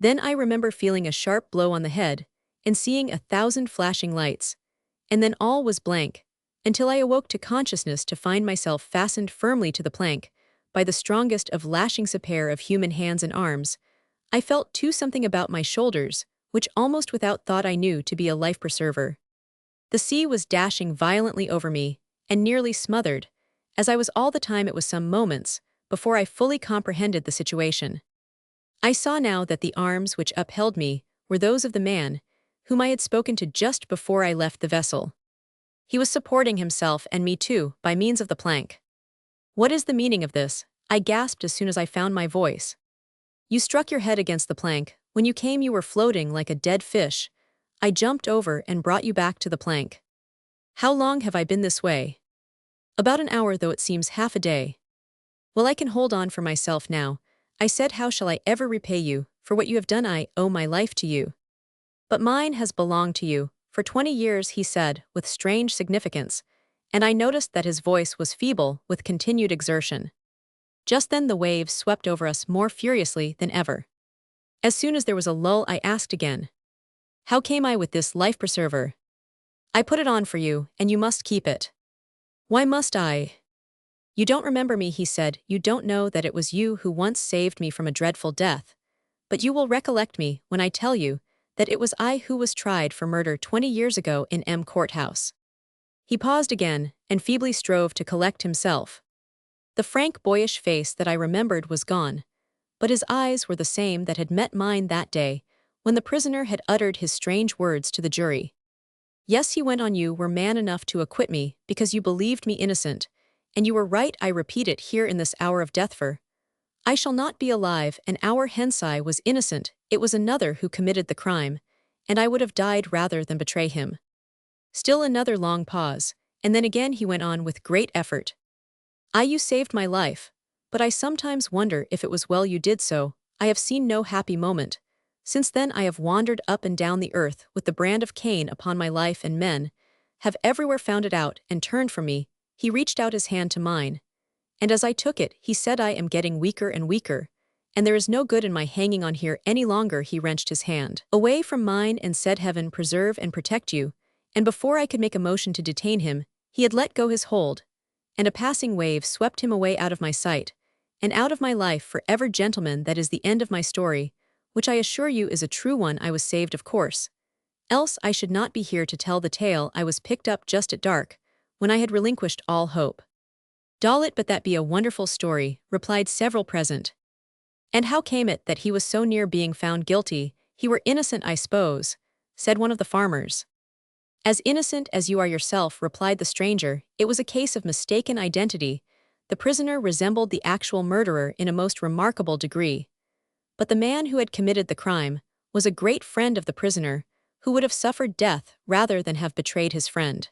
Then I remember feeling a sharp blow on the head and seeing 1,000 flashing lights, and then all was blank, until I awoke to consciousness to find myself fastened firmly to the plank by the strongest of lashing pair of human hands and arms. I felt too something about my shoulders, which almost without thought I knew to be a life preserver. The sea was dashing violently over me, and nearly smothered, as I was all the time. It was some moments before I fully comprehended the situation. I saw now that the arms which upheld me were those of the man whom I had spoken to just before I left the vessel. He was supporting himself and me too by means of the plank. "What is the meaning of this?" I gasped as soon as I found my voice. "You struck your head against the plank. When you came you were floating like a dead fish. I jumped over and brought you back to the plank." "How long have I been this way?" "About an hour, though it seems half a day." "Well, I can hold on for myself now," I said. "How shall I ever repay you for what you have done? I owe my life to you." "But mine has belonged to you for 20 years, he said with strange significance, and I noticed that his voice was feeble with continued exertion. Just then the waves swept over us more furiously than ever. As soon as there was a lull, I asked again, "How came I with this life preserver?" "I put it on for you, and you must keep it." "Why must I?" "You don't remember me," he said. "You don't know that it was you who once saved me from a dreadful death. But you will recollect me when I tell you that it was I who was tried for murder 20 years ago in M Courthouse." He paused again and feebly strove to collect himself. The frank, boyish face that I remembered was gone, but his eyes were the same that had met mine that day when the prisoner had uttered his strange words to the jury. "Yes," he went on, "you were man enough to acquit me because you believed me innocent, and you were right. I repeat it here in this hour of death, for I shall not be alive an hour hence. I was innocent. It was another who committed the crime, and I would have died rather than betray him." Still another long pause, and then again he went on with great effort. "You saved my life, but I sometimes wonder if it was well you did so. I have seen no happy moment. Since then I have wandered up and down the earth with the brand of Cain upon my life, and men have everywhere found it out and turned from me." He reached out his hand to mine, and as I took it, he said, "I am getting weaker and weaker, and there is no good in my hanging on here any longer." He wrenched his hand away from mine and said, "Heaven preserve and protect you," and before I could make a motion to detain him, he had let go his hold, and a passing wave swept him away out of my sight, and out of my life forever. Gentlemen, that is the end of my story, which I assure you is a true one. I was saved, of course, else I should not be here to tell the tale. I was picked up just at dark, when I had relinquished all hope. "Dollet, but that be a wonderful story," replied several present. "And how came it that he was so near being found guilty?" "He were innocent, I suppose," said one of the farmers. "As innocent as you are yourself," replied the stranger. "It was a case of mistaken identity. The prisoner resembled the actual murderer in a most remarkable degree. But the man who had committed the crime was a great friend of the prisoner, who would have suffered death rather than have betrayed his friend."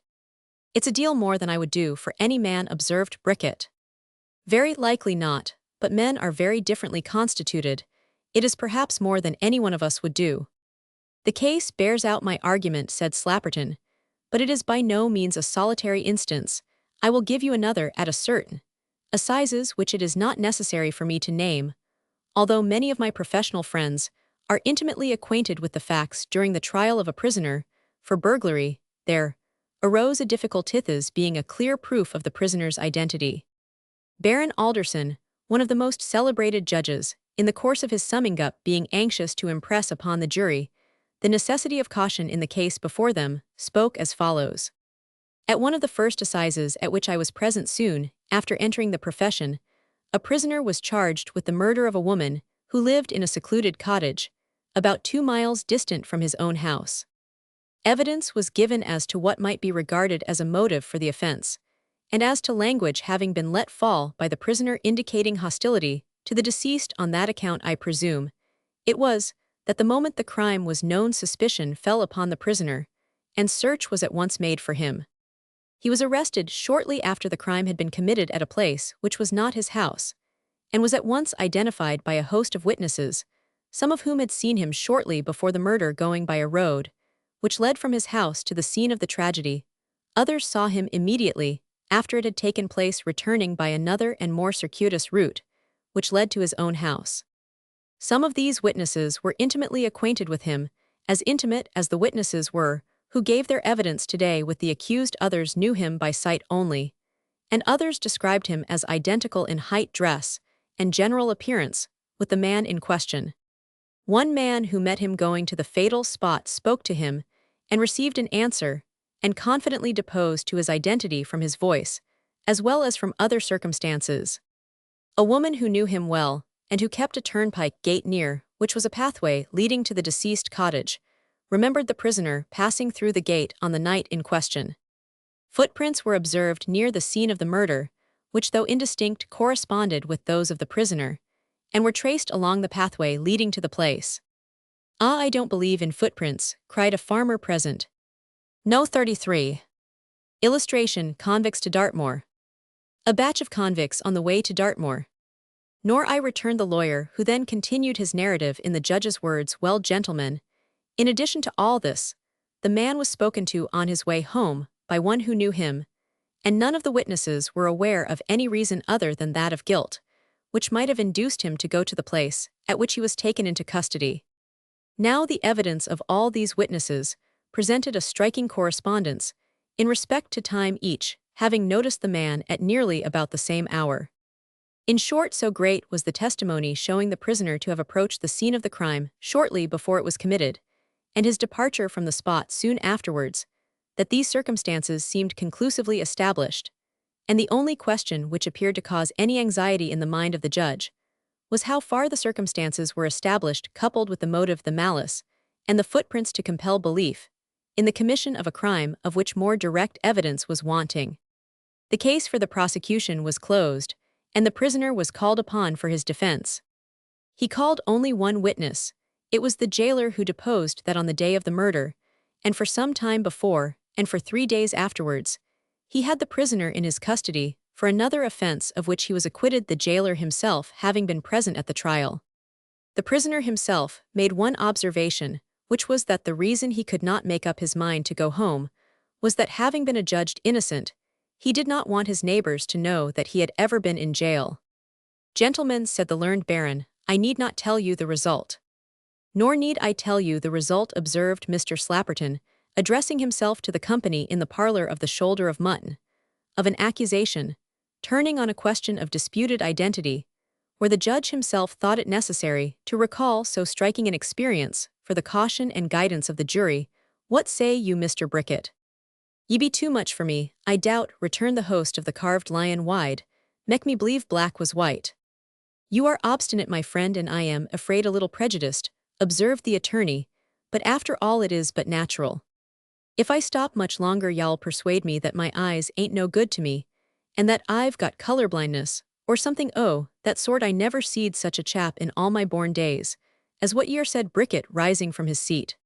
"It's a deal more than I would do for any man," observed Bricket. "Very likely not, but men are very differently constituted. It is perhaps more than any one of us would do." "The case bears out my argument," said Slapperton, "but it is by no means a solitary instance. I will give you another at a certain assizes which it is not necessary for me to name, although many of my professional friends are intimately acquainted with the facts. During the trial of a prisoner for burglary, there arose a difficulty, this being a clear proof of the prisoner's identity. Baron Alderson, one of the most celebrated judges, in the course of his summing up, being anxious to impress upon the jury the necessity of caution in the case before them, spoke as follows. "At one of the first assizes at which I was present soon after entering the profession, a prisoner was charged with the murder of a woman who lived in a secluded cottage, about 2 miles distant from his own house. Evidence was given as to what might be regarded as a motive for the offense, and as to language having been let fall by the prisoner indicating hostility to the deceased on that account. I presume it was that the moment the crime was known, suspicion fell upon the prisoner, and search was at once made for him. He was arrested shortly after the crime had been committed at a place which was not his house, and was at once identified by a host of witnesses, some of whom had seen him shortly before the murder going by a road which led from his house to the scene of the tragedy. Others saw him immediately after it had taken place returning by another and more circuitous route, which led to his own house. Some of these witnesses were intimately acquainted with him, as intimate as the witnesses were, who gave their evidence today with the accused. Others knew him by sight only, and others described him as identical in height, dress, and general appearance with the man in question. One man who met him going to the fatal spot spoke to him and received an answer, and confidently deposed to his identity from his voice, as well as from other circumstances. A woman who knew him well, and who kept a turnpike gate near, which was a pathway leading to the deceased cottage, remembered the prisoner passing through the gate on the night in question. Footprints were observed near the scene of the murder, which though indistinct corresponded with those of the prisoner, and were traced along the pathway leading to the place. "Ah, I don't believe in footprints," cried a farmer present. No. 33. Illustration: Convicts to Dartmoor. A batch of convicts on the way to Dartmoor. "Nor I," returned the lawyer, who then continued his narrative in the judge's words. "Well, gentlemen, in addition to all this, the man was spoken to on his way home by one who knew him, and none of the witnesses were aware of any reason other than that of guilt, which might have induced him to go to the place at which he was taken into custody. Now the evidence of all these witnesses presented a striking correspondence in respect to time, each having noticed the man at nearly about the same hour. In short, so great was the testimony showing the prisoner to have approached the scene of the crime shortly before it was committed, and his departure from the spot soon afterwards, that these circumstances seemed conclusively established, and the only question which appeared to cause any anxiety in the mind of the judge was how far the circumstances were established, coupled with the motive, the malice, and the footprints to compel belief in the commission of a crime of which more direct evidence was wanting. The case for the prosecution was closed, and the prisoner was called upon for his defense. He called only one witness. It was the jailer, who deposed that on the day of the murder, and for some time before, and for 3 days afterwards, he had the prisoner in his custody for another offense of which he was acquitted, the jailer himself having been present at the trial. The prisoner himself made one observation, which was that the reason he could not make up his mind to go home was that, having been adjudged innocent, he did not want his neighbors to know that he had ever been in jail. "Gentlemen," said the learned baron, "I need not tell you the result." "Nor need I tell you the result," observed Mr. Slapperton, addressing himself to the company in the parlor, "of the shoulder of mutton, of an accusation, turning on a question of disputed identity, where the judge himself thought it necessary to recall so striking an experience for the caution and guidance of the jury. What say you, Mr. Bricket?" "Ye be too much for me, I doubt," returned the host of the Carved Lion. "Wide, mek me believe black was white." "You are obstinate, my friend, and I am afraid a little prejudiced," observed the attorney, "but after all it is but natural. If I stop much longer, y'all persuade me that my eyes ain't no good to me, and that I've got color blindness, or something o' that sort. I never seed such a chap in all my born days, as what ye're," said Bricket, rising from his seat.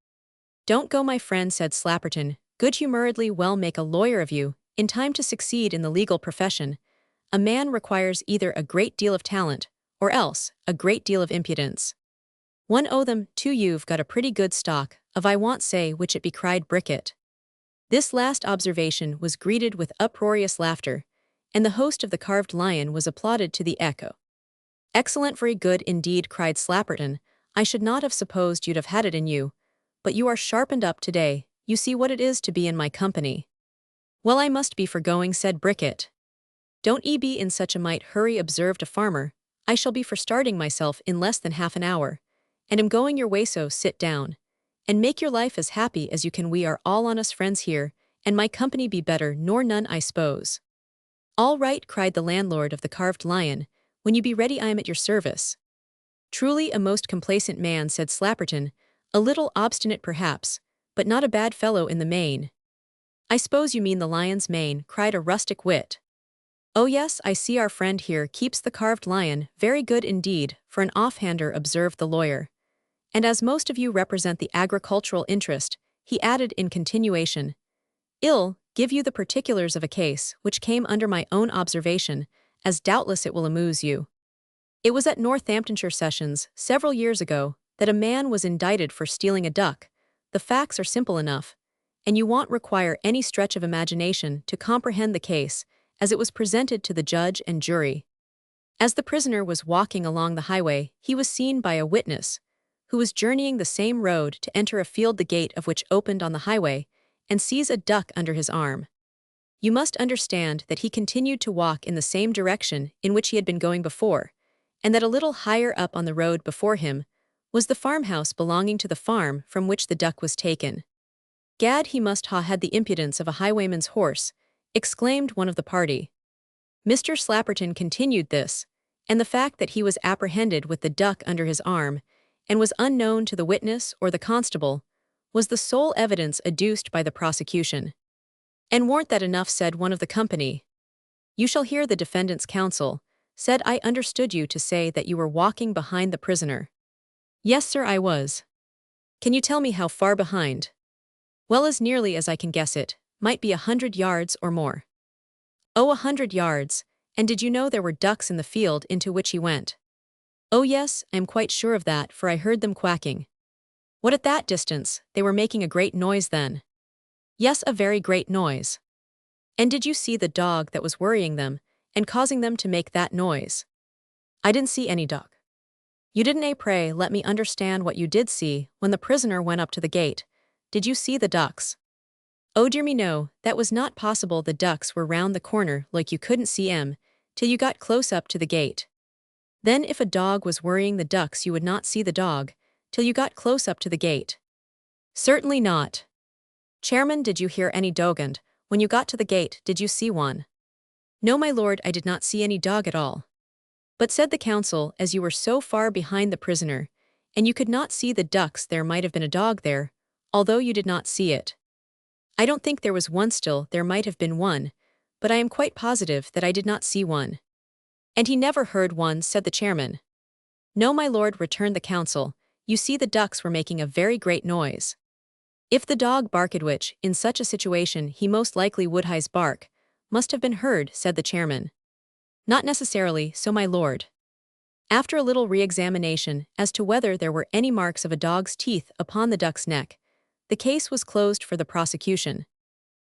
"Don't go, my friend," said Slapperton, good-humoredly. "Well, make a lawyer of you. In time to succeed in the legal profession, a man requires either a great deal of talent, or else a great deal of impudence. One o' them, too. You've got a pretty good stock of I won't say which it be," cried Bricket. This last observation was greeted with uproarious laughter, and the host of the Carved Lion was applauded to the echo. "Excellent, very good indeed," cried Slapperton. "I should not have supposed you'd have had it in you, but you are sharpened up today. You see what it is to be in my company." "Well, I must be for going," said Bricket. "Don't ye be in such a mite hurry," observed a farmer. "I shall be for starting myself in less than half an hour, and am going your way, so sit down, and make your life as happy as you can. We are all on us friends here, and my company be better nor none, I s'pose." "All right," cried the landlord of the Carved Lion. "When you be ready, I am at your service." "Truly a most complacent man," said Slapperton, "a little obstinate perhaps, but not a bad fellow in the main." "I suppose you mean the lion's mane," cried a rustic wit. "Oh yes, I see our friend here keeps the Carved Lion. Very good indeed, for an offhander," observed the lawyer. "And as most of you represent the agricultural interest," he added in continuation, "I'll give you the particulars of a case which came under my own observation, as doubtless it will amuse you. It was at Northamptonshire Sessions, several years ago, that a man was indicted for stealing a duck. The facts are simple enough, and you won't require any stretch of imagination to comprehend the case, as it was presented to the judge and jury. As the prisoner was walking along the highway, he was seen by a witness, who was journeying the same road to enter a field the gate of which opened on the highway, and sees a duck under his arm. You must understand that he continued to walk in the same direction in which he had been going before, and that a little higher up on the road before him was the farmhouse belonging to the farm from which the duck was taken. "Gad, he must ha had the impudence of a highwayman's horse," exclaimed one of the party. Mr. Slapperton continued this, and the fact that he was apprehended with the duck under his arm, and was unknown to the witness or the constable, was the sole evidence adduced by the prosecution. "And warn't that enough?" said one of the company. "You shall hear the defendant's counsel," said. "I understood you to say that you were walking behind the prisoner." "Yes, sir, I was." "Can you tell me how far behind?" "Well, as nearly as I can guess it, might be 100 yards or more." "Oh, 100 yards, and did you know there were ducks in the field into which he went?" "Oh yes, I am quite sure of that, for I heard them quacking." "What, at that distance, they were making a great noise then?" "Yes, a very great noise." "And did you see the dog that was worrying them, and causing them to make that noise?" "I didn't see any dog." "You didn't, eh? Pray let me understand what you did see when the prisoner went up to the gate. Did you see the ducks?" "Oh dear me, no, that was not possible. The ducks were round the corner like you couldn't see 'em, till you got close up to the gate." "Then if a dog was worrying the ducks you would not see the dog, till you got close up to the gate?" "Certainly not." "Chairman, did you hear any dog, and when you got to the gate, did you see one?" "No, my lord, I did not see any dog at all." "But," said the counsel, "as you were so far behind the prisoner, and you could not see the ducks, there might have been a dog there, although you did not see it." "I don't think there was one. Still, there might have been one, but I am quite positive that I did not see one." "And he never heard one?" said the chairman. "No, my lord," returned the counsel. "You see, the ducks were making a very great noise." "If the dog barked, which, in such a situation, he most likely would, his bark must have been heard," said the chairman. "Not necessarily so, my lord." After a little re-examination as to whether there were any marks of a dog's teeth upon the duck's neck, the case was closed for the prosecution.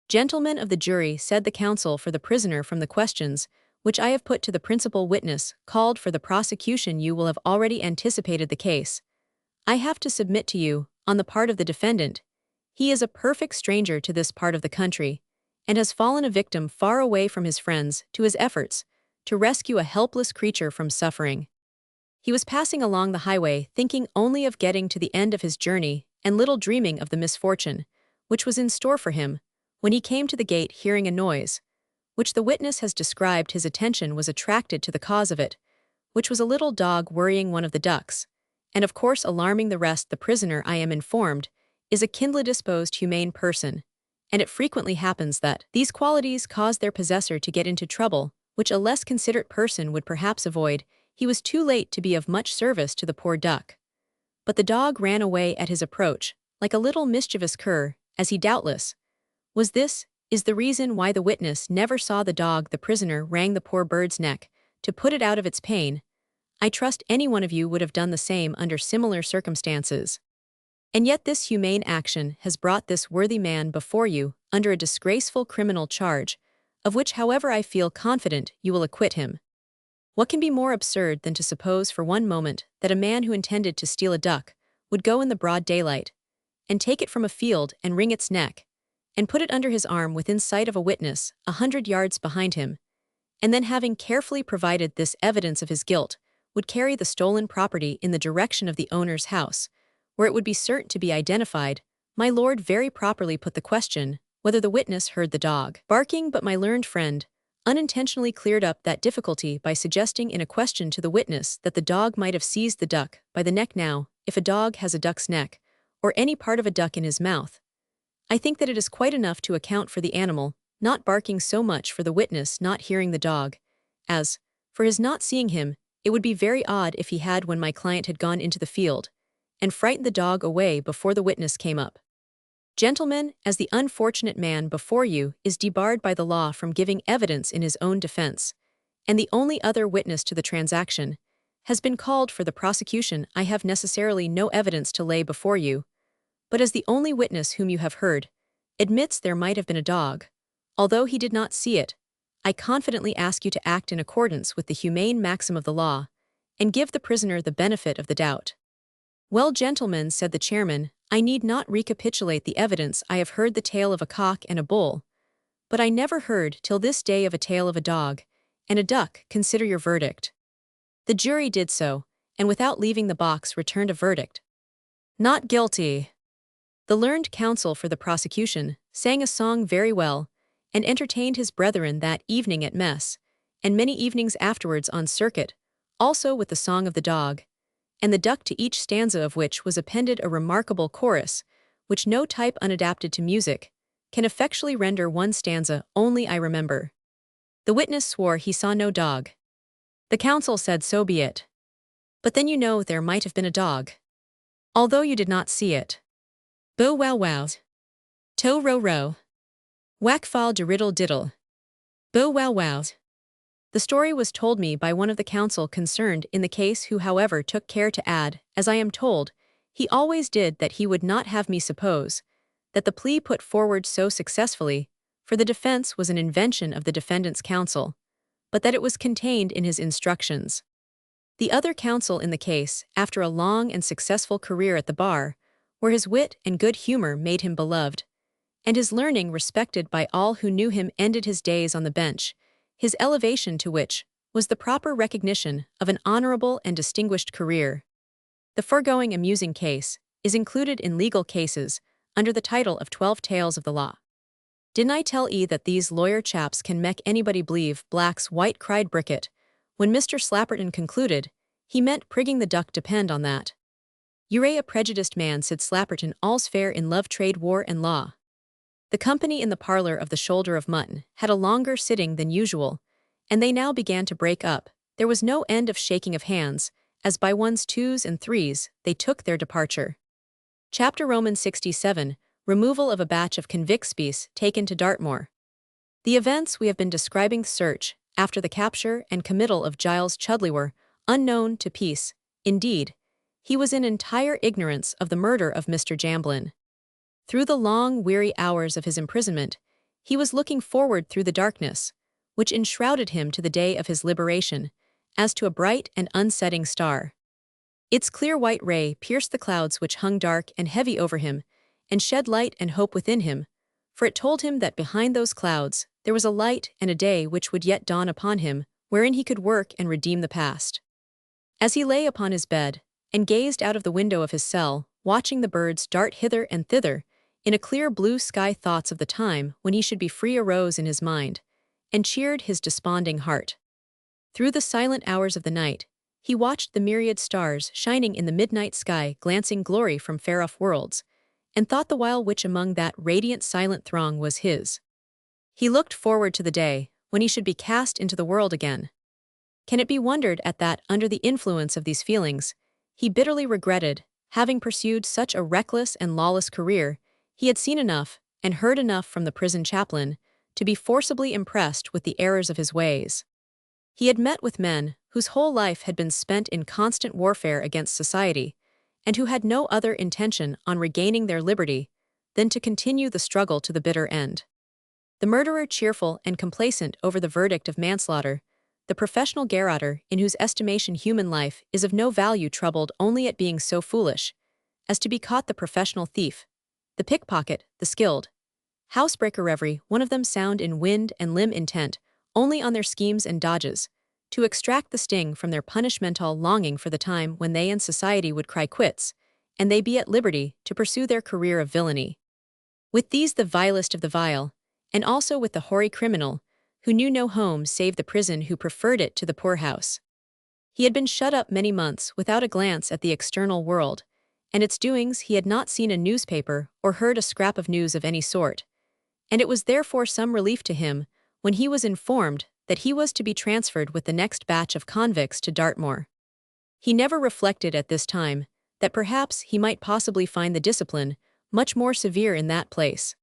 "Gentlemen of the jury," said the counsel for the prisoner, "from the questions which I have put to the principal witness called for the prosecution, you will have already anticipated the case. I have to submit to you, on the part of the defendant, he is a perfect stranger to this part of the country, and has fallen a victim far away from his friends to his efforts to rescue a helpless creature from suffering. He was passing along the highway, thinking only of getting to the end of his journey, and little dreaming of the misfortune which was in store for him, when he came to the gate, hearing a noise, which the witness has described. His attention was attracted to the cause of it, which was a little dog worrying one of the ducks, and of course alarming the rest. The prisoner, I am informed, is a kindly disposed, humane person, and it frequently happens that these qualities cause their possessor to get into trouble, which a less considerate person would perhaps avoid. He was too late to be of much service to the poor duck, but the dog ran away at his approach, like a little mischievous cur, as he doubtless was. This is the reason why the witness never saw the dog. The prisoner wrung the poor bird's neck to put it out of its pain. I trust any one of you would have done the same under similar circumstances. And yet this humane action has brought this worthy man before you under a disgraceful criminal charge, of which, however, I feel confident you will acquit him. What can be more absurd than to suppose for one moment that a man who intended to steal a duck would go in the broad daylight, and take it from a field and wring its neck, and put it under his arm within sight of a witness 100 yards behind him, and then, having carefully provided this evidence of his guilt, would carry the stolen property in the direction of the owner's house, where it would be certain to be identified? My lord very properly put the question whether the witness heard the dog barking, but my learned friend unintentionally cleared up that difficulty by suggesting in a question to the witness that the dog might have seized the duck by the neck. Now, if a dog has a duck's neck, or any part of a duck in his mouth, I think that it is quite enough to account for the animal not barking so much for the witness not hearing the dog, as, for his not seeing him. It would be very odd if he had, when my client had gone into the field, and frightened the dog away before the witness came up. Gentlemen, as the unfortunate man before you is debarred by the law from giving evidence in his own defense, and the only other witness to the transaction has been called for the prosecution, I have necessarily no evidence to lay before you, but as the only witness whom you have heard admits there might have been a dog, although he did not see it, I confidently ask you to act in accordance with the humane maxim of the law, and give the prisoner the benefit of the doubt. Well, gentlemen, said the chairman, I need not recapitulate the evidence. I have heard the tale of a cock and a bull, but I never heard till this day of a tale of a dog and a duck. Consider your verdict. The jury did so, and without leaving the box returned a verdict. Not guilty. The learned counsel for the prosecution sang a song very well, and entertained his brethren that evening at mess, and many evenings afterwards on circuit, also with the song of the dog, and the duck, to each stanza of which was appended a remarkable chorus, which no type unadapted to music can effectually render one stanza only. I remember. The witness swore he saw no dog. The counsel said, so be it. But then you know there might have been a dog, although you did not see it. Bow wow wow. Tow row row. Whack fall de riddle diddle. Bow wow wow. The story was told me by one of the counsel concerned in the case, who however took care to add, as I am told, he always did, that he would not have me suppose that the plea put forward so successfully for the defense was an invention of the defendant's counsel, but that it was contained in his instructions. The other counsel in the case, after a long and successful career at the bar, where his wit and good humor made him beloved, and his learning respected by all who knew him, ended his days on the bench, his elevation to which was the proper recognition of an honorable and distinguished career. The foregoing amusing case is included in legal cases under the title of 12 Tales of the Law. Didn't I tell ye that these lawyer chaps can make anybody believe black's white? Cried Bricket, when Mr. Slapperton concluded. He meant prigging the duck, depend on that. You're a prejudiced man, said Slapperton. All's fair in love, trade, war, and law. The company in the parlor of the Shoulder of Mutton had a longer sitting than usual, and they now began to break up. There was no end of shaking of hands, as by ones, twos, and threes they took their departure. Chapter Roman 67, Removal of a batch of convicts taken to Dartmoor. The events we have been describing, search after the capture and committal of Giles Chudley, were unknown to Peace. Indeed, he was in entire ignorance of the murder of Mr. Jamblin. Through the long, weary hours of his imprisonment, he was looking forward through the darkness, which enshrouded him, to the day of his liberation, as to a bright and unsetting star. Its clear white ray pierced the clouds which hung dark and heavy over him, and shed light and hope within him, for it told him that behind those clouds there was a light and a day which would yet dawn upon him, wherein he could work and redeem the past. As he lay upon his bed, and gazed out of the window of his cell, watching the birds dart hither and thither, in a clear blue sky, thoughts of the time when he should be free arose in his mind, and cheered his desponding heart. Through the silent hours of the night, he watched the myriad stars shining in the midnight sky, glancing glory from far-off worlds, and thought the while which among that radiant silent throng was his. He looked forward to the day when he should be cast into the world again. Can it be wondered at that, under the influence of these feelings, he bitterly regretted having pursued such a reckless and lawless career? He had seen enough and heard enough from the prison chaplain to be forcibly impressed with the errors of his ways. He had met with men whose whole life had been spent in constant warfare against society, and who had no other intention on regaining their liberty than to continue the struggle to the bitter end. The murderer, cheerful and complacent over the verdict of manslaughter; the professional garrotter, in whose estimation human life is of no value, troubled only at being so foolish as to be caught; the professional thief, the pickpocket, the skilled housebreaker, every one of them sound in wind and limb, intent only on their schemes and dodges, to extract the sting from their punishmental longing for the time when they and society would cry quits, and they be at liberty to pursue their career of villainy. With these the vilest of the vile, and also with the hoary criminal, who knew no home save the prison, who preferred it to the poorhouse. He had been shut up many months without a glance at the external world, and its doings. He had not seen a newspaper or heard a scrap of news of any sort, and it was therefore some relief to him when he was informed that he was to be transferred with the next batch of convicts to Dartmoor. He never reflected at this time that perhaps he might possibly find the discipline much more severe in that place.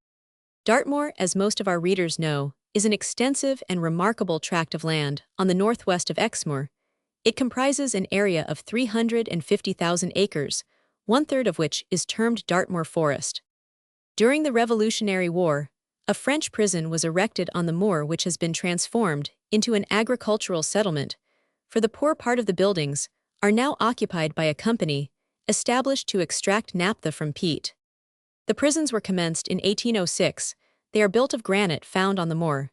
Dartmoor, as most of our readers know, is an extensive and remarkable tract of land on the northwest of Exmoor. It comprises an area of 350,000 acres, one-third of which is termed Dartmoor Forest. During the Revolutionary War, a French prison was erected on the moor, which has been transformed into an agricultural settlement, for the poor part of the buildings are now occupied by a company established to extract naphtha from peat. The prisons were commenced in 1806. They are built of granite found on the moor.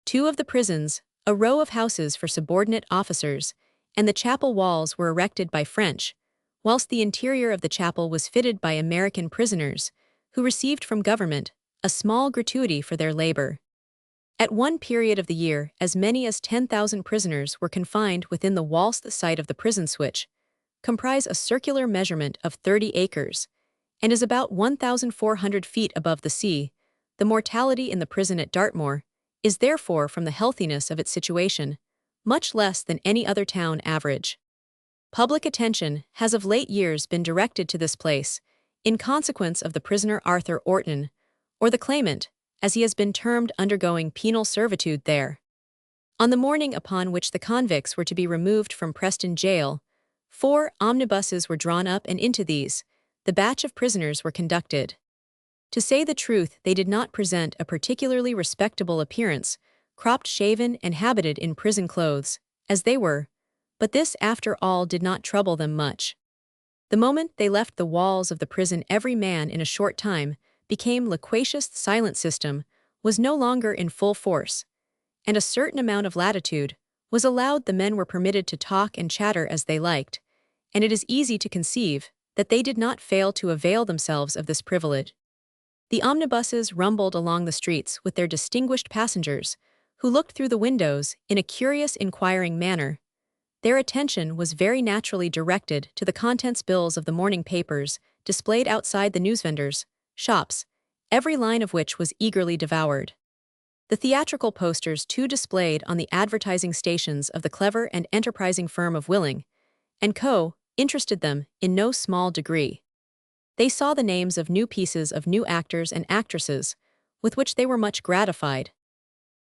Two of the prisons, a row of houses for subordinate officers, and the chapel walls were erected by French, whilst the interior of the chapel was fitted by American prisoners, who received from government a small gratuity for their labor. At one period of the year, as many as 10,000 prisoners were confined within the walls. The site of the prison switch comprise a circular measurement of 30 acres, and is about 1,400 feet above the sea. The mortality in the prison at Dartmoor is therefore, from the healthiness of its situation, much less than any other town average. Public attention has of late years been directed to this place, in consequence of the prisoner Arthur Orton, or the claimant, as he has been termed, undergoing penal servitude there. On the morning upon which the convicts were to be removed from Preston Jail, 4 omnibuses were drawn up, and into these the batch of prisoners were conducted. To say the truth, they did not present a particularly respectable appearance, cropped, shaven, and habited in prison clothes, as they were, but this, after all, did not trouble them much. The moment they left the walls of the prison, every man in a short time became loquacious. The silent system was no longer in full force, and a certain amount of latitude was allowed. The men were permitted to talk and chatter as they liked, and it is easy to conceive that they did not fail to avail themselves of this privilege. The omnibuses rumbled along the streets with their distinguished passengers, who looked through the windows in a curious, inquiring manner. Their attention was very naturally directed to the contents bills of the morning papers displayed outside the newsvendors' shops, every line of which was eagerly devoured. The theatrical posters, too, displayed on the advertising stations of the clever and enterprising firm of Willing & Co., interested them in no small degree. They saw the names of new pieces of new actors and actresses, with which they were much gratified.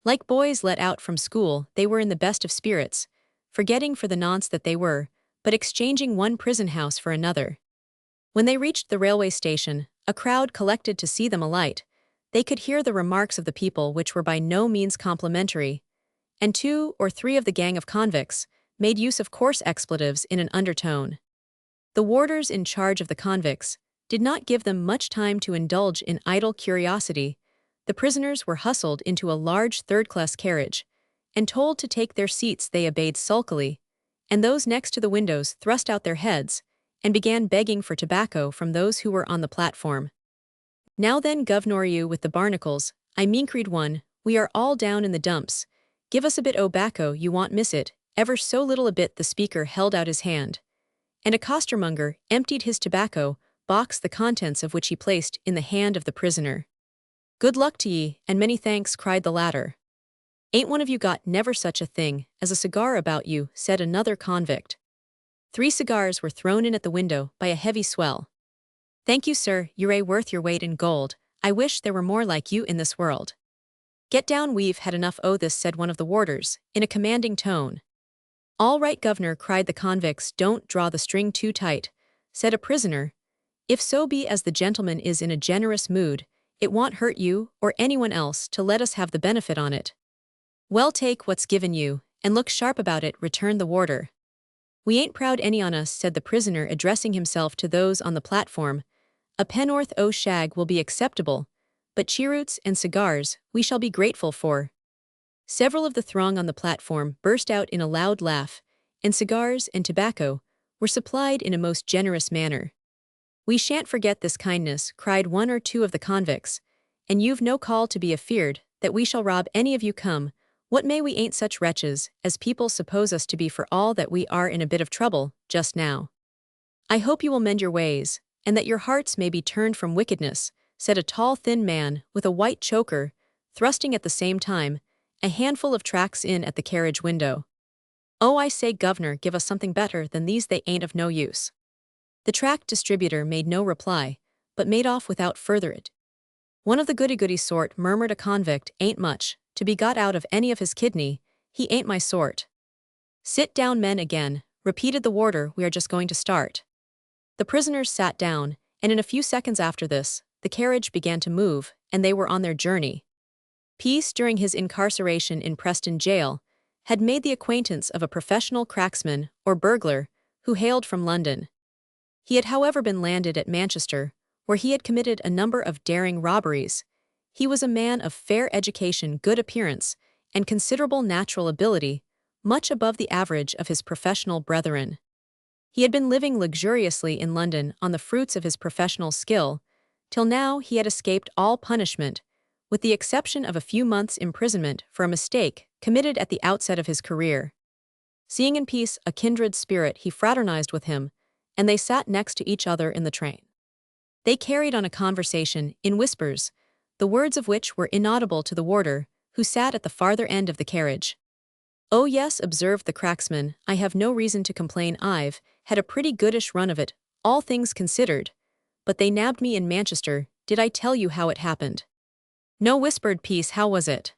Like boys let out from school, they were in the best of spirits, forgetting for the nonce that they were but exchanging one prison house for another. When they reached the railway station, a crowd collected to see them alight. They could hear the remarks of the people, which were by no means complimentary, and 2 or 3 of the gang of convicts made use of coarse expletives in an undertone. The warders in charge of the convicts did not give them much time to indulge in idle curiosity. The prisoners were hustled into a large third-class carriage and told to take their seats. They obeyed sulkily, and those next to the windows thrust out their heads and began begging for tobacco from those who were on the platform. "Now then, governor, you with the barnacles, I mean, creed one, we are all down in the dumps. Give us a bit o' bacco, you won't miss it, ever so little a bit." The speaker held out his hand, and a costermonger emptied his tobacco box, the contents of which he placed in the hand of the prisoner. "Good luck to ye, and many thanks," cried the latter. "Ain't one of you got never such a thing as a cigar about you?" said another convict. 3 cigars were thrown in at the window by a heavy swell. "Thank you, sir, you're worth your weight in gold. I wish there were more like you in this world." "Get down, we've had enough o' this," said one of the warders, in a commanding tone. "All right, governor," cried the convicts. "Don't draw the string too tight," said a prisoner. "If so be as the gentleman is in a generous mood, it won't hurt you or anyone else to let us have the benefit on it." "Well, take what's given you, and look sharp about it," returned the warder. "We ain't proud any on us," said the prisoner, addressing himself to those on the platform. "A pennorth o' shag will be acceptable, but cheroots and cigars we shall be grateful for." Several of the throng on the platform burst out in a loud laugh, and cigars and tobacco were supplied in a most generous manner. "We shan't forget this kindness," cried 1 or 2 of the convicts, "and you've no call to be afeard that we shall rob any of you. Come, what may, we ain't such wretches as people suppose us to be, for all that we are in a bit of trouble just now." "I hope you will mend your ways, and that your hearts may be turned from wickedness," said a tall, thin man with a white choker, thrusting at the same time a handful of tracts in at the carriage window. "Oh, I say, governor, give us something better than these, they ain't of no use." The tract distributor made no reply, but made off without further ado. "One of the goody-goody sort," murmured a convict. "Ain't much to be got out of any of his kidney, he ain't my sort." "Sit down, men, again," repeated the warder, "we are just going to start." The prisoners sat down, and in a few seconds after this, the carriage began to move, and they were on their journey. Peace, during his incarceration in Preston jail, had made the acquaintance of a professional cracksman, or burglar, who hailed from London. He had however been landed at Manchester, where he had committed a number of daring robberies. He was a man of fair education, good appearance, and considerable natural ability, much above the average of his professional brethren. He had been living luxuriously in London on the fruits of his professional skill, till now he had escaped all punishment, with the exception of a few months' imprisonment for a mistake committed at the outset of his career. Seeing in Peace a kindred spirit, he fraternized with him, and they sat next to each other in the train. They carried on a conversation in whispers, the words of which were inaudible to the warder, who sat at the farther end of the carriage. "Oh yes," observed the cracksman, "I have no reason to complain. I've had a pretty goodish run of it, all things considered. But they nabbed me in Manchester. Did I tell you how it happened?" "No," whispered Peace, "how was it?"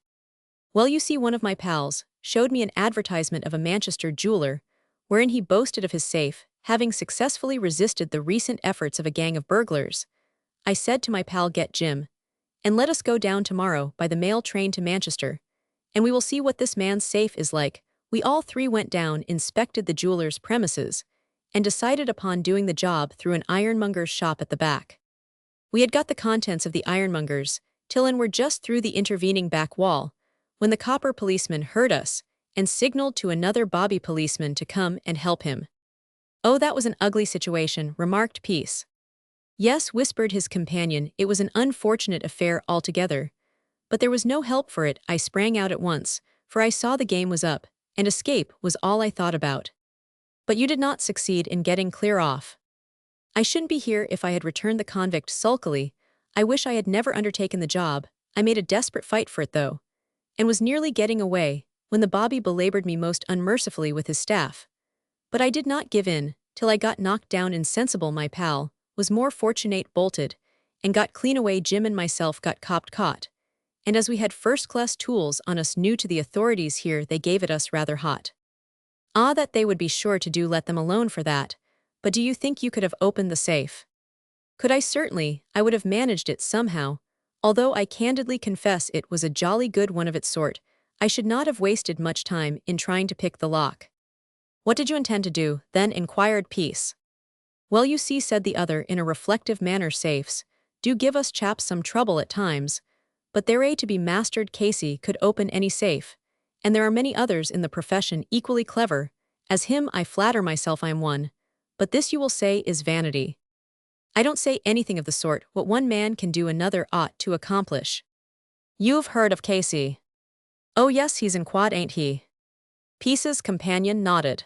"Well, you see, one of my pals showed me an advertisement of a Manchester jeweler, wherein he boasted of his safe having successfully resisted the recent efforts of a gang of burglars. I said to my pal, 'Get Jim, and let us go down tomorrow by the mail train to Manchester, and we will see what this man's safe is like.' We all three went down, inspected the jeweler's premises, and decided upon doing the job through an ironmonger's shop at the back. We had got the contents of the ironmonger's till and were just through the intervening back wall, when the copper policeman heard us and signaled to another bobby policeman to come and help him." "Oh, that was an ugly situation," remarked Peace. "Yes," whispered his companion, "it was an unfortunate affair altogether. But there was no help for it. I sprang out at once, for I saw the game was up, and escape was all I thought about." "But you did not succeed in getting clear off." "I shouldn't be here if I had returned the convict sulkily. I wish I had never undertaken the job. I made a desperate fight for it, though, and was nearly getting away, when the bobby belabored me most unmercifully with his staff. But I did not give in, till I got knocked down insensible. My pal was more fortunate, bolted, and got clean away. Jim and myself got caught, and as we had first-class tools on us new to the authorities here, they gave it us rather hot." "Ah, that they would be sure to do. Let them alone for that. But do you think you could have opened the safe?" "Could I? Certainly, I would have managed it somehow. Although I candidly confess it was a jolly good one of its sort, I should not have wasted much time in trying to pick the lock." "What did you intend to do, then?" inquired Peace. "Well, you see," said the other in a reflective manner, "safes do give us chaps some trouble at times, but they're to be mastered. Casey could open any safe, and there are many others in the profession equally clever. As him, I flatter myself I am one. But this, you will say, is vanity. I don't say anything of the sort. What one man can do, another ought to accomplish." "You've heard of Casey?" "Oh yes, he's in quad, ain't he?" Peace's companion nodded.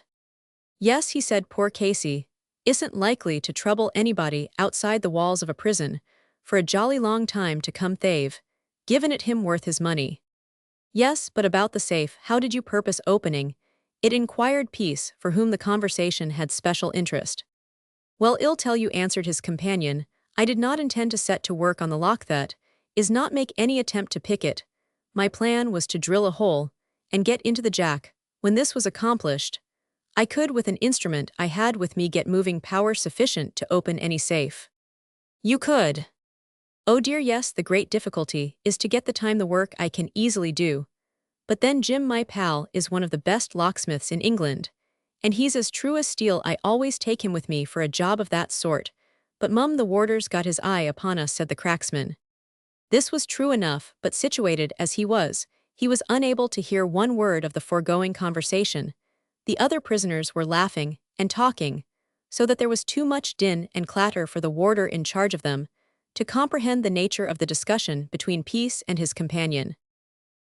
"Yes," he said, "poor Casey isn't likely to trouble anybody outside the walls of a prison for a jolly long time to come. They've given it him worth his money." "Yes, but about the safe, how did you purpose opening it?" inquired Peace, for whom the conversation had special interest. "Well, I'll tell you," answered his companion. "I did not intend to set to work on the lock, that is, not make any attempt to pick it. My plan was to drill a hole and get into the jack. When this was accomplished, I could, with an instrument I had with me, get moving power sufficient to open any safe." "You could?" "Oh dear, yes. The great difficulty is to get the time. The work I can easily do. But then Jim, my pal, is one of the best locksmiths in England, and he's as true as steel. I always take him with me for a job of that sort. But the warder's got his eye upon us," said the cracksman. This was true enough, but situated as he was unable to hear one word of the foregoing conversation. The other prisoners were laughing and talking, so that there was too much din and clatter for the warder in charge of them to comprehend the nature of the discussion between Peace and his companion.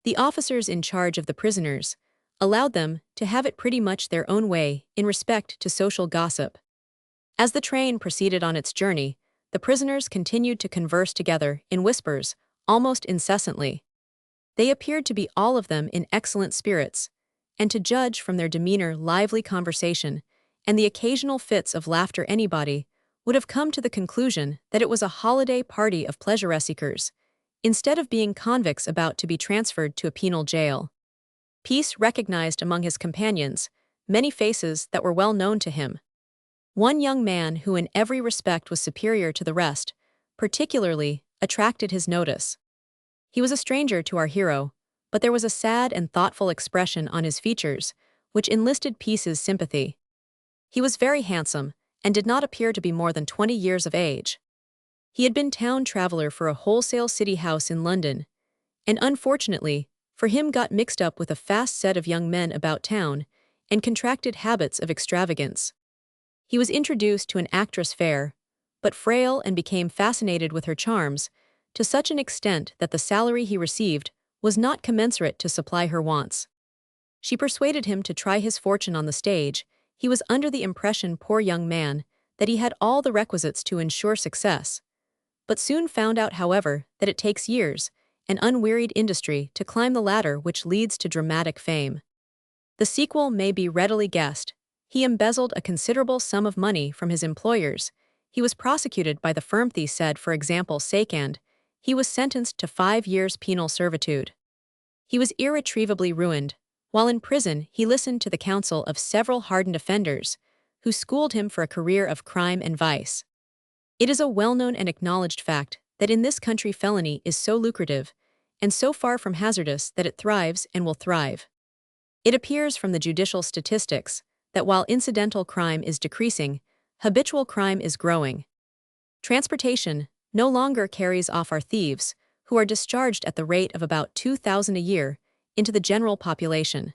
The officers in charge of the prisoners allowed them to have it pretty much their own way in respect to social gossip. As the train proceeded on its journey, the prisoners continued to converse together in whispers almost incessantly. They appeared to be all of them in excellent spirits, and to judge from their demeanor, lively conversation, and the occasional fits of laughter, anybody would have come to the conclusion that it was a holiday party of pleasure-seekers, instead of being convicts about to be transferred to a penal jail. Peace recognized among his companions many faces that were well known to him. One young man who in every respect was superior to the rest particularly attracted his notice. He was a stranger to our hero, but there was a sad and thoughtful expression on his features, which enlisted Peace's sympathy. He was very handsome, and did not appear to be more than 20 years of age. He had been town traveler for a wholesale city house in London, and unfortunately, for him got mixed up with a fast set of young men about town, and contracted habits of extravagance. He was introduced to an actress fair, but frail, and became fascinated with her charms, to such an extent that the salary he received was not commensurate to supply her wants. She persuaded him to try his fortune on the stage. He was under the impression, poor young man, that he had all the requisites to ensure success, but soon found out, however, that it takes years and unwearied industry to climb the ladder which leads to dramatic fame. The sequel may be readily guessed. He embezzled a considerable sum of money from his employers. He was prosecuted by the firm he said, for example's sake, and he was sentenced to 5 years penal servitude. He was irretrievably ruined. While in prison, he listened to the counsel of several hardened offenders, who schooled him for a career of crime and vice. It is a well-known and acknowledged fact that in this country felony is so lucrative, and so far from hazardous, that it thrives and will thrive. It appears from the judicial statistics that while incidental crime is decreasing, habitual crime is growing. Transportation no longer carries off our thieves, who are discharged at the rate of about 2,000 a year, into the general population.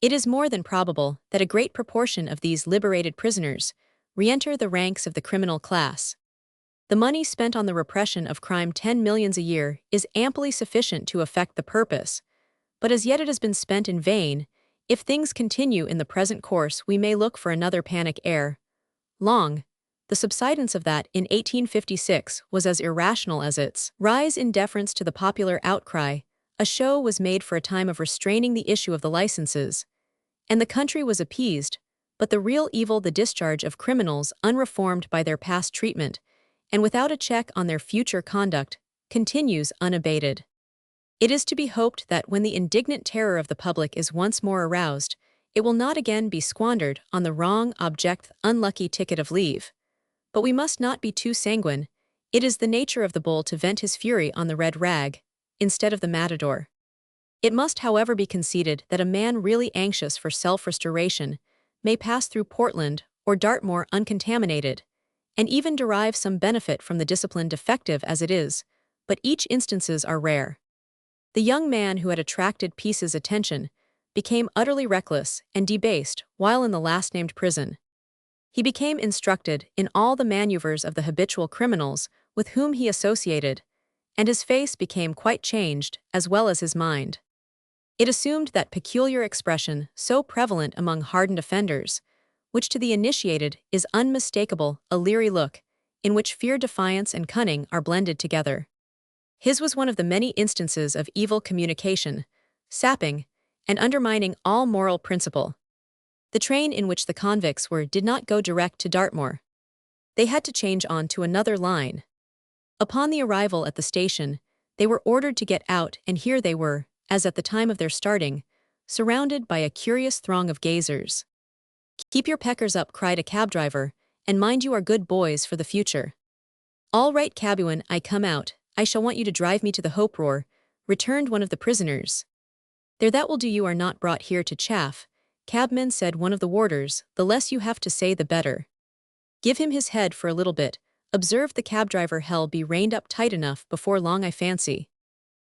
It is more than probable that a great proportion of these liberated prisoners re-enter the ranks of the criminal class. The money spent on the repression of crime, 10 millions a year, is amply sufficient to effect the purpose, but as yet it has been spent in vain. If things continue in the present course, we may look for another panic ere long. The subsidence of that in 1856 was as irrational as its rise in deference to the popular outcry. A show was made for a time of restraining the issue of the licenses, and the country was appeased, but the real evil, the discharge of criminals unreformed by their past treatment, and without a check on their future conduct, continues unabated. It is to be hoped that when the indignant terror of the public is once more aroused, it will not again be squandered on the wrong object, unlucky ticket of leave. But we must not be too sanguine. It is the nature of the bull to vent his fury on the red rag, instead of the matador. It must, however, be conceded that a man really anxious for self-restoration may pass through Portland or Dartmoor uncontaminated, and even derive some benefit from the discipline, defective as it is, but each instances are rare. The young man who had attracted Peace's attention became utterly reckless and debased while in the last-named prison. He became instructed in all the maneuvers of the habitual criminals with whom he associated, and his face became quite changed, as well as his mind. It assumed that peculiar expression so prevalent among hardened offenders, which to the initiated is unmistakable, a leery look, in which fear, defiance, and cunning are blended together. His was one of the many instances of evil communication, sapping, and undermining all moral principle. The train in which the convicts were did not go direct to Dartmoor. They had to change on to another line. Upon the arrival at the station, they were ordered to get out, and here they were, as at the time of their starting, surrounded by a curious throng of gazers. "Keep your peckers up," cried a cab driver, "and mind you are good boys for the future." "All right, cabby, when I come out, I shall want you to drive me to the Hope Roar," returned one of the prisoners. "There, that will do, you are not brought here to chaff, cabman," said one of the warders, "the less you have to say the better." "Give him his head for a little bit," observed the cab driver. "He'll be reined up tight enough before long, I fancy."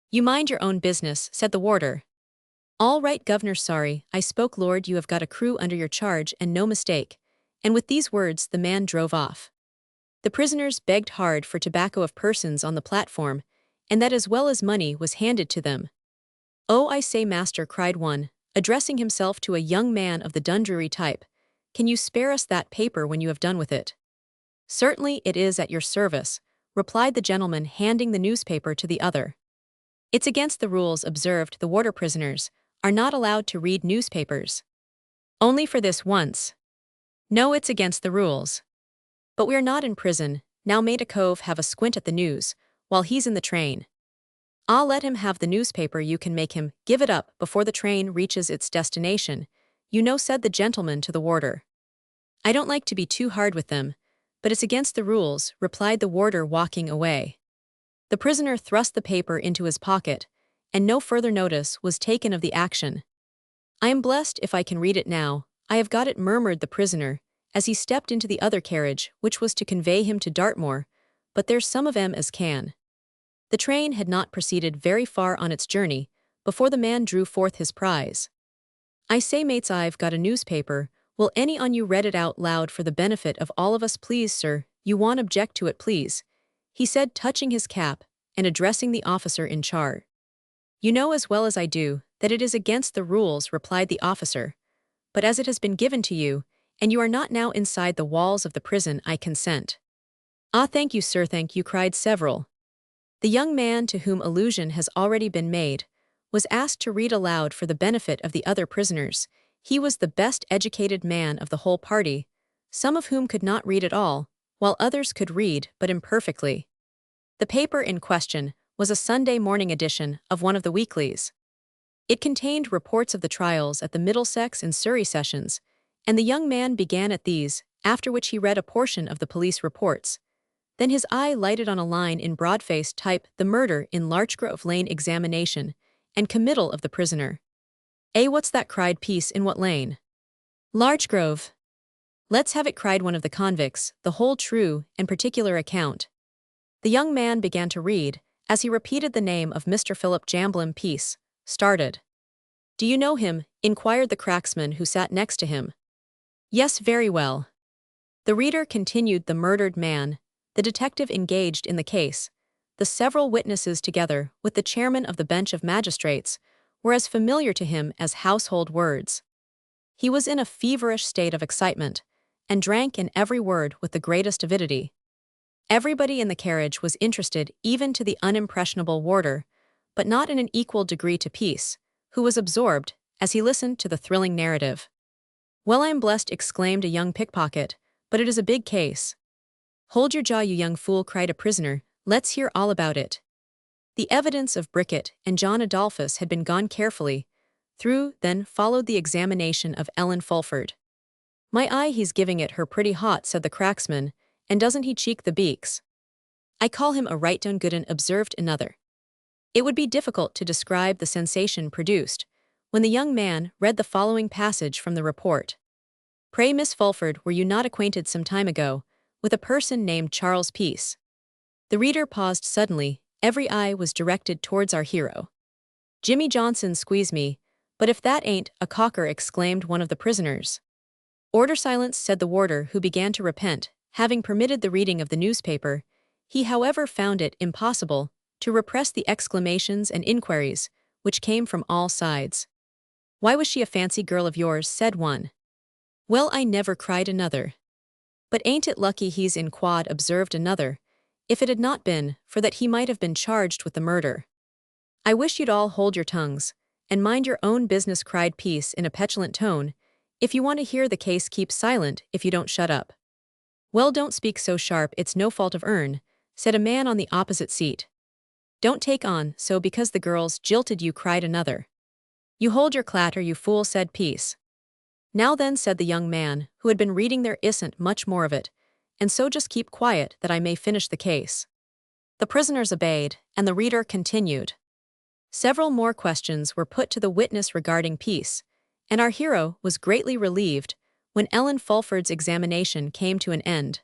"You mind your own business," said the warder. "All right, governor, sorry, I spoke, lord, you have got a crew under your charge and no mistake," and with these words the man drove off. The prisoners begged hard for tobacco of persons on the platform, and that as well as money was handed to them. "Oh, I say, master," cried one, addressing himself to a young man of the Dundreary type, "can you spare us that paper when you have done with it?" "Certainly, it is at your service," replied the gentleman, handing the newspaper to the other. "It's against the rules," observed the warder. "Prisoners are not allowed to read newspapers." "Only for this once." "No, it's against the rules." "But we're not in prison, now made a cove have a squint at the news, while he's in the train." "I'll let him have the newspaper, you can make him give it up before the train reaches its destination, you know," said the gentleman to the warder. "I don't like to be too hard with them, but it's against the rules," replied the warder, walking away. The prisoner thrust the paper into his pocket, and no further notice was taken of the action. "I am blessed if I can read it now, I have got it," murmured the prisoner, as he stepped into the other carriage which was to convey him to Dartmoor, "but there's some of 'em as can." The train had not proceeded very far on its journey before the man drew forth his prize. "I say, mates, I've got a newspaper. Will any on you read it out loud for the benefit of all of us, please, sir? You won't object to it, please," he said, touching his cap and addressing the officer in charge. "You know as well as I do that it is against the rules," replied the officer, "but as it has been given to you, and you are not now inside the walls of the prison, I consent." "Ah, thank you, sir, thank you," cried several. The young man, to whom allusion has already been made, was asked to read aloud for the benefit of the other prisoners. He was the best educated man of the whole party, some of whom could not read at all, while others could read but imperfectly. The paper in question was a Sunday morning edition of one of the weeklies. It contained reports of the trials at the Middlesex and Surrey sessions, and the young man began at these, after which he read a portion of the police reports. Then his eye lighted on a line in broad-faced type, "The murder in Larchgrove Lane, examination and committal of the prisoner." "What's that?" cried Peace. "In what lane?" "Larchgrove." "Let's have it," cried one of the convicts, "the whole true and particular account." The young man began to read, as he repeated the name of Mr. Philip Jamblin. Peace started. "Do you know him?" inquired the cracksman who sat next to him. "Yes, very well." The reader continued. "The murdered man, the detective engaged in the case, the several witnesses together with the chairman of the bench of magistrates, were as familiar to him as household words. He was in a feverish state of excitement, and drank in every word with the greatest avidity. Everybody in the carriage was interested, even to the unimpressionable warder, but not in an equal degree to Peace, who was absorbed as he listened to the thrilling narrative. "Well, I am blessed," exclaimed a young pickpocket, "but it is a big case." "Hold your jaw, you young fool," cried a prisoner, "let's hear all about it." The evidence of Brickett and John Adolphus had been gone carefully through, then followed the examination of Ellen Fulford. "My eye, he's giving it her pretty hot," said the cracksman, "and doesn't he cheek the beaks?" "I call him a right down good 'un," observed another. It would be difficult to describe the sensation produced when the young man read the following passage from the report. "Pray, Miss Fulford, were you not acquainted some time ago with a person named Charles Peace?" The reader paused suddenly. Every eye was directed towards our hero. "Jimmy Johnson squeeze me, but if that ain't a cocker," exclaimed one of the prisoners. "Order, silence," said the warder, who began to repent, having permitted the reading of the newspaper. He, however, found it impossible to repress the exclamations and inquiries which came from all sides. "Why was she a fancy girl of yours?" said one. "Well, I never," cried another. "But ain't it lucky he's in quod?" observed another. "If it had not been for that, he might have been charged with the murder." "I wish you'd all hold your tongues and mind your own business," cried Peace in a petulant tone. "If you want to hear the case, keep silent if you don't shut up." "Well, don't speak so sharp, it's no fault of ourn," said a man on the opposite seat. "Don't take on so because the girls jilted you," cried another. "You hold your clatter, you fool," said Peace. "Now then," said the young man, who had been reading, "there isn't much more of it, and so just keep quiet that I may finish the case." The prisoners obeyed, and the reader continued. Several more questions were put to the witness regarding Peace, and our hero was greatly relieved when Ellen Fulford's examination came to an end.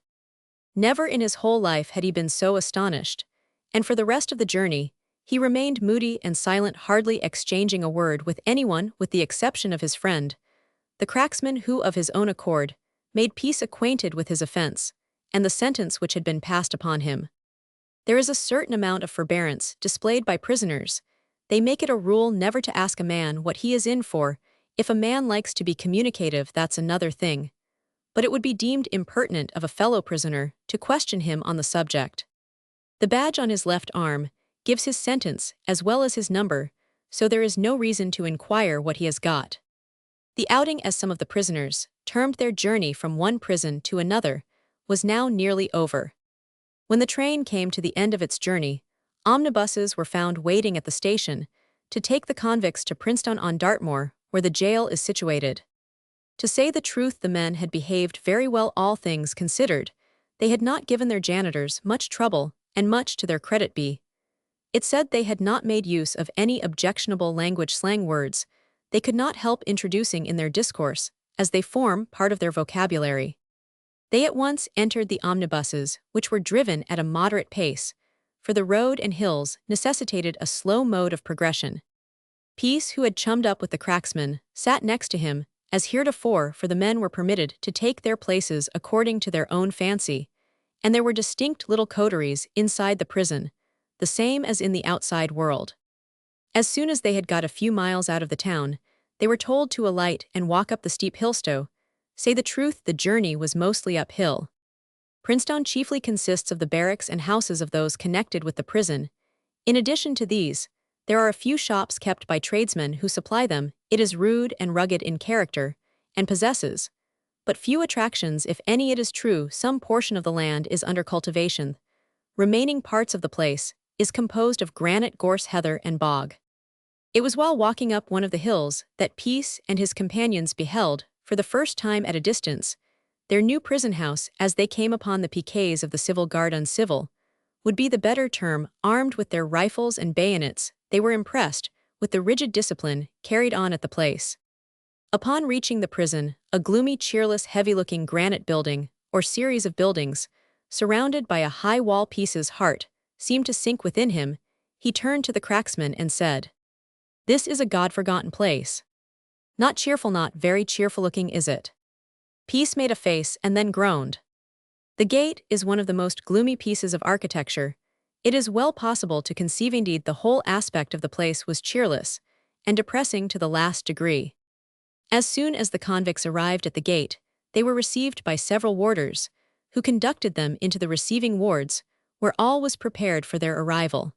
Never in his whole life had he been so astonished, and for the rest of the journey, he remained moody and silent, hardly exchanging a word with anyone with the exception of his friend, the cracksman, who of his own accord made Peace acquainted with his offense and the sentence which had been passed upon him. There is a certain amount of forbearance displayed by prisoners. They make it a rule never to ask a man what he is in for. If a man likes to be communicative, that's another thing. But it would be deemed impertinent of a fellow prisoner to question him on the subject. The badge on his left arm gives his sentence as well as his number, so there is no reason to inquire what he has got. The outing, as some of the prisoners termed their journey from one prison to another, was now nearly over. When the train came to the end of its journey, omnibuses were found waiting at the station to take the convicts to Princetown-on-Dartmoor, where the jail is situated. To say the truth, the men had behaved very well, all things considered. They had not given their janitors much trouble, and much to their credit be. It said they had not made use of any objectionable language slang words they could not help introducing in their discourse, as they form part of their vocabulary. They at once entered the omnibuses, which were driven at a moderate pace, for the road and hills necessitated a slow mode of progression. Peace, who had chummed up with the cracksman, sat next to him, as heretofore, for the men were permitted to take their places according to their own fancy, and there were distinct little coteries inside the prison, the same as in the outside world. As soon as they had got a few miles out of the town, they were told to alight and walk up the steep hillstow. Say the truth, the journey was mostly uphill. Princetown chiefly consists of the barracks and houses of those connected with the prison. In addition to these, there are a few shops kept by tradesmen who supply them. It is rude and rugged in character, and possesses but few attractions. If any, it is true, some portion of the land is under cultivation. Remaining parts of the place is composed of granite, gorse, heather, and bog. It was while walking up one of the hills that Peace and his companions beheld, for the first time at a distance, their new prison house. As they came upon the piquets of the civil guard, uncivil would be the better term, armed with their rifles and bayonets, they were impressed with the rigid discipline carried on at the place. Upon reaching the prison, a gloomy, cheerless, heavy-looking granite building, or series of buildings, surrounded by a high wall, Peace's heart seemed to sink within him. He turned to the cracksman and said, "This is a god-forgotten place. Not cheerful, not very cheerful-looking, is it?" Peace made a face and then groaned. The gate is one of the most gloomy pieces of architecture. It is well possible to conceive. Indeed, the whole aspect of the place was cheerless and depressing to the last degree. As soon as the convicts arrived at the gate, they were received by several warders, who conducted them into the receiving wards, where all was prepared for their arrival.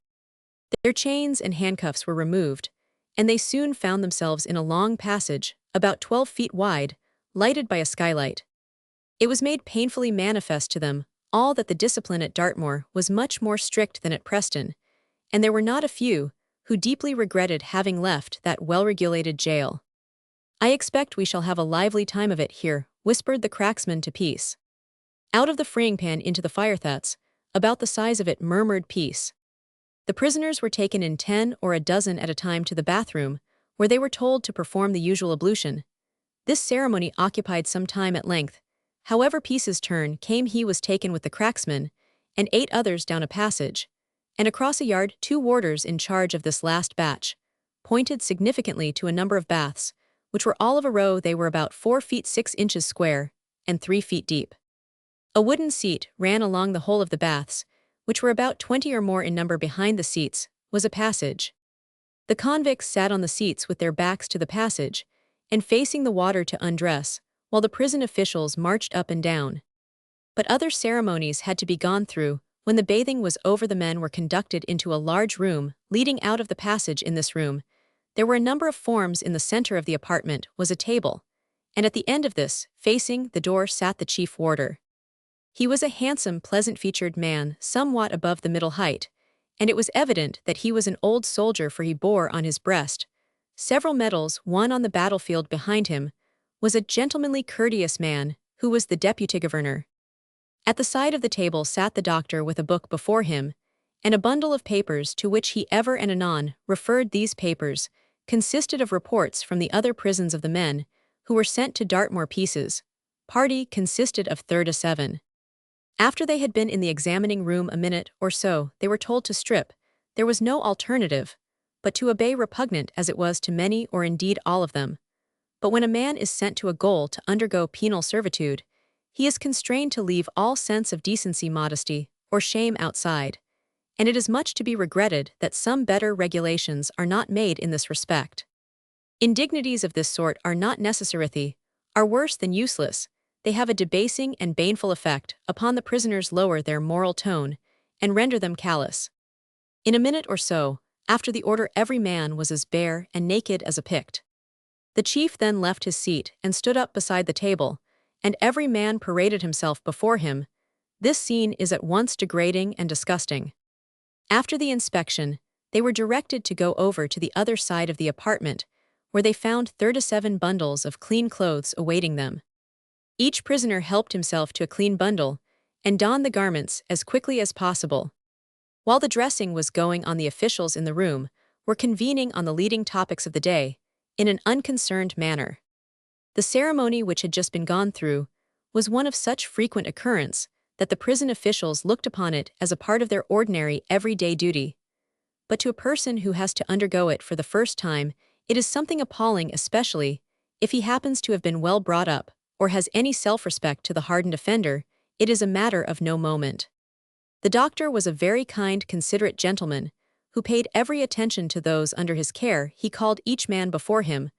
Their chains and handcuffs were removed, and they soon found themselves in a long passage, about 12 feet wide, lighted by a skylight. It was made painfully manifest to them all that the discipline at Dartmoor was much more strict than at Preston, and there were not a few who deeply regretted having left that well-regulated jail. "I expect we shall have a lively time of it here," whispered the cracksman to Peace. "Out of the frying pan into the fire, that's about the size of it," murmured Peace. The prisoners were taken in 10 or a dozen at a time to the bathroom, where they were told to perform the usual ablution. This ceremony occupied some time at length. However, Peace's turn came. He was taken with the cracksman and 8 others down a passage, and across a yard. 2 warders in charge of this last batch pointed significantly to a number of baths, which were all of a row. They were about 4 feet 6 inches square and 3 feet deep. A wooden seat ran along the whole of the baths, which were about 20 or more in number. Behind the seats was a passage. The convicts sat on the seats with their backs to the passage and facing the water to undress, while the prison officials marched up and down. But other ceremonies had to be gone through. When the bathing was over, the men were conducted into a large room leading out of the passage. In this room, there were a number of forms. In the center of the apartment was a table, and at the end of this, facing the door, sat the chief warder. He was a handsome, pleasant-featured man, somewhat above the middle height, and it was evident that he was an old soldier, for he bore on his breast several medals. One on the battlefield behind him was a gentlemanly, courteous man, who was the deputy governor. At the side of the table sat the doctor with a book before him, and a bundle of papers to which he ever and anon referred. These papers consisted of reports from the other prisons of the men who were sent to Dartmoor. Peace's party consisted of 37. After they had been in the examining room a minute or so, they were told to strip. There was no alternative but to obey, repugnant as it was to many or indeed all of them. But when a man is sent to a gaol to undergo penal servitude, he is constrained to leave all sense of decency, modesty, or shame outside, and it is much to be regretted that some better regulations are not made in this respect. Indignities of this sort are not necessary, are worse than useless. They have a debasing and baneful effect upon the prisoners, lower their moral tone, and render them callous. In a minute or so, after the order, every man was as bare and naked as a Pict. The chief then left his seat and stood up beside the table, and every man paraded himself before him. This scene is at once degrading and disgusting. After the inspection, they were directed to go over to the other side of the apartment, where they found 37 bundles of clean clothes awaiting them. Each prisoner helped himself to a clean bundle and donned the garments as quickly as possible. While the dressing was going on, the officials in the room were convening on the leading topics of the day in an unconcerned manner. The ceremony which had just been gone through was one of such frequent occurrence that the prison officials looked upon it as a part of their ordinary, everyday duty. But to a person who has to undergo it for the first time, it is something appalling, especially if he happens to have been well brought up or has any self-respect. To the hardened offender, it is a matter of no moment. The doctor was a very kind, considerate gentleman who paid every attention to those under his care. He called each man before him,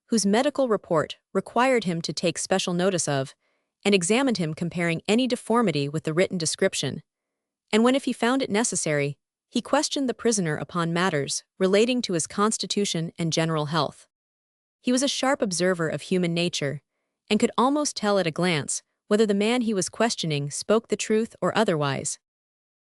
whose medical report required him to take special notice of, and examined him, comparing any deformity with the written description. And when, if he found it necessary, he questioned the prisoner upon matters relating to his constitution and general health. He was a sharp observer of human nature, and could almost tell at a glance whether the man he was questioning spoke the truth or otherwise.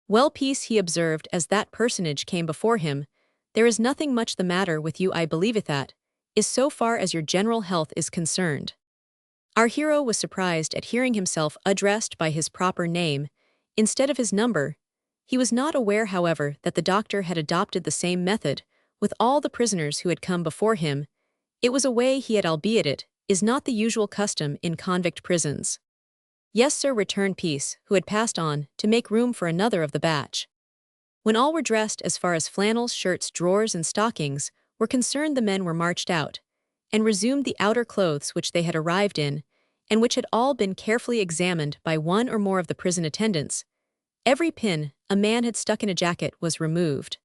"Well, Peace," he observed as that personage came before him, "there is nothing much the matter with you, I believe it that is, so far as your general health is concerned." Our hero was surprised at hearing himself addressed by his proper name instead of his number. He was not aware, however, that the doctor had adopted the same method with all the prisoners who had come before him. It was a way he had, albeit it is not the usual custom in convict prisons. "Yes, sir," returned Peace, who had passed on to make room for another of the batch. When all were dressed as far as flannels, shirts, drawers, and stockings were concerned, the men were marched out and resumed the outer clothes which they had arrived in, and which had all been carefully examined by one or more of the prison attendants. Every pin a man had stuck in a jacket was removed.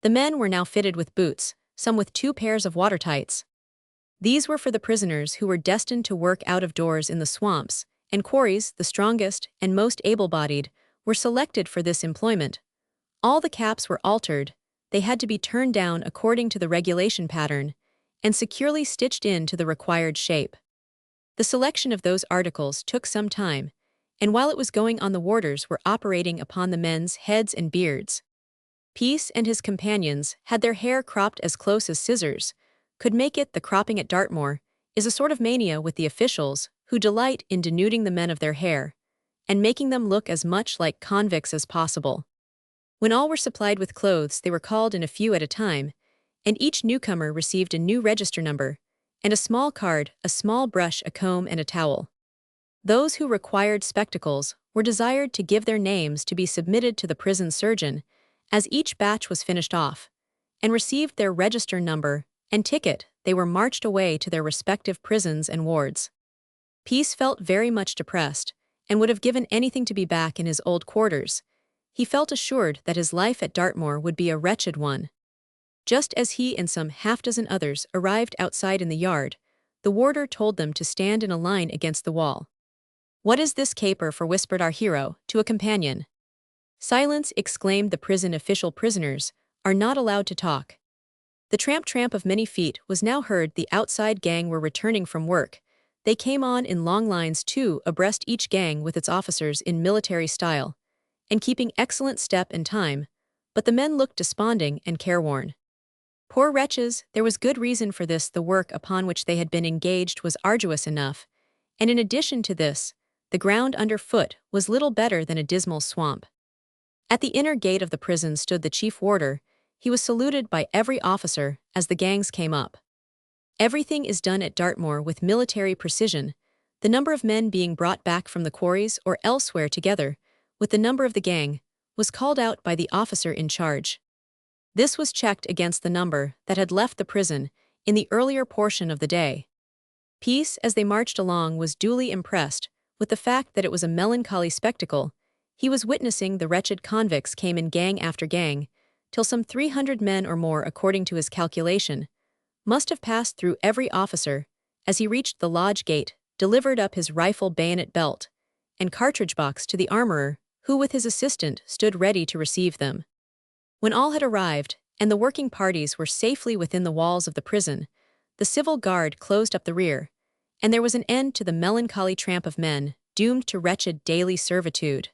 The men were now fitted with boots, some with 2 pairs of watertights. These were for the prisoners who were destined to work out of doors in the swamps, and quarries, the strongest and most able-bodied, were selected for this employment. All the caps were altered. They had to be turned down according to the regulation pattern, and securely stitched into the required shape. The selection of those articles took some time, and while it was going on, the warders were operating upon the men's heads and beards. Peace and his companions had their hair cropped as close as scissors could make it. The cropping at Dartmoor is a sort of mania with the officials, who delight in denuding the men of their hair and making them look as much like convicts as possible. When all were supplied with clothes, they were called in a few at a time, and each newcomer received a new register number and a small card, a small brush, a comb, and a towel. Those who required spectacles were desired to give their names to be submitted to the prison surgeon as each batch was finished off, and received their register number and ticket. They were marched away to their respective prisons and wards. Peace felt very much depressed, and would have given anything to be back in his old quarters. He felt assured that his life at Dartmoor would be a wretched one. Just as he and some half-dozen others arrived outside in the yard, the warder told them to stand in a line against the wall. "What is this caper for?" whispered our hero to a companion. "Silence!" exclaimed the prison official. "Prisoners are not allowed to talk." The tramp of many feet was now heard. The outside gang were returning from work. They came on in long lines, 2 abreast, each gang with its officers in military style, and keeping excellent step and time, but the men looked desponding and careworn. Poor wretches, there was good reason for this. The work upon which they had been engaged was arduous enough, and in addition to this, the ground underfoot was little better than a dismal swamp. At the inner gate of the prison stood the chief warder. He was saluted by every officer as the gangs came up. Everything is done at Dartmoor with military precision, the number of men being brought back from the quarries or elsewhere, together with the number of the gang, was called out by the officer in charge. This was checked against the number that had left the prison in the earlier portion of the day. Peace, as they marched along, was duly impressed with the fact that it was a melancholy spectacle. He was witnessing the wretched convicts came in gang after gang, till some 300 men or more, according to his calculation, must have passed through every officer. As he reached the lodge gate, delivered up his rifle, bayonet, belt, and cartridge box to the armorer, who with his assistant stood ready to receive them. When all had arrived, and the working parties were safely within the walls of the prison, the civil guard closed up the rear, and there was an end to the melancholy tramp of men, doomed to wretched daily servitude.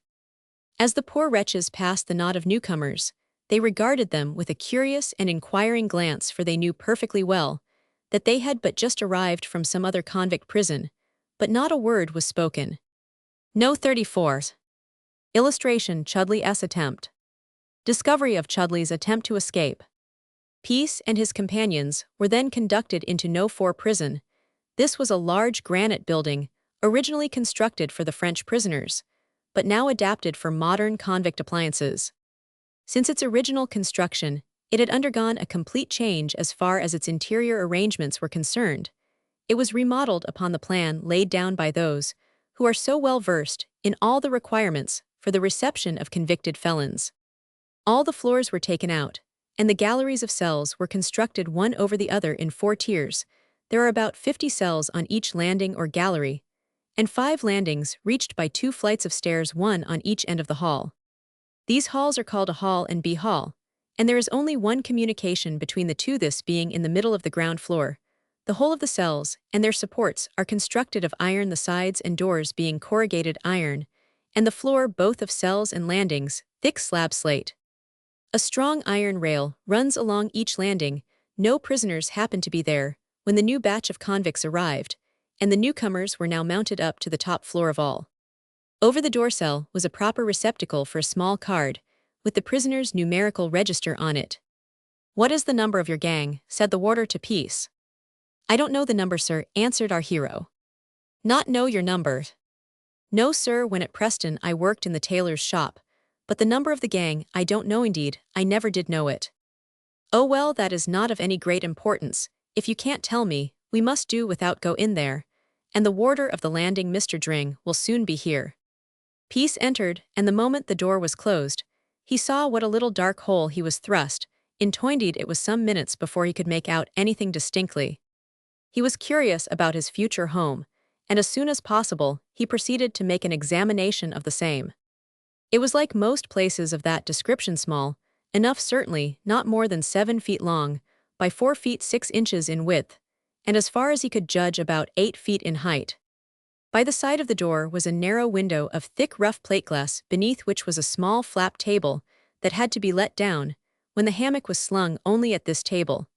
As the poor wretches passed the knot of newcomers, they regarded them with a curious and inquiring glance, for they knew perfectly well that they had but just arrived from some other convict prison, but not a word was spoken. No 34. Illustration: Chudley's attempt. Discovery of Chudley's attempt to escape. Peace and his companions were then conducted into No. 4 prison. This was a large granite building, originally constructed for the French prisoners, but now adapted for modern convict appliances. Since its original construction, it had undergone a complete change as far as its interior arrangements were concerned. It was remodeled upon the plan laid down by those who are so well versed in all the requirements for the reception of convicted felons. All the floors were taken out, and the galleries of cells were constructed one over the other in 4 tiers. There are about 50 cells on each landing or gallery, and 5 landings reached by 2 flights of stairs, one on each end of the hall. These halls are called a hall and B hall, and there is only one communication between the two, this being in the middle of the ground floor. The whole of the cells and their supports are constructed of iron, the sides and doors being corrugated iron, and the floor both of cells and landings, thick slab slate. A strong iron rail runs along each landing. No prisoners happened to be there when the new batch of convicts arrived, and the newcomers were now mounted up to the top floor of all. Over the door cell was a proper receptacle for a small card, with the prisoner's numerical register on it. "What is the number of your gang?" said the warder to Peace. "I don't know the number, sir," answered our hero. "Not know your number?" "No, sir, when at Preston I worked in the tailor's shop, but the number of the gang I don't know, indeed, I never did know it." "Oh well, that is not of any great importance. If you can't tell me, we must do without, go in there, and the warder of the landing, Mr. Dring, will soon be here." Peace entered, and the moment the door was closed, he saw what a little dark hole he was thrust into. Indeed, it was some minutes before he could make out anything distinctly. He was curious about his future home, and as soon as possible, he proceeded to make an examination of the same. It was like most places of that description, small enough, certainly not more than 7 feet long, by 4 feet 6 inches in width, and as far as he could judge about 8 feet in height. By the side of the door was a narrow window of thick rough plate glass, beneath which was a small flap table that had to be let down when the hammock was slung only at this table,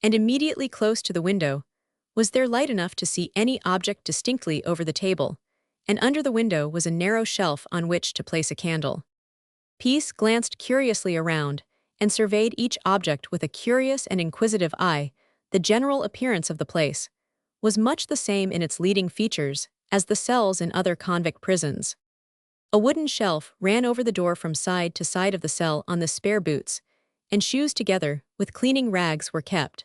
and immediately close to the window was there light enough to see any object distinctly over the table, and under the window was a narrow shelf on which to place a candle. Peace glanced curiously around and surveyed each object with a curious and inquisitive eye. The general appearance of the place was much the same in its leading features as the cells in other convict prisons. A wooden shelf ran over the door from side to side of the cell. On this spare boots and shoes together with cleaning rags were kept.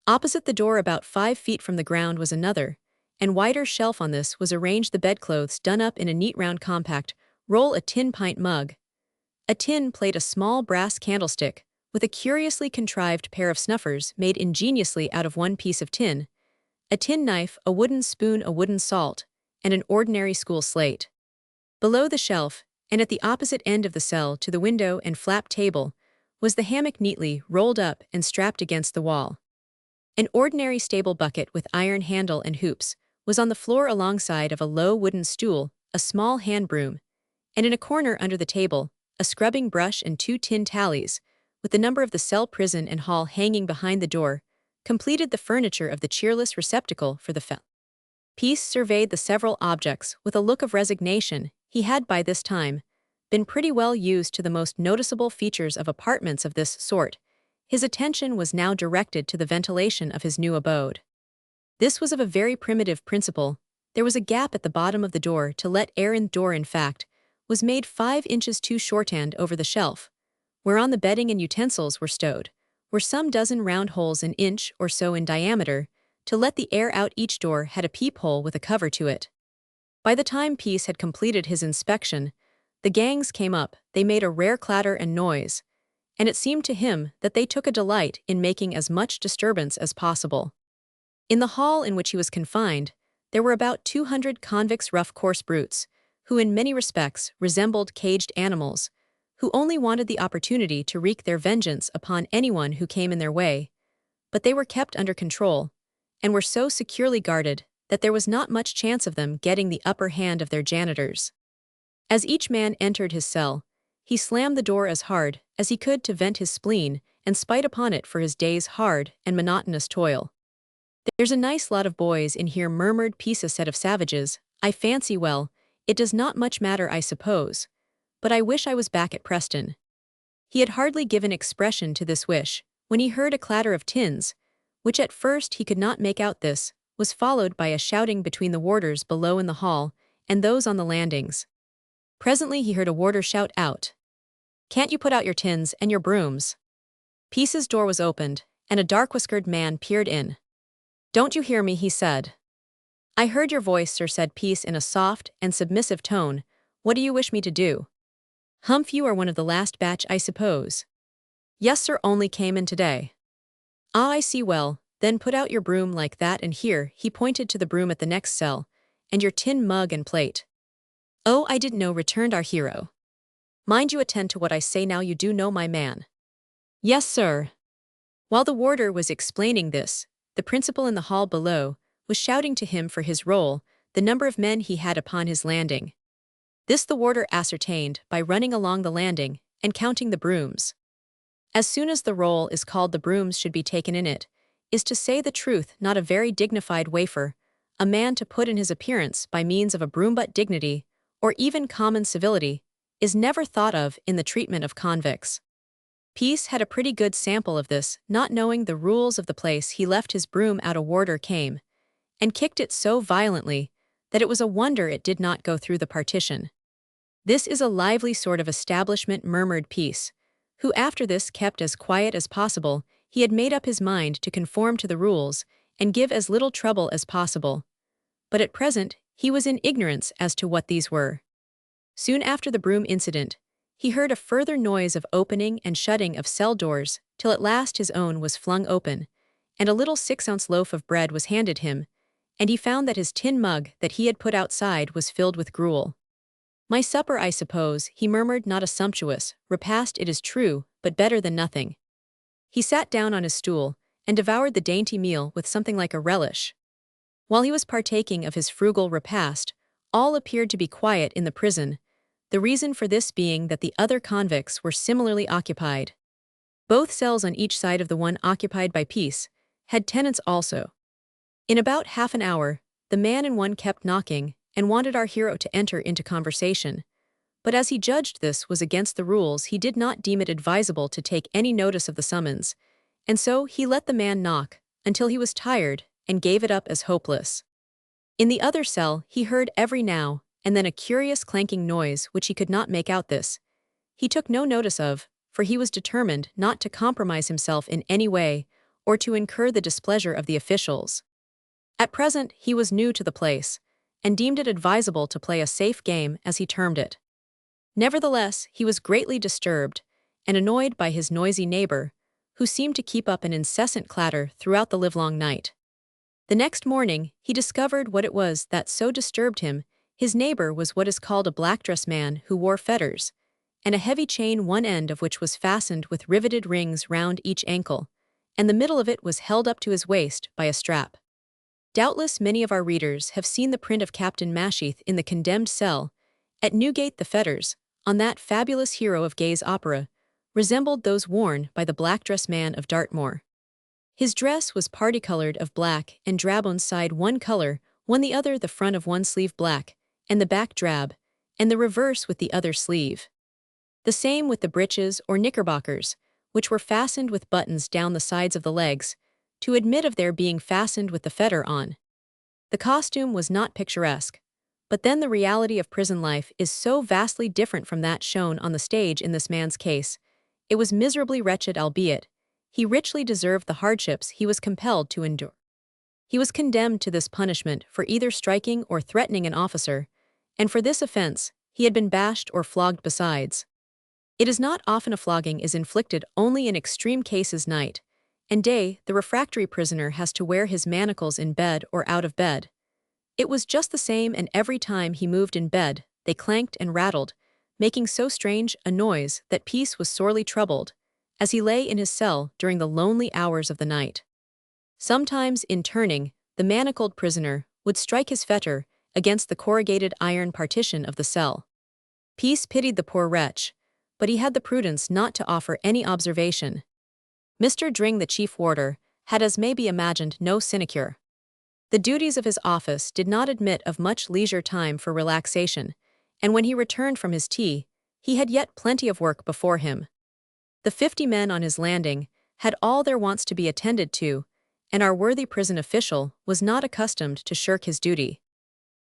Opposite the door, about 5 feet from the ground, was another and wider shelf. On this was arranged the bedclothes done up in a neat round compact roll, a tin pint mug, a tin plate, a small brass candlestick with a curiously contrived pair of snuffers made ingeniously out of one piece of tin, a tin knife, a wooden spoon, a wooden salt, and an ordinary school slate. Below the shelf, and at the opposite end of the cell to the window and flap table, was the hammock neatly rolled up and strapped against the wall. An ordinary stable bucket with iron handle and hoops was on the floor alongside of a low wooden stool, a small hand broom, and in a corner under the table, a scrubbing brush and 2 tin tallies, with the number of the cell, prison, and hall hanging behind the door, completed the furniture of the cheerless receptacle for the felon. Peace surveyed the several objects with a look of resignation. He had by this time been pretty well used to the most noticeable features of apartments of this sort. His attention was now directed to the ventilation of his new abode. This was of a very primitive principle. There was a gap at the bottom of the door to let air in. The door, in fact, was made 5 inches too shorthand over the shelf, whereon the bedding and utensils were stowed, were some dozen round holes an inch or so in diameter, to let the air out. Each door had a peephole with a cover to it. By the time Peace had completed his inspection, the gangs came up. They made a rare clatter and noise, and it seemed to him that they took a delight in making as much disturbance as possible. In the hall in which he was confined, there were about 200 convicts, rough, coarse brutes, who in many respects resembled caged animals, who only wanted the opportunity to wreak their vengeance upon anyone who came in their way. But they were kept under control, and were so securely guarded that there was not much chance of them getting the upper hand of their janitors. As each man entered his cell, he slammed the door as hard as he could to vent his spleen and spite upon it for his day's hard and monotonous toil. "There's a nice lot of boys in here," murmured Peace, a set of savages. "I fancy, well, it does not much matter, I suppose, but I wish I was back at Preston." He had hardly given expression to this wish, when he heard a clatter of tins, which at first he could not make out. This was followed by a shouting between the warders below in the hall and those on the landings. Presently he heard a warder shout out, "Can't you put out your tins and your brooms?" Peace's door was opened, and a dark-whiskered man peered in. "Don't you hear me?" he said. "I heard your voice, sir," said Peace in a soft and submissive tone. "What do you wish me to do?" "Humph, you are one of the last batch, I suppose." "Yes, sir, only came in today." "Ah, I see. Well, then put out your broom like that, and here," he pointed to the broom at the next cell, "and your tin mug and plate." "Oh, I didn't know," returned our hero. "Mind you attend to what I say now, you do know, my man." "Yes, sir." While the warder was explaining this, the principal in the hall below was shouting to him for his roll, the number of men he had upon his landing. This the warder ascertained by running along the landing and counting the brooms. As soon as the roll is called, the brooms should be taken in it, is to say the truth not a very dignified wafer, a man to put in his appearance by means of a broom, but dignity, or even common civility, is never thought of in the treatment of convicts. Peace had a pretty good sample of this. Not knowing the rules of the place, he left his broom out. A warder came and kicked it so violently that it was a wonder it did not go through the partition. "This is a lively sort of establishment," murmured Peace, who after this kept as quiet as possible. He had made up his mind to conform to the rules and give as little trouble as possible. But at present he was in ignorance as to what these were. Soon after the broom incident, he heard a further noise of opening and shutting of cell doors, till at last his own was flung open, and a little 6-ounce loaf of bread was handed him, and he found that his tin mug that he had put outside was filled with gruel. "My supper, I suppose," he murmured. "Not a sumptuous repast, it is true, but better than nothing." He sat down on his stool and devoured the dainty meal with something like a relish. While he was partaking of his frugal repast, all appeared to be quiet in the prison, the reason for this being that the other convicts were similarly occupied. Both cells on each side of the one occupied by Peace had tenants also. In about half an hour, the man in one kept knocking and wanted our hero to enter into conversation, but as he judged this was against the rules, he did not deem it advisable to take any notice of the summons, and so he let the man knock until he was tired and gave it up as hopeless. In the other cell he heard every now and then a curious clanking noise which he could not make out. This he took no notice of, for he was determined not to compromise himself in any way or to incur the displeasure of the officials. At present he was new to the place, and deemed it advisable to play a safe game, as he termed it. Nevertheless, he was greatly disturbed and annoyed by his noisy neighbor, who seemed to keep up an incessant clatter throughout the livelong night. The next morning he discovered what it was that so disturbed him. His neighbor was what is called a black-dress man, who wore fetters, and a heavy chain, one end of which was fastened with riveted rings round each ankle, and the middle of it was held up to his waist by a strap. Doubtless many of our readers have seen the print of Captain Masheth in the condemned cell at Newgate. The fetters, on that fabulous hero of Gay's opera, resembled those worn by the black-dress man of Dartmoor. His dress was parti-colored of black and drab, on side one color, one the other, the front of one sleeve black, and the back drab, and the reverse with the other sleeve. The same with the breeches or knickerbockers, which were fastened with buttons down the sides of the legs, to admit of their being fastened with the fetter on. The costume was not picturesque, but then the reality of prison life is so vastly different from that shown on the stage. In this man's case, it was miserably wretched, albeit he richly deserved the hardships he was compelled to endure. He was condemned to this punishment for either striking or threatening an officer, and for this offense he had been bashed or flogged besides. It is not often a flogging is inflicted, only in extreme cases. Night and day the refractory prisoner has to wear his manacles in bed or out of bed. It was just the same, and every time he moved in bed they clanked and rattled, making so strange a noise that Peace was sorely troubled, as he lay in his cell during the lonely hours of the night. Sometimes, in turning, the manacled prisoner would strike his fetter against the corrugated iron partition of the cell. Peace pitied the poor wretch, but he had the prudence not to offer any observation. Mr. Dring, the chief warder, had, as may be imagined, no sinecure. The duties of his office did not admit of much leisure time for relaxation, and when he returned from his tea, he had yet plenty of work before him. The 50 men on his landing had all their wants to be attended to, and our worthy prison official was not accustomed to shirk his duty.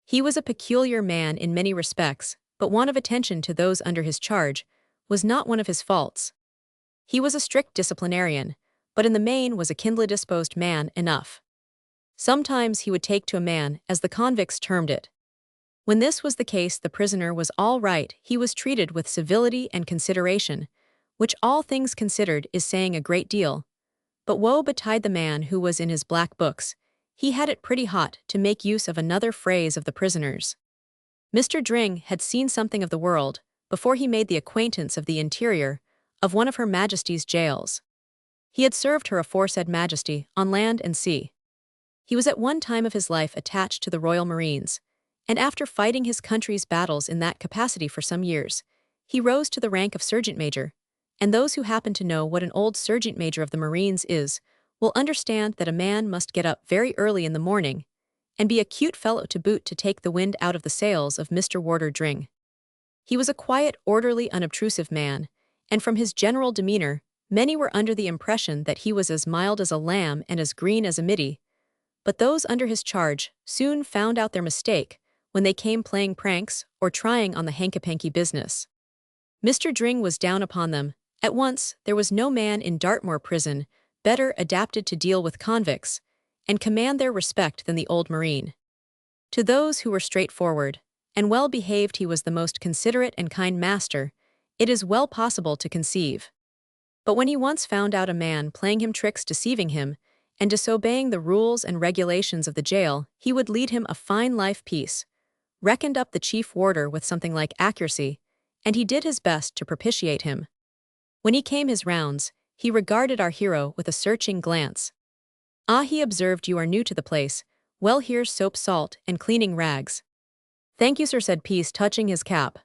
He was a peculiar man in many respects, but want of attention to those under his charge was not one of his faults. He was a strict disciplinarian, but in the main was a kindly disposed man enough. Sometimes he would take to a man, as the convicts termed it. When this was the case, the prisoner was all right. He was treated with civility and consideration, which all things considered is saying a great deal. But woe betide the man who was in his black books. He had it pretty hot, to make use of another phrase of the prisoner's. Mr. Dring had seen something of the world before he made the acquaintance of the interior of one of Her Majesty's jails. He had served Her aforesaid Majesty on land and sea. He was at one time of his life attached to the Royal Marines, and after fighting his country's battles in that capacity for some years, he rose to the rank of sergeant major, and those who happen to know what an old sergeant major of the Marines is will understand that a man must get up very early in the morning and be a cute fellow to boot to take the wind out of the sails of Mr. Warder Dring. He was a quiet, orderly, unobtrusive man, and from his general demeanor, many were under the impression that he was as mild as a lamb and as green as a middy, but those under his charge soon found out their mistake when they came playing pranks or trying on the hanky-panky business. Mr. Dring was down upon them. At once, there was no man in Dartmoor prison better adapted to deal with convicts and command their respect than the old Marine. To those who were straightforward and well-behaved he was the most considerate and kind master it is well possible to conceive. But when he once found out a man playing him tricks, deceiving him, and disobeying the rules and regulations of the jail, he would lead him a fine life peace, reckoned up the chief warder with something like accuracy, and he did his best to propitiate him. When he came his rounds, he regarded our hero with a searching glance. "Ah," he observed, "you are new to the place. Well, here's soap, salt, and cleaning rags." "Thank you, sir," said Peace, touching his cap.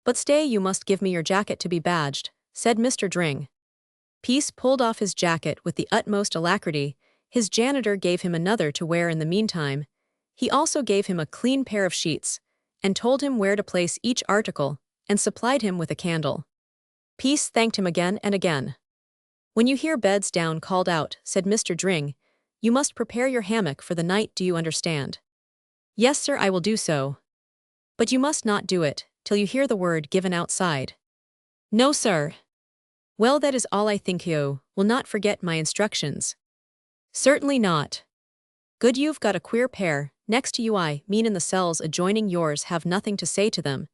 "But stay, you must give me your jacket to be badged," said Mr. Dring. Peace pulled off his jacket with the utmost alacrity. His janitor gave him another to wear in the meantime. He also gave him a clean pair of sheets, and told him where to place each article, and supplied him with a candle. Peace thanked him again and again. "When you hear beds down called out," said Mr. Dring, "you must prepare your hammock for the night, do you understand?" "Yes, sir, I will do so." "But you must not do it till you hear the word given outside." "No, sir." "Well, that is all, I think you will not forget my instructions." "Certainly not." "Good, you've got a queer pair, next to you I mean in the cells adjoining yours have nothing to say to them,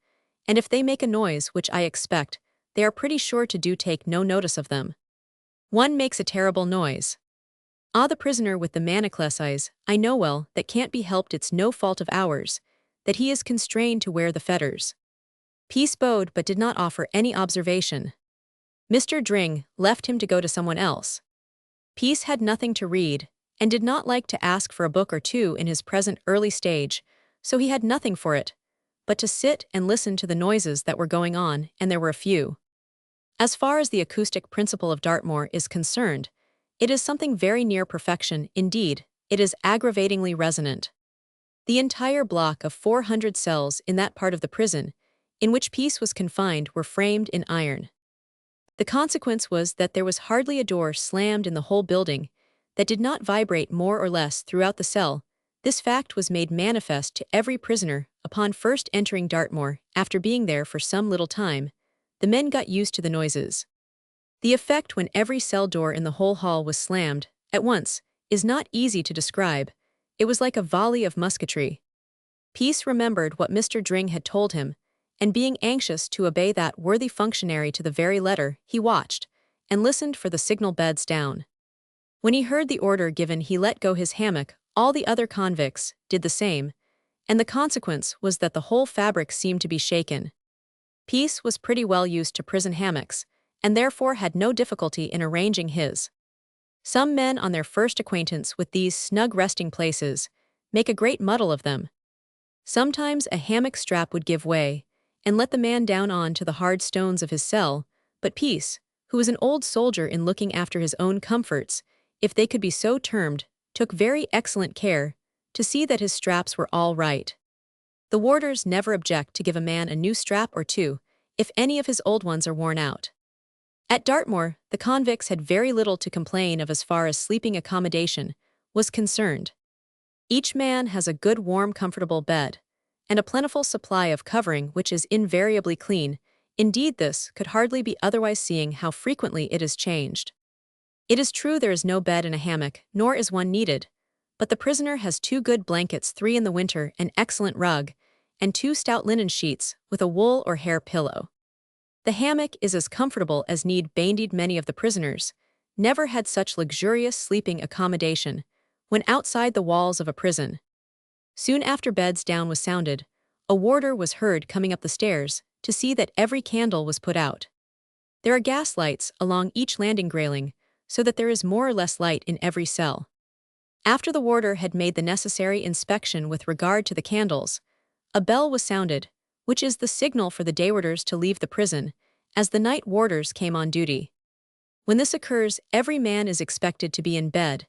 and if they make a noise, which I expect, they are pretty sure to do, take no notice of them. One makes a terrible noise. Ah, the prisoner with the manaclous eyes, I know well, that can't be helped, it's no fault of ours, that he is constrained to wear the fetters." Peace bowed but did not offer any observation. Mr. Dring left him to go to someone else. Peace had nothing to read, and did not like to ask for a book or two in his present early stage, so he had nothing for it but to sit and listen to the noises that were going on, and there were a few. As far as the acoustic principle of Dartmoor is concerned, it is something very near perfection. Indeed, it is aggravatingly resonant. The entire block of 400 cells in that part of the prison, in which Peace was confined, were framed in iron. The consequence was that there was hardly a door slammed in the whole building that did not vibrate more or less throughout the cell. This fact was made manifest to every prisoner upon first entering Dartmoor. After being there for some little time, the men got used to the noises. The effect when every cell door in the whole hall was slammed at once is not easy to describe. It was like a volley of musketry. Peace remembered what Mr. Dring had told him, and being anxious to obey that worthy functionary to the very letter, he watched and listened for the signal beds down. When he heard the order given, he let go his hammock. All the other convicts did the same, and the consequence was that the whole fabric seemed to be shaken. Peace was pretty well used to prison hammocks, and therefore had no difficulty in arranging his. Some men on their first acquaintance with these snug resting places make a great muddle of them. Sometimes a hammock strap would give way, and let the man down on to the hard stones of his cell, but Peace, who was an old soldier in looking after his own comforts, if they could be so termed, took very excellent care to see that his straps were all right. The warders never object to give a man a new strap or two, if any of his old ones are worn out. At Dartmoor, the convicts had very little to complain of as far as sleeping accommodation was concerned. Each man has a good warm comfortable bed, and a plentiful supply of covering which is invariably clean. Indeed, this could hardly be otherwise, seeing how frequently it is changed. It is true there is no bed in a hammock, nor is one needed, but the prisoner has 2 good blankets, 3 in the winter, an excellent rug, and 2 stout linen sheets with a wool or hair pillow. The hammock is as comfortable as need be. Indeed, many of the prisoners never had such luxurious sleeping accommodation when outside the walls of a prison. Soon after beds down was sounded, a warder was heard coming up the stairs to see that every candle was put out. There are gas lights along each landing railing, so that there is more or less light in every cell. After the warder had made the necessary inspection with regard to the candles, a bell was sounded, which is the signal for the day warders to leave the prison, as the night warders came on duty. When this occurs, every man is expected to be in bed,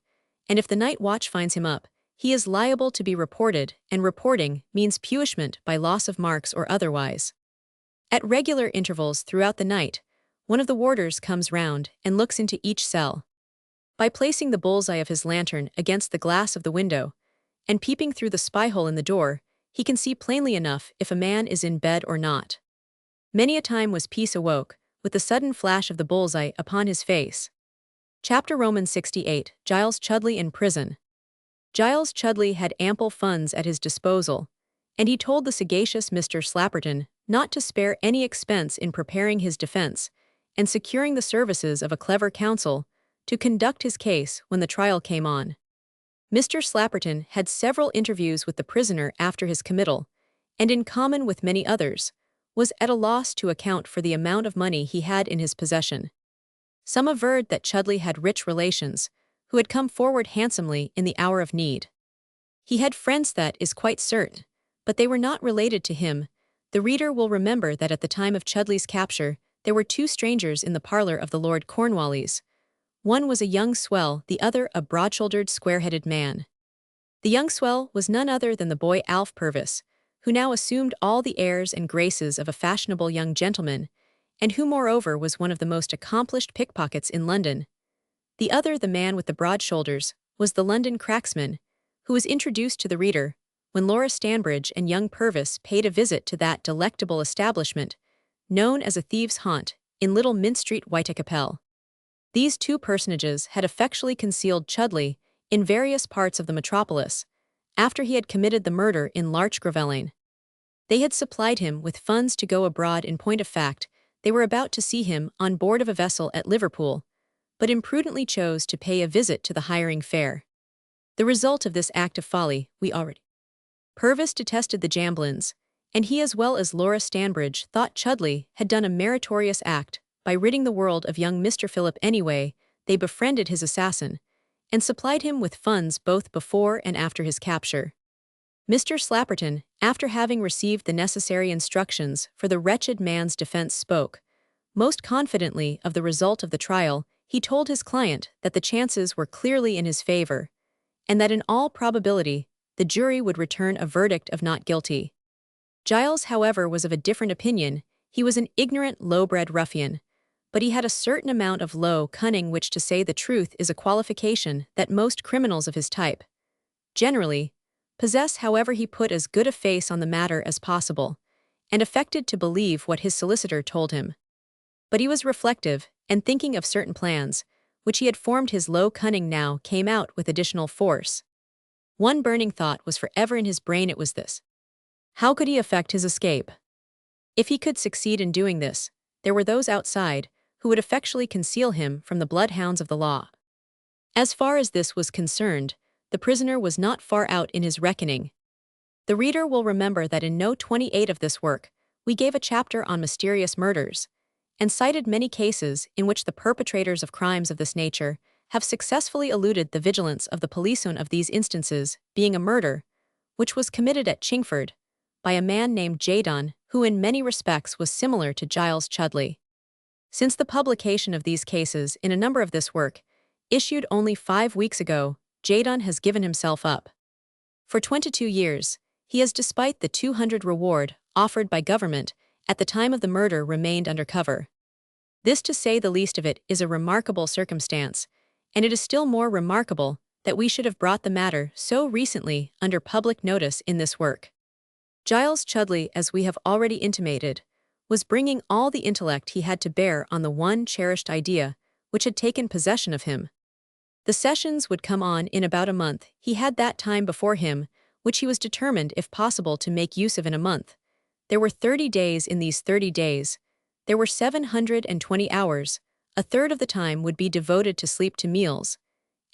and if the night watch finds him up, he is liable to be reported, and reporting means punishment by loss of marks or otherwise. At regular intervals throughout the night, one of the warders comes round and looks into each cell. By placing the bullseye of his lantern against the glass of the window, and peeping through the spy-hole in the door, he can see plainly enough if a man is in bed or not. Many a time was Peace awoke, with the sudden flash of the bullseye upon his face. Chapter Romans 68, Giles Chudley in prison. Giles Chudley had ample funds at his disposal, and he told the sagacious Mr. Slapperton not to spare any expense in preparing his defense and securing the services of a clever counsel to conduct his case when the trial came on. Mr. Slapperton had several interviews with the prisoner after his committal, and in common with many others, was at a loss to account for the amount of money he had in his possession. Some averred that Chudley had rich relations, who had come forward handsomely in the hour of need. He had friends, that is quite certain, but they were not related to him. The reader will remember that at the time of Chudley's capture, there were 2 strangers in the parlor of the Lord Cornwallis. One was a young swell, the other a broad-shouldered, square-headed man. The young swell was none other than the boy Alf Purvis, who now assumed all the airs and graces of a fashionable young gentleman, and who moreover was one of the most accomplished pickpockets in London. The other, the man with the broad shoulders, was the London cracksman, who was introduced to the reader when Laura Stanbridge and young Purvis paid a visit to that delectable establishment, known as a thieves' haunt, in Little Mint Street, Whitechapel. These 2 personages had effectually concealed Chudley in various parts of the metropolis, after he had committed the murder in Larchgravelane. They had supplied him with funds to go abroad. In point of fact, they were about to see him on board of a vessel at Liverpool, but imprudently chose to pay a visit to the hiring fair. The result of this act of folly we already. Purvis detested the Jamblins, and he as well as Laura Stanbridge thought Chudley had done a meritorious act by ridding the world of young Mr. Philip. Anyway, they befriended his assassin, and supplied him with funds both before and after his capture. Mr. Slapperton, after having received the necessary instructions for the wretched man's defense, spoke most confidently of the result of the trial. He told his client that the chances were clearly in his favor, and that in all probability the jury would return a verdict of not guilty. Giles, however, was of a different opinion. He was an ignorant, low-bred ruffian, but he had a certain amount of low cunning, which, to say the truth, is a qualification that most criminals of his type generally possess. However, he put as good a face on the matter as possible, and affected to believe what his solicitor told him. But he was reflective, and thinking of certain plans, which he had formed. His low cunning now came out with additional force. One burning thought was forever in his brain. It was this: how could he effect his escape? If he could succeed in doing this, there were those outside who would effectually conceal him from the bloodhounds of the law. As far as this was concerned, the prisoner was not far out in his reckoning. The reader will remember that in Note 28 of this work, we gave a chapter on mysterious murders, and cited many cases in which the perpetrators of crimes of this nature have successfully eluded the vigilance of the police. One of these instances being a murder, which was committed at Chingford by a man named Jadon, who in many respects was similar to Giles Chudley. Since the publication of these cases in a number of this work, issued only 5 weeks ago, Jadon has given himself up. For 22 years, he has, despite the 200 reward offered by government at the time of the murder, remained under cover. This, to say the least of it, is a remarkable circumstance, and it is still more remarkable that we should have brought the matter so recently under public notice in this work. Giles Chudley, as we have already intimated, was bringing all the intellect he had to bear on the one cherished idea which had taken possession of him. The sessions would come on in about a month. He had that time before him, which he was determined if possible to make use of in a month. There were 30 days in these 30 days. There were 720 hours. A third of the time would be devoted to sleep, to meals,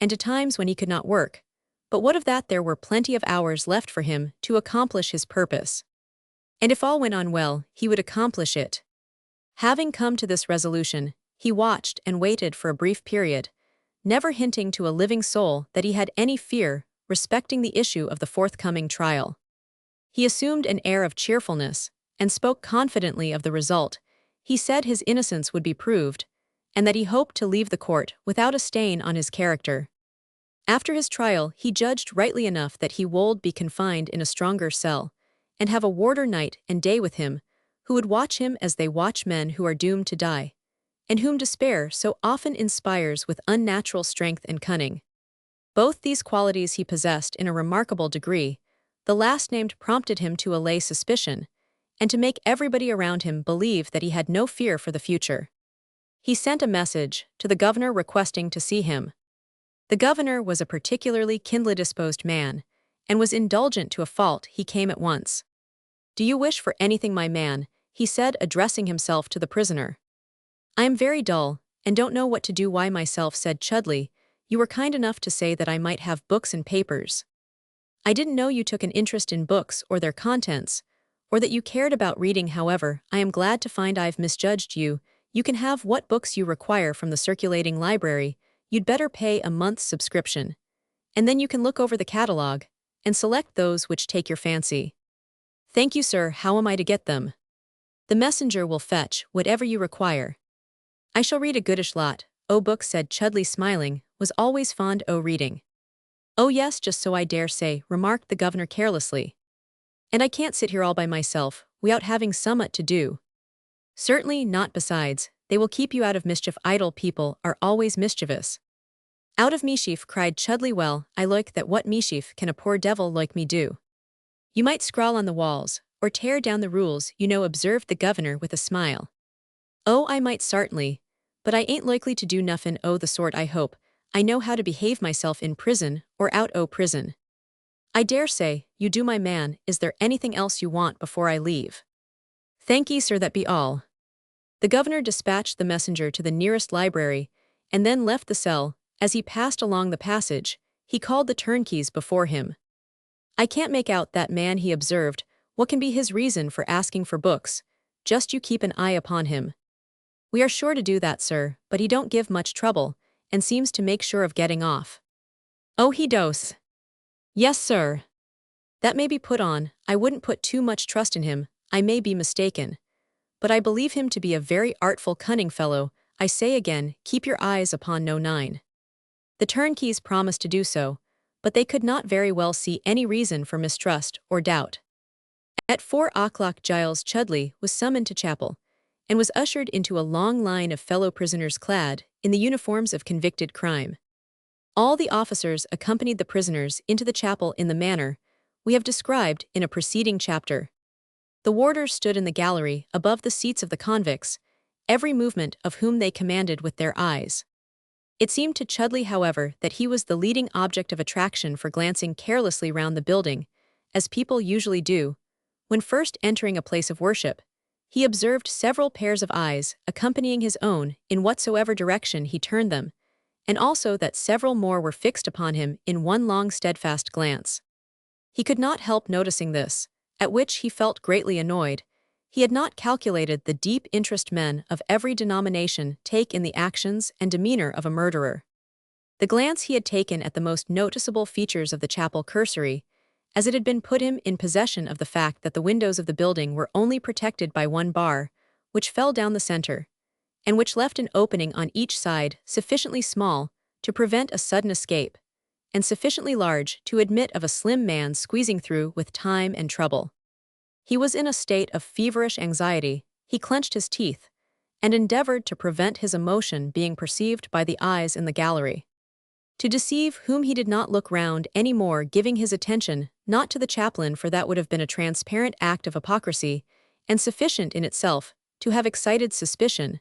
and to times when he could not work. But what of that? There were plenty of hours left for him to accomplish his purpose. And if all went on well, he would accomplish it. Having come to this resolution, he watched and waited for a brief period, never hinting to a living soul that he had any fear respecting the issue of the forthcoming trial. He assumed an air of cheerfulness, and spoke confidently of the result. He said his innocence would be proved, and that he hoped to leave the court without a stain on his character. After his trial, he judged rightly enough that he would be confined in a stronger cell, and have a warder night and day with him, who would watch him as they watch men who are doomed to die, and whom despair so often inspires with unnatural strength and cunning. Both these qualities he possessed in a remarkable degree. The last named prompted him to allay suspicion, and to make everybody around him believe that he had no fear for the future. He sent a message to the governor requesting to see him. The governor was a particularly kindly-disposed man, and was indulgent to a fault. He came at once. "Do you wish for anything, my man?" he said, addressing himself to the prisoner. "I am very dull, and don't know what to do." "Why, myself," said Chudley. "You were kind enough to say that I might have books and papers. I didn't know you took an interest in books or their contents, or that you cared about reading. However, I am glad to find I've misjudged you. You can have what books you require from the circulating library. You'd better pay a month's subscription, and then you can look over the catalogue and select those which take your fancy." "Thank you, sir. How am I to get them?" "The messenger will fetch whatever you require." "I shall read a goodish lot." "Oh, books," said Chudley, smiling, "was always fond o' reading." "Oh yes, just so, I dare say," remarked the governor carelessly. "And I can't sit here all by myself, without having summat to do." "Certainly not. Besides, they will keep you out of mischief. Idle people are always mischievous." "Out of mischief," cried Chudley. "Well, I loik that. What mischief can a poor devil like me do?" "You might scrawl on the walls, or tear down the rules, you know," observed the governor with a smile. "Oh, I might sart'nly, but I ain't likely to do nuffin o' the sort. I hope I know how to behave myself in prison or out o' prison." "I dare say you do, my man. Is there anything else you want before I leave?" "Thank ye, sir, that be all." The governor dispatched the messenger to the nearest library, and then left the cell. As he passed along the passage, he called the turnkeys before him. "I can't make out that man," he observed. "What can be his reason for asking for books? Just you keep an eye upon him." "We are sure to do that, sir, but he don't give much trouble, and seems to make sure of getting off." "Oh, he does?" "Yes, sir." "That may be put on. I wouldn't put too much trust in him. I may be mistaken, but I believe him to be a very artful, cunning fellow. I say again, keep your eyes upon No. 9. The turnkeys promised to do so, but they could not very well see any reason for mistrust or doubt. At 4 o'clock Giles Chudley was summoned to chapel, and was ushered into a long line of fellow prisoners clad in the uniforms of convicted crime. All the officers accompanied the prisoners into the chapel in the manner we have described in a preceding chapter. The warders stood in the gallery above the seats of the convicts, every movement of whom they commanded with their eyes. It seemed to Chudley, however, that he was the leading object of attraction, for glancing carelessly round the building, as people usually do, when first entering a place of worship, he observed several pairs of eyes accompanying his own in whatsoever direction he turned them, and also that several more were fixed upon him in one long steadfast glance. He could not help noticing this, at which he felt greatly annoyed. He had not calculated the deep interest men of every denomination take in the actions and demeanor of a murderer. The glance he had taken at the most noticeable features of the chapel cursory, as it had been put him in possession of the fact that the windows of the building were only protected by one bar, which fell down the center, and which left an opening on each side sufficiently small to prevent a sudden escape, and sufficiently large to admit of a slim man squeezing through with time and trouble. He was in a state of feverish anxiety. He clenched his teeth, and endeavored to prevent his emotion being perceived by the eyes in the gallery. To deceive whom he did not look round any more, giving his attention not to the chaplain, for that would have been a transparent act of hypocrisy, and sufficient in itself to have excited suspicion,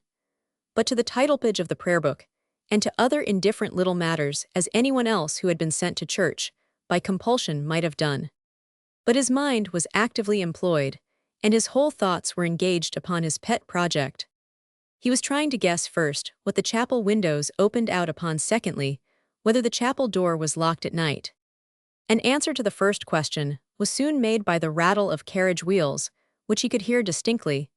but to the title page of the prayer book, and to other indifferent little matters, as anyone else who had been sent to church by compulsion might have done. But his mind was actively employed, and his whole thoughts were engaged upon his pet project. He was trying to guess first what the chapel windows opened out upon, secondly, whether the chapel door was locked at night. An answer to the first question was soon made by the rattle of carriage wheels, which he could hear distinctly,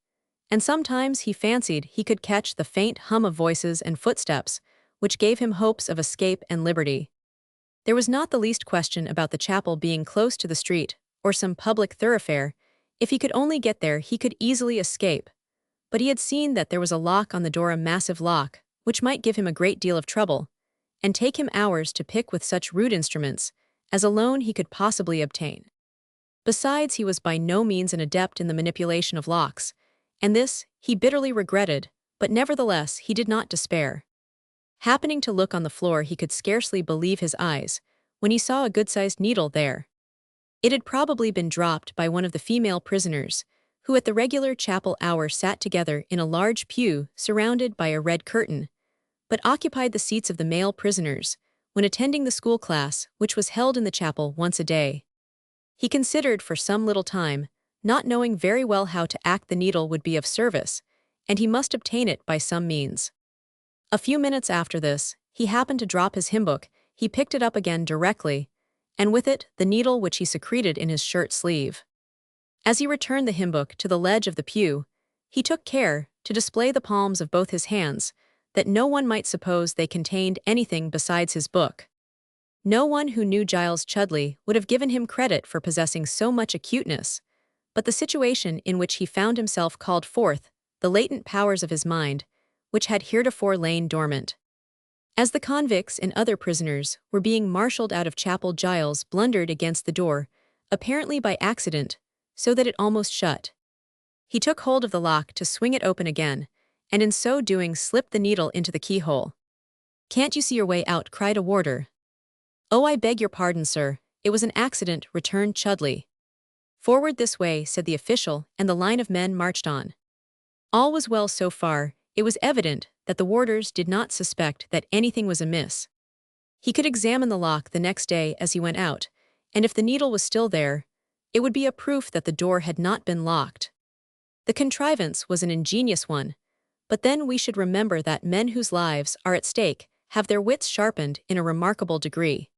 and sometimes he fancied he could catch the faint hum of voices and footsteps, which gave him hopes of escape and liberty. There was not the least question about the chapel being close to the street or some public thoroughfare. If he could only get there, he could easily escape. But he had seen that there was a lock on the door, a massive lock, which might give him a great deal of trouble, and take him hours to pick with such rude instruments as alone he could possibly obtain. Besides, he was by no means an adept in the manipulation of locks, and this he bitterly regretted, but nevertheless he did not despair. Happening to look on the floor, he could scarcely believe his eyes when he saw a good-sized needle there. It had probably been dropped by one of the female prisoners, who at the regular chapel hour sat together in a large pew surrounded by a red curtain, but occupied the seats of the male prisoners when attending the school class, which was held in the chapel once a day. He considered for some little time, not knowing very well how to act. The needle would be of service, and he must obtain it by some means. A few minutes after this, he happened to drop his hymn book. He picked it up again directly, and with it the needle which he secreted in his shirt sleeve. As he returned the hymn book to the ledge of the pew, he took care to display the palms of both his hands, that no one might suppose they contained anything besides his book. No one who knew Giles Chudley would have given him credit for possessing so much acuteness, but the situation in which he found himself called forth the latent powers of his mind, which had heretofore lain dormant. As the convicts and other prisoners were being marshalled out of chapel, Giles blundered against the door, apparently by accident, so that it almost shut. He took hold of the lock to swing it open again, and in so doing slipped the needle into the keyhole. "Can't you see your way out?" cried a warder. "Oh, I beg your pardon, sir, it was an accident," returned Chudley. "Forward this way," said the official, and the line of men marched on. All was well so far. It was evident that the warders did not suspect that anything was amiss. He could examine the lock the next day as he went out, and if the needle was still there, it would be a proof that the door had not been locked. The contrivance was an ingenious one, but then we should remember that men whose lives are at stake have their wits sharpened in a remarkable degree.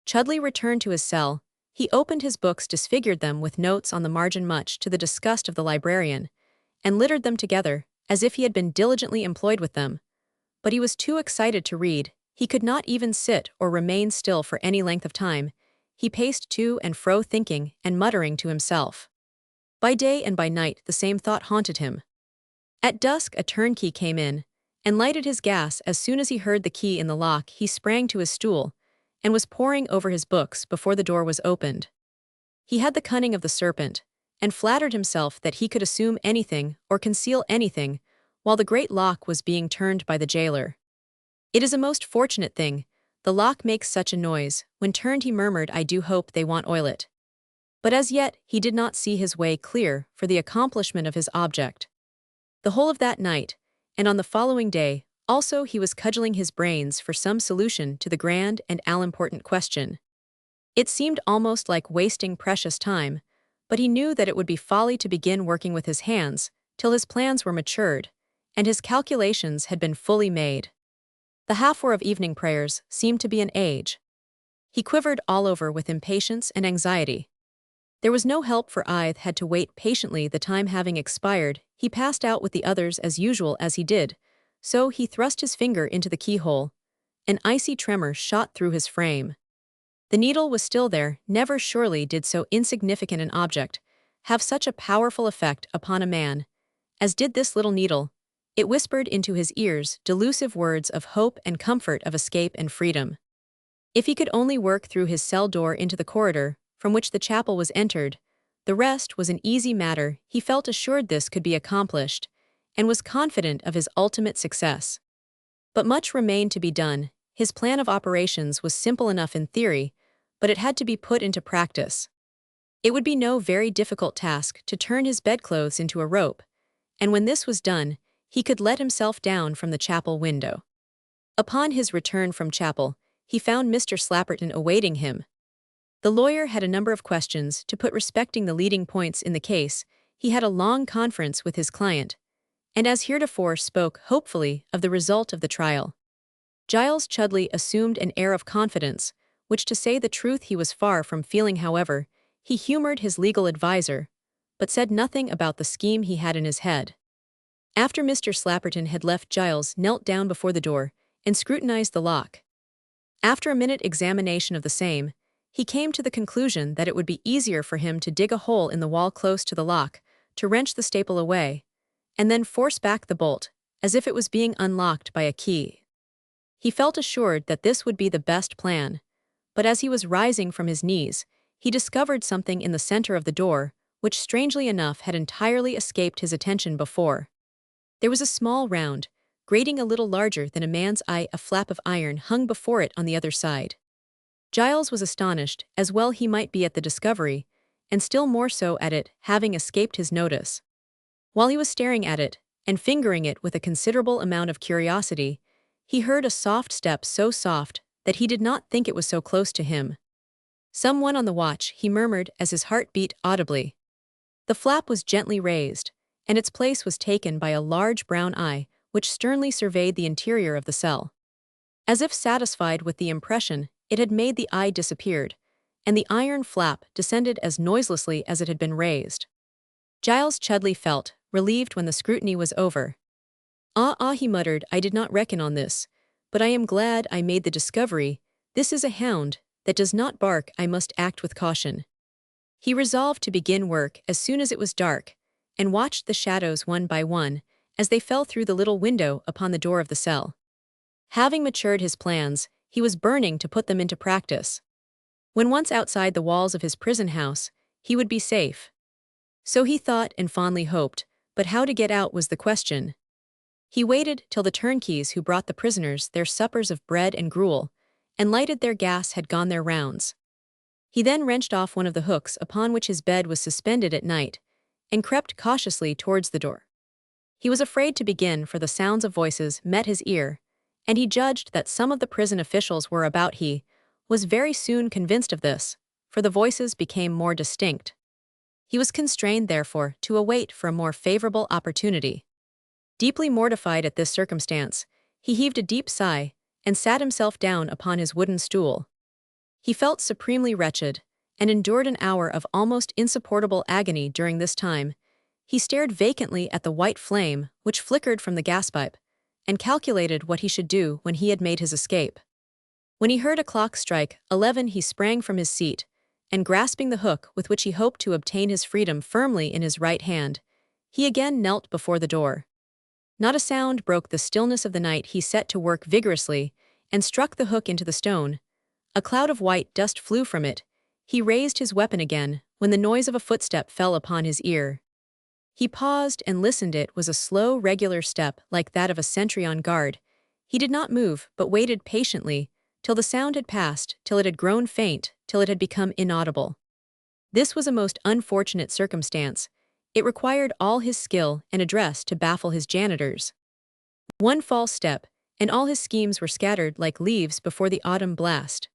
Chudley returned to his cell. He opened his books, disfigured them with notes on the margin, much to the disgust of the librarian, and littered them together, as if he had been diligently employed with them. But he was too excited to read. He could not even sit or remain still for any length of time. He paced to and fro, thinking and muttering to himself. By day and by night the same thought haunted him. At dusk a turnkey came in, and lighted his gas. As soon as he heard the key in the lock, he sprang to his stool, and was poring over his books before the door was opened. He had the cunning of the serpent, and flattered himself that he could assume anything or conceal anything while the great lock was being turned by the jailer. "It is a most fortunate thing, the lock makes such a noise. When turned," he murmured, "I do hope they won't oil it." But as yet he did not see his way clear for the accomplishment of his object. The whole of that night, and on the following day, also, he was cudgelling his brains for some solution to the grand and all-important question. It seemed almost like wasting precious time, but he knew that it would be folly to begin working with his hands till his plans were matured, and his calculations had been fully made. The half-hour of evening prayers seemed to be an age. He quivered all over with impatience and anxiety. There was no help for either, had to wait patiently. The time having expired, he passed out with the others as usual. As he did so, he thrust his finger into the keyhole. An icy tremor shot through his frame. The needle was still there. Never surely did so insignificant an object have such a powerful effect upon a man as did this little needle. It whispered into his ears delusive words of hope and comfort, of escape and freedom. If he could only work through his cell door into the corridor from which the chapel was entered, the rest was an easy matter. He felt assured this could be accomplished, and was confident of his ultimate success. But much remained to be done. His plan of operations was simple enough in theory, but it had to be put into practice. It would be no very difficult task to turn his bedclothes into a rope, and when this was done, he could let himself down from the chapel window. Upon his return from chapel, he found Mr. Slapperton awaiting him. The lawyer had a number of questions to put respecting the leading points in the case. He had a long conference with his client, and as heretofore spoke hopefully of the result of the trial. Giles Chudley assumed an air of confidence, which to say the truth he was far from feeling. However, he humored his legal adviser, but said nothing about the scheme he had in his head. After Mr. Slapperton had left, Giles knelt down before the door and scrutinized the lock. After a minute examination of the same, he came to the conclusion that it would be easier for him to dig a hole in the wall close to the lock, to wrench the staple away, and then force back the bolt, as if it was being unlocked by a key. He felt assured that this would be the best plan, but as he was rising from his knees, he discovered something in the center of the door, which strangely enough had entirely escaped his attention before. There was a small round, grating a little larger than a man's eye, a flap of iron hung before it on the other side. Giles was astonished, as well he might be, at the discovery, and still more so at it having escaped his notice. While he was staring at it, and fingering it with a considerable amount of curiosity, he heard a soft step, so soft that he did not think it was so close to him. "Someone on the watch," he murmured as his heart beat audibly. The flap was gently raised, and its place was taken by a large brown eye, which sternly surveyed the interior of the cell. As if satisfied with the impression it had made, the eye disappeared, and the iron flap descended as noiselessly as it had been raised. Giles Chudley felt relieved when the scrutiny was over. Ah, he muttered, "I did not reckon on this, but I am glad I made the discovery. This is a hound that does not bark. I must act with caution." He resolved to begin work as soon as it was dark, and watched the shadows one by one as they fell through the little window upon the door of the cell. Having matured his plans, he was burning to put them into practice. When once outside the walls of his prison house, he would be safe. So he thought and fondly hoped, but how to get out was the question. He waited till the turnkeys who brought the prisoners their suppers of bread and gruel, and lighted their gas, had gone their rounds. He then wrenched off one of the hooks upon which his bed was suspended at night, and crept cautiously towards the door. He was afraid to begin, for the sounds of voices met his ear, and he judged that some of the prison officials were about. He was very soon convinced of this, for the voices became more distinct. He was constrained, therefore, to await for a more favorable opportunity. Deeply mortified at this circumstance, he heaved a deep sigh, and sat himself down upon his wooden stool. He felt supremely wretched, and endured an hour of almost insupportable agony. During this time, he stared vacantly at the white flame which flickered from the gaspipe, and calculated what he should do when he had made his escape. When he heard a clock strike 11, he sprang from his seat, and grasping the hook with which he hoped to obtain his freedom firmly in his right hand, he again knelt before the door. Not a sound broke the stillness of the night. He set to work vigorously, and struck the hook into the stone. A cloud of white dust flew from it. He raised his weapon again, when the noise of a footstep fell upon his ear. He paused and listened. It was a slow, regular step, like that of a sentry on guard. He did not move, but waited patiently, till the sound had passed, till it had grown faint, till it had become inaudible. This was a most unfortunate circumstance. It required all his skill and address to baffle his janitors. One false step, and all his schemes were scattered like leaves before the autumn blast.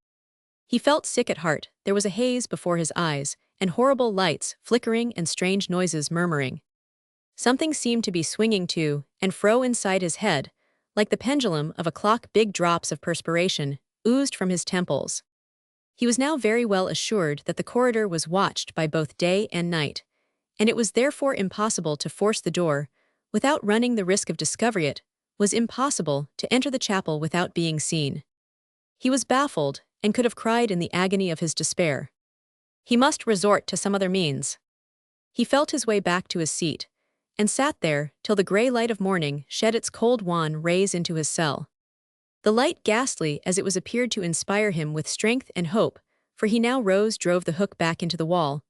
He felt sick at heart. There was a haze before his eyes, and horrible lights flickering and strange noises murmuring. Something seemed to be swinging to and fro inside his head, like the pendulum of a clock. Big drops of perspiration oozed from his temples. He was now very well assured that the corridor was watched by both day and night, and it was therefore impossible to force the door without running the risk of discovery. It was impossible to enter the chapel without being seen. He was baffled, and could have cried in the agony of his despair. He must resort to some other means. He felt his way back to his seat, and sat there till the gray light of morning shed its cold wan rays into his cell. The light, ghastly as it was, appeared to inspire him with strength and hope, for he now rose, drove the hook back into the wall,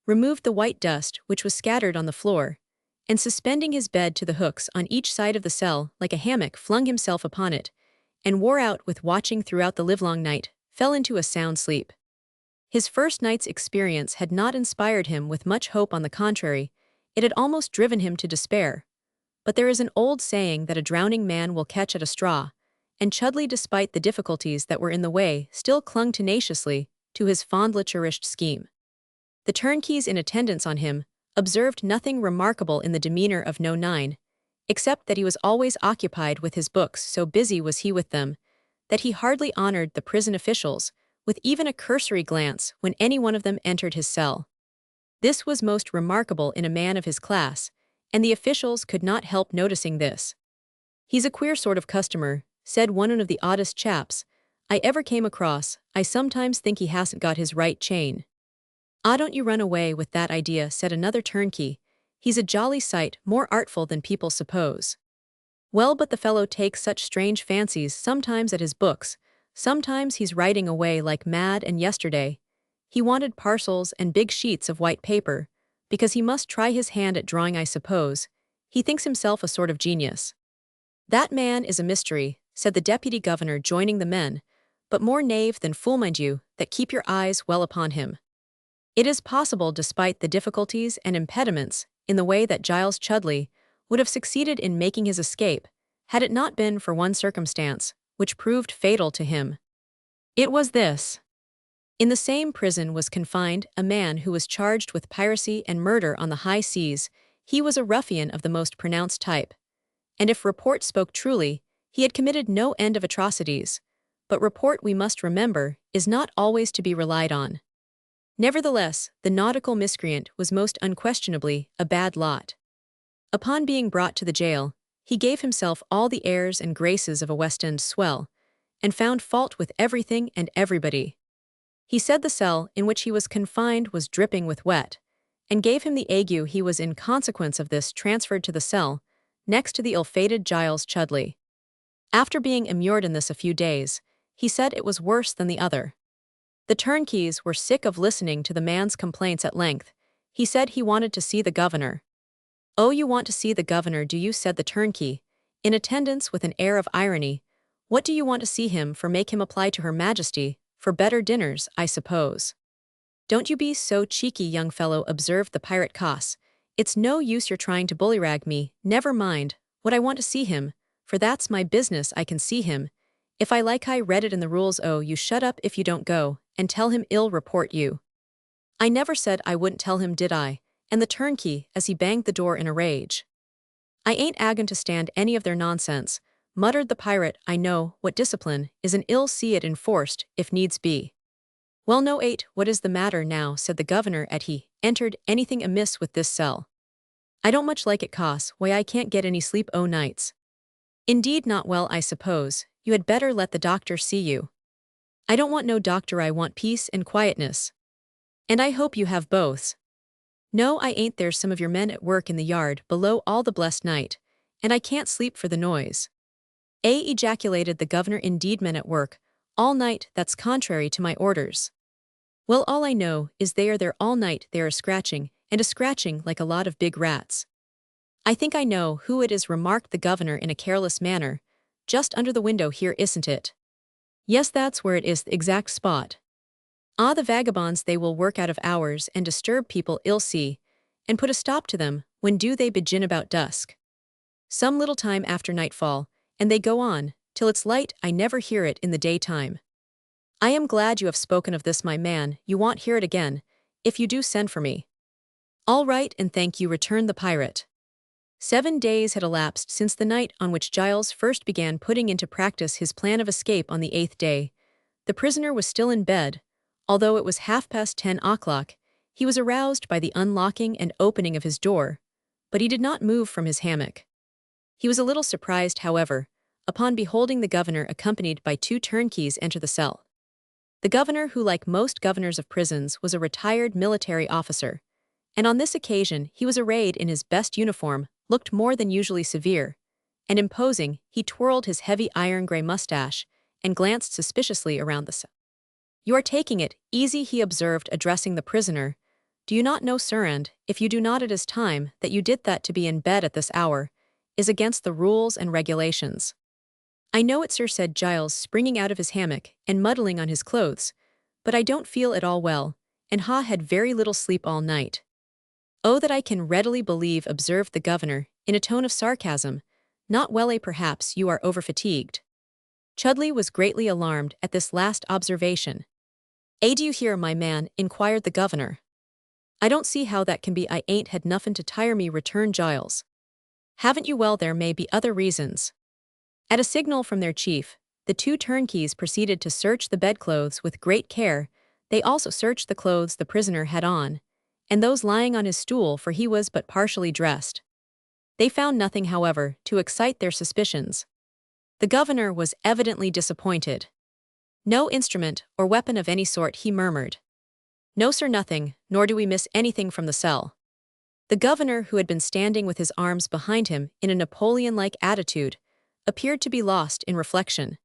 removed the white dust which was scattered on the floor, and suspending his bed to the hooks on each side of the cell like a hammock flung himself upon it, and wore out with watching throughout the livelong night, fell into a sound sleep. His first night's experience had not inspired him with much hope. On the contrary, it had almost driven him to despair. But there is an old saying that a drowning man will catch at a straw, and Chudley, despite the difficulties that were in the way, still clung tenaciously to his fondly cherished scheme. The turnkeys in attendance on him observed nothing remarkable in the demeanor of No. 9, except that he was always occupied with his books, so busy was he with them, that he hardly honored the prison officials with even a cursory glance when any one of them entered his cell. This was most remarkable in a man of his class, and the officials could not help noticing this. "He's a queer sort of customer," said one of the oddest chaps I ever came across. "I sometimes think he hasn't got his right chain." "Ah, don't you run away with that idea," said another turnkey. "He's a jolly sight more artful than people suppose." "Well, but the fellow takes such strange fancies sometimes at his books, sometimes he's writing away like mad, and yesterday he wanted parcels and big sheets of white paper, because he must try his hand at drawing. I suppose he thinks himself a sort of genius." "That man is a mystery," said the deputy governor, joining the men, "but more knave than fool, mind you, that keep your eyes well upon him. It is possible, despite the difficulties and impediments in the way, that Giles Chudley would have succeeded in making his escape, had it not been for one circumstance, which proved fatal to him. It was this. In the same prison was confined a man who was charged with piracy and murder on the high seas. He was a ruffian of the most pronounced type, and if report spoke truly, he had committed no end of atrocities. But report, we must remember, is not always to be relied on. Nevertheless, the nautical miscreant was most unquestionably a bad lot. Upon being brought to the jail, he gave himself all the airs and graces of a West End swell, and found fault with everything and everybody. He said the cell in which he was confined was dripping with wet, and gave him the ague. He was in consequence of this transferred to the cell next to the ill-fated Giles Chudley. After being immured in this a few days, he said it was worse than the other. The turnkeys were sick of listening to the man's complaints. At length, he said he wanted to see the governor. "Oh, you want to see the governor, do you?" said the turnkey, in attendance with an air of irony. "What do you want to see him for? Make him apply to Her Majesty for better dinners, I suppose." "Don't you be so cheeky, young fellow," observed the pirate Coss. "It's no use your trying to bullyrag me. Never mind what I want to see him, for that's my business. I can see him if I like. I read it in the rules. Oh, you shut up if you don't go and tell him ill report you." "I never said I wouldn't tell him, did I?" And the turnkey, as he banged the door in a rage. "I ain't agon to stand any of their nonsense," muttered the pirate. "I know what discipline is, and ill see it enforced, if needs be." "Well, no, 8, what is the matter now?" said the governor as he entered. "Anything amiss with this cell?" "I don't much like it, Coss. Why, I can't get any sleep o' nights." "Indeed not? Well, I suppose you had better let the doctor see you." "I don't want no doctor, I want peace and quietness." "And I hope you have both." "No, I ain't. There's some of your men at work in the yard below all the blessed night, and I can't sleep for the noise." Ejaculated the governor. "Indeed, men at work all night? That's contrary to my orders." "Well, all I know is they are there all night. They are scratching and a scratching like a lot of big rats." "I think I know who it is," remarked the governor in a careless manner. "Just under the window here, isn't it?" "Yes, that's where it is, the exact spot." "Ah, the vagabonds, they will work out of hours and disturb people ill see, and put a stop to them. When do they begin? About dusk. Some little time after nightfall, and they go on till it's light. I never hear it in the daytime." "I am glad you have spoken of this, my man. You won't hear it again. If you do, send for me." "All right, and thank you," returned the pirate. 7 days had elapsed since the night on which Giles first began putting into practice his plan of escape. On the 8th day, the prisoner was still in bed. Although it was 10:30, he was aroused by the unlocking and opening of his door, but he did not move from his hammock. He was a little surprised, however, upon beholding the governor accompanied by 2 turnkeys enter the cell. The governor, who like most governors of prisons was a retired military officer, and on this occasion he was arrayed in his best uniform, looked more than usually severe and imposing. He twirled his heavy iron-gray mustache and glanced suspiciously around the cell. "You are taking it easy," he observed, addressing the prisoner. do you not know, sir, and, if you do not, it is time that you did that. To be in bed at this hour is against the rules and regulations." "I know it, sir," said Giles, springing out of his hammock and muddling on his clothes, "but I don't feel at all well, and had very little sleep all night." "Oh, that I can readily believe," observed the governor, in a tone of sarcasm. "Not well, perhaps you are overfatigued." Chudley was greatly alarmed at this last observation. "Do you hear, my man?" inquired the governor. "I don't see how that can be. I ain't had nuffin to tire me," returned Giles. "Haven't you? Well, there may be other reasons." At a signal from their chief, the two turnkeys proceeded to search the bedclothes with great care. They also searched the clothes the prisoner had on, and those lying on his stool, for he was but partially dressed. They found nothing, however, to excite their suspicions. The governor was evidently disappointed. "No instrument or weapon of any sort," he murmured. "No, sir, nothing, nor do we miss anything from the cell." The governor, who had been standing with his arms behind him in a Napoleon-like attitude, appeared to be lost in reflection.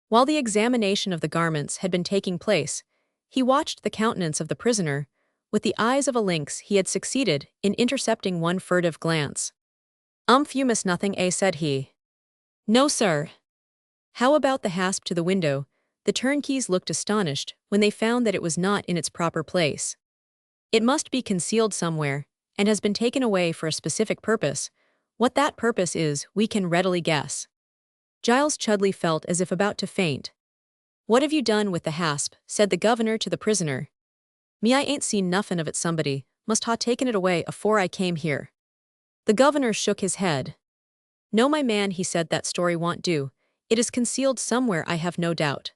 While the examination of the garments had been taking place, he watched the countenance of the prisoner. With the eyes of a lynx, he had succeeded in intercepting one furtive glance. "You miss nothing, said he. "No, sir." "How about the hasp to the window?" The turnkeys looked astonished when they found that it was not in its proper place. "It must be concealed somewhere, and has been taken away for a specific purpose. What that purpose is, we can readily guess." Giles Chudley felt as if about to faint. "What have you done with the hasp?" said the governor to the prisoner. "Me, I ain't seen nuffin of it. Somebody must ha' taken it away afore I came here." The governor shook his head. "No, my man," he said, "that story won't do. It is concealed somewhere, I have no doubt."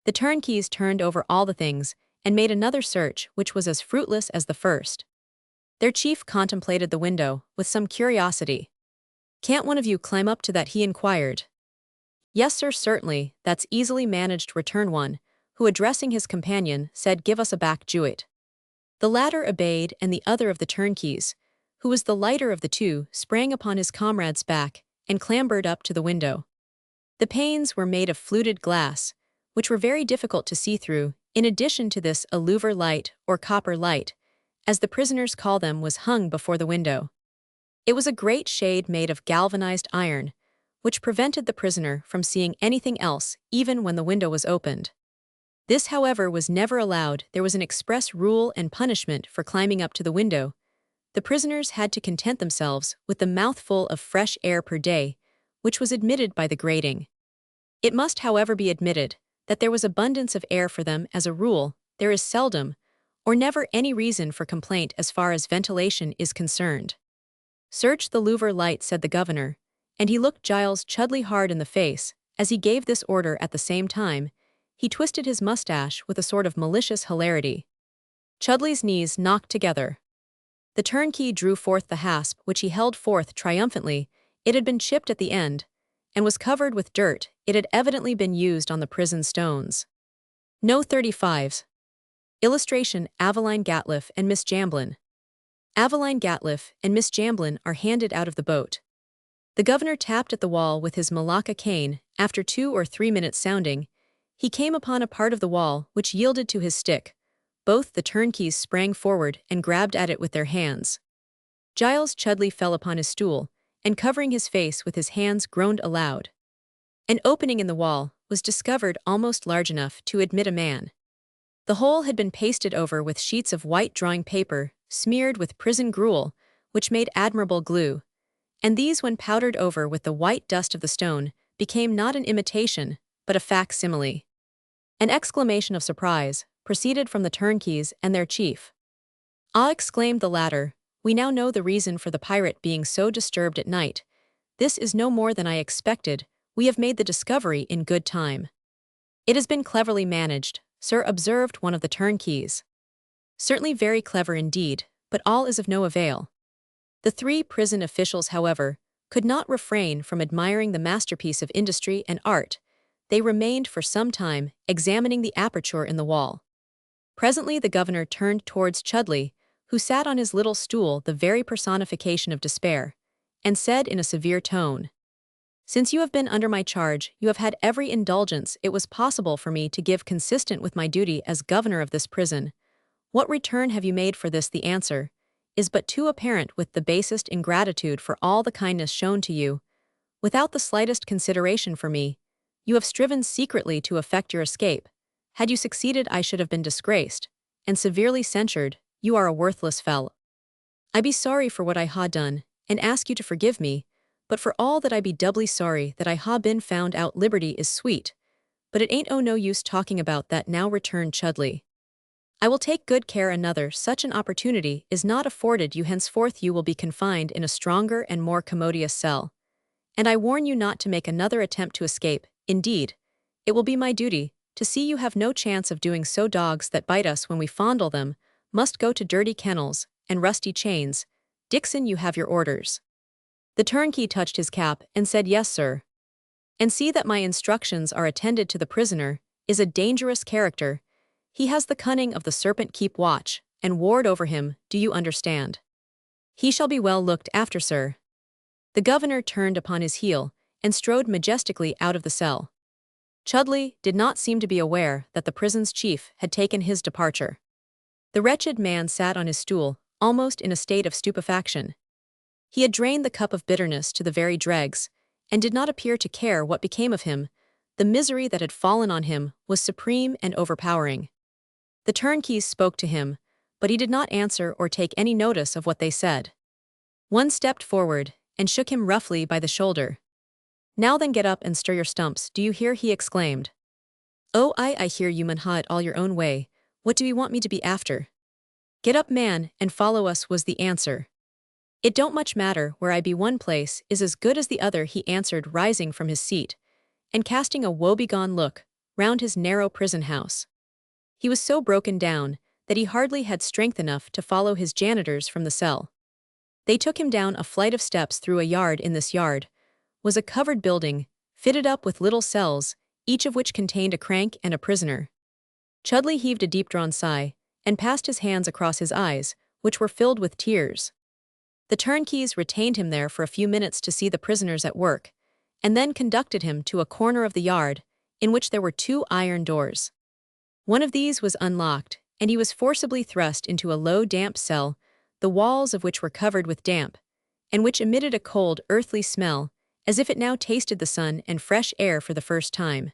The turnkeys turned over all the things and made another search, which was as fruitless as the first. Their chief contemplated the window with some curiosity. "Can't one of you climb up to that?" he inquired. "Yes, sir, certainly, that's easily managed," returned one, who, addressing his companion, said, "Give us a back Jewett." The latter obeyed, and the other of the turnkeys, who was the lighter of the two, sprang upon his comrade's back and clambered up to the window. The panes were made of fluted glass, which were very difficult to see through. In addition to this, a louver light, or copper light, as the prisoners call them, was hung before the window. It was a great shade made of galvanized iron, which prevented the prisoner from seeing anything else, even when the window was opened. This, however, was never allowed. There was an express rule and punishment for climbing up to the window. The prisoners had to content themselves with the mouthful of fresh air per day, which was admitted by the grating. It must, however, be admitted that there was abundance of air for them. As a rule, there is seldom or never any reason for complaint as far as ventilation is concerned. "Search the louver light," said the governor, and he looked Giles Chudley hard in the face. As he gave this order, at the same time, he twisted his mustache with a sort of malicious hilarity. Chudley's knees knocked together. The turnkey drew forth the hasp, which he held forth triumphantly. It had been chipped at the end, and was covered with dirt. It had evidently been used on the prison stones. No 35s. Illustration: Aveline Gatliff and Miss Jamblin. Aveline Gatliff and Miss Jamblin are handed out of the boat. The governor tapped at the wall with his malacca cane. After 2 or 3 minutes sounding, he came upon a part of the wall which yielded to his stick. Both the turnkeys sprang forward and grabbed at it with their hands. Giles Chudley fell upon his stool, and covering his face with his hands, groaned aloud. An opening in the wall was discovered almost large enough to admit a man. The whole had been pasted over with sheets of white drawing paper, smeared with prison gruel, which made admirable glue, and these, when powdered over with the white dust of the stone, became not an imitation, but a facsimile. An exclamation of surprise proceeded from the turnkeys and their chief. "Ah!" exclaimed the latter, "we now know the reason for the pirate being so disturbed at night. This is no more than I expected. We have made the discovery in good time." "It has been cleverly managed, sir," observed one of the turnkeys. "Certainly very clever indeed, but all is of no avail." The 3 prison officials, however, could not refrain from admiring the masterpiece of industry and art. They remained for some time examining the aperture in the wall. Presently the governor turned towards Chudley, who sat on his little stool, the very personification of despair, and said in a severe tone, "Since you have been under my charge, you have had every indulgence it was possible for me to give consistent with my duty as governor of this prison. What return have you made for this? The answer is but too apparent with the basest ingratitude for all the kindness shown to you. Without the slightest consideration for me, you have striven secretly to effect your escape. Had you succeeded, I should have been disgraced, and severely censured. You are a worthless fellow. I be sorry for what I ha done, and ask you to forgive me, but for all that I be doubly sorry that I ha been found out. Liberty is sweet, but it ain't no use talking about that now, returned Chudley. I will take good care another such an opportunity is not afforded you. Henceforth you will be confined in a stronger and more commodious cell, and I warn you not to make another attempt to escape. Indeed, it will be my duty to see you have no chance of doing so. Dogs that bite us when we fondle them must go to dirty kennels and rusty chains. Dixon, you have your orders. The turnkey touched his cap and said, yes, sir. And see that my instructions are attended to. The prisoner is a dangerous character. He has the cunning of the serpent. Keep watch and ward over him, do you understand? He shall be well looked after, sir. The governor turned upon his heel and strode majestically out of the cell. Chudley did not seem to be aware that the prison's chief had taken his departure. The wretched man sat on his stool, almost in a state of stupefaction. He had drained the cup of bitterness to the very dregs, and did not appear to care what became of him. The misery that had fallen on him was supreme and overpowering. The turnkeys spoke to him, but he did not answer or take any notice of what they said. One stepped forward and shook him roughly by the shoulder. Now then, get up and stir your stumps, do you hear? He exclaimed. Oh, I hear you, man, ha it all your own way. What do you want me to be after? Get up, man, and follow us, was the answer. It don't much matter where I be, one place is as good as the other, he answered, rising from his seat, and casting a woebegone look round his narrow prison house. He was so broken down that he hardly had strength enough to follow his janitors from the cell. They took him down a flight of steps through a yard. In this yard was a covered building, fitted up with little cells, each of which contained a crank and a prisoner. Chudley heaved a deep-drawn sigh, and passed his hands across his eyes, which were filled with tears. The turnkeys retained him there for a few minutes to see the prisoners at work, and then conducted him to a corner of the yard, in which there were 2 iron doors. One of these was unlocked, and he was forcibly thrust into a low, damp cell, the walls of which were covered with damp, and which emitted a cold, earthly smell, as if it now tasted the sun and fresh air for the first time.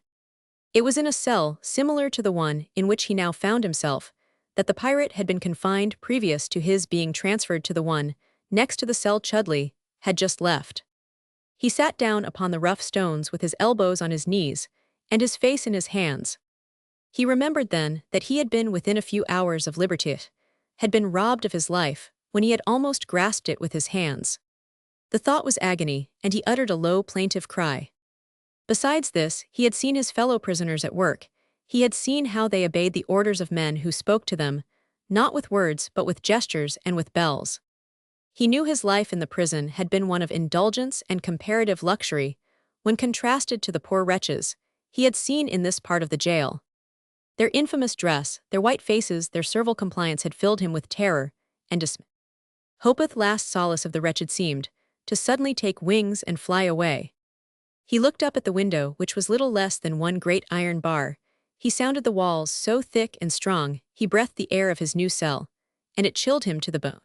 It was in a cell similar to the one in which he now found himself that the pirate had been confined previous to his being transferred to the one next to the cell Chudley had just left. He sat down upon the rough stones with his elbows on his knees and his face in his hands. He remembered then that he had been within a few hours of liberty, had been robbed of his life when he had almost grasped it with his hands. The thought was agony, and he uttered a low, plaintive cry. Besides this, he had seen his fellow prisoners at work. He had seen how they obeyed the orders of men who spoke to them, not with words but with gestures and with bells. He knew his life in the prison had been one of indulgence and comparative luxury, when contrasted to the poor wretches he had seen in this part of the jail. Their infamous dress, their white faces, their servile compliance had filled him with terror and dismay. Hopeth last solace of the wretched seemed to suddenly take wings and fly away. He looked up at the window, which was little less than one great iron bar. He sounded the walls so thick and strong, he breathed the air of his new cell, and it chilled him to the bone.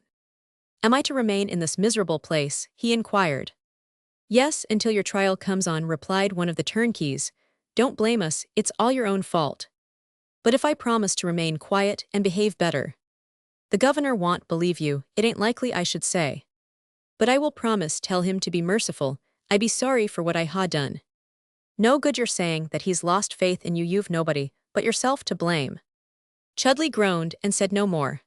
Am I to remain in this miserable place? He inquired. Yes, until your trial comes on, replied one of the turnkeys. Don't blame us, it's all your own fault. But if I promise to remain quiet and behave better, the governor won't believe you. It ain't likely I should say. But I will promise, tell him to be merciful. I be sorry for what I ha done. No good your saying that he's lost faith in you. You've nobody but yourself to blame. Chudley groaned and said no more.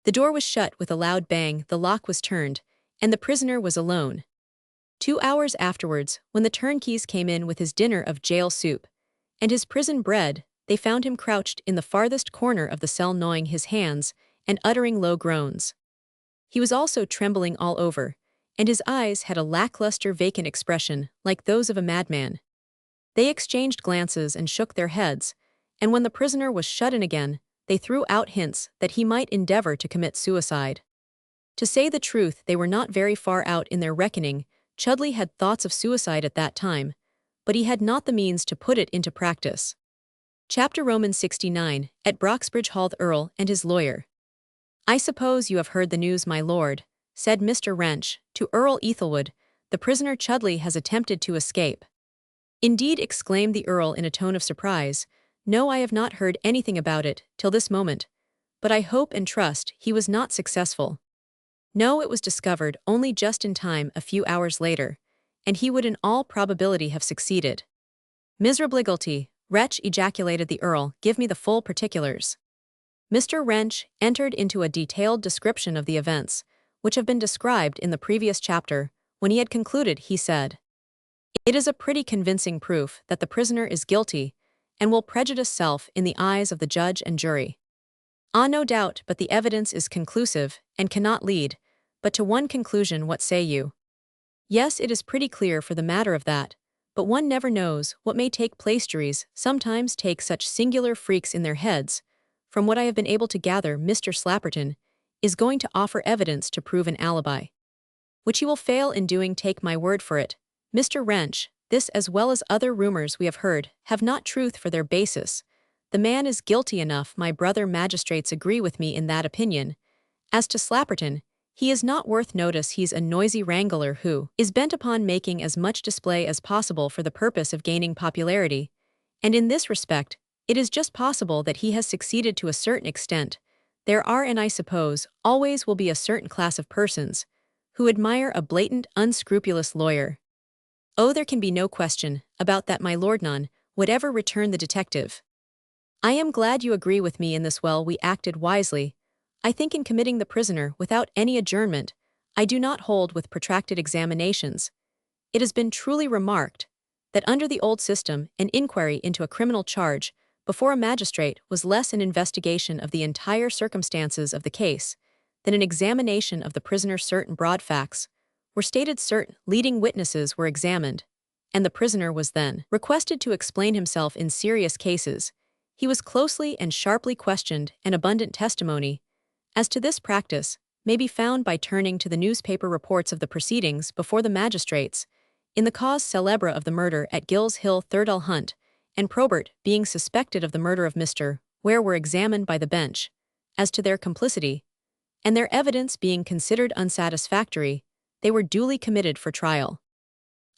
The door was shut with a loud bang, the lock was turned, and the prisoner was alone. 2 hours afterwards, when the turnkeys came in with his dinner of jail soup and his prison bread, they found him crouched in the farthest corner of the cell, gnawing his hands and uttering low groans. He was also trembling all over, and his eyes had a lackluster, vacant expression like those of a madman. They exchanged glances and shook their heads, and when the prisoner was shut in again, they threw out hints that he might endeavor to commit suicide. To say the truth, they were not very far out in their reckoning. Chudley had thoughts of suicide at that time, but he had not the means to put it into practice. Chapter Romans 69, at Broxbridge Hall, the Earl and his lawyer. "I suppose you have heard the news, my lord," said Mr. Wrench to Earl Ethelwood. "The prisoner Chudley has attempted to escape." "Indeed," exclaimed the Earl in a tone of surprise. "No, I have not heard anything about it till this moment, but I hope and trust he was not successful." "No, it was discovered only just in time a few hours later, and he would in all probability have succeeded." "Miserably guilty, wretch," ejaculated the Earl. "Give me the full particulars." Mr. Wrench entered into a detailed description of the events, which have been described in the previous chapter. When he had concluded, he said, "It is a pretty convincing proof that the prisoner is guilty, and will prejudice self in the eyes of the judge and jury. Ah, no doubt, but the evidence is conclusive, and cannot lead but to one conclusion. What say you?" "Yes, it is pretty clear for the matter of that, but one never knows what may take place. Juries sometimes take such singular freaks in their heads. From what I have been able to gather, Mr. Slapperton is going to offer evidence to prove an alibi, which he will fail in doing. Take my word for it, Mr. Wrench, this as well as other rumors we have heard have not truth for their basis. The man is guilty enough. My brother magistrates agree with me in that opinion. As to Slapperton, he is not worth notice. He's a noisy wrangler who is bent upon making as much display as possible for the purpose of gaining popularity, and in this respect, it is just possible that he has succeeded to a certain extent. There are, and I suppose always will be, a certain class of persons who admire a blatant, unscrupulous lawyer." "Oh, there can be no question about that, my lord, none whatever," returned the detective. "I am glad you agree with me in this. Well, we acted wisely, I think, in committing the prisoner without any adjournment. I do not hold with protracted examinations. It has been truly remarked that under the old system, an inquiry into a criminal charge before a magistrate was less an investigation of the entire circumstances of the case than an examination of the prisoner. Certain broad facts were stated, certain leading witnesses were examined, and the prisoner was then requested to explain himself. In serious cases, he was closely and sharply questioned, and abundant testimony as to this practice may be found by turning to the newspaper reports of the proceedings before the magistrates in the cause célèbre of the murder at Gill's Hill. Thurdell Hunt and Probert, being suspected of the murder of Mr. Ware, were examined by the bench as to their complicity, and their evidence being considered unsatisfactory, they were duly committed for trial.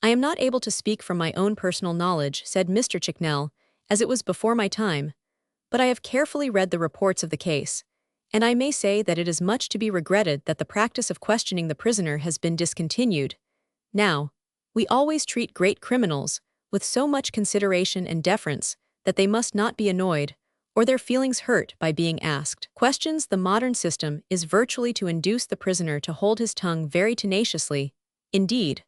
"I am not able to speak from my own personal knowledge," said Mr. Chicknell, "as it was before my time, but I have carefully read the reports of the case, and I may say that it is much to be regretted that the practice of questioning the prisoner has been discontinued. Now, we always treat great criminals with so much consideration and deference that they must not be annoyed or their feelings hurt by being asked questions. The modern system is virtually to induce the prisoner to hold his tongue very tenaciously. Indeed,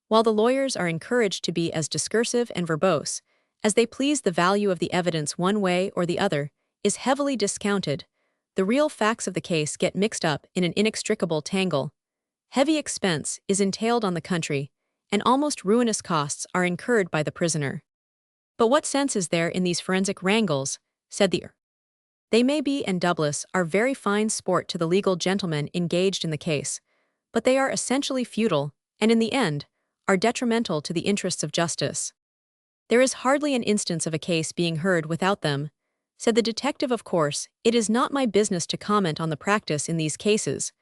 while the lawyers are encouraged to be as discursive and verbose as they please, the value of the evidence one way or the other is heavily discounted. The real facts of the case get mixed up in an inextricable tangle. Heavy expense is entailed on the country, and almost ruinous costs are incurred by the prisoner. But what sense is there in these forensic wrangles?" said the Earl. "They may be, and doubtless are, very fine sport to the legal gentlemen engaged in the case, but they are essentially futile, and in the end, are detrimental to the interests of justice. There is hardly an instance of a case being heard without them," said the detective. "Of course, it is not my business to comment on the practice in these cases,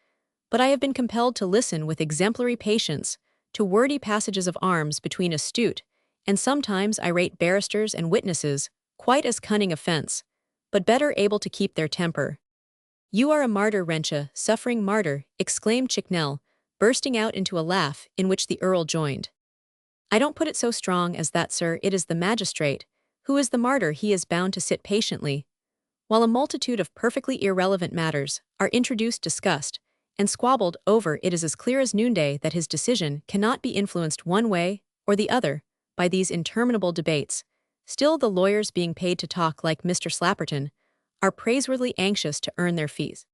but I have been compelled to listen with exemplary patience to wordy passages of arms between astute and sometimes irate barristers and witnesses, quite as cunning offense, but better able to keep their temper." "You are a martyr, Wrencha, suffering martyr," exclaimed Chicknell, bursting out into a laugh in which the Earl joined. "I don't put it so strong as that, sir. It is the magistrate who is the martyr. He is bound to sit patiently while a multitude of perfectly irrelevant matters are introduced, discussed, and squabbled over. It is as clear as noonday that his decision cannot be influenced one way or the other by these interminable debates. Still, the lawyers, being paid to talk like Mr. Slapperton, are praiseworthy anxious to earn their fees."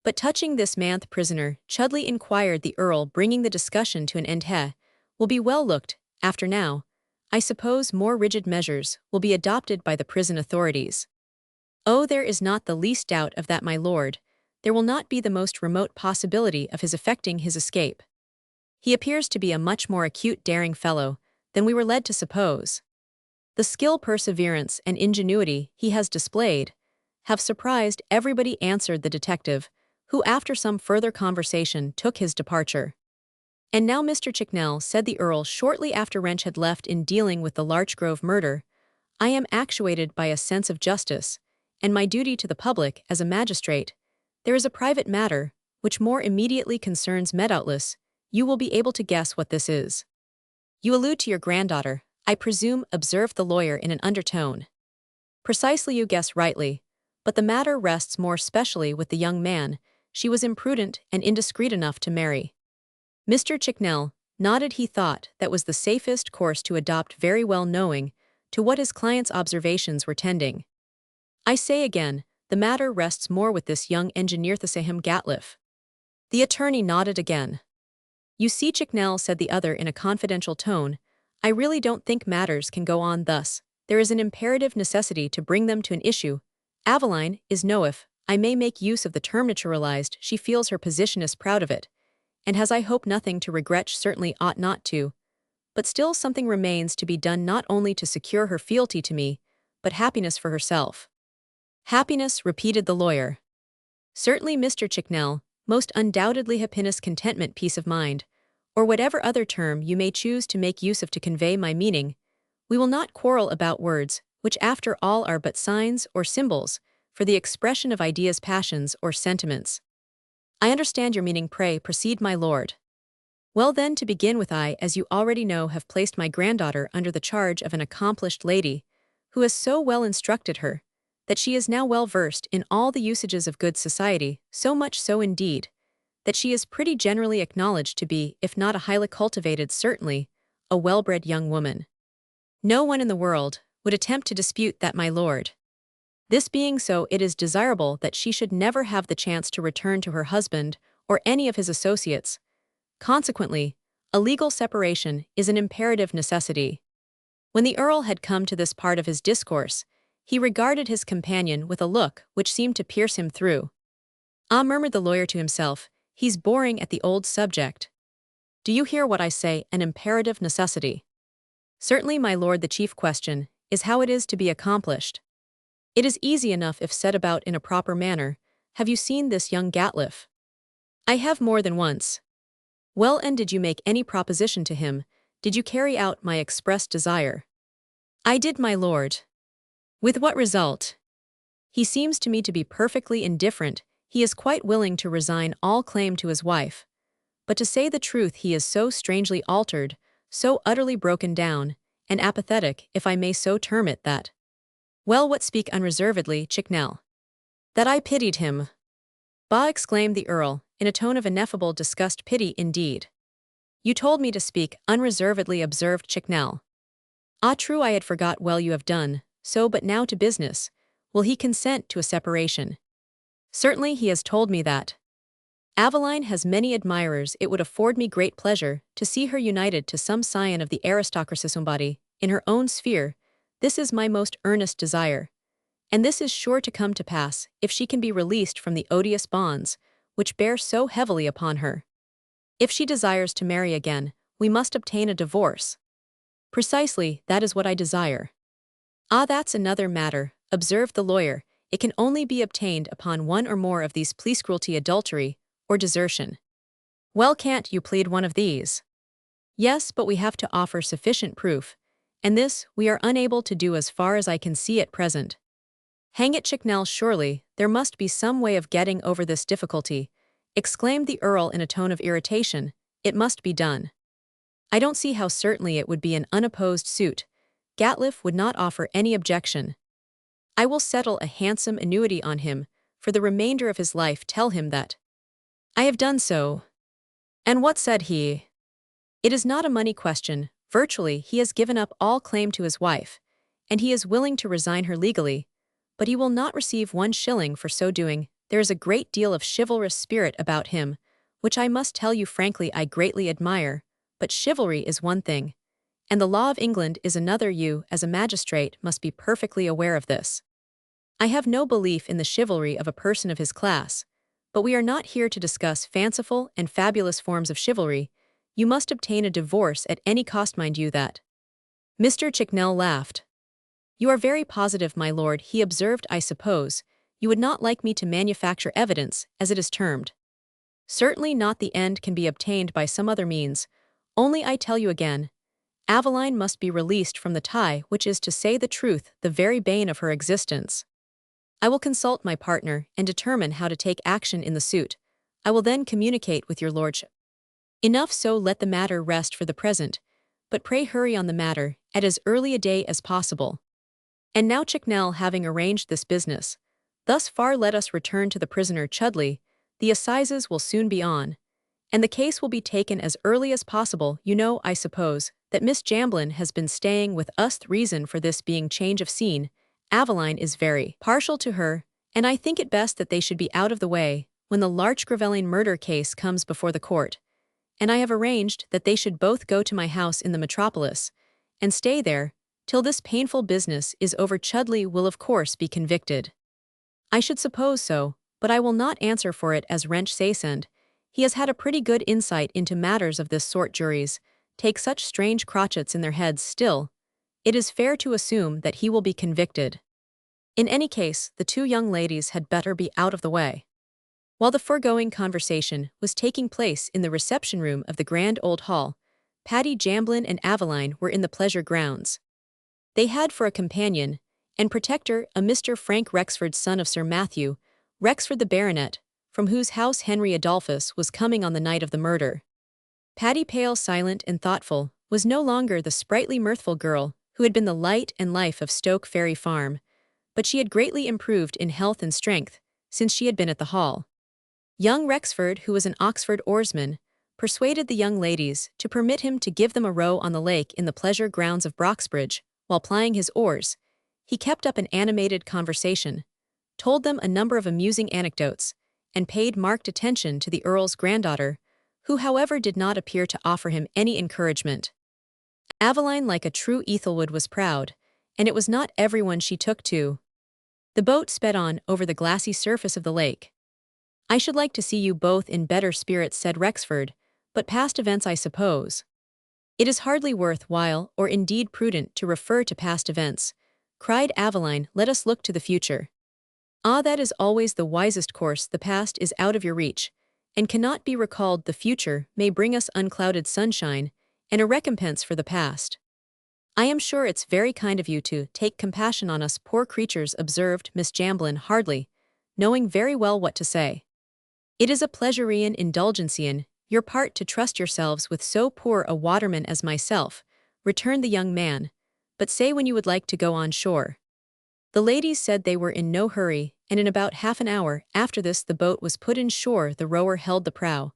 "But touching this manth prisoner," Chudley inquired the Earl, bringing the discussion to an end, "will be well looked after now. I suppose more rigid measures will be adopted by the prison authorities." "Oh, there is not the least doubt of that, my lord. There will not be the most remote possibility of his effecting his escape. He appears to be a much more acute, daring fellow than we were led to suppose. The skill, perseverance, and ingenuity he has displayed have surprised everybody," answered the detective, who after some further conversation took his departure. "And now, Mr. Chicknell," said the Earl shortly after Wrench had left, "in dealing with the Larchgrove murder, I am actuated by a sense of justice, and my duty to the public as a magistrate. There is a private matter, which more immediately concerns me. Doubtless, you will be able to guess what this is." "You allude to your granddaughter, I presume," observed the lawyer in an undertone. "Precisely, you guess rightly, but the matter rests more specially with the young man. She was imprudent and indiscreet enough to marry." Mr. Chicknell nodded. He thought that was the safest course to adopt, very well knowing to what his client's observations were tending. "I say again, the matter rests more with this young engineer Thesahim Gatliff." The attorney nodded again. "You see, Chicknell," said the other in a confidential tone, "I really don't think matters can go on thus. There is an imperative necessity to bring them to an issue. Aveline is if I may make use of the term naturalized. She feels her position, is proud of it, and has, I hope, nothing to regret, certainly ought not to. But still something remains to be done, not only to secure her fealty to me, but happiness for herself." "Happiness," repeated the lawyer. "Certainly, Mr. Chicknell, most undoubtedly happiness, contentment, peace of mind, or whatever other term you may choose to make use of to convey my meaning. We will not quarrel about words, which after all are but signs or symbols for the expression of ideas, passions, or sentiments." "I understand your meaning. Pray proceed, my lord." "Well then, to begin with, I, as you already know, have placed my granddaughter under the charge of an accomplished lady, who has so well instructed her, that she is now well versed in all the usages of good society, so much so indeed, that she is pretty generally acknowledged to be, if not a highly cultivated, certainly a well-bred young woman. No one in the world would attempt to dispute that, my lord. This being so, it is desirable that she should never have the chance to return to her husband or any of his associates. Consequently, a legal separation is an imperative necessity." When the Earl had come to this part of his discourse, he regarded his companion with a look which seemed to pierce him through. "Ah," murmured the lawyer to himself, "he's boring at the old subject. Do you hear what I say? An imperative necessity. Certainly, my lord, the chief question is how it is to be accomplished. It is easy enough if set about in a proper manner. Have you seen this young Gatliff?" "I have, more than once." "Well, and did you make any proposition to him? Did you carry out my expressed desire?" "I did, my lord." "With what result?" "He seems to me to be perfectly indifferent. He is quite willing to resign all claim to his wife. But to say the truth, he is so strangely altered, so utterly broken down, and apathetic, if I may so term it, that—" "Well, what? Speak unreservedly, Chicknell." "That I pitied him." "Bah!" exclaimed the Earl, in a tone of ineffable disgust. "Pity, indeed." "You told me to speak unreservedly," observed Chicknell. "Ah, true, I had forgot. Well, you have done so, but now to business. Will he consent to a separation?" "Certainly, he has told me that. Aveline has many admirers. It would afford me great pleasure to see her united to some scion of the aristocracy, somebody in her own sphere. This is my most earnest desire. And this is sure to come to pass if she can be released from the odious bonds which bear so heavily upon her. If she desires to marry again, we must obtain a divorce." "Precisely, that is what I desire." "Ah, that's another matter," observed the lawyer. "It can only be obtained upon one or more of these pleas: cruelty, adultery, or desertion." "Well, can't you plead one of these?" "Yes, but we have to offer sufficient proof, and this we are unable to do as far as I can see at present." "Hang it, Chicknell, surely there must be some way of getting over this difficulty," exclaimed the Earl in a tone of irritation. "It must be done." "I don't see how. Certainly it would be an unopposed suit. Gatliff would not offer any objection. I will settle a handsome annuity on him for the remainder of his life. Tell him that I have done so." "And what said he?" "It is not a money question. Virtually, he has given up all claim to his wife, and he is willing to resign her legally, but he will not receive 1 shilling for so doing. There is a great deal of chivalrous spirit about him, which I must tell you frankly I greatly admire, but chivalry is one thing, and the law of England is another. You, as a magistrate, must be perfectly aware of this. I have no belief in the chivalry of a person of his class, but we are not here to discuss fanciful and fabulous forms of chivalry. You must obtain a divorce at any cost, mind you that." Mr. Chicknell laughed. "You are very positive, my lord," he observed. "I suppose you would not like me to manufacture evidence, as it is termed. Certainly not. The end can be obtained by some other means. Only I tell you again, Aveline must be released from the tie which is, to say the truth, the very bane of her existence. I will consult my partner and determine how to take action in the suit. I will then communicate with your lordship. Enough, so let the matter rest for the present, but pray hurry on the matter at as early a day as possible. And now, Chicknell, having arranged this business, thus far let us return to the prisoner Chudley. The assizes will soon be on, and the case will be taken as early as possible. You know, I suppose, that Miss Jamblin has been staying with us. The reason for this being change of scene. Aveline is very partial to her, and I think it best that they should be out of the way when the Larch-Grevelin murder case comes before the court, and I have arranged that they should both go to my house in the metropolis and stay there till this painful business is over. Chudley will of course be convicted. I should suppose so, but I will not answer for it as Wrench saysend. He has had a pretty good insight into matters of this sort. Juries take such strange crotchets in their heads. Still, it is fair to assume that he will be convicted. In any case, the two young ladies had better be out of the way. While the foregoing conversation was taking place in the reception room of the grand old hall, Patty Jamblin and Aveline were in the pleasure grounds. They had for a companion and protector a Mr. Frank Rexford, son of Sir Matthew Rexford the baronet, from whose house Henry Adolphus was coming on the night of the murder. Patty, pale, silent, and thoughtful, was no longer the sprightly, mirthful girl who had been the light and life of Stoke Ferry Farm, but she had greatly improved in health and strength since she had been at the hall. Young Rexford, who was an Oxford oarsman, persuaded the young ladies to permit him to give them a row on the lake in the pleasure grounds of Broxbridge. While plying his oars, he kept up an animated conversation, told them a number of amusing anecdotes, and paid marked attention to the Earl's granddaughter, who however did not appear to offer him any encouragement. Aveline, like a true Ethelwood, was proud, and it was not everyone she took to. The boat sped on over the glassy surface of the lake. I should like to see you both in better spirits, said Rexford, but past events, I suppose. It is hardly worth while, or indeed prudent, to refer to past events, cried Aveline. Let us look to the future. Ah, that is always the wisest course. The past is out of your reach, and cannot be recalled. The future may bring us unclouded sunshine, and a recompense for the past. I am sure it's very kind of you to take compassion on us poor creatures, observed Miss Jamblin, hardly knowing very well what to say. It is a pleasurean indulgencean your part to trust yourselves with so poor a waterman as myself, returned the young man, but say when you would like to go on shore. The ladies said they were in no hurry, and in about half an hour after this the boat was put in shore. The rower held the prow,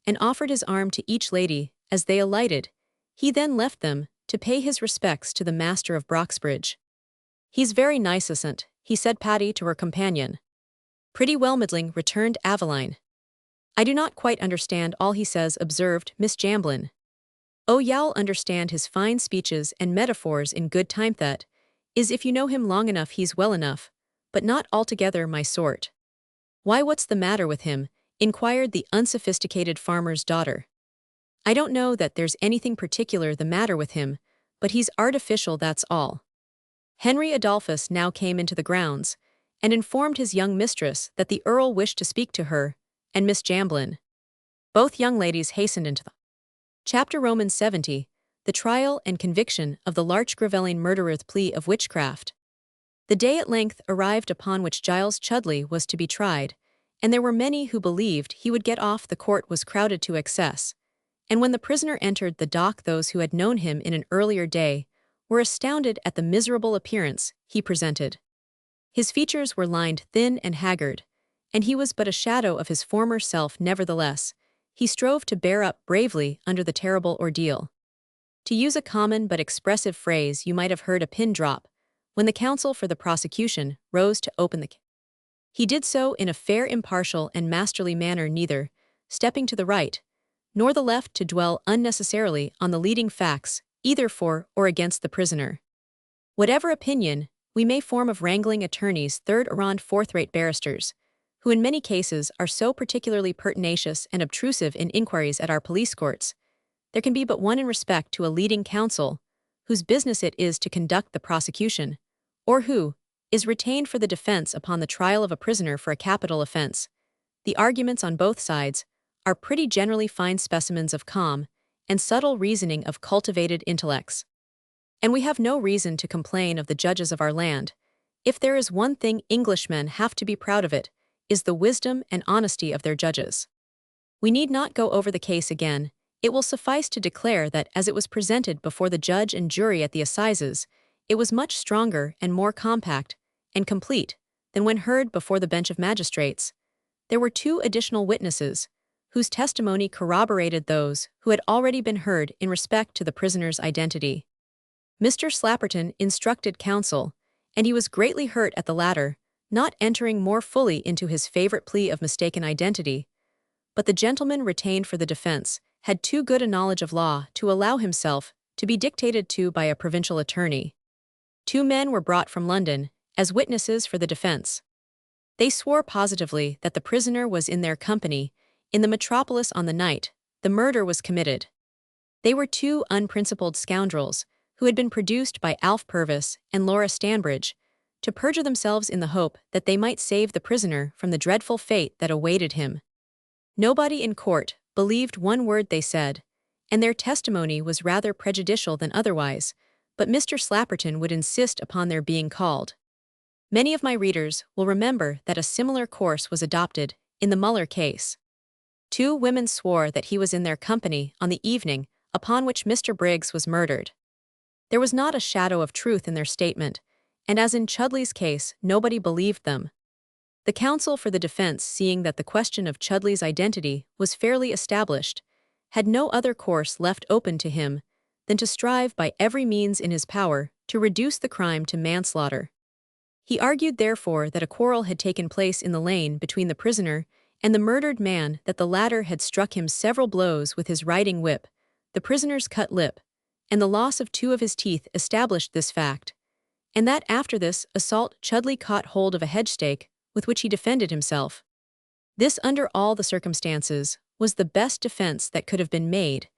and offered his arm to each lady as they alighted. He then left them to pay his respects to the master of Broxbridge. He's very nice, isn't he? Said Patty to her companion. Pretty well, middling, returned Aveline. I do not quite understand all he says, observed Miss Jamblin. Oh, you'll understand his fine speeches and metaphors in good time. That is, if you know him long enough. He's well enough, but not altogether my sort. Why, what's the matter with him? Inquired the unsophisticated farmer's daughter. I don't know that there's anything particular the matter with him, but he's artificial, that's all. Henry Adolphus now came into the grounds, and informed his young mistress that the Earl wished to speak to her and Miss Jamblin. Both young ladies hastened into the chapter Romans 70, the trial and conviction of the Larch-Grevelin murderer's plea of witchcraft. The day at length arrived upon which Giles Chudley was to be tried, and there were many who believed he would get off. The court was crowded to excess, and when the prisoner entered the dock, those who had known him in an earlier day were astounded at the miserable appearance he presented. His features were lined thin and haggard, and he was but a shadow of his former self. Nevertheless, he strove to bear up bravely under the terrible ordeal. To use a common but expressive phrase, you might have heard a pin drop when the counsel for the prosecution rose to open the case. He did so in a fair, impartial, and masterly manner, neither stepping to the right nor the left to dwell unnecessarily on the leading facts, either for or against the prisoner. Whatever opinion we may form of wrangling attorneys, third around fourth-rate barristers, who in many cases are so particularly pertinacious and obtrusive in inquiries at our police courts, there can be but one in respect to a leading counsel, whose business it is to conduct the prosecution, or who, is retained for the defense upon the trial of a prisoner for a capital offense. The arguments on both sides are pretty generally fine specimens of calm and subtle reasoning of cultivated intellects. And we have no reason to complain of the judges of our land. If there is one thing Englishmen have to be proud of, it is the wisdom and honesty of their judges. We need not go over the case again. It will suffice to declare that as it was presented before the judge and jury at the assizes, it was much stronger and more compact and complete than when heard before the bench of magistrates. There were 2 additional witnesses, whose testimony corroborated those who had already been heard in respect to the prisoner's identity. Mr. Slapperton instructed counsel, and he was greatly hurt at the latter, not entering more fully into his favorite plea of mistaken identity. But the gentleman retained for the defense had too good a knowledge of law to allow himself to be dictated to by a provincial attorney. 2 men were brought from London as witnesses for the defense. They swore positively that the prisoner was in their company in the metropolis on the night the murder was committed. They were 2 unprincipled scoundrels who had been produced by Alf Purvis and Laura Stanbridge to perjure themselves in the hope that they might save the prisoner from the dreadful fate that awaited him. Nobody in court believed one word they said, and their testimony was rather prejudicial than otherwise, but Mr. Slapperton would insist upon their being called. Many of my readers will remember that a similar course was adopted in the Muller case. 2 women swore that he was in their company on the evening upon which Mr. Briggs was murdered. There was not a shadow of truth in their statement, and as in Chudley's case, nobody believed them. The counsel for the defense, seeing that the question of Chudley's identity was fairly established, had no other course left open to him than to strive by every means in his power to reduce the crime to manslaughter. He argued therefore that a quarrel had taken place in the lane between the prisoner and the murdered man, that the latter had struck him several blows with his riding whip, the prisoner's cut lip, and the loss of 2 of his teeth established this fact, and that after this assault Chudley caught hold of a hedge-stake with which he defended himself. This, under all the circumstances, was the best defense that could have been made,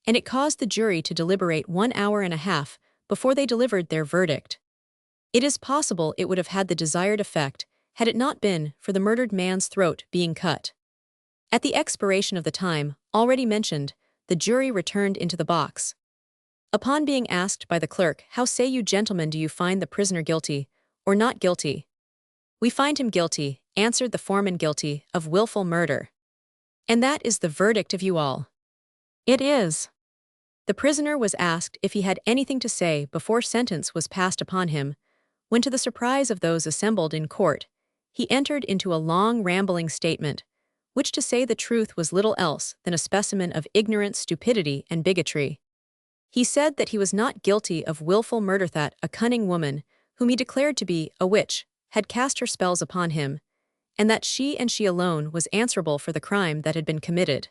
and it caused the jury to deliberate 1 hour and a half before they delivered their verdict. It is possible it would have had the desired effect had it not been for the murdered man's throat being cut. At the expiration of the time already mentioned, the jury returned into the box. Upon being asked by the clerk, "How say you, gentlemen, do you find the prisoner guilty, or not guilty?" "We find him guilty," answered the foreman, "guilty of wilful murder." "And that is the verdict of you all?" "It is." The prisoner was asked if he had anything to say before sentence was passed upon him, when, to the surprise of those assembled in court, he entered into a long rambling statement, which, to say the truth, was little else than a specimen of ignorant stupidity and bigotry. He said that he was not guilty of wilful murder, that a cunning woman, whom he declared to be a witch, had cast her spells upon him, and that she and she alone was answerable for the crime that had been committed.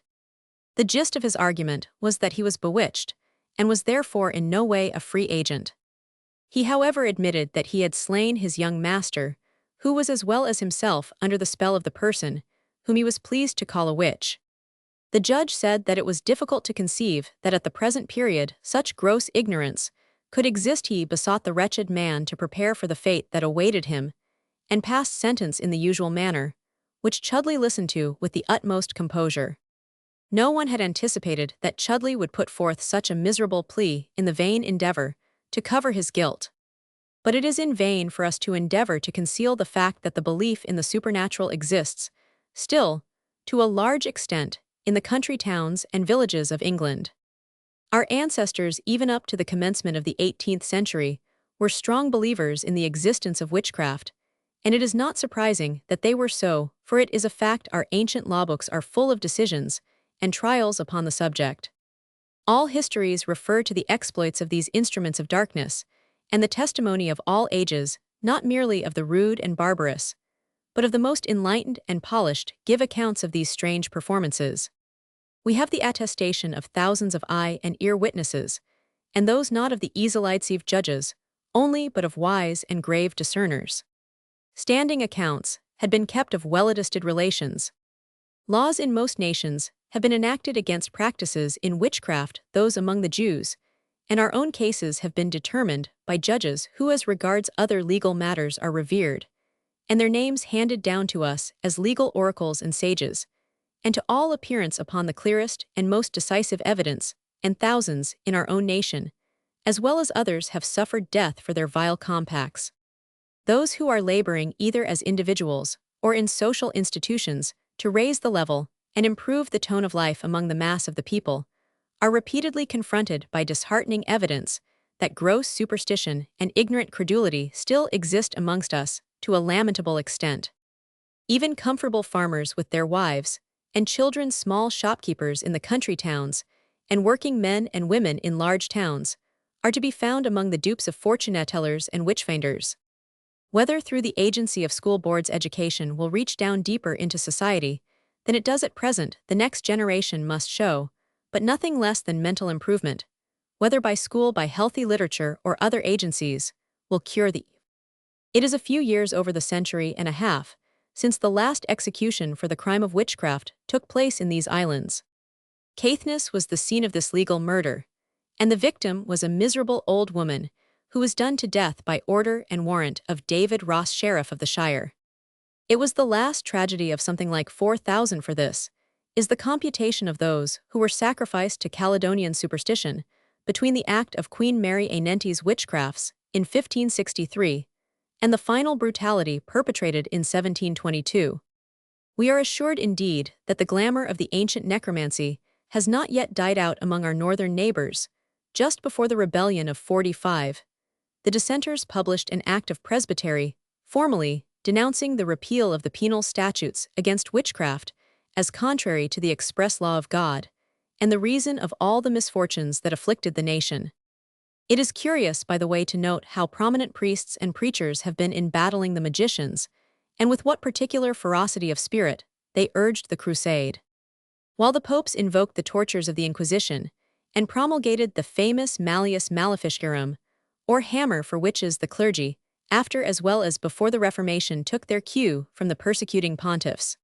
The gist of his argument was that he was bewitched, and was therefore in no way a free agent. He, however, admitted that he had slain his young master, who was as well as himself under the spell of the person whom he was pleased to call a witch. The judge said that it was difficult to conceive that at the present period such gross ignorance could exist. He besought the wretched man to prepare for the fate that awaited him, and passed sentence in the usual manner, which Chudley listened to with the utmost composure. No one had anticipated that Chudley would put forth such a miserable plea in the vain endeavor to cover his guilt. But it is in vain for us to endeavor to conceal the fact that the belief in the supernatural exists, still, to a large extent, in the country towns and villages of England. Our ancestors, even up to the commencement of the 18th century, were strong believers in the existence of witchcraft, and it is not surprising that they were so, for it is a fact our ancient lawbooks are full of decisions and trials upon the subject. All histories refer to the exploits of these instruments of darkness, and the testimony of all ages, not merely of the rude and barbarous, but of the most enlightened and polished, give accounts of these strange performances. We have the attestation of thousands of eye and ear witnesses, and those not of the easily-deceived judges, only but of wise and grave discerners. Standing accounts had been kept of well-attested relations. Laws in most nations have been enacted against practices in witchcraft, those among the Jews, and our own cases have been determined by judges who, as regards other legal matters, are revered, and their names handed down to us as legal oracles and sages, and to all appearance upon the clearest and most decisive evidence, and thousands in our own nation, as well as others, have suffered death for their vile compacts. Those who are laboring either as individuals or in social institutions to raise the level and improve the tone of life among the mass of the people are repeatedly confronted by disheartening evidence that gross superstition and ignorant credulity still exist amongst us to a lamentable extent. Even comfortable farmers with their wives and children, small shopkeepers in the country towns, and working men and women in large towns are to be found among the dupes of fortune-tellers and witch-finders. Whether through the agency of school boards, education will reach down deeper into society than it does at present, the next generation must show, but nothing less than mental improvement, whether by school, by healthy literature, or other agencies, will cure the. It is a few years over the century and a half since the last execution for the crime of witchcraft took place in these islands. Caithness was the scene of this legal murder, and the victim was a miserable old woman who was done to death by order and warrant of David Ross, sheriff of the shire. It was the last tragedy of something like 4,000, for this is the computation of those who were sacrificed to Caledonian superstition between the act of Queen Mary Ainenti's witchcrafts in 1563 and the final brutality perpetrated in 1722. We are assured indeed that the glamour of the ancient necromancy has not yet died out among our northern neighbors. Just before the rebellion of '45, the dissenters published an act of presbytery, formally denouncing the repeal of the penal statutes against witchcraft as contrary to the express law of God, and the reason of all the misfortunes that afflicted the nation. It is curious, by the way, to note how prominent priests and preachers have been in battling the magicians, and with what particular ferocity of spirit they urged the crusade. While the popes invoked the tortures of the Inquisition and promulgated the famous Malleus Maleficarum, or hammer for witches, the clergy, after as well as before the Reformation, took their cue from the persecuting pontiffs.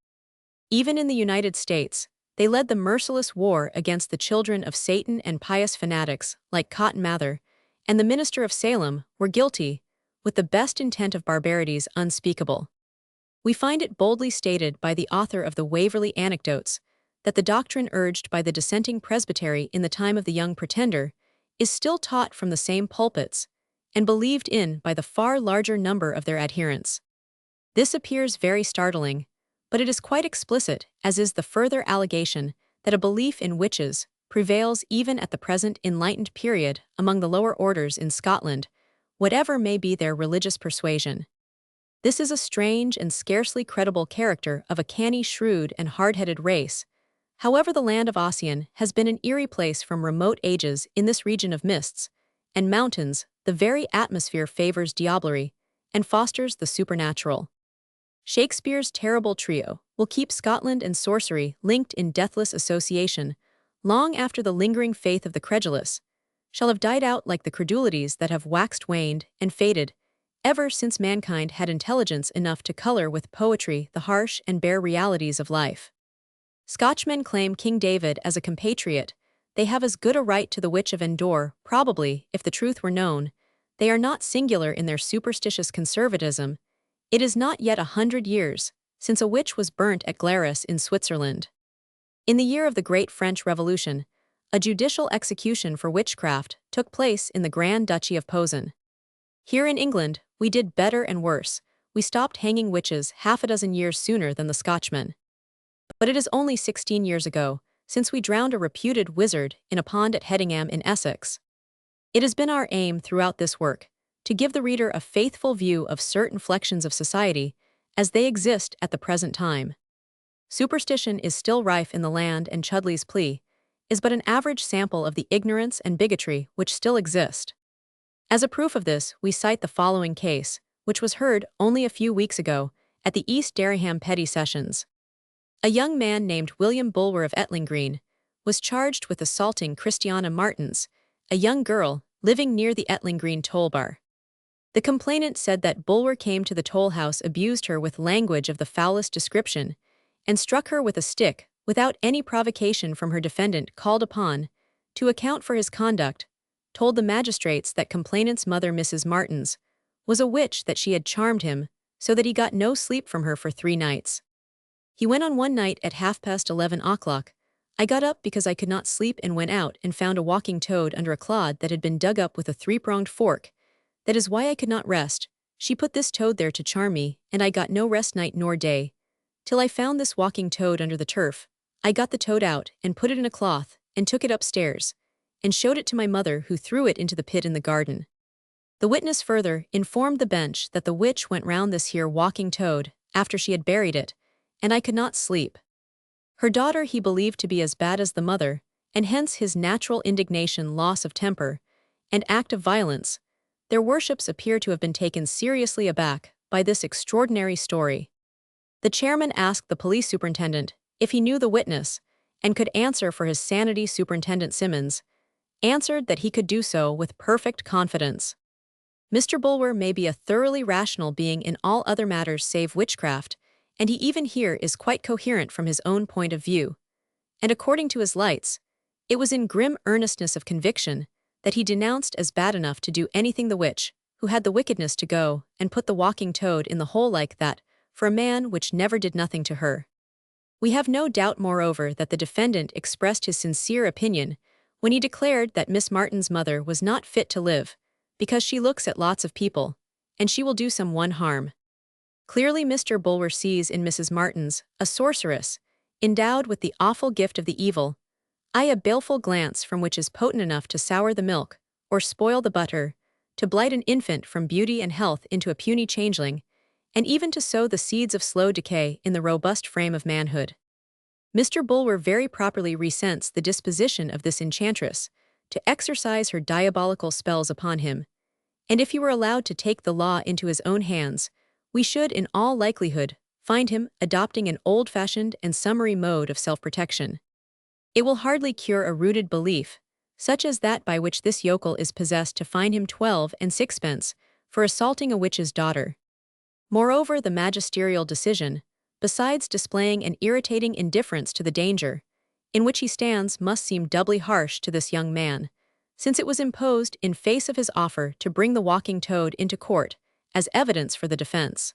Even in the United States, they led the merciless war against the children of Satan, and pious fanatics like Cotton Mather and the minister of Salem were guilty, with the best intent of barbarities unspeakable. We find it boldly stated by the author of the Waverley Anecdotes that the doctrine urged by the dissenting presbytery in the time of the Young Pretender is still taught from the same pulpits and believed in by the far larger number of their adherents. This appears very startling, but it is quite explicit, as is the further allegation that a belief in witches prevails even at the present enlightened period among the lower orders in Scotland, whatever may be their religious persuasion. This is a strange and scarcely credible character of a canny, shrewd, and hard-headed race. However, the land of Ossian has been an eerie place from remote ages. In this region of mists and mountains, the very atmosphere favors diablerie and fosters the supernatural. Shakespeare's terrible trio will keep Scotland and sorcery linked in deathless association long after the lingering faith of the credulous shall have died out, like the credulities that have waxed, waned, and faded ever since mankind had intelligence enough to color with poetry the harsh and bare realities of life. Scotchmen claim King David as a compatriot. They have as good a right to the Witch of Endor. Probably, if the truth were known, they are not singular in their superstitious conservatism. It is not yet 100 years since a witch was burnt at Glaris in Switzerland. In the year of the Great French Revolution, a judicial execution for witchcraft took place in the Grand Duchy of Posen. Here in England, we did better and worse. We stopped hanging witches half a dozen years sooner than the Scotchmen. But it is only 16 years ago since we drowned a reputed wizard in a pond at Hedingham in Essex. It has been our aim throughout this work to give the reader a faithful view of certain flections of society as they exist at the present time. Superstition is still rife in the land, and Chudley's plea is but an average sample of the ignorance and bigotry which still exist. As a proof of this, we cite the following case, which was heard only a few weeks ago at the East Dereham Petty Sessions. A young man named William Bulwer of Ettlinggreen was charged with assaulting Christiana Martins, a young girl living near the Ettlinggreen toll bar. The complainant said that Bulwer came to the toll house, abused her with language of the foulest description, and struck her with a stick without any provocation from her defendant, called upon to account for his conduct, told the magistrates that complainant's mother, Mrs. Martins, was a witch, that she had charmed him so that he got no sleep from her for 3 nights. He went on one night at 11:30. I got up because I could not sleep and went out and found a walking toad under a clod that had been dug up with a 3-pronged fork. That is why I could not rest. She put this toad there to charm me, and I got no rest night nor day. Till I found this walking toad under the turf. I got the toad out and put it in a cloth and took it upstairs and showed it to my mother, who threw it into the pit in the garden. The witness further informed the bench that the witch went round this here walking toad after she had buried it, and I could not sleep. Her daughter he believed to be as bad as the mother, and hence his natural indignation, loss of temper, and act of violence. Their worships appear to have been taken seriously aback by this extraordinary story. The chairman asked the police superintendent if he knew the witness, and could answer for his sanity. Superintendent Simmons answered that he could do so with perfect confidence. Mr. Bulwer may be a thoroughly rational being in all other matters save witchcraft, and he even here is quite coherent from his own point of view. And according to his lights, it was in grim earnestness of conviction that he denounced as bad enough to do anything the witch, who had the wickedness to go and put the walking toad in the hole like that, for a man which never did nothing to her. We have no doubt, moreover, that the defendant expressed his sincere opinion when he declared that Miss Martin's mother was not fit to live, because she looks at lots of people, and she will do some one harm. Clearly Mr. Bulwer sees in Mrs. Martins a sorceress, endowed with the awful gift of the evil eye, a baleful glance from which is potent enough to sour the milk, or spoil the butter, to blight an infant from beauty and health into a puny changeling, and even to sow the seeds of slow decay in the robust frame of manhood. Mr. Bulwer very properly resents the disposition of this enchantress to exercise her diabolical spells upon him, and if he were allowed to take the law into his own hands, we should in all likelihood find him adopting an old-fashioned and summary mode of self-protection. It will hardly cure a rooted belief, such as that by which this yokel is possessed, to fine him 12 and 6pence for assaulting a witch's daughter. Moreover, the magisterial decision, besides displaying an irritating indifference to the danger in which he stands, must seem doubly harsh to this young man, since it was imposed in face of his offer to bring the walking toad into court as evidence for the defense.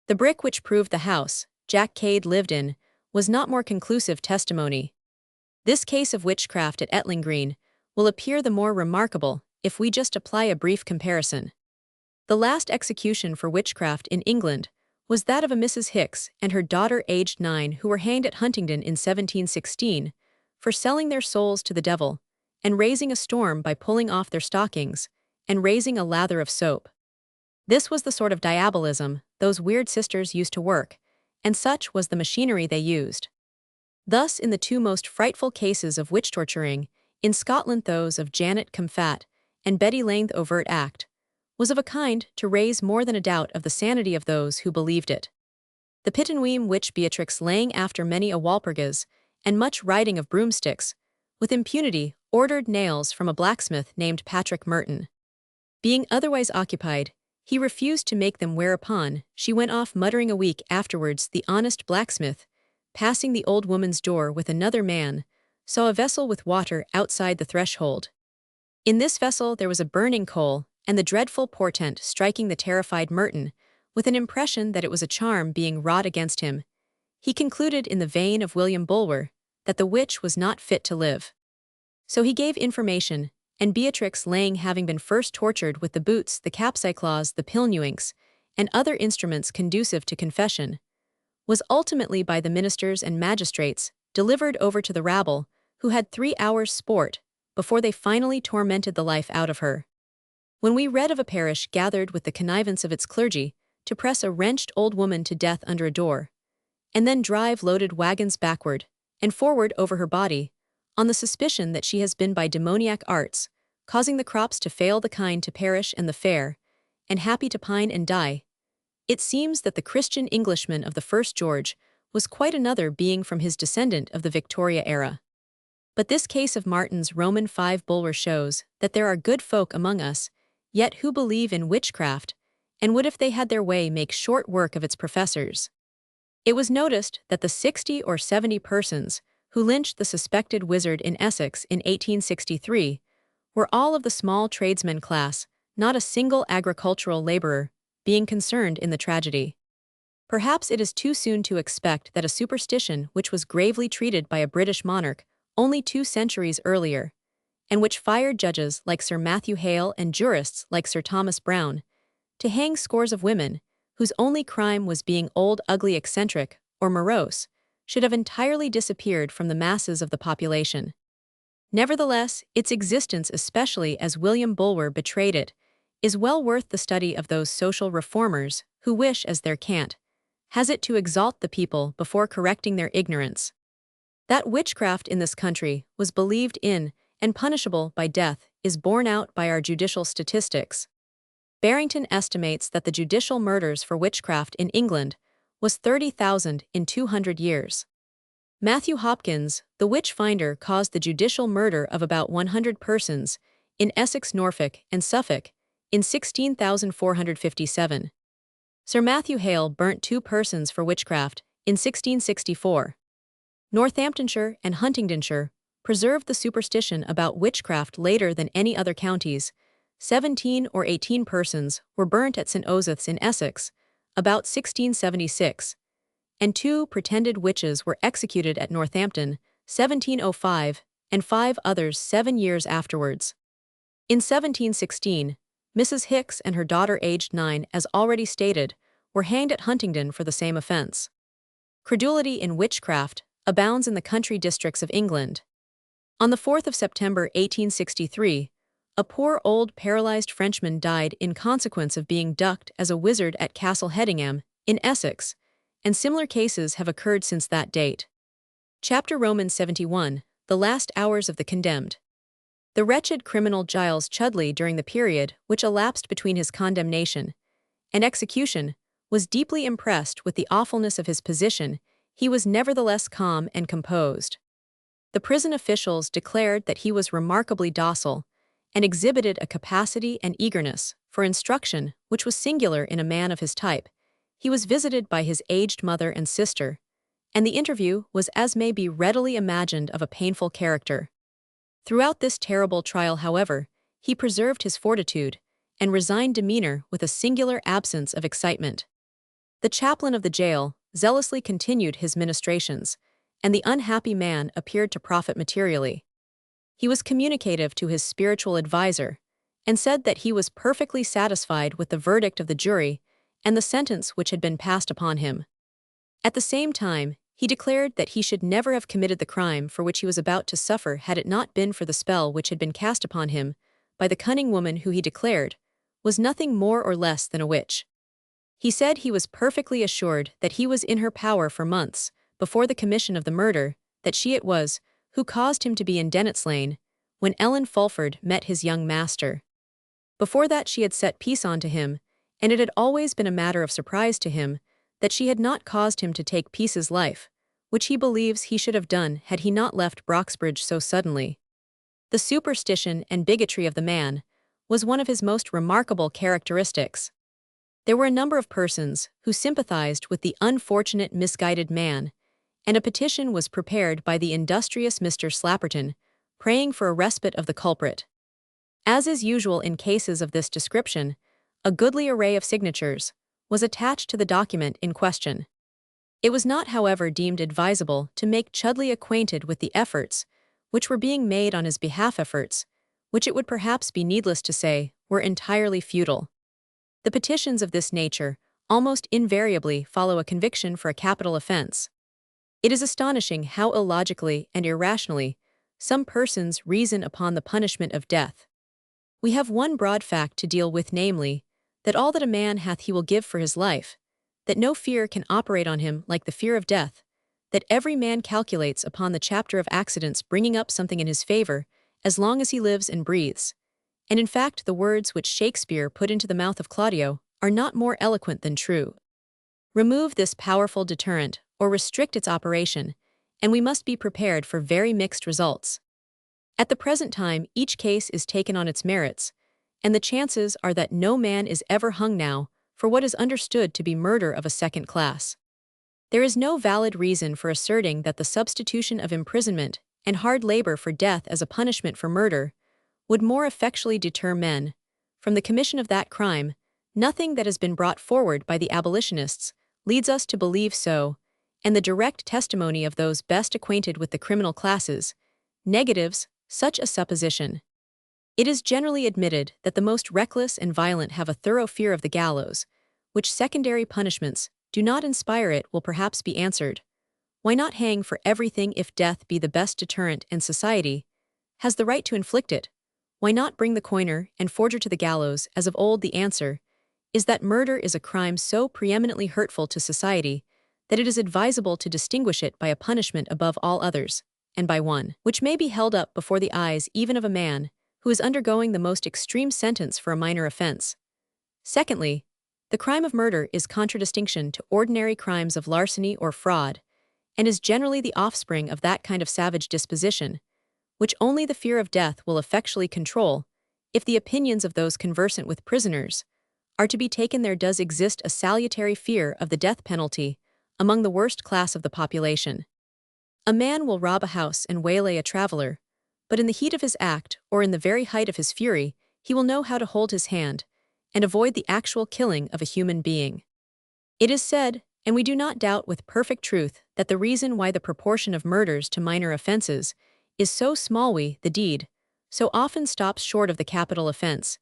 The brick which proved the house Jack Cade lived in was not more conclusive testimony. This case of witchcraft at Etling Green will appear the more remarkable if we just apply a brief comparison. The last execution for witchcraft in England was that of a Mrs. Hicks and her daughter aged 9, who were hanged at Huntingdon in 1716 for selling their souls to the devil and raising a storm by pulling off their stockings and raising a lather of soap. This was the sort of diabolism those weird sisters used to work, and such was the machinery they used. Thus, in the 2 most frightful cases of witch torturing in Scotland, those of Janet Comfat and Betty Langth overt act was of a kind to raise more than a doubt of the sanity of those who believed it. The Pittenweem witch Beatrix, laying after many a Walpurgis and much riding of broomsticks, with impunity ordered nails from a blacksmith named Patrick Merton. Being otherwise occupied, he refused to make them, whereupon she went off muttering. A week afterwards, the honest blacksmith, passing the old woman's door with another man, saw a vessel with water outside the threshold. In this vessel there was a burning coal, and the dreadful portent striking the terrified Merton with an impression that it was a charm being wrought against him, he concluded in the vein of William Bulwer that the witch was not fit to live. So he gave information, and Beatrix Lang, having been first tortured with the boots, the capsiclaws, the pilnuinks, and other instruments conducive to confession, was ultimately by the ministers and magistrates delivered over to the rabble, who had 3 hours' sport before they finally tormented the life out of her. When we read of a parish gathered with the connivance of its clergy to press a wrenched old woman to death under a door, and then drive loaded wagons backward and forward over her body, on the suspicion that she has been by demoniac arts causing the crops to fail, the kind to perish and the fair and happy to pine and die, it seems that the Christian Englishman of the first George was quite another being from his descendant of the Victoria era. But this case of Martin's Roman 5 Bulwer shows that there are good folk among us, yet who believe in witchcraft, and would, if they had their way, make short work of its professors. It was noticed that the 60 or 70 persons who lynched the suspected wizard in Essex in 1863 were all of the small tradesman class, not a single agricultural laborer, being concerned in the tragedy. Perhaps it is too soon to expect that a superstition which was gravely treated by a British monarch only 2 centuries earlier, and which fired judges like Sir Matthew Hale and jurists like Sir Thomas Browne, to hang scores of women, whose only crime was being old, ugly, eccentric, or morose, should have entirely disappeared from the masses of the population. Nevertheless, its existence, especially as William Bulwer betrayed it, is well worth the study of those social reformers who wish, as their cant has it, to exalt the people before correcting their ignorance. That witchcraft in this country was believed in and punishable by death is borne out by our judicial statistics. Barrington estimates that the judicial murders for witchcraft in England was 30,000 in 200 years. Matthew Hopkins, the witch finder, caused the judicial murder of about 100 persons in Essex, Norfolk, and Suffolk in 16,457. Sir Matthew Hale burnt 2 persons for witchcraft in 1664. Northamptonshire and Huntingdonshire preserved the superstition about witchcraft later than any other counties. 17 or 18 persons were burnt at St. Osyth's in Essex, about 1676, and 2 pretended witches were executed at Northampton, 1705, and 5 others 7 years afterwards. In 1716, Mrs. Hicks and her daughter, aged 9, as already stated, were hanged at Huntingdon for the same offense. Credulity in witchcraft abounds in the country districts of England. On the 4th of September 1863, a poor old paralyzed Frenchman died in consequence of being ducked as a wizard at Castle Hedingham, in Essex, and similar cases have occurred since that date. Chapter Romans 71, The Last Hours of the Condemned. The wretched criminal Giles Chudley, during the period which elapsed between his condemnation and execution, was deeply impressed with the awfulness of his position. He was nevertheless calm and composed. The prison officials declared that he was remarkably docile, and exhibited a capacity and eagerness for instruction which was singular in a man of his type. He was visited by his aged mother and sister, and the interview was, as may be readily imagined, of a painful character. Throughout this terrible trial, however, he preserved his fortitude and resigned demeanor with a singular absence of excitement. The chaplain of the jail zealously continued his ministrations, and the unhappy man appeared to profit materially. He was communicative to his spiritual adviser, and said that he was perfectly satisfied with the verdict of the jury and the sentence which had been passed upon him. At the same time, he declared that he should never have committed the crime for which he was about to suffer had it not been for the spell which had been cast upon him by the cunning woman who, he declared, was nothing more or less than a witch. He said he was perfectly assured that he was in her power for months before the commission of the murder, that she it was who caused him to be in Dennet's Lane when Ellen Fulford met his young master. Before that she had set peace on to him, and it had always been a matter of surprise to him that she had not caused him to take Peace's life, which he believes he should have done had he not left Broxbridge so suddenly. The superstition and bigotry of the man was one of his most remarkable characteristics. There were a number of persons who sympathized with the unfortunate misguided man, and a petition was prepared by the industrious Mr. Slapperton, praying for a respite of the culprit. As is usual in cases of this description, a goodly array of signatures was attached to the document in question. It was not, however, deemed advisable to make Chudley acquainted with the efforts which were being made on his behalf, efforts which, it would perhaps be needless to say, were entirely futile. The petitions of this nature almost invariably follow a conviction for a capital offense. It is astonishing how illogically and irrationally some persons reason upon the punishment of death. We have one broad fact to deal with, namely, that all that a man hath he will give for his life, that no fear can operate on him like the fear of death, that every man calculates upon the chapter of accidents bringing up something in his favor as long as he lives and breathes, and in fact the words which Shakespeare put into the mouth of Claudio are not more eloquent than true. Remove this powerful deterrent, or restrict its operation, and we must be prepared for very mixed results. At the present time, each case is taken on its merits, and the chances are that no man is ever hung now for what is understood to be murder of a second class. There is no valid reason for asserting that the substitution of imprisonment and hard labor for death as a punishment for murder would more effectually deter men from the commission of that crime. Nothing that has been brought forward by the abolitionists leads us to believe so, and the direct testimony of those best acquainted with the criminal classes negatives such a supposition. It is generally admitted that the most reckless and violent have a thorough fear of the gallows, which secondary punishments do not inspire. It will perhaps be answered, why not hang for everything if death be the best deterrent and society has the right to inflict it? Why not bring the coiner and forger to the gallows as of old? The answer is that murder is a crime so preeminently hurtful to society that it is advisable to distinguish it by a punishment above all others, and by one which may be held up before the eyes even of a man who is undergoing the most extreme sentence for a minor offense. Secondly, the crime of murder is contradistinction to ordinary crimes of larceny or fraud, and is generally the offspring of that kind of savage disposition, which only the fear of death will effectually control. If the opinions of those conversant with prisoners are to be taken, there does exist a salutary fear of the death penalty among the worst class of the population. A man will rob a house and waylay a traveler, but in the heat of his act, or in the very height of his fury, he will know how to hold his hand and avoid the actual killing of a human being. It is said, and we do not doubt with perfect truth, that the reason why the proportion of murders to minor offenses is so small, the deed so often stops short of the capital offense,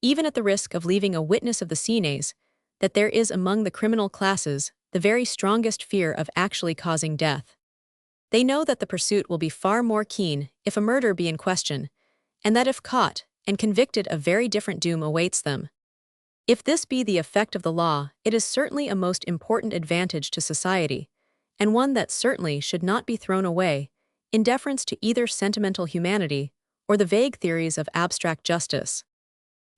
even at the risk of leaving a witness of the scenes, that there is among the criminal classes the very strongest fear of actually causing death. They know that the pursuit will be far more keen if a murder be in question, and that if caught and convicted a very different doom awaits them. If this be the effect of the law, it is certainly a most important advantage to society, and one that certainly should not be thrown away, in deference to either sentimental humanity or the vague theories of abstract justice.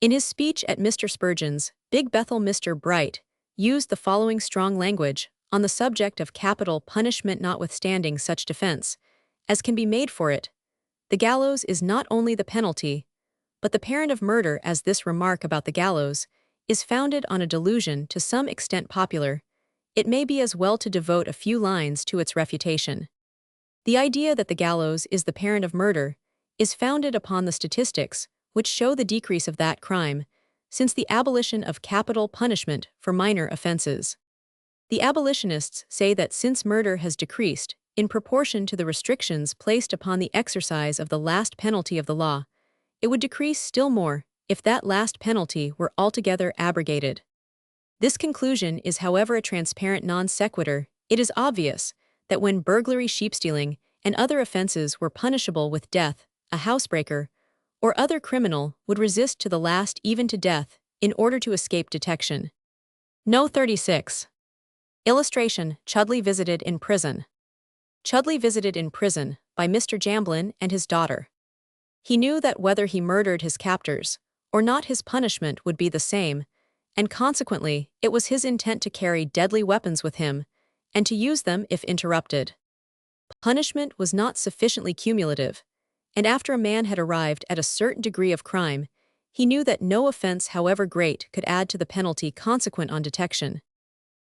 In his speech at Mr. Spurgeon's Big Bethel, Mr. Bright used the following strong language on the subject of capital punishment. Notwithstanding such defense as can be made for it, the gallows is not only the penalty, but the parent of murder. As this remark about the gallows is founded on a delusion to some extent popular, it may be as well to devote a few lines to its refutation. The idea that the gallows is the parent of murder is founded upon the statistics which show the decrease of that crime since the abolition of capital punishment for minor offenses. The abolitionists say that since murder has decreased in proportion to the restrictions placed upon the exercise of the last penalty of the law, it would decrease still more if that last penalty were altogether abrogated. This conclusion is, however, a transparent non sequitur. It is obvious that when burglary, sheep-stealing, and other offenses were punishable with death, a housebreaker or other criminal would resist to the last, even to death, in order to escape detection. No. 36. Illustration: Chudley visited in prison. Chudley visited in prison by Mr. Jamblin and his daughter. He knew that whether he murdered his captors or not, his punishment would be the same, and consequently it was his intent to carry deadly weapons with him and to use them if interrupted. Punishment was not sufficiently cumulative, and after a man had arrived at a certain degree of crime, he knew that no offense, however great, could add to the penalty consequent on detection.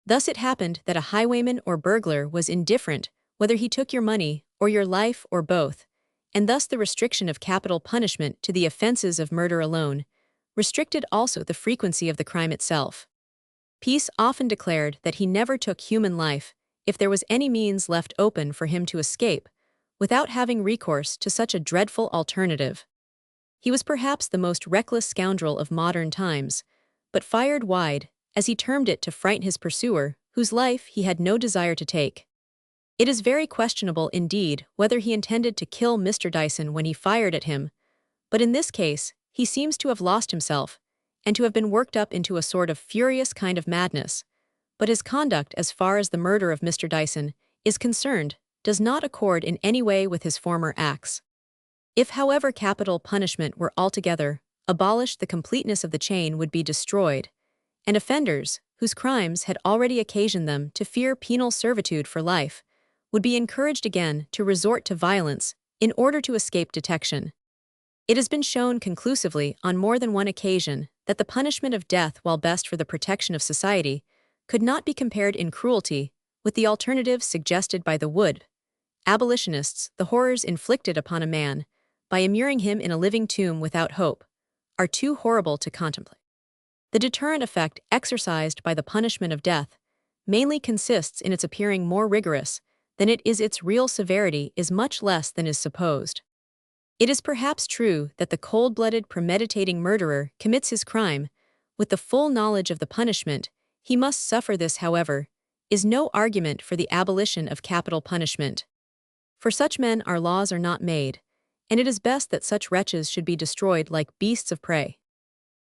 Thus it happened that a highwayman or burglar was indifferent whether he took your money or your life or both, and thus the restriction of capital punishment to the offenses of murder alone restricted also the frequency of the crime itself. Peace often declared that he never took human life if there was any means left open for him to escape, without having recourse to such a dreadful alternative. He was perhaps the most reckless scoundrel of modern times, but fired wide, as he termed it, to frighten his pursuer, whose life he had no desire to take. It is very questionable indeed whether he intended to kill Mr. Dyson when he fired at him, but in this case he seems to have lost himself, and to have been worked up into a sort of furious kind of madness. But his conduct, as far as the murder of Mr. Dyson is concerned, does not accord in any way with his former acts. If, however, capital punishment were altogether abolished, the completeness of the chain would be destroyed, and offenders, whose crimes had already occasioned them to fear penal servitude for life, would be encouraged again to resort to violence in order to escape detection. It has been shown conclusively on more than one occasion that the punishment of death, while best for the protection of society, could not be compared in cruelty with the alternatives suggested by the abolitionists, the horrors inflicted upon a man by immuring him in a living tomb without hope, are too horrible to contemplate. The deterrent effect exercised by the punishment of death mainly consists in its appearing more rigorous than it is its real severity is much less than is supposed. It is perhaps true that the cold-blooded premeditating murderer commits his crime with the full knowledge of the punishment he must suffer. This, however, is no argument for the abolition of capital punishment. For such men our laws are not made, and it is best that such wretches should be destroyed like beasts of prey.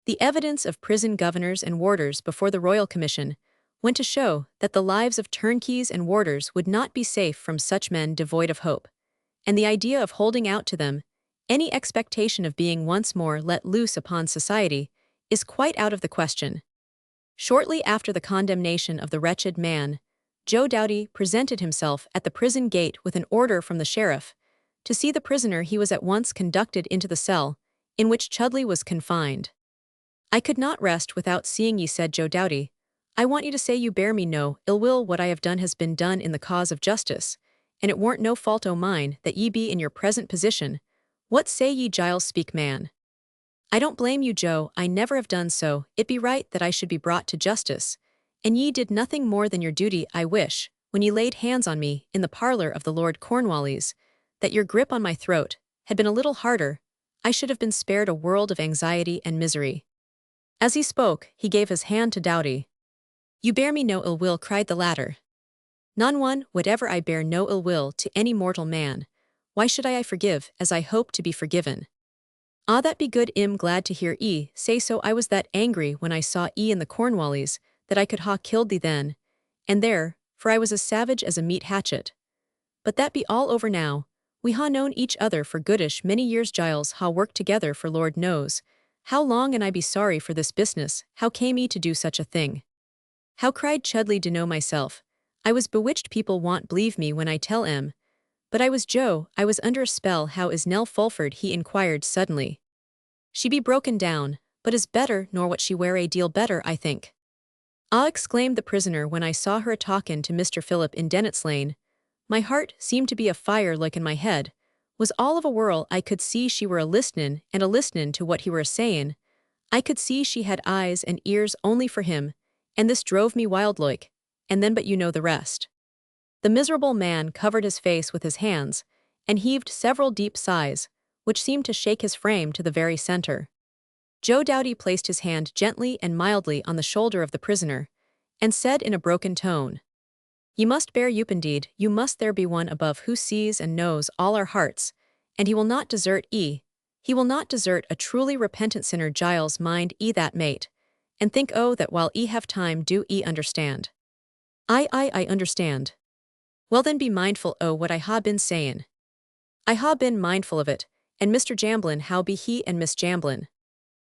The evidence of prison governors and warders before the Royal Commission went to show that the lives of turnkeys and warders would not be safe from such men devoid of hope, and the idea of holding out to them any expectation of being once more let loose upon society is quite out of the question. Shortly after the condemnation of the wretched man, Joe Doughty presented himself at the prison gate with an order from the sheriff to see the prisoner. He was at once conducted into the cell in which Chudley was confined. "I could not rest without seeing ye," said Joe Doughty. "I want you to say you bear me no ill will. What I have done has been done in the cause of justice, and it warn't no fault o' mine that ye be in your present position. What say ye, Giles? Speak, man." "I don't blame you, Joe. I never have done so. It be right that I should be brought to justice, and ye did nothing more than your duty. I wish, when ye laid hands on me in the parlor of the Lord Cornwallis, that your grip on my throat had been a little harder. I should have been spared a world of anxiety and misery." As he spoke, he gave his hand to Doughty. "You bear me no ill will," cried the latter. "None one, whatever. I bear no ill will to any mortal man. Why should I forgive, as I hope to be forgiven?" "Ah, that be good. Glad to hear e say so. I was that angry when I saw e in the Cornwallis that I could ha killed thee then and there, for I was as savage as a meat hatchet. But that be all over now. We ha known each other for goodish many years. Giles ha worked together for Lord knows how long, and I be sorry for this business. How came e to do such a thing?" "How," cried Chudley, "to know myself. I was bewitched. People won't believe me when I tell em. But I was Joe. I was under a spell." "How is Nell Fulford?" he inquired suddenly. "She be broken down, but is better, nor what she were a deal better, I think." "Ah," exclaimed the prisoner, "when I saw her a-talkin' to Mr. Philip in Dennet's Lane, my heart seemed to be afire like in my head, was all of a whirl. I could see she were a-listenin' and a-listenin' to what he were a-sayin'. I could see she had eyes and ears only for him, and this drove me wild like, and then but you know the rest." The miserable man covered his face with his hands, and heaved several deep sighs, which seemed to shake his frame to the very center. Joe Doughty placed his hand gently and mildly on the shoulder of the prisoner, and said in a broken tone, "Ye must bear up indeed. You must. There be one above who sees and knows all our hearts, and he will not desert e. He will not desert a truly repentant sinner. Giles, mind e that, mate, and think that while e have time. Do e understand?" I understand." "Well then, be mindful what I ha been sayin'." "I ha been mindful of it. And Mr. Jamblin, how be he and Miss Jamblin?"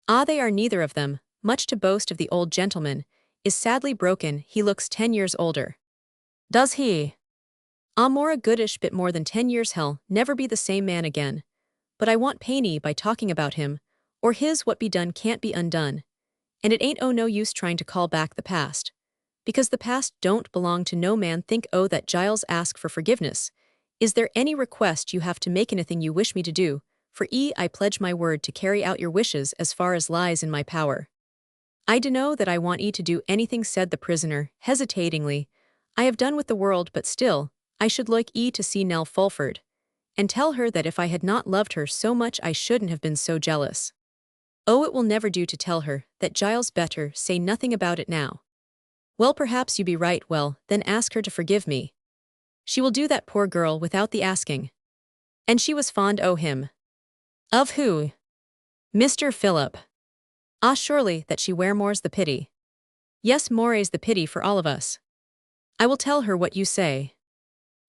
"Ah, they are neither of them, much to boast of. The old gentleman is sadly broken. He looks 10 years older." "Does he?" "Ah, more a goodish bit more than 10 years. He'll never be the same man again. But I want pain by talking about him, or his what be done can't be undone. And it ain't no use trying to call back the past, because the past don't belong to no man. Think that, Giles. Ask for forgiveness. Is there any request you have to make? Anything you wish me to do? For I pledge my word to carry out your wishes as far as lies in my power." "I dunno that I want to do anything," said the prisoner, hesitatingly. "I have done with the world, but still, I should like to see Nell Fulford, and tell her that if I had not loved her so much I shouldn't have been so jealous." "Oh, it will never do to tell her that, Giles. Better say nothing about it now." "Well, perhaps you be right. Well, then ask her to forgive me." "She will do that, poor girl, without the asking." "And she was fond o' him." "Of who?" "Mr. Philip." "Ah, surely that she were. More's the pity." "Yes, more's the pity for all of us." "I will tell her what you say."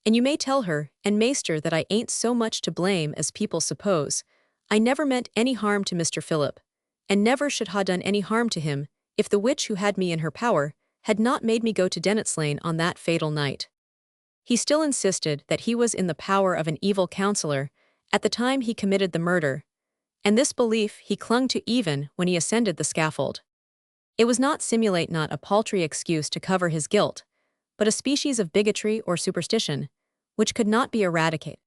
"And you may tell her, and maester, that I ain't so much to blame as people suppose. I never meant any harm to Mr. Philip, and never should ha done any harm to him, if the witch who had me in her power had not made me go to Dennet's Lane on that fatal night." He still insisted that he was in the power of an evil counselor at the time he committed the murder, and this belief he clung to even when he ascended the scaffold. It was not a paltry excuse to cover his guilt, but a species of bigotry or superstition, which could not be eradicated.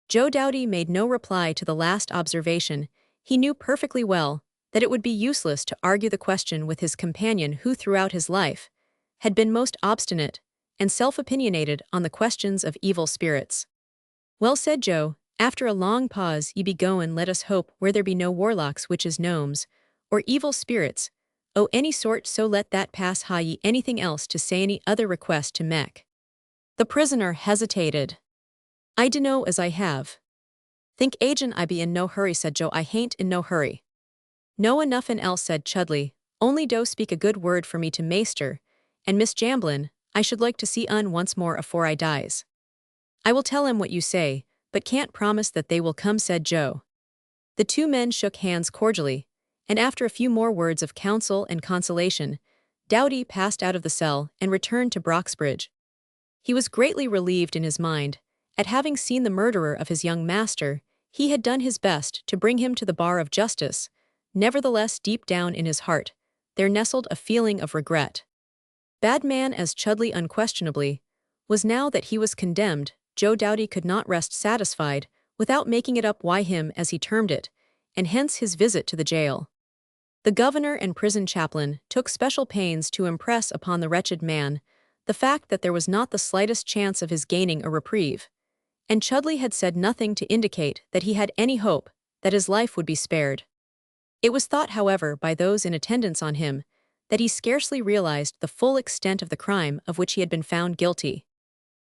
Joe Doughty made no reply to the last observation. He knew perfectly well that it would be useless to argue the question with his companion who throughout his life had been most obstinate and self-opinionated on the questions of evil spirits. "Well said, Joe. After a long pause ye be goin' let us hope where there be no warlocks witches gnomes, or evil spirits, o' any sort so let that pass ha ye anything else to say any other request to mek." The prisoner hesitated. "I dunno as I have. Think agent I be in no hurry," said Joe. "I hain't in no hurry." "No enoughin' else," said Chudley, "only do speak a good word for me to Maester, and Miss Jamblin, I should like to see un once more afore I dies." "I will tell him what you say, but can't promise that they will come," said Joe. The two men shook hands cordially, and after a few more words of counsel and consolation, Doughty passed out of the cell and returned to Broxbridge. He was greatly relieved in his mind. At having seen the murderer of his young master, he had done his best to bring him to the bar of justice. Nevertheless, deep down in his heart, there nestled a feeling of regret. Bad man as Chudley unquestionably was, now that he was condemned, Joe Doughty could not rest satisfied without making it up why him, as he termed it, and hence his visit to the jail. The governor and prison chaplain took special pains to impress upon the wretched man the fact that there was not the slightest chance of his gaining a reprieve, and Chudley had said nothing to indicate that he had any hope that his life would be spared. It was thought, however, by those in attendance on him that he scarcely realized the full extent of the crime of which he had been found guilty.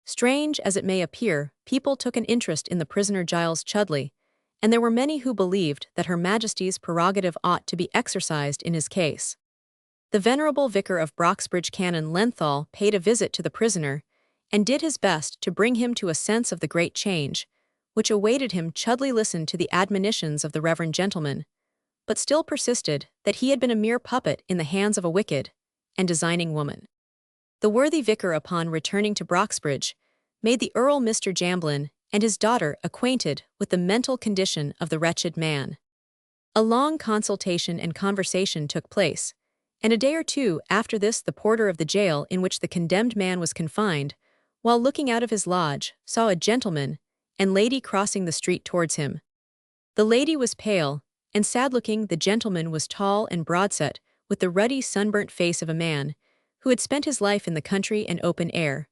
Strange as it may appear, people took an interest in the prisoner Giles Chudley, and there were many who believed that Her Majesty's prerogative ought to be exercised in his case. The venerable vicar of Broxbridge, Canon Lenthal, paid a visit to the prisoner, and did his best to bring him to a sense of the great change which awaited him. Chudley listened to the admonitions of the reverend gentleman, but still persisted that he had been a mere puppet in the hands of a wicked and designing woman. The worthy vicar, upon returning to Broxbridge, made the Earl Mr. Jamblin and his daughter acquainted with the mental condition of the wretched man. A long consultation and conversation took place, and a day or two after this the porter of the jail in which the condemned man was confined, while looking out of his lodge, saw a gentleman and lady crossing the street towards him. The lady was pale and sad-looking. The gentleman was tall and broad-set, with the ruddy sunburnt face of a man who had spent his life in the country and open air.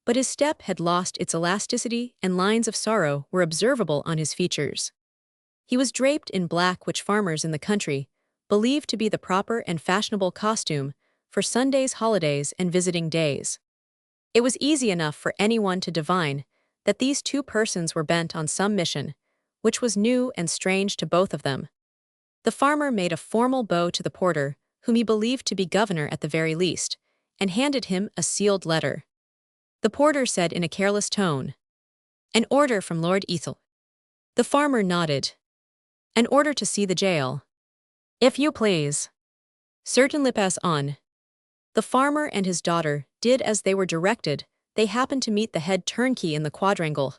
But his step had lost its elasticity, and lines of sorrow were observable on his features. He was draped in black, which farmers in the country believed to be the proper and fashionable costume for Sundays, holidays, and visiting days. It was easy enough for anyone to divine that these two persons were bent on some mission, which was new and strange to both of them. The farmer made a formal bow to the porter, whom he believed to be governor at the very least, and handed him a sealed letter. The porter said in a careless tone, "An order from Lord Ethel." The farmer nodded. "An order to see the jail, if you please." "Certainly, pass on." The farmer and his daughter did as they were directed. They happened to meet the head turnkey in the quadrangle,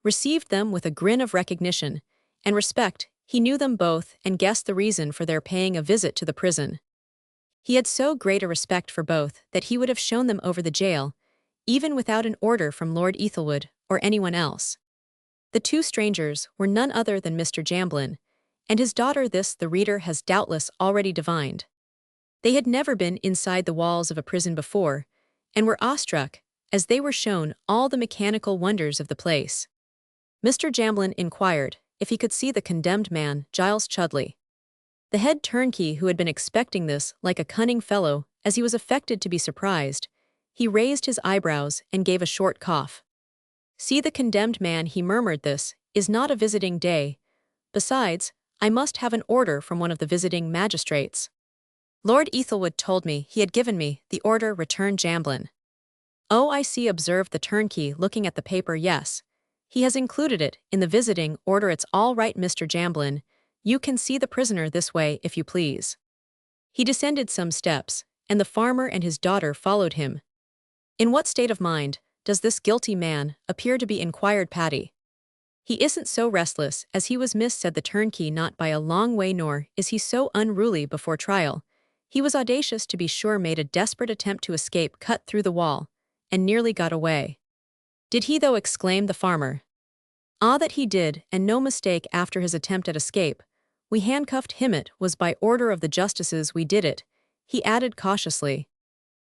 received them with a grin of recognition and respect. He knew them both and guessed the reason for their paying a visit to the prison. He had so great a respect for both that he would have shown them over the jail, even without an order from Lord Ethelwood or anyone else. The two strangers were none other than Mr. Jamblin and his daughter. This the reader has doubtless already divined. They had never been inside the walls of a prison before, and were awestruck as they were shown all the mechanical wonders of the place. Mr. Jamblin inquired if he could see the condemned man, Giles Chudley. The head turnkey, who had been expecting this like a cunning fellow, as he was affected to be surprised, he raised his eyebrows and gave a short cough. "See the condemned man," he murmured. "This is not a visiting day. Besides, I must have an order from one of the visiting magistrates." "Lord Ethelwood told me he had given me the order," returned Jamblin. "Oh, I see," observed the turnkey, looking at the paper. "Yes, he has included it in the visiting order. It's all right, Mr. Jamblin. You can see the prisoner this way, if you please." He descended some steps, and the farmer and his daughter followed him. "In what state of mind does this guilty man appear to be?" inquired Patty. "He isn't so restless as he was, miss," said the turnkey. "Not by a long way, nor is he so unruly before trial. He was audacious, to be sure, made a desperate attempt to escape, cut through the wall, and nearly got away." "Did he, though?" exclaimed the farmer. Ah, that he did, and no mistake after his attempt at escape. We handcuffed him, it was by order of the justices we did it, he added cautiously.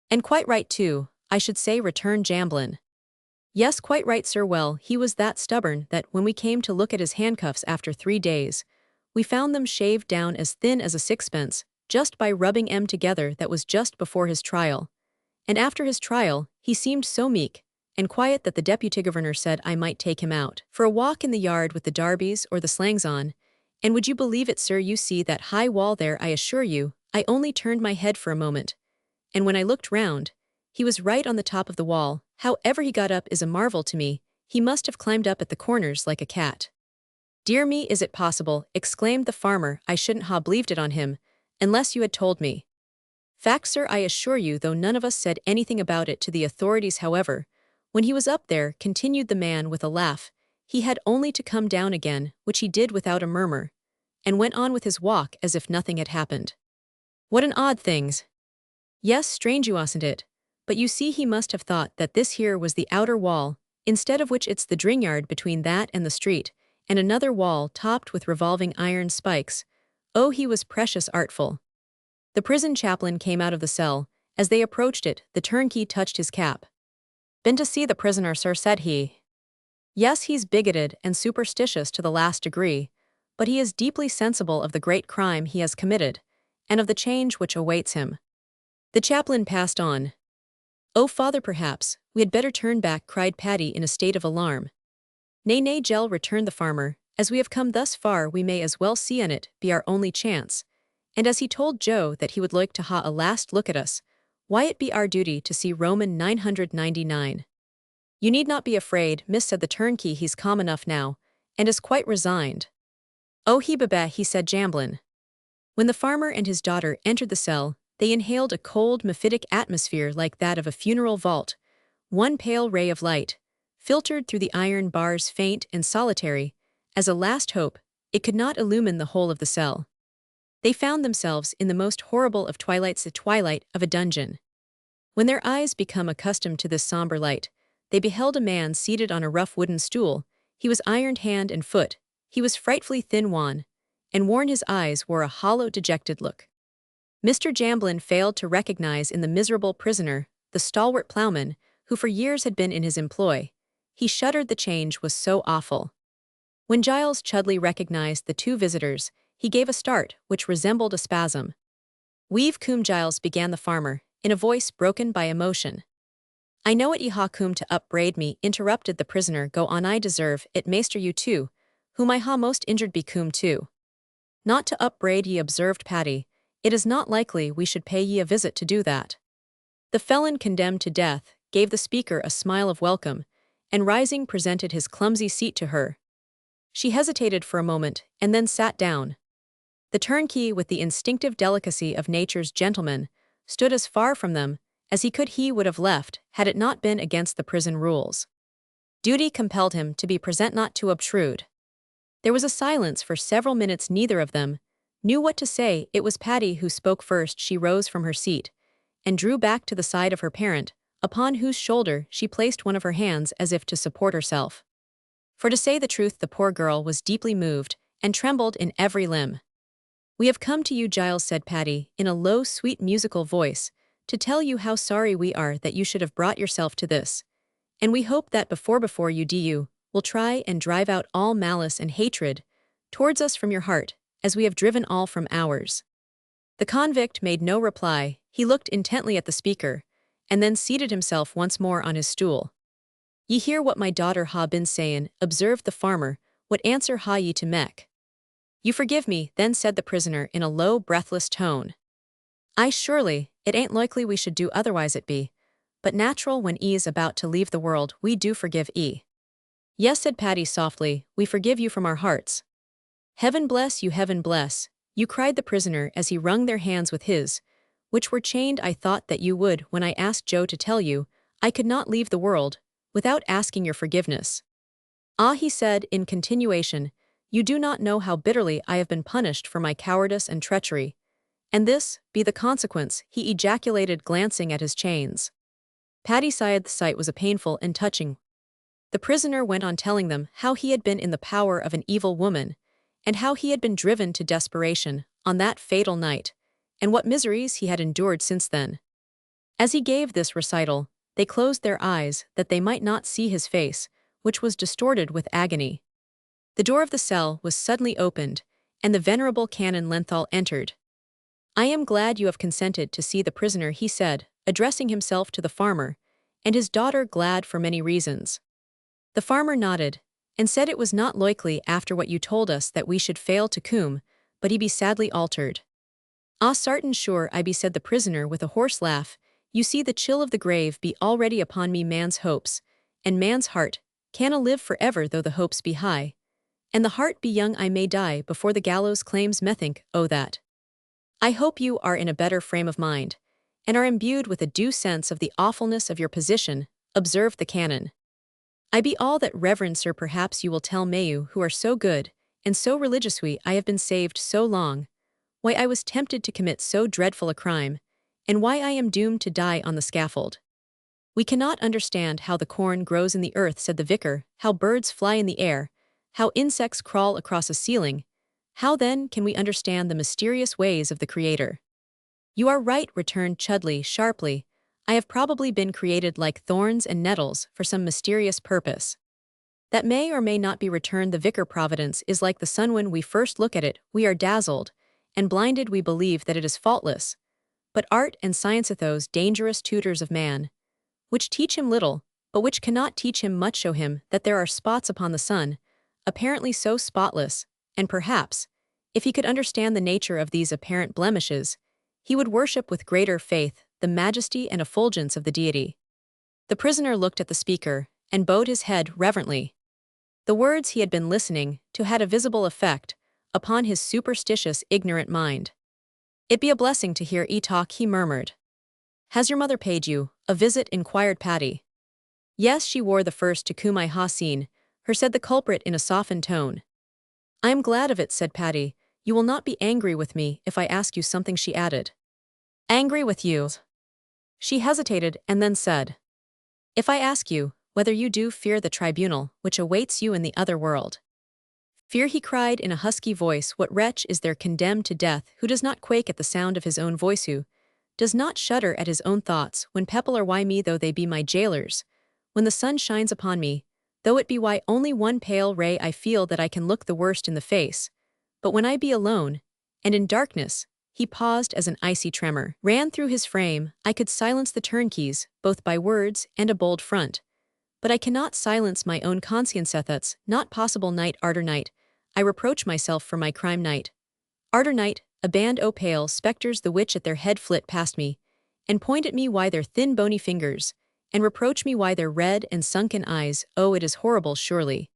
And quite right too, I should say, returned Jamblin. Yes, quite right, sir. Well, he was that stubborn that when we came to look at his handcuffs after 3 days, we found them shaved down as thin as a sixpence, just by rubbing 'em together. That was just before his trial. And after his trial, he seemed so meek and quiet that the deputy governor said I might take him out for a walk in the yard with the darbies or the slangs on. And would you believe it, sir, you see that high wall there, I assure you, I only turned my head for a moment. And when I looked round, he was right on the top of the wall. However he got up is a marvel to me. He must have climbed up at the corners like a cat. Dear me, is it possible? Exclaimed the farmer. I shouldn't ha' believed it on him, unless you had told me. Fact, sir, I assure you, though none of us said anything about it to the authorities. However, when he was up there, continued the man with a laugh, he had only to come down again, which he did without a murmur, and went on with his walk as if nothing had happened. What an odd things. Yes, strange, you wasn't it? But you see, he must have thought that this here was the outer wall, instead of which it's the dringyard between that and the street, and another wall topped with revolving iron spikes. Oh, he was precious artful. The prison chaplain came out of the cell. As they approached it, the turnkey touched his cap. Been to see the prisoner, sir, said he. Yes, he's bigoted and superstitious to the last degree, but he is deeply sensible of the great crime he has committed, and of the change which awaits him. The chaplain passed on. Oh, father, perhaps we had better turn back, cried Paddy in a state of alarm. Nay, nay, Jell, returned the farmer, as we have come thus far we may as well see on it be our only chance, and as he told Joe that he would like to ha a last look at us, why it be our duty to see Roman 999. You need not be afraid, miss, said the turnkey, he's calm enough now, and is quite resigned. Oh, he bebe, he said Jamblin. When the farmer and his daughter entered the cell, they inhaled a cold, mephitic atmosphere like that of a funeral vault. One pale ray of light, filtered through the iron bars, faint and solitary, as a last hope, it could not illumine the whole of the cell. They found themselves in the most horrible of twilights, the twilight of a dungeon. When their eyes become accustomed to this somber light, they beheld a man seated on a rough wooden stool. He was ironed hand and foot, he was frightfully thin, wan, and worn. His eyes wore a hollow, dejected look. Mr. Jamblin failed to recognize in the miserable prisoner the stalwart ploughman who for years had been in his employ. He shuddered, the change was so awful. When Giles Chudley recognized the two visitors, he gave a start which resembled a spasm. We've come, Giles, began the farmer, in a voice broken by emotion. I know it, ye ha come to upbraid me, interrupted the prisoner. Go on, I deserve it, maester, you too, whom I ha most injured, be come too. Not to upbraid ye, observed Paddy. It is not likely we should pay ye a visit to do that. The felon condemned to death gave the speaker a smile of welcome, and rising presented his clumsy seat to her. She hesitated for a moment, and then sat down. The turnkey, with the instinctive delicacy of nature's gentleman, stood as far from them as he could. He would have left had it not been against the prison rules. Duty compelled him to be present, not to obtrude. There was a silence for several minutes. Neither of them knew what to say. It was Paddy who spoke first. She rose from her seat and drew back to the side of her parent, upon whose shoulder she placed one of her hands as if to support herself. For to say the truth, the poor girl was deeply moved and trembled in every limb. We have come to you, Giles, said Paddy, in a low, sweet, musical voice, to tell you how sorry we are that you should have brought yourself to this, and we hope that before you do will try and drive out all malice and hatred towards us from your heart, as we have driven all from ours. The convict made no reply. He looked intently at the speaker, and then seated himself once more on his stool. Ye hear what my daughter ha been sayin', observed the farmer. What answer ha ye to mek? You forgive me, then, said the prisoner in a low, breathless tone. Aye, surely, it ain't likely we should do otherwise, it be, but natural when e's about to leave the world, we do forgive e. Yes, said Paddy softly, we forgive you from our hearts. Heaven bless you, cried the prisoner as he wrung their hands with his, which were chained. I thought that you would when I asked Joe to tell you I could not leave the world without asking your forgiveness. Ah, he said in continuation, you do not know how bitterly I have been punished for my cowardice and treachery, and this be the consequence, he ejaculated, glancing at his chains. Paddy sighed. The sight was a painful and touching. The prisoner went on telling them how he had been in the power of an evil woman, and how he had been driven to desperation on that fatal night, and what miseries he had endured since then. As he gave this recital, they closed their eyes that they might not see his face, which was distorted with agony. The door of the cell was suddenly opened, and the venerable Canon Lenthal entered. "I am glad you have consented to see the prisoner," he said, addressing himself to the farmer, and his daughter glad for many reasons. The farmer nodded, and said it was not likely after what you told us that we should fail to come, but he be sadly altered. "Ah, sartin sure I be," said the prisoner with a hoarse laugh. "You see the chill of the grave be already upon me. Man's hopes, and man's heart, canna live for ever though the hopes be high. And the heart be young, I may die before the gallows claims methink, oh that. I hope you are in a better frame of mind, and are imbued with a due sense of the awfulness of your position," observed the canon. "I be all that, reverend sir. Perhaps you will tell me, you who are so good, and so religiously I have been saved so long, why I was tempted to commit so dreadful a crime, and why I am doomed to die on the scaffold." "We cannot understand how the corn grows in the earth," said the vicar, "how birds fly in the air, how insects crawl across a ceiling. How then can we understand the mysterious ways of the Creator?" "You are right," returned Chudley sharply. "I have probably been created like thorns and nettles for some mysterious purpose. That may or may not be," returned the vicar. "Providence is like the sun. When we first look at it, we are dazzled, and blinded we believe that it is faultless. But art and science are those dangerous tutors of man, which teach him little, but which cannot teach him much. Show him that there are spots upon the sun, apparently so spotless, and perhaps, if he could understand the nature of these apparent blemishes, he would worship with greater faith the majesty and effulgence of the deity." The prisoner looked at the speaker, and bowed his head reverently. The words he had been listening to had a visible effect upon his superstitious, ignorant mind. "It be a blessing to hear 'ee talk," he murmured. "Has your mother paid you a visit?" inquired Paddy. "Yes, she wore the first to whom I ha seen her," said the culprit in a softened tone. "I am glad of it," said Paddy. "You will not be angry with me if I ask you something," she added. "Angry with you?" She hesitated and then said, "If I ask you whether you do fear the tribunal which awaits you in the other world." "Fear," he cried in a husky voice. "What wretch is there condemned to death who does not quake at the sound of his own voice, who does not shudder at his own thoughts when people are why me though they be my jailers, when the sun shines upon me, though it be why only one pale ray I feel that I can look the worst in the face, but when I be alone, and in darkness," he paused as an icy tremor ran through his frame, "I could silence the turnkeys, both by words and a bold front. But I cannot silence my own conscience. That's not possible. Night arter night, I reproach myself for my crime. Night arter night, a band o' pale spectres the which at their head flit past me, and point at me why their thin bony fingers, and reproach me why their red and sunken eyes. Oh, it is horrible surely."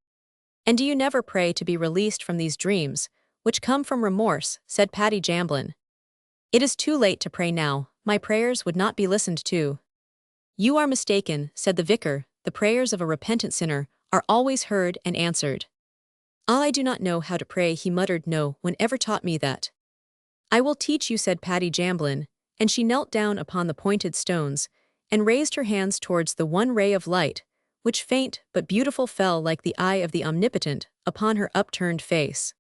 "And do you never pray to be released from these dreams, which come from remorse?" said Paddy Jamblin. "It is too late to pray now, my prayers would not be listened to." "You are mistaken," said the vicar, "the prayers of a repentant sinner are always heard and answered." "Ah, I do not know how to pray," he muttered. "No one ever taught me that." "I will teach you," said Paddy Jamblin, and she knelt down upon the pointed stones, and raised her hands towards the one ray of light, which faint but beautiful fell like the eye of the Omnipotent upon her upturned face.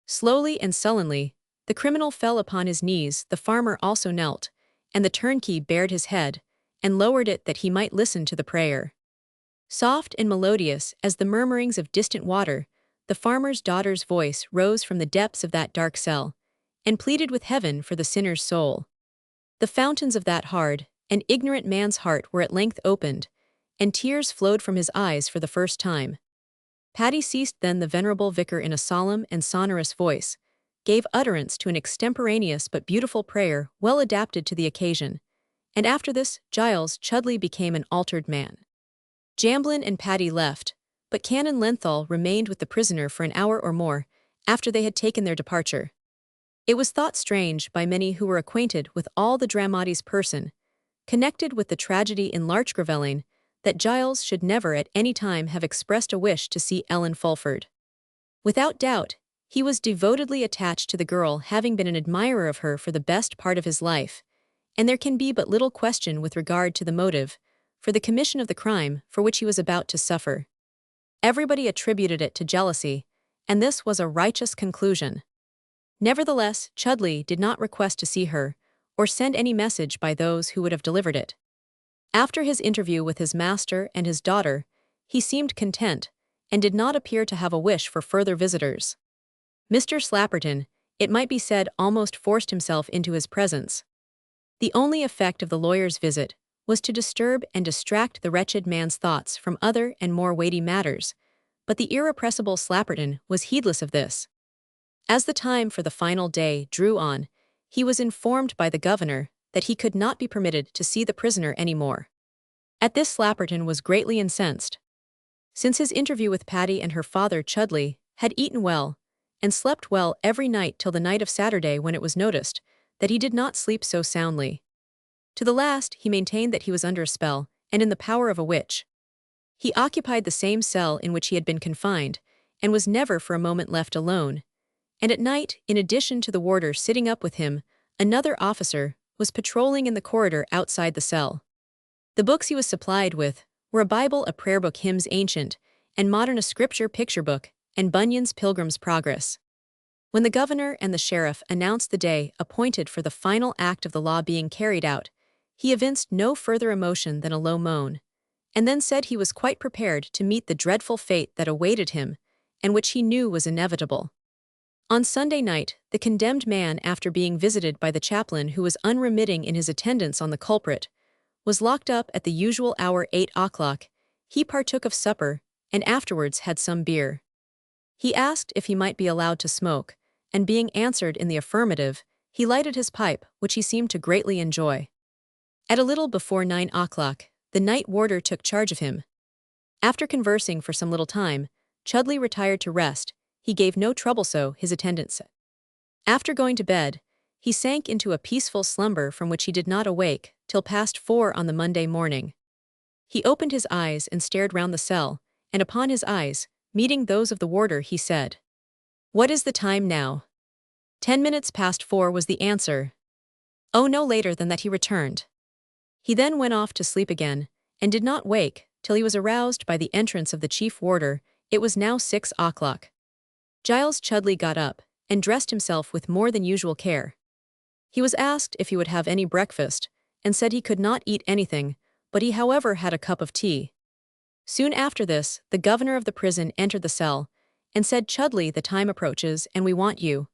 Slowly and sullenly, the criminal fell upon his knees. The farmer also knelt, and the turnkey bared his head, and lowered it that he might listen to the prayer. Soft and melodious as the murmurings of distant water, the farmer's daughter's voice rose from the depths of that dark cell, and pleaded with heaven for the sinner's soul. The fountains of that hard and ignorant man's heart were at length opened, and tears flowed from his eyes for the first time. Paddy ceased. Then the venerable vicar in a solemn and sonorous voice gave utterance to an extemporaneous but beautiful prayer well adapted to the occasion, and after this Giles Chudley became an altered man. Jamblin and Paddy left, but Canon Lenthal remained with the prisoner for an hour or more after they had taken their departure. It was thought strange by many who were acquainted with all the dramatis person connected with the tragedy in Larchgravelane that Giles should never at any time have expressed a wish to see Ellen Fulford. Without doubt, he was devotedly attached to the girl, having been an admirer of her for the best part of his life, and there can be but little question with regard to the motive for the commission of the crime for which he was about to suffer. Everybody attributed it to jealousy, and this was a righteous conclusion. Nevertheless, Chudley did not request to see her, or send any message by those who would have delivered it. After his interview with his master and his daughter, he seemed content, and did not appear to have a wish for further visitors. Mr. Slapperton, it might be said, almost forced himself into his presence. The only effect of the lawyer's visit was to disturb and distract the wretched man's thoughts from other and more weighty matters, but the irrepressible Slapperton was heedless of this. As the time for the final day drew on, he was informed by the governor that he could not be permitted to see the prisoner any more. At this Slapperton was greatly incensed. Since his interview with Patty and her father, Chudley had eaten well and slept well every night till the night of Saturday, when it was noticed that he did not sleep so soundly. To the last he maintained that he was under a spell and in the power of a witch. He occupied the same cell in which he had been confined, and was never for a moment left alone. And at night, in addition to the warder sitting up with him, another officer was patrolling in the corridor outside the cell. The books he was supplied with were a Bible, a prayer book, hymns ancient and modern, a scripture picture book, and Bunyan's Pilgrim's Progress. When the governor and the sheriff announced the day appointed for the final act of the law being carried out, he evinced no further emotion than a low moan, and then said he was quite prepared to meet the dreadful fate that awaited him, and which he knew was inevitable. On Sunday night, the condemned man, after being visited by the chaplain who was unremitting in his attendance on the culprit, was locked up at the usual hour, 8 o'clock. He partook of supper, and afterwards had some beer. He asked if he might be allowed to smoke, and being answered in the affirmative, he lighted his pipe, which he seemed to greatly enjoy. At a little before 9 o'clock, the night warder took charge of him. After conversing for some little time, Chudley retired to rest. He gave no trouble, so his attendant said. After going to bed, he sank into a peaceful slumber from which he did not awake till past 4 on the Monday morning. He opened his eyes and stared round the cell, and upon his eyes, meeting those of the warder, he said, "What is the time now?" 10 minutes past 4 was the answer. Oh, no later than that he returned. He then went off to sleep again, and did not wake till he was aroused by the entrance of the chief warder. It was now 6 o'clock. Giles Chudley got up and dressed himself with more than usual care. He was asked if he would have any breakfast, and said he could not eat anything, but he however had a cup of tea. Soon after this, the governor of the prison entered the cell, and said, "Chudley, the time approaches, and we want you."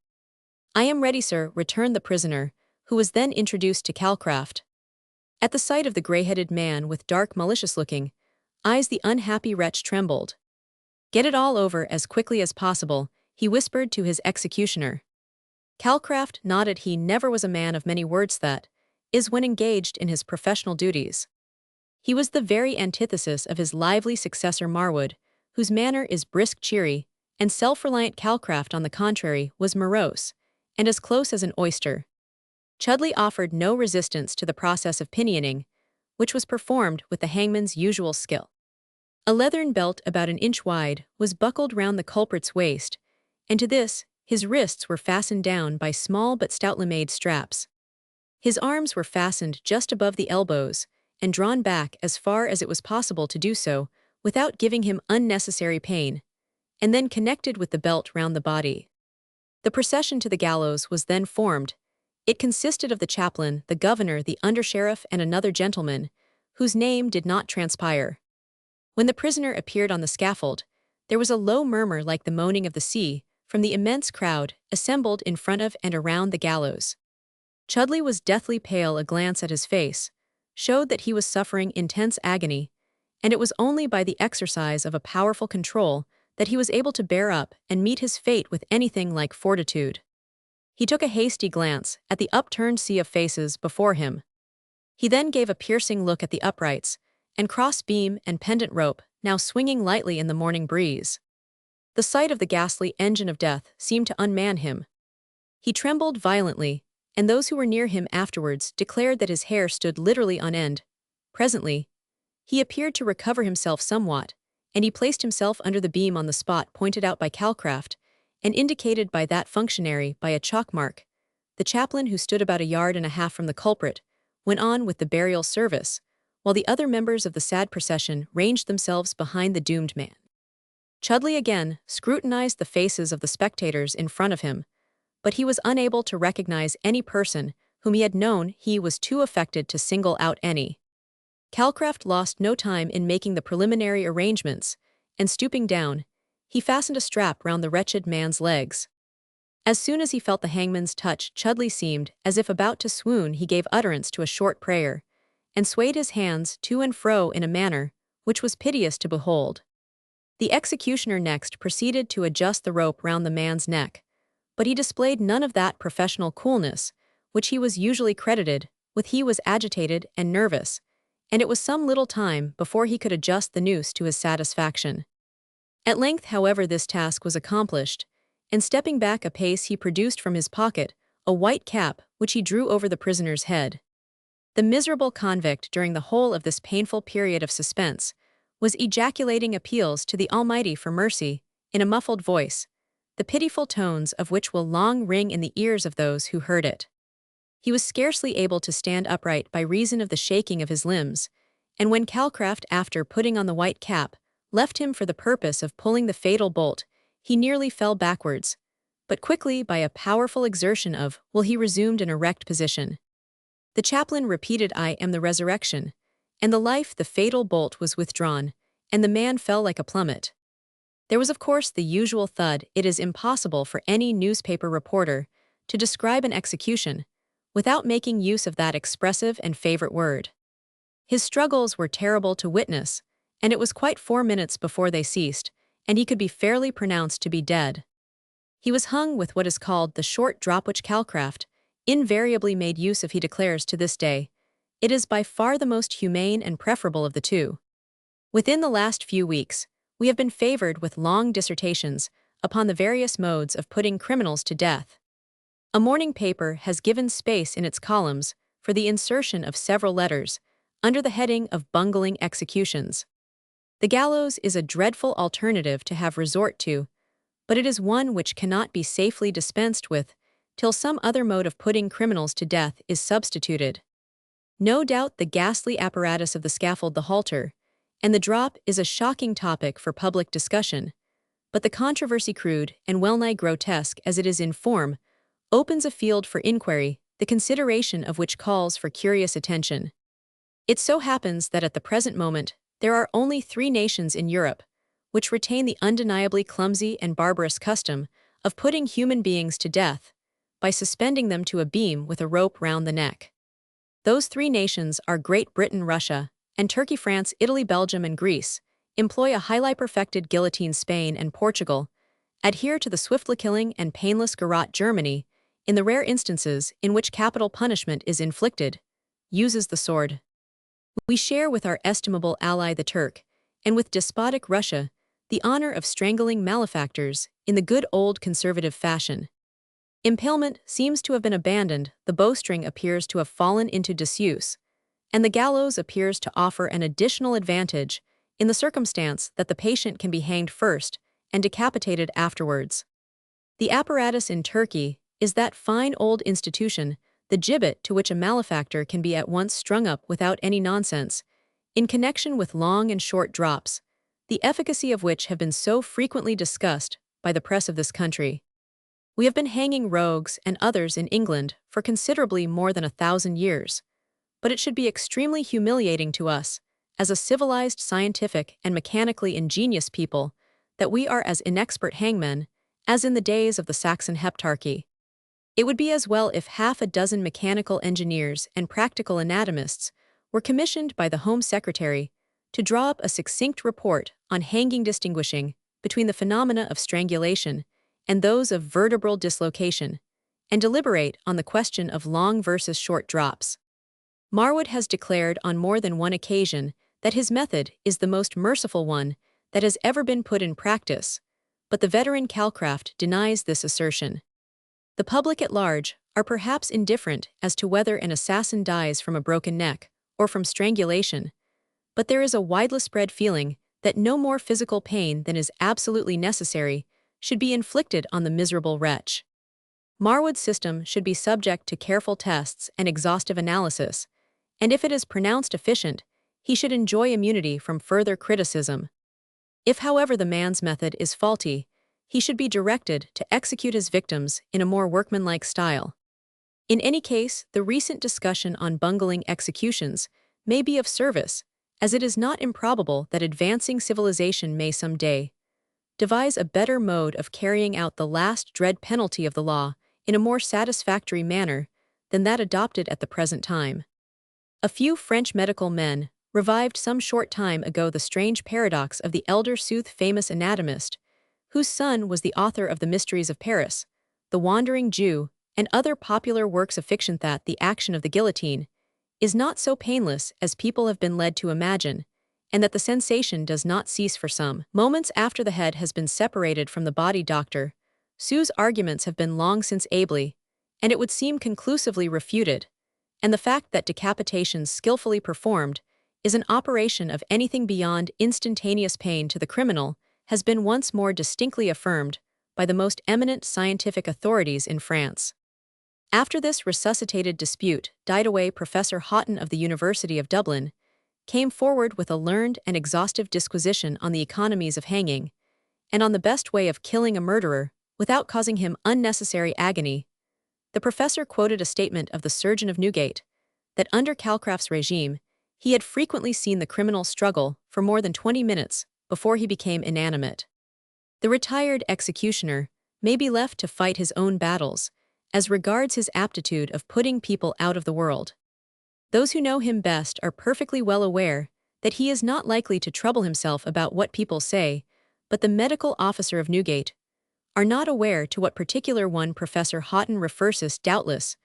"I am ready, sir," returned the prisoner, who was then introduced to Calcraft. At the sight of the grey-headed man with dark, malicious-looking eyes, the unhappy wretch trembled. "Get it all over as quickly as possible," he whispered to his executioner. Calcraft nodded. He never was a man of many words, that is, when engaged in his professional duties. He was the very antithesis of his lively successor Marwood, whose manner is brisk, cheery, and self-reliant. Calcraft, on the contrary, was morose, and as close as an oyster. Chudley offered no resistance to the process of pinioning, which was performed with the hangman's usual skill. A leathern belt about an inch wide was buckled round the culprit's waist, and to this his wrists were fastened down by small but stoutly made straps. His arms were fastened just above the elbows, and drawn back as far as it was possible to do so without giving him unnecessary pain, and then connected with the belt round the body. The procession to the gallows was then formed. It consisted of the chaplain, the governor, the undersheriff, and another gentleman, whose name did not transpire. When the prisoner appeared on the scaffold, there was a low murmur like the moaning of the sea from the immense crowd assembled in front of and around the gallows. Chudley was deathly pale. A glance at his face showed that he was suffering intense agony, and it was only by the exercise of a powerful control that he was able to bear up and meet his fate with anything like fortitude. He took a hasty glance at the upturned sea of faces before him. He then gave a piercing look at the uprights and cross-beam and pendant rope now swinging lightly in the morning breeze. The sight of the ghastly engine of death seemed to unman him. He trembled violently, and those who were near him afterwards declared that his hair stood literally on end. Presently, he appeared to recover himself somewhat, and he placed himself under the beam on the spot pointed out by Calcraft, and indicated by that functionary by a chalk mark. The chaplain, who stood about 1.5 yards from the culprit, went on with the burial service, while the other members of the sad procession ranged themselves behind the doomed man. Chudley again scrutinized the faces of the spectators in front of him, but he was unable to recognize any person whom he had known. He was too affected to single out any. Calcraft lost no time in making the preliminary arrangements, and stooping down, he fastened a strap round the wretched man's legs. As soon as he felt the hangman's touch, Chudley seemed as if about to swoon. He gave utterance to a short prayer, and swayed his hands to and fro in a manner which was piteous to behold. The executioner next proceeded to adjust the rope round the man's neck, but he displayed none of that professional coolness which he was usually credited with. He was agitated and nervous, and it was some little time before he could adjust the noose to his satisfaction. At length, however, this task was accomplished, and stepping back a pace, he produced from his pocket a white cap which he drew over the prisoner's head. The miserable convict, during the whole of this painful period of suspense, was ejaculating appeals to the Almighty for mercy in a muffled voice, the pitiful tones of which will long ring in the ears of those who heard it. He was scarcely able to stand upright by reason of the shaking of his limbs, and when Calcraft, after putting on the white cap, left him for the purpose of pulling the fatal bolt, he nearly fell backwards, but quickly, by a powerful exertion of will, he resumed an erect position. The chaplain repeated, "I am the resurrection," and the fatal bolt was withdrawn, and the man fell like a plummet. There was of course the usual thud. It is impossible for any newspaper reporter to describe an execution without making use of that expressive and favorite word. His struggles were terrible to witness, and it was quite 4 minutes before they ceased, and he could be fairly pronounced to be dead. He was hung with what is called the short drop, which Calcraft invariably made use of. He declares to this day, it is by far the most humane and preferable of the two. Within the last few weeks, we have been favored with long dissertations upon the various modes of putting criminals to death. A morning paper has given space in its columns for the insertion of several letters under the heading of bungling executions. The gallows is a dreadful alternative to have resort to, but it is one which cannot be safely dispensed with till some other mode of putting criminals to death is substituted. No doubt the ghastly apparatus of the scaffold, the halter, and the drop is a shocking topic for public discussion, but the controversy, crude and well-nigh grotesque as it is in form, opens a field for inquiry, the consideration of which calls for curious attention. It so happens that at the present moment there are only 3 nations in Europe which retain the undeniably clumsy and barbarous custom of putting human beings to death by suspending them to a beam with a rope round the neck. Those 3 nations are Great Britain, Russia, and Turkey. France, Italy, Belgium, and Greece employ a highly perfected guillotine. Spain and Portugal adhere to the swiftly killing and painless garrote. Germany, in the rare instances in which capital punishment is inflicted, uses the sword. We share with our estimable ally the Turk, and with despotic Russia, the honor of strangling malefactors in the good old conservative fashion. Impalement seems to have been abandoned, the bowstring appears to have fallen into disuse, and the gallows appears to offer an additional advantage in the circumstance that the patient can be hanged first and decapitated afterwards. The apparatus in Turkey is that fine old institution, the gibbet, to which a malefactor can be at once strung up without any nonsense, in connection with long and short drops, the efficacy of which have been so frequently discussed by the press of this country. We have been hanging rogues and others in England for considerably more than 1,000 years, but it should be extremely humiliating to us, as a civilized, scientific, and mechanically ingenious people, that we are as inexpert hangmen as in the days of the Saxon heptarchy. It would be as well if 6 mechanical engineers and practical anatomists were commissioned by the Home Secretary to draw up a succinct report on hanging, distinguishing between the phenomena of strangulation and those of vertebral dislocation, and deliberate on the question of long versus short drops. Marwood has declared on more than one occasion that his method is the most merciful one that has ever been put in practice, but the veteran Calcraft denies this assertion. The public at large are perhaps indifferent as to whether an assassin dies from a broken neck or from strangulation, but there is a widely spread feeling that no more physical pain than is absolutely necessary should be inflicted on the miserable wretch. Marwood's system should be subject to careful tests and exhaustive analysis, and if it is pronounced efficient, he should enjoy immunity from further criticism. If, however, the man's method is faulty, he should be directed to execute his victims in a more workmanlike style. In any case, the recent discussion on bungling executions may be of service, as it is not improbable that advancing civilization may someday devise a better mode of carrying out the last dread penalty of the law in a more satisfactory manner than that adopted at the present time. A few French medical men revived some short time ago the strange paradox of the elder Sooth, famous anatomist, whose son was the author of The Mysteries of Paris, The Wandering Jew, and other popular works of fiction, that the action of the guillotine is not so painless as people have been led to imagine, and that the sensation does not cease for some moments after the head has been separated from the body. Dr. Seuss's arguments have been long since ably, and it would seem conclusively refuted, and the fact that decapitations skillfully performed is an operation of anything beyond instantaneous pain to the criminal has been once more distinctly affirmed by the most eminent scientific authorities in France. After this resuscitated dispute died away, Professor Houghton of the University of Dublin came forward with a learned and exhaustive disquisition on the economies of hanging, and on the best way of killing a murderer without causing him unnecessary agony. The professor quoted a statement of the surgeon of Newgate, that under Calcraft's regime, he had frequently seen the criminal struggle for more than 20 minutes before he became inanimate. The retired executioner may be left to fight his own battles, as regards his aptitude of putting people out of the world. Those who know him best are perfectly well aware that he is not likely to trouble himself about what people say, but the medical officer of Newgate are not aware to what particular one Professor Houghton refers us, doubtless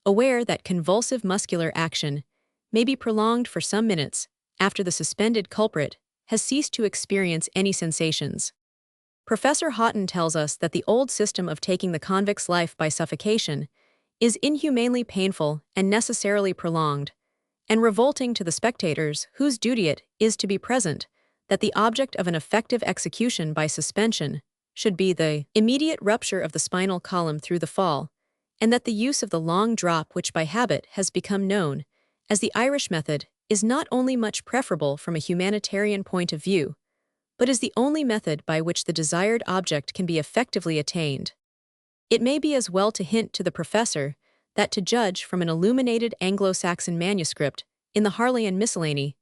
aware that convulsive muscular action may be prolonged for some minutes after the suspended culprit has ceased to experience any sensations. Professor Houghton tells us that the old system of taking the convict's life by suffocation is inhumanely painful and necessarily prolonged, and revolting to the spectators whose duty it is to be present, that the object of an effective execution by suspension should be the immediate rupture of the spinal column through the fall, and that the use of the long drop, which by habit has become known as the Irish method, is not only much preferable from a humanitarian point of view, but is the only method by which the desired object can be effectively attained. It may be as well to hint to the professor that, to judge from an illuminated Anglo-Saxon manuscript in the Harleian Miscellany,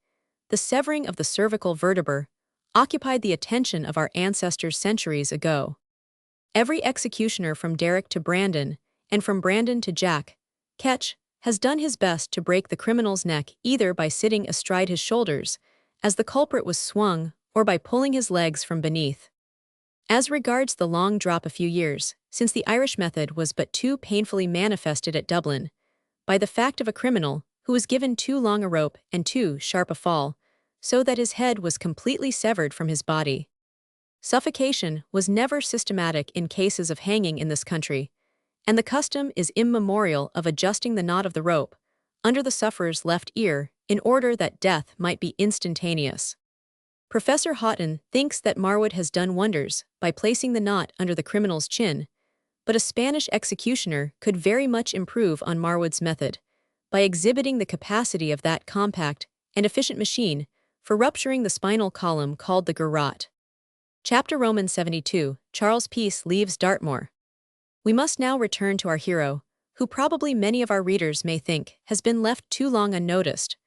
the severing of the cervical vertebra occupied the attention of our ancestors centuries ago. Every executioner from Derrick to Brandon, and from Brandon to Jack Ketch, has done his best to break the criminal's neck either by sitting astride his shoulders, as the culprit was swung, or by pulling his legs from beneath. As regards the long drop, a few years since the Irish method was but too painfully manifested at Dublin, by the fact of a criminal who was given too long a rope and too sharp a fall, so that his head was completely severed from his body. Suffocation was never systematic in cases of hanging in this country, and the custom is immemorial of adjusting the knot of the rope under the sufferer's left ear in order that death might be instantaneous. Professor Houghton thinks that Marwood has done wonders by placing the knot under the criminal's chin, but a Spanish executioner could very much improve on Marwood's method by exhibiting the capacity of that compact and efficient machine for rupturing the spinal column called the garrote. Chapter Roman 72, Charles Peace leaves Dartmoor. We must now return to our hero, who probably many of our readers may think has been left too long unnoticed,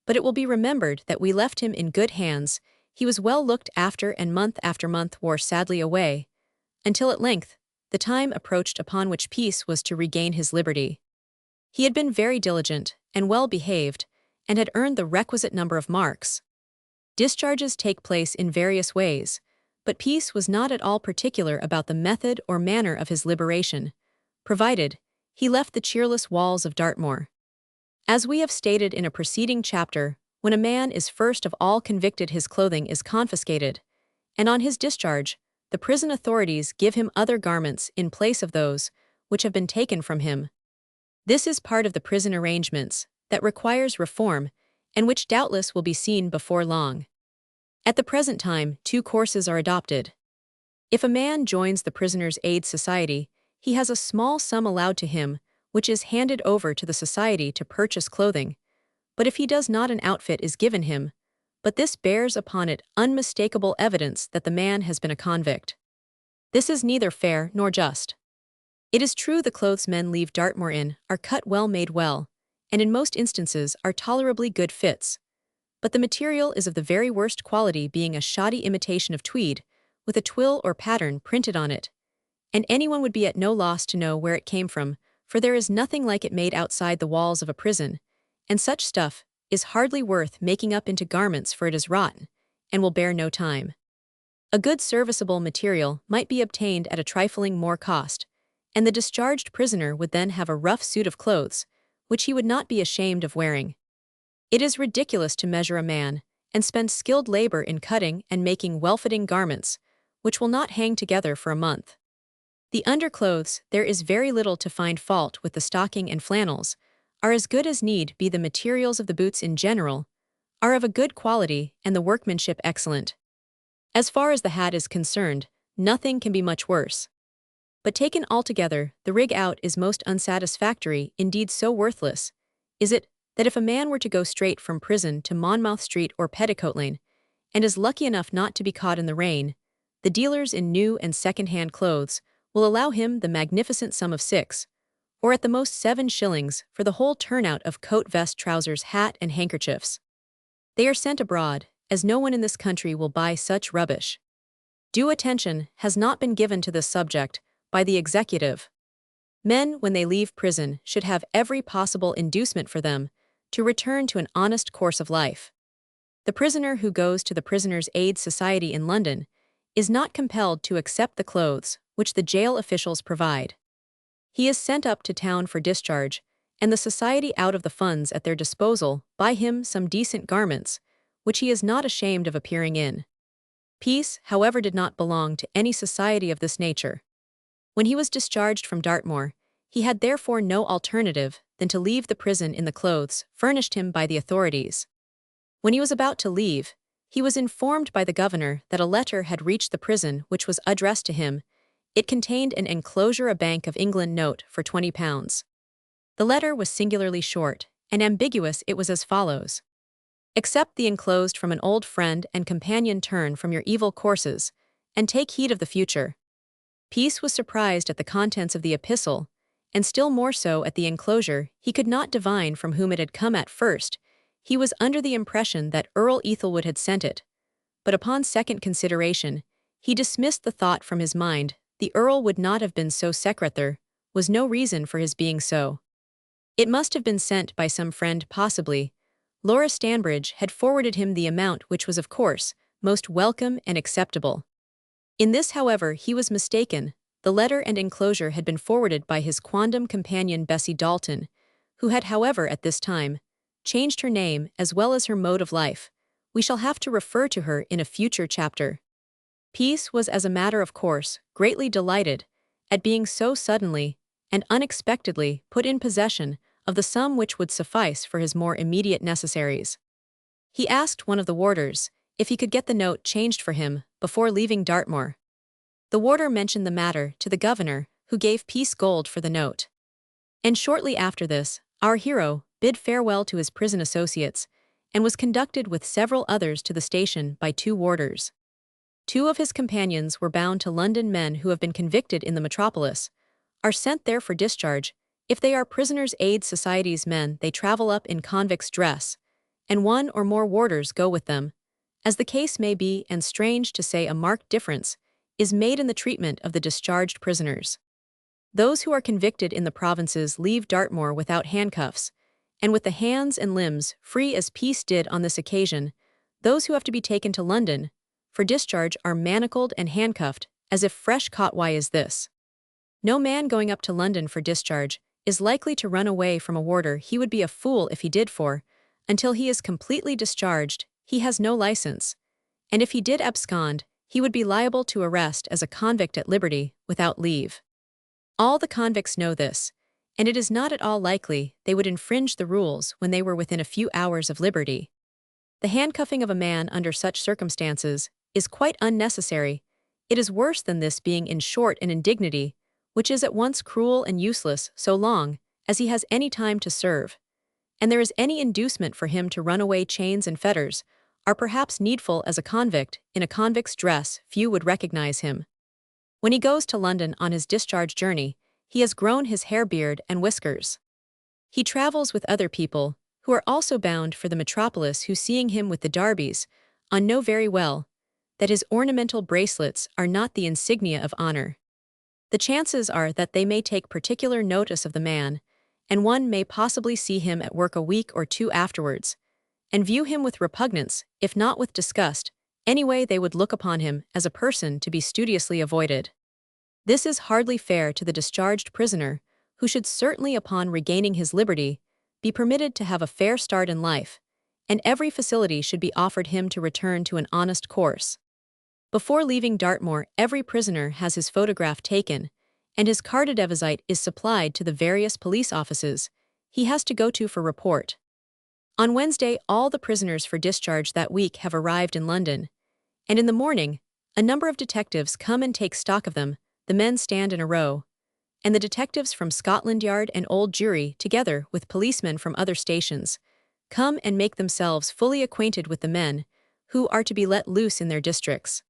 but it will be remembered that we left him in good hands. He was well looked after, and month after month wore sadly away, until at length the time approached upon which Peace was to regain his liberty. He had been very diligent and well behaved, and had earned the requisite number of marks. Discharges take place in various ways, but Peace was not at all particular about the method or manner of his liberation, provided he left the cheerless walls of Dartmoor. As we have stated in a preceding chapter, when a man is first of all convicted, his clothing is confiscated, and on his discharge, the prison authorities give him other garments in place of those which have been taken from him. This is part of the prison arrangements that requires reform, and which doubtless will be seen before long. At the present time, two courses are adopted. If a man joins the Prisoners' Aid Society, he has a small sum allowed to him, which is handed over to the society to purchase clothing, but if he does not, an outfit is given him, but this bears upon it unmistakable evidence that the man has been a convict. This is neither fair nor just. It is true the clothes men leave Dartmoor in are cut well made well, and in most instances are tolerably good fits. But the material is of the very worst quality, being a shoddy imitation of tweed, with a twill or pattern printed on it. And anyone would be at no loss to know where it came from, for there is nothing like it made outside the walls of a prison, and such stuff is hardly worth making up into garments, for it is rotten, and will bear no time. A good serviceable material might be obtained at a trifling more cost, and the discharged prisoner would then have a rough suit of clothes, which he would not be ashamed of wearing. It is ridiculous to measure a man, and spend skilled labor in cutting and making well-fitting garments, which will not hang together for a month. The underclothes, there is very little to find fault with. The stocking and flannels are as good as need be. The materials of the boots in general are of a good quality, and the workmanship excellent. As far as the hat is concerned, nothing can be much worse. But taken altogether, the rig out is most unsatisfactory, indeed so worthless is it, that if a man were to go straight from prison to Monmouth Street or Petticoat Lane, and is lucky enough not to be caught in the rain, the dealers in new and second-hand clothes will allow him the magnificent sum of 6, or at the most 7 shillings, for the whole turnout of coat, vest, trousers, hat, and handkerchiefs. They are sent abroad, as no one in this country will buy such rubbish. Due attention has not been given to this subject by the executive. Men, when they leave prison, should have every possible inducement for them to return to an honest course of life. The prisoner who goes to the Prisoners' Aid Society in London is not compelled to accept the clothes which the jail officials provide. He is sent up to town for discharge, and the society, out of the funds at their disposal, buy him some decent garments, which he is not ashamed of appearing in. Peace, however, did not belong to any society of this nature. When he was discharged from Dartmoor, he had therefore no alternative than to leave the prison in the clothes furnished him by the authorities. When he was about to leave, he was informed by the governor that a letter had reached the prison which was addressed to him. It contained an enclosure, a Bank of England note for £20. The letter was singularly short and ambiguous. It was as follows: "Accept the enclosed from an old friend and companion. Turn from your evil courses, and take heed of the future." Peace was surprised at the contents of the epistle, and still more so at the enclosure. He could not divine from whom it had come at first. He was under the impression that Earl Ethelwood had sent it, but upon second consideration, he dismissed the thought from his mind. The Earl would not have been so secret. There was no reason for his being so. It must have been sent by some friend, possibly. Laura Stanbridge had forwarded him the amount, which was, of course, most welcome and acceptable. In this, however, he was mistaken. The letter and enclosure had been forwarded by his quondam companion Bessie Dalton, who had, however, at this time, changed her name as well as her mode of life. We shall have to refer to her in a future chapter. Peace was, as a matter of course, greatly delighted at being so suddenly and unexpectedly put in possession of the sum which would suffice for his more immediate necessaries. He asked one of the warders if he could get the note changed for him before leaving Dartmoor. The warder mentioned the matter to the governor, who gave Peace gold for the note. And shortly after this, our hero bid farewell to his prison associates, and was conducted with several others to the station by 2 warders. 2 of his companions were bound to London. Men who have been convicted in the metropolis are sent there for discharge. If they are Prisoners' Aid Society's men, they travel up in convict's dress, and 1 or more warders go with them, as the case may be, and strange to say, a marked difference is made in the treatment of the discharged prisoners. Those who are convicted in the provinces leave Dartmoor without handcuffs, and with the hands and limbs free, as Peace did on this occasion. Those who have to be taken to London for discharge are manacled and handcuffed, as if fresh caught. Why is this? No man going up to London for discharge is likely to run away from a warder. He would be a fool if he did, for, until he is completely discharged, he has no license, and if he did abscond, he would be liable to arrest as a convict at liberty without leave. All the convicts know this, and it is not at all likely they would infringe the rules when they were within a few hours of liberty. The handcuffing of a man under such circumstances is quite unnecessary. It is worse than this, being in short an indignity, which is at once cruel and useless so long as he has any time to serve, and there is any inducement for him to run away. Chains and fetters are perhaps needful as a convict in a convict's dress, few would recognize him. When he goes to London on his discharge journey, he has grown his hair, beard, and whiskers. He travels with other people, who are also bound for the metropolis, who, seeing him with the Darbys, know very well that his ornamental bracelets are not the insignia of honor. The chances are that they may take particular notice of the man, and one may possibly see him at work a week or two afterwards, and view him with repugnance, if not with disgust. Anyway, they would look upon him as a person to be studiously avoided. This is hardly fair to the discharged prisoner, who should certainly, upon regaining his liberty, be permitted to have a fair start in life, and every facility should be offered him to return to an honest course. Before leaving Dartmoor, every prisoner has his photograph taken, and his carte de visite is supplied to the various police offices he has to go to for report. On Wednesday, all the prisoners for discharge that week have arrived in London, and in the morning, a number of detectives come and take stock of them. The men stand in a row, and the detectives from Scotland Yard and Old Jury, together with policemen from other stations, come and make themselves fully acquainted with the men who are to be let loose in their districts.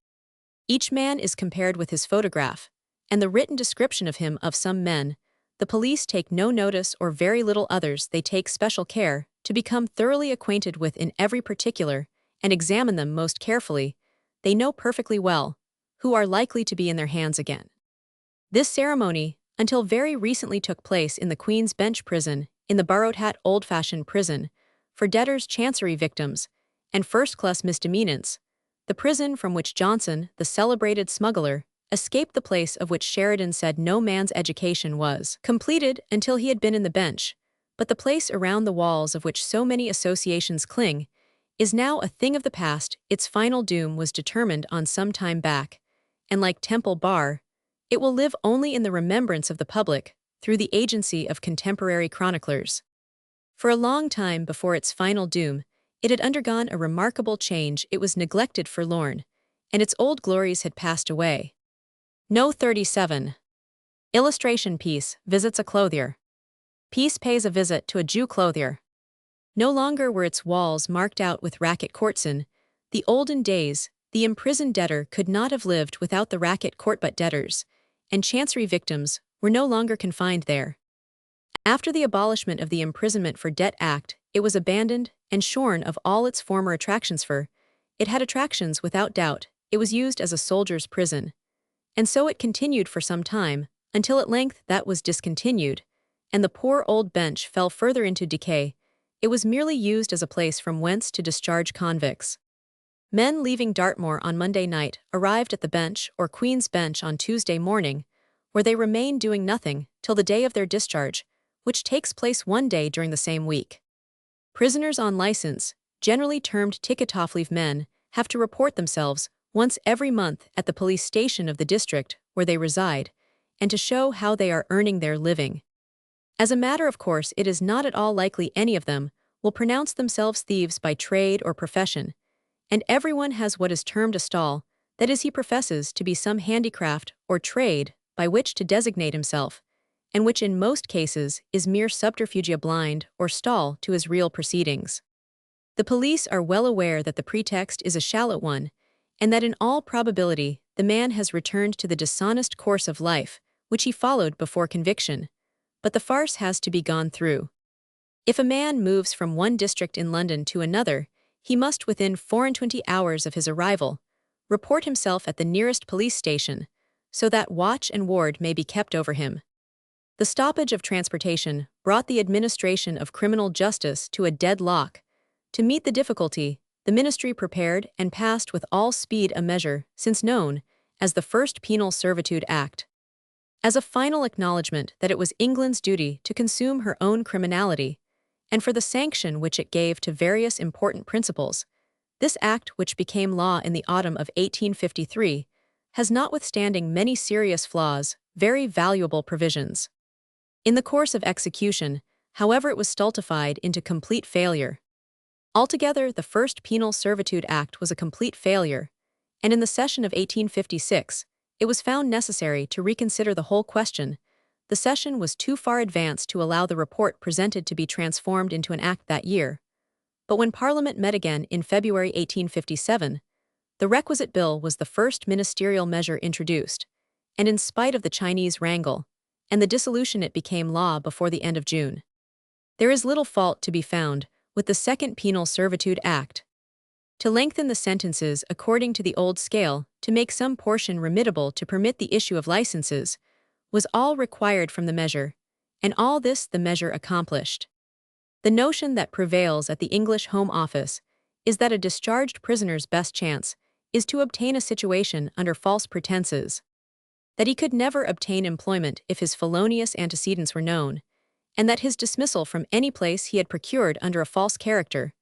Each man is compared with his photograph, and the written description of him. Of some men, the police take no notice, or very little; others they take special care to become thoroughly acquainted with in every particular, and examine them most carefully. They know perfectly well who are likely to be in their hands again. This ceremony, until very recently, took place in the Queen's Bench Prison, in the Borrowed Hat old-fashioned prison, for debtors, chancery victims, and first-class misdemeanants, the prison from which Johnson, the celebrated smuggler, escaped, the place of which Sheridan said no man's education was completed until he had been in the bench, but the place around the walls of which so many associations cling, is now a thing of the past. Its final doom was determined on some time back, and like Temple Bar, it will live only in the remembrance of the public, through the agency of contemporary chroniclers. For a long time before its final doom, it had undergone a remarkable change. It was neglected, forlorn, and its old glories had passed away. No. 37. Illustration: Piece visits a clothier. Piece pays a visit to a Jew clothier. No longer were its walls marked out with racket courts. In the olden days, the imprisoned debtor could not have lived without the racket court, but debtors and chancery victims were no longer confined there. After the abolishment of the Imprisonment for Debt Act, it was abandoned and shorn of all its former attractions. For it had attractions, without doubt. It was used as a soldier's prison, and so it continued for some time, until at length that was discontinued, and the poor old bench fell further into decay. It was merely used as a place from whence to discharge convicts. Men leaving Dartmoor on Monday night arrived at the bench or Queen's Bench on Tuesday morning, where they remain doing nothing till the day of their discharge, which takes place one day during the same week. Prisoners on license, generally termed ticket-off-leave men, have to report themselves once every month at the police station of the district where they reside, and to show how they are earning their living. As a matter of course, it is not at all likely any of them will pronounce themselves thieves by trade or profession, and everyone has what is termed a stall, that is, he professes to be some handicraft or trade by which to designate himself, and which in most cases is mere subterfuge, a blind or stall to his real proceedings. The police are well aware that the pretext is a shallow one, and that in all probability the man has returned to the dishonest course of life which he followed before conviction, but the farce has to be gone through. If a man moves from one district in London to another, he must, within 24 hours of his arrival, report himself at the nearest police station, so that watch and ward may be kept over him. The stoppage of transportation brought the administration of criminal justice to a deadlock. To meet the difficulty, the ministry prepared and passed with all speed a measure since known as the First Penal Servitude Act. As a final acknowledgement that it was England's duty to consume her own criminality, and for the sanction which it gave to various important principles, this act, which became law in the autumn of 1853, has, notwithstanding many serious flaws, very valuable provisions. In the course of execution, however, it was stultified into complete failure. Altogether, the First Penal Servitude Act was a complete failure, and in the session of 1856, it was found necessary to reconsider the whole question. The session was too far advanced to allow the report presented to be transformed into an act that year. But when Parliament met again in February 1857, the requisite bill was the first ministerial measure introduced, and in spite of the Chinese wrangle and the dissolution, it became law before the end of June. There is little fault to be found with the Second Penal Servitude Act. To lengthen the sentences according to the old scale, to make some portion remittable to permit the issue of licenses, was all required from the measure, and all this the measure accomplished. The notion that prevails at the English Home Office is that a discharged prisoner's best chance is to obtain a situation under false pretenses, that he could never obtain employment if his felonious antecedents were known, and that his dismissal from any place he had procured under a false character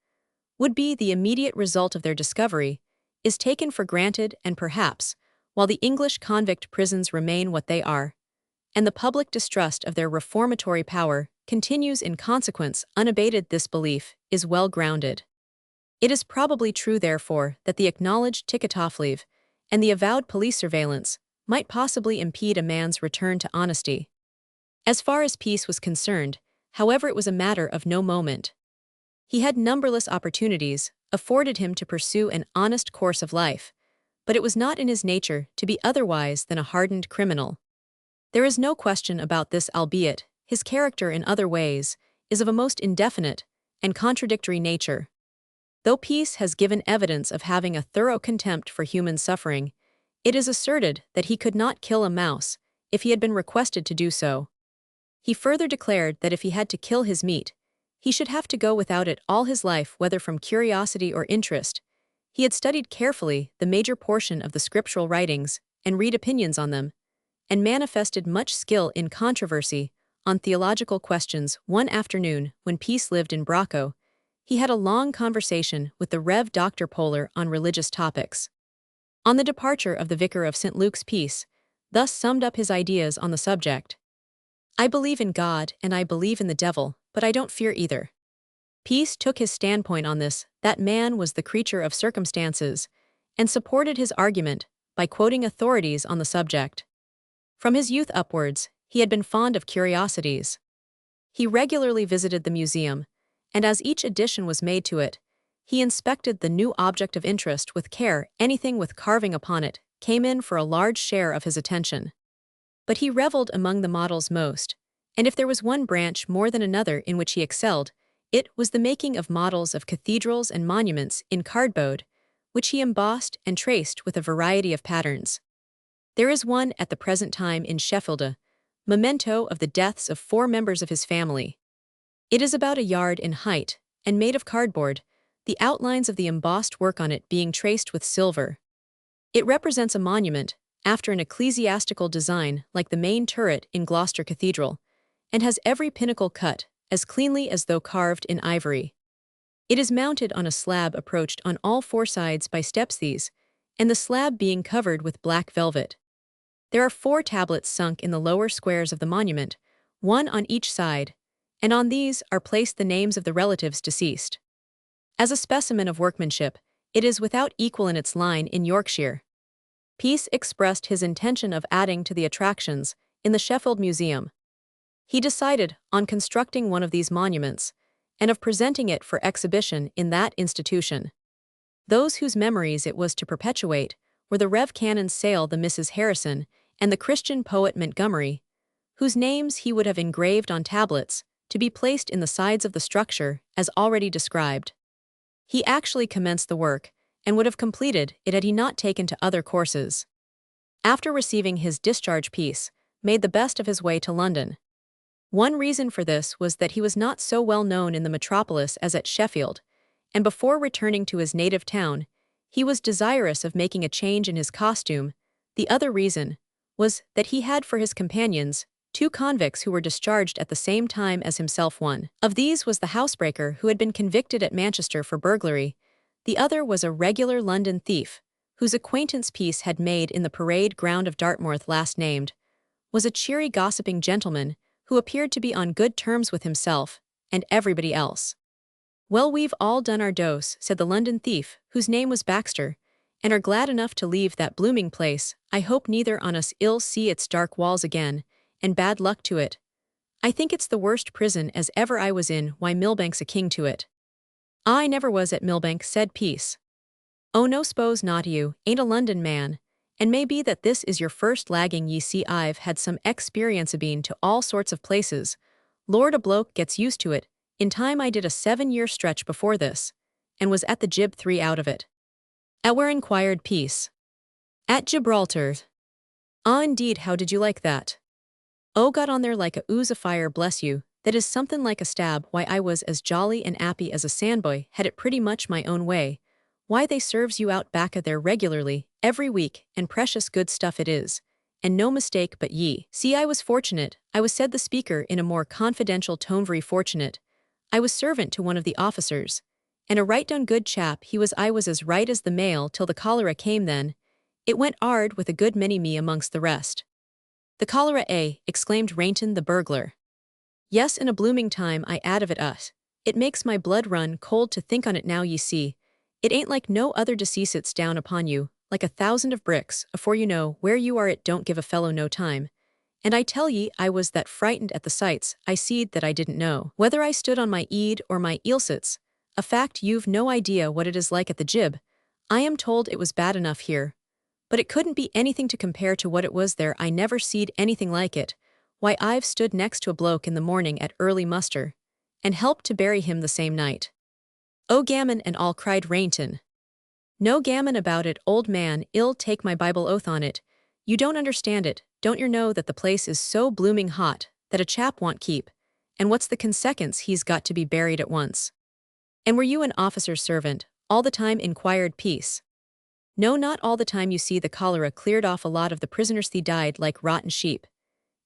would be the immediate result of their discovery, is taken for granted, and perhaps, while the English convict prisons remain what they are, and the public distrust of their reformatory power continues in consequence unabated, this belief is well grounded. It is probably true, therefore, that the acknowledged ticket-off leave and the avowed police surveillance might possibly impede a man's return to honesty. As far as peace was concerned, however, it was a matter of no moment. He had numberless opportunities afforded him to pursue an honest course of life, but it was not in his nature to be otherwise than a hardened criminal. There is no question about this, albeit his character in other ways is of a most indefinite and contradictory nature. Though Peace has given evidence of having a thorough contempt for human suffering, it is asserted that he could not kill a mouse if he had been requested to do so. He further declared that if he had to kill his meat, he should have to go without it all his life, whether from curiosity or interest. He had studied carefully the major portion of the scriptural writings and read opinions on them, and manifested much skill in controversy on theological questions. One afternoon, when Peace lived in Bracco, he had a long conversation with the Rev. Dr. Polar on religious topics. On the departure of the vicar of St. Luke's, Peace thus summed up his ideas on the subject: "I believe in God and I believe in the devil, but I don't fear either." Peace took his standpoint on this, that man was the creature of circumstances, and supported his argument by quoting authorities on the subject. From his youth upwards, he had been fond of curiosities. He regularly visited the museum, and as each addition was made to it, he inspected the new object of interest with care. Anything with carving upon it came in for a large share of his attention. But he reveled among the models most, and if there was one branch more than another in which he excelled, it was the making of models of cathedrals and monuments in cardboard, which he embossed and traced with a variety of patterns. There is one at the present time in Sheffield, a memento of the deaths of 4 members of his family. It is about a yard in height, and made of cardboard, the outlines of the embossed work on it being traced with silver. It represents a monument, after an ecclesiastical design like the main turret in Gloucester Cathedral, and has every pinnacle cut as cleanly as though carved in ivory. It is mounted on a slab approached on all 4 sides by steps, these, and the slab being covered with black velvet. There are 4 tablets sunk in the lower squares of the monument, one on each side, and on these are placed the names of the relatives deceased. As a specimen of workmanship, it is without equal in its line in Yorkshire. Peace expressed his intention of adding to the attractions in the Sheffield Museum. He decided on constructing one of these monuments, and of presenting it for exhibition in that institution. Those whose memories it was to perpetuate were the Rev. Canons Sale, the Mrs. Harrison, and the Christian poet Montgomery, whose names he would have engraved on tablets to be placed in the sides of the structure as already described. He actually commenced the work, and would have completed it had he not taken to other courses. After receiving his discharge, Peace made the best of his way to London. One reason for this was that he was not so well known in the metropolis as at Sheffield, and before returning to his native town, he was desirous of making a change in his costume. The other reason was that he had for his companions 2 convicts who were discharged at the same time as himself. One of these was the housebreaker who had been convicted at Manchester for burglary. The other was a regular London thief, whose acquaintance Peace had made in the parade ground of Dartmoor. Last named was a cheery, gossiping gentleman who appeared to be on good terms with himself and everybody else. "Well, we've all done our dose," said the London thief, whose name was Baxter, "and are glad enough to leave that blooming place. I hope neither on us ill see its dark walls again, and bad luck to it. I think it's the worst prison as ever I was in. Why, Millbank's a king to it." I never was at Millbank, said Peace. Oh no s'pose not you, ain't a London man, and may be that this is your first lagging ye see I've had some experience been to all sorts of places. Lord a bloke gets used to it, in time I did a 7-year stretch before this, and was at the Gib 3 out of it. At where inquired Peace. At Gibraltar. Ah indeed, how did you like that? Oh, got on there like a ooze of fire, bless you, that is something like a stab. Why I was as jolly and 'appy as a sandboy, had it pretty much my own way. Why they serves you out back there regularly, every week, and precious good stuff it is. And no mistake but ye. See I was fortunate, I was said the speaker in a more confidential tone, very fortunate. I was servant to one of the officers. And a right done good chap he was. I was as right as the mail till the cholera came then. It went 'ard with a good many me amongst the rest. The cholera, exclaimed Rainton the burglar. Yes, in a blooming time I add of it It makes my blood run cold to think on it now ye see. It ain't like no other disease, it's down upon you, like 1,000 of bricks, afore you know where you are. It don't give a fellow no time. And I tell ye I was that frightened at the sights I seed that I didn't know whether I stood on my eed or my eelsits, a fact you've no idea what it is like at the Gib. I am told it was bad enough here, but it couldn't be anything to compare to what it was there. I never seed anything like it. Why I've stood next to a bloke in the morning at early muster, and helped to bury him the same night. Oh gammon and all, cried Rainton. No gammon about it, old man, I'll take my Bible oath on it. You don't understand it, don't yer know that the place is so blooming hot, that a chap won't keep, and what's the consequence, he's got to be buried at once. And were you an officer's servant, all the time, inquired Peace. No, not all the time. You see, the cholera cleared off a lot of the prisoners, they died like rotten sheep.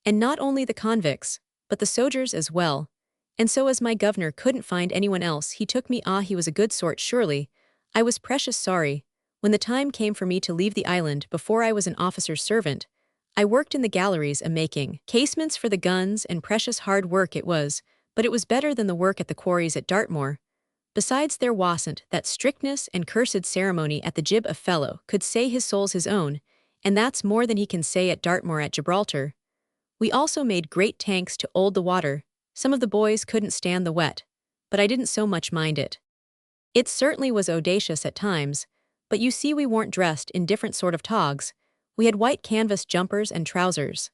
And not only the convicts, but the soldiers as well. And so as my governor couldn't find anyone else, he took me. He was a good sort, surely. I was precious sorry. When the time came for me to leave the island, before I was an officer's servant, I worked in the galleries making casements for the guns, and precious hard work it was, but it was better than the work at the quarries at Dartmoor. Besides, there wasn't that strictness and cursed ceremony at the Gib. A fellow could say his soul's his own, and that's more than he can say at Dartmoor. At Gibraltar, we also made great tanks to hold the water. Some of the boys couldn't stand the wet, but I didn't so much mind it. It certainly was audacious at times, but you see we weren't dressed in different sort of togs. We had white canvas jumpers and trousers.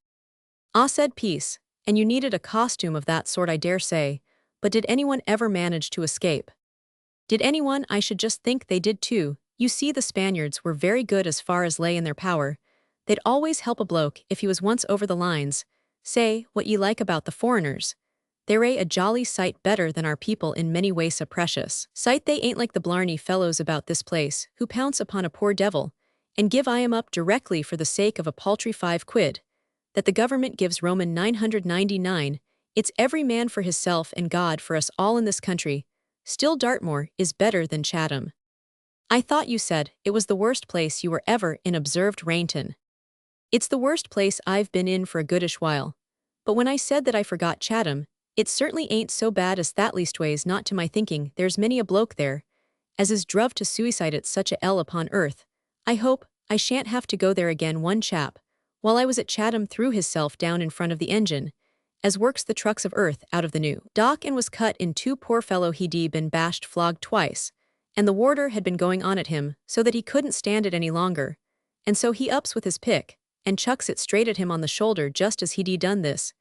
Ah, said Peace, and you needed a costume of that sort, I dare say, but did anyone ever manage to escape? Did anyone? I should just think they did too. You see, the Spaniards were very good as far as lay in their power. They'd always help a bloke if he was once over the lines. Say what ye like about the foreigners, they're a jolly sight better than our people in many ways. A precious sight they ain't like the blarney fellows about this place, who pounce upon a poor devil, and give I 'em up directly for the sake of a paltry 5 quid, that the government gives Roman 999, it's every man for hisself and God for us all in this country. Still Dartmoor is better than Chatham. I thought you said it was the worst place you were ever in, observed Rainton. It's the worst place I've been in for a goodish while. But when I said that I forgot Chatham, it certainly ain't so bad as that, leastways not to my thinking. There's many a bloke there as is druv to suicide at such a 'ell upon earth. I hope I shan't have to go there again. One chap, while I was at Chatham, threw hisself down in front of the engine as works the trucks of earth out of the new dock, and was cut in two. Poor fellow, he'd been bashed, flogged twice, and the warder had been going on at him so that he couldn't stand it any longer, and so he ups with his pick and chucks it straight at him on the shoulder. Just as he'd done this,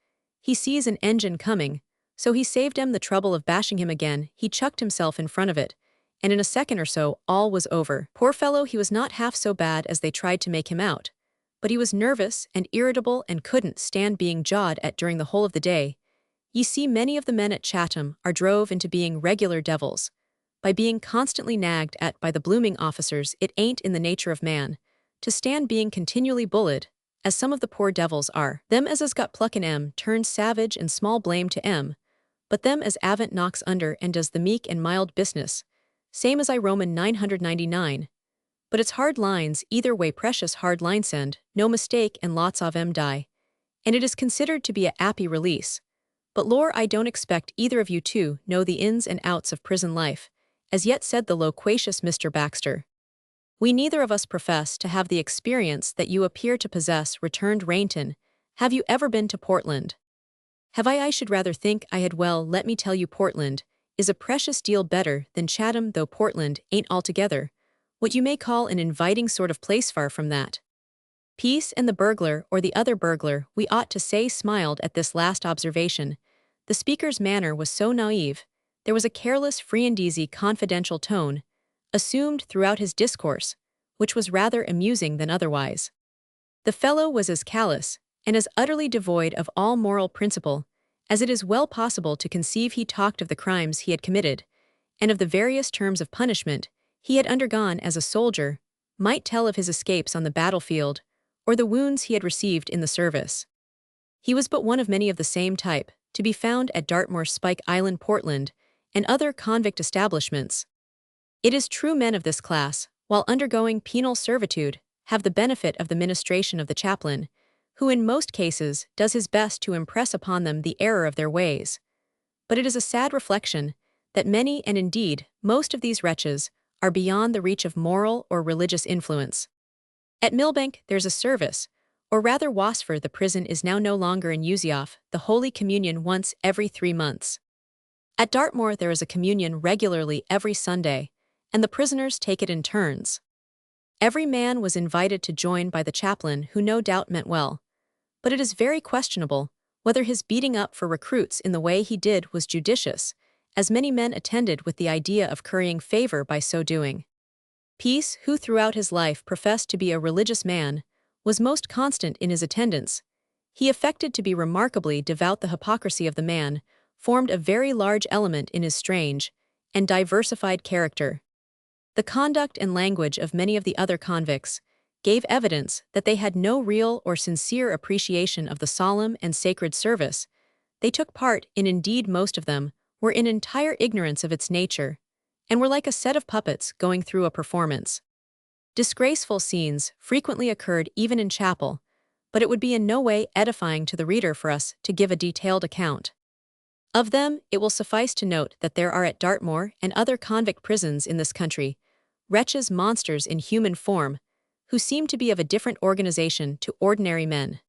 he sees an engine coming, so he saved him the trouble of bashing him again. He chucked himself in front of it, and in a second or so all was over. Poor fellow, he was not half so bad as they tried to make him out, but he was nervous and irritable and couldn't stand being jawed at during the whole of the day. Ye see, many of the men at Chatham are drove into being regular devils by being constantly nagged at by the blooming officers. It ain't in the nature of man to stand being continually bullied, as some of the poor devils are. Them as has got pluck in 'em turns savage, and small blame to 'em, but them as avent knocks under and does the meek and mild business, same as I Roman 999. But it's hard lines either way, precious hard lines, and no mistake, and lots of 'em die, and it is considered to be a 'appy release. But lor, I don't expect either of you to know the ins and outs of prison life as yet, said the loquacious Mr. Baxter. We neither of us profess to have the experience that you appear to possess, returned Rainton. Have you ever been to Portland? Have I? I should rather think I had. Well, let me tell you, Portland is a precious deal better than Chatham, though Portland ain't altogether what you may call an inviting sort of place. Far from that. Peace and the burglar, or the other burglar, we ought to say, smiled at this last observation. The speaker's manner was so naive, there was a careless, free and easy, confidential tone assumed throughout his discourse, which was rather amusing than otherwise. The fellow was as callous, and as utterly devoid of all moral principle, as it is well possible to conceive. He talked of the crimes he had committed, and of the various terms of punishment he had undergone as a soldier, might tell of his escapes on the battlefield, or the wounds he had received in the service. He was but one of many of the same type, to be found at Dartmoor, Spike Island, Portland, and other convict establishments. It is true, men of this class, while undergoing penal servitude, have the benefit of the ministration of the chaplain, who in most cases does his best to impress upon them the error of their ways. But it is a sad reflection that many, and indeed most of these wretches, are beyond the reach of moral or religious influence. At Millbank there's a service, or rather Wasford, the prison is now no longer in use, of the Holy Communion once every 3 months. At Dartmoor there is a communion regularly every Sunday, and the prisoners take it in turns. Every man was invited to join by the chaplain, who no doubt meant well, but it is very questionable whether his beating up for recruits in the way he did was judicious, as many men attended with the idea of currying favor by so doing. Peace, who throughout his life professed to be a religious man, was most constant in his attendance. He affected to be remarkably devout. The hypocrisy of the man formed a very large element in his strange and diversified character. The conduct and language of many of the other convicts gave evidence that they had no real or sincere appreciation of the solemn and sacred service they took part in. Indeed, most of them were in entire ignorance of its nature, and were like a set of puppets going through a performance. Disgraceful scenes frequently occurred even in chapel, but it would be in no way edifying to the reader for us to give a detailed account of them. It will suffice to note that there are at Dartmoor and other convict prisons in this country wretches, monsters in human form, who seem to be of a different organization to ordinary men.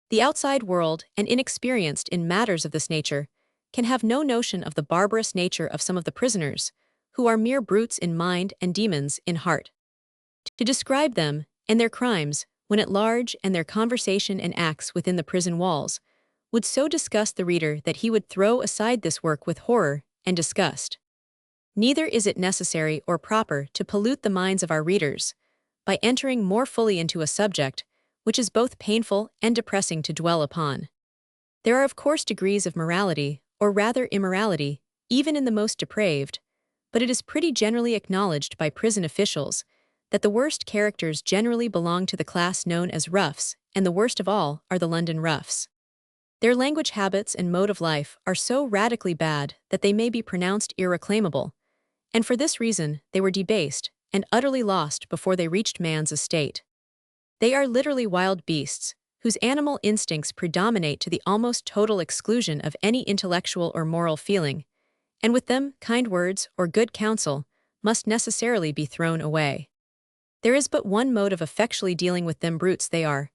The outside world, and inexperienced in matters of this nature, can have no notion of the barbarous nature of some of the prisoners, who are mere brutes in mind and demons in heart. To describe them, and their crimes, when at large, and their conversation and acts within the prison walls, would so disgust the reader that he would throw aside this work with horror and disgust. Neither is it necessary or proper to pollute the minds of our readers by entering more fully into a subject which is both painful and depressing to dwell upon. There are of course degrees of morality, or rather immorality, even in the most depraved, but it is pretty generally acknowledged by prison officials that the worst characters generally belong to the class known as roughs, and the worst of all are the London roughs. Their language habits and mode of life are so radically bad that they may be pronounced irreclaimable, and for this reason they were debased and utterly lost before they reached man's estate. They are literally wild beasts, whose animal instincts predominate to the almost total exclusion of any intellectual or moral feeling, and with them kind words or good counsel must necessarily be thrown away. There is but one mode of effectually dealing with them. Brutes they are,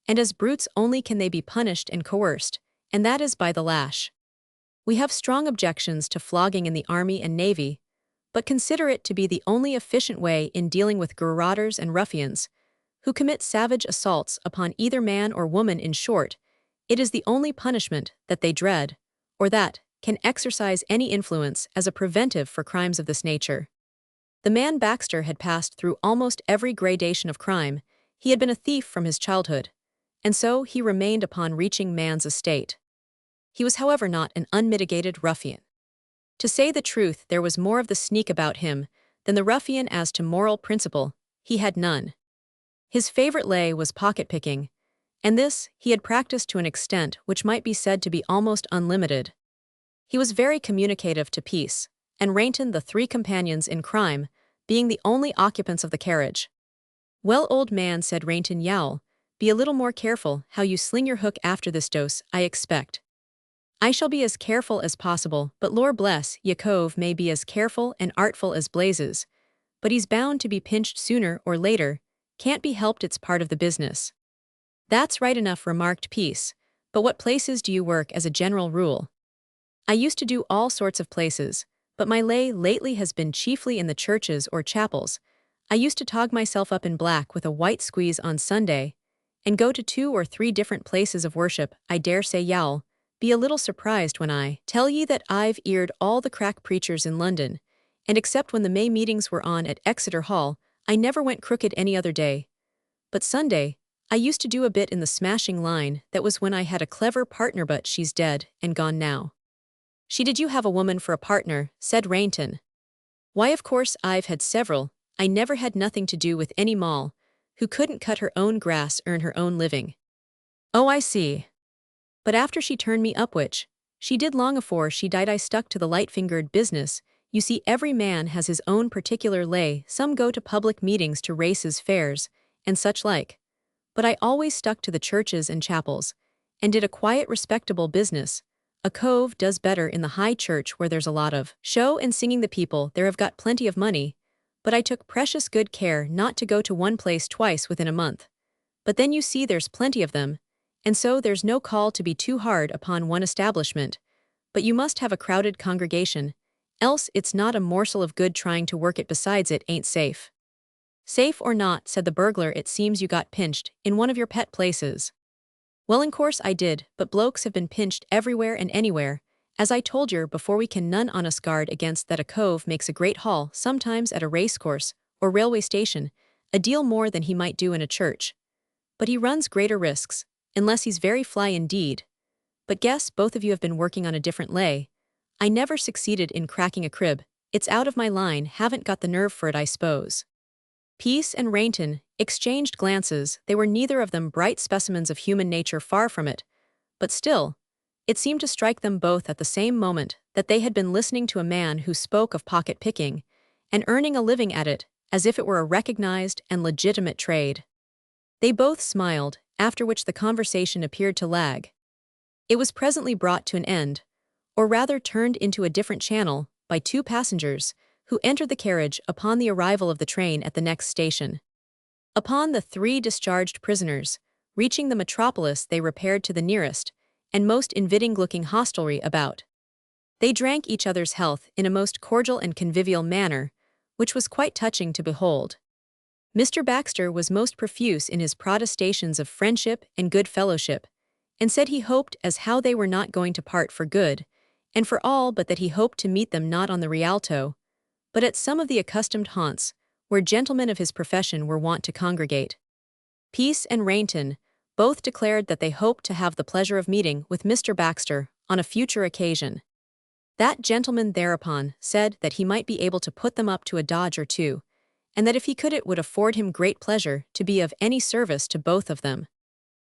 and as brutes only can they be punished and coerced, and that is by the lash. We have strong objections to flogging in the army and navy, but consider it to be the only efficient way in dealing with garrotters and ruffians, who commit savage assaults upon either man or woman. In short, it is the only punishment that they dread, or that can exercise any influence as a preventive for crimes of this nature. The man Baxter had passed through almost every gradation of crime. He had been a thief from his childhood, and so he remained upon reaching man's estate. He was, however, not an unmitigated ruffian. To say the truth, there was more of the sneak about him than the ruffian. As to moral principle, he had none. His favorite lay was pocket-picking, and this he had practiced to an extent which might be said to be almost unlimited. He was very communicative to Peace and Rainton, the 3 companions in crime, being the only occupants of the carriage. "Well, old man," said Rainton Yowl, "be a little more careful how you sling your hook after this dose, I expect." "I shall be as careful as possible, but Lord bless ye, cove may be as careful and artful as blazes, but he's bound to be pinched sooner or later. Can't be helped, it's part of the business." "That's right enough," remarked Peace, "but what places do you work as a general rule?" "I used to do all sorts of places, but my lay lately has been chiefly in the churches or chapels. I used to tog myself up in black with a white squeeze on Sunday, and go to 2 or 3 different places of worship. I dare say y'all be a little surprised when I tell ye that I've eared all the crack preachers in London, and except when the May meetings were on at Exeter Hall, I never went crooked any other day. But Sunday, I used to do a bit in the smashing line. That was when I had a clever partner, but she's dead and gone now. She did you have a woman for a partner, said Rainton. Why, of course I've had several. I never had nothing to do with any moll who couldn't cut her own grass, earn her own living. Oh, I see. But after she turned me up, which she did long afore she died, I stuck to the light-fingered business. You see, every man has his own particular lay. Some go to public meetings, to races, fairs, and such like. But I always stuck to the churches and chapels, and did a quiet, respectable business. A cove does better in the high church where there's a lot of show and singing. The people there have got plenty of money, but I took precious good care not to go to one place twice within a month. But then you see there's plenty of them, and so there's no call to be too hard upon one establishment. But you must have a crowded congregation, else it's not a morsel of good trying to work it. Besides, it ain't safe. Safe or not, said the burglar, it seems you got pinched in one of your pet places. Well, in course I did, but blokes have been pinched everywhere and anywhere. As I told yer before, we can none on us guard against that. A cove makes a great haul, sometimes at a racecourse or railway station, a deal more than he might do in a church. But he runs greater risks, unless he's very fly indeed. But guess both of you have been working on a different lay. I never succeeded in cracking a crib. It's out of my line, haven't got the nerve for it, I suppose. Peace and Rainton exchanged glances. They were neither of them bright specimens of human nature, far from it. But still, it seemed to strike them both at the same moment that they had been listening to a man who spoke of pocket-picking and earning a living at it, as if it were a recognized and legitimate trade. They both smiled, after which the conversation appeared to lag. It was presently brought to an end, or rather turned into a different channel, by 2 passengers, who entered the carriage upon the arrival of the train at the next station. Upon the 3 discharged prisoners reaching the metropolis, they repaired to the nearest and most inviting-looking hostelry about. They drank each other's health in a most cordial and convivial manner, which was quite touching to behold. Mr. Baxter was most profuse in his protestations of friendship and good fellowship, and said he hoped as how they were not going to part for good, and for all, but that he hoped to meet them not on the Rialto, but at some of the accustomed haunts where gentlemen of his profession were wont to congregate. Peace and Rainton both declared that they hoped to have the pleasure of meeting with Mr. Baxter on a future occasion. That gentleman thereupon said that he might be able to put them up to a dodge or two, and that if he could it would afford him great pleasure to be of any service to both of them.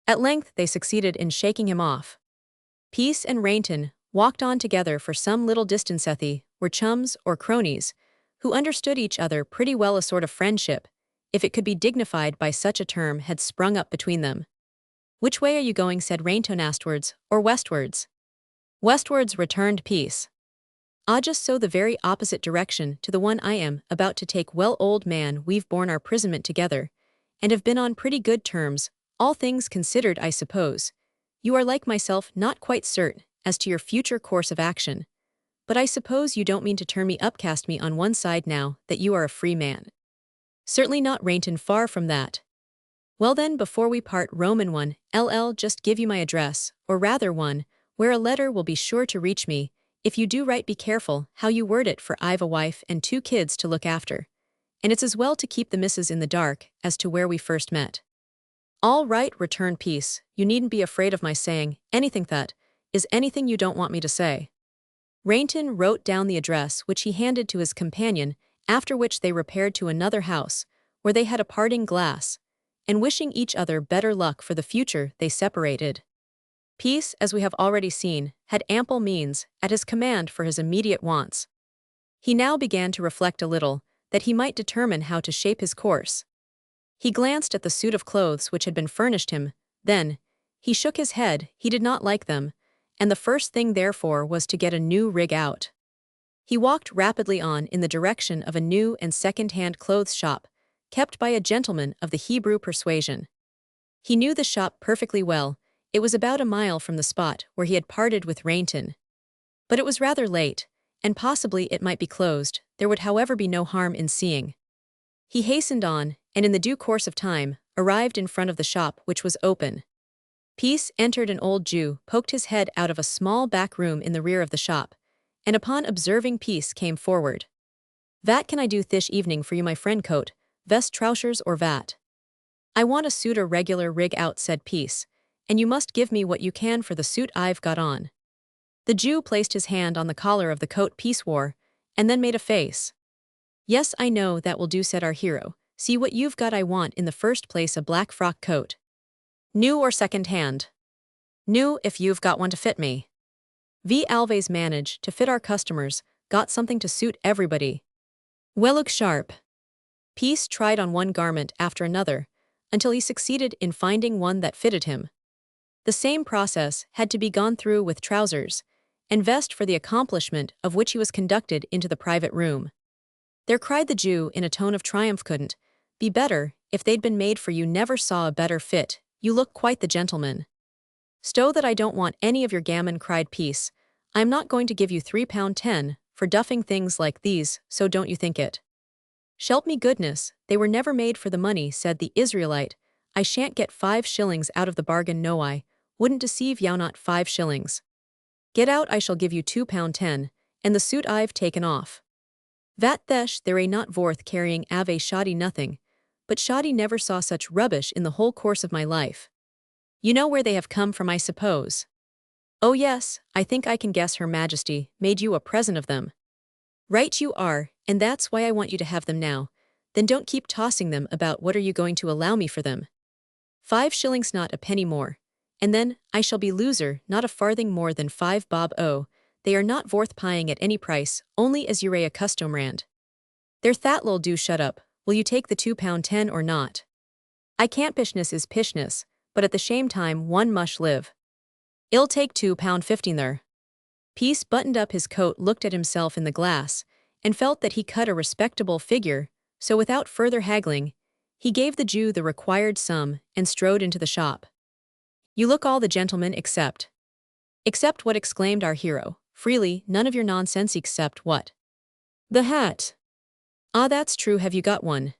At length they succeeded in shaking him off. Peace and Rainton walked on together for some little distance. They were chums or cronies, who understood each other pretty well. A sort of friendship, if it could be dignified by such a term, had sprung up between them. Which way are you going, said Rainton, eastwards or westwards? Westwards, returned Peace. Ah, just so, the very opposite direction to the one I am about to take. Well, old man, we've borne our imprisonment together, and have been on pretty good terms, all things considered, I suppose. You are like myself, not quite certain as to your future course of action. But I suppose you don't mean to turn me up, cast me on one side now that you are a free man. Certainly not, Rainton, far from that. Well then, before we part, Roman 1, LL, just give you my address, or rather one, where a letter will be sure to reach me. If you do write, be careful how you word it, for I've a wife and 2 kids to look after, and it's as well to keep the missus in the dark as to where we first met. All right, returned Peace, you needn't be afraid of my saying anything that is anything you don't want me to say. Rainton wrote down the address, which he handed to his companion, after which they repaired to another house, where they had a parting glass, and wishing each other better luck for the future, they separated. Peace, as we have already seen, had ample means at his command for his immediate wants. He now began to reflect a little, that he might determine how to shape his course. He glanced at the suit of clothes which had been furnished him, then he shook his head. He did not like them, and the first thing therefore was to get a new rig out. He walked rapidly on in the direction of a new and second-hand clothes shop, kept by a gentleman of the Hebrew persuasion. He knew the shop perfectly well. It was about a mile from the spot where he had parted with Rainton. But it was rather late, and possibly it might be closed, there would however be no harm in seeing. He hastened on, and in the due course of time, arrived in front of the shop, which was open. Peace entered. An old Jew poked his head out of a small back room in the rear of the shop, and upon observing Peace came forward. "Vat can I do thish evening for you, my friend? Coat, vest, trousers, or vat?" "I want a suit, a regular rig out," said Peace, "and you must give me what you can for the suit I've got on." The Jew placed his hand on the collar of the coat Peace wore, and then made a face. "Yes, I know, that will do," said our hero. "See what you've got. I want in the first place a black frock coat." "New or second hand?" "New, if you've got one to fit me." "We always manage to fit our customers, got something to suit everybody." "Well, look sharp." Peace tried on one garment after another, until he succeeded in finding one that fitted him. The same process had to be gone through with trousers and vest, for the accomplishment of which he was conducted into the private room. "There," cried the Jew in a tone of triumph, "couldn't be better, if they'd been made for you. Never saw a better fit, you look quite the gentleman." "Stow that, I don't want any of your gammon," cried Peace. "I'm not going to give you £3.10 for duffing things like these, so don't you think it." "Shelp me goodness, they were never made for the money," said the Israelite. "I shan't get 5 shillings out of the bargain, no, I wouldn't deceive yow, not 5 shillings. Get out, I shall give you £2.10, and the suit I've taken off." "Vat thesh, there ain't not vorth carrying ave shoddy nothing, but shoddy never saw such rubbish in the whole course of my life." "You know where they have come from, I suppose?" "Oh yes, I think I can guess. Her Majesty made you a present of them." "Right you are, and that's why I want you to have them now. Then don't keep tossing them about. What are you going to allow me for them?" 5 shillings, not a penny more. And then, I shall be loser, not a farthing more than 5 bob. Oh, they are not vorth paying at any price, only as you're accustomed. "There, that'll do, shut up. Will you take the £2.10 or not?" "I can't, pishness is pishness, but at the same time one mush live." "I'll take £2.15 there." Peace buttoned up his coat, looked at himself in the glass, and felt that he cut a respectable figure, so without further haggling, he gave the Jew the required sum and strode into the shop. "You look all the gentleman except—" "Except what?" exclaimed our hero. "Freely, none of your nonsense." "Except what?" "The hat." "Ah, that's true. Have you got one?"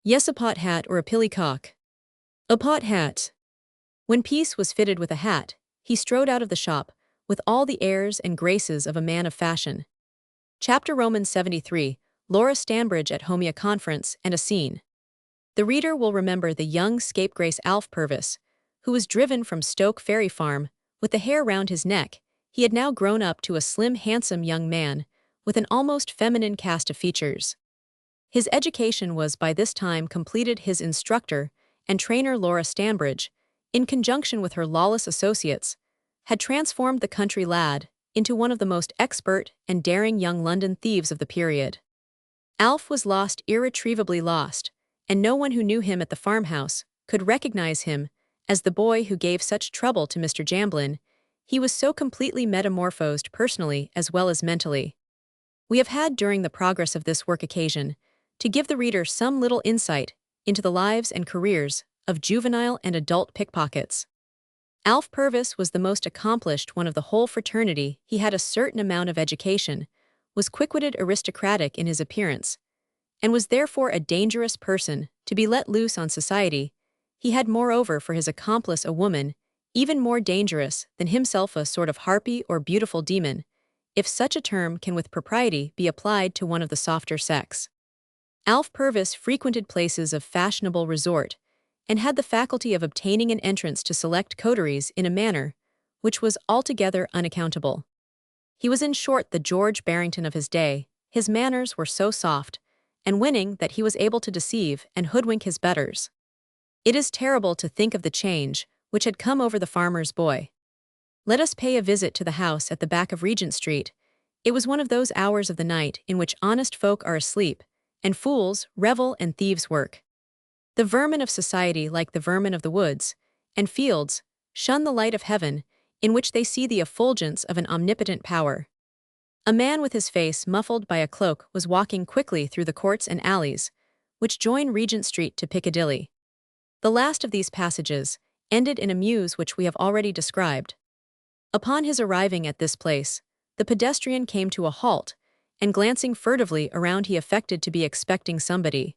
"Yes, a pot hat or a pillycock." "A pot hat." When Peace was fitted with a hat, he strode out of the shop, with all the airs and graces of a man of fashion. Chapter Romans 73, Laura Stanbridge at Homea Conference, and a scene. The reader will remember the young scapegrace Alf Purvis, who was driven from Stoke Ferry Farm, with the hair round his neck. He had now grown up to a slim, handsome young man, with an almost feminine cast of features. His education was by this time completed. His instructor and trainer Laura Stanbridge, in conjunction with her lawless associates, had transformed the country lad into one of the most expert and daring young London thieves of the period. Alf was lost, irretrievably lost, and no one who knew him at the farmhouse could recognize him as the boy who gave such trouble to Mr. Jamblin. He was so completely metamorphosed personally as well as mentally. We have had, during the progress of this work, occasion to give the reader some little insight into the lives and careers of juvenile and adult pickpockets. Alf Purvis was the most accomplished one of the whole fraternity. He had a certain amount of education, was quick-witted, aristocratic in his appearance, and was therefore a dangerous person to be let loose on society. He had moreover for his accomplice a woman, even more dangerous than himself, a sort of harpy or beautiful demon, if such a term can with propriety be applied to one of the softer sex. Alf Purvis frequented places of fashionable resort, and had the faculty of obtaining an entrance to select coteries in a manner which was altogether unaccountable. He was in short the George Barrington of his day. His manners were so soft and winning that he was able to deceive and hoodwink his betters. It is terrible to think of the change which had come over the farmer's boy. Let us pay a visit to the house at the back of Regent Street. It was one of those hours of the night in which honest folk are asleep, and fools revel and thieves work. The vermin of society, like the vermin of the woods and fields, shun the light of heaven, in which they see the effulgence of an omnipotent power. A man with his face muffled by a cloak was walking quickly through the courts and alleys, which join Regent Street to Piccadilly. The last of these passages ended in a mews which we have already described. Upon his arriving at this place, The pedestrian came to a halt, and glancing furtively around he affected to be expecting somebody.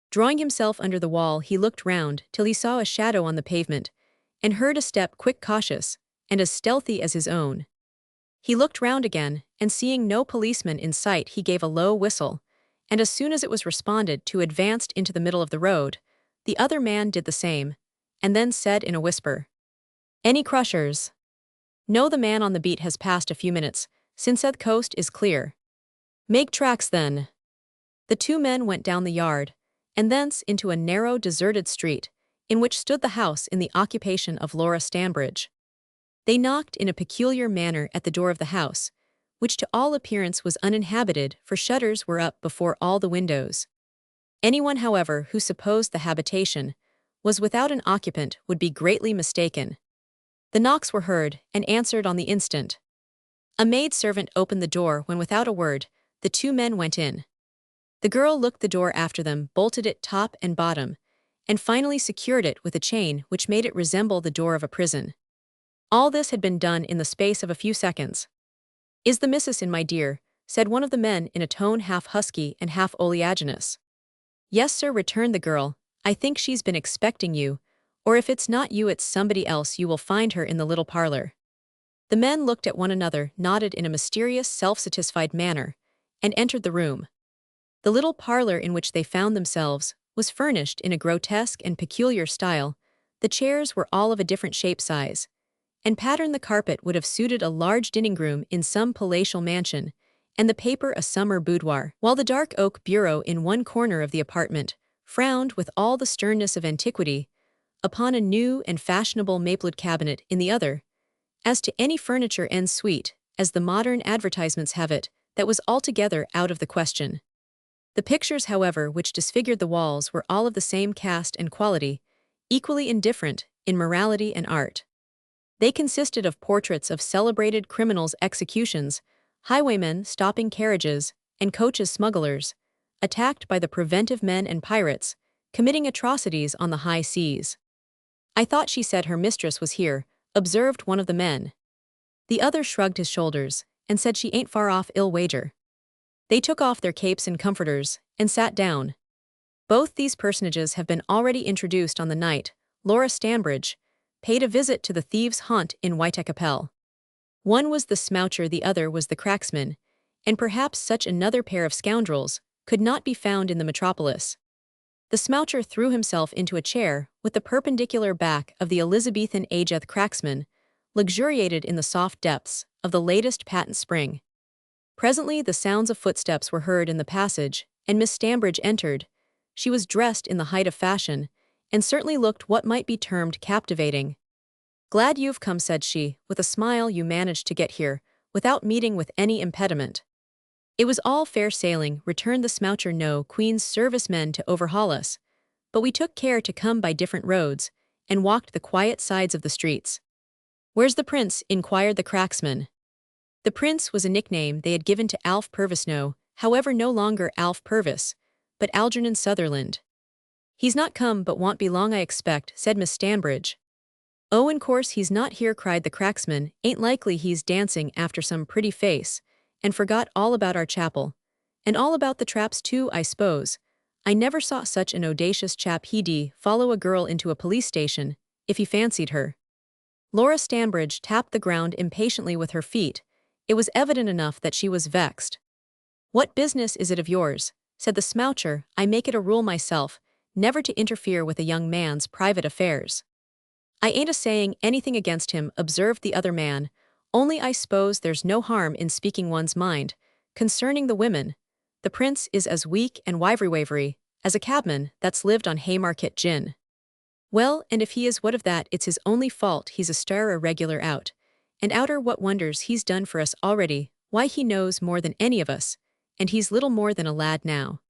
Drawing himself under the wall he looked round till he saw a shadow on the pavement, and heard a step quick cautious, and as stealthy as his own. He looked round again, and seeing no policeman in sight he gave a low whistle, and as soon as it was responded to advanced into the middle of the road. The other man did the same, and then said in a whisper, "Any crushers?" "No, the man on the beat has passed a few minutes, since the coast is clear." "Make tracks then." The two men went down the yard, and thence into a narrow deserted street, in which stood the house in the occupation of Laura Stanbridge. They knocked in a peculiar manner at the door of the house, which to all appearance was uninhabited, for shutters were up before all the windows. Anyone, however, who supposed the habitation was without an occupant would be greatly mistaken. The knocks were heard and answered on the instant. A maid-servant opened the door when without a word, the two men went in. The girl looked the door after them, bolted it top and bottom, and finally secured it with a chain which made it resemble the door of a prison. All this had been done in the space of a few seconds. "Is the missus in, my dear?" said one of the men in a tone half husky and half oleaginous. "Yes, sir," returned the girl. "I think she's been expecting you, or if it's not you it's somebody else. You will find her in the little parlor." The men looked at one another, nodded in a mysterious, self-satisfied manner, and entered the room. The little parlor in which they found themselves was furnished in a grotesque and peculiar style. The chairs were all of a different shape-size, and pattern the carpet would have suited a large dining-room in some palatial mansion, and the paper a summer boudoir, while the dark oak bureau in one corner of the apartment frowned with all the sternness of antiquity upon a new and fashionable maplewood cabinet in the other. As to any furniture en suite, as the modern advertisements have it, that was altogether out of the question. The pictures, however, which disfigured the walls were all of the same cast and quality, equally indifferent in morality and art. They consisted of portraits of celebrated criminals' executions, highwaymen stopping carriages, and coaches smugglers, attacked by the preventive men and pirates, committing atrocities on the high seas. "I thought she said her mistress was here," observed one of the men. The other shrugged his shoulders, and said she ain't far off, ill wager. They took off their capes and comforters, and sat down. Both these personages have been already introduced on the night. Laura Stanbridge paid a visit to the thieves' haunt in Whitechapel. One was the smoucher, the other was the cracksman, and perhaps such another pair of scoundrels could not be found in the metropolis. The smoucher threw himself into a chair with the perpendicular back of the Elizabethan age. The cracksman luxuriated in the soft depths of the latest patent spring. Presently the sounds of footsteps were heard in the passage, and Miss Stanbridge entered. She was dressed in the height of fashion, and certainly looked what might be termed captivating. "Glad you've come," said she, with a smile. "You managed to get here without meeting with any impediment." "It was all fair sailing," returned the smoucher. "No Queen's service men to overhaul us, but we took care to come by different roads, and walked the quiet sides of the streets." "Where's the prince?" inquired the cracksman. The prince was a nickname they had given to Alf Purvis, however, no longer Alf Purvis, but Algernon Sutherland. "He's not come, but won't be long, I expect," said Miss Stanbridge. "Oh, in course he's not here," cried the cracksman. "Ain't likely he's dancing after some pretty face, and forgot all about our chapel. And all about the traps too, I suppose. I never saw such an audacious chap. He'd follow a girl into a police station, if he fancied her." Laura Stanbridge tapped the ground impatiently with her feet. It was evident enough that she was vexed. "What business is it of yours?" said the smoucher. "I make it a rule myself never to interfere with a young man's private affairs." "I ain't a-saying anything against him," observed the other man, "only I suppose there's no harm in speaking one's mind concerning the women. The prince is as weak and wivery as a cabman that's lived on Haymarket gin." "Well, and if he is, what of that? It's his only fault. He's a star irregular out and outer. What wonders he's done for us already. Why, he knows more than any of us, and he's little more than a lad now."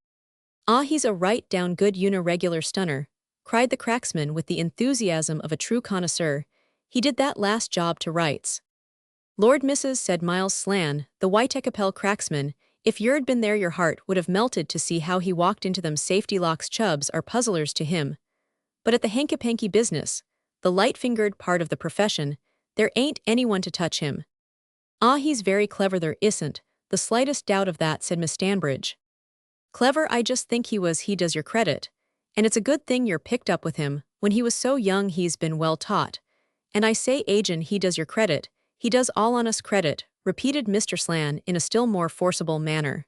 "Ah, he's a right down good regular stunner," cried the cracksman with the enthusiasm of a true connoisseur. "He did that last job to rights." "Lord missus," said Miles Slan, the Whitechapel cracksman, "if you'd been there your heart would have melted to see how he walked into them. Safety locks chubs are puzzlers to him. But at the hanky-panky business, the light-fingered part of the profession, there ain't anyone to touch him." Ah, he's very clever, there isn't the slightest doubt of that, said Miss Stanbridge. Clever, I just think he does your credit. And it's a good thing you're picked up with him. When he was so young he's been well taught. And I say, agent, he does your credit. He does all on us credit, repeated Mr. Slan in a still more forcible manner.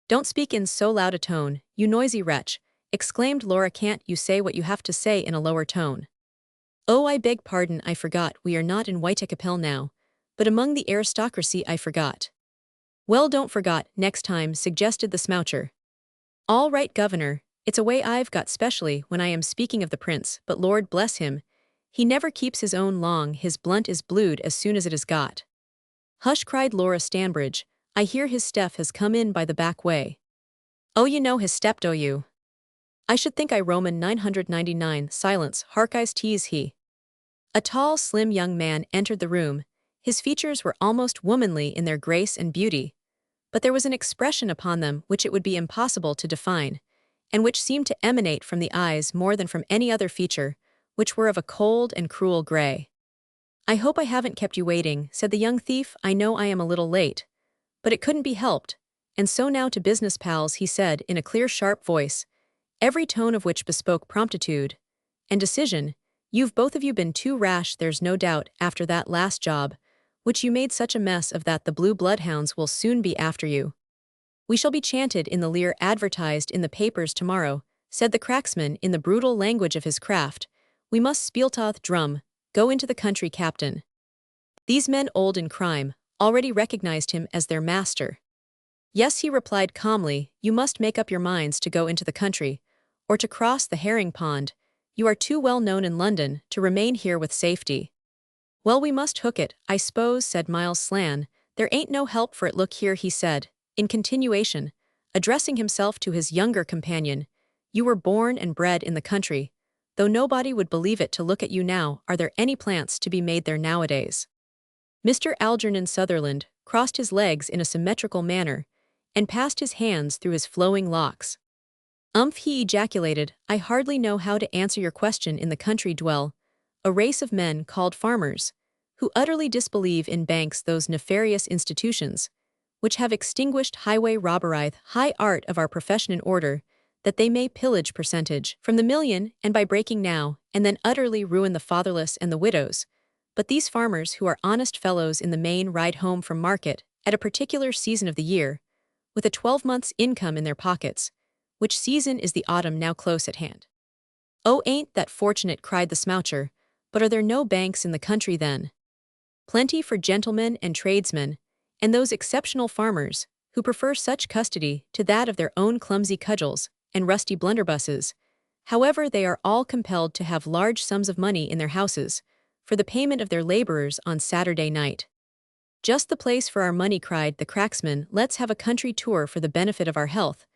Don't speak in so loud a tone, you noisy wretch, exclaimed Laura. Can't you say what you have to say in a lower tone? Oh, I beg pardon, I forgot, we are not in Whitechapel now, but among the aristocracy, I forgot. Well, don't forgot, next time, suggested the smoucher. All right, governor, it's a way I've got specially when I am speaking of the prince, but Lord bless him, he never keeps his own long, his blunt is blued as soon as it is got. Hush, cried Laura Stanbridge, I hear his step has come in by the back way. Oh, you know his step, do you? I should think I Roman 999, silence, harkeyes tease he. A tall, slim young man entered the room. His features were almost womanly in their grace and beauty, but there was an expression upon them which it would be impossible to define, and which seemed to emanate from the eyes more than from any other feature, which were of a cold and cruel gray. I hope I haven't kept you waiting, said the young thief. I know I am a little late, but it couldn't be helped, and so now to business, pals, he said in a clear, sharp voice, every tone of which bespoke promptitude and decision. You've both of you been too rash, there's no doubt, after that last job, which you made such a mess of that the blue bloodhounds will soon be after you. We shall be chanted in the leer advertised in the papers tomorrow, said the cracksman in the brutal language of his craft. We must spieltoth drum, go into the country, captain. These men old in crime already recognized him as their master. Yes, he replied calmly, you must make up your minds to go into the country, or to cross the herring pond. You are too well known in London to remain here with safety. Well, we must hook it, I suppose, said Miles Slan. There ain't no help for it. Look here, he said, in continuation, addressing himself to his younger companion, you were born and bred in the country, though nobody would believe it to look at you now. Are there any plants to be made there nowadays? Mr. Algernon Sutherland crossed his legs in a symmetrical manner and passed his hands through his flowing locks. He ejaculated, I hardly know how to answer your question. In the country dwell a race of men called farmers, who utterly disbelieve in banks, those nefarious institutions, which have extinguished highway robbery, high art of our profession, in order that they may pillage percentage from the million, and by breaking now and then utterly ruin the fatherless and the widows. But these farmers, who are honest fellows in the main, ride home from market at a particular season of the year, with a 12-month's income in their pockets, which season is the autumn now close at hand. Oh, ain't that fortunate, cried the smoucher, but are there no banks in the country then? Plenty for gentlemen and tradesmen, and those exceptional farmers, who prefer such custody to that of their own clumsy cudgels and rusty blunderbusses. However, they are all compelled to have large sums of money in their houses, for the payment of their laborers on Saturday night. Just the place for our money, cried the cracksman. Let's have a country tour for the benefit of our health.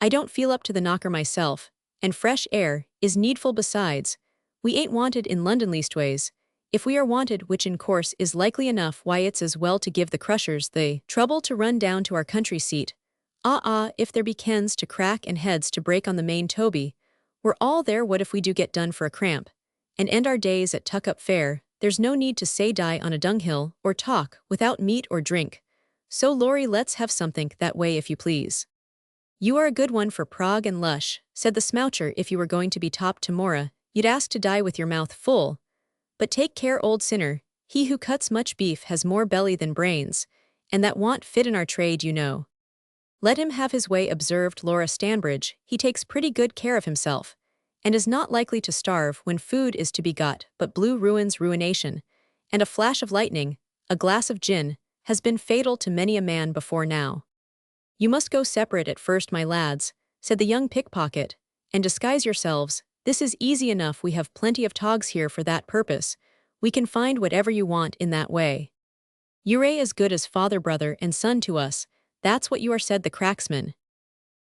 I don't feel up to the knocker myself, and fresh air is needful besides. We ain't wanted in London, leastways. If we are wanted, which in course is likely enough, why it's as well to give the crushers the trouble to run down to our country seat. If there be kens to crack and heads to break on the main Toby, we're all there. What if we do get done for a cramp, and end our days at Tuck-up Fair? There's no need to say die on a dunghill, or talk without meat or drink. So, Laurie, let's have something that way, if you please. You are a good one for Prague and Lush, said the smoucher. If you were going to be top tomorrow, you'd ask to die with your mouth full. But take care, old sinner, he who cuts much beef has more belly than brains, and that want fit in our trade, you know. Let him have his way, observed Laura Stanbridge. He takes pretty good care of himself, and is not likely to starve when food is to be got, but blue ruins ruination, and a flash of lightning, a glass of gin, has been fatal to many a man before now. You must go separate at first, my lads, said the young pickpocket, and disguise yourselves. This is easy enough. We have plenty of togs here for that purpose. We can find whatever you want in that way. You're as good as father, brother, and son to us. That's what you are, said the cracksman.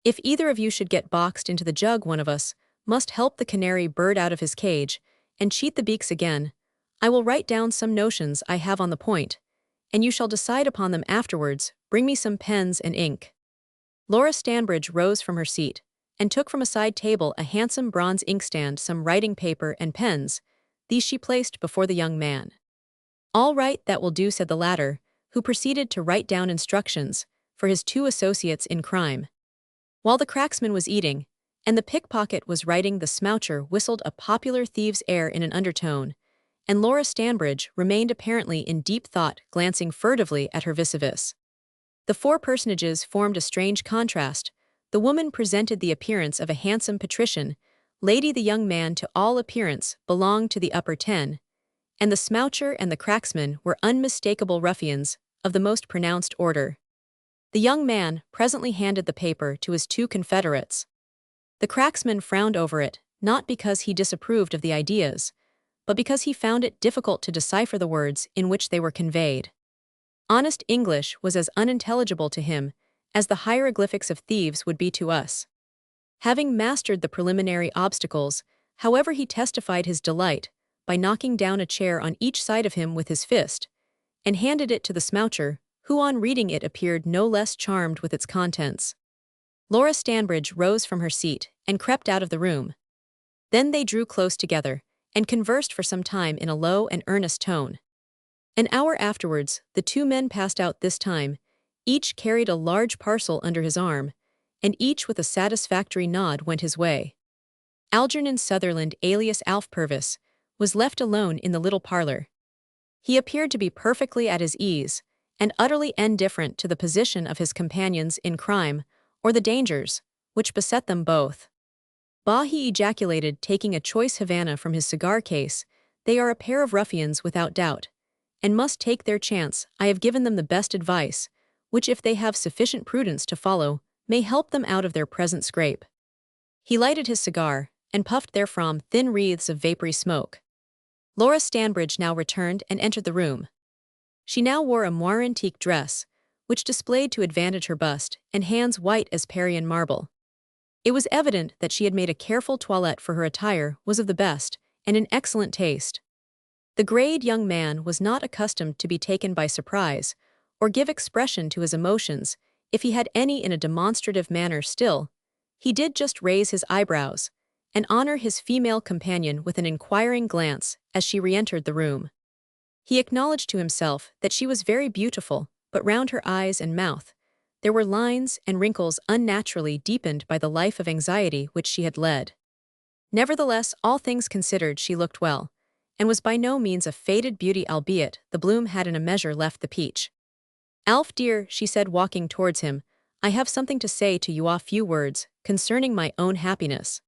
If either of you should get boxed into the jug, one of us must help the canary bird out of his cage and cheat the beaks again. I will write down some notions I have on the point, and you shall decide upon them afterwards. Bring me some pens and ink. Laura Stanbridge rose from her seat and took from a side table a handsome bronze inkstand, some writing paper and pens. These she placed before the young man. All right, that will do, said the latter, who proceeded to write down instructions for his two associates in crime. While the cracksman was eating, and the pickpocket was writing, the smoucher whistled a popular thieves' air in an undertone, and Laura Stanbridge remained apparently in deep thought, glancing furtively at her vis-a-vis. The four personages formed a strange contrast. The woman presented the appearance of a handsome patrician, lady the young man to all appearance belonged to the upper ten, and the smoucher and the cracksman were unmistakable ruffians of the most pronounced order. The young man presently handed the paper to his two confederates. The cracksman frowned over it, not because he disapproved of the ideas, but because he found it difficult to decipher the words in which they were conveyed. Honest English was as unintelligible to him as the hieroglyphics of thieves would be to us. Having mastered the preliminary obstacles, however, he testified his delight by knocking down a chair on each side of him with his fist, and handed it to the smoucher, who on reading it appeared no less charmed with its contents. Laura Stanbridge rose from her seat and crept out of the room. Then they drew close together and conversed for some time in a low and earnest tone. An hour afterwards, the two men passed out. This time, each carried a large parcel under his arm, and each with a satisfactory nod went his way. Algernon Sutherland, alias Alf Purvis, was left alone in the little parlor. He appeared to be perfectly at his ease, and utterly indifferent to the position of his companions in crime, or the dangers which beset them both. "Bah," he ejaculated, taking a choice Havana from his cigar case, "they are a pair of ruffians without doubt, and must take their chance. I have given them the best advice, which if they have sufficient prudence to follow, may help them out of their present scrape." He lighted his cigar, and puffed therefrom thin wreaths of vapory smoke. Laura Stanbridge now returned and entered the room. She now wore a moire antique dress, which displayed to advantage her bust and hands white as Parian marble. It was evident that she had made a careful toilette, for her attire was of the best, and in excellent taste. The grayed young man was not accustomed to be taken by surprise, or give expression to his emotions, if he had any, in a demonstrative manner. Still, he did just raise his eyebrows, and honor his female companion with an inquiring glance as she re-entered the room. He acknowledged to himself that she was very beautiful, but round her eyes and mouth there were lines and wrinkles unnaturally deepened by the life of anxiety which she had led. Nevertheless, all things considered, she looked well, and was by no means a faded beauty, albeit the bloom had in a measure left the peach. "Alf, dear," she said, walking towards him, "I have something to say to you, a few words, concerning my own happiness.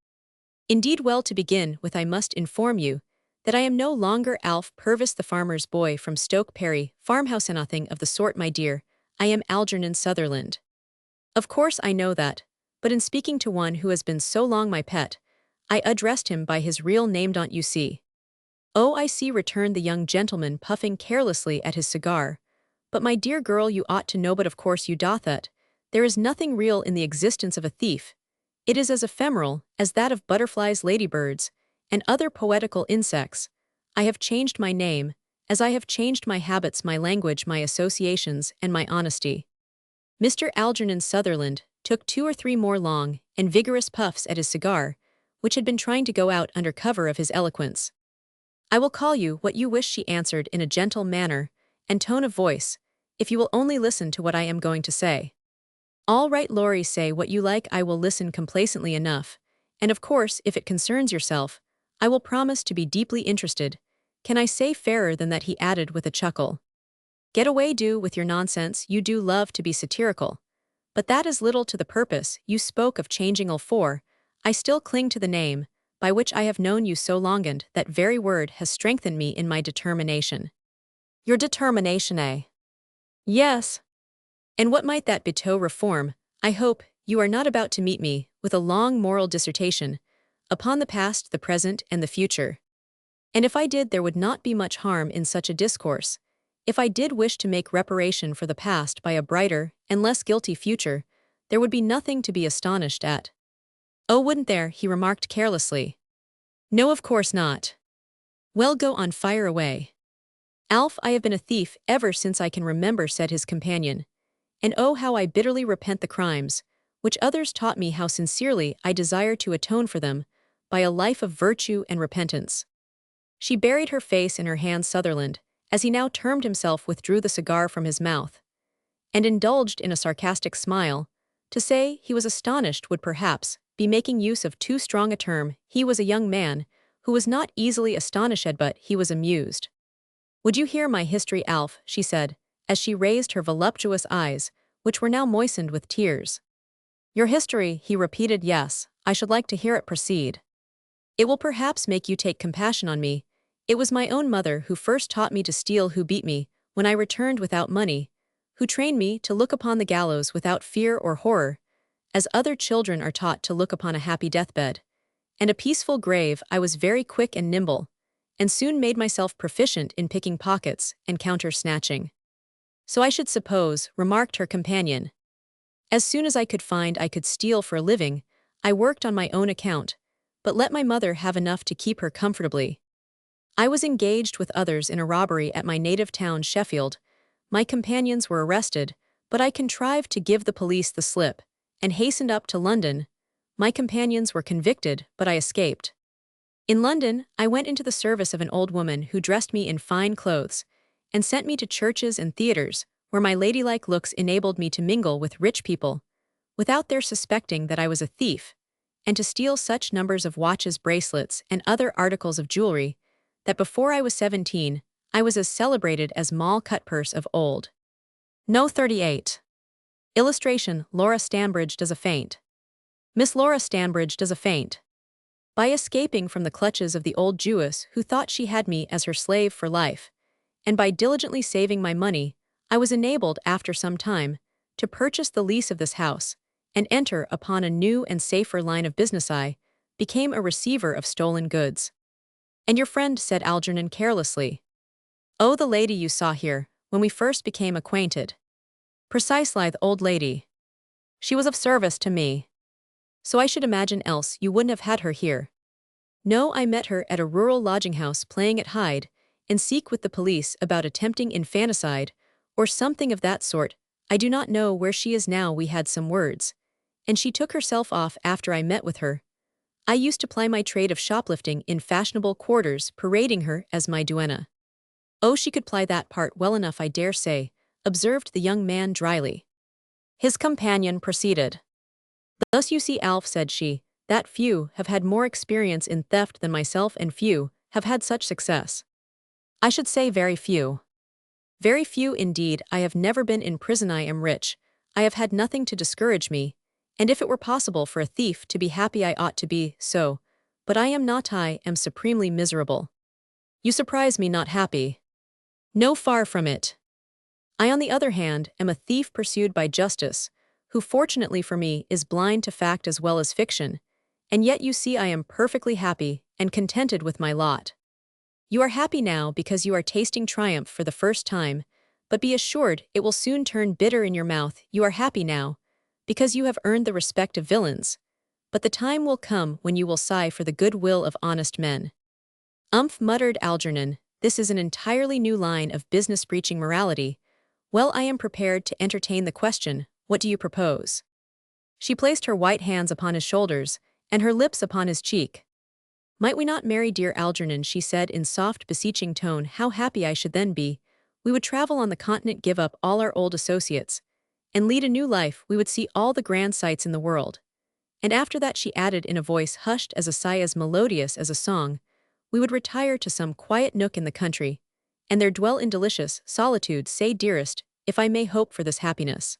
Indeed, well, to begin with, I must inform you that I am no longer Alf Purvis, the farmer's boy from Stoke Perry farmhouse, and nothing of the sort, my dear. I am Algernon Sutherland. Of course I know that, but in speaking to one who has been so long my pet, I addressed him by his real name, don't you see?" "Oh, I see," returned the young gentleman, puffing carelessly at his cigar. "But my dear girl, you ought to know, but of course you doth that. There is nothing real in the existence of a thief. It is as ephemeral as that of butterflies, ladybirds, and other poetical insects. I have changed my name, as I have changed my habits, my language, my associations, and my honesty." Mr. Algernon Sutherland took 2 or 3 more long and vigorous puffs at his cigar, which had been trying to go out under cover of his eloquence. "I will call you what you wish," she answered in a gentle manner and tone of voice, "if you will only listen to what I am going to say." "All right, Laurie, say what you like. I will listen complacently enough, and of course, if it concerns yourself, I will promise to be deeply interested. Can I say fairer than that?" he added with a chuckle. "Get away, do, with your nonsense. You do love to be satirical. But that is little to the purpose. You spoke of changing all four. I still cling to the name, by which I have known you so long, and that very word has strengthened me in my determination." "Your determination, eh?" "Yes. And what might that bestow reform? I hope you are not about to meet me with a long moral dissertation upon the past, the present, and the future. And if I did, there would not be much harm in such a discourse. If I did wish to make reparation for the past by a brighter and less guilty future, there would be nothing to be astonished at." "Oh, wouldn't there?" he remarked carelessly. "No, of course not." "Well, go on, fire away." "Alf, I have been a thief ever since I can remember," said his companion. "And oh, how I bitterly repent the crimes which others taught me, how sincerely I desire to atone for them by a life of virtue and repentance." She buried her face in her hands. "Sutherland, as he now termed himself withdrew the cigar from his mouth, and indulged in a sarcastic smile. To say he was astonished would perhaps be making use of too strong a term. He was a young man who was not easily astonished, but he was amused. "Would you hear my history, Alf?" she said, as she raised her voluptuous eyes, which were now moistened with tears. "Your history," he repeated. "Yes, I should like to hear it. Proceed. It will perhaps make you take compassion on me. It was my own mother who first taught me to steal, who beat me when I returned without money, who trained me to look upon the gallows without fear or horror, as other children are taught to look upon a happy deathbed, and a peaceful grave. I was very quick and nimble, and soon made myself proficient in picking pockets and counter-snatching." "So I should suppose," remarked her companion. "As soon as I could find I could steal for a living, I worked on my own account, but let my mother have enough to keep her comfortably. I was engaged with others in a robbery at my native town, Sheffield. My companions were arrested, but I contrived to give the police the slip, and hastened up to London. My companions were convicted, but I escaped. In London, I went into the service of an old woman who dressed me in fine clothes, and sent me to churches and theatres, where my ladylike looks enabled me to mingle with rich people, without their suspecting that I was a thief, and to steal such numbers of watches, bracelets, and other articles of jewelry, that before I was 17, I was as celebrated as Moll Cutpurse of old." No. 38. Illustration: Laura Stanbridge does a feint. Miss Laura Stanbridge does a feint. By escaping from the clutches of the old Jewess who thought she had me as her slave for life, and by diligently saving my money, I was enabled, after some time, to purchase the lease of this house, and enter upon a new and safer line of business. I became a receiver of stolen goods. "And your friend," said Algernon carelessly. "Oh, the lady you saw here, when we first became acquainted." "Precisely, the old lady. She was of service to me. So I should imagine, else you wouldn't have had her here." "No, I met her at a rural lodging-house playing at hide and seek with the police about attempting infanticide, or something of that sort. I do not know where she is now. We had some words, and she took herself off after I met with her. I used to ply my trade of shoplifting in fashionable quarters, parading her as my duenna." "Oh, she could ply that part well enough, I dare say," observed the young man dryly. His companion proceeded. "Thus you see, Alf," said she, "that few have had more experience in theft than myself, and few have had such success. I should say very few. Very few indeed. I have never been in prison. I am rich. I have had nothing to discourage me, and if it were possible for a thief to be happy, I ought to be so, but I am not. I am supremely miserable." "You surprise me. Not happy." "No, far from it. I, on the other hand, am a thief pursued by justice, who fortunately for me is blind to fact as well as fiction, and yet you see I am perfectly happy and contented with my lot. You are happy now because you are tasting triumph for the first time, but be assured it will soon turn bitter in your mouth. You are happy now because you have earned the respect of villains, but the time will come when you will sigh for the good will of honest men." "Umph," muttered Algernon, "this is an entirely new line of business, preaching morality. Well, I am prepared to entertain the question. What do you propose?" She placed her white hands upon his shoulders, and her lips upon his cheek. "Might we not marry, dear Algernon?" she said in soft, beseeching tone. "How happy I should then be. We would travel on the continent, give up all our old associates, and lead a new life. We would see all the grand sights in the world. And after that," she added in a voice hushed as a sigh, as melodious as a song, "we would retire to some quiet nook in the country, and there dwell in delicious solitude. Say, dearest, if I may hope for this happiness."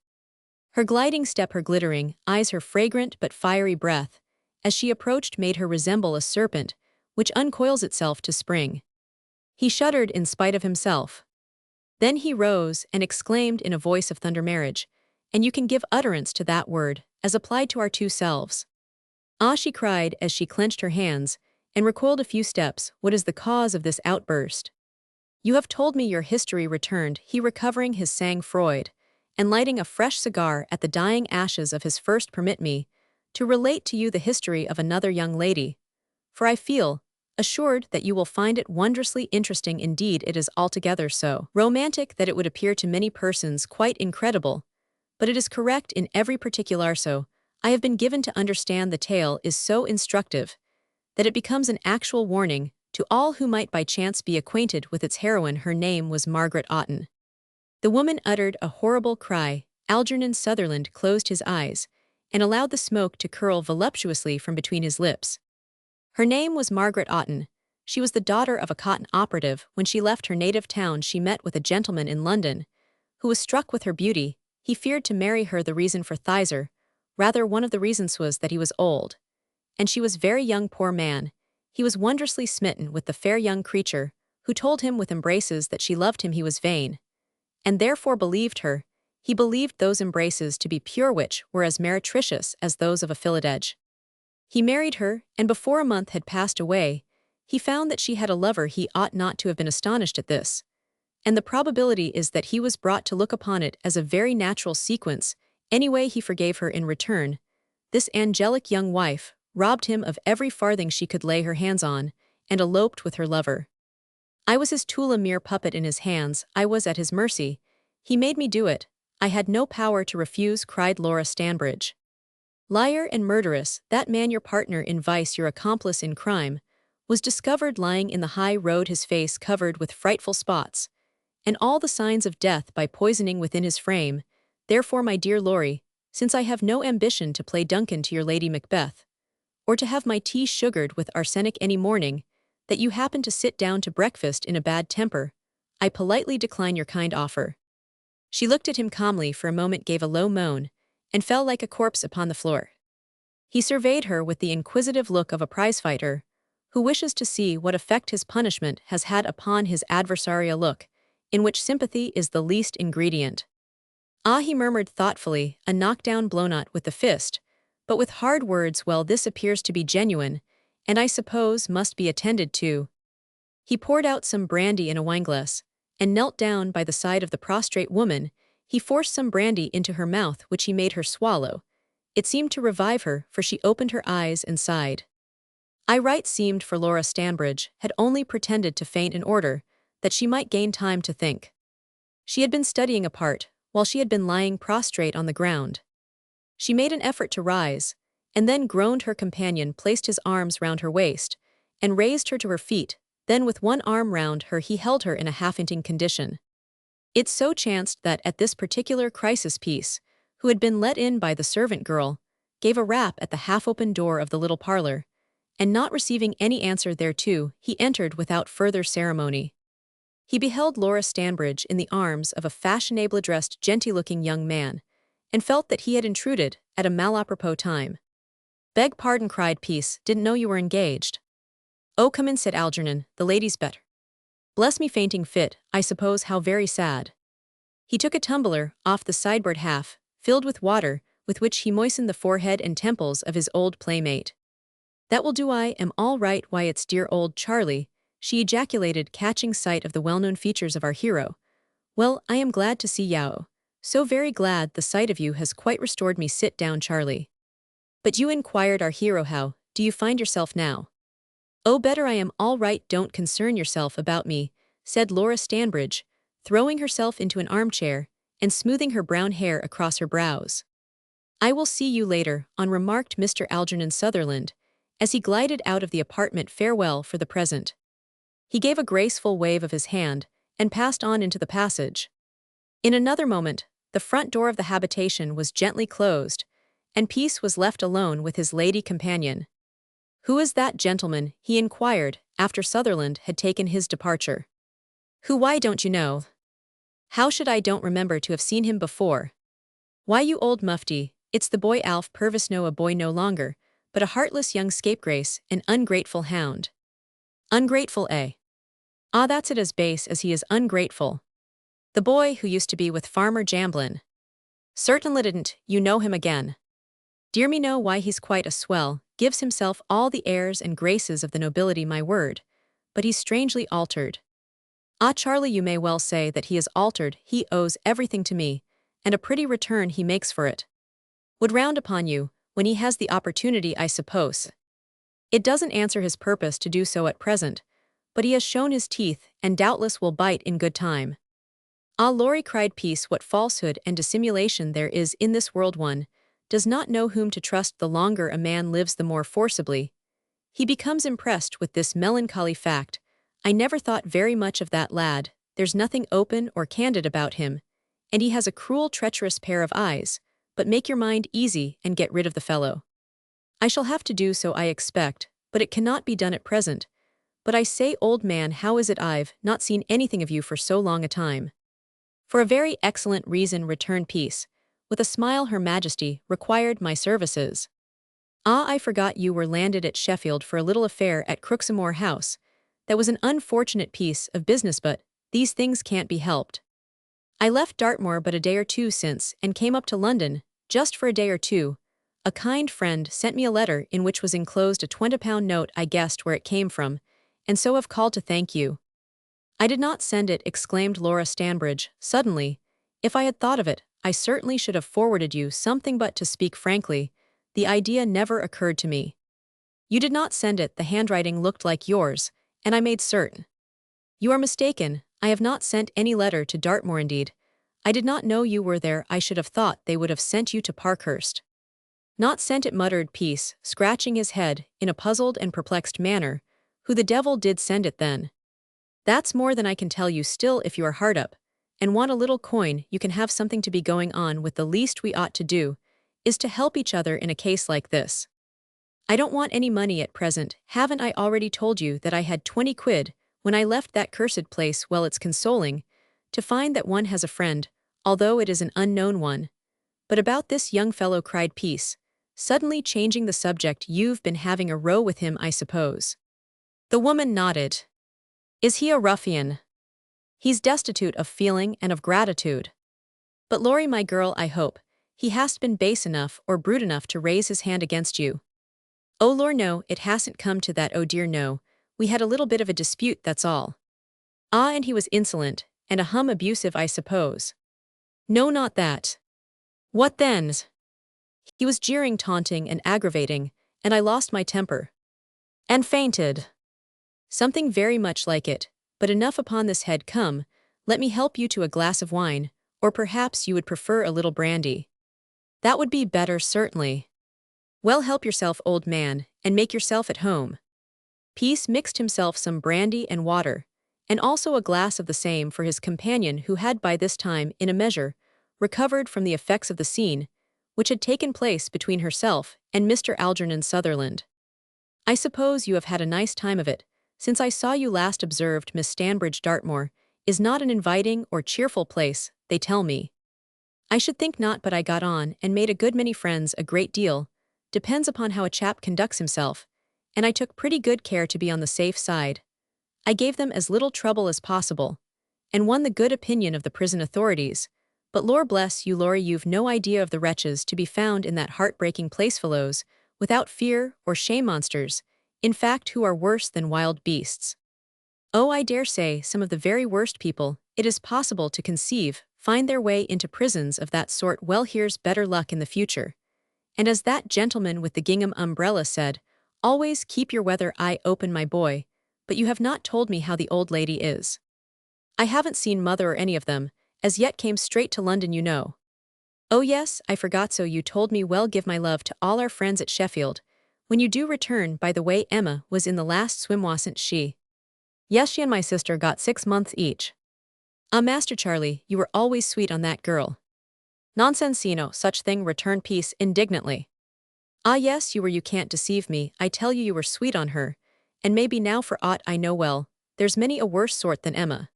Her gliding step, her glittering eyes, her fragrant but fiery breath, as she approached, made her resemble a serpent which uncoils itself to spring. He shuddered in spite of himself. Then he rose and exclaimed in a voice of thunder, "Marriage, and you can give utterance to that word, as applied to our two selves." "Ah," she cried as she clenched her hands and recoiled a few steps, "what is the cause of this outburst?" "You have told me your history," returned he, recovering his sang-froid, and lighting a fresh cigar at the dying ashes of his first. "Permit me to relate to you the history of another young lady, for I feel assured that you will find it wondrously interesting. Indeed, it is altogether so romantic that it would appear to many persons quite incredible, but it is correct in every particular. So I have been given to understand the tale is so instructive that it becomes an actual warning To all who might by chance be acquainted with its heroine, her name was Margaret Oughton. The woman uttered a horrible cry. Algernon Sutherland closed his eyes and allowed the smoke to curl voluptuously from between his lips. Her name was Margaret Oughton. She was the daughter of a cotton operative. When she left her native town, she met with a gentleman in London who was struck with her beauty. He feared to marry her. The reason for Thiser, rather one of the reasons, was that he was old, and she was very young. Poor man, he was wondrously smitten with the fair young creature, who told him with embraces that she loved him. He was vain, and therefore believed her. He believed those embraces to be pure, which were as meretricious as those of a Philadege. He married her, and before a month had passed away, he found that she had a lover. He ought not to have been astonished at this, and the probability is that he was brought to look upon it as a very natural sequence. Anyway, he forgave her in return. This angelic young wife robbed him of every farthing she could lay her hands on, and eloped with her lover. I was his tool, a mere puppet in his hands. I was at his mercy. He made me do it. I had no power to refuse, cried Laura Stanbridge. Liar and murderess, that man, your partner in vice, your accomplice in crime, was discovered lying in the high road, his face covered with frightful spots, and all the signs of death, by poisoning within his frame. Therefore, my dear Laurie, since I have no ambition to play Duncan to your Lady Macbeth, or to have my tea sugared with arsenic any morning, that you happen to sit down to breakfast in a bad temper, I politely decline your kind offer. She looked at him calmly for a moment, gave a low moan, and fell like a corpse upon the floor. He surveyed her with the inquisitive look of a prizefighter who wishes to see what effect his punishment has had upon his adversary, a look in which sympathy is the least ingredient. Ah, he murmured thoughtfully, a knockdown blow, not with the fist, but with hard words. Well, this appears to be genuine, and I suppose must be attended to. He poured out some brandy in a wineglass, and knelt down by the side of the prostrate woman. He forced some brandy into her mouth, which he made her swallow. It seemed to revive her, for she opened her eyes and sighed. I right seemed, for Laura Stanbridge had only pretended to faint in order that she might gain time to think. She had been studying a part, while she had been lying prostrate on the ground. She made an effort to rise, and then groaned. Her companion placed his arms round her waist, and raised her to her feet. Then with one arm round her he held her in a half-fainting condition. It so chanced that at this particular crisis Peace, who had been let in by the servant girl, gave a rap at the half-open door of the little parlor, and not receiving any answer thereto, he entered without further ceremony. He beheld Laura Stanbridge in the arms of a fashionably dressed, genteel-looking young man, and felt that he had intruded at a malapropos time. Beg pardon, cried Peace, didn't know you were engaged. Oh, come in, said Algernon, the lady's better. Bless me, fainting fit, I suppose, how very sad. He took a tumbler off the sideboard, half filled with water, with which he moistened the forehead and temples of his old playmate. That will do, I am all right. Why, it's dear old Charlie, she ejaculated, catching sight of the well-known features of our hero. Well, I am glad to see you. So very glad. The sight of you has quite restored me. Sit down, Charlie. But you, inquired our hero, how do you find yourself now? Oh, better, I am all right. Don't concern yourself about me, said Laura Stanbridge, throwing herself into an armchair and smoothing her brown hair across her brows. I will see you later on, remarked Mr. Algernon Sutherland, as he glided out of the apartment. Farewell for the present. He gave a graceful wave of his hand and passed on into the passage. In another moment, the front door of the habitation was gently closed, and Peace was left alone with his lady companion. Who is that gentleman? He inquired, after Sutherland had taken his departure. Who? Why, don't you know? How should I? Don't remember to have seen him before. Why, you old mufti, it's the boy Alf Purvis. No, a boy no longer, but a heartless young scapegrace, an ungrateful hound. Ungrateful, eh? Ah, that's it, as base as he is ungrateful. The boy who used to be with Farmer Jamblin. Certainly didn't, you know him again. Dear me, no. Why, he's quite a swell, gives himself all the airs and graces of the nobility, my word, but he's strangely altered. Ah, Charlie, you may well say that he is altered. He owes everything to me, and a pretty return he makes for it. Would round upon you, when he has the opportunity, I suppose. It doesn't answer his purpose to do so at present, but he has shown his teeth, and doubtless will bite in good time. Ah, Laurie, cried Peace, what falsehood and dissimulation there is in this world! One does not know whom to trust. The longer a man lives, the more forcibly He becomes impressed with this melancholy fact. I never thought very much of that lad, there's nothing open or candid about him, and he has a cruel treacherous pair of eyes, but make your mind easy and get rid of the fellow. I shall have to do so I expect, but it cannot be done at present. But I say, old man, how is it I've not seen anything of you for so long a time? For a very excellent reason, returned Peace. With a smile, Her Majesty required my services. Ah, I forgot you were landed at Sheffield for a little affair at Crooksimoor House. That was an unfortunate piece of business, but these things can't be helped. I left Dartmoor but a day or two since and came up to London, just for a day or two. A kind friend sent me a letter in which was enclosed a £20 note. I guessed where it came from, and so have called to thank you. I did not send it, exclaimed Laura Stanbridge, suddenly. If I had thought of it, I certainly should have forwarded you something, but to speak frankly, the idea never occurred to me. You did not send it, the handwriting looked like yours, and I made certain. You are mistaken, I have not sent any letter to Dartmoor. Indeed, I did not know you were there. I should have thought they would have sent you to Parkhurst. Not sent it, muttered Peace, scratching his head in a puzzled and perplexed manner. Who the devil did send it then? That's more than I can tell you. Still, if you are hard up and want a little coin, you can have something to be going on with. The least we ought to do is to help each other in a case like this. I don't want any money at present. Haven't I already told you that I had 20 quid when I left that cursed place? Well, it's consoling to find that one has a friend, although it is an unknown one. But about this young fellow, cried Peace, suddenly changing the subject, you've been having a row with him, I suppose. The woman nodded. Is he a ruffian? He's destitute of feeling and of gratitude. But Laurie, my girl, I hope he hasn't been base enough or brute enough to raise his hand against you. Oh Lord, no, it hasn't come to that. Oh dear, no. We had a little bit of a dispute, that's all. Ah, and he was insolent, and abusive, I suppose. No, not that. What then? He was jeering, taunting, and aggravating, and I lost my temper. And fainted. Something very much like it, but enough upon this head. Come, let me help you to a glass of wine, or perhaps you would prefer a little brandy. That would be better, certainly. Well, help yourself, old man, and make yourself at home. Peace mixed himself some brandy and water, and also a glass of the same for his companion, who had by this time, in a measure, recovered from the effects of the scene which had taken place between herself and Mr. Algernon Sutherland. I suppose you have had a nice time of it, since I saw you last, observed Miss Stanbridge. Dartmoor is not an inviting or cheerful place, they tell me. I should think not, but I got on and made a good many friends. A great deal depends upon how a chap conducts himself, and I took pretty good care to be on the safe side. I gave them as little trouble as possible, and won the good opinion of the prison authorities. But Lord bless you, Laurie, you've no idea of the wretches to be found in that heartbreaking place, fellows without fear or shame, monsters, in fact, who are worse than wild beasts. Oh, I dare say some of the very worst people it is possible to conceive find their way into prisons of that sort. Well, here's better luck in the future. And as that gentleman with the gingham umbrella said, always keep your weather eye open, my boy. But you have not told me how the old lady is. I haven't seen mother or any of them, as yet. Came straight to London, you know. Oh yes, I forgot, so you told me. Well, give my love to all our friends at Sheffield. When you do return, by the way, Emma was in the last swim, wasn't she? Yes, she and my sister got 6 months each. Ah, Master Charlie, you were always sweet on that girl. Nonsense, no such thing, returned Peace indignantly. Ah yes, you were. You can't deceive me. I tell you, you were sweet on her, and maybe now, for aught I know. Well, there's many a worse sort than Emma.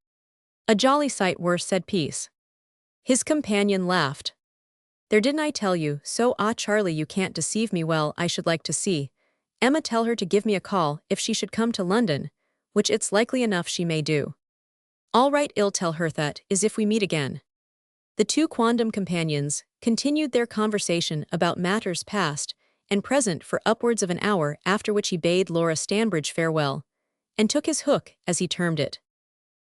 A jolly sight worse, said Peace. His companion laughed. There, didn't I tell you so? Ah, Charlie, you can't deceive me. Well, I should like to see Emma. Tell her to give me a call if she should come to London, which it's likely enough she may do. All right, I'll tell her that is if we meet again. The two quondam companions continued their conversation about matters past and present for upwards of an hour, after which he bade Laura Stanbridge farewell, and took his hook, as he termed it.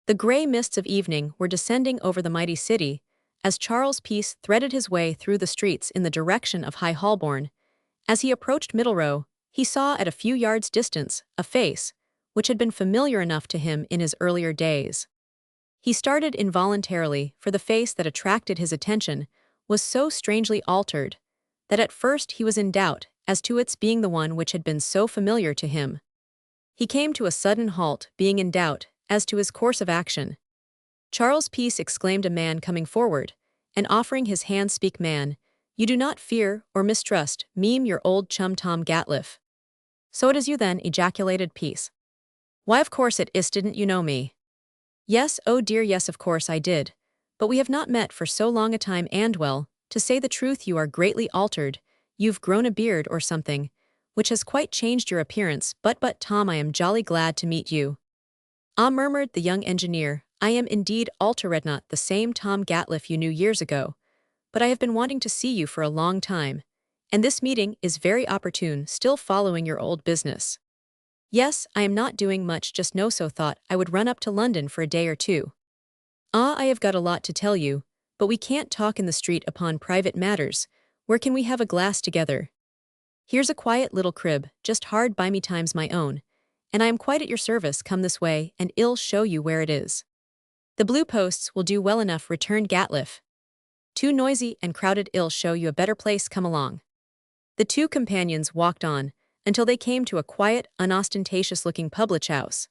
The grey mists of evening were descending over the mighty city, as Charles Peace threaded his way through the streets in the direction of High Holborn. As he approached Middle Row, he saw at a few yards' distance a face which had been familiar enough to him in his earlier days. He started involuntarily, for the face that attracted his attention was so strangely altered that at first he was in doubt as to its being the one which had been so familiar to him. He came to a sudden halt, being in doubt as to his course of action. "Charles Peace," exclaimed a man coming forward, and offering his hand, "speak, man. You do not fear or mistrust me, your old chum Tom Gatliff." "So it is you then," ejaculated Peace. "Why, of course it is, didn't you know me?" "Yes, oh dear yes, of course I did. But we have not met for so long a time, and well, to say the truth, you are greatly altered. You've grown a beard or something, which has quite changed your appearance, but Tom, I am jolly glad to meet you." "Ah," murmured the young engineer, "I am indeed altered, not the same Tom Gatliff you knew years ago. But I have been wanting to see you for a long time, and this meeting is very opportune, still following your old business." "Yes, I am not doing much just no, so thought I would run up to London for a day or two." "Ah, I have got a lot to tell you, but we can't talk in the street upon private matters. Where can we have a glass together? Here's a quiet little crib, just hard by me, time's my own, and I am quite at your service. Come this way, and I'll show you where it is." "The Blue Posts will do well enough," returned Gatliff. "Too noisy and crowded. I'll show you a better place. Come along." The two companions walked on, until they came to a quiet, unostentatious-looking public house.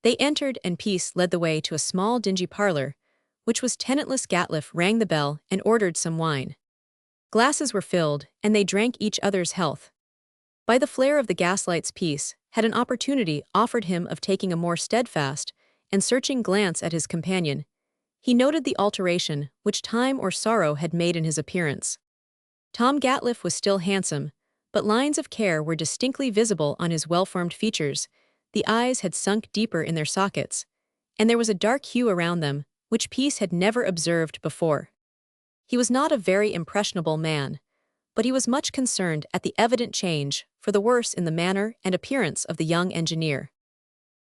They entered, and Peace led the way to a small, dingy parlor, which was tenantless. Gatliff rang the bell and ordered some wine. Glasses were filled, and they drank each other's health. By the flare of the gaslights, Peace had an opportunity offered him of taking a more steadfast and searching glance at his companion. He noted the alteration which time or sorrow had made in his appearance. Tom Gatliff was still handsome, but lines of care were distinctly visible on his well-formed features. The eyes had sunk deeper in their sockets, and there was a dark hue around them, which Peace had never observed before. He was not a very impressionable man, but he was much concerned at the evident change, for the worse, in the manner and appearance of the young engineer.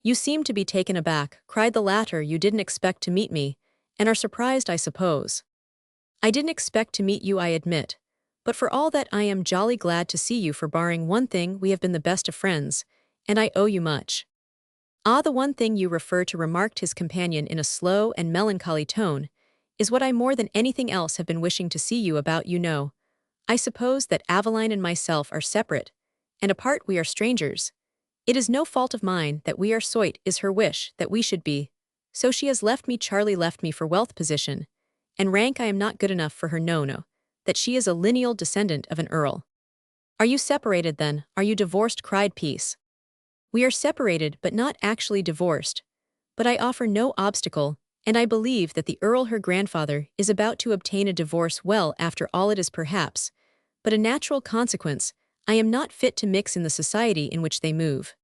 "You seem to be taken aback," cried the latter. "You didn't expect to meet me, and are surprised, I suppose." "I didn't expect to meet you, I admit. But for all that I am jolly glad to see you, for barring one thing we have been the best of friends, and I owe you much." "Ah, the one thing you refer to," remarked his companion in a slow and melancholy tone, "is what I more than anything else have been wishing to see you about. You know, I suppose, that Aveline and myself are separate, and apart we are strangers. It is no fault of mine that we are so. It is her wish that we should be. So she has left me. Charlie left me for wealth, position, and rank. I am not good enough for her. No, that she is a lineal descendant of an earl." "Are you separated then? Are you divorced?" cried Peace. "We are separated, but not actually divorced. But I offer no obstacle, and I believe that the earl, her grandfather, is about to obtain a divorce. Well, after all, it is perhaps but a natural consequence. I am not fit to mix in the society in which they move.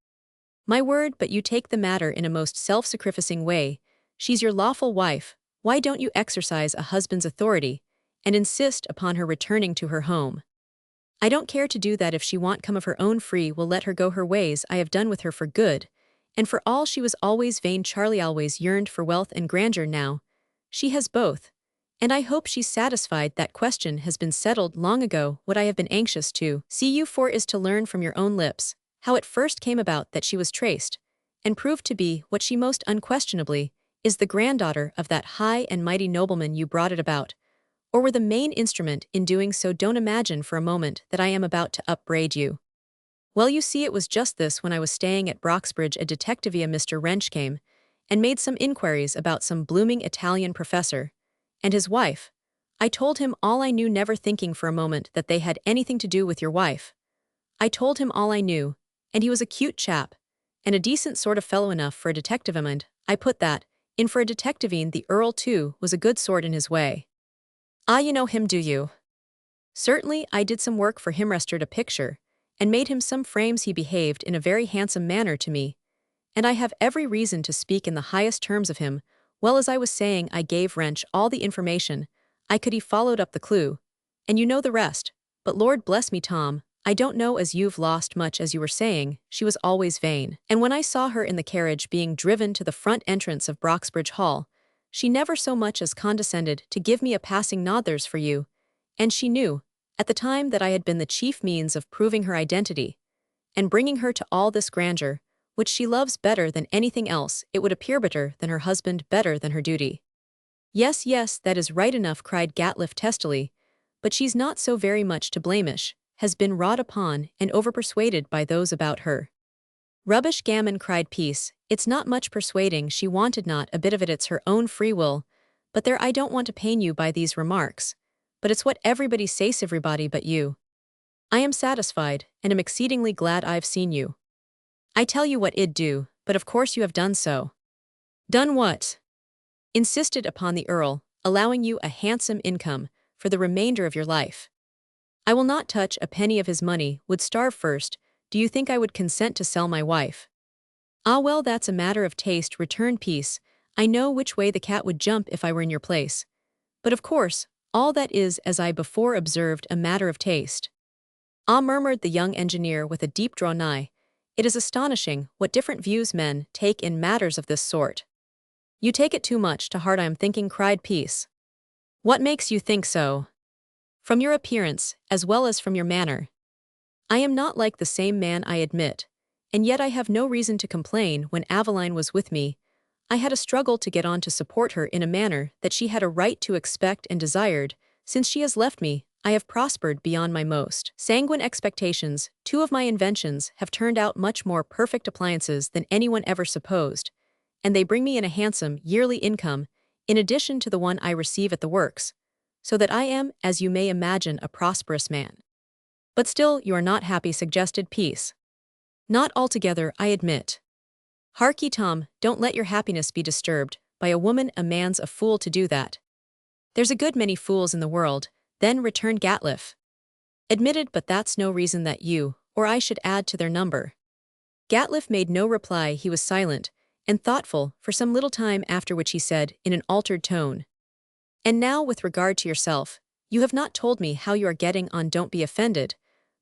My word, but you take the matter in a most self-sacrificing way. She's your lawful wife. Why don't you exercise a husband's authority and insist upon her returning to her home?" "I don't care to do that. If she won't come of her own free will, let her go her ways. I have done with her for good, and for all she was always vain. Charlie always yearned for wealth and grandeur. Now she has both, and I hope she's satisfied. That question has been settled long ago. What I have been anxious to see you for is to learn from your own lips how it first came about that she was traced, and proved to be what she most unquestionably is, the granddaughter of that high and mighty nobleman you brought it about, or were the main instrument in doing so. Don't imagine for a moment that I am about to upbraid you." "Well, you see, it was just this. When I was staying at Broxbridge, a detective, Mr. Wrench, came and made some inquiries about some blooming Italian professor and his wife. I told him all I knew, never thinking for a moment that they had anything to do with your wife. I told him all I knew, and he was a cute chap, and a decent sort of fellow enough for a detective, and I put that in for a detective. The Earl, too, was a good sort in his way." "Ah, you know him, do you?" "Certainly, I did some work for him, restored a picture, and made him some frames. He behaved in a very handsome manner to me, and I have every reason to speak in the highest terms of him. Well, as I was saying, I gave Wrench all the information I could. He followed up the clue, and you know the rest. But Lord bless me, Tom, I don't know as you've lost much. As you were saying, she was always vain, and when I saw her in the carriage being driven to the front entrance of Broxbridge Hall, she never so much as condescended to give me a passing nod. There's for you. And she knew, at the time, that I had been the chief means of proving her identity, and bringing her to all this grandeur, which she loves better than anything else. It would appear better than her husband, better than her duty." Yes, that is right enough," cried Gatliff testily, "but she's not so very much to blamish. has been wrought upon and overpersuaded by those about her. Rubbish gammon, cried Peace, it's not much persuading, she wanted not a bit of it, it's her own free will, but there I don't want to pain you by these remarks, but it's what everybody says, everybody but you. I am satisfied, and am exceedingly glad I've seen you. I tell you what I'd do, but of course you have done so. Done what? Insisted upon the Earl, allowing you a handsome income for the remainder of your life. I will not touch a penny of his money, would starve first. Do you think I would consent to sell my wife? Ah well, that's a matter of taste, returned Peace. I know which way the cat would jump if I were in your place. But of course, all that is, as I before observed, a matter of taste. Ah, murmured the young engineer with a deep drawn sigh, it is astonishing what different views men take in matters of this sort. You take it too much to heart, I am thinking, cried Peace. What makes you think so? From your appearance, as well as from your manner. I am not like the same man, I admit, and yet I have no reason to complain. When Aveline was with me, I had a struggle to get on to support her in a manner that she had a right to expect and desired. Since she has left me, I have prospered beyond my most sanguine expectations. 2 of my inventions have turned out much more perfect appliances than anyone ever supposed, and they bring me in a handsome yearly income, in addition to the one I receive at the works, so that I am, as you may imagine, a prosperous man. But still you are not happy, suggested Peace. Not altogether, I admit. Hark ye, Tom, don't let your happiness be disturbed by a woman. A man's a fool to do that. There's a good many fools in the world, then, returned Gatliffe. Admitted, but that's no reason that you, or I should add to their number. Gatliffe made no reply. He was silent and thoughtful for some little time, after which he said, in an altered tone, and now with regard to yourself, you have not told me how you are getting on. Don't be offended,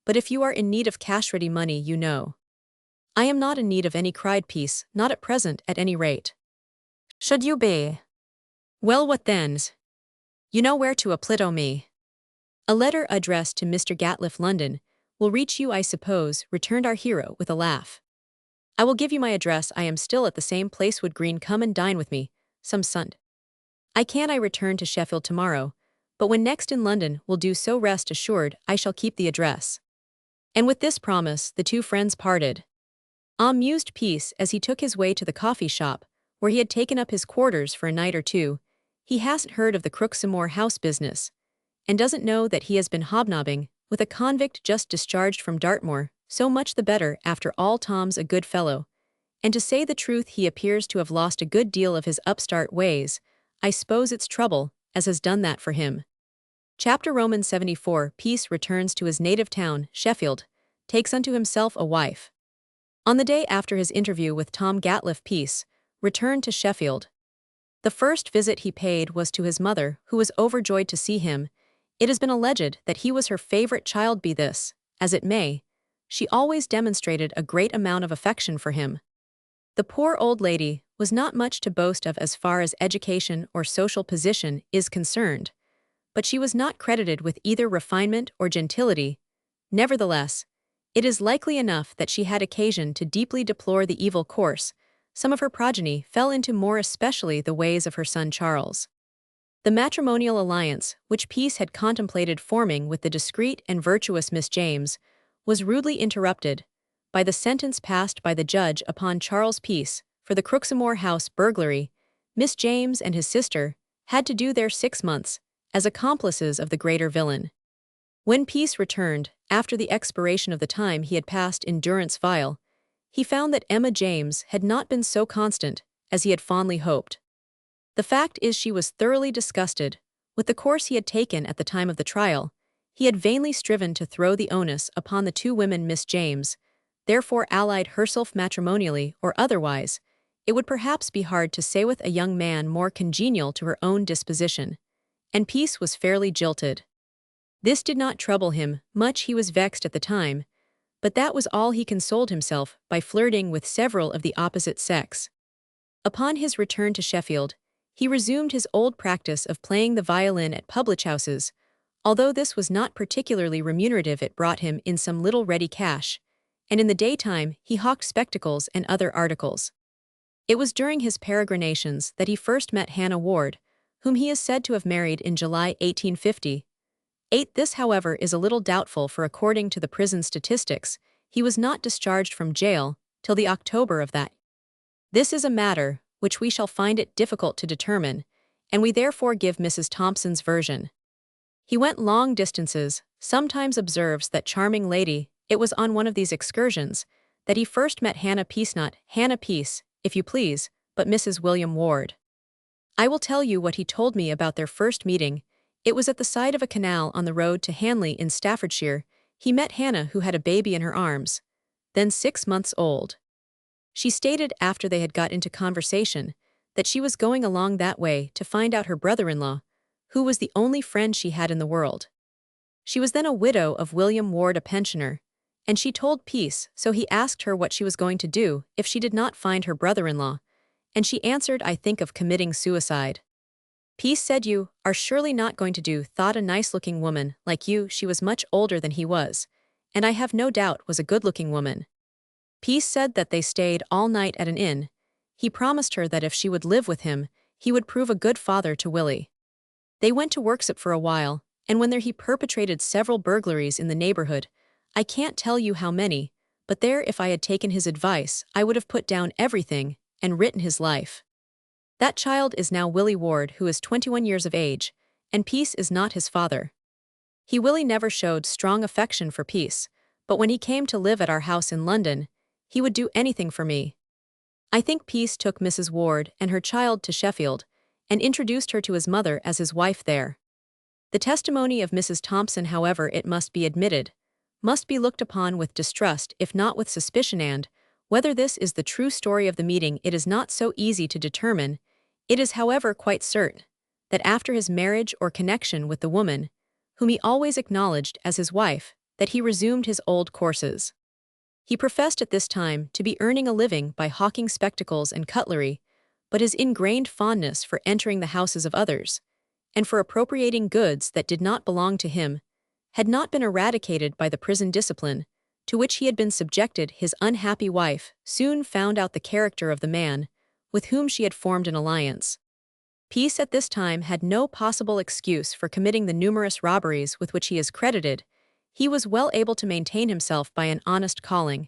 but if you are in need of cash ready money, you know. I am not in need of any, cried Peace, not at present at any rate. Should you be? Well, what then? You know where to apply to me. A letter addressed to Mr. Gatliffe, London, will reach you, I suppose, returned our hero with a laugh. I will give you my address. I am still at the same place, Wood Green. Come and dine with me some Sunday. I return to Sheffield tomorrow, but when next in London will do so. Rest assured I shall keep the address. And with this promise the 2 friends parted. Ah, mused Peace as he took his way to the coffee shop, where he had taken up his quarters for a night or 2. He hasn't heard of the Crooksomore House business, and doesn't know that he has been hobnobbing with a convict just discharged from Dartmoor. So much the better, after all. Tom's a good fellow, and to say the truth, he appears to have lost a good deal of his upstart ways. I suppose it's trouble as has done that for him. Chapter Roman 74. Peace returns to his native town, Sheffield, takes unto himself a wife. On the day after his interview with Tom Gatliffe, Peace returned to Sheffield. The first visit he paid was to his mother, who was overjoyed to see him. It has been alleged that he was her favorite child. Be this as it may, she always demonstrated a great amount of affection for him. The poor old lady was not much to boast of as far as education or social position is concerned, but she was not credited with either refinement or gentility. Nevertheless, it is likely enough that she had occasion to deeply deplore the evil course some of her progeny fell into, more especially the ways of her son Charles. The matrimonial alliance, which Peace had contemplated forming with the discreet and virtuous Miss James, was rudely interrupted by the sentence passed by the judge upon Charles Peace for the Crooksomore House burglary. Miss James and his sister had to do their 6 months as accomplices of the greater villain. When Peace returned, after the expiration of the time he had passed in durance vile, he found that Emma James had not been so constant as he had fondly hoped. The fact is, she was thoroughly disgusted with the course he had taken at the time of the trial. He had vainly striven to throw the onus upon the 2 women. Miss James therefore allied herself matrimonially or otherwise, it would perhaps be hard to say, with a young man more congenial to her own disposition, and Peace was fairly jilted. This did not trouble him much. He was vexed at the time, but that was all. He consoled himself by flirting with several of the opposite sex. Upon his return to Sheffield, he resumed his old practice of playing the violin at public houses. Although this was not particularly remunerative, it brought him in some little ready cash, and in the daytime he hawked spectacles and other articles. It was during his peregrinations that he first met Hannah Ward, whom he is said to have married in July 1850. 8. This, however, is a little doubtful, for according to the prison statistics, he was not discharged from jail till the October of that. This is a matter which we shall find it difficult to determine, and we therefore give Mrs. Thompson's version. He went long distances, sometimes observes that charming lady. It was on one of these excursions that he first met Hannah Peace, not Hannah Peace, if you please, but Mrs. William Ward. I will tell you what he told me about their first meeting. It was at the side of a canal on the road to Hanley in Staffordshire. He met Hannah, who had a baby in her arms, then 6 months old. She stated, after they had got into conversation, that she was going along that way to find out her brother-in-law, who was the only friend she had in the world. She was then a widow of William Ward, a pensioner, and she told Peace, so he asked her what she was going to do if she did not find her brother-in-law, and she answered, I think of committing suicide. Peace said, you are surely not going to do, thought a nice-looking woman like you. She was much older than he was, and I have no doubt was a good-looking woman. Peace said that they stayed all night at an inn. He promised her that if she would live with him, he would prove a good father to Willie. They went to Worksop for a while, and when there he perpetrated several burglaries in the neighborhood. I can't tell you how many, but there, if I had taken his advice, I would have put down everything and written his life. That child is now Willie Ward, who is 21 years of age, and Peace is not his father. Willie never showed strong affection for Peace, but when he came to live at our house in London, he would do anything for me. I think Peace took Mrs. Ward and her child to Sheffield, and introduced her to his mother as his wife there. The testimony of Mrs. Thompson, however, it must be admitted, must be looked upon with distrust, if not with suspicion, and, whether this is the true story of the meeting, it is not so easy to determine. It is, however, quite certain that after his marriage or connection with the woman, whom he always acknowledged as his wife, that he resumed his old courses. He professed at this time to be earning a living by hawking spectacles and cutlery, but his ingrained fondness for entering the houses of others, and for appropriating goods that did not belong to him, had not been eradicated by the prison discipline to which he had been subjected. His unhappy wife soon found out the character of the man with whom she had formed an alliance. Peace at this time had no possible excuse for committing the numerous robberies with which he is credited. He was well able to maintain himself by an honest calling,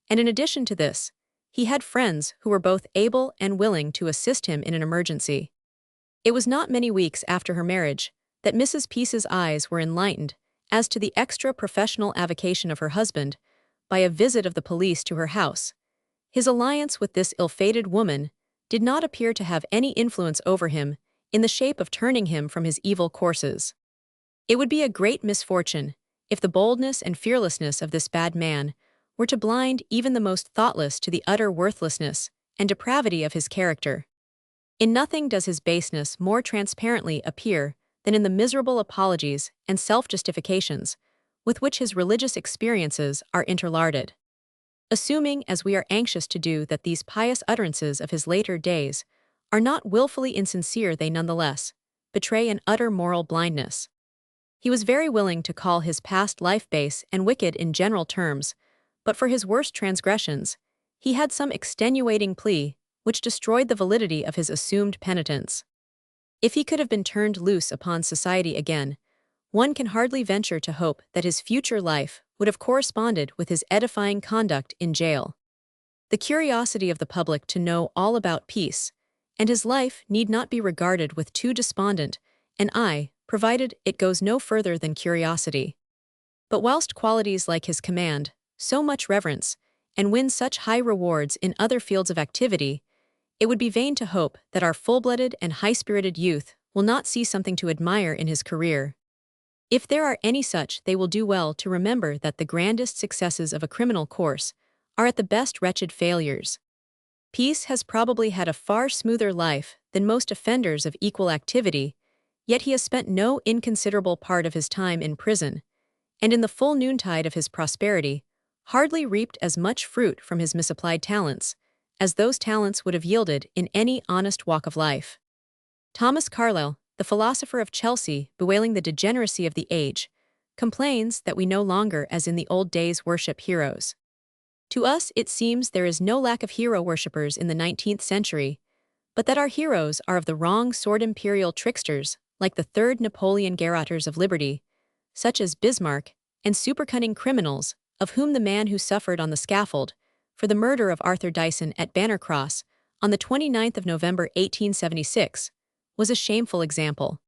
and in addition to this, he had friends who were both able and willing to assist him in an emergency. It was not many weeks after her marriage that Mrs. Peace's eyes were enlightened as to the extra professional avocation of her husband by a visit of the police to her house. His alliance with this ill-fated woman did not appear to have any influence over him in the shape of turning him from his evil courses. It would be a great misfortune if the boldness and fearlessness of this bad man were to blind even the most thoughtless to the utter worthlessness and depravity of his character. In nothing does his baseness more transparently appear than in the miserable apologies and self-justifications with which his religious experiences are interlarded. Assuming, as we are anxious to do, that these pious utterances of his later days are not willfully insincere, they nonetheless betray an utter moral blindness. He was very willing to call his past life base and wicked in general terms, but for his worst transgressions, he had some extenuating plea which destroyed the validity of his assumed penitence. If he could have been turned loose upon society again, one can hardly venture to hope that his future life would have corresponded with his edifying conduct in jail. The curiosity of the public to know all about Peace and his life need not be regarded with too despondent an eye, provided it goes no further than curiosity. But whilst qualities like his command so much reverence and win such high rewards in other fields of activity, it would be vain to hope that our full-blooded and high-spirited youth will not see something to admire in his career. If there are any such, they will do well to remember that the grandest successes of a criminal course are at the best wretched failures. Peace has probably had a far smoother life than most offenders of equal activity, yet he has spent no inconsiderable part of his time in prison, and in the full noontide of his prosperity, hardly reaped as much fruit from his misapplied talents as those talents would have yielded in any honest walk of life. Thomas Carlyle, the philosopher of Chelsea, bewailing the degeneracy of the age, complains that we no longer, as in the old days, worship heroes. To us it seems there is no lack of hero worshippers in the 19th century, but that our heroes are of the wrong sort, imperial tricksters, like the third Napoleon garrotters of liberty, such as Bismarck, and supercunning criminals, of whom the man who suffered on the scaffold for the murder of Arthur Dyson at Banner Cross on the 29th of November 1876 was a shameful example.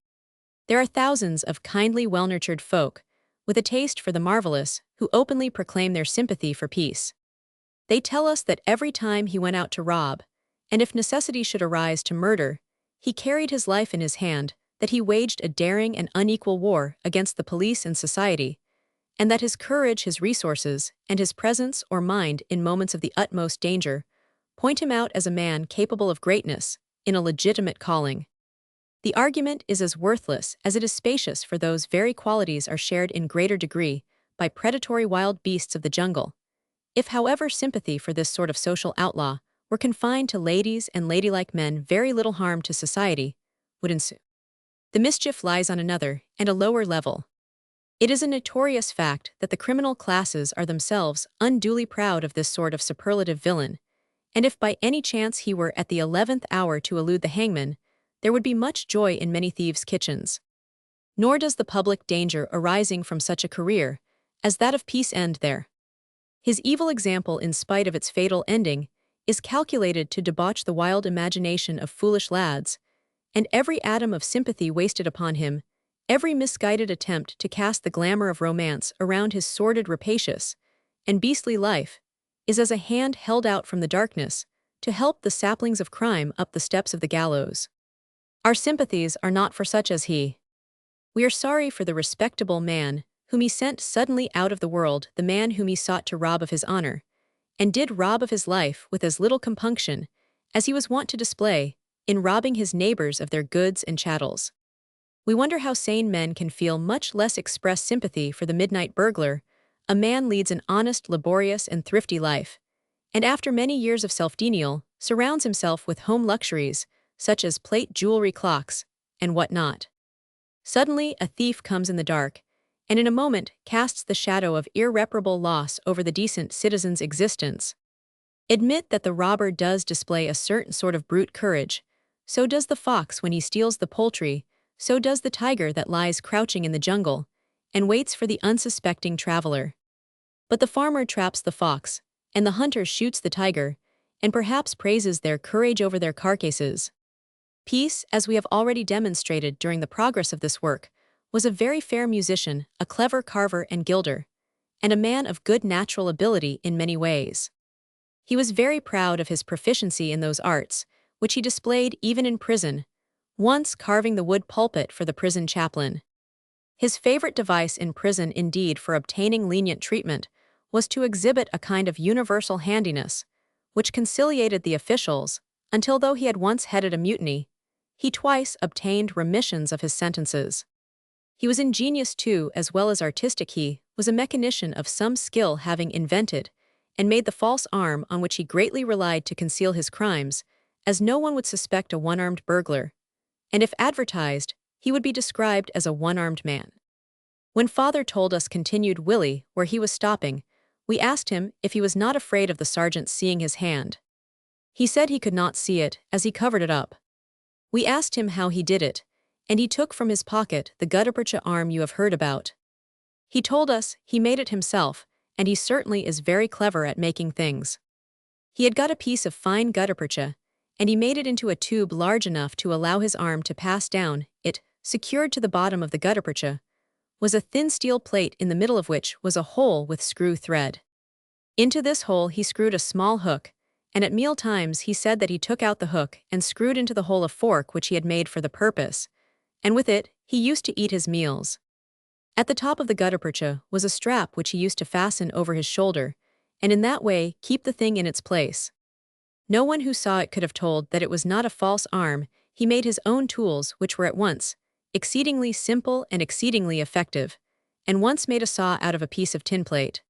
There are thousands of kindly, well-nurtured folk with a taste for the marvelous who openly proclaim their sympathy for peace. They tell us that every time he went out to rob, and if necessity should arise to murder, he carried his life in his hand, that he waged a daring and unequal war against the police and society, and that his courage, his resources, and his presence or mind in moments of the utmost danger point him out as a man capable of greatness in a legitimate calling. The argument is as worthless as it is spacious, for those very qualities are shared in greater degree by predatory wild beasts of the jungle. If, however, sympathy for this sort of social outlaw were confined to ladies and ladylike men, very little harm to society would ensue. The mischief lies on another and a lower level. It is a notorious fact that the criminal classes are themselves unduly proud of this sort of superlative villain, and if by any chance he were at the 11th hour to elude the hangman, there would be much joy in many thieves' kitchens. Nor does the public danger arising from such a career as that of peace end there. His evil example, in spite of its fatal ending, is calculated to debauch the wild imagination of foolish lads, and every atom of sympathy wasted upon him, every misguided attempt to cast the glamour of romance around his sordid, rapacious, and beastly life, is as a hand held out from the darkness to help the saplings of crime up the steps of the gallows. Our sympathies are not for such as he. We are sorry for the respectable man whom he sent suddenly out of the world, the man whom he sought to rob of his honor, and did rob of his life with as little compunction as he was wont to display in robbing his neighbors of their goods and chattels. We wonder how sane men can feel, much less express sympathy for the midnight burglar. A man leads an honest, laborious, and thrifty life, and after many years of self-denial, surrounds himself with home luxuries, such as plate, jewelry, clocks, and what not. Suddenly, a thief comes in the dark, and in a moment casts the shadow of irreparable loss over the decent citizen's existence. Admit that the robber does display a certain sort of brute courage. So does the fox when he steals the poultry, so does the tiger that lies crouching in the jungle and waits for the unsuspecting traveler. But the farmer traps the fox, and the hunter shoots the tiger, and perhaps praises their courage over their carcasses. Peace, as we have already demonstrated during the progress of this work, was a very fair musician, a clever carver and gilder, and a man of good natural ability in many ways. He was very proud of his proficiency in those arts, which he displayed even in prison, once carving the wood pulpit for the prison chaplain. His favorite device in prison, indeed, for obtaining lenient treatment, was to exhibit a kind of universal handiness, which conciliated the officials, until though he had once headed a mutiny, he twice obtained remissions of his sentences. He was ingenious too, as well as artistic. He was a mechanician of some skill, having invented and made the false arm on which he greatly relied to conceal his crimes, as no one would suspect a one-armed burglar, and if advertised, he would be described as a one-armed man. When father told us, continued Willie, where he was stopping, we asked him if he was not afraid of the sergeant seeing his hand. He said he could not see it, as he covered it up. We asked him how he did it, and he took from his pocket the gutta-percha arm you have heard about. He told us he made it himself, and he certainly is very clever at making things. He had got a piece of fine gutta-percha, and he made it into a tube large enough to allow his arm to pass down it. Secured to the bottom of the gutta-percha was a thin steel plate, in the middle of which was a hole with screw thread. Into this hole he screwed a small hook, and at meal times he said that he took out the hook and screwed into the hole a fork which he had made for the purpose, and with it he used to eat his meals. At the top of the gutta-percha was a strap which he used to fasten over his shoulder, and in that way keep the thing in its place. No one who saw it could have told that it was not a false arm. He made his own tools, which were at once exceedingly simple and exceedingly effective, and once made a saw out of a piece of tin plate.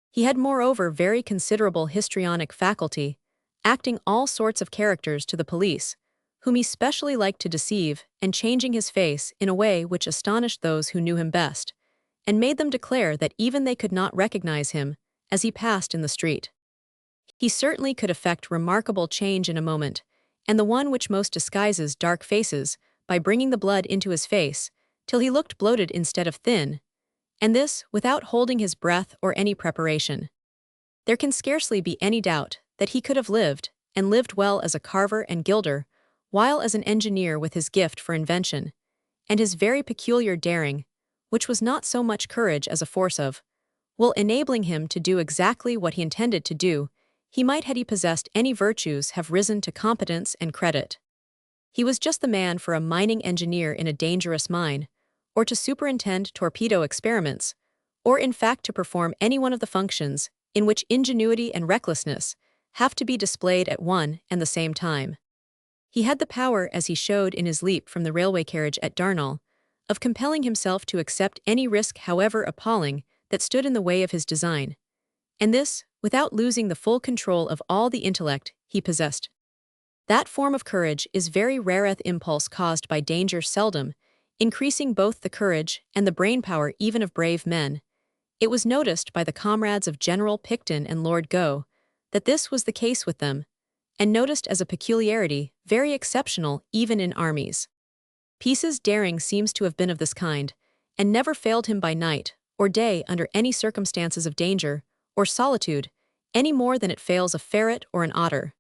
He had moreover very considerable histrionic faculty, acting all sorts of characters to the police, whom he specially liked to deceive, and changing his face in a way which astonished those who knew him best, and made them declare that even they could not recognize him as he passed in the street. He certainly could effect remarkable change in a moment, and the one which most disguises dark faces, by bringing the blood into his face, till he looked bloated instead of thin, and this without holding his breath or any preparation. There can scarcely be any doubt that he could have lived, and lived well as a carver and gilder, while as an engineer with his gift for invention, and his very peculiar daring, which was not so much courage as a force of will enabling him to do exactly what he intended to do, he might had he possessed any virtues have risen to competence and credit. He was just the man for a mining engineer in a dangerous mine, or to superintend torpedo experiments, or in fact to perform any one of the functions in which ingenuity and recklessness have to be displayed at one and the same time. He had the power, as he showed in his leap from the railway carriage at Darnall, of compelling himself to accept any risk however appalling that stood in the way of his design, and this without losing the full control of all the intellect he possessed. That form of courage is very rareth impulse caused by danger seldom, increasing both the courage and the brain power even of brave men. It was noticed by the comrades of General Picton and Lord Gough that this was the case with them, and noticed as a peculiarity very exceptional even in armies. Peace's daring seems to have been of this kind, and never failed him by night or day under any circumstances of danger or solitude, any more than it fails a ferret or an otter.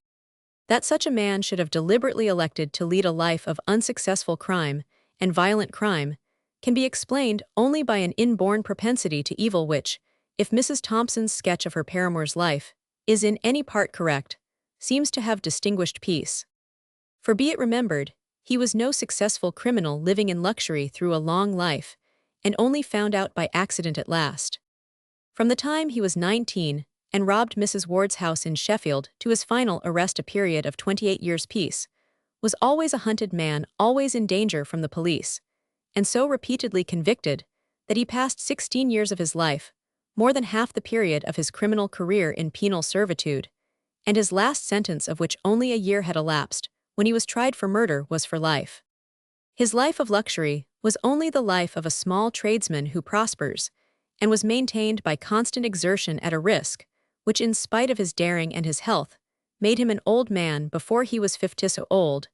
That such a man should have deliberately elected to lead a life of unsuccessful crime and violent crime can be explained only by an inborn propensity to evil which, if Mrs. Thompson's sketch of her paramour's life is in any part correct, seems to have distinguished Peace. For be it remembered, he was no successful criminal living in luxury through a long life, and only found out by accident at last. From the time he was 19 and robbed Mrs. Ward's house in Sheffield to his final arrest, a period of 28 years' peace, was always a hunted man, always in danger from the police, and so repeatedly convicted that he passed 16 years of his life, more than half the period of his criminal career, in penal servitude, and his last sentence, of which only a year had elapsed when he was tried for murder, was for life. His life of luxury was only the life of a small tradesman who prospers, and was maintained by constant exertion at a risk, which, in spite of his daring and his health, made him an old man before he was 50 so old,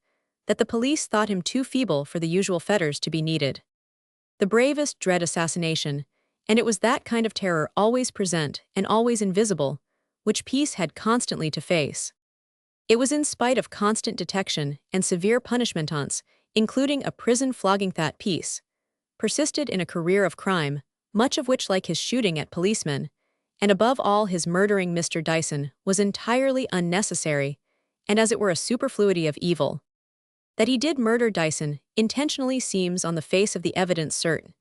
that the police thought him too feeble for the usual fetters to be needed. The bravest dread assassination, and it was that kind of terror always present and always invisible, which Peace had constantly to face. It was in spite of constant detection and severe punishments, including a prison flogging, that Peace persisted in a career of crime, much of which, like his shooting at policemen, and above all his murdering Mr. Dyson, was entirely unnecessary, and as it were a superfluity of evil. That he did murder Dyson intentionally seems on the face of the evidence certain,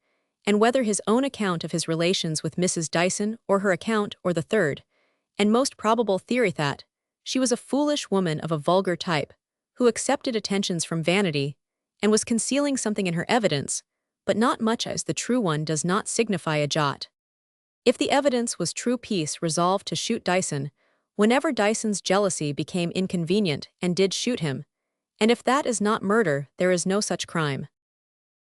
and whether his own account of his relations with Mrs. Dyson or her account or the third, and most probable theory that she was a foolish woman of a vulgar type, who accepted attentions from vanity, and was concealing something in her evidence, but not much, as the true one does not signify a jot. If the evidence was true, Peace resolved to shoot Dyson whenever Dyson's jealousy became inconvenient, and did shoot him, and if that is not murder, there is no such crime.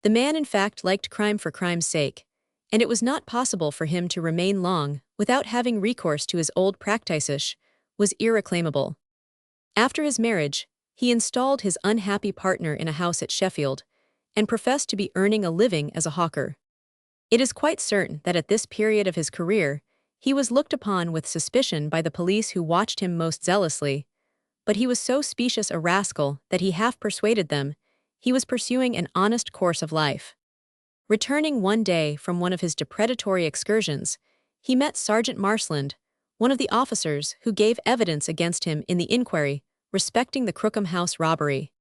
The man in fact liked crime for crime's sake, and it was not possible for him to remain long without having recourse to his old practices, was irreclaimable. After his marriage, he installed his unhappy partner in a house at Sheffield, and professed to be earning a living as a hawker. It is quite certain that at this period of his career, he was looked upon with suspicion by the police, who watched him most zealously, but he was so specious a rascal that he half persuaded them he was pursuing an honest course of life. Returning one day from one of his depredatory excursions, he met Sergeant Marsland, one of the officers who gave evidence against him in the inquiry respecting the Crookham House robbery.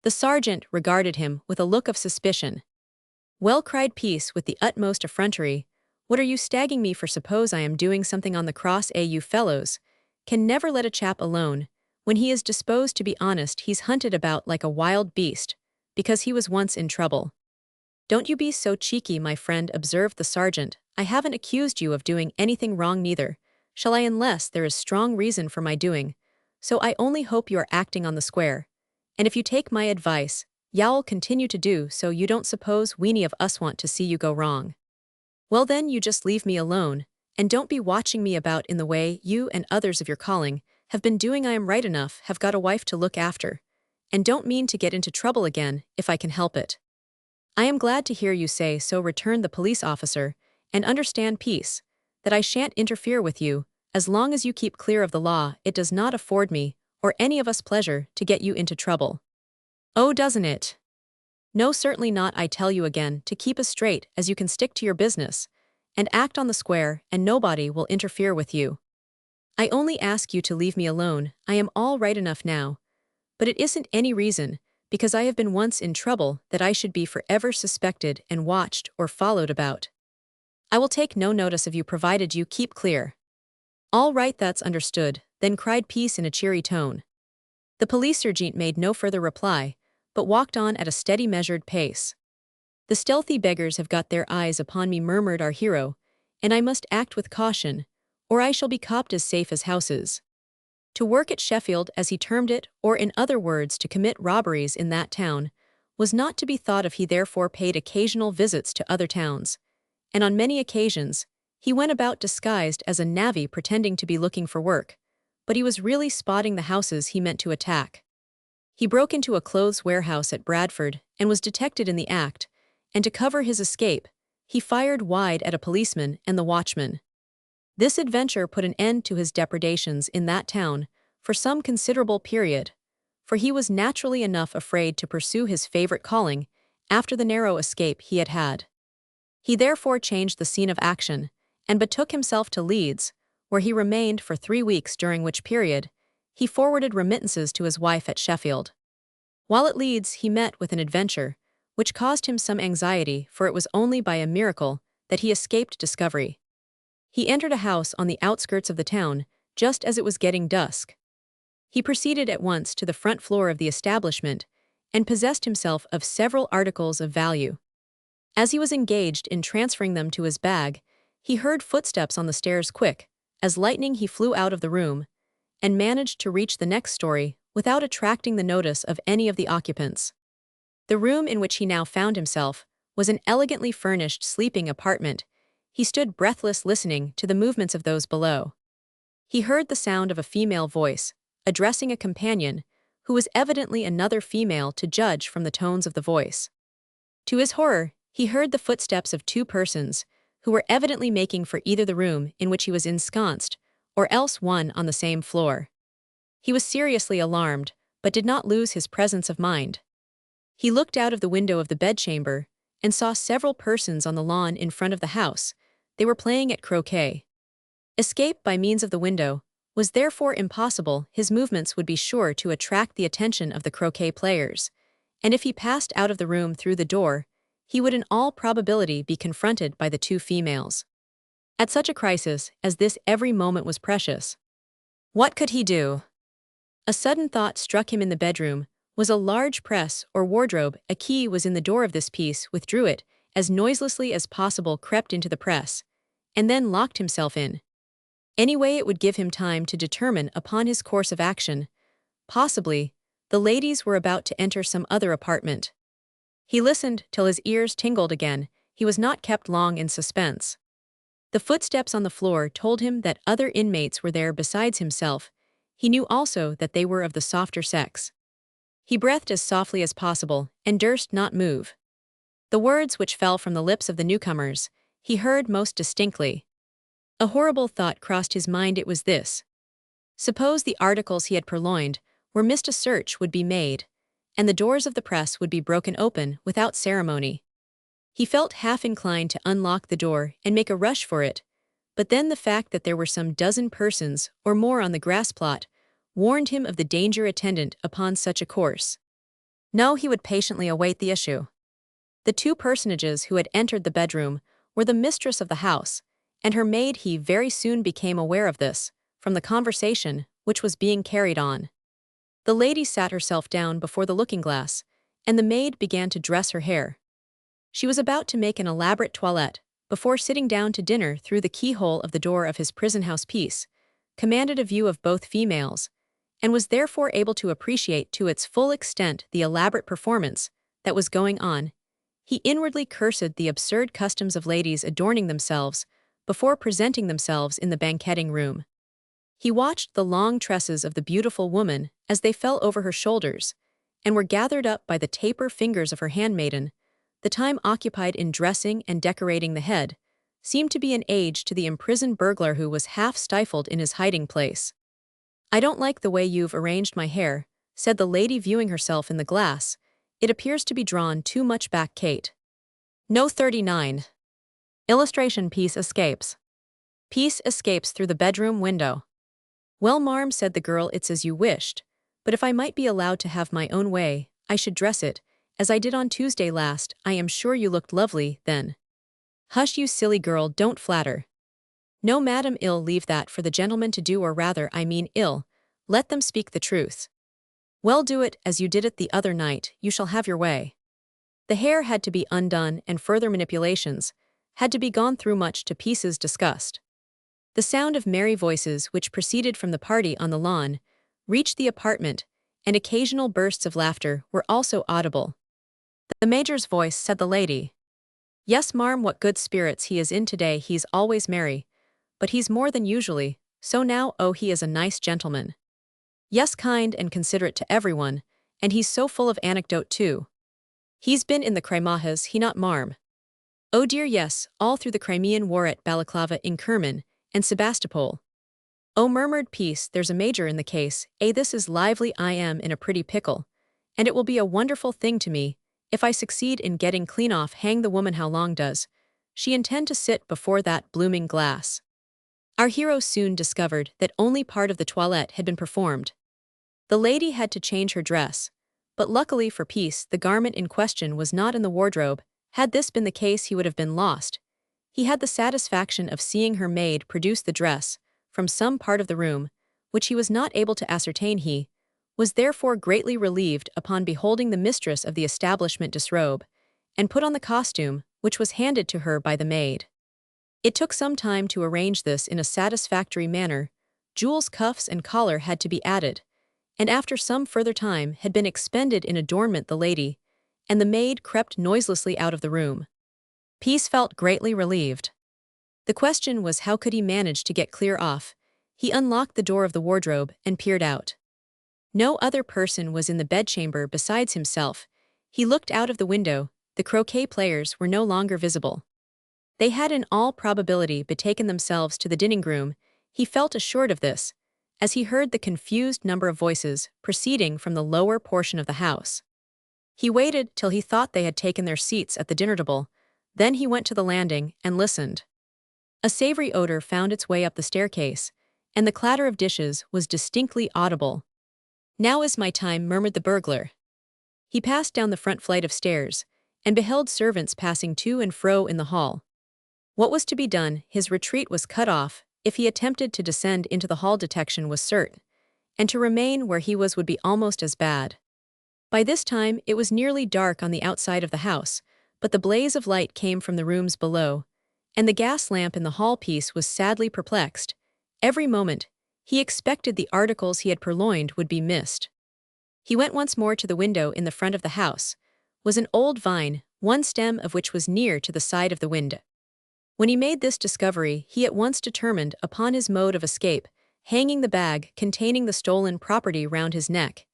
The sergeant regarded him with a look of suspicion. "Well," cried Peace with the utmost effrontery, "what are you stagging me for? Suppose I am doing something on the cross? You fellows can never let a chap alone. When he is disposed to be honest, he's hunted about like a wild beast, because he was once in trouble." "Don't you be so cheeky, my friend," observed the sergeant. "I haven't accused you of doing anything wrong, neither shall I, unless there is strong reason for my doing so. I only hope you are acting on the square, and if you take my advice, you'll continue to do so. You don't suppose weeny of us want to see you go wrong? Well then, you just leave me alone, and don't be watching me about in the way you and others of your calling have been doing. I am right enough, have got a wife to look after, and don't mean to get into trouble again if I can help it." "I am glad to hear you say so," returned the police officer, and understand peace, that I shan't interfere with you, as long as you keep clear of the law. It does not afford me, or any of us pleasure, to get you into trouble. Oh, doesn't it? No, certainly not. I tell you again to keep as straight as you can stick to your business, and act on the square, and nobody will interfere with you. I only ask you to leave me alone. I am all right enough now. But it isn't any reason, because I have been once in trouble, that I should be forever suspected and watched or followed about. I will take no notice of you provided you keep clear. All right, that's understood, then cried Peace in a cheery tone. The police sergeant made no further reply, but walked on at a steady measured pace. The stealthy beggars have got their eyes upon me, murmured our hero, and I must act with caution, or I shall be copped as safe as houses. To work at Sheffield, as he termed it, or in other words to commit robberies in that town, was not to be thought of. He therefore paid occasional visits to other towns, and on many occasions, he went about disguised as a navvy pretending to be looking for work, but he was really spotting the houses he meant to attack. He broke into a clothes warehouse at Bradford and was detected in the act, and to cover his escape, he fired wide at a policeman and the watchman. This adventure put an end to his depredations in that town for some considerable period, for he was naturally enough afraid to pursue his favorite calling after the narrow escape he had had. He therefore changed the scene of action and betook himself to Leeds, where he remained for 3 weeks, during which period he forwarded remittances to his wife at Sheffield. While at Leeds he met with an adventure, which caused him some anxiety, for it was only by a miracle that he escaped discovery. He entered a house on the outskirts of the town, just as it was getting dusk. He proceeded at once to the front floor of the establishment, and possessed himself of several articles of value. As he was engaged in transferring them to his bag, he heard footsteps on the stairs. Quick as lightning he flew out of the room, and managed to reach the next story without attracting the notice of any of the occupants. The room in which he now found himself was an elegantly furnished sleeping apartment. He stood breathless, listening to the movements of those below. He heard the sound of a female voice, addressing a companion, who was evidently another female to judge from the tones of the voice. To his horror, he heard the footsteps of 2 persons, who were evidently making for either the room in which he was ensconced, or else one on the same floor. He was seriously alarmed, but did not lose his presence of mind. He looked out of the window of the bedchamber, and saw several persons on the lawn in front of the house. They were playing at croquet. Escape by means of the window was therefore impossible. His movements would be sure to attract the attention of the croquet players, and if he passed out of the room through the door, he would in all probability be confronted by the 2 females. At such a crisis as this every moment was precious. What could he do? A sudden thought struck him. In the bedroom was a large press or wardrobe. A key was in the door of this piece. Withdrew it as noiselessly as possible, crept into the press, and then locked himself in. Anyway, it would give him time to determine upon his course of action. Possibly, the ladies were about to enter some other apartment. He listened till his ears tingled again. He was not kept long in suspense. The footsteps on the floor told him that other inmates were there besides himself. He knew also that they were of the softer sex. He breathed as softly as possible, and durst not move. The words which fell from the lips of the newcomers he heard most distinctly. A horrible thought crossed his mind. It was this: suppose the articles he had purloined were missed, a search would be made, and the doors of the press would be broken open without ceremony. He felt half inclined to unlock the door and make a rush for it, but then the fact that there were some dozen persons or more on the grass plot warned him of the danger attendant upon such a course. No, he would patiently await the issue. The 2 personages who had entered the bedroom were the mistress of the house and her maid. He very soon became aware of this from the conversation which was being carried on. The lady sat herself down before the looking-glass, and the maid began to dress her hair. She was about to make an elaborate toilette before sitting down to dinner. Through the keyhole of the door of his prison-house piece commanded a view of both females, and was therefore able to appreciate to its full extent the elaborate performance that was going on. He inwardly cursed the absurd customs of ladies adorning themselves before presenting themselves in the banqueting room. He watched the long tresses of the beautiful woman as they fell over her shoulders, and were gathered up by the taper fingers of her handmaiden, the time occupied in dressing and decorating the head, seemed to be an age to the imprisoned burglar who was half stifled in his hiding place. "I don't like the way you've arranged my hair," said the lady viewing herself in the glass. "It appears to be drawn too much back, Kate." No 39. Illustration. Peace escapes. Peace escapes through the bedroom window. "Well, marm," said the girl, "it's as you wished, but if I might be allowed to have my own way, I should dress it, as I did on Tuesday last. I am sure you looked lovely then." "Hush, you silly girl, don't flatter." "No, madam, ill leave that for the gentleman to do, or rather, I mean ill, let them speak the truth." "Well, do it as you did it the other night, you shall have your way." The hair had to be undone, and further manipulations had to be gone through, much to Peace's disgust. The sound of merry voices which proceeded from the party on the lawn reached the apartment, and occasional bursts of laughter were also audible. "The Major's voice," said the lady. "Yes, marm, what good spirits he is in today. He's always merry, but he's more than usually so now. Oh, he is a nice gentleman." "Yes, kind and considerate to everyone, and he's so full of anecdote too." "He's been in the Crimea, has he not, marm?" "Oh dear, yes, all through the Crimean War, at Balaclava, in Kerman, and Sebastopol." "Oh," murmured Peace, "there's a major in the case. This is lively. I am in a pretty pickle, and it will be a wonderful thing to me if I succeed in getting clean off. Hang the woman, how long does she intend to sit before that blooming glass?" Our hero soon discovered that only part of the toilette had been performed. The lady had to change her dress, but luckily for Peace, the garment in question was not in the wardrobe. Had this been the case, he would have been lost. He had the satisfaction of seeing her maid produce the dress from some part of the room, which he was not able to ascertain. He was therefore greatly relieved upon beholding the mistress of the establishment disrobe, and put on the costume, which was handed to her by the maid. It took some time to arrange this in a satisfactory manner. Jewels, cuffs, and collar had to be added, and after some further time had been expended in adornment, the lady and the maid crept noiselessly out of the room. Peace felt greatly relieved. The question was, how could he manage to get clear off? He unlocked the door of the wardrobe and peered out. No other person was in the bedchamber besides himself. He looked out of the window. The croquet players were no longer visible. They had in all probability betaken themselves to the dining room. He felt assured of this, as he heard the confused number of voices proceeding from the lower portion of the house. He waited till he thought they had taken their seats at the dinner table. Then he went to the landing and listened. A savory odor found its way up the staircase, and the clatter of dishes was distinctly audible. "Now is my time," murmured the burglar. He passed down the front flight of stairs, and beheld servants passing to and fro in the hall. What was to be done? His retreat was cut off. If he attempted to descend into the hall, detection was certain, and to remain where he was would be almost as bad. By this time it was nearly dark on the outside of the house, but the blaze of light came from the rooms below, and the gas lamp in the hall. Peace was sadly perplexed. Every moment he expected the articles he had purloined would be missed. He went once more to the window in the front of the house. Was an old vine, one stem of which was near to the side of the window. When he made this discovery, he at once determined upon his mode of escape, hanging the bag containing the stolen property round his neck.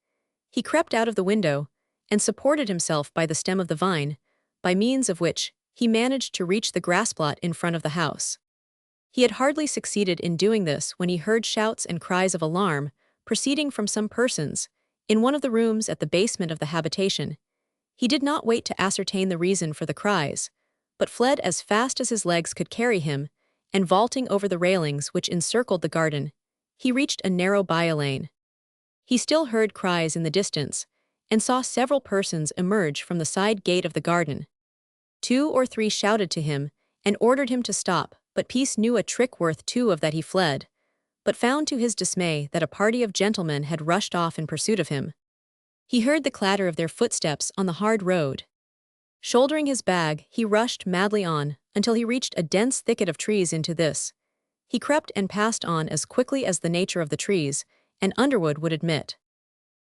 He crept out of the window, and supported himself by the stem of the vine, by means of which he managed to reach the grassplot in front of the house. He had hardly succeeded in doing this when he heard shouts and cries of alarm proceeding from some persons in one of the rooms at the basement of the habitation. He did not wait to ascertain the reason for the cries, but fled as fast as his legs could carry him, and vaulting over the railings which encircled the garden, he reached a narrow by-lane. He still heard cries in the distance, and saw several persons emerge from the side gate of the garden. 2 or 3 shouted to him, and ordered him to stop, but Peace knew a trick worth 2 of that. He fled, but found to his dismay that a party of gentlemen had rushed off in pursuit of him. He heard the clatter of their footsteps on the hard road. Shouldering his bag, he rushed madly on, until he reached a dense thicket of trees. Into this he crept and passed on as quickly as the nature of the trees and underwood would admit.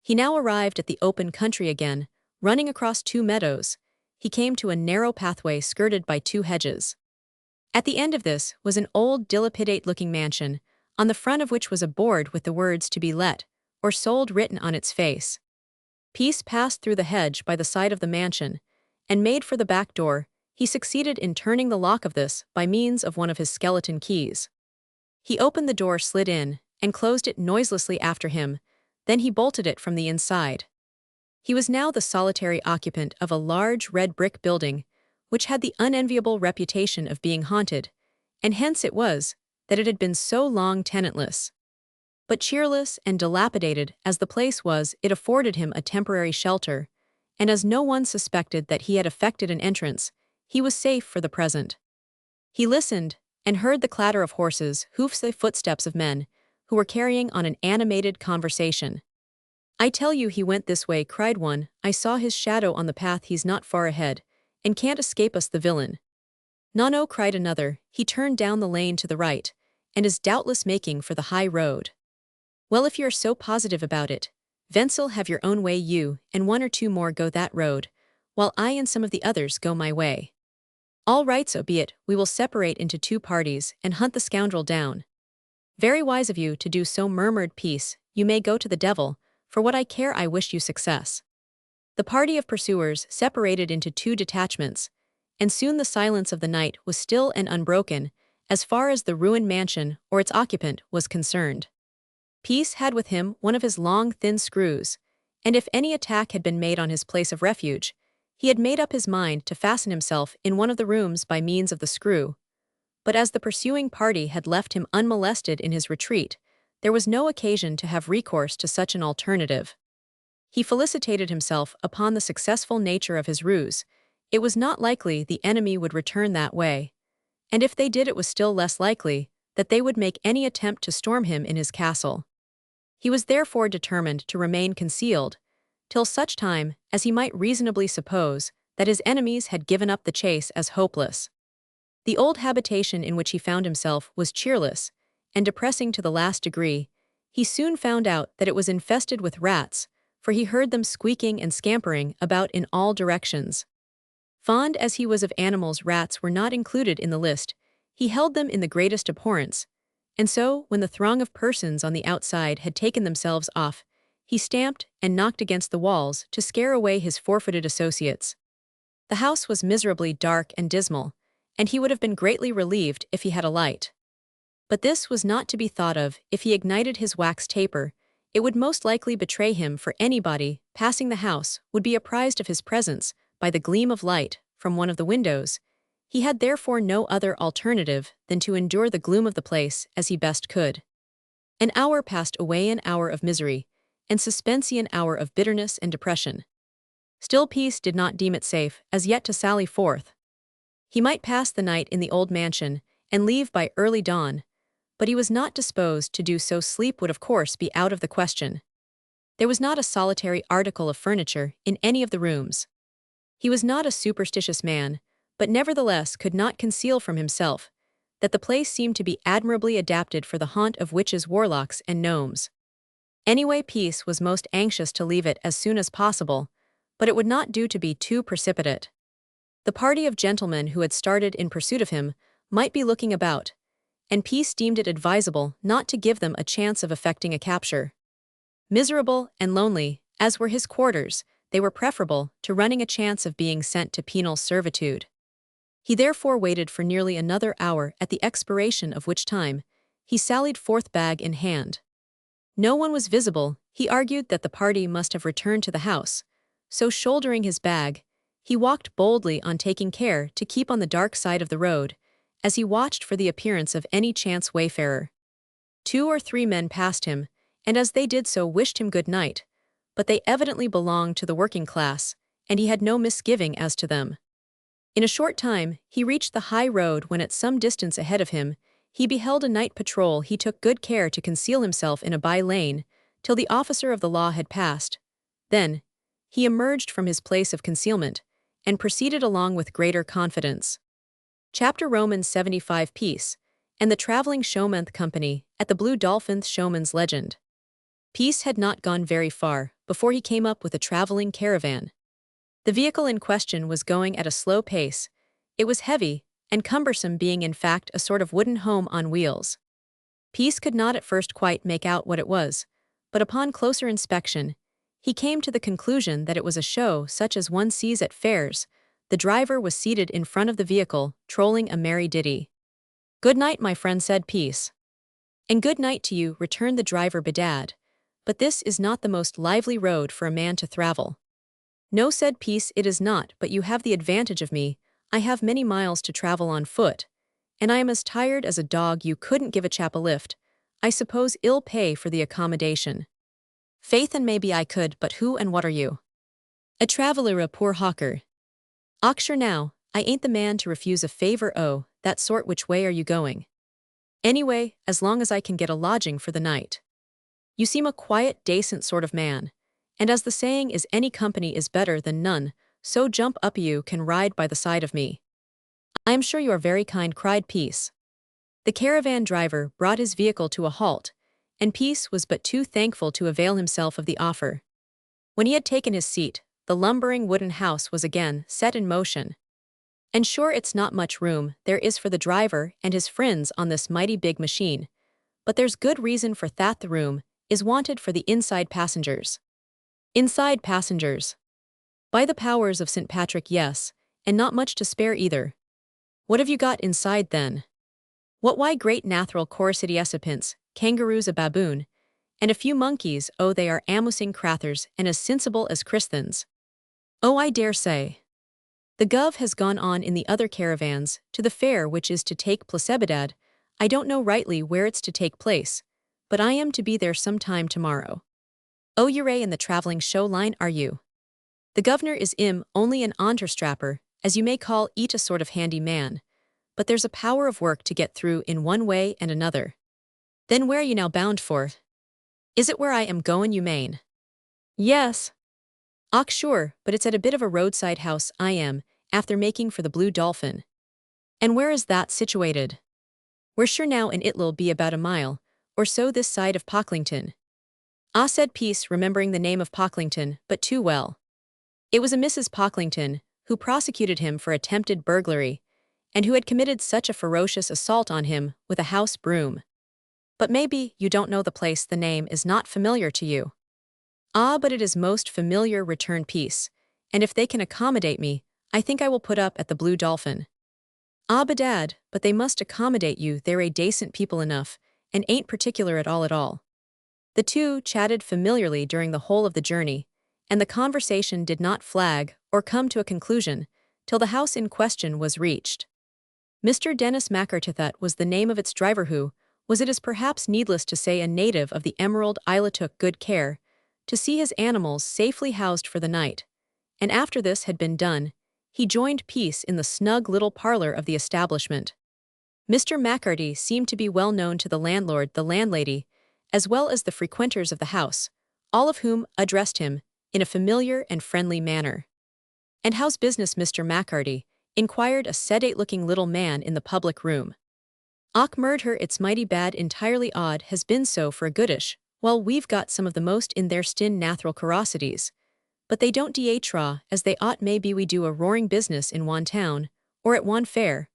He now arrived at the open country again. Running across 2 meadows, he came to a narrow pathway skirted by 2 hedges. At the end of this was an old dilapidate-looking mansion, on the front of which was a board with the words "To be let" or "sold" written on its face. Peace passed through the hedge by the side of the mansion, and made for the back door. he succeeded in turning the lock of this by means of one of his skeleton keys. He opened the door, slid in, and closed it noiselessly after him, then he bolted it from the inside. He was now the solitary occupant of a large red brick building, which had the unenviable reputation of being haunted, and hence it was that it had been so long tenantless. But cheerless and dilapidated as the place was, it afforded him a temporary shelter, and as no one suspected that he had effected an entrance, he was safe for the present. He listened, and heard the clatter of horses, hoofs, the footsteps of men, who were carrying on an animated conversation. "I tell you he went this way," cried one. "I saw his shadow on the path, he's not far ahead, and can't escape us, the villain." "No, no," cried another, "he turned down the lane to the right, and is doubtless making for the high road." "Well, if you're so positive about it, Wenzel, have your own way, you and one or two more go that road, while I and some of the others go my way." "All right, so be it, we will separate into two parties and hunt the scoundrel down." "Very wise of you to do so," murmured Peace. "You may go to the devil, for what I care, I wish you success." The party of pursuers separated into two detachments, and soon the silence of the night was still and unbroken, as far as the ruined mansion or its occupant was concerned. Peace had with him one of his long, thin screws, and if any attack had been made on his place of refuge, he had made up his mind to fasten himself in one of the rooms by means of the screw. But as the pursuing party had left him unmolested in his retreat, there was no occasion to have recourse to such an alternative. He felicitated himself upon the successful nature of his ruse. It was not likely the enemy would return that way, and if they did, it was still less likely that they would make any attempt to storm him in his castle. He was therefore determined to remain concealed, till such time as he might reasonably suppose that his enemies had given up the chase as hopeless. The old habitation in which he found himself was cheerless, and depressing to the last degree. He soon found out that it was infested with rats, for he heard them squeaking and scampering about in all directions. Fond as he was of animals, rats were not included in the list. He held them in the greatest abhorrence, and so, when the throng of persons on the outside had taken themselves off, he stamped and knocked against the walls to scare away his four-footed associates. The house was miserably dark and dismal, and he would have been greatly relieved if he had a light. But this was not to be thought of. If he ignited his wax taper, it would most likely betray him, for anybody passing the house would be apprised of his presence by the gleam of light from one of the windows. He had therefore no other alternative than to endure the gloom of the place as he best could. An hour passed away, an hour of misery, and suspense, an hour of bitterness and depression. Still Peace did not deem it safe as yet to sally forth. He might pass the night in the old mansion and leave by early dawn, but he was not disposed to do so. Sleep would of course be out of the question. There was not a solitary article of furniture in any of the rooms. He was not a superstitious man, but nevertheless could not conceal from himself that the place seemed to be admirably adapted for the haunt of witches, warlocks, and gnomes. Anyway, Peace was most anxious to leave it as soon as possible, but it would not do to be too precipitate. The party of gentlemen who had started in pursuit of him might be looking about, and Peace deemed it advisable not to give them a chance of effecting a capture. Miserable and lonely, as were his quarters, they were preferable to running a chance of being sent to penal servitude. He therefore waited for nearly another hour, at the expiration of which time he sallied forth, bag in hand. No one was visible. He argued that the party must have returned to the house, so shouldering his bag, he walked boldly on, taking care to keep on the dark side of the road, as he watched for the appearance of any chance wayfarer. 2 or 3 men passed him, and as they did so wished him good night, but they evidently belonged to the working class, and he had no misgiving as to them. In a short time, he reached the high road when at some distance ahead of him, he beheld a night patrol. He took good care to conceal himself in a by-lane till the officer of the law had passed. Then, he emerged from his place of concealment and proceeded along with greater confidence. Chapter Romans 75 Peace, and the traveling showman company at the Blue Dolphin's showman's legend. Peace had not gone very far before he came up with a traveling caravan. The vehicle in question was going at a slow pace. It was heavy and cumbersome, being in fact a sort of wooden home on wheels. Peace could not at first quite make out what it was, but upon closer inspection, he came to the conclusion that it was a show such as one sees at fairs, the driver was seated in front of the vehicle, trolling a merry ditty. "Good night, my friend," said Peace. "And good night to you," returned the driver bedad. "But this is not the most lively road for a man to travel." "No," said Peace, "it is not, but you have the advantage of me. I have many miles to travel on foot, and I am as tired as a dog. You couldn't give a chap a lift. I suppose ill pay for the accommodation." "Faith and maybe I could, but who and what are you?" "A traveller, a poor hawker." "Och sure now, I ain't the man to refuse a favor. Oh, that sort. Which way are you going?" "Anyway, as long as I can get a lodging for the night." "You seem a quiet, decent sort of man. And as the saying is, any company is better than none, so jump up, you can ride by the side of me." "I am sure you are very kind," cried Peace. The caravan driver brought his vehicle to a halt, and Peace was but too thankful to avail himself of the offer. When he had taken his seat, the lumbering wooden house was again set in motion. And sure, it's not much room there is for the driver and his friends on this mighty big machine, but there's good reason for that. The room is wanted for the inside passengers. Inside passengers. By the powers of St. Patrick, yes, and not much to spare either. What have you got inside then? What? Why, great natural curiosity, kangaroos, a baboon, and a few monkeys. Oh, they are amusing crathers and as sensible as Christians. Oh, I dare say. The gov has gone on in the other caravans to the fair which is to take place. I don't know rightly where it's to take place, but I am to be there some time tomorrow." "Oh, you're in the travelling show line, are you?" "The governor is only an understrapper, as you may call it, a sort of handy man, but there's a power of work to get through in one way and another." "Then where are you now bound for?" "Is it where I am going, you mane?" "Yes." "Och sure, but it's at a bit of a roadside house I am, after making for the Blue Dolphin." "And where is that situated?" "We're sure now, and it'll be about a mile or so this side of Pocklington." "Ah," said Peace, remembering the name of Pocklington but too well. It was a Mrs. Pocklington who prosecuted him for attempted burglary, and who had committed such a ferocious assault on him with a house broom. "But maybe you don't know the place. The name is not familiar to you." "Ah, but it is most familiar," returned Peace, "and if they can accommodate me, I think I will put up at the Blue Dolphin." "Ah, bedad, but they must accommodate you. They're a decent people enough, and ain't particular at all. The two chatted familiarly during the whole of the journey, and the conversation did not flag or come to a conclusion till the house in question was reached. Mr. Dennis McArtithat was the name of its driver, who was, it is perhaps needless to say, a native of the Emerald Isle. Took good care to see his animals safely housed for the night, and after this had been done, he joined Peace in the snug little parlor of the establishment. Mr. McArty seemed to be well known to the landlord, the landlady, as well as the frequenters of the house, all of whom addressed him in a familiar and friendly manner. "And how's business, Mr. McArty?" inquired a sedate-looking little man in the public room. "Och, murder, it's mighty bad, entirely odd, has been so for a goodish. Well, we've got some of the most in their stin natural curiosities, but they don't tra as they ought. Maybe we do a roaring business in one town, or at one fair,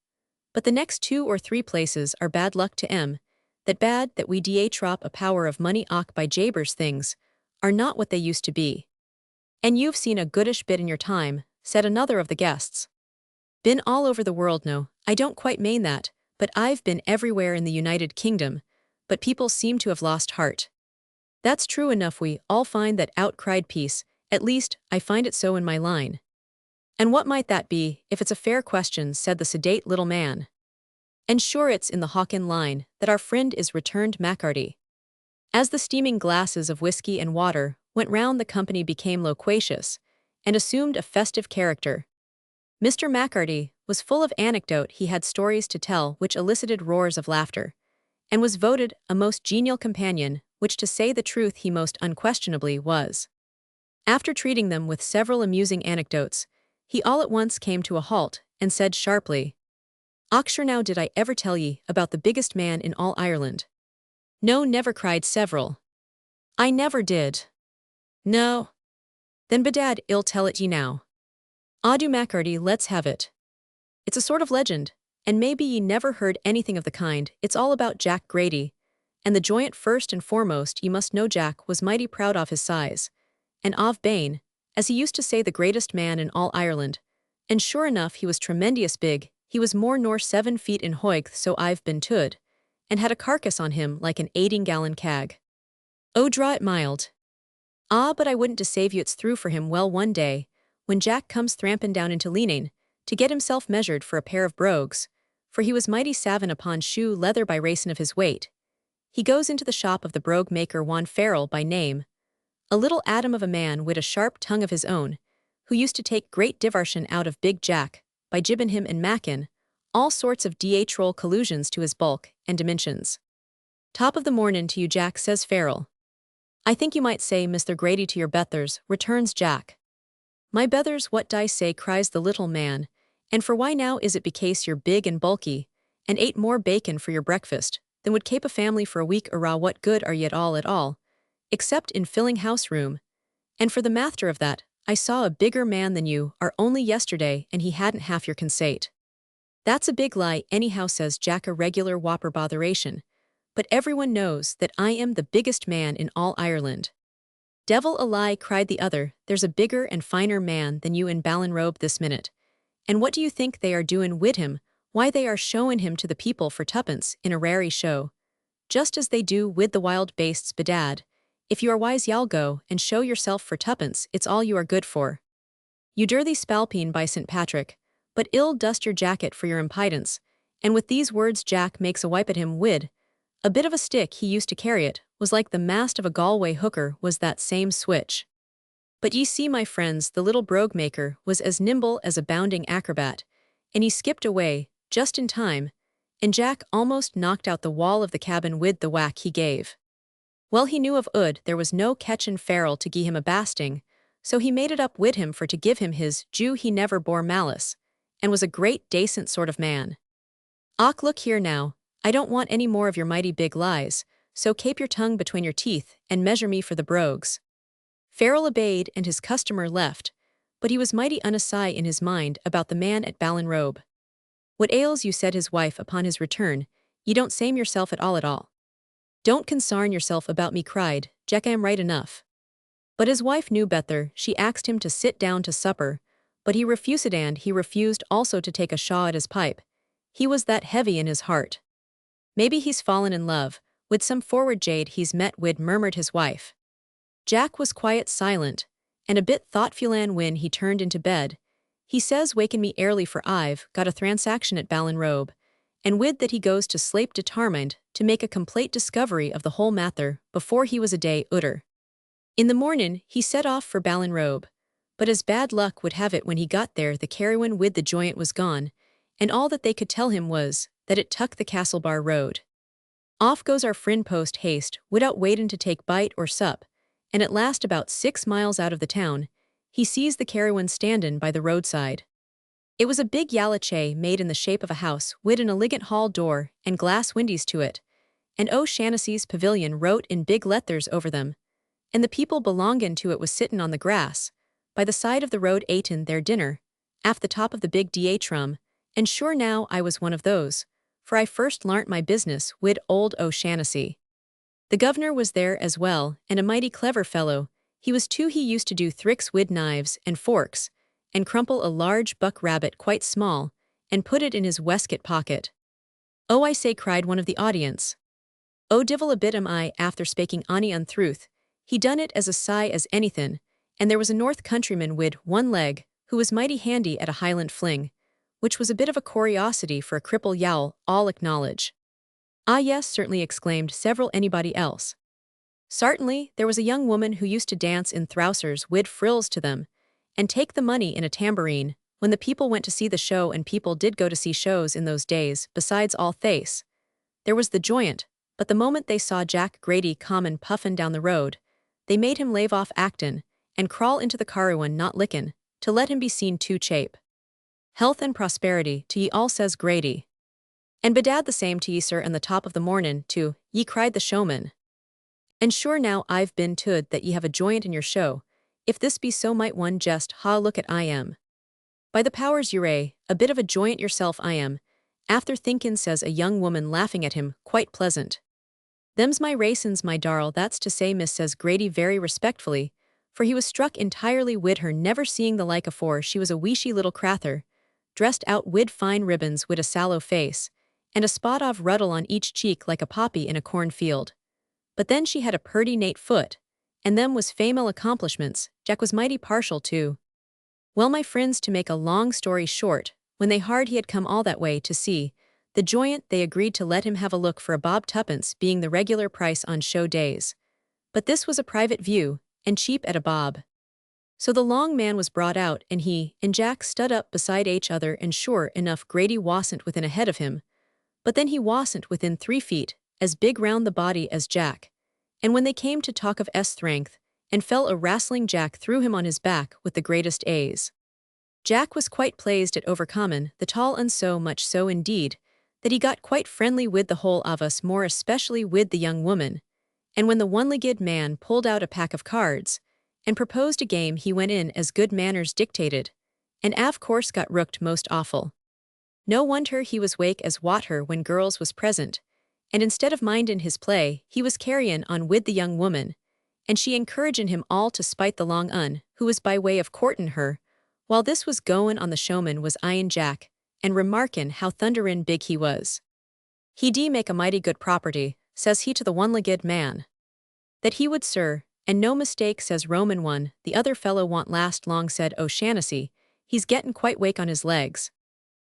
but the next 2 or 3 places are bad luck to that bad that we trop a power of money. Och, by jabers, things are not what they used to be." "And you've seen a goodish bit in your time," said another of the guests. "Been all over the world? No, I don't quite mean that, but I've been everywhere in the United Kingdom, but people seem to have lost heart." "That's true enough, we all find that out," cried Peace. "At least, I find it so in my line." "And what might that be, if it's a fair question?" said the sedate little man. "And sure, it's in the Hawkin line that our friend is," returned McArty. As the steaming glasses of whiskey and water went round, the company became loquacious and assumed a festive character. Mr. McArty was full of anecdote. He had stories to tell which elicited roars of laughter, and was voted a most genial companion, which, to say the truth, he most unquestionably was. After treating them with several amusing anecdotes, he all at once came to a halt and said sharply, "Och sure now, did I ever tell ye about the biggest man in all Ireland?" "No, never," cried several. "I never did." "No." "Then bedad, I'll tell it ye now." "Audu McArty, let's have it." "It's a sort of legend, and maybe ye never heard anything of the kind. It's all about Jack Grady, and the joint. First and foremost, ye must know Jack was mighty proud of his size, and of Bain, as he used to say, the greatest man in all Ireland, And sure enough he was tremendous big, he was more nor 7 feet in hoigth so I've been tood, and had a carcass on him like an 18-gallon kag. Oh draw it mild. Ah but I wouldn't to save you it's through for him well one day, when Jack comes thrampin' down into Leaning, to get himself measured for a pair of brogues, for he was mighty savin upon shoe leather by racin' of his weight. He goes into the shop of the brogue maker Juan Farrell by name, a little atom of a man wid a sharp tongue of his own, who used to take great diversion out of Big Jack, by jibbin' him and mackin' all sorts of theatrical collusions to his bulk and dimensions. Top of the mornin' to you Jack, says Farrell. I think you might say Mr. Grady to your Bethers, returns Jack. My Bethers what dice say, cries the little man, and for why now is it becase you're big and bulky, and ate more bacon for your breakfast, than would kape a family for a week arra what good are ye at all, except in filling house room, and for the matter of that, I saw a bigger man than you are only yesterday and he hadn't half your conceit. That's a big lie anyhow, says Jack, a regular whopper botheration, but everyone knows that I am the biggest man in all Ireland. Devil a lie, cried the other, there's a bigger and finer man than you in Ballinrobe this minute, and what do you think they are doin' wid him? Why they are showin' him to the people for tuppence in a rarry show, just as they do wid the wild bastes bedad. If you are wise y'all go and show yourself for tuppence, it's all you are good for. You dirthy spalpeen by St. Patrick, but ill dust your jacket for your impidence, and with these words Jack makes a wipe at him wid a bit of a stick he used to carry. It was like the mast of a Galway hooker was that same switch. But ye see my friends, the little brogue maker was as nimble as a bounding acrobat, and he skipped away, just in time, and Jack almost knocked out the wall of the cabin wid the whack he gave. Well he knew of there was no catchin' Farrell to gie him a basting, so he made it up wid him for to give him his Jew. He never bore malice, and was a great dacent sort of man. Och look here now, I don't want any more of your mighty big lies, so kape your tongue between your teeth and measure me for the brogues. Farrell obeyed and his customer left, but he was mighty unassay in his mind about the man at Ballinrobe. What ails you, said his wife upon his return, ye don't same yourself at all. Don't consarn yourself about me, cried Jack, I am right enough. But his wife knew better, she axed him to sit down to supper, but he refused, and he refused also to take a shaw at his pipe. He was that heavy in his heart. Maybe he's fallen in love with some forward jade he's met wid, murmured his wife. Jack was quiet silent, and a bit thoughtful, and when he turned into bed, he says, waken me early for I've got a transaction at Ballinrobe, and wid that he goes to slape determined to make a complete discovery of the whole matter before he was a day utter. In the mornin' he set off for Ballinrobe, but as bad luck would have it, when he got there the carriwan wid the joint was gone, and all that they could tell him was that it tuck the Castlebar road. Off goes our friend post haste, without waitin' to take bite or sup, and at last about 6 miles out of the town, he sees the carriwan standin' by the roadside. It was a big yallachay made in the shape of a house wid an elegant hall door and glass windies to it, and O'Shaughnessy's pavilion wrote in big letters over them, and the people belongin' to it was sittin' on the grass, by the side of the road atin' their dinner, aft the top of the big theatrum, and sure now I was one of those, for I first larnt my business wid old O'Shaughnessy. The governor was there as well, and a mighty clever fellow, he was too. He used to do tricks wid knives and forks, and crumple a large buck rabbit quite small, and put it in his waistcoat pocket. Oh I say, cried one of the audience. Oh divil a bit am I after spaking ony untruth, he done it as a sigh as anythin', and there was a north countryman wid one leg, who was mighty handy at a Highland fling, which was a bit of a curiosity for a cripple yowl, all acknowledge. Ah yes, certainly, exclaimed several. Anybody else? Certainly, there was a young woman who used to dance in trousers wid frills to them, and take the money in a tambourine, when the people went to see the show, and people did go to see shows in those days, besides all thace. There was the joyant, but the moment they saw Jack Grady comin' puffin' down the road, they made him lave off actin', and crawl into the carriwan not lickin', to let him be seen too chape. Health and prosperity to ye all, says Grady. And bedad the same to ye, sir, and the top of the mornin' to ye, cried the showman. And sure now I've been tood that ye have a joyant in your show, if this be so might one just look at I am. By the powers you're a bit of a joyant yourself I am, after thinkin', says a young woman laughing at him, quite pleasant. Them's my raisins, my darl, that's to say, miss, says Grady very respectfully, for he was struck entirely wid her never seeing the like afore she was a weeshy little crather, dressed out wid fine ribbons wid a sallow face, and a spot of ruddle on each cheek like a poppy in a cornfield. But then she had a purty nate foot, and them was female accomplishments Jack was mighty partial to. Well, my friends, to make a long story short, when they heard he had come all that way to see the joyant, they agreed to let him have a look for a bob tuppence being the regular price on show days. But this was a private view, and cheap at a bob. So the long man was brought out, and he and Jack stood up beside each other, and sure enough Grady wasn't within ahead of him. But then he wasn't within 3 feet, as big round the body as Jack. And when they came to talk of strength, and fell a wrastling, Jack threw him on his back with the greatest ease. Jack was quite pleased at overcommon the tall un, so much so indeed, that he got quite friendly with the whole of us, more especially with the young woman. And when the one-legged man pulled out a pack of cards, and proposed a game, he went in as good manners dictated, and av course got rooked most awful. No wonder he was wake as water when girls was present, and instead of mindin' his play, he was carryin' on with the young woman, and she encouragin' him all to spite the long un, who was by way of courtin' her. While this was goin' on, the showman was eyein' Jack, and remarkin' how thunderin' big he was. "He d make a mighty good property," says he to the one-legged man. "That he would, sir, and no mistake," says Roman one. "The other fellow won't last long," said O'Shaughnessy. "He's gettin' quite wake on his legs."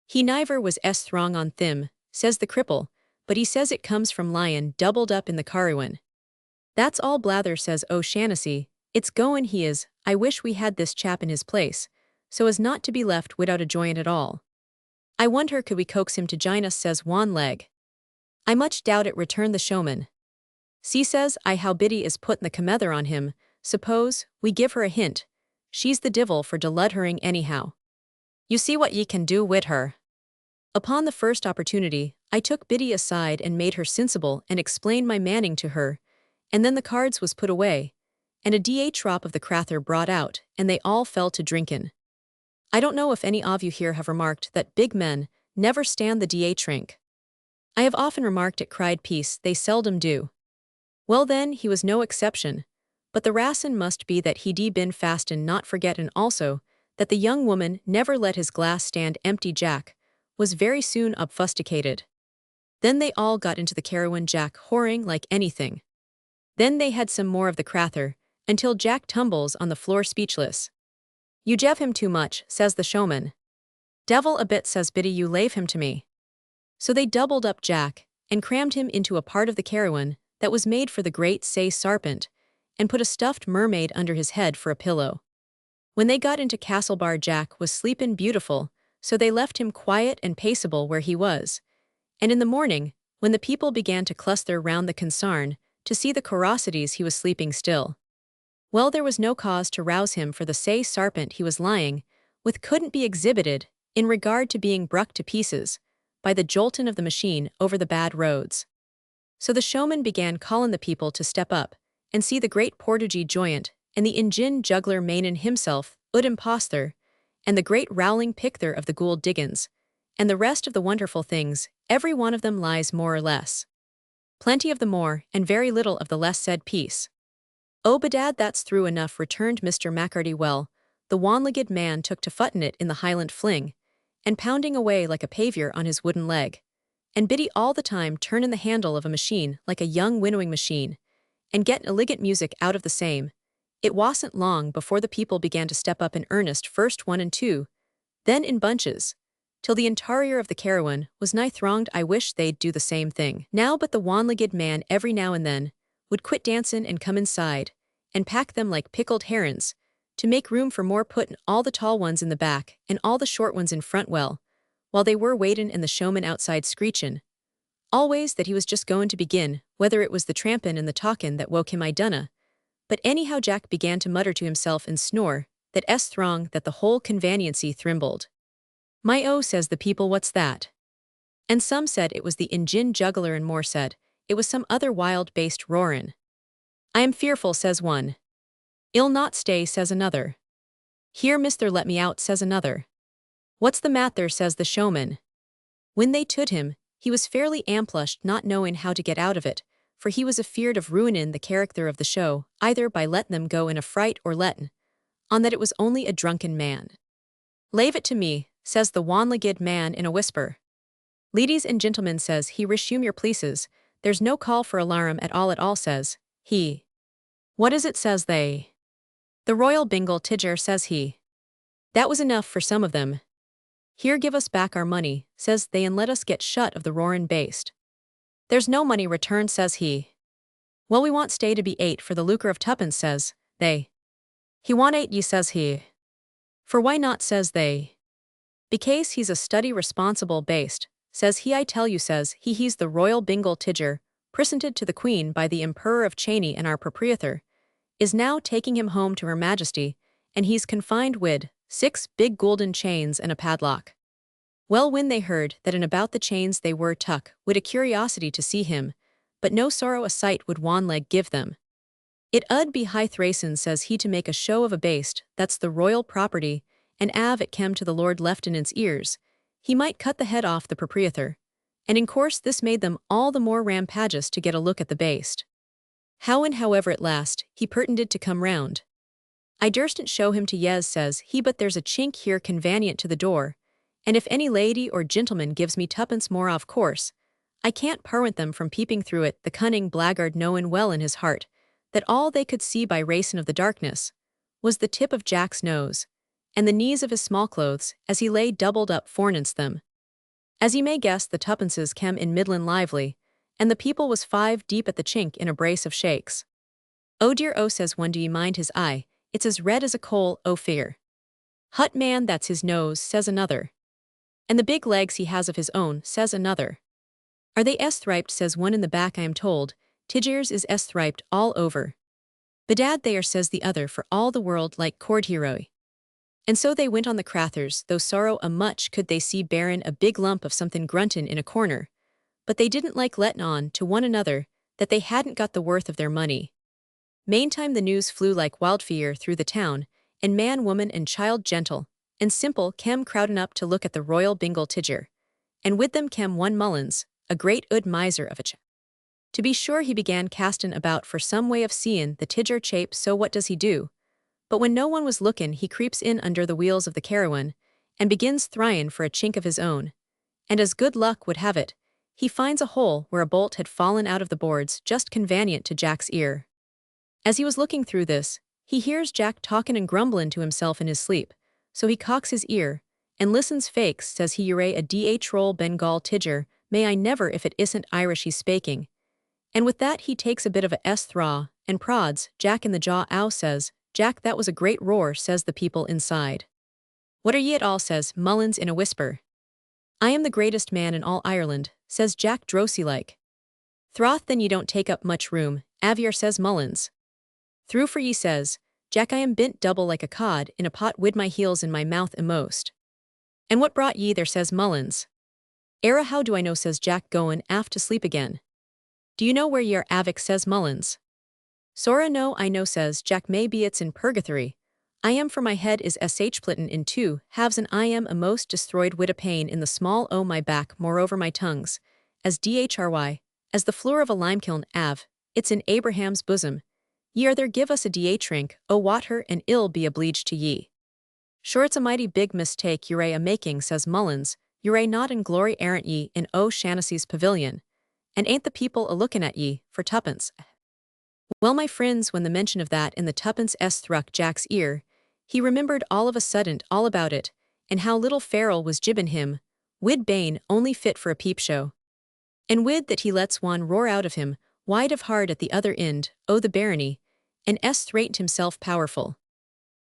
"He niver was throng on thim," says the cripple, "but he says it comes from lyin' doubled up in the carruin." "That's all blather," says O'Shaughnessy. "It's goin' he is. I wish we had this chap in his place, so as not to be left without a joint at all." "I wonder could we coax him to jine us," says one leg. "I much doubt it," returned the showman. "See," says I, "how Biddy is puttin' the comether on him. Suppose we give her a hint. She's the divil for deludhering anyhow. You see what ye can do wid her." Upon the first opportunity, I took Biddy aside and made her sensible and explained my manning to her, and then the cards was put away, and a drop of the crather brought out, and they all fell to drinkin'. I don't know if any of you here have remarked that big men never stand the drink. I have often remarked it, cried Peace, they seldom do. Well then, he was no exception, but the rassin must be that he been fastin' not forgettin' also that the young woman never let his glass stand empty. Jack was very soon obfusticated. Then they all got into the carruin, Jack whoring like anything. Then they had some more of the crather, until Jack tumbles on the floor speechless. "You jev him too much," says the showman. "Devil a bit," says Biddy, "you lave him to me." So they doubled up Jack, and crammed him into a part of the carruin that was made for the great sarpent, and put a stuffed mermaid under his head for a pillow. When they got into Castlebar, Jack was sleepin' beautiful, so they left him quiet and paceable where he was. And in the morning, when the people began to cluster round the consarn to see the curiosities, he was sleeping still. Well, there was no cause to rouse him, for the sarpent he was lying with couldn't be exhibited in regard to being bruck to pieces by the joltin' of the machine over the bad roads. So the showman began callin' the people to step up and see the great portagey joyant, and the ingin juggler mainin' himself impostor, and the great rowling picther of the Gould Diggins, and the rest of the wonderful things. Every one of them lies more or less. Plenty of the more, and very little of the less, said Peace. "Oh, bedad, that's through enough," returned Mr. Maccarty. "Well, the one-legged man took to futtin' it in the Highland fling, and pounding away like a pavior on his wooden leg, and Biddy all the time turnin' the handle of a machine like a young winnowing machine, and gettin' elegant music out of the same. It wasn't long before the people began to step up in earnest, first one and two, then in bunches, till the interior of the carruin was nigh thronged. I wish they'd do the same thing now, but the one-legged man every now and then would quit dancin' and come inside, and pack them like pickled herrins, to make room for more, puttin' all the tall ones in the back and all the short ones in front. Well, while they were waitin' and the showman outside screechin' always that he was just goin' to begin, whether it was the trampin' and the talkin' that woke him, I dunna. But anyhow Jack began to mutter to himself and snore that throng that the whole convaniency thrimbled. "My oh," says the people, "what's that?" And some said it was the ingin juggler, and more said it was some other wild-based roarin'. "I am fearful," says one. "I'll not stay," says another. "Here, mister, let me out," says another. "What's the matter?" says the showman. When they took him, he was fairly amplushed, not knowing how to get out of it, for he was afeard of ruinin' the character of the show, either by letting them go in a fright or lettin' on that it was only a drunken man. "Lave it to me," says the one-legged man in a whisper. "Ladies and gentlemen," says he, "resume your places. There's no call for alarm at all, says he. "What is it?" says they. "The Royal Bengal Tiger," says he. "That was enough for some of them. Here, give us back our money," says they, "and let us get shut of the roarin' baste." "There's no money returned," says he. "Well, we want stay to be ate for the lucre of tuppence," says they. "He want ate ye," says he. "For why not?" says they. "Becase he's a study responsible baste," says he. "I tell you," says he's the Royal Bengal Tiger, presented to the Queen by the Emperor of Cheney, and our proprietor is now taking him home to Her Majesty, and he's confined wid 6 big golden chains and a padlock." Well, when they heard that and about the chains, they were tuck wid a curiosity to see him, but no sorrow a sight would one leg give them. "It 'ud be high thracin," says he, "to make a show of a baste that's the royal property, and av it kem to the Lord Lieutenant's ears, he might cut the head off the proprietor." And in course this made them all the more rampageous to get a look at the baste. How and however at last he pretended to come round. "I durstn't show him to yez," says he, "but there's a chink here convanient to the door, and if any lady or gentleman gives me tuppence more, of course I can't parent them from peeping through it." The cunning blackguard, knowin' well in his heart that all they could see by racin' of the darkness was the tip of Jack's nose and the knees of his small clothes as he lay doubled up forninst them. As ye may guess, the tuppences kem in middlin' lively, and the people was 5 deep at the chink in a brace of shakes. "Oh dear, oh," says one, "do ye mind his eye? It's as red as a coal, oh fear." "Hut man, that's his nose," says another. "And the big legs he has of his own," says another. "Are they esthriped?" says one in the back. "I am told Tigers is esthriped all over." "Bedad they are," says the other, "for all the world like cord heroi." And so they went on the crathers, though sorrow a much could they see bearin' a big lump of something gruntin' in a corner, but they didn't like lettin' on to one another that they hadn't got the worth of their money. Meantime the news flew like wildfire through the town, and man, woman, and child, gentle and simple, kem crowdin' up to look at the Royal Bengal Tiger, and with them kem one Mullins, a great miser of a To be sure, he began castin' about for some way of seein' the Tiger chape. So what does he do? But when no one was lookin', he creeps in under the wheels of the caravan and begins thryin' for a chink of his own. And as good luck would have it, he finds a hole where a bolt had fallen out of the boards just convenient to Jack's ear. As he was looking through this, he hears Jack talkin' and grumblin' to himself in his sleep, so he cocks his ear and listens. "Fakes," says he, "you're a Royal Bengal Tiger, may I never if it isn't Irish he's spaking." And with that he takes a bit of a thraw and prods Jack in the jaw. "Ow," says Jack, "that was a great roar," says the people inside. "What are ye at all?" says Mullins in a whisper. "I am the greatest man in all Ireland," says Jack, drosy-like. "Throth, then ye don't take up much room, aviar," says Mullins. "Through for ye," says Jack, "I am bint double like a cod in a pot wid my heels in my mouth a'most." "And what brought ye there?" says Mullins. "Era, how do I know?" says Jack, goin' aft to sleep again. "Do you know where ye are, avic?" says Mullins. "Sora, no, I know," says Jack, "maybe it's in purgatory. I am, for my head is splitten in 2 halves, and I am a'most destroyed wid a pain in the small o' my back, moreover my tongue's as dhry as the floor of a limekiln. It's in Abraham's bosom. Ye are there, give us a drink, o water, and ill be obleeged to ye." "Sure, it's a mighty big mistake you're a making," says Mullins. "You're not in glory, aren't ye, in O'Shaughnessy's pavilion? And ain't the people a-lookin' at ye for tuppence?" Well, my friends, when the mention of that and the tuppence struck Jack's ear, he remembered all of a sudden all about it, and how little Farrell was jibbin' him, wid bane only fit for a peep show. And wid that he lets one roar out of him, wide of hard at the other end, o' the barony, and thratened himself powerful.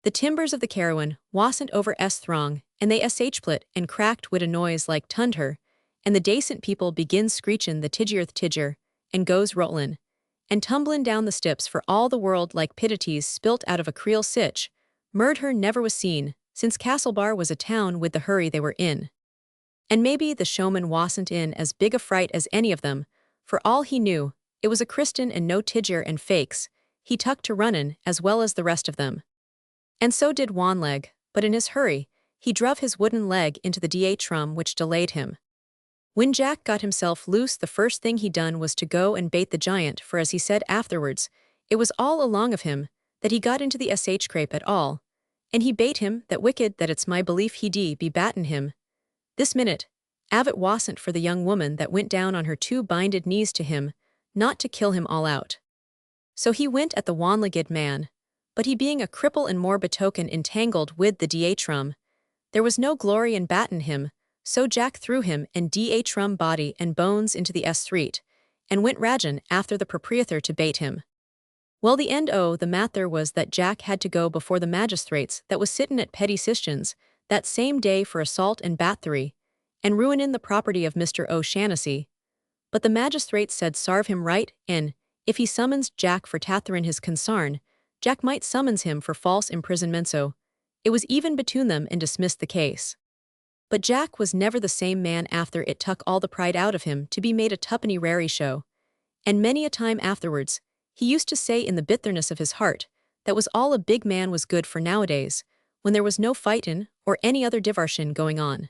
The timbers of the caravan wasn't over throng, and they split and cracked wid a noise like thunder, and the dacent people begins screechin' the Tiger, and goes rollin' and tumblin' down the steps for all the world like pitaties spilt out of a creel sitch. Murder never was seen since Castlebar was a town with the hurry they were in. And maybe the showman wasn't in as big a fright as any of them, for all he knew, it was a Christian and no Tiger, and fakes he tuck to runnin' as well as the rest of them. And so did Wanleg, but in his hurry, he druv his wooden leg into the drum which delayed him. When Jack got himself loose, the first thing he done was to go and bait the giant, for as he said afterwards, it was all along of him, that he got into the scrape at all, and he bait him that wicked that it's my belief he be batten him. This minute, av it wasn't for the young woman that went down on her two binded knees to him, not to kill him all out. So he went at the one-legged man, but he being a cripple and more betoken entangled with the drum, there was no glory in batten him, so Jack threw him and drum body and bones into the street, and went ragin after the proprietor to bait him. Well, the end o' the matter was that Jack had to go before the magistrates that was sittin' at Petty Sessions that same day for assault and battery, and ruinin' the property of Mr. O'Shaughnessy. But the magistrates said sarve him right, and if he summons Jack for tatherin' his consarn, Jack might summons him for false imprisonment, so it was even between them and dismissed the case. But Jack was never the same man after it tuck all the pride out of him to be made a tuppenny rary show, and many a time afterwards, he used to say in the bitterness of his heart, that was all a big man was good for nowadays, when there was no fightin' or any other diversion going on.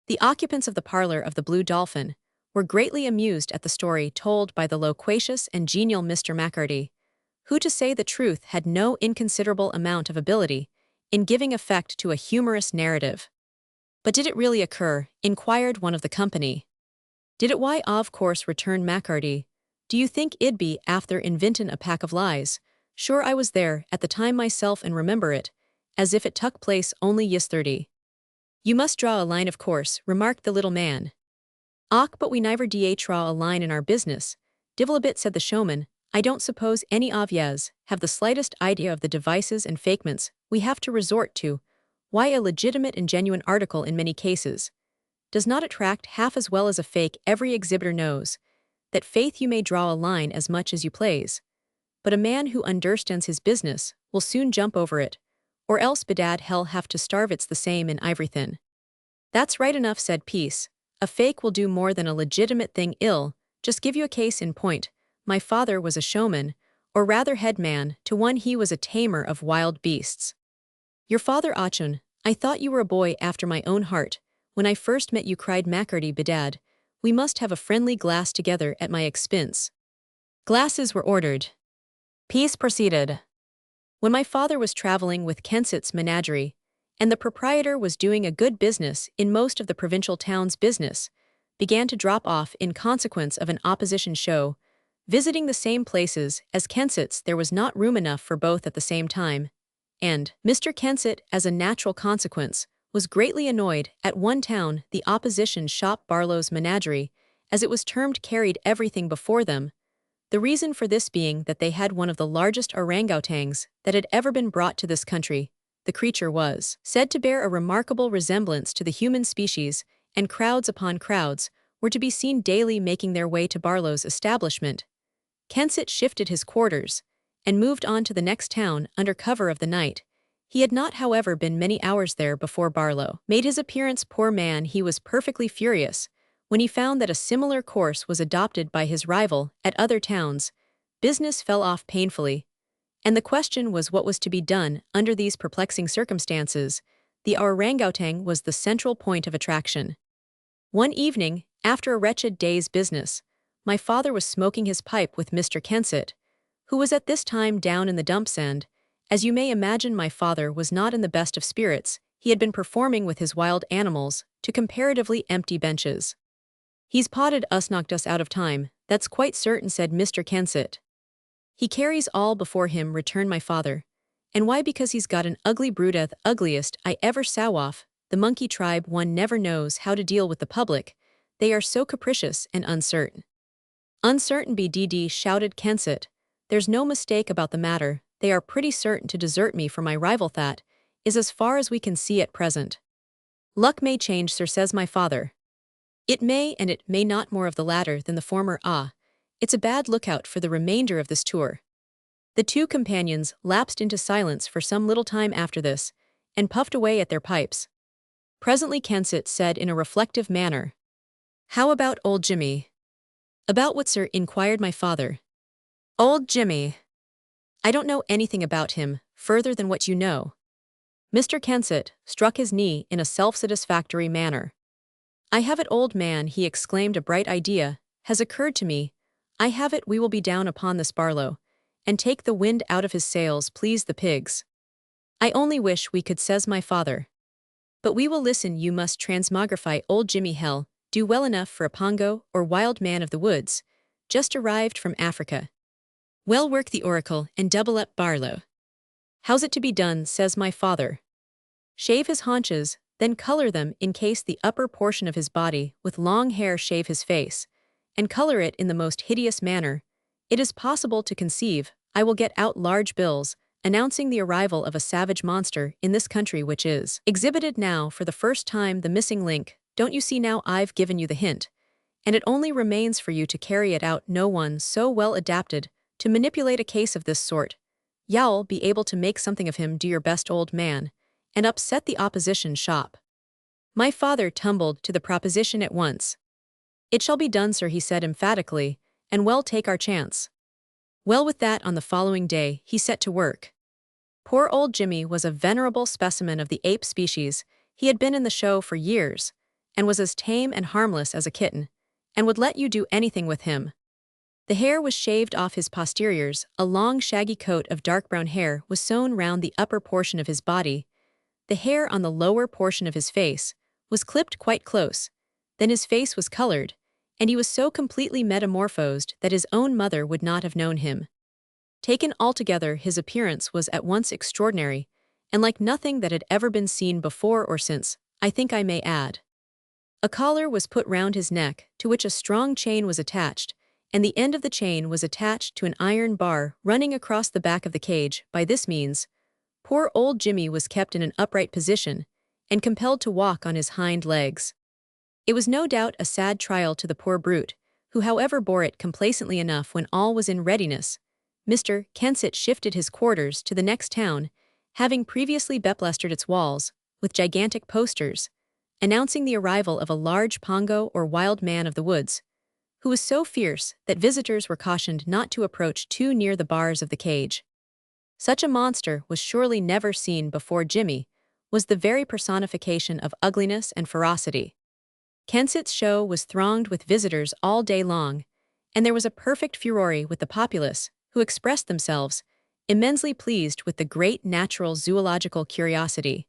The occupants of the parlor of the Blue Dolphin were greatly amused at the story told by the loquacious and genial Mr. McCarty, who, to say the truth, had no inconsiderable amount of ability in giving effect to a humorous narrative. But did it really occur? Inquired one of the company. Did it? Why, of course, returned McCarty. Do you think it'd be after inventin' a pack of lies? Sure, I was there at the time myself and remember it, as if it took place only yesterday. You must draw a line, of course, remarked the little man. Och, but we never draw a line in our business. Divil a bit, said the showman. I don't suppose any of yez have the slightest idea of the devices and fakements we have to resort to. Why, a legitimate and genuine article in many cases does not attract half as well as a fake. Every exhibitor knows that faith you may draw a line as much as you please, but a man who understands his business will soon jump over it, or else bedad hell have to starve. It's the same in iverythin'. That's right enough, said Peace. A fake will do more than a legitimate thing ill. Just give you a case in point. My father was a showman, or rather headman, to one he was a tamer of wild beasts. Your father, Achun, I thought you were a boy after my own heart. When I first met you, cried McCarty, bedad, we must have a friendly glass together at my expense. Glasses were ordered. Peace proceeded. When my father was traveling with Kensit's menagerie, and the proprietor was doing a good business in most of the provincial towns, business began to drop off in consequence of an opposition show. Visiting the same places as Kensit's, there was not room enough for both at the same time, and Mr. Kensit, as a natural consequence, was greatly annoyed at one town. The opposition shop, Barlow's Menagerie, as it was termed, carried everything before them, the reason for this being that they had one of the largest orangutans that had ever been brought to this country. The creature was said to bear a remarkable resemblance to the human species, and crowds upon crowds were to be seen daily making their way to Barlow's establishment. Kensit shifted his quarters and moved on to the next town under cover of the night. He had not, however, been many hours there before Barlow made his appearance. Poor man, he was perfectly furious when he found that a similar course was adopted by his rival at other towns. Business fell off painfully, and the question was what was to be done under these perplexing circumstances. The orangutan was the central point of attraction. One evening, after a wretched day's business, my father was smoking his pipe with Mr. Kensit, who was at this time down in the dumps, and, as you may imagine, my father was not in the best of spirits. He had been performing with his wild animals to comparatively empty benches. He's potted us, knocked us out of time, that's quite certain, said Mr. Kensit. He carries all before him, returned my father. And why? Because he's got an ugly brood, ugliest I ever saw off. The monkey tribe, one never knows how to deal with the public. They are so capricious and uncertain. Uncertain, BDD, shouted Kensit. There's no mistake about the matter. They are pretty certain to desert me for my rival. That is as far as we can see at present. Luck may change, sir, says my father. It may, and it may not. More of the latter than the former. Ah, it's a bad lookout for the remainder of this tour. The two companions lapsed into silence for some little time after this, and puffed away at their pipes. Presently Kensit said in a reflective manner, "How about old Jimmy?" "About what, sir?" inquired my father. "Old Jimmy. I don't know anything about him, further than what you know." Mr. Kensit struck his knee in a self-satisfactory manner. "I have it, old man," he exclaimed, "a bright idea has occurred to me. I have it, we will be down upon this Barlow, and take the wind out of his sails, please the pigs. I only wish we could," says my father. "But we will listen, you must transmogrify old Jimmy Hell, do well enough for a pongo or wild man of the woods, just arrived from Africa. Well, work the oracle and double up Barlow." "How's it to be done?" says my father. "Shave his haunches, then color them, in case the upper portion of his body with long hair, shave his face, and color it in the most hideous manner it is possible to conceive. I will get out large bills, announcing the arrival of a savage monster in this country which is exhibited now for the first time, the missing link. Don't you see now? I've given you the hint, and it only remains for you to carry it out. No one so well adapted to manipulate a case of this sort. You'll be able to make something of him. Do your best, old man, and upset the opposition shop." My father tumbled to the proposition at once. "It shall be done, sir," he said emphatically, "and we'll take our chance." Well, with that, on the following day, he set to work. Poor old Jimmy was a venerable specimen of the ape species. He had been in the show for years, and was as tame and harmless as a kitten, and would let you do anything with him. The hair was shaved off his posteriors, a long shaggy coat of dark brown hair was sewn round the upper portion of his body. The hair on the lower portion of his face was clipped quite close. Then his face was colored, and he was so completely metamorphosed that his own mother would not have known him. Taken altogether, his appearance was at once extraordinary, and like nothing that had ever been seen before or since, I think I may add. A collar was put round his neck, to which a strong chain was attached, and the end of the chain was attached to an iron bar running across the back of the cage. By this means, poor old Jimmy was kept in an upright position, and compelled to walk on his hind legs. It was no doubt a sad trial to the poor brute, who however bore it complacently enough. When all was in readiness, Mr. Kensett shifted his quarters to the next town, having previously beplastered its walls with gigantic posters, announcing the arrival of a large pongo or wild man of the woods, who was so fierce that visitors were cautioned not to approach too near the bars of the cage. Such a monster was surely never seen before. Jimmy was the very personification of ugliness and ferocity. Kensett's show was thronged with visitors all day long, and there was a perfect furore with the populace, who expressed themselves immensely pleased with the great natural zoological curiosity.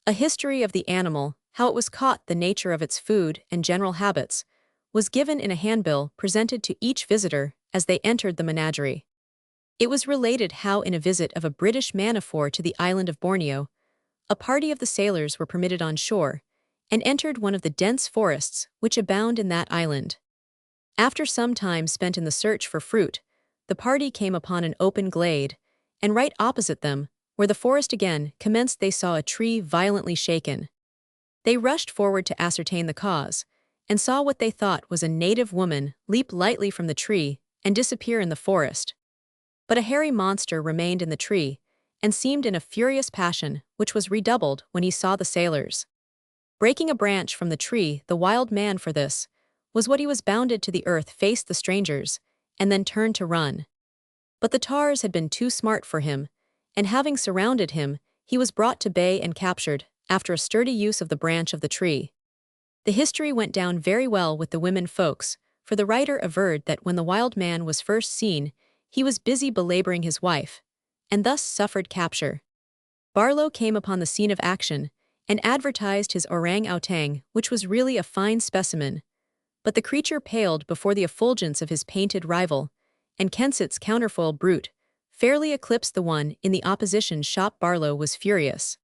A history of the animal, how it was caught, the nature of its food, and general habits, was given in a handbill presented to each visitor as they entered the menagerie. It was related how, in a visit of a British man-of-war to the island of Borneo, a party of the sailors were permitted on shore, and entered one of the dense forests which abound in that island. After some time spent in the search for fruit, the party came upon an open glade, and right opposite them, where the forest again commenced, they saw a tree violently shaken. They rushed forward to ascertain the cause, and saw what they thought was a native woman leap lightly from the tree and disappear in the forest. But a hairy monster remained in the tree, and seemed in a furious passion, which was redoubled when he saw the sailors. Breaking a branch from the tree, the wild man, for this was what he was bounded to the earth, faced the strangers, and then turned to run. But the tars had been too smart for him, and having surrounded him, he was brought to bay and captured, after a sturdy use of the branch of the tree. The history went down very well with the women folks, for the writer averred that when the wild man was first seen, he was busy belaboring his wife, and thus suffered capture. Barlow came upon the scene of action, and advertised his orang-outang, which was really a fine specimen. But the creature paled before the effulgence of his painted rival, and Kensett's counterfoil brute fairly eclipsed the one in the opposition shop. Barlow was furious.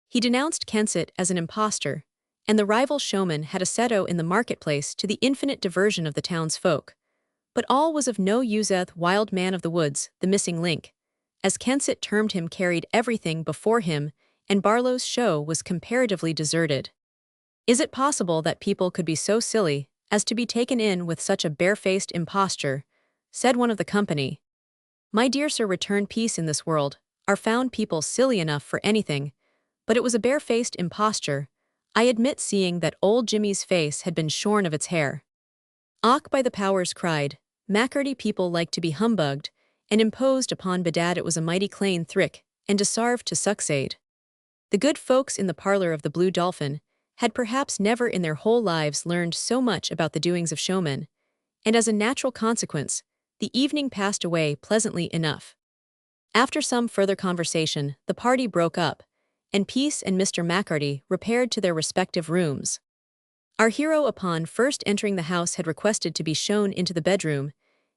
He denounced Kensett as an impostor, and the rival showman had a setto in the marketplace to the infinite diversion of the townsfolk. But all was of no use. Wild man of the woods, the missing link, as Kensett termed him, carried everything before him, and Barlow's show was comparatively deserted. Is it possible that people could be so silly as to be taken in with such a barefaced imposture? Said one of the company. My dear sir, returned, peace in this world are found people silly enough for anything, but it was a barefaced imposture, I admit, seeing that old Jimmy's face had been shorn of its hair. Och, by the powers, cried Maccarty, people like to be humbugged and imposed upon, bedad it was a mighty clane thrick, and desarved to succeed. The good folks in the parlor of the Blue Dolphin had perhaps never in their whole lives learned so much about the doings of showmen, and as a natural consequence, the evening passed away pleasantly enough. After some further conversation, the party broke up, and Peace and Mr. McCarty repaired to their respective rooms. Our hero, upon first entering the house, had requested to be shown into the bedroom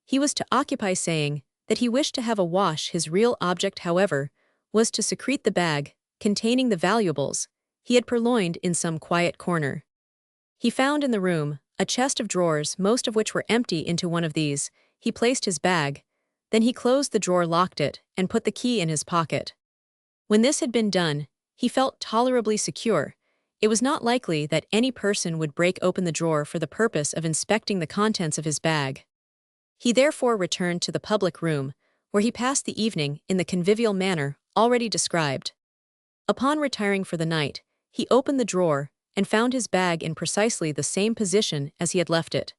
he was to occupy, saying that he wished to have a wash. His real object, however, was to secrete the bag containing the valuables he had purloined in some quiet corner. He found in the room a chest of drawers, most of which were empty. Into one of these he placed his bag, then he closed the drawer, locked it, and put the key in his pocket. When this had been done, he felt tolerably secure. It was not likely that any person would break open the drawer for the purpose of inspecting the contents of his bag. He therefore returned to the public room, where he passed the evening in the convivial manner already described. Upon retiring for the night, he opened the drawer and found his bag in precisely the same position as he had left it.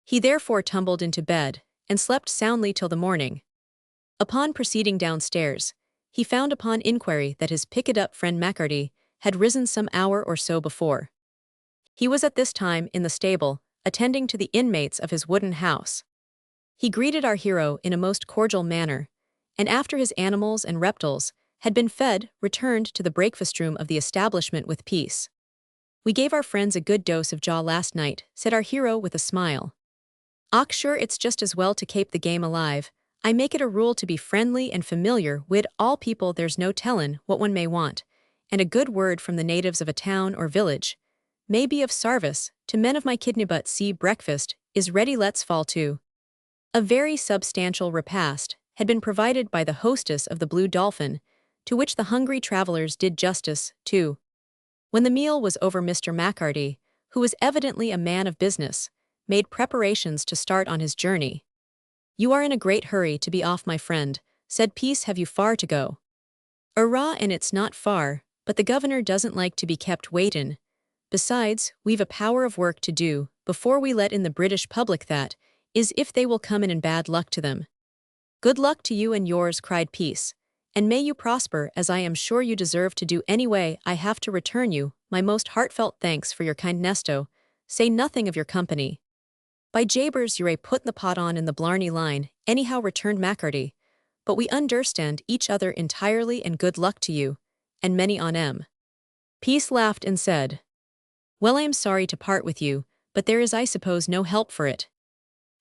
He therefore tumbled into bed and slept soundly till the morning. Upon proceeding downstairs, he found upon inquiry that his picked-up friend McCarty had risen some hour or so before. He was at this time in the stable, attending to the inmates of his wooden house. He greeted our hero in a most cordial manner, and after his animals and reptiles had been fed, returned to the breakfast room of the establishment with Peace. "We gave our friends a good dose of jaw last night," said our hero with a smile. "Och, sure, it's just as well to kape the game alive. I make it a rule to be friendly and familiar wid all people. There's no tellin' what one may want, and a good word from the natives of a town or village may be of sarvice to men of my kidney. But see, breakfast is ready, let's fall to." A very substantial repast had been provided by the hostess of the Blue Dolphin, to which the hungry travelers did justice, too. When the meal was over, Mr. McCarty, who was evidently a man of business, made preparations to start on his journey. "You are in a great hurry to be off, my friend," said Peace. "Have you far to go?" "Arrah, and it's not far, but the governor doesn't like to be kept waitin'. Besides, we've a power of work to do before we let in the British public, that is if they will come in, and bad luck to them." "Good luck to you and yours," cried Peace, "and may you prosper, as I am sure you deserve to do. Anyway, I have to return you my most heartfelt thanks for your kindness. Say nothing of your company." "By jabers, you're a puttin' the pot on in the Blarney line, anyhow," returned McCarty, "but we understand each other entirely, and good luck to you, and many on 'em." Peace laughed and said, "Well, I am sorry to part with you, but there is, I suppose, no help for it."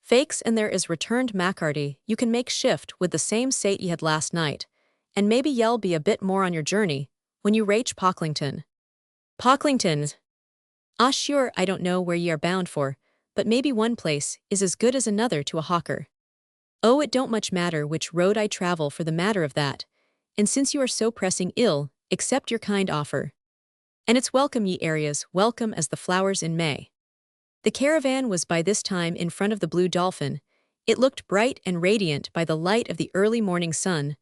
"Fakes and there is," returned McCarty. "You can make shift with the same sate ye had last night, and maybe ye'll be a bit more on your journey when you reach Pocklington." "Pocklington? Ah, sure, I don't know where ye are bound for, but maybe one place is as good as another to a hawker." "Oh, it don't much matter which road I travel for the matter of that, and since you are so pressing ill, accept your kind offer. And it's welcome, ye areas, welcome as the flowers in May." The caravan was by this time in front of the Blue Dolphin. It looked bright and radiant by the light of the early morning sun.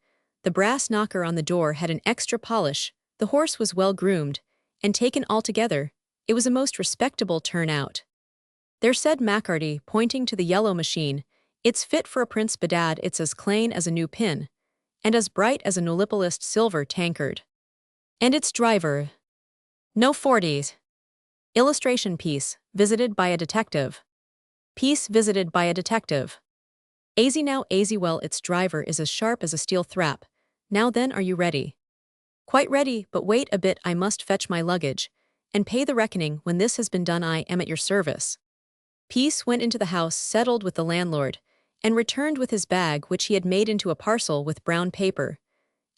The brass knocker on the door had an extra polish, the horse was well groomed, and taken altogether, it was a most respectable turn-out. "There," said McCarty, pointing to the yellow machine, "it's fit for a prince, bedad, it's as clane as a new pin, and as bright as a nullipolist silver tankard. And its driver, no 40s. Illustration: Peace, visited by a detective. Peace, visited by a detective. Azy now, azy, well, its driver is as sharp as a steel thrap. Now then, are you ready?" "Quite ready, but wait a bit, I must fetch my luggage, and pay the reckoning. When this has been done, I am at your service." Peace went into the house, settled with the landlord, and returned with his bag, which he had made into a parcel with brown paper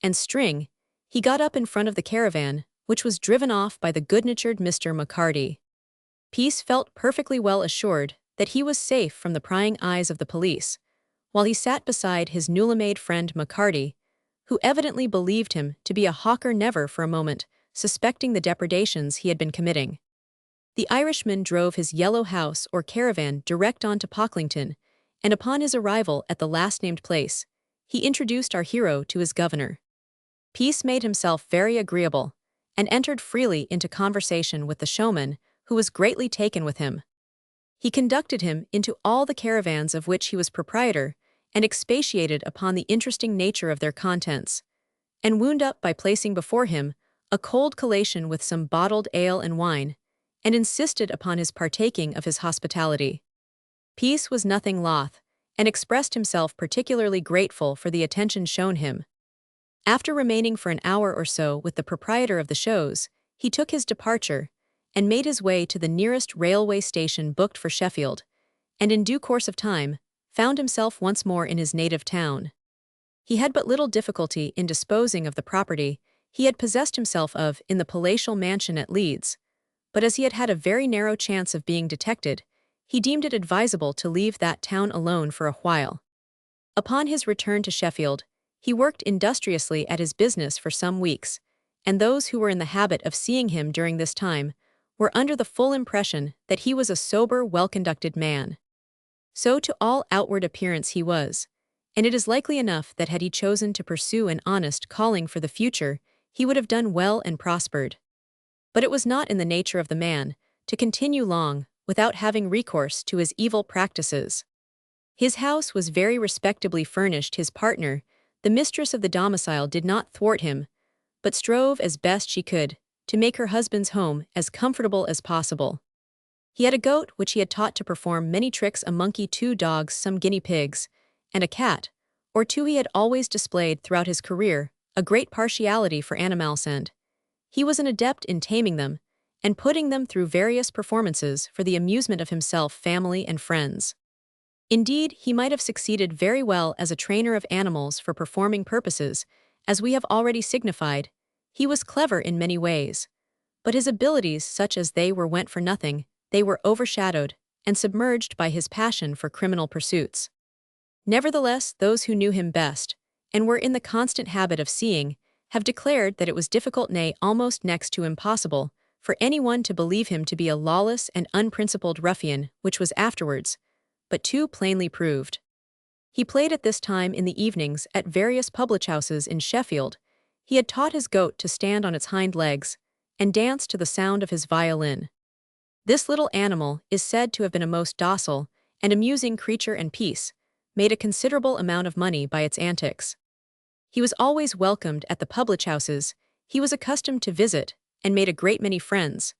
and string. He got up in front of the caravan, which was driven off by the good-natured Mr. McCarty. Peace felt perfectly well assured that he was safe from the prying eyes of the police, while he sat beside his newly-made friend McCarty, who evidently believed him to be a hawker, never for a moment suspecting the depredations he had been committing. The Irishman drove his yellow house or caravan direct on to Pocklington, and upon his arrival at the last-named place, he introduced our hero to his governor. Peace made himself very agreeable, and entered freely into conversation with the showman, who was greatly taken with him. He conducted him into all the caravans of which he was proprietor, and expatiated upon the interesting nature of their contents, and wound up by placing before him a cold collation with some bottled ale and wine, and insisted upon his partaking of his hospitality. Peace was nothing loth, and expressed himself particularly grateful for the attention shown him. After remaining for an hour or so with the proprietor of the shows, he took his departure, and made his way to the nearest railway station booked for Sheffield, and in due course of time, found himself once more in his native town. He had but little difficulty in disposing of the property he had possessed himself of in the palatial mansion at Leeds, but as he had had a very narrow chance of being detected, he deemed it advisable to leave that town alone for a while. Upon his return to Sheffield, he worked industriously at his business for some weeks, and those who were in the habit of seeing him during this time were under the full impression that he was a sober, well-conducted man. So to all outward appearance he was, and it is likely enough that had he chosen to pursue an honest calling for the future, he would have done well and prospered. But it was not in the nature of the man to continue long without having recourse to his evil practices. His house was very respectably furnished. His partner, the mistress of the domicile, did not thwart him, but strove as best she could to make her husband's home as comfortable as possible. He had a goat which he had taught to perform many tricks, a monkey, 2 dogs, some guinea pigs, and a cat, or 2. He had always displayed throughout his career a great partiality for animals, and he was an adept in taming them and putting them through various performances for the amusement of himself, family, and friends. Indeed, he might have succeeded very well as a trainer of animals for performing purposes, as we have already signified. He was clever in many ways, but his abilities, such as they were, went for nothing. They were overshadowed and submerged by his passion for criminal pursuits. Nevertheless, those who knew him best, and were in the constant habit of seeing, have declared that it was difficult, nay, almost next to impossible, for anyone to believe him to be a lawless and unprincipled ruffian, which was afterwards but too plainly proved. He played at this time in the evenings at various public houses in Sheffield. He had taught his goat to stand on its hind legs and dance to the sound of his violin. This little animal is said to have been a most docile and amusing creature, and Peace made a considerable amount of money by its antics. He was always welcomed at the public houses he was accustomed to visit and made a great many friends,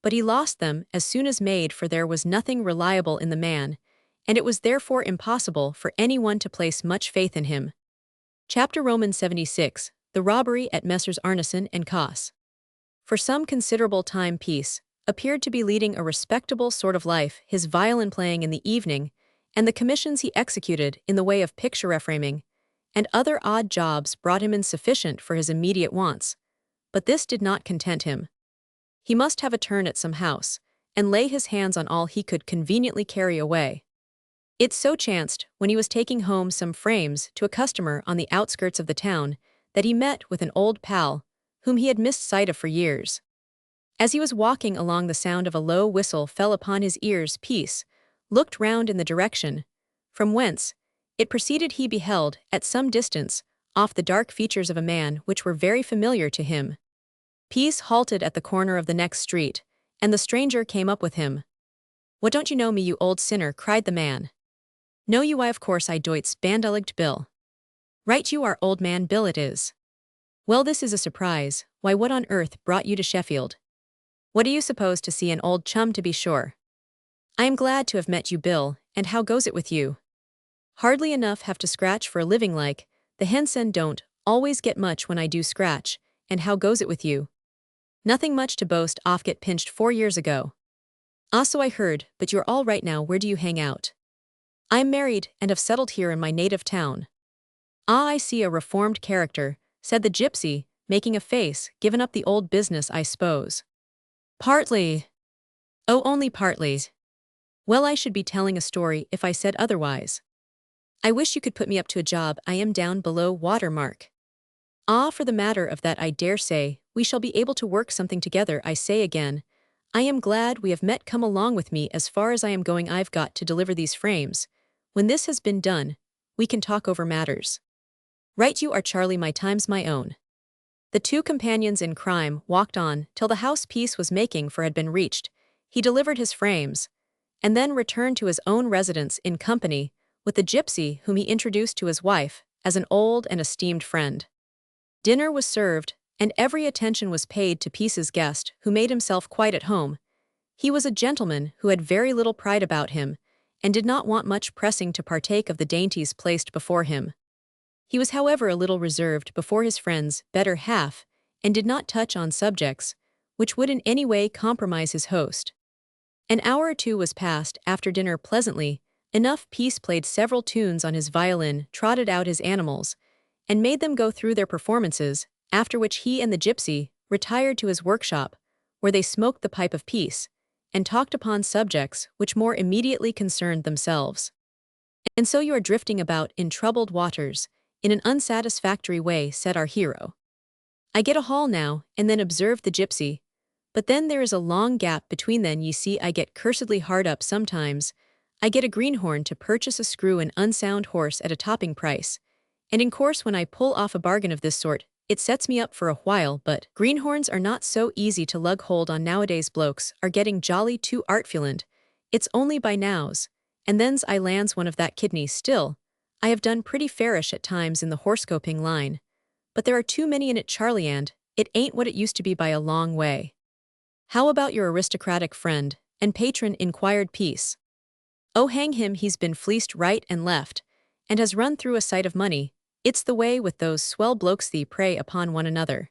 but he lost them as soon as made, for there was nothing reliable in the man, and it was therefore impossible for anyone to place much faith in him. Chapter Roman 76, The Robbery at Messrs. Arneson and Coss. For some considerable time Peace appeared to be leading a respectable sort of life, his violin playing in the evening, and the commissions he executed in the way of picture framing and other odd jobs brought him in sufficient for his immediate wants. But this did not content him. He must have a turn at some house, and lay his hands on all he could conveniently carry away. It so chanced, when he was taking home some frames to a customer on the outskirts of the town, that he met with an old pal, whom he had missed sight of for years. As he was walking along, the sound of a low whistle fell upon his ears. Peace looked round in the direction from whence it proceeded. He beheld, at some distance off, the dark features of a man which were very familiar to him. Peace halted at the corner of the next street, and the stranger came up with him. "What, don't you know me, you old sinner?" cried the man. "Know you? Why, of course I doits, bandeligged Bill." "Right you are, old man, Bill it is." "Well, this is a surprise. Why, what on earth brought you to Sheffield? What do you suppose to see? An old chum, to be sure." "I am glad to have met you, Bill, and how goes it with you?" "Hardly enough, have to scratch for a living like the hens, and don't always get much when I do scratch. And how goes it with you?" "Nothing much to boast off, get pinched 4 years ago." "Ah, so I heard, but you're all right now. Where do you hang out?" "I am married, and have settled here in my native town." "Ah, I see, a reformed character," said the gypsy, making a face. "Given up the old business, I suppose?" "Partly." "Oh, only partly. Well, I should be telling a story if I said otherwise. I wish you could put me up to a job. I am down below water mark." "Ah, for the matter of that, I dare say we shall be able to work something together. I say again, I am glad we have met. Come along with me as far as I am going. I've got to deliver these frames. When this has been done, we can talk over matters." "Right you are, Charlie, my time's my own." The two companions in crime walked on till the house Peace was making for had been reached. He delivered his frames, and then returned to his own residence in company with the gypsy, whom he introduced to his wife as an old and esteemed friend. Dinner was served, and every attention was paid to Peace's guest, who made himself quite at home. He was a gentleman who had very little pride about him, and did not want much pressing to partake of the dainties placed before him. He was however a little reserved before his friend's better half, and did not touch on subjects which would in any way compromise his host. An hour or two was passed after dinner pleasantly enough. Peace played several tunes on his violin, trotted out his animals, and made them go through their performances, after which he and the gypsy retired to his workshop, where they smoked the pipe of peace, and talked upon subjects which more immediately concerned themselves. "And so you are drifting about in troubled waters, in an unsatisfactory way," said our hero. "I get a haul now, and then," observed the gypsy, "but then there is a long gap between then. Ye see, I get cursedly hard up sometimes. I get a greenhorn to purchase a screw and unsound horse at a topping price, and in course when I pull off a bargain of this sort, it sets me up for a while, but greenhorns are not so easy to lug hold on nowadays. Blokes are getting jolly too artfulent. It's only by nows, and thens I lands one of that kidney. Still, I have done pretty fairish at times in the horoscoping line, but there are too many in it, Charlie, and it ain't what it used to be by a long way." "How about your aristocratic friend and patron?" inquired Peace. "Oh, hang him, he's been fleeced right and left, and has run through a sight of money. It's the way with those swell blokes, they prey upon one another."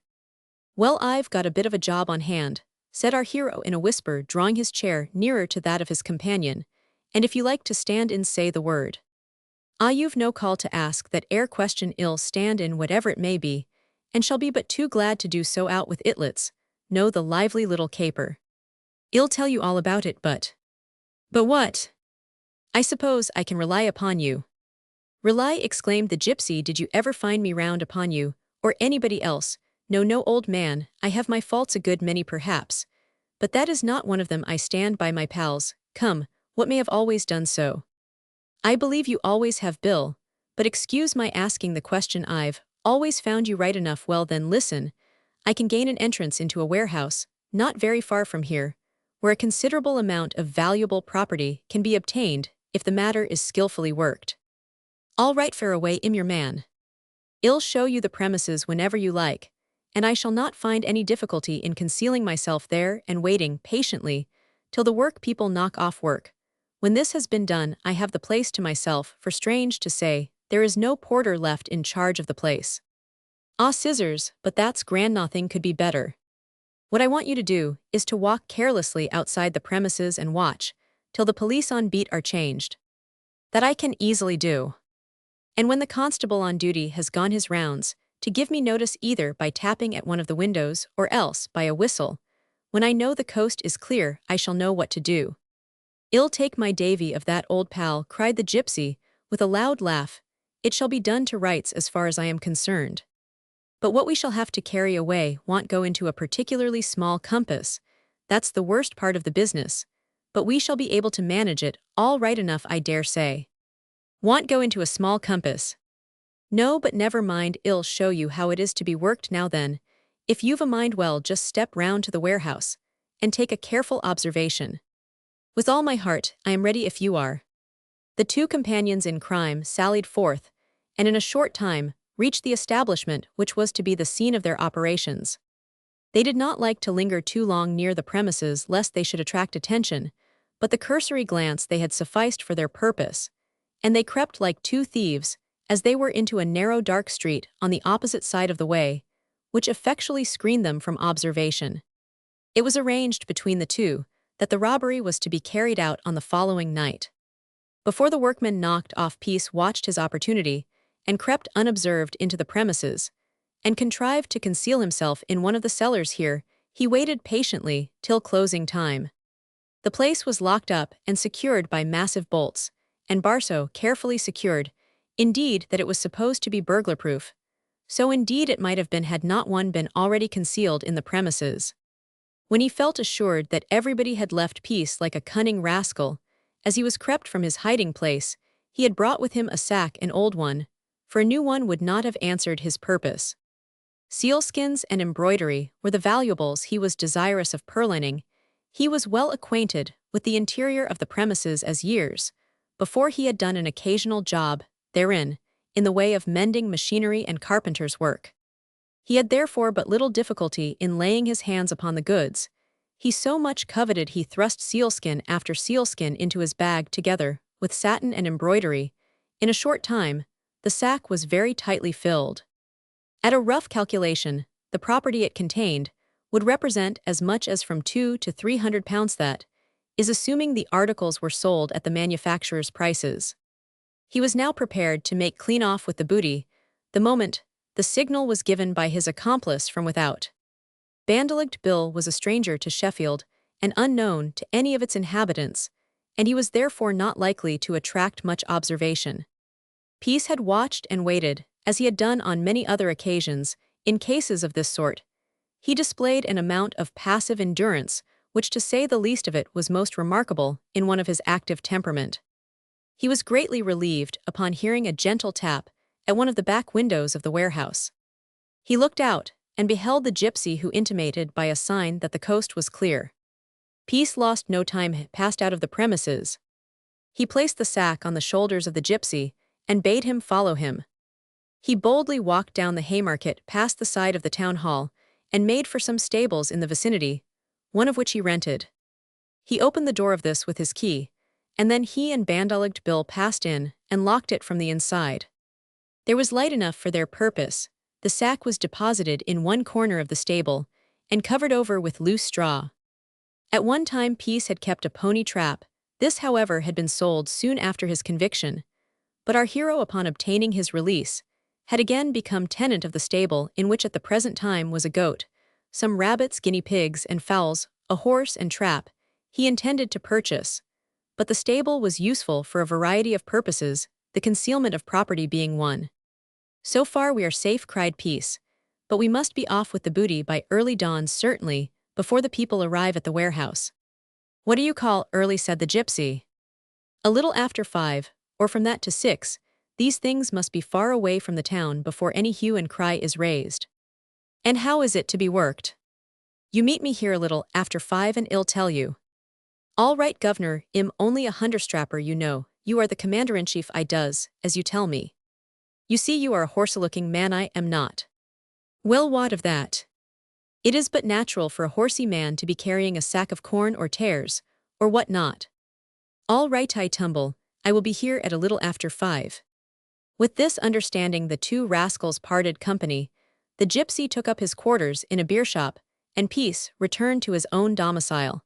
"Well, I've got a bit of a job on hand," said our hero in a whisper, drawing his chair nearer to that of his companion, "and if you like to stand in, say the word. Ah, you've no call to ask that ere question. I'll stand in whatever it may be, and shall be but too glad to do so. Out with itlets, know the lively little caper. I'll tell you all about it, but what? I suppose I can rely upon you." "Rely!" exclaimed the gypsy. "Did you ever find me round upon you, or anybody else? No, no, old man, I have my faults a good many perhaps, but that is not one of them. I stand by my pals. Come, what may have always done so." "I believe you always have, Bill, but excuse my asking the question. I've always found you right enough." "Well then, listen. I can gain an entrance into a warehouse, not very far from here, where a considerable amount of valuable property can be obtained if the matter is skillfully worked." "All right, fare away, I'm your man. I'll show you the premises whenever you like, and I shall not find any difficulty in concealing myself there and waiting patiently till the work people knock off work. When this has been done, I have the place to myself, for strange to say, there is no porter left in charge of the place." "Ah, scissors, but that's grand, nothing could be better. What I want you to do is to walk carelessly outside the premises and watch till the police on beat are changed." "That I can easily do. And when the constable on duty has gone his rounds, to give me notice either by tapping at one of the windows or else by a whistle. When I know the coast is clear, I shall know what to do." "I'll take my davy of that, old pal," cried the gypsy, with a loud laugh. "It shall be done to rights as far as I am concerned. But what we shall have to carry away won't go into a particularly small compass. That's the worst part of the business, but we shall be able to manage it all right enough, I dare say." "Won't go into a small compass." "No, but never mind, I'll show you how it is to be worked. Now then, if you've a mind, well, just step round to the warehouse and take a careful observation." "With all my heart, I am ready if you are." The two companions in crime sallied forth, and in a short time reached the establishment which was to be the scene of their operations. They did not like to linger too long near the premises lest they should attract attention, but the cursory glance they had sufficed for their purpose, and they crept like two thieves as they were into a narrow dark street on the opposite side of the way, which effectually screened them from observation. It was arranged between the two that the robbery was to be carried out on the following night. Before the workmen knocked off, Peace watched his opportunity and crept unobserved into the premises, and contrived to conceal himself in one of the cellars. Here he waited patiently till closing time. The place was locked up and secured by massive bolts, and bar so carefully secured, indeed, that it was supposed to be burglar-proof. So indeed it might have been had not one been already concealed in the premises. When he felt assured that everybody had left Peace like a cunning rascal, as he was crept from his hiding place, he had brought with him a sack, an old one, for a new one would not have answered his purpose. Sealskins and embroidery were the valuables he was desirous of purloining. He was well acquainted with the interior of the premises, as years before he had done an occasional job therein, in the way of mending machinery and carpenter's work. He had therefore but little difficulty in laying his hands upon the goods, He so much coveted he thrust sealskin after sealskin into his bag together, with satin and embroidery. In a short time, the sack was very tightly filled. At a rough calculation, the property it contained would represent as much as from 2 to 300 pounds, that is assuming the articles were sold at the manufacturer's prices. He was now prepared to make clean off with the booty, the moment the signal was given by his accomplice from without. Bandoligged Bill was a stranger to Sheffield and unknown to any of its inhabitants, and he was therefore not likely to attract much observation. Peace had watched and waited, as he had done on many other occasions, in cases of this sort. He displayed an amount of passive endurance which, to say the least of it, was most remarkable in one of his active temperament. He was greatly relieved upon hearing a gentle tap at one of the back windows of the warehouse. He looked out and beheld the gypsy, who intimated by a sign that the coast was clear. Peace lost no time, passed out of the premises. He placed the sack on the shoulders of the gypsy and bade him follow him. He boldly walked down the Haymarket past the side of the town hall and made for some stables in the vicinity, one of which he rented. He opened the door of this with his key, and then he and Bandoligged Bill passed in and locked it from the inside. There was light enough for their purpose. The sack was deposited in one corner of the stable and covered over with loose straw. At one time Peace had kept a pony trap. This, however, had been sold soon after his conviction, but our hero, upon obtaining his release, had again become tenant of the stable, in which at the present time was a goat, some rabbits, guinea pigs, and fowls, a horse and trap he intended to purchase. But the stable was useful for a variety of purposes, the concealment of property being one. "So far we are safe," cried Peace, "but we must be off with the booty by early dawn, certainly, before the people arrive at the warehouse." "What do you call early?" said the gypsy. "A little after 5, or from that to 6, these things must be far away from the town before any hue and cry is raised." "And how is it to be worked?" "You meet me here a little after 5 and I'll tell you." "All right, governor, only a hunderstrapper, you know. You are the commander-in-chief, I does, as you tell me. You see you are a horsey-looking man, I am not." "Well, what of that? It is but natural for a horsey man to be carrying a sack of corn or tares, or what not." "All right, I tumble, I will be here at a little after 5. With this understanding the two rascals parted company. The gypsy took up his quarters in a beer shop, and Peace returned to his own domicile.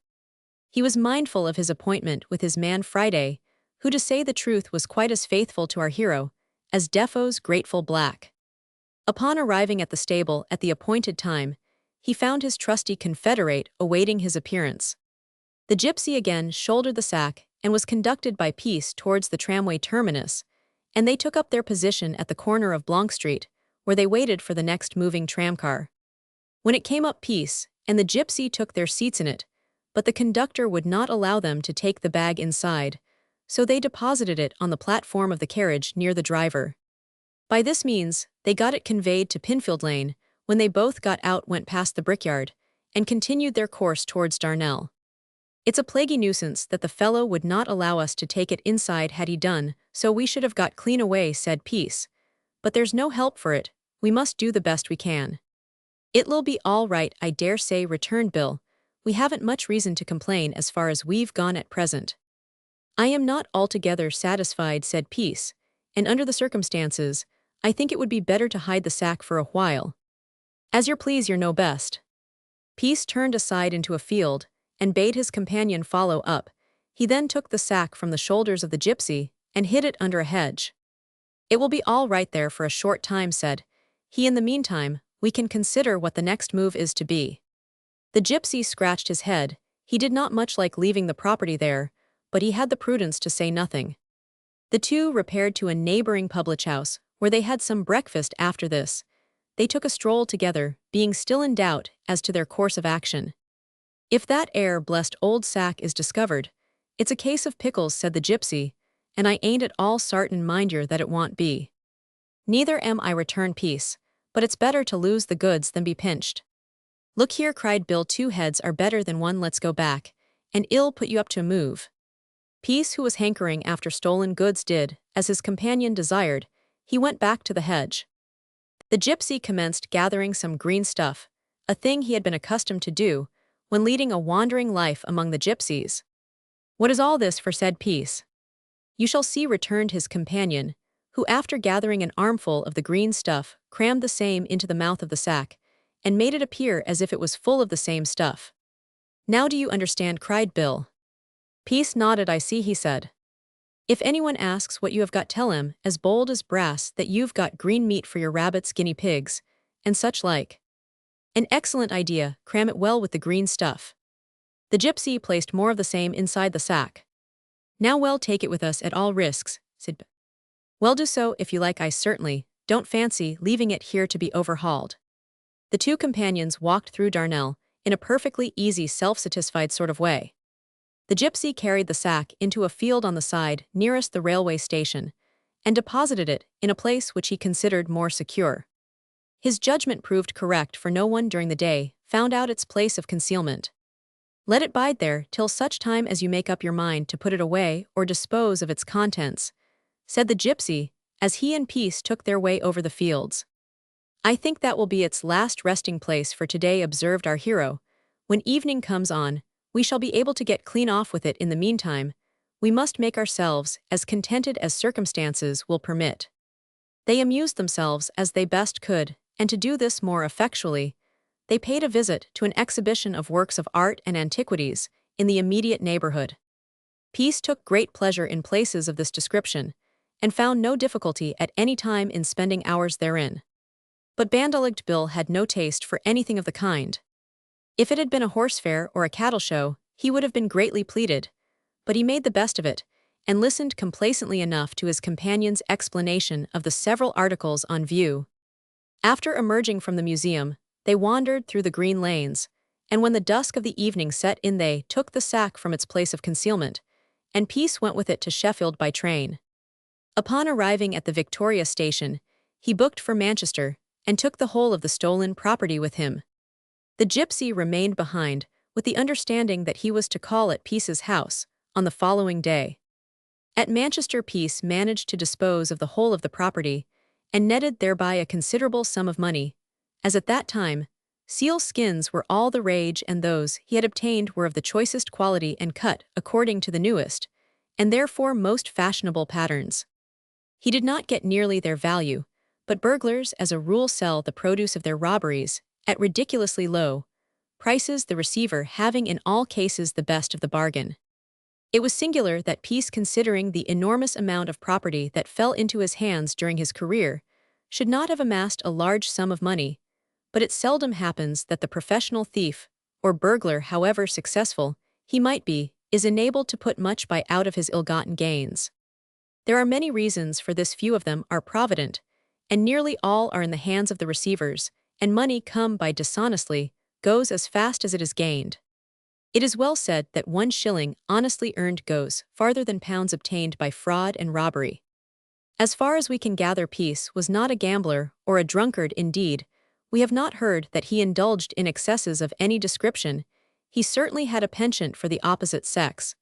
He was mindful of his appointment with his man Friday, who, to say the truth, was quite as faithful to our hero as Defoe's grateful black. Upon arriving at the stable at the appointed time, he found his trusty confederate awaiting his appearance. The gypsy again shouldered the sack and was conducted by Peace towards the tramway terminus, and they took up their position at the corner of Blanc Street, where they waited for the next moving tramcar. When it came up, Peace and the gypsy took their seats in it, but the conductor would not allow them to take the bag inside, so they deposited it on the platform of the carriage near the driver. By this means, they got it conveyed to Pinfield Lane. When they both got out, went past the brickyard, and continued their course towards Darnell. "It's a plaguey nuisance that the fellow would not allow us to take it inside. Had he done so, we should have got clean away," said Peace. "But there's no help for it, we must do the best we can." "It'll be all right, I dare say," returned Bill. "We haven't much reason to complain as far as we've gone at present." "I am not altogether satisfied," said Peace, "and under the circumstances, I think it would be better to hide the sack for a while." "As you please, you know best." Peace turned aside into a field, and bade his companion follow up. He then took the sack from the shoulders of the gypsy, and hid it under a hedge. "It will be all right there for a short time," said he. "In the meantime, we can consider what the next move is to be." The gypsy scratched his head. He did not much like leaving the property there, but he had the prudence to say nothing. The two repaired to a neighboring public house, where they had some breakfast. After this, they took a stroll together, being still in doubt as to their course of action. "If that blessed old sack is discovered, it's a case of pickles," said the gypsy, "and I ain't at all sartain, mind yer, that it won't be." "Neither am I," returned Peace, "but it's better to lose the goods than be pinched." "Look here," cried Bill, "2 heads are better than one. Let's go back, and I'll put you up to a move." Peace, who was hankering after stolen goods, did as his companion desired. He went back to the hedge. The gypsy commenced gathering some green stuff, a thing he had been accustomed to do when leading a wandering life among the gypsies. What is all this for, said Peace? You shall see, returned his companion, who after gathering an armful of the green stuff, crammed the same into the mouth of the sack, and made it appear as if it was full of the same stuff. Now do you understand? Cried Bill. Peace nodded. I see, he said. If anyone asks what you have got, tell him, as bold as brass, that you've got green meat for your rabbits, guinea pigs, and such like. An excellent idea, cram it well with the green stuff. The gypsy placed more of the same inside the sack. Now we'll take it with us at all risks, said Bill. Well, do so if you like. I certainly don't fancy leaving it here to be overhauled. The two companions walked through Darnell in a perfectly easy, self-satisfied sort of way. The gypsy carried the sack into a field on the side nearest the railway station and deposited it in a place which he considered more secure. His judgment proved correct, for no one during the day found out its place of concealment. Let it bide there till such time as you make up your mind to put it away or dispose of its contents, said the gypsy, as he and Peace took their way over the fields. I think that will be its last resting place for today, observed our hero. When evening comes on, we shall be able to get clean off with it. In the meantime, we must make ourselves as contented as circumstances will permit. They amused themselves as they best could, and to do this more effectually, they paid a visit to an exhibition of works of art and antiquities in the immediate neighborhood. Peace took great pleasure in places of this description, and found no difficulty at any time in spending hours therein. But Bandolegged Bill had no taste for anything of the kind. If it had been a horse fair or a cattle show, he would have been greatly pleased, but he made the best of it, and listened complacently enough to his companion's explanation of the several articles on view. After emerging from the museum, they wandered through the green lanes, and when the dusk of the evening set in, they took the sack from its place of concealment, and Peace went with it to Sheffield by train. Upon arriving at the Victoria station, he booked for Manchester, and took the whole of the stolen property with him. The gypsy remained behind, with the understanding that he was to call at Peace's house on the following day. At Manchester, Peace managed to dispose of the whole of the property, and netted thereby a considerable sum of money, as at that time, seal skins were all the rage, and those he had obtained were of the choicest quality and cut according to the newest, and therefore most fashionable patterns. He did not get nearly their value, but burglars as a rule sell the produce of their robberies at ridiculously low prices, the receiver having in all cases the best of the bargain. It was singular that Peace, considering the enormous amount of property that fell into his hands during his career, should not have amassed a large sum of money, but it seldom happens that the professional thief, or burglar, however successful he might be, is enabled to put much by out of his ill-gotten gains. There are many reasons for this. Few of them are provident, and nearly all are in the hands of the receivers, and money come by dishonestly goes as fast as it is gained. It is well said that 1 shilling honestly earned goes farther than pounds obtained by fraud and robbery. As far as we can gather, Peace was not a gambler or a drunkard. Indeed, we have not heard that he indulged in excesses of any description. He certainly had a penchant for the opposite sex,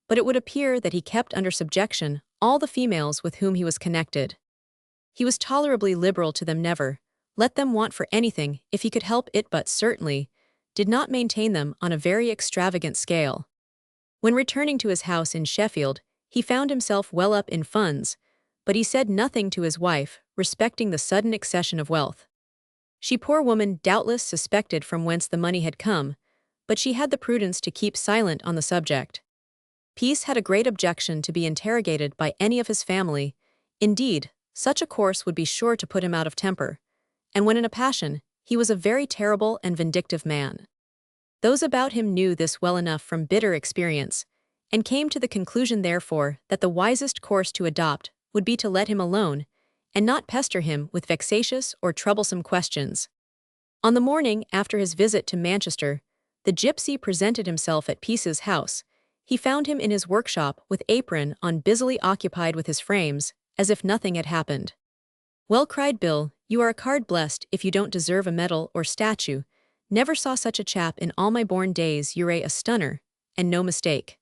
but it would appear that he kept under subjection all the females with whom he was connected. He was tolerably liberal to them, never let them want for anything if he could help it, but certainly did not maintain them on a very extravagant scale. When returning to his house in Sheffield, he found himself well up in funds, but he said nothing to his wife respecting the sudden accession of wealth. She, poor woman, doubtless suspected from whence the money had come, but she had the prudence to keep silent on the subject. Peace had a great objection to be interrogated by any of his family. Indeed, such a course would be sure to put him out of temper, and when in a passion, he was a very terrible and vindictive man. Those about him knew this well enough from bitter experience, and came to the conclusion, therefore, that the wisest course to adopt would be to let him alone, and not pester him with vexatious or troublesome questions. On the morning after his visit to Manchester, the gypsy presented himself at Peace's house. He found him in his workshop with apron on, busily occupied with his frames, as if nothing had happened. Well, cried Bill, you are a card blessed if you don't deserve a medal or statue. Never saw such a chap in all my born days. You're a stunner, and no mistake.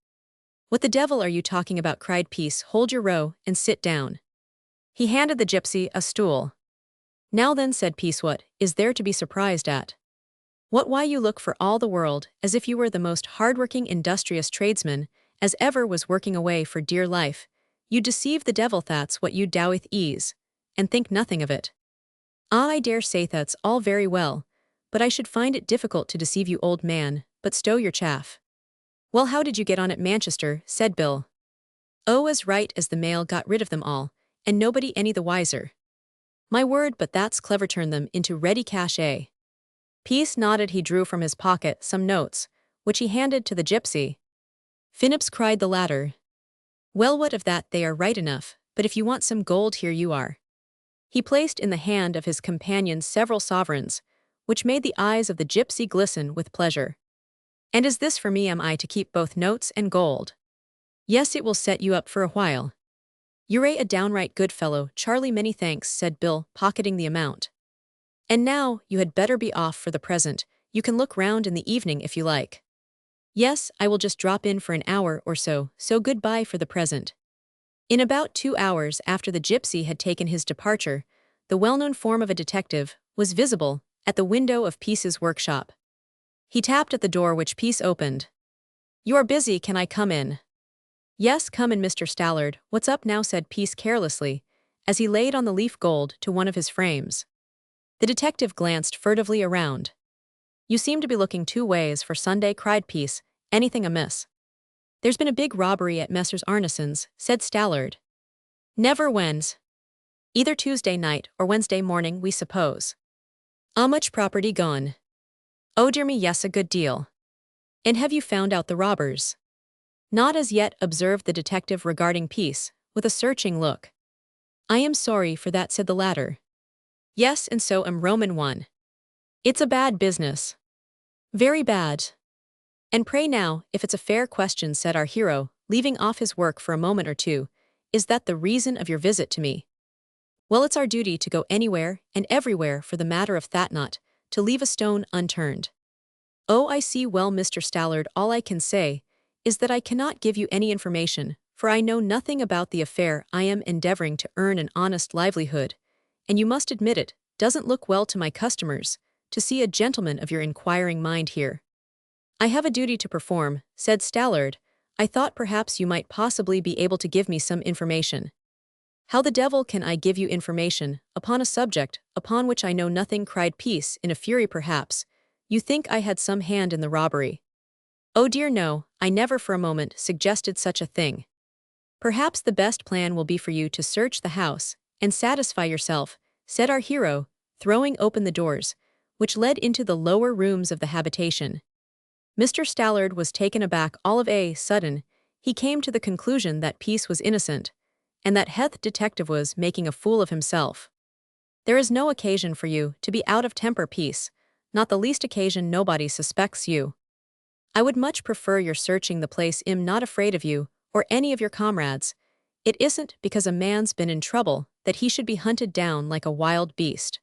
What the devil are you talking about? Cried Peace. Hold your row and sit down. He handed the gypsy a stool. Now then, said Peace, what is there to be surprised at? Why you look for all the world as if you were the most hardworking industrious tradesman as ever was working away for dear life. You deceive the devil, that's what you do with ease, and think nothing of it. Ah, I dare say that's all very well, but I should find it difficult to deceive you, old man, but stow your chaff. Well, how did you get on at Manchester, said Bill. Oh, as right as the mail got rid of them all, and nobody any the wiser. My word, but that's clever, turn them into ready cash, eh? Peace nodded. He drew from his pocket some notes, which he handed to the gypsy. Phinips, cried the latter. Well, what of that? They are right enough, but if you want some gold, here you are. He placed in the hand of his companion several sovereigns, which made the eyes of the gypsy glisten with pleasure. And is this for me? Am I to keep both notes and gold? Yes, it will set you up for a while. You're a downright good fellow, Charlie. Many thanks, said Bill, pocketing the amount. And now, you had better be off for the present. You can look round in the evening if you like. Yes, I will just drop in for an hour or so goodbye for the present. In about 2 hours after the gypsy had taken his departure, the well-known form of a detective was visible at the window of Peace's workshop. He tapped at the door, which Peace opened. You are busy, can I come in? Yes, come in, Mr. Stallard. What's up now? Said Peace carelessly, as he laid on the leaf gold to one of his frames. The detective glanced furtively around. You seem to be looking 2 ways for Sunday, cried Peace. Anything amiss? There's been a big robbery at Messrs. Arneson's, said Stallard. Never. When's? Either Tuesday night or Wednesday morning, we suppose. How much property gone? Oh dear me, yes, a good deal. And have you found out the robbers? Not as yet, observed the detective regarding Peace with a searching look. I am sorry for that, said the latter. Yes, and so am Roman one. It's a bad business. Very bad. And pray now, if it's a fair question, said our hero, leaving off his work for a moment or two, is that the reason of your visit to me? Well, it's our duty to go anywhere and everywhere for the matter of that, not to leave a stone unturned. Oh, I see. Well, Mr. Stallard, all I can say is that I cannot give you any information, for I know nothing about the affair. I am endeavoring to earn an honest livelihood, and you must admit it doesn't look well to my customers to see a gentleman of your inquiring mind here. I have a duty to perform, said Stallard. I thought perhaps you might possibly be able to give me some information. How the devil can I give you information upon a subject upon which I know nothing, cried Peace in a fury. Perhaps you think I had some hand in the robbery. Oh dear no, I never for a moment suggested such a thing. Perhaps the best plan will be for you to search the house and satisfy yourself, said our hero, throwing open the doors, which led into the lower rooms of the habitation. Mr. Stallard was taken aback all of a sudden. He came to the conclusion that Peace was innocent, and that Heth detective was making a fool of himself. There is no occasion for you to be out of temper, Peace, not the least occasion. Nobody suspects you. I would much prefer your searching the place. I'm not afraid of you or any of your comrades. It isn't because a man's been in trouble that he should be hunted down like a wild beast.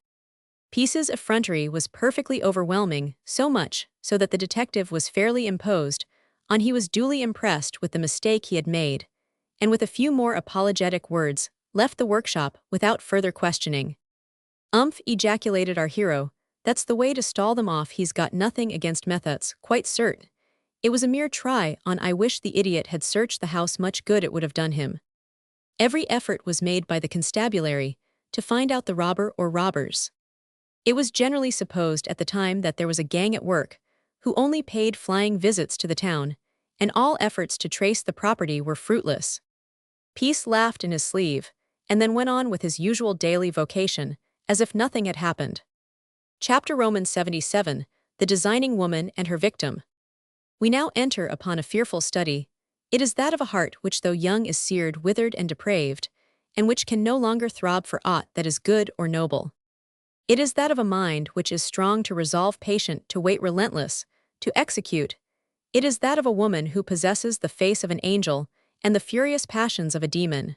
Peace's effrontery was perfectly overwhelming, so much so that the detective was fairly imposed on. He was duly impressed with the mistake he had made, and with a few more apologetic words, left the workshop without further questioning. Ejaculated our hero, that's the way to stall them off. He's got nothing against methods, quite certain. It was a mere try on. I wish the idiot had searched the house. Much good it would have done him. Every effort was made by the constabulary to find out the robber or robbers. It was generally supposed at the time that there was a gang at work, who only paid flying visits to the town, and all efforts to trace the property were fruitless. Peace laughed in his sleeve, and then went on with his usual daily vocation, as if nothing had happened. Chapter Romans 77, The Designing Woman and Her Victim. We now enter upon a fearful study. It is that of a heart which though young is seared, withered, and depraved, and which can no longer throb for aught that is good or noble. It is that of a mind which is strong to resolve, patient to wait, relentless to execute. It is that of a woman who possesses the face of an angel and the furious passions of a demon.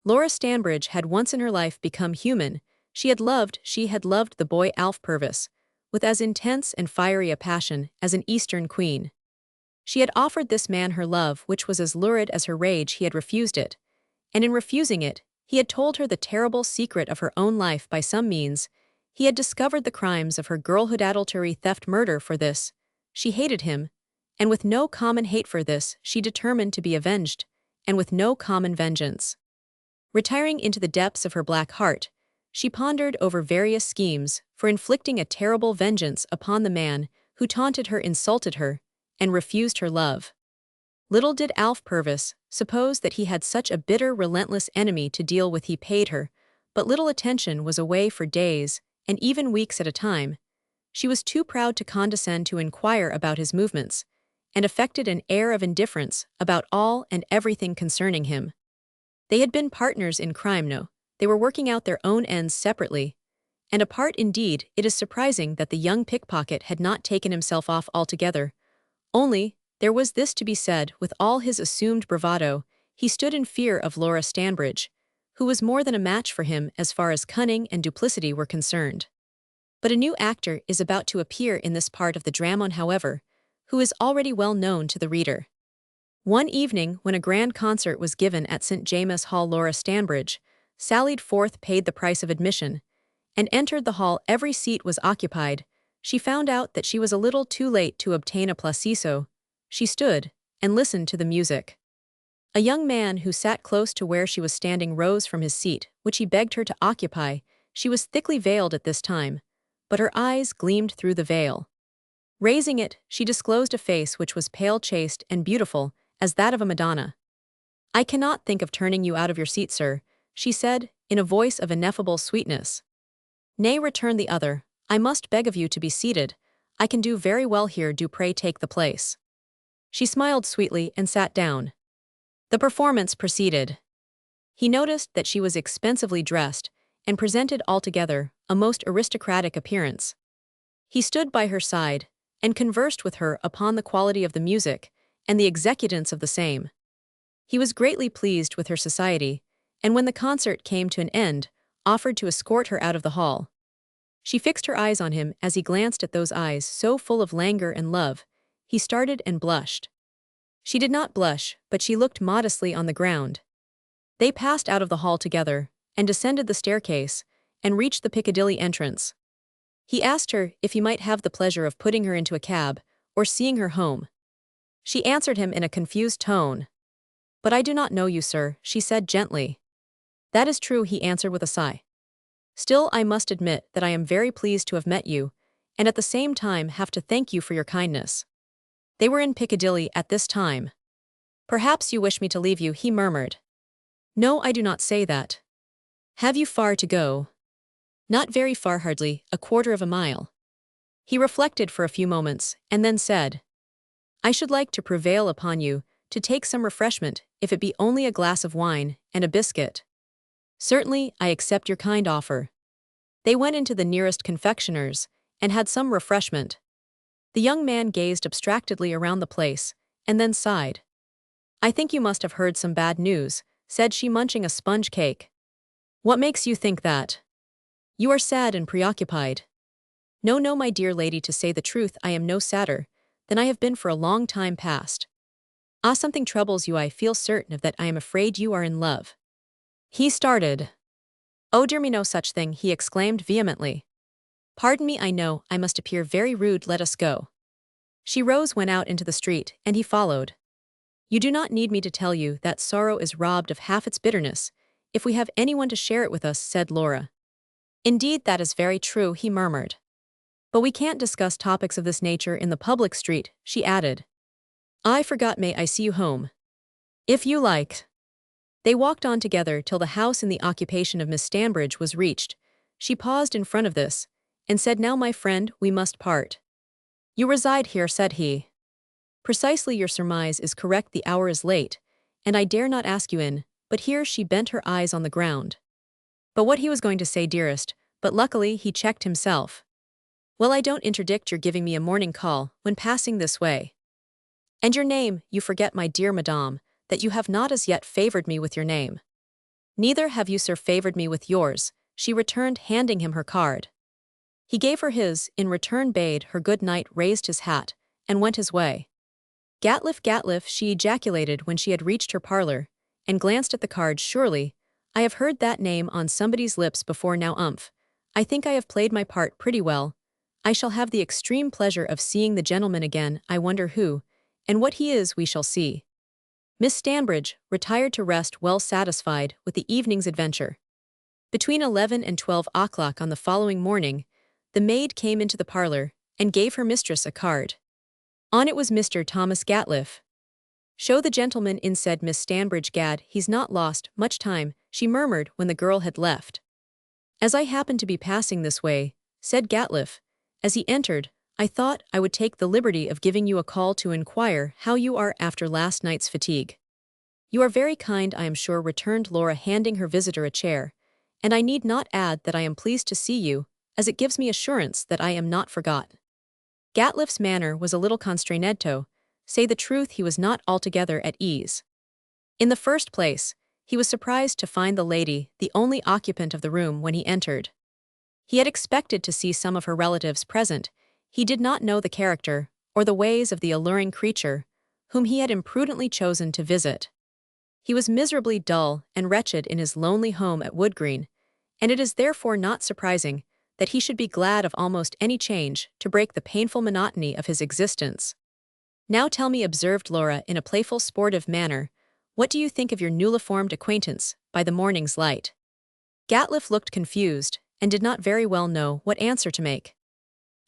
Laura Stanbridge had once in her life become human. She had loved the boy Alf Purvis with as intense and fiery a passion as an Eastern queen. She had offered this man her love, which was as lurid as her rage. He had refused it, and in refusing it, he had told her the terrible secret of her own life. By some means, He had discovered the crimes of her girlhood, adultery, theft, murder. For this, she hated him, and with no common hate for this, she determined to be avenged, and with no common vengeance. Retiring into the depths of her black heart, she pondered over various schemes for inflicting a terrible vengeance upon the man who taunted her, insulted her, and refused her love. Little did Alf Purvis suppose that he had such a bitter, relentless enemy to deal with. He paid her but little attention, was away for days and even weeks at a time. She was too proud to condescend to inquire about his movements, and affected an air of indifference about all and everything concerning him. They had been partners in crime, no, they were working out their own ends separately, and apart. Indeed, it is surprising that the young pickpocket had not taken himself off altogether. Only, there was this to be said: with all his assumed bravado, he stood in fear of Laura Stanbridge, who was more than a match for him as far as cunning and duplicity were concerned. But a new actor is about to appear in this part of the drama, however, who is already well known to the reader. One evening, when a grand concert was given at St. James's Hall, Laura Stanbridge sallied forth, paid the price of admission, and entered the hall. Every seat was occupied. She found out that she was a little too late to obtain a place, so she stood and listened to the music. A young man who sat close to where she was standing rose from his seat, which he begged her to occupy. She was thickly veiled at this time, but her eyes gleamed through the veil. Raising it, she disclosed a face which was pale, chaste, and beautiful as that of a Madonna. "I cannot think of turning you out of your seat, sir," she said, in a voice of ineffable sweetness. "Nay," returned the other, "I must beg of you to be seated. I can do very well here. Do pray take the place." She smiled sweetly and sat down. The performance proceeded. He noticed that she was expensively dressed and presented altogether a most aristocratic appearance. He stood by her side and conversed with her upon the quality of the music and the executants of the same. He was greatly pleased with her society, and when the concert came to an end, offered to escort her out of the hall. She fixed her eyes on him. As he glanced at those eyes so full of languor and love, he started and blushed. She did not blush, but she looked modestly on the ground. They passed out of the hall together, and descended the staircase, and reached the Piccadilly entrance. He asked her if he might have the pleasure of putting her into a cab, or seeing her home. She answered him in a confused tone. "But I do not know you, sir," she said gently. "That is true," he answered with a sigh. "Still, I must admit that I am very pleased to have met you, and at the same time have to thank you for your kindness." They were in Piccadilly at this time. "Perhaps you wish me to leave you," he murmured. "No, I do not say that." "Have you far to go?" "Not very far, hardly a quarter of a mile." He reflected for a few moments, and then said, "I should like to prevail upon you to take some refreshment, if it be only a glass of wine and a biscuit." "Certainly, I accept your kind offer." They went into the nearest confectioner's, and had some refreshment. The young man gazed abstractedly around the place, and then sighed. "I think you must have heard some bad news," said she, munching a sponge cake. "What makes you think that?" "You are sad and preoccupied." "No, no, my dear lady, to say the truth, I am no sadder than I have been for a long time past." "Ah, something troubles you. I feel certain of that. I am afraid you are in love." He started. "Oh dear me, no such thing," he exclaimed vehemently. "Pardon me, I know, I must appear very rude. Let us go." She rose, went out into the street, and he followed. "You do not need me to tell you that sorrow is robbed of half its bitterness if we have anyone to share it with us," said Laura. "Indeed, that is very true," he murmured. "But we can't discuss topics of this nature in the public street," she added. "I forgot, may I see you home?" "If you like." They walked on together till the house in the occupation of Miss Stanbridge was reached. She paused in front of this, and said, "Now, my friend, we must part." "You reside here," said he. "Precisely, your surmise is correct. The hour is late, and I dare not ask you in," but here she bent her eyes on the ground. But what he was going to say, dearest, but luckily he checked himself. "Well, I don't interdict your giving me a morning call when passing this way." "And your name? You forget, my dear madame, that you have not as yet favored me with your name." "Neither have you, sir, favored me with yours," she returned, handing him her card. He gave her his, in return bade her good night, raised his hat, and went his way. "Gatliff, Gatliff," she ejaculated when she had reached her parlor, and glanced at the card. "Surely, I have heard that name on somebody's lips before now. I think I have played my part pretty well. I shall have the extreme pleasure of seeing the gentleman again. I wonder who, and what he is we shall see." Miss Stanbridge retired to rest well satisfied with the evening's adventure. Between 11 and 12 o'clock on the following morning, the maid came into the parlor and gave her mistress a card. On it was Mr. Thomas Gatliff. "Show the gentleman in," said Miss Stanbridge. "Gad, he's not lost much time," she murmured when the girl had left. "As I happen to be passing this way," said Gatliff, as he entered, "I thought I would take the liberty of giving you a call to inquire how you are after last night's fatigue." "You are very kind, I am sure," returned Laura, handing her visitor a chair, "and I need not add that I am pleased to see you, as it gives me assurance that I am not forgot." Gatliff's manner was a little consternado. Say the truth, he was not altogether at ease. In the first place, he was surprised to find the lady the only occupant of the room when he entered. He had expected to see some of her relatives present. He did not know the character or the ways of the alluring creature whom he had imprudently chosen to visit. He was miserably dull and wretched in his lonely home at Woodgreen, and it is therefore not surprising that he should be glad of almost any change to break the painful monotony of his existence. "Now tell me," observed Laura in a playful sportive manner, "what do you think of your newly formed acquaintance by the morning's light?" Gatliff looked confused and did not very well know what answer to make.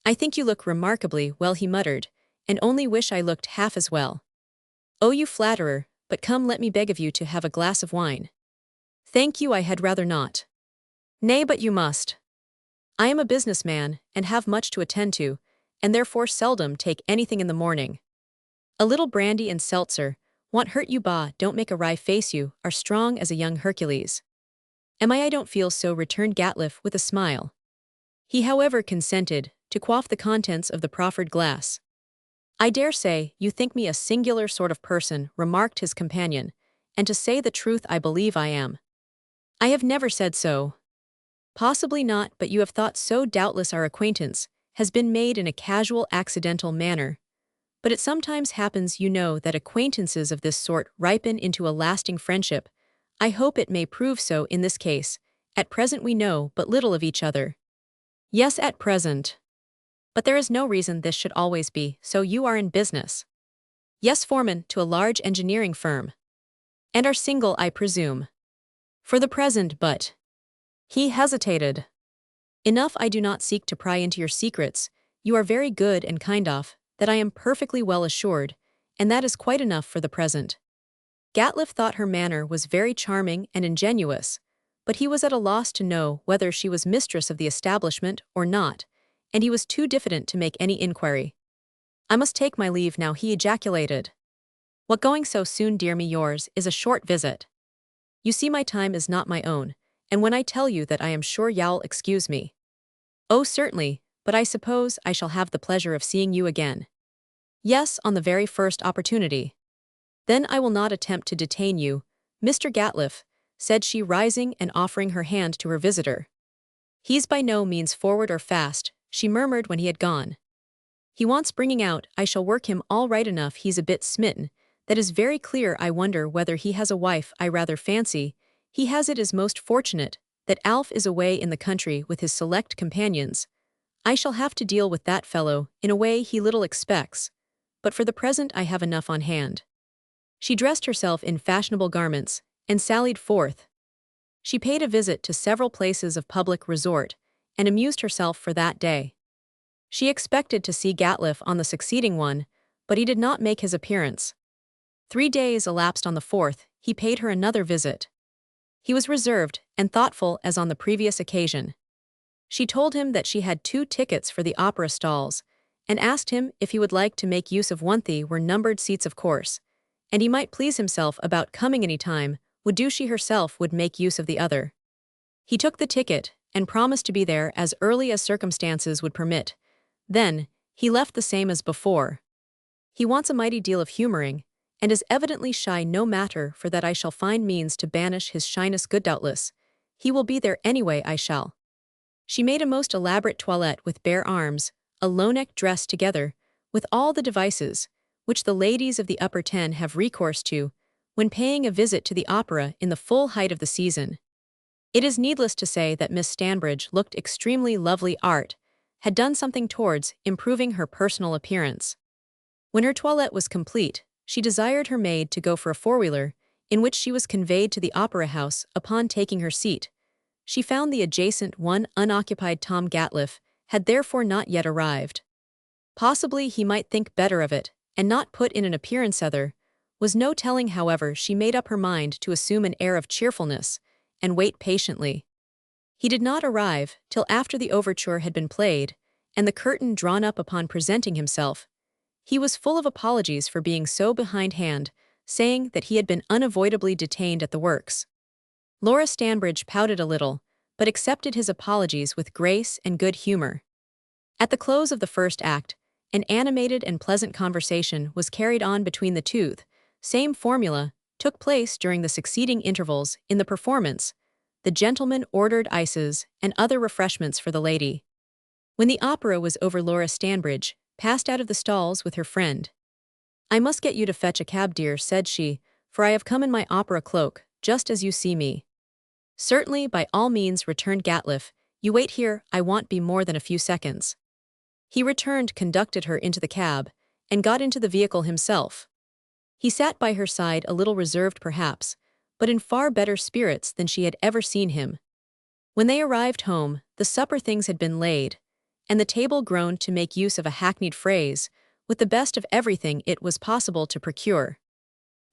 "I think you look remarkably well," he muttered, "and only wish I looked half as well." "Oh, you flatterer, but come, let me beg of you to have a glass of wine." "Thank you, I had rather not." "Nay, but you must. I am a businessman and have much to attend to, and therefore seldom take anything in the morning. A little brandy and seltzer won't hurt you, bah, don't make a wry face, you are strong as a young Hercules." "Am I don't feel so," returned Gatliff with a smile. He however consented to quaff the contents of the proffered glass. "I dare say you think me a singular sort of person," remarked his companion, "and to say the truth I believe I am." "I have never said so." "Possibly not, but you have thought so. Doubtless our acquaintance has been made in a casual, accidental manner. But it sometimes happens, you know, that acquaintances of this sort ripen into a lasting friendship. I hope it may prove so in this case. At present we know but little of each other." "Yes, at present. But there is no reason this should always be. So you are in business?" "Yes, foreman to a large engineering firm." "And are single, I presume?" "For the present, but—" He hesitated. "Enough, I do not seek to pry into your secrets. You are very good and kind of, that I am perfectly well assured, and that is quite enough for the present." Gatliff thought her manner was very charming and ingenuous, but he was at a loss to know whether she was mistress of the establishment or not, and he was too diffident to make any inquiry. "I must take my leave now," he ejaculated. "What, going so soon, dear me? Yours is a short visit. You see my time is not my own, and when I tell you that I am sure you'll excuse me." "Oh, certainly, but I suppose I shall have the pleasure of seeing you again." "Yes, on the very first opportunity." "Then I will not attempt to detain you, Mr. Gatliff," said she, rising and offering her hand to her visitor. "He's by no means forward or fast," she murmured when he had gone. "He wants bringing out. I shall work him all right enough. He's a bit smitten, that is very clear. I wonder whether he has a wife. I rather fancy he has. It is most fortunate that Alf is away in the country with his select companions. I shall have to deal with that fellow in a way he little expects, but for the present I have enough on hand." She dressed herself in fashionable garments and sallied forth. She paid a visit to several places of public resort and amused herself for that day. She expected to see Gatliff on the succeeding one, but he did not make his appearance. 3 days elapsed. On the 4th, he paid her another visit. He was reserved and thoughtful as on the previous occasion. She told him that she had 2 tickets for the opera stalls, and asked him if he would like to make use of one. They were numbered seats, of course, and he might please himself about coming any time. Would do she herself would make use of the other. He took the ticket and promised to be there as early as circumstances would permit. Then he left the same as before. "He wants a mighty deal of humoring, and is evidently shy. No matter, for that I shall find means to banish his shyness. Good, doubtless. He will be there anyway. I shall." She made a most elaborate toilette with bare arms, a low-neck dress, together with all the devices which the ladies of the upper 10 have recourse to when paying a visit to the opera in the full height of the season. It is needless to say that Miss Stanbridge looked extremely lovely art, had done something towards improving her personal appearance. When her toilette was complete, she desired her maid to go for a four-wheeler, in which she was conveyed to the opera house. Upon taking her seat, she found the adjacent one unoccupied. Tom Gatliff had therefore not yet arrived. Possibly he might think better of it, and not put in an appearance other, was no telling. However, she made up her mind to assume an air of cheerfulness, and wait patiently. He did not arrive till after the overture had been played, and the curtain drawn up. Upon presenting himself, he was full of apologies for being so behindhand, saying that he had been unavoidably detained at the works. Laura Stanbridge pouted a little, but accepted his apologies with grace and good humor. At the close of the first act, an animated and pleasant conversation was carried on between the two. Same formula took place during the succeeding intervals in the performance. The gentleman ordered ices and other refreshments for the lady. When the opera was over, Laura Stanbridge passed out of the stalls with her friend. "I must get you to fetch a cab, dear," said she, "for I have come in my opera cloak, just as you see me." "Certainly, by all means," returned Gatliff. "You wait here, I won't be more than a few seconds." He returned, conducted her into the cab, and got into the vehicle himself. He sat by her side, a little reserved perhaps, but in far better spirits than she had ever seen him. When they arrived home, the supper things had been laid, and the table groaned, to make use of a hackneyed phrase, with the best of everything it was possible to procure.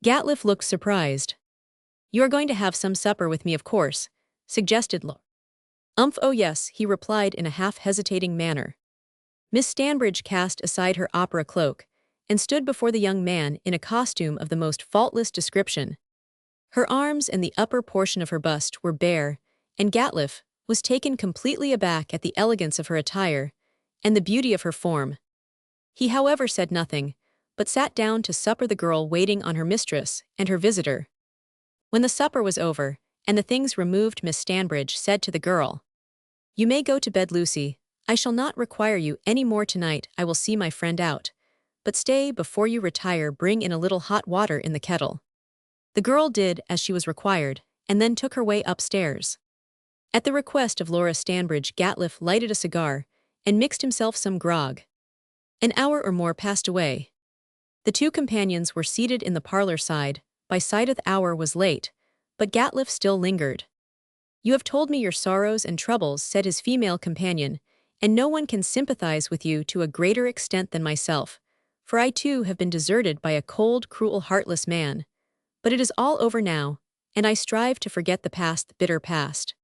Gatliff looked surprised. "You are going to have some supper with me, of course," suggested Laura. "Oh yes," he replied in a half-hesitating manner. Miss Stanbridge cast aside her opera cloak, and stood before the young man in a costume of the most faultless description. Her arms and the upper portion of her bust were bare, and Gatliff was taken completely aback at the elegance of her attire, and the beauty of her form. He, however, said nothing, but sat down to supper, the girl waiting on her mistress and her visitor. When the supper was over, and the things removed, Miss Stanbridge said to the girl, "You may go to bed, Lucy. I shall not require you any more tonight. I will see my friend out. But stay, before you retire, bring in a little hot water in the kettle." The girl did as she was required, and then took her way upstairs. At the request of Laura Stanbridge, Gatliff lighted a cigar, and mixed himself some grog. An hour or more passed away. The two companions were seated in the parlor side by side. The hour was late, but Gatliff still lingered. "You have told me your sorrows and troubles," said his female companion, "and no one can sympathize with you to a greater extent than myself, for I too have been deserted by a cold, cruel, heartless man. But it is all over now, and I strive to forget the past, the bitter past."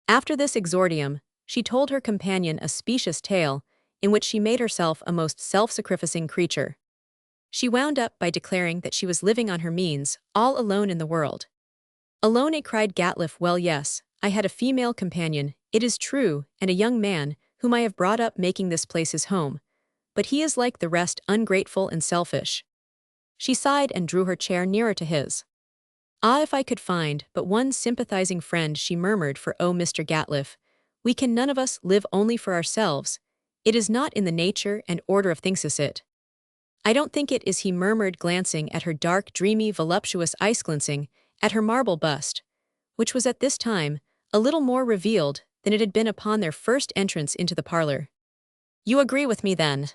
After this exordium, she told her companion a specious tale, in which she made herself a most self-sacrificing creature. She wound up by declaring that she was living on her means, all alone in the world. "Alone," cried Gatliff. "Well, yes, I had a female companion, it is true, and a young man, whom I have brought up, making this place his home. But he is like the rest, ungrateful and selfish." She sighed and drew her chair nearer to his. "Ah, if I could find but one sympathizing friend," she murmured, "for oh, Mr. Gatliff, we can none of us live only for ourselves. It is not in the nature and order of things, is it?" "I don't think it is," he murmured, glancing at her dark, dreamy, voluptuous eyes, glancing at her marble bust, which was at this time a little more revealed than it had been upon their first entrance into the parlor. "You agree with me, then?"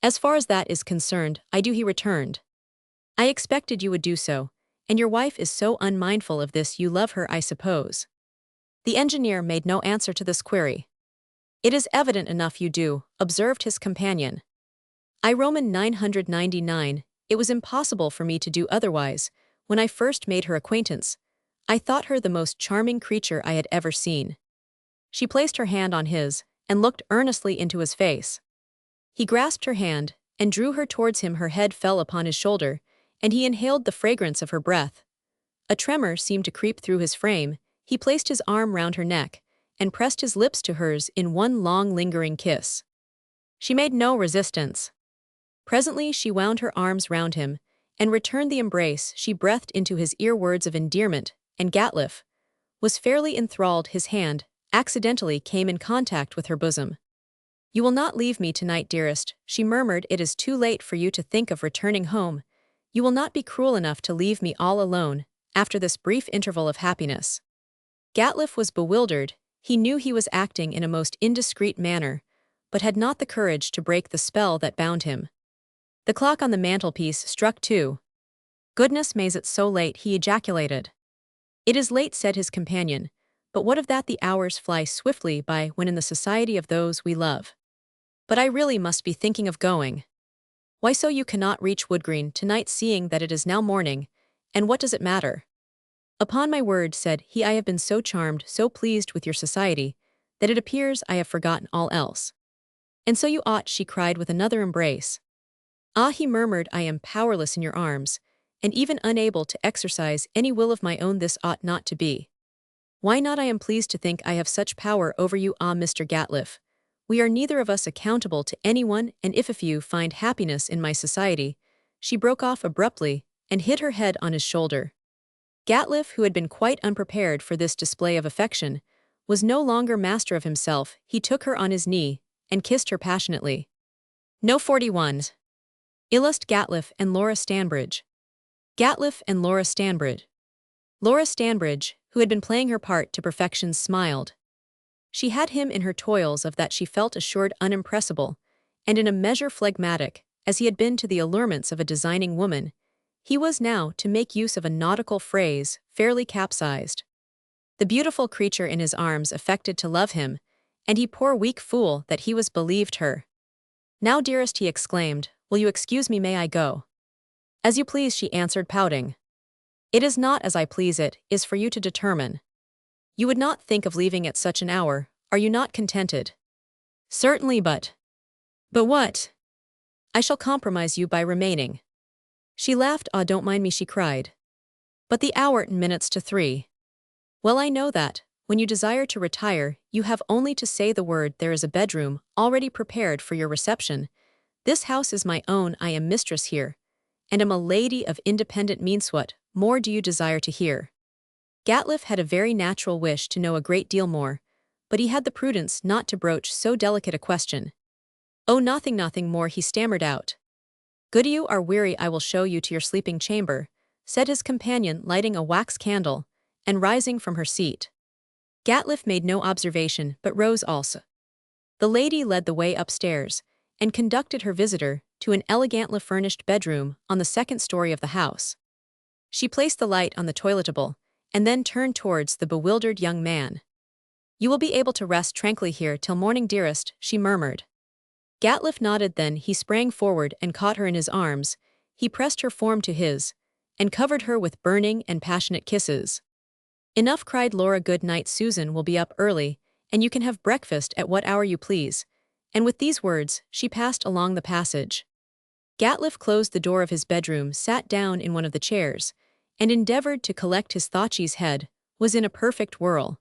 "As far as that is concerned, I do," he returned. "I expected you would do so. And your wife is so unmindful of this. You love her, I suppose?" The engineer made no answer to this query. "It is evident enough you do," observed his companion. "I Roman 999, it was impossible for me to do otherwise. When I first made her acquaintance, I thought her the most charming creature I had ever seen." She placed her hand on his, and looked earnestly into his face. He grasped her hand, and drew her towards him. Her head fell upon his shoulder, and he inhaled the fragrance of her breath. A tremor seemed to creep through his frame. He placed his arm round her neck, and pressed his lips to hers in one long, lingering kiss. She made no resistance. Presently she wound her arms round him, and returned the embrace. She breathed into his ear words of endearment, and Gatliff was fairly enthralled. His hand accidentally came in contact with her bosom. "You will not leave me tonight, dearest," she murmured. "It is too late for you to think of returning home. You will not be cruel enough to leave me all alone, after this brief interval of happiness." Gatliffe was bewildered. He knew he was acting in a most indiscreet manner, but had not the courage to break the spell that bound him. The clock on the mantelpiece struck 2. "Goodness ma's it's so late," he ejaculated. "It is late," said his companion, "but what of that? The hours fly swiftly by when in the society of those we love. But I really must be thinking of going." "Why so? You cannot reach Woodgreen tonight, seeing that it is now morning, and what does it matter?" "Upon my word," said he, "I have been so charmed, so pleased with your society, that it appears I have forgotten all else." "And so you ought," she cried with another embrace. "Ah," he murmured, "I am powerless in your arms, and even unable to exercise any will of my own. This ought not to be." "Why not? I am pleased to think I have such power over you." "Ah, Mr. Gatliffe, we are neither of us accountable to anyone, and if a few find happiness in my society—" She broke off abruptly and hid her head on his shoulder. Gatliffe, who had been quite unprepared for this display of affection, was no longer master of himself. He took her on his knee and kissed her passionately. No 41. Illust Gatliffe and Laura Stanbridge. Gatliffe and Laura Stanbridge. Laura Stanbridge, who had been playing her part to perfection, smiled. She had him in her toils, of that she felt assured, unimpressible, and in a measure phlegmatic, as he had been to the allurements of a designing woman. He was now, to make use of a nautical phrase, fairly capsized. The beautiful creature in his arms affected to love him, and he, poor weak fool that he was, believed her. "Now, dearest," he exclaimed, "will you excuse me? May I go?" "As you please," she answered, pouting. "It is not as I please, it is for you to determine. You would not think of leaving at such an hour, are you not contented?" "Certainly, but—" "But what?" "I shall compromise you by remaining." She laughed. "Ah, don't mind me," she cried. "But the hour, minutes to 3. Well, I know that, when you desire to retire, you have only to say the word. There is a bedroom already prepared for your reception. This house is my own. I am mistress here, and am a lady of independent means. What more do you desire to hear?" Gatliffe had a very natural wish to know a great deal more, but he had the prudence not to broach so delicate a question. "Oh, nothing more," he stammered out. "Good, you are weary. I will show you to your sleeping chamber," said his companion, lighting a wax candle, and rising from her seat. Gatliffe made no observation, but rose also. The lady led the way upstairs, and conducted her visitor to an elegantly furnished bedroom on the second story of the house. She placed the light on the toiletable, and then turned towards the bewildered young man. "You will be able to rest tranquilly here till morning, dearest," she murmured. Gatliffe nodded. Then he sprang forward and caught her in his arms. He pressed her form to his, and covered her with burning and passionate kisses. "Enough," cried Laura. "Good night. Susan will be up early, and you can have breakfast at what hour you please." And with these words, she passed along the passage. Gatliffe closed the door of his bedroom, sat down in one of the chairs, and endeavored to collect his thoughts. His head was in a perfect whirl.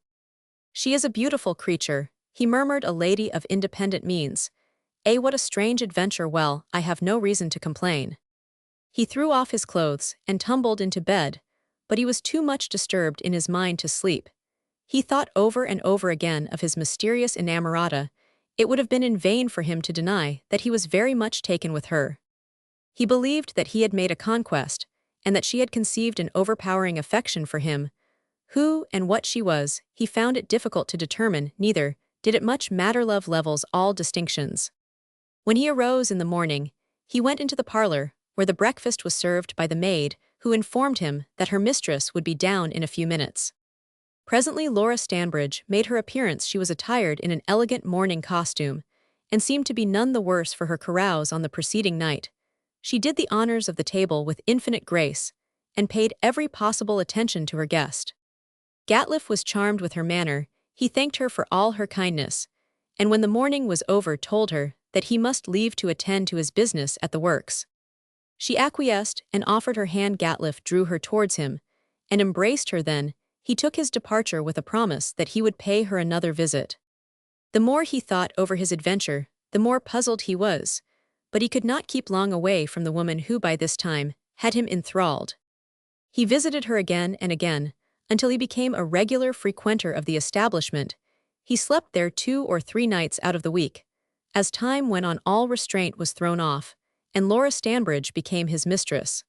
"She is a beautiful creature," he murmured, "a lady of independent means. What a strange adventure. Well, I have no reason to complain." He threw off his clothes and tumbled into bed, but he was too much disturbed in his mind to sleep. He thought over and over again of his mysterious inamorata. It would have been in vain for him to deny that he was very much taken with her. He believed that he had made a conquest, and that she had conceived an overpowering affection for him. Who and what she was, he found it difficult to determine, neither did it much matter. Love levels all distinctions. When he arose in the morning, he went into the parlor, where the breakfast was served by the maid, who informed him that her mistress would be down in a few minutes. Presently Laura Stanbridge made her appearance. She was attired in an elegant morning costume, and seemed to be none the worse for her carouse on the preceding night. She did the honors of the table with infinite grace, and paid every possible attention to her guest. Gatliffe was charmed with her manner. He thanked her for all her kindness, and when the morning was over told her that he must leave to attend to his business at the works. She acquiesced and offered her hand. Gatliffe drew her towards him, and embraced her. Then he took his departure with a promise that he would pay her another visit. The more he thought over his adventure, the more puzzled he was, but he could not keep long away from the woman who by this time had him enthralled. He visited her again and again, until he became a regular frequenter of the establishment. He slept there 2 or 3 nights out of the week. As time went on, all restraint was thrown off, and Laura Stanbridge became his mistress.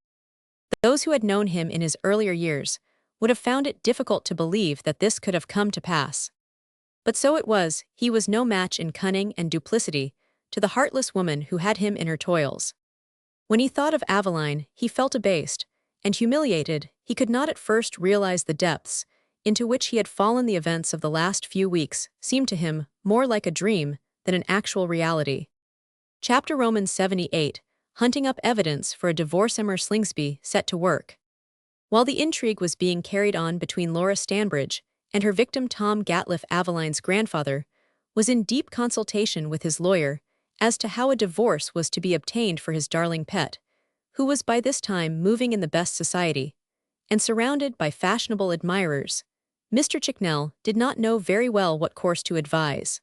Those who had known him in his earlier years would have found it difficult to believe that this could have come to pass. But so it was. He was no match in cunning and duplicity to the heartless woman who had him in her toils. When he thought of Aveline, he felt abased and humiliated. He could not at first realize the depths into which he had fallen. The events of the last few weeks seemed to him more like a dream than an actual reality. Chapter Romans 78, hunting up evidence for a divorce. Emmer Slingsby set to work. While the intrigue was being carried on between Laura Stanbridge and her victim Tom Gatliff, Aveline's grandfather was in deep consultation with his lawyer as to how a divorce was to be obtained for his darling pet, who was by this time moving in the best society and surrounded by fashionable admirers. Mr. Chicknell did not know very well what course to advise.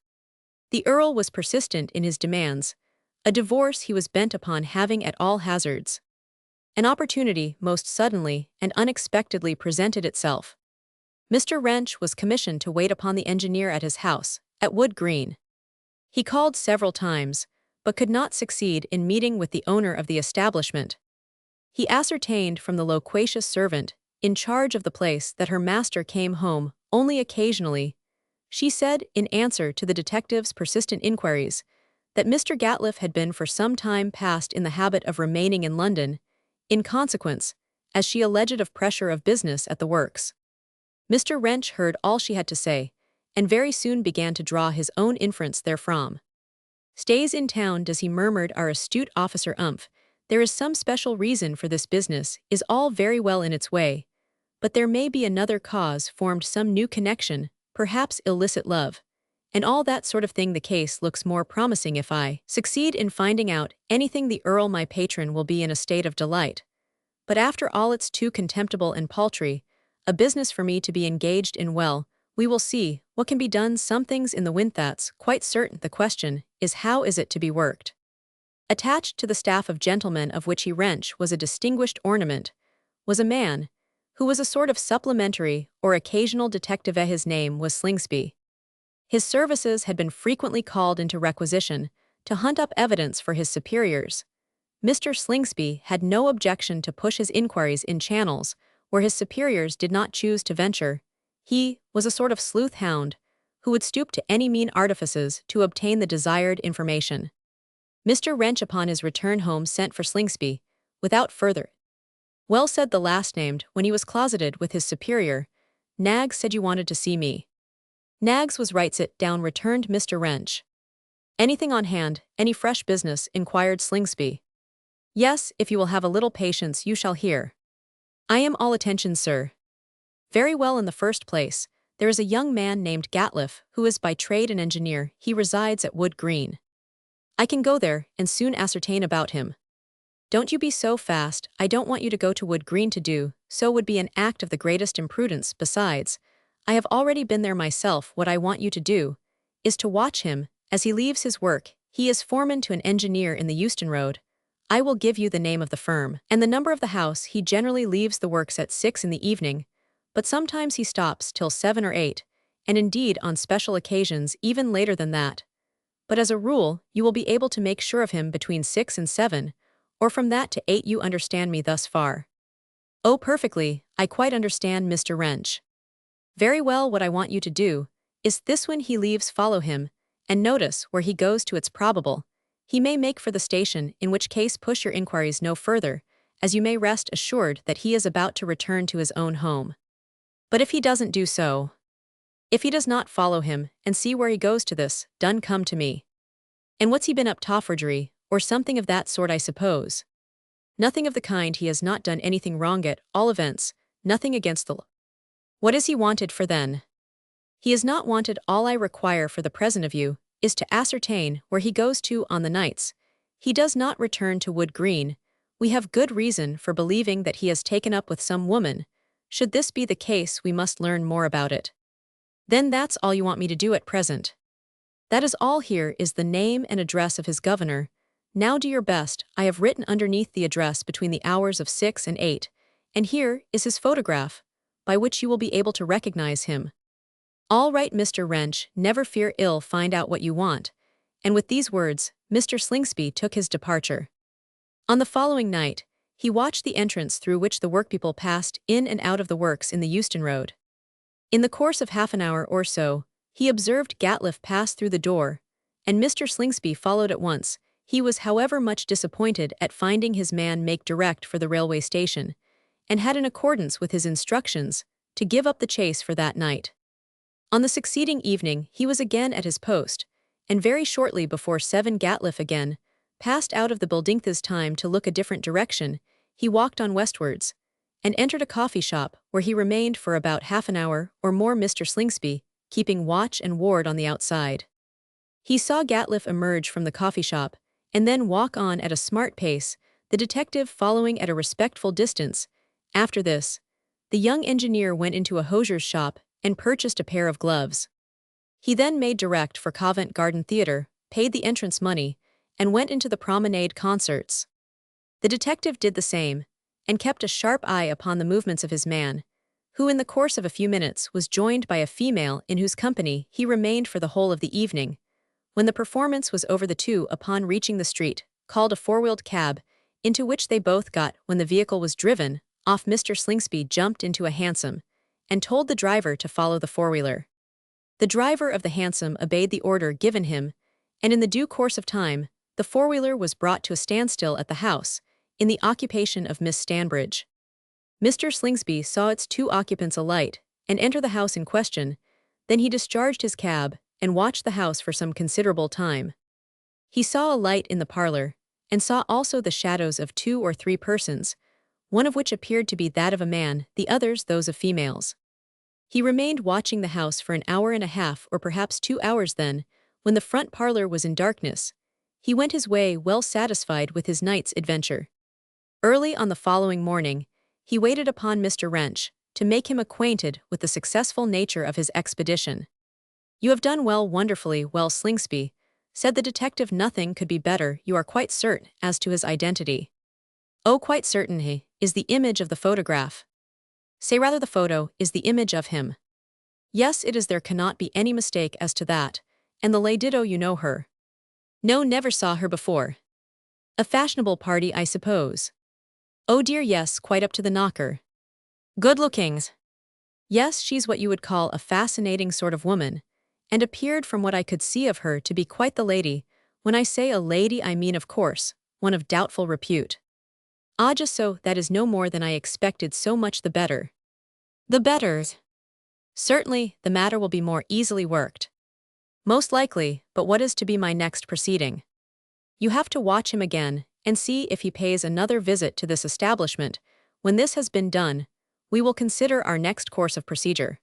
The Earl was persistent in his demands. A divorce he was bent upon having at all hazards. An opportunity most suddenly and unexpectedly presented itself. Mr. Wrench was commissioned to wait upon the engineer at his house, at Wood Green. He called several times, but could not succeed in meeting with the owner of the establishment. He ascertained from the loquacious servant in charge of the place that her master came home only occasionally. She said, in answer to the detective's persistent inquiries, that Mr. Gatliff had been for some time past in the habit of remaining in London, in consequence, as she alleged, of pressure of business at the works. Mr. Wrench heard all she had to say, and very soon began to draw his own inference therefrom. Stays in town, does he? Murmured our astute officer. There is some special reason for this business, is all very well in its way, but there may be another cause, formed some new connection, perhaps illicit love, and all that sort of thing. The case looks more promising. If I succeed in finding out anything, the Earl, my patron, will be in a state of delight. But after all, it's too contemptible and paltry a business for me to be engaged in. Well, we will see what can be done. Some things in the wind, that's quite certain. The question is, how is it to be worked? Attached to the staff of gentlemen of which he Wrench was a distinguished ornament, was a man who was a sort of supplementary or occasional detective. His name was Slingsby. His services had been frequently called into requisition to hunt up evidence for his superiors. Mr. Slingsby had no objection to push his inquiries in channels where his superiors did not choose to venture. He was a sort of sleuth hound who would stoop to any mean artifices to obtain the desired information. Mr. Wrench, upon his return home, sent for Slingsby without further. Well, said the last named, when he was closeted with his superior, Nags said you wanted to see me. Nags was right. Sit down, returned Mr. Wrench. Anything on hand, any fresh business? Inquired Slingsby. Yes, if you will have a little patience, you shall hear. I am all attention, sir. Very well. In the first place, there is a young man named Gatliff, who is by trade an engineer. He resides at Wood Green. I can go there and soon ascertain about him. Don't you be so fast. I don't want you to go to Wood Green. To do so would be an act of the greatest imprudence. Besides, I have already been there myself. What I want you to do is to watch him as he leaves his work. He is foreman to an engineer in the Euston Road. I will give you the name of the firm and the number of the house. He generally leaves the works at 6 in the evening, but sometimes he stops till 7 or 8, and indeed on special occasions even later than that. But as a rule, you will be able to make sure of him between 6 and 7, or from that to 8. You understand me thus far? Oh, perfectly. I quite understand, Mr. Wrench. Very well. What I want you to do is this: when he leaves, follow him, and notice where he goes to. It's probable he may make for the station, in which case push your inquiries no further, as you may rest assured that he is about to return to his own home. But if he doesn't do so, if he does not follow him and see where he goes to, this done, come to me. And what's he been up to? Forgery, or something of that sort, I suppose? Nothing of the kind. He has not done anything wrong, at all events, nothing against the law. What is he wanted for then? He is not wanted. All I require for the present of you is to ascertain where he goes to on the nights he does not return to Wood Green. We have good reason for believing that he has taken up with some woman. Should this be the case, we must learn more about it. Then that's all you want me to do at present? That is all. Here is the name and address of his governor. Now do your best. I have written underneath the address between the hours of 6 and 8, and here is his photograph, by which you will be able to recognize him. All right, Mr. Wrench, never fear. I'll find out what you want. And with these words, Mr. Slingsby took his departure. On the following night, he watched the entrance through which the workpeople passed in and out of the works in the Euston Road. In the course of half an hour or so, he observed Gatliffe pass through the door, and Mr. Slingsby followed at once. He was however much disappointed at finding his man make direct for the railway station, and had in accordance with his instructions, to give up the chase for that night. On the succeeding evening he was again at his post, and very shortly before 7 Gatliffe again passed out of the building. This time to look a different direction, he walked on westwards, and entered a coffee shop where he remained for about half an hour or more, Mr. Slingsby keeping watch and ward on the outside. He saw Gatliffe emerge from the coffee shop, and then walk on at a smart pace, the detective following at a respectful distance. After this, the young engineer went into a hosier's shop and purchased a pair of gloves. He then made direct for Covent Garden Theatre, paid the entrance money, and went into the promenade concerts. The detective did the same, and kept a sharp eye upon the movements of his man, who in the course of a few minutes was joined by a female in whose company he remained for the whole of the evening. When the performance was over, the two, upon reaching the street, called a four-wheeled cab, into which they both got. When the vehicle was driven off, Mr. Slingsby jumped into a hansom, and told the driver to follow the four-wheeler. The driver of the hansom obeyed the order given him, and in the due course of time, the four-wheeler was brought to a standstill at the house, in the occupation of Miss Stanbridge. Mr. Slingsby saw its 2 occupants alight, and enter the house in question. Then he discharged his cab, and watched the house for some considerable time. He saw a light in the parlor, and saw also the shadows of 2 or 3 persons, one of which appeared to be that of a man, the others those of females. He remained watching the house for an hour and a half or perhaps 2 hours. Then, when the front parlor was in darkness, he went his way well satisfied with his night's adventure. Early on the following morning, he waited upon Mr. Wrench, to make him acquainted with the successful nature of his expedition. "You have done well, wonderfully well, Slingsby," said the detective. "Nothing could be better. You are quite certain as to his identity?" "Oh, quite certain. He is the image of the photograph." "Say rather the photo is the image of him." "Yes, it is. There cannot be any mistake as to that. And the lady, you know her?" "No, never saw her before." "A fashionable party, I suppose?" "Oh dear, yes, quite up to the knocker." "Good-lookings?" "Yes, she's what you would call a fascinating sort of woman, and appeared from what I could see of her to be quite the lady. When I say a lady, I mean, of course, one of doubtful repute." "Ah, just so. That is no more than I expected. So much the better." "The better?" "Certainly, the matter will be more easily worked." "Most likely, but what is to be my next proceeding?" "You have to watch him again, and see if he pays another visit to this establishment. When this has been done, we will consider our next course of procedure."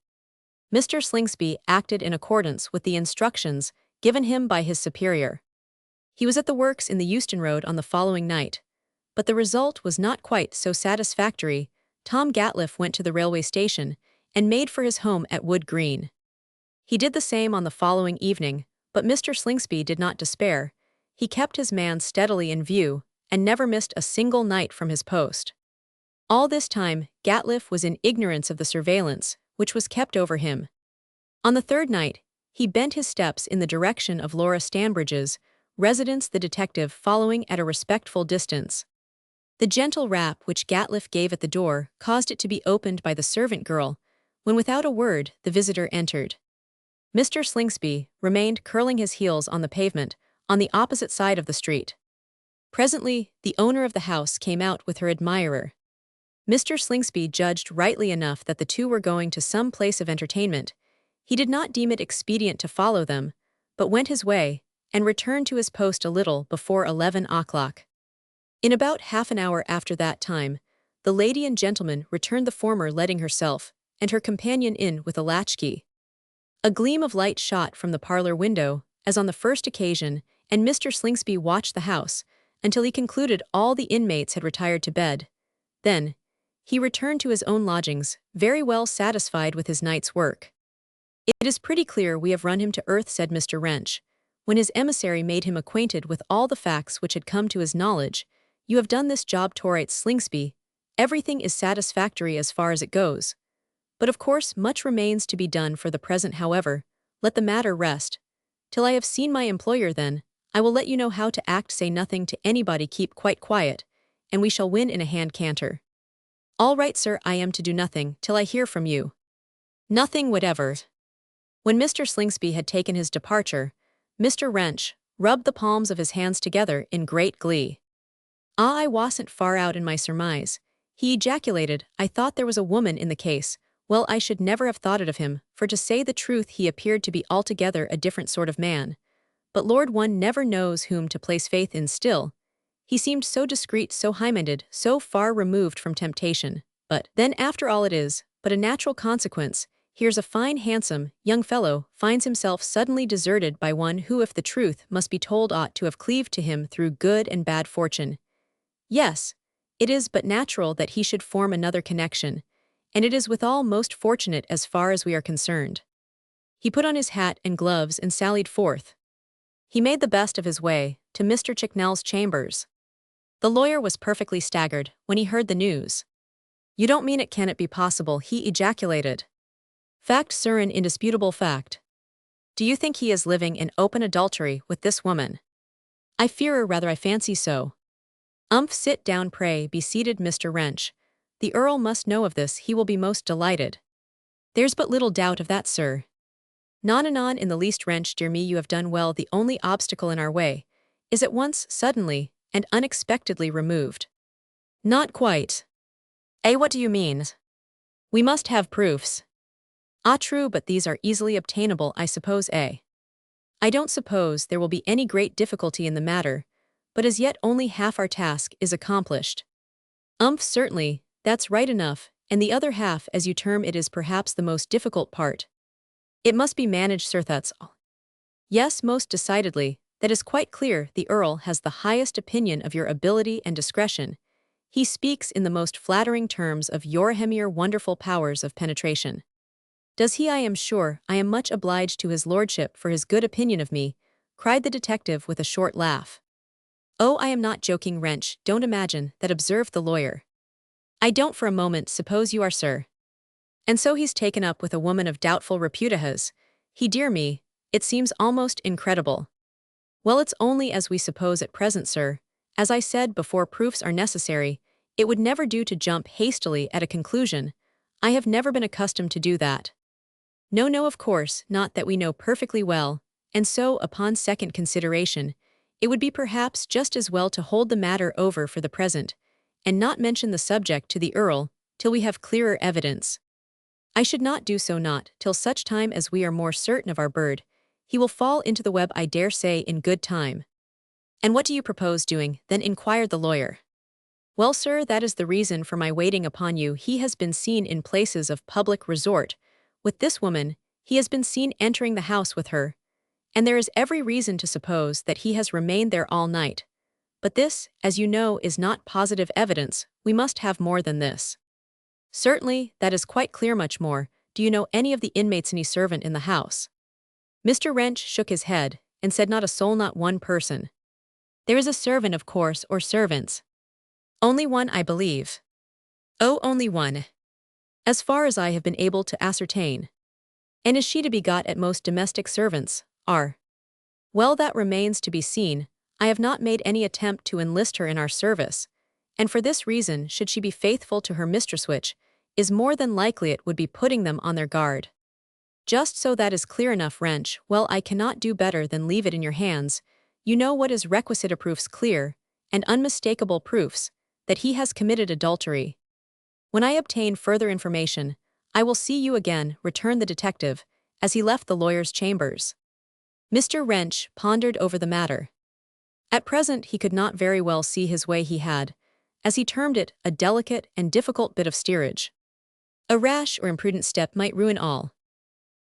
Mr. Slingsby acted in accordance with the instructions given him by his superior. He was at the works in the Euston Road on the following night, but the result was not quite so satisfactory. Tom Gatliffe went to the railway station, and made for his home at Wood Green. He did the same on the following evening, but Mr. Slingsby did not despair. He kept his man steadily in view, and never missed a single night from his post. All this time, Gatliffe was in ignorance of the surveillance which was kept over him. On the 3rd night, he bent his steps in the direction of Laura Stanbridge's residence, the detective following at a respectful distance. The gentle rap which Gatliffe gave at the door caused it to be opened by the servant girl, when without a word the visitor entered. Mr. Slingsby remained curling his heels on the pavement, on the opposite side of the street. Presently, the owner of the house came out with her admirer. Mr. Slingsby judged rightly enough that the two were going to some place of entertainment. He did not deem it expedient to follow them, but went his way, and returned to his post a little before 11 o'clock. In about half an hour after that time, the lady and gentleman returned, the former letting herself and her companion in with a latchkey. A gleam of light shot from the parlor window, as on the first occasion, and Mr. Slingsby watched the house until he concluded all the inmates had retired to bed. Then, he returned to his own lodgings, very well satisfied with his night's work. "It is pretty clear we have run him to earth," said Mr. Wrench, when his emissary made him acquainted with all the facts which had come to his knowledge. "You have done this job to right, Slingsby. Everything is satisfactory as far as it goes. But of course much remains to be done. For the present, however, let the matter rest. Till I have seen my employer, then, I will let you know how to act. Say nothing to anybody, keep quite quiet, and we shall win in a hand canter. All right, sir, I am to do nothing till I hear from you. Nothing whatever. When Mr. Slingsby had taken his departure, Mr. Wrench rubbed the palms of his hands together in great glee. "Ah, I wasn't far out in my surmise," he ejaculated. "I thought there was a woman in the case. Well, I should never have thought it of him, for to say the truth he appeared to be altogether a different sort of man. But Lord, one never knows whom to place faith in still. He seemed so discreet, so high-minded, so far removed from temptation. But then after all it is but a natural consequence. Here's a fine handsome young fellow finds himself suddenly deserted by one who, if the truth must be told, ought to have cleaved to him through good and bad fortune. Yes, it is but natural that he should form another connection, and it is withal most fortunate as far as we are concerned." He put on his hat and gloves and sallied forth. He made the best of his way to Mr. Chicknell's chambers. The lawyer was perfectly staggered when he heard the news. "You don't mean it? Can it be possible?" he ejaculated. "Fact, sir, an indisputable fact." "Do you think he is living in open adultery with this woman?" "I fear, or rather I fancy so." Sit down, pray, be seated, Mr. Wrench. The Earl must know of this, he will be most delighted." "There's but little doubt of that, sir." "Not anon in the least, Wrench, dear me, you have done well. The only obstacle in our way is at once suddenly and unexpectedly removed." "Not quite." What do you mean?" "We must have proofs." "Ah, true, but these are easily obtainable, I suppose, I don't suppose there will be any great difficulty in the matter, but as yet only half our task is accomplished." Certainly, that's right enough, and the other half, as you term it, is perhaps the most difficult part. It must be managed, sir, that's all." "Yes, most decidedly, that is quite clear. The Earl has the highest opinion of your ability and discretion. He speaks in the most flattering terms of your wonderful powers of penetration." "Does he? I am sure I am much obliged to his lordship for his good opinion of me," cried the detective with a short laugh. "Oh, I am not joking, Wrench, don't imagine that," observed the lawyer. "I don't for a moment suppose you are, sir." "And so he's taken up with a woman of doubtful repute, he, dear me, it seems almost incredible." "Well, it's only as we suppose at present, sir. As I said before, proofs are necessary. It would never do to jump hastily at a conclusion. I have never been accustomed to do that." "No, no, of course not, that we know perfectly well, and so, upon second consideration, it would be perhaps just as well to hold the matter over for the present, and not mention the subject to the Earl till we have clearer evidence." "I should not do so, not till such time as we are more certain of our bird. He will fall into the web, I dare say, in good time." "And what do you propose doing, then?" inquired the lawyer. "Well, sir, that is the reason for my waiting upon you. He has been seen in places of public resort with this woman, he has been seen entering the house with her, and there is every reason to suppose that he has remained there all night. But this, as you know, is not positive evidence. We must have more than this." "Certainly, that is quite clear, much more. Do you know any of the inmates, any servant in the house?" Mr. Wrench shook his head and said, "Not a soul, not one person." "There is a servant, of course, or servants?" "Only one, I believe." "Oh, only one." "As far as I have been able to ascertain." "And is she to be got at? Most domestic servants are." "Well, that remains to be seen. I have not made any attempt to enlist her in our service, and for this reason, should she be faithful to her mistress, which is more than likely, it would be putting them on their guard." "Just so, that is clear enough, Wrench. Well, I cannot do better than leave it in your hands. You know what is requisite, a proofs, clear and unmistakable proofs that he has committed adultery." "When I obtain further information, I will see you again," returned the detective, as he left the lawyer's chambers. Mr. Wrench pondered over the matter. At present he could not very well see his way. He had, as he termed it, a delicate and difficult bit of steerage. A rash or imprudent step might ruin all.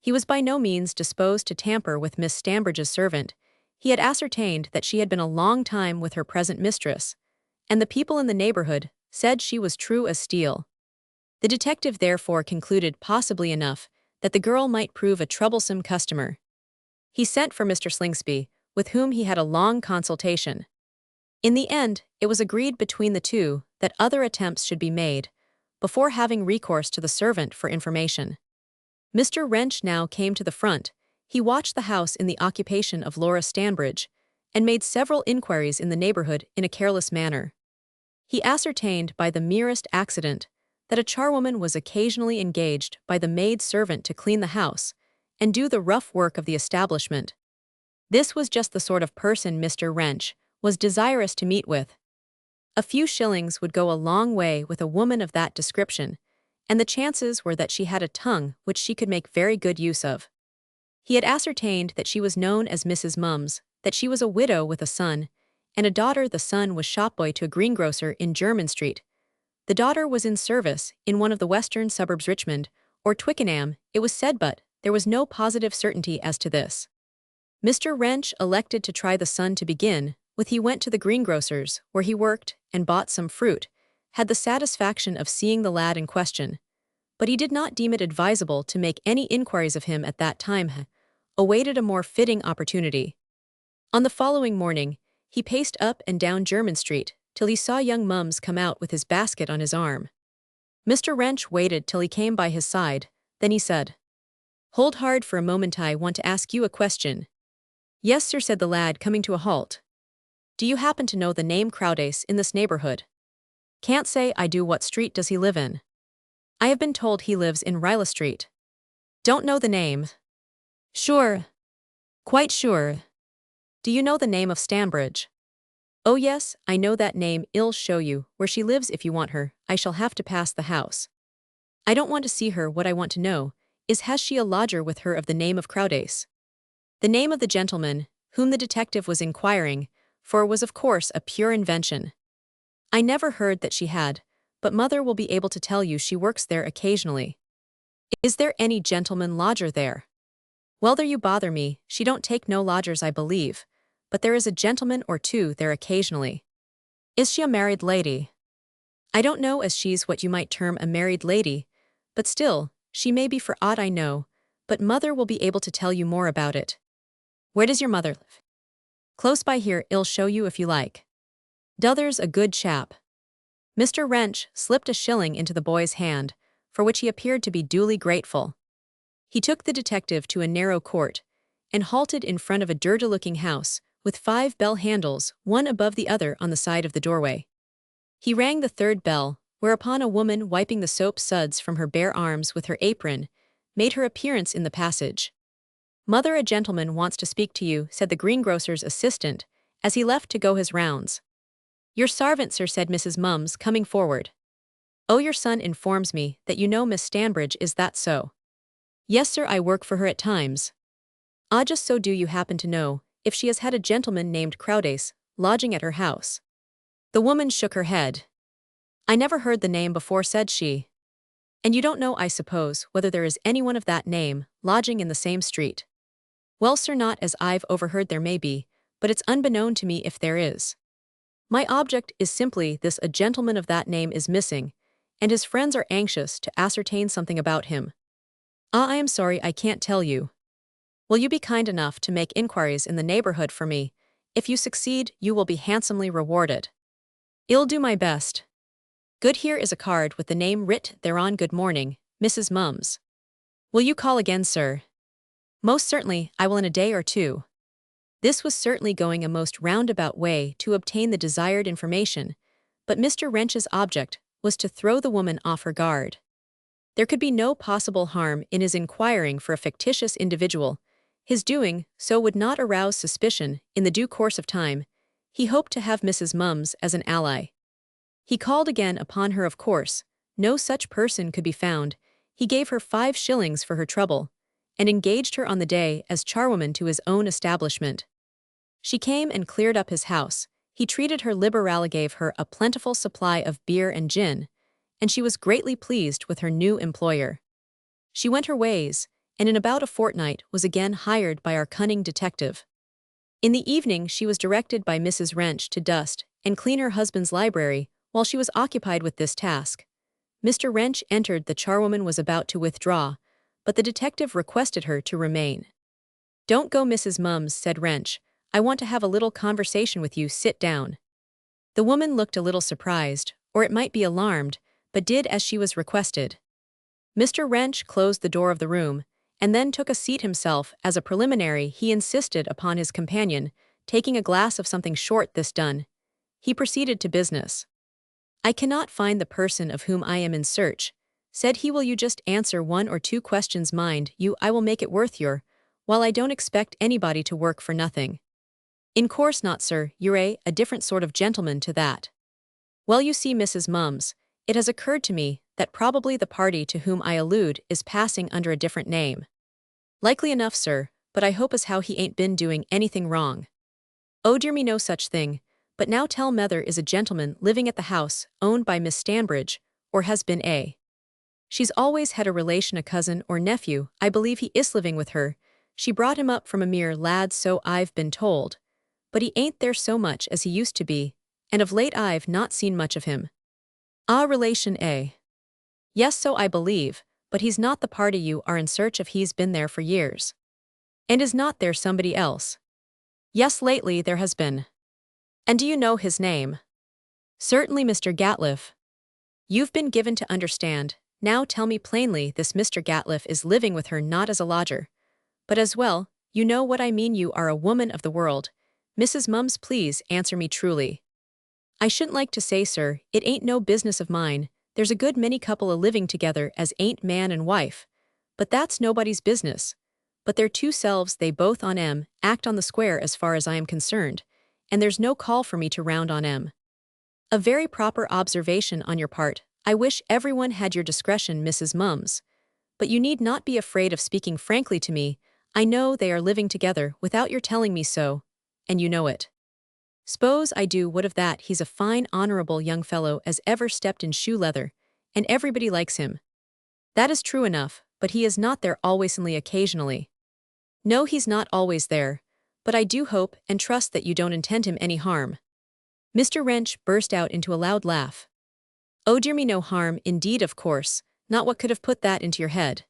He was by no means disposed to tamper with Miss Stambridge's servant. He had ascertained that she had been a long time with her present mistress, and the people in the neighborhood said she was true as steel. The detective therefore concluded, possibly enough, that the girl might prove a troublesome customer. He sent for Mr. Slingsby, with whom he had a long consultation. In the end, it was agreed between the two that other attempts should be made, before having recourse to the servant for information. Mr. Wrench now came to the front. He watched the house in the occupation of Laura Stambridge, and made several inquiries in the neighborhood in a careless manner. He ascertained by the merest accident that a charwoman was occasionally engaged by the maid servant to clean the house and do the rough work of the establishment. This was just the sort of person Mr. Wrench was desirous to meet with. A few shillings would go a long way with a woman of that description, and the chances were that she had a tongue which she could make very good use of. He had ascertained that she was known as Mrs. Mums, that she was a widow with a son, and a daughter. The son was shopboy to a greengrocer in Jermyn Street. The daughter was in service in one of the western suburbs, Richmond, or Twickenham, it was said, but there was no positive certainty as to this. Mr. Wrench elected to try the son to begin with. He went to the greengrocer's, where he worked, and bought some fruit, had the satisfaction of seeing the lad in question, but he did not deem it advisable to make any inquiries of him at that time, awaited a more fitting opportunity. On the following morning, he paced up and down Jermyn Street till he saw young Mums come out with his basket on his arm. Mr. Wrench waited till he came by his side, then he said, "Hold hard for a moment, I want to ask you a question." "Yes, sir," said the lad, coming to a halt. "Do you happen to know the name Crowdace in this neighborhood?" "Can't say I do." "What street does he live in?" "I have been told he lives in Relish Street." "Don't know the name." "Sure." "Quite sure." "Do you know the name of Stanbridge?" "Oh yes, I know that name. I'll show you where she lives if you want her. I shall have to pass the house." "I don't want to see her. What I want to know is, has she a lodger with her of the name of Crowdace?" The name of the gentleman, whom the detective was inquiring for, was of course a pure invention. "I never heard that she had, but mother will be able to tell you. She works there occasionally." "Is there any gentleman lodger there?" "Well, there you bother me. She don't take no lodgers, I believe, but there is a gentleman or two there occasionally." "Is she a married lady?" "I don't know as she's what you might term a married lady, but still, she may be for aught I know, but mother will be able to tell you more about it." "Where does your mother live?" "Close by here. I'll show you if you like." "D'other's a good chap." Mr. Wrench slipped a shilling into the boy's hand, for which he appeared to be duly grateful. He took the detective to a narrow court, and halted in front of a dirty-looking house, with 5 bell handles, one above the other on the side of the doorway. He rang the 3rd bell, whereupon a woman wiping the soap suds from her bare arms with her apron made her appearance in the passage. "Mother, a gentleman wants to speak to you," said the greengrocer's assistant, as he left to go his rounds. "Your sarvant, sir," said Mrs. Mums, coming forward. "Oh, your son informs me that you know Miss Stanbridge, is that so?" "Yes, sir, I work for her at times." "Ah, just so. Do you happen to know if she has had a gentleman named Crowdace lodging at her house?" The woman shook her head. "I never heard the name before," said she. "And you don't know, I suppose, whether there is anyone of that name lodging in the same street?" "Well, sir, not as I've overheard. There may be, but it's unbeknown to me if there is. My object is simply this: a gentleman of that name is missing, and his friends are anxious to ascertain something about him." "Ah, I am sorry I can't tell you." "Will you be kind enough to make inquiries in the neighborhood for me? If you succeed, you will be handsomely rewarded." "I'll do my best." "Good, here is a card with the name writ thereon. Good morning, Mrs. Mums." "Will you call again, sir?" "Most certainly, I will in a day or two." This was certainly going a most roundabout way to obtain the desired information, but Mr. Wrench's object was to throw the woman off her guard. There could be no possible harm in his inquiring for a fictitious individual. His doing so would not arouse suspicion. In the due course of time, he hoped to have Mrs. Mums as an ally. He called again upon her. Of course, no such person could be found. He gave her 5 shillings for her trouble, and engaged her on the day as charwoman to his own establishment. She came and cleared up his house. He treated her liberally, gave her a plentiful supply of beer and gin, and she was greatly pleased with her new employer. She went her ways, and in about a fortnight was again hired by our cunning detective. In the evening she was directed by Mrs. Wrench to dust and clean her husband's library. While she was occupied with this task, Mr. Wrench entered. The charwoman was about to withdraw, but the detective requested her to remain. "Don't go, Mrs. Mums," said Wrench. "I want to have a little conversation with you. Sit down." The woman looked a little surprised, or it might be alarmed, but did as she was requested. Mr. Wrench closed the door of the room, and then took a seat himself. As a preliminary, he insisted upon his companion taking a glass of something short. This done, he proceeded to business. I cannot find the person of whom I am in search. Said he, will you just answer 1 or 2 questions, mind you, I will make it worth your while. I don't expect anybody to work for nothing. In course not, sir, you're a different sort of gentleman to that. Well, you see, Mrs. Mums, it has occurred to me that probably the party to whom I allude is passing under a different name. Likely enough, sir, but I hope as how he ain't been doing anything wrong. Oh dear me, no such thing, but now tell Mether is a gentleman living at the house owned by Miss Stanbridge, or has been a. She's always had a relation, a cousin or nephew, I believe he is living with her. She brought him up from a mere lad, so I've been told. But he ain't there so much as he used to be, and of late I've not seen much of him. Ah, relation A. Yes, so I believe, but he's not the party you are in search of. He's been there for years. And is not there somebody else? Yes, lately there has been. And do you know his name? Certainly, Mr. Gatliff. You've been given to understand. Now tell me plainly, this Mr. Gatliff is living with her not as a lodger, but as well, you know what I mean, you are a woman of the world. Mrs. Mums, please answer me truly. I shouldn't like to say, sir, it ain't no business of mine. There's a good many couple a living together as ain't man and wife. But that's nobody's business. But they're two selves, they both on act on the square as far as I am concerned, and there's no call for me to round on A very proper observation on your part. I wish everyone had your discretion, Mrs. Mums. But you need not be afraid of speaking frankly to me. I know they are living together without your telling me so, and you know it. S'pose I do, what of that? He's a fine, honorable young fellow as ever stepped in shoe leather, and everybody likes him. That is true enough, but he is not there always, only occasionally. No, he's not always there, but I do hope and trust that you don't intend him any harm. Mr. Wrench burst out into a loud laugh. Oh dear me, no harm, indeed, of course, not. What could have put that into your head?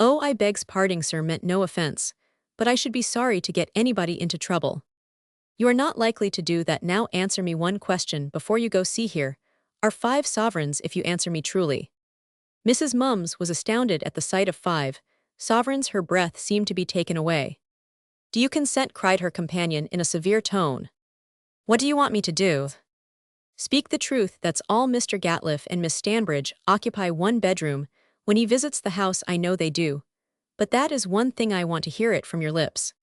Oh, I begs parding, sir, meant no offense, but I should be sorry to get anybody into trouble. You are not likely to do that. Now answer me one question before you go. See, here are 5 sovereigns if you answer me truly. Mrs. Mums was astounded at the sight of 5 sovereigns. Her breath seemed to be taken away. Do you consent? Cried her companion in a severe tone. What do you want me to do? Speak the truth, that's all. Mr. Gatliff and Miss Stanbridge occupy one bedroom. When he visits the house, I know they do. But that is one thing I want to hear it from your lips.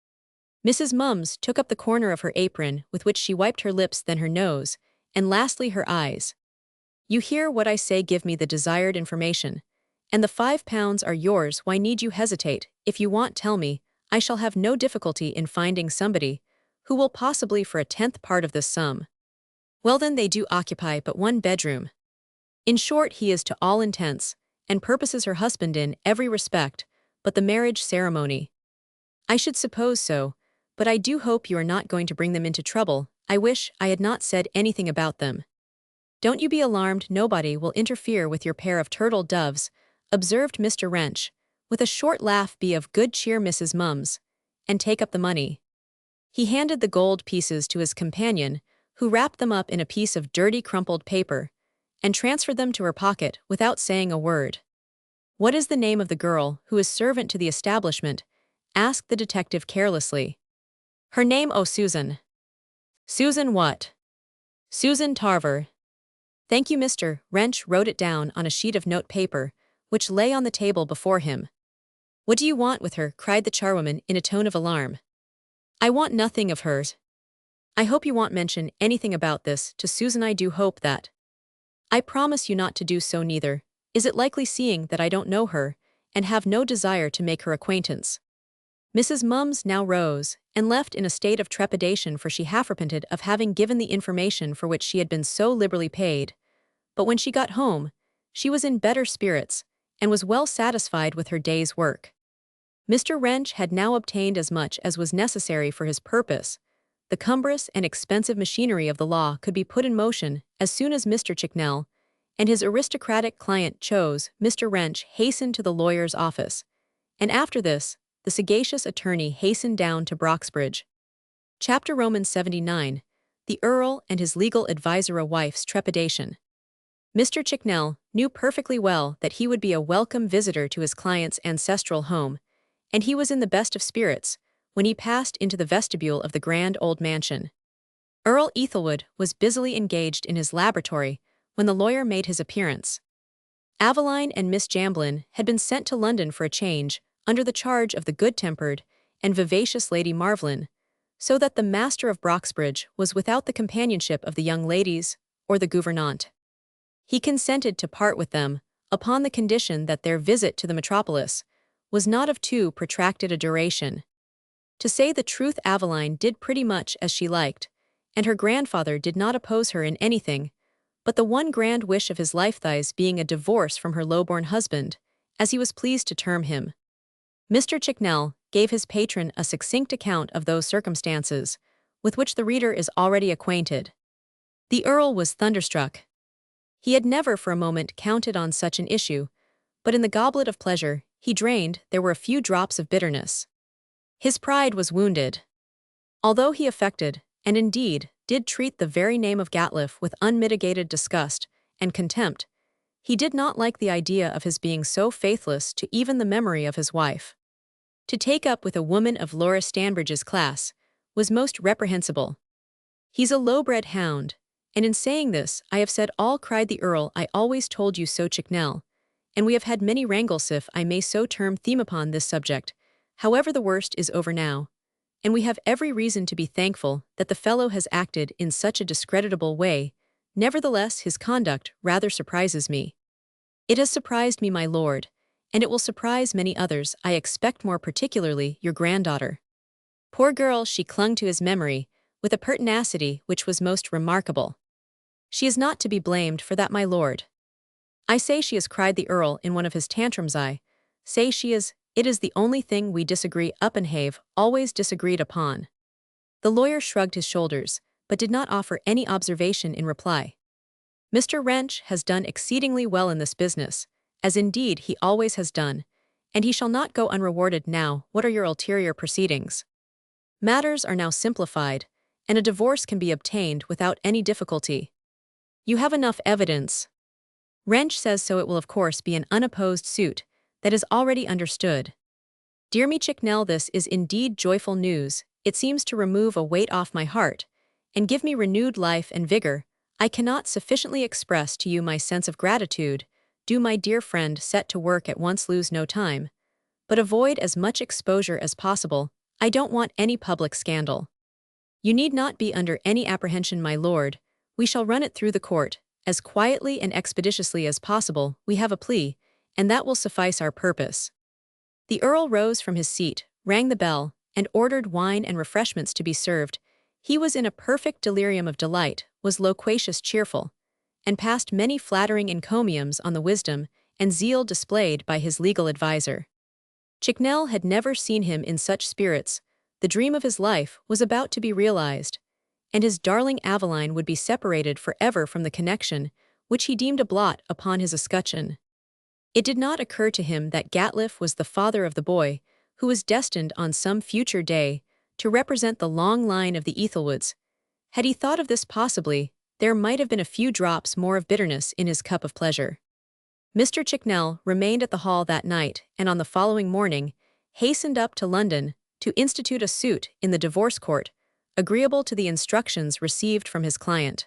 Mrs. Mums took up the corner of her apron with which she wiped her lips, then her nose, and lastly her eyes. You hear what I say, give me the desired information. And the £5 are yours. Why need you hesitate? If you want, tell me. I shall have no difficulty in finding somebody who will possibly for a 10th part of this sum. Well then, they do occupy but one bedroom. In short, he is to all intents and purposes her husband in every respect but the marriage ceremony. I should suppose so, but I do hope you are not going to bring them into trouble. I wish I had not said anything about them. Don't you be alarmed, nobody will interfere with your pair of turtle doves, observed Mr. Wrench, with a short laugh. Be of good cheer, Mrs. Mums, and take up the money. He handed the gold pieces to his companion, who wrapped them up in a piece of dirty, crumpled paper, and transferred them to her pocket without saying a word. What is the name of the girl who is servant to the establishment? Asked the detective carelessly. Her name? Oh, Susan. Susan what? Susan Tarver. Thank you. Mr. Wrench wrote it down on a sheet of note paper, which lay on the table before him. What do you want with her? Cried the charwoman in a tone of alarm. I want nothing of hers. I hope you won't mention anything about this to Susan. I do hope that. I promise you not to do so neither. Is it likely, seeing that I don't know her, and have no desire to make her acquaintance? Mrs. Mums now rose, and left in a state of trepidation, for she half repented of having given the information for which she had been so liberally paid. But when she got home, she was in better spirits, and was well satisfied with her day's work. Mr. Wrench had now obtained as much as was necessary for his purpose. The cumbrous and expensive machinery of the law could be put in motion as soon as Mr. Chicknell and his aristocratic client chose. Mr. Wrench hastened to the lawyer's office, and after this, the sagacious attorney hastened down to Broxbridge. Chapter Romans 79. The Earl and his legal adviser. A wife's trepidation. Mr. Chicknell knew perfectly well that he would be a welcome visitor to his client's ancestral home, and he was in the best of spirits when he passed into the vestibule of the grand old mansion. Earl Ethelwood was busily engaged in his laboratory when the lawyer made his appearance. Aveline and Miss Jamblin had been sent to London for a change, under the charge of the good-tempered and vivacious Lady Marvlin, so that the master of Broxbridge was without the companionship of the young ladies or the gouvernante. He consented to part with them, upon the condition that their visit to the metropolis was not of too protracted a duration. To say the truth, Aveline did pretty much as she liked, and her grandfather did not oppose her in anything, but the one grand wish of his lifetime being a divorce from her low-born husband, as he was pleased to term him. Mr. Chicknell gave his patron a succinct account of those circumstances, with which the reader is already acquainted. The Earl was thunderstruck. He had never for a moment counted on such an issue, but in the goblet of pleasure he drained there were a few drops of bitterness. His pride was wounded. Although he affected, and indeed did treat the very name of Gatliff with unmitigated disgust and contempt, he did not like the idea of his being so faithless to even the memory of his wife. To take up with a woman of Laura Stanbridge's class was most reprehensible. "He's a low-bred hound, and in saying this I have said all," cried the Earl. "I always told you so, Chicknell, and we have had many wrangles, if I may so term theme, upon this subject. However, the worst is over now, and we have every reason to be thankful that the fellow has acted in such a discreditable way. Nevertheless, his conduct rather surprises me. It has surprised me, my lord, and it will surprise many others, I expect, more particularly your granddaughter." Poor girl, she clung to his memory with a pertinacity which was most remarkable. "She is not to be blamed for that, my lord." "I say she is," cried the Earl in one of his tantrums. "I say she is. It is the only thing we disagree up and have always disagreed upon." The lawyer shrugged his shoulders, but did not offer any observation in reply. "Mr. Wrench has done exceedingly well in this business, as indeed he always has done, and he shall not go unrewarded. Now, what are your ulterior proceedings?" "Matters are now simplified, and a divorce can be obtained without any difficulty. You have enough evidence. Wrench says so. It will of course be an unopposed suit, that is already understood." "Dear me, Chicknell, this is indeed joyful news. It seems to remove a weight off my heart, and give me renewed life and vigor. I cannot sufficiently express to you my sense of gratitude. Do, my dear friend, set to work at once, lose no time, but avoid as much exposure as possible. I don't want any public scandal." "You need not be under any apprehension, my lord. We shall run it through the court, as quietly and expeditiously as possible. We have a plea, and that will suffice our purpose." The Earl rose from his seat, rang the bell, and ordered wine and refreshments to be served. He was in a perfect delirium of delight, was loquacious, cheerful, and passed many flattering encomiums on the wisdom and zeal displayed by his legal adviser. Chicknell had never seen him in such spirits. The dream of his life was about to be realized, and his darling Aveline would be separated forever from the connection which he deemed a blot upon his escutcheon. It did not occur to him that Gatliff was the father of the boy who was destined on some future day to represent the long line of the Ethelwoods. Had he thought of this, possibly there might have been a few drops more of bitterness in his cup of pleasure. Mr. Chicknell remained at the Hall that night, and on the following morning hastened up to London to institute a suit in the divorce court, agreeable to the instructions received from his client.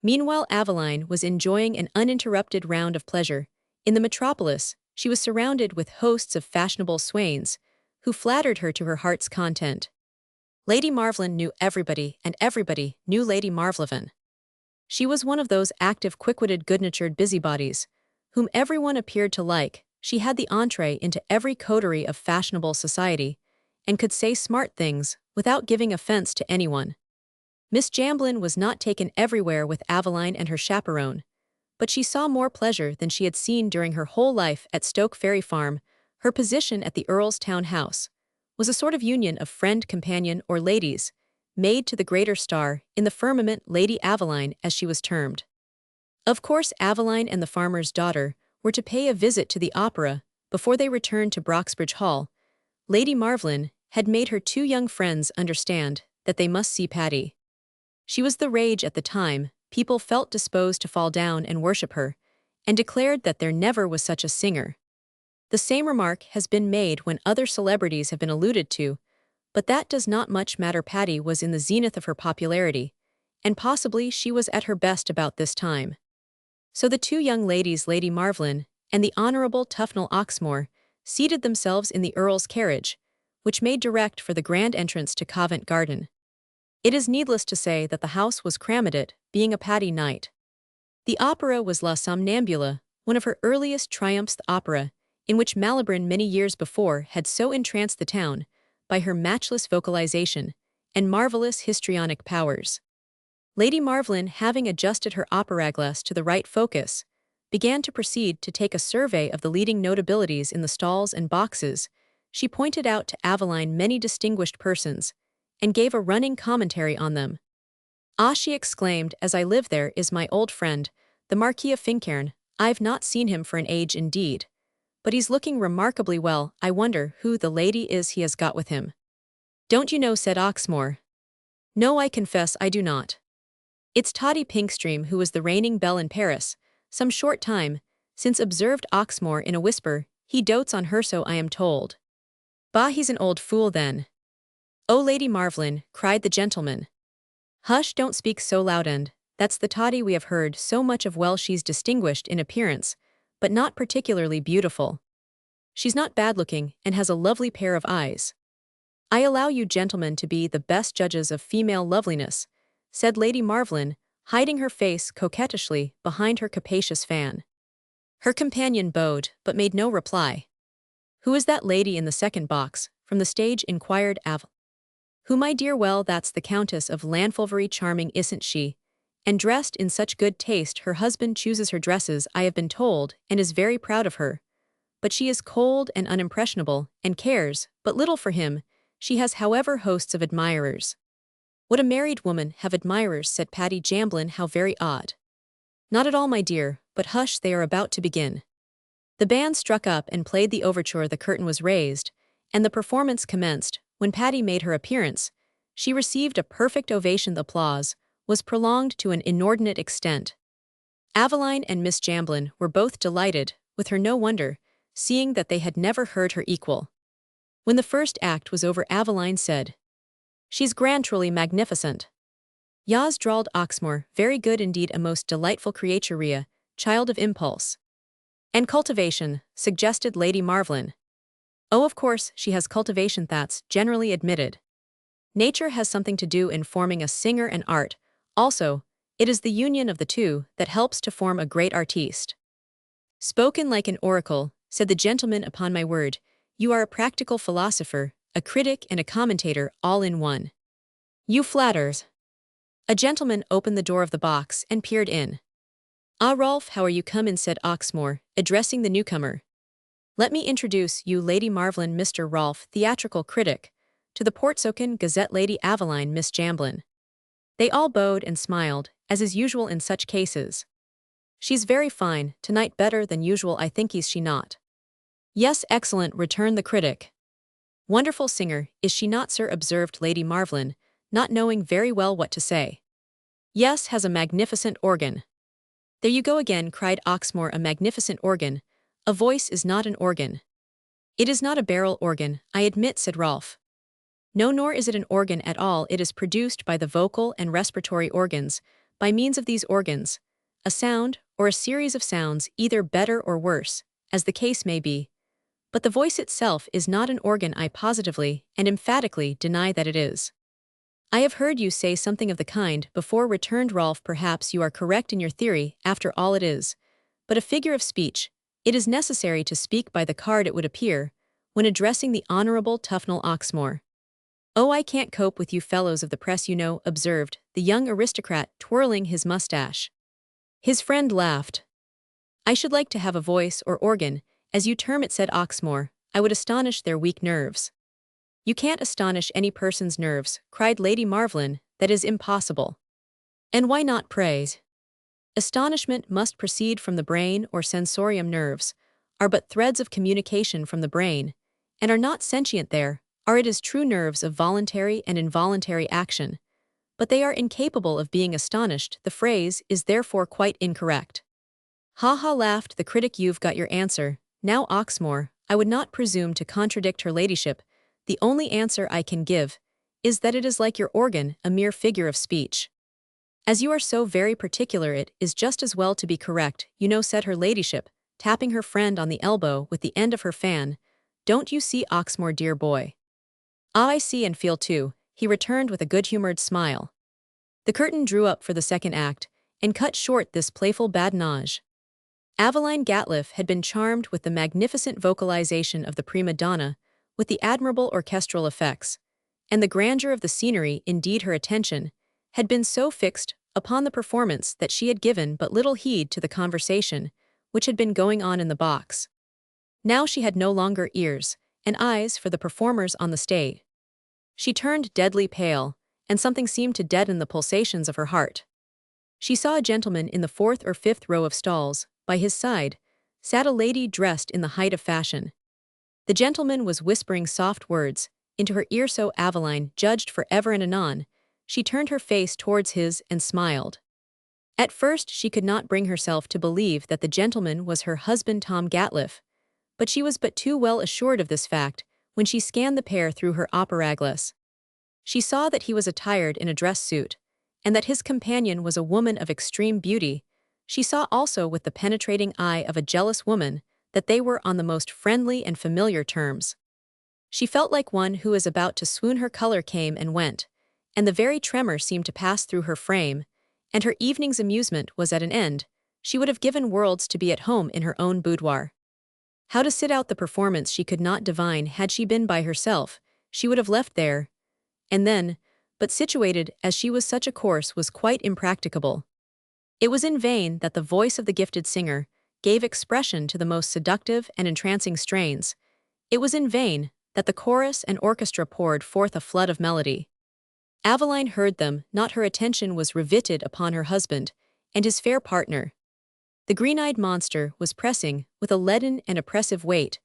Meanwhile, Aveline was enjoying an uninterrupted round of pleasure. In the metropolis, she was surrounded with hosts of fashionable swains, who flattered her to her heart's content. Lady Marvlin knew everybody, and everybody knew Lady Marvlin. She was one of those active, quick-witted, good-natured busybodies, whom everyone appeared to like. She had the entree into every coterie of fashionable society, and could say smart things without giving offense to anyone. Miss Jamblin was not taken everywhere with Aveline and her chaperone, but she saw more pleasure than she had seen during her whole life at Stoke Ferry Farm. Her position at the Earl's town house was a sort of union of friend, companion, or ladies, maid to the greater star in the firmament, Lady Aveline, as she was termed. Of course, Aveline and the farmer's daughter were to pay a visit to the opera before they returned to Broxbridge Hall. Lady Marvlin had made her two young friends understand that they must see Patty. She was the rage at the time. People felt disposed to fall down and worship her, and declared that there never was such a singer. The same remark has been made when other celebrities have been alluded to, but that does not much matter. Patty was in the zenith of her popularity, and possibly she was at her best about this time. So the two young ladies, Lady Marvlin and the Honourable Tufnell Oxmore, seated themselves in the Earl's carriage, which made direct for the grand entrance to Covent Garden. It is needless to say that the house was crammed, being a Paddy night. The opera was La Somnambula, one of her earliest triumphs, the opera, in which Malibran many years before had so entranced the town by her matchless vocalization and marvelous histrionic powers. Lady Marvlin, having adjusted her opera-glass to the right focus, began to proceed to take a survey of the leading notabilities in the stalls and boxes. She pointed out to Aveline many distinguished persons, and gave a running commentary on them. "Ah," she exclaimed, "as I live, there is my old friend, the Marquis of Fincairn. I've not seen him for an age indeed. But he's looking remarkably well. I wonder who the lady is he has got with him." "Don't you know?" said Oxmore. "No, I confess I do not. It's Toddy Pinkstream, who was the reigning belle in Paris, some short time since," observed Oxmore in a whisper. "He dotes on her, so I am told." "Bah, he's an old fool then." "Oh, Lady Marvlin," cried the gentleman. "Hush, don't speak so loud, and that's the Toddy we have heard so much of. Well, she's distinguished in appearance, but not particularly beautiful. She's not bad-looking, and has a lovely pair of eyes." "I allow you gentlemen to be the best judges of female loveliness," said Lady Marvlin, hiding her face coquettishly behind her capacious fan. Her companion bowed, but made no reply. "Who is that lady in the second box, from the stage?" inquired Av. "Who, my dear? Well, that's the Countess of Lanfulvery. Charming, isn't she? And dressed in such good taste. Her husband chooses her dresses, I have been told, and is very proud of her. But she is cold and unimpressionable, and cares but little for him. She has, however, hosts of admirers." "Would a married woman have admirers?" said Paddy Jamblin. "How very odd." "Not at all, my dear, but hush, they are about to begin." The band struck up and played the overture. The curtain was raised, and the performance commenced. When Paddy made her appearance, she received a perfect ovation. The applause was prolonged to an inordinate extent. Aveline and Miss Jamblin were both delighted, with her no wonder, seeing that they had never heard her equal. When the first act was over, Aveline said, "She's grand, truly magnificent." "Yas," drawled Oxmore, "very good indeed, a most delightful creature, child of impulse." "And cultivation," suggested Lady Marvlin. "Oh, of course, she has cultivation, that's generally admitted. Nature has something to do in forming a singer, and art, also, it is the union of the two that helps to form a great artiste." "Spoken like an oracle," said the gentleman. "Upon my word, you are a practical philosopher, a critic and a commentator, all in one. You flatters." A gentleman opened the door of the box and peered in. "Ah, Rolf, how are you? Come in," said Oxmore, addressing the newcomer. "Let me introduce you, Lady Marvlin, Mr. Rolf, theatrical critic, to the Portsoken Gazette, Lady Aveline, Miss Jamblin." They all bowed and smiled, as is usual in such cases. "She's very fine, tonight, better than usual, I think, is she not?" "Yes, excellent," returned the critic. "Wonderful singer, is she not, sir?" observed Lady Marvlin, not knowing very well what to say. "Yes, has a magnificent organ." "There you go again," cried Oxmore, "a magnificent organ. A voice is not an organ." "It is not a barrel organ, I admit," said Rolf. "No, nor is it an organ at all. It is produced by the vocal and respiratory organs. By means of these organs, a sound, or a series of sounds, either better or worse, as the case may be. But the voice itself is not an organ. I positively and emphatically deny that it is." "I have heard you say something of the kind before," returned Rolf. "Perhaps you are correct in your theory, after all it is but a figure of speech. It is necessary to speak by the card, it would appear, when addressing the Honourable Tufnell Oxmore." "Oh, I can't cope with you fellows of the press, you know," observed the young aristocrat, twirling his mustache. His friend laughed. "I should like to have a voice, or organ, as you term it," said Oxmore. "I would astonish their weak nerves." "You can't astonish any person's nerves," cried Lady Marvlin. "That is impossible." "And why not, praise?" "Astonishment must proceed from the brain, or sensorium. Nerves are but threads of communication from the brain, and are not sentient. There are, it is true, nerves of voluntary and involuntary action, but they are incapable of being astonished. The phrase is therefore quite incorrect." "Ha ha," laughed the critic. "You've got your answer. Now, Oxmore, I would not presume to contradict her ladyship. The only answer I can give is that it is like your organ, a mere figure of speech." As you are so very particular, it is just as well to be correct, you know, said her ladyship, tapping her friend on the elbow with the end of her fan. Don't you see, Oxmoor, dear boy? Ah, I see and feel too, he returned with a good-humored smile. The curtain drew up for the second act, and cut short this playful badinage. Aveline Gatliff had been charmed with the magnificent vocalization of the prima donna, with the admirable orchestral effects, and the grandeur of the scenery. Indeed, her attention had been so fixed upon the performance that she had given but little heed to the conversation which had been going on in the box. Now she had no longer ears and eyes for the performers on the stage. She turned deadly pale, and something seemed to deaden the pulsations of her heart. She saw a gentleman in the fourth or fifth row of stalls. By his side sat a lady dressed in the height of fashion. The gentleman was whispering soft words into her ear, so Aveline judged, for ever and anon she turned her face towards his and smiled. At first she could not bring herself to believe that the gentleman was her husband Tom Gatliff, but she was but too well assured of this fact when she scanned the pair through her opera glass. She saw that he was attired in a dress suit, and that his companion was a woman of extreme beauty. She saw also, with the penetrating eye of a jealous woman, that they were on the most friendly and familiar terms. She felt like one who is about to swoon. Her color came and went, and the very tremor seemed to pass through her frame, and her evening's amusement was at an end. She would have given worlds to be at home in her own boudoir. How to sit out the performance she could not divine. Had she been by herself, she would have left there and then, but situated as she was, such a course was quite impracticable. It was in vain that the voice of the gifted singer gave expression to the most seductive and entrancing strains. It was in vain that the chorus and orchestra poured forth a flood of melody. Aveline heard them not. Her attention was riveted upon her husband and his fair partner. The green-eyed monster was pressing, with a leaden and oppressive weight,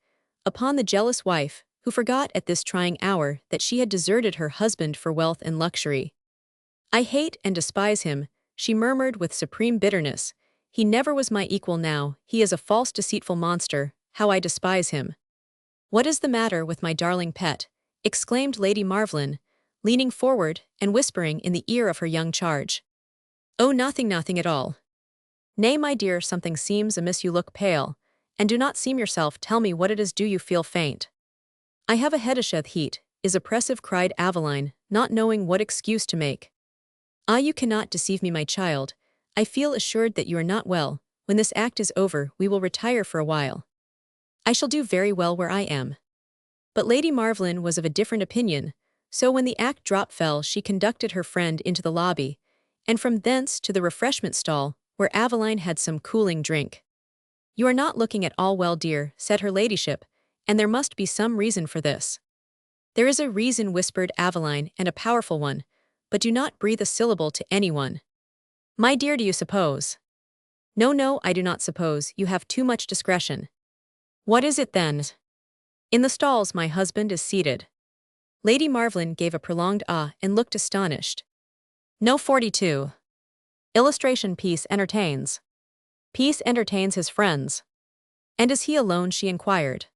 upon the jealous wife, who forgot at this trying hour that she had deserted her husband for wealth and luxury. I hate and despise him, she murmured with supreme bitterness. He never was my equal now. He is a false, deceitful monster. How I despise him. What is the matter with my darling pet? Exclaimed Lady Marvelyn, leaning forward and whispering in the ear of her young charge. Oh, nothing, nothing at all. Nay, my dear, something seems amiss. You look pale, and do not seem yourself. Tell me what it is. Do you feel faint? I have a headache. Heat is oppressive, cried Aveline, not knowing what excuse to make. Ah, you cannot deceive me, my child. I feel assured that you are not well. When this act is over, we will retire for a while. I shall do very well where I am. But Lady Marvelyn was of a different opinion, so when the act drop fell, she conducted her friend into the lobby, and from thence to the refreshment stall, where Aveline had some cooling drink. You are not looking at all well, dear, said her ladyship, and there must be some reason for this. There is a reason, whispered Aveline, and a powerful one, but do not breathe a syllable to anyone. My dear, do you suppose? No, no, I do not suppose. You have too much discretion. What is it then? In the stalls my husband is seated. Lady Marvelyn gave a prolonged ah and looked astonished. No, 42. Illustration: Peace entertains. Peace entertains his friends. And is he alone? She inquired.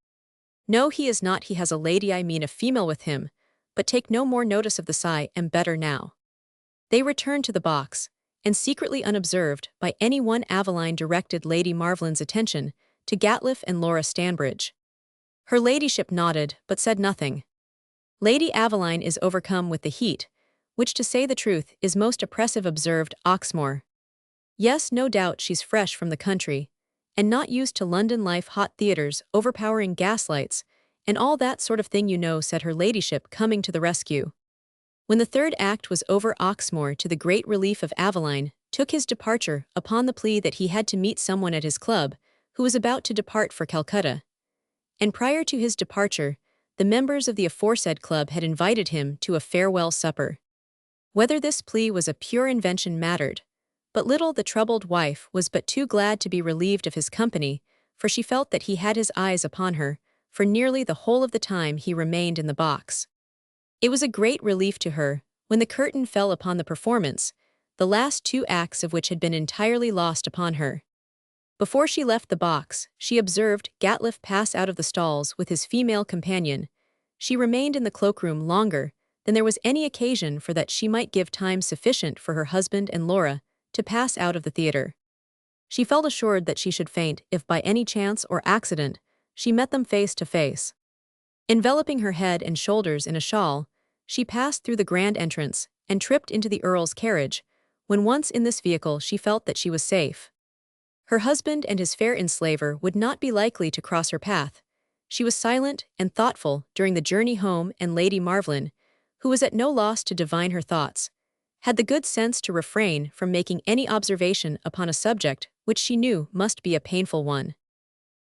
No, he is not. He has a lady, I mean a female, with him, but take no more notice of the sigh, am better now. They returned to the box, and secretly unobserved by any one, Aveline directed Lady Marvelyn's attention to Gatliff and Laura Stanbridge. Her ladyship nodded, but said nothing. Lady Aveline is overcome with the heat, which, to say the truth, is most oppressive, observed Oxmoor. Yes, no doubt she's fresh from the country, and not used to London life, hot theatres, overpowering gaslights, and all that sort of thing, you know, said her ladyship, coming to the rescue. When the third act was over, Oxmoor, to the great relief of Aveline, took his departure upon the plea that he had to meet someone at his club who was about to depart for Calcutta. And prior to his departure, the members of the aforesaid club had invited him to a farewell supper. Whether this plea was a pure invention mattered but little. The troubled wife was but too glad to be relieved of his company, for she felt that he had his eyes upon her for nearly the whole of the time he remained in the box. It was a great relief to her when the curtain fell upon the performance, the last two acts of which had been entirely lost upon her. Before she left the box, she observed Gatliff pass out of the stalls with his female companion. She remained in the cloakroom longer than there was any occasion for that she might give time sufficient for her husband and Laura to pass out of the theatre. She felt assured that she should faint if by any chance or accident she met them face to face. Enveloping her head and shoulders in a shawl, she passed through the grand entrance and tripped into the Earl's carriage. When once in this vehicle she felt that she was safe. Her husband and his fair enslaver would not be likely to cross her path. She was silent and thoughtful during the journey home, and Lady Marvlin, who was at no loss to divine her thoughts, had the good sense to refrain from making any observation upon a subject which she knew must be a painful one.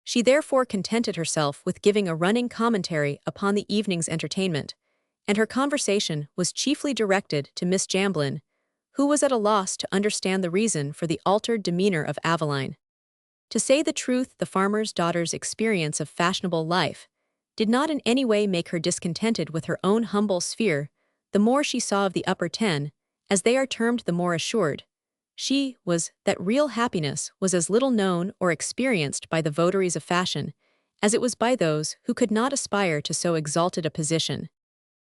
She therefore contented herself with giving a running commentary upon the evening's entertainment, and her conversation was chiefly directed to Miss Jamblin, who was at a loss to understand the reason for the altered demeanor of Aveline. To say the truth, the farmer's daughter's experience of fashionable life did not in any way make her discontented with her own humble sphere. The more she saw of the upper ten, as they are termed, the more assured she was that real happiness was as little known or experienced by the votaries of fashion as it was by those who could not aspire to so exalted a position.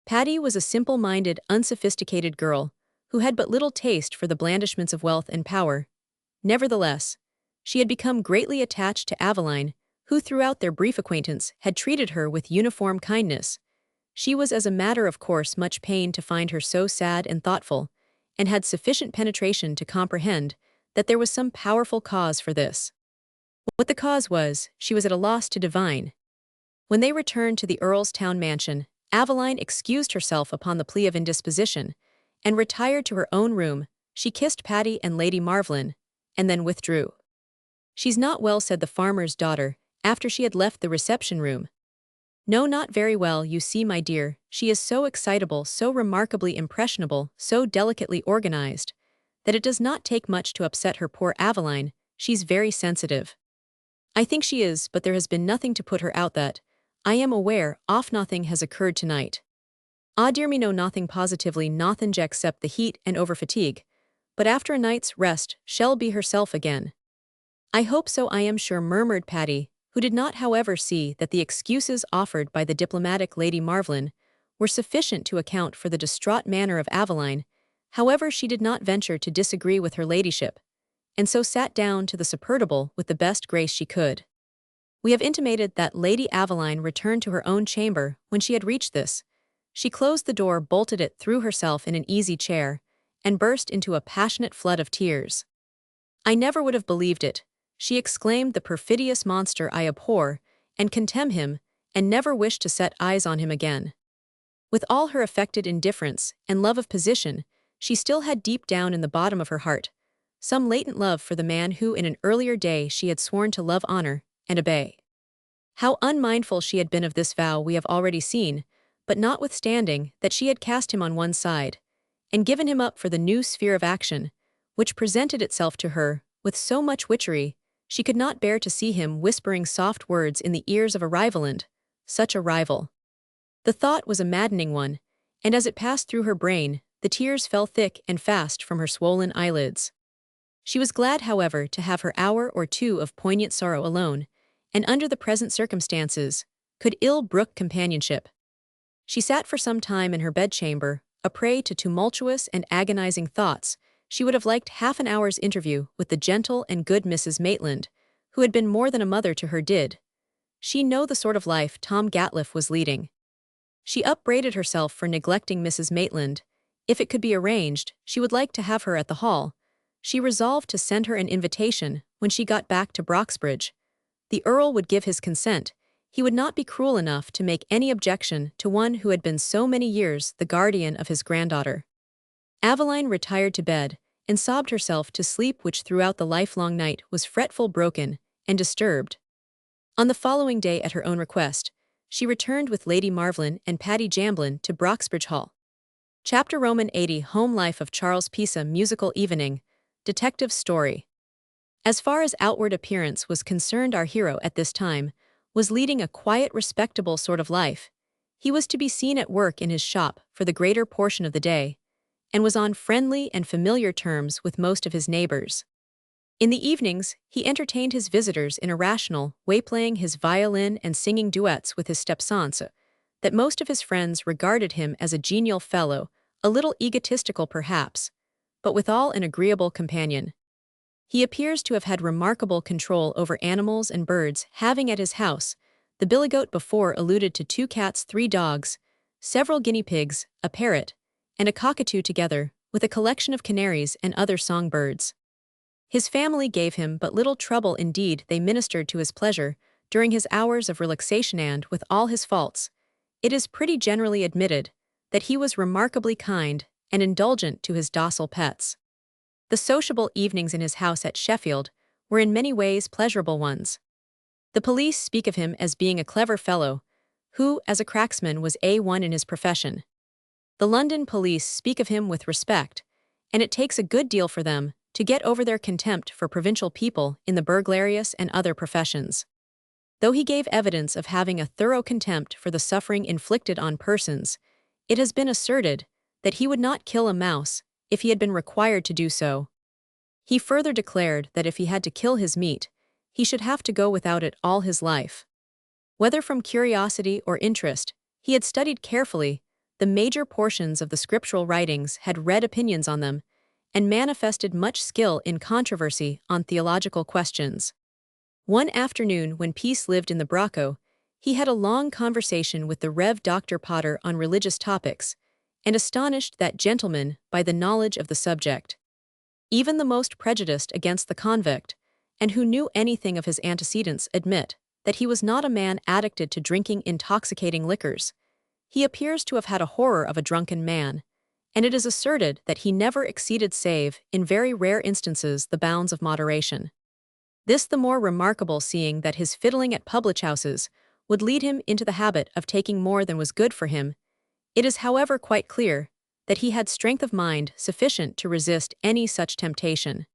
Patty was a simple-minded, unsophisticated girl who had but little taste for the blandishments of wealth and power. Nevertheless, she had become greatly attached to Aveline, who throughout their brief acquaintance had treated her with uniform kindness. She was as a matter of course much pained to find her so sad and thoughtful, and had sufficient penetration to comprehend that there was some powerful cause for this. What the cause was, she was at a loss to divine. When they returned to the Earl's town mansion, Aveline excused herself upon the plea of indisposition, and retired to her own room. She kissed Patty and Lady Marvlin, and then withdrew. "She's not well," said the farmer's daughter, after she had left the reception room. "No, not very well, you see, my dear. She is so excitable, so remarkably impressionable, so delicately organized, that it does not take much to upset her. Poor Aveline, she's very sensitive." "I think she is, but there has been nothing to put her out that I am aware of. Nothing has occurred tonight. Ah, dear me, no, nothing, positively nothing except the heat and over-fatigue, but after a night's rest she'll be herself again." "I hope so, I am sure," murmured Patty, who did not however see that the excuses offered by the diplomatic Lady Marvlin were sufficient to account for the distraught manner of Aveline. However, she did not venture to disagree with her ladyship, and so sat down to the suppertable with the best grace she could. We have intimated that Lady Aveline returned to her own chamber. When she had reached this, she closed the door, bolted it, threw herself in an easy chair, and burst into a passionate flood of tears. "I never would have believed it," she exclaimed. "The perfidious monster! I abhor and contemn him, and never wish to set eyes on him again." With all her affected indifference and love of position, she still had deep down in the bottom of her heart some latent love for the man who in an earlier day she had sworn to love, honor, and obey. How unmindful she had been of this vow we have already seen, but notwithstanding that she had cast him on one side, and given him up for the new sphere of action, which presented itself to her with so much witchery, she could not bear to see him whispering soft words in the ears of a rival, and such a rival. The thought was a maddening one, and as it passed through her brain, the tears fell thick and fast from her swollen eyelids. She was glad, however, to have her hour or two of poignant sorrow alone, and under the present circumstances, could ill brook companionship. She sat for some time in her bedchamber, a prey to tumultuous and agonizing thoughts. She would have liked half an hour's interview with the gentle and good Mrs. Maitland, who had been more than a mother to her. Did she know the sort of life Tom Gatliff was leading? She upbraided herself for neglecting Mrs. Maitland. If it could be arranged, she would like to have her at the Hall. She resolved to send her an invitation when she got back to Broxbridge. The Earl would give his consent. He would not be cruel enough to make any objection to one who had been so many years the guardian of his granddaughter. Aveline retired to bed, and sobbed herself to sleep, which throughout the lifelong night was fretful, broken, and disturbed. On the following day, at her own request, she returned with Lady Marvlin and Patty Jamblin to Broxbridge Hall. Chapter Roman 80 Home Life of Charles Pisa. Musical Evening. Detective Story. As far as outward appearance was concerned, our hero at this time was leading a quiet, respectable sort of life. He was to be seen at work in his shop for the greater portion of the day, and was on friendly and familiar terms with most of his neighbors. In the evenings, he entertained his visitors in a rational way, playing his violin and singing duets with his stepsons. that most of his friends regarded him as a genial fellow, a little egotistical perhaps, but withal an agreeable companion. He appears to have had remarkable control over animals and birds, having at his house, the billygoat before alluded to 2 cats, 3 dogs, several guinea pigs, a parrot, and a cockatoo together, with a collection of canaries and other songbirds. His family gave him but little trouble indeed, they ministered to his pleasure during his hours of relaxation and, with all his faults, it is pretty generally admitted that he was remarkably kind and indulgent to his docile pets. The sociable evenings in his house at Sheffield were in many ways pleasurable ones. The police speak of him as being a clever fellow, who, as a cracksman, was A1 in his profession. The London police speak of him with respect, and it takes a good deal for them to get over their contempt for provincial people in the burglarious and other professions. Though he gave evidence of having a thorough contempt for the suffering inflicted on persons, it has been asserted that he would not kill a mouse if he had been required to do so. He further declared that if he had to kill his meat, he should have to go without it all his life. Whether from curiosity or interest, he had studied carefully the major portions of the scriptural writings, had read opinions on them, and manifested much skill in controversy on theological questions. One afternoon when Peace lived in the Bracco, he had a long conversation with the Rev. Dr. Potter on religious topics, and astonished that gentleman by the knowledge of the subject. Even the most prejudiced against the convict, and who knew anything of his antecedents, admit that he was not a man addicted to drinking intoxicating liquors. He appears to have had a horror of a drunken man, and it is asserted that he never exceeded save, in very rare instances, the bounds of moderation. This the more remarkable seeing that his fiddling at public houses would lead him into the habit of taking more than was good for him. It is however quite clear that he had strength of mind sufficient to resist any such temptation.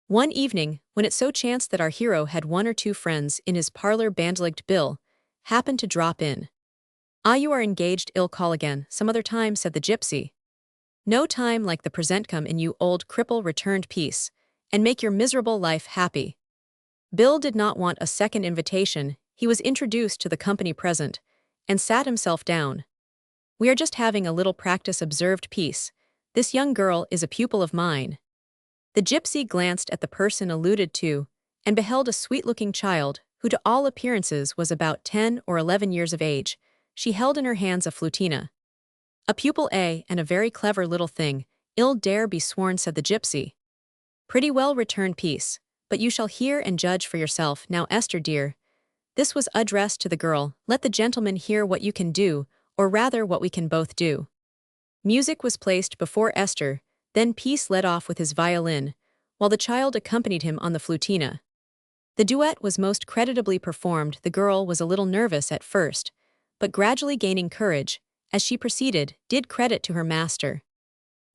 One evening, when it so chanced that our hero had 1 or 2 friends in his parlor, bandlegged Bill happened to drop in. "Ah, you are engaged, ill call again, some other time," said the gypsy. "No time like the present, come in, you old cripple," returned Peace, "and make your miserable life happy." Bill did not want a second invitation. He was introduced to the company present, and sat himself down. "We are just having a little practice," observed Peace. "This young girl is a pupil of mine." The gypsy glanced at the person alluded to, and beheld a sweet-looking child, who to all appearances was about 10 or 11 years of age. She held in her hands a flutina. "A pupil, and a very clever little thing, ill dare be sworn," said the gypsy. "Pretty well," returned Peace, "but you shall hear and judge for yourself. Now, Esther dear," this was addressed to the girl, "let the gentleman hear what you can do, or rather what we can both do." Music was placed before Esther, then Peace led off with his violin, while the child accompanied him on the flutina. The duet was most creditably performed. The girl was a little nervous at first, but gradually gaining courage, as she proceeded, did credit to her master.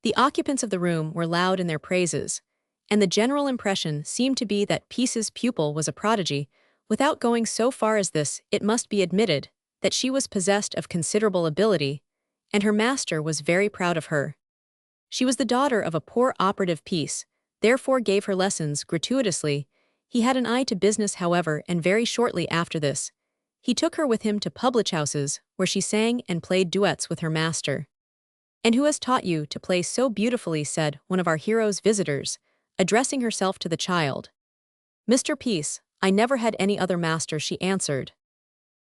The occupants of the room were loud in their praises, and the general impression seemed to be that Peace's pupil was a prodigy. Without going so far as this, it must be admitted that she was possessed of considerable ability, and her master was very proud of her. She was the daughter of a poor operative. Peace therefore gave her lessons gratuitously. He had an eye to business, however, and very shortly after this, he took her with him to public houses, where she sang and played duets with her master. "And who has taught you to play so beautifully?" said one of our hero's visitors, addressing herself to the child. "Mr. Peace, I never had any other master," she answered.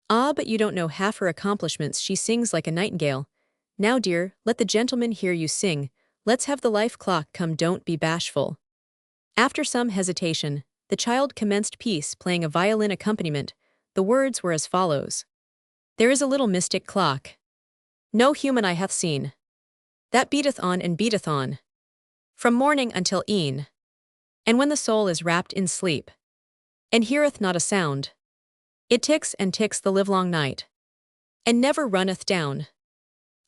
"Ah, but you don't know half her accomplishments. She sings like a nightingale. Now, dear, let the gentleman hear you sing. Let's have the life clock come, don't be bashful." After some hesitation, the child commenced Peace playing a violin accompaniment. The words were as follows. "There is a little mystic clock, no human eye hath seen, that beateth on and beateth on, from morning until e'en. And when the soul is wrapped in sleep, and heareth not a sound, it ticks and ticks the livelong night, and never runneth down.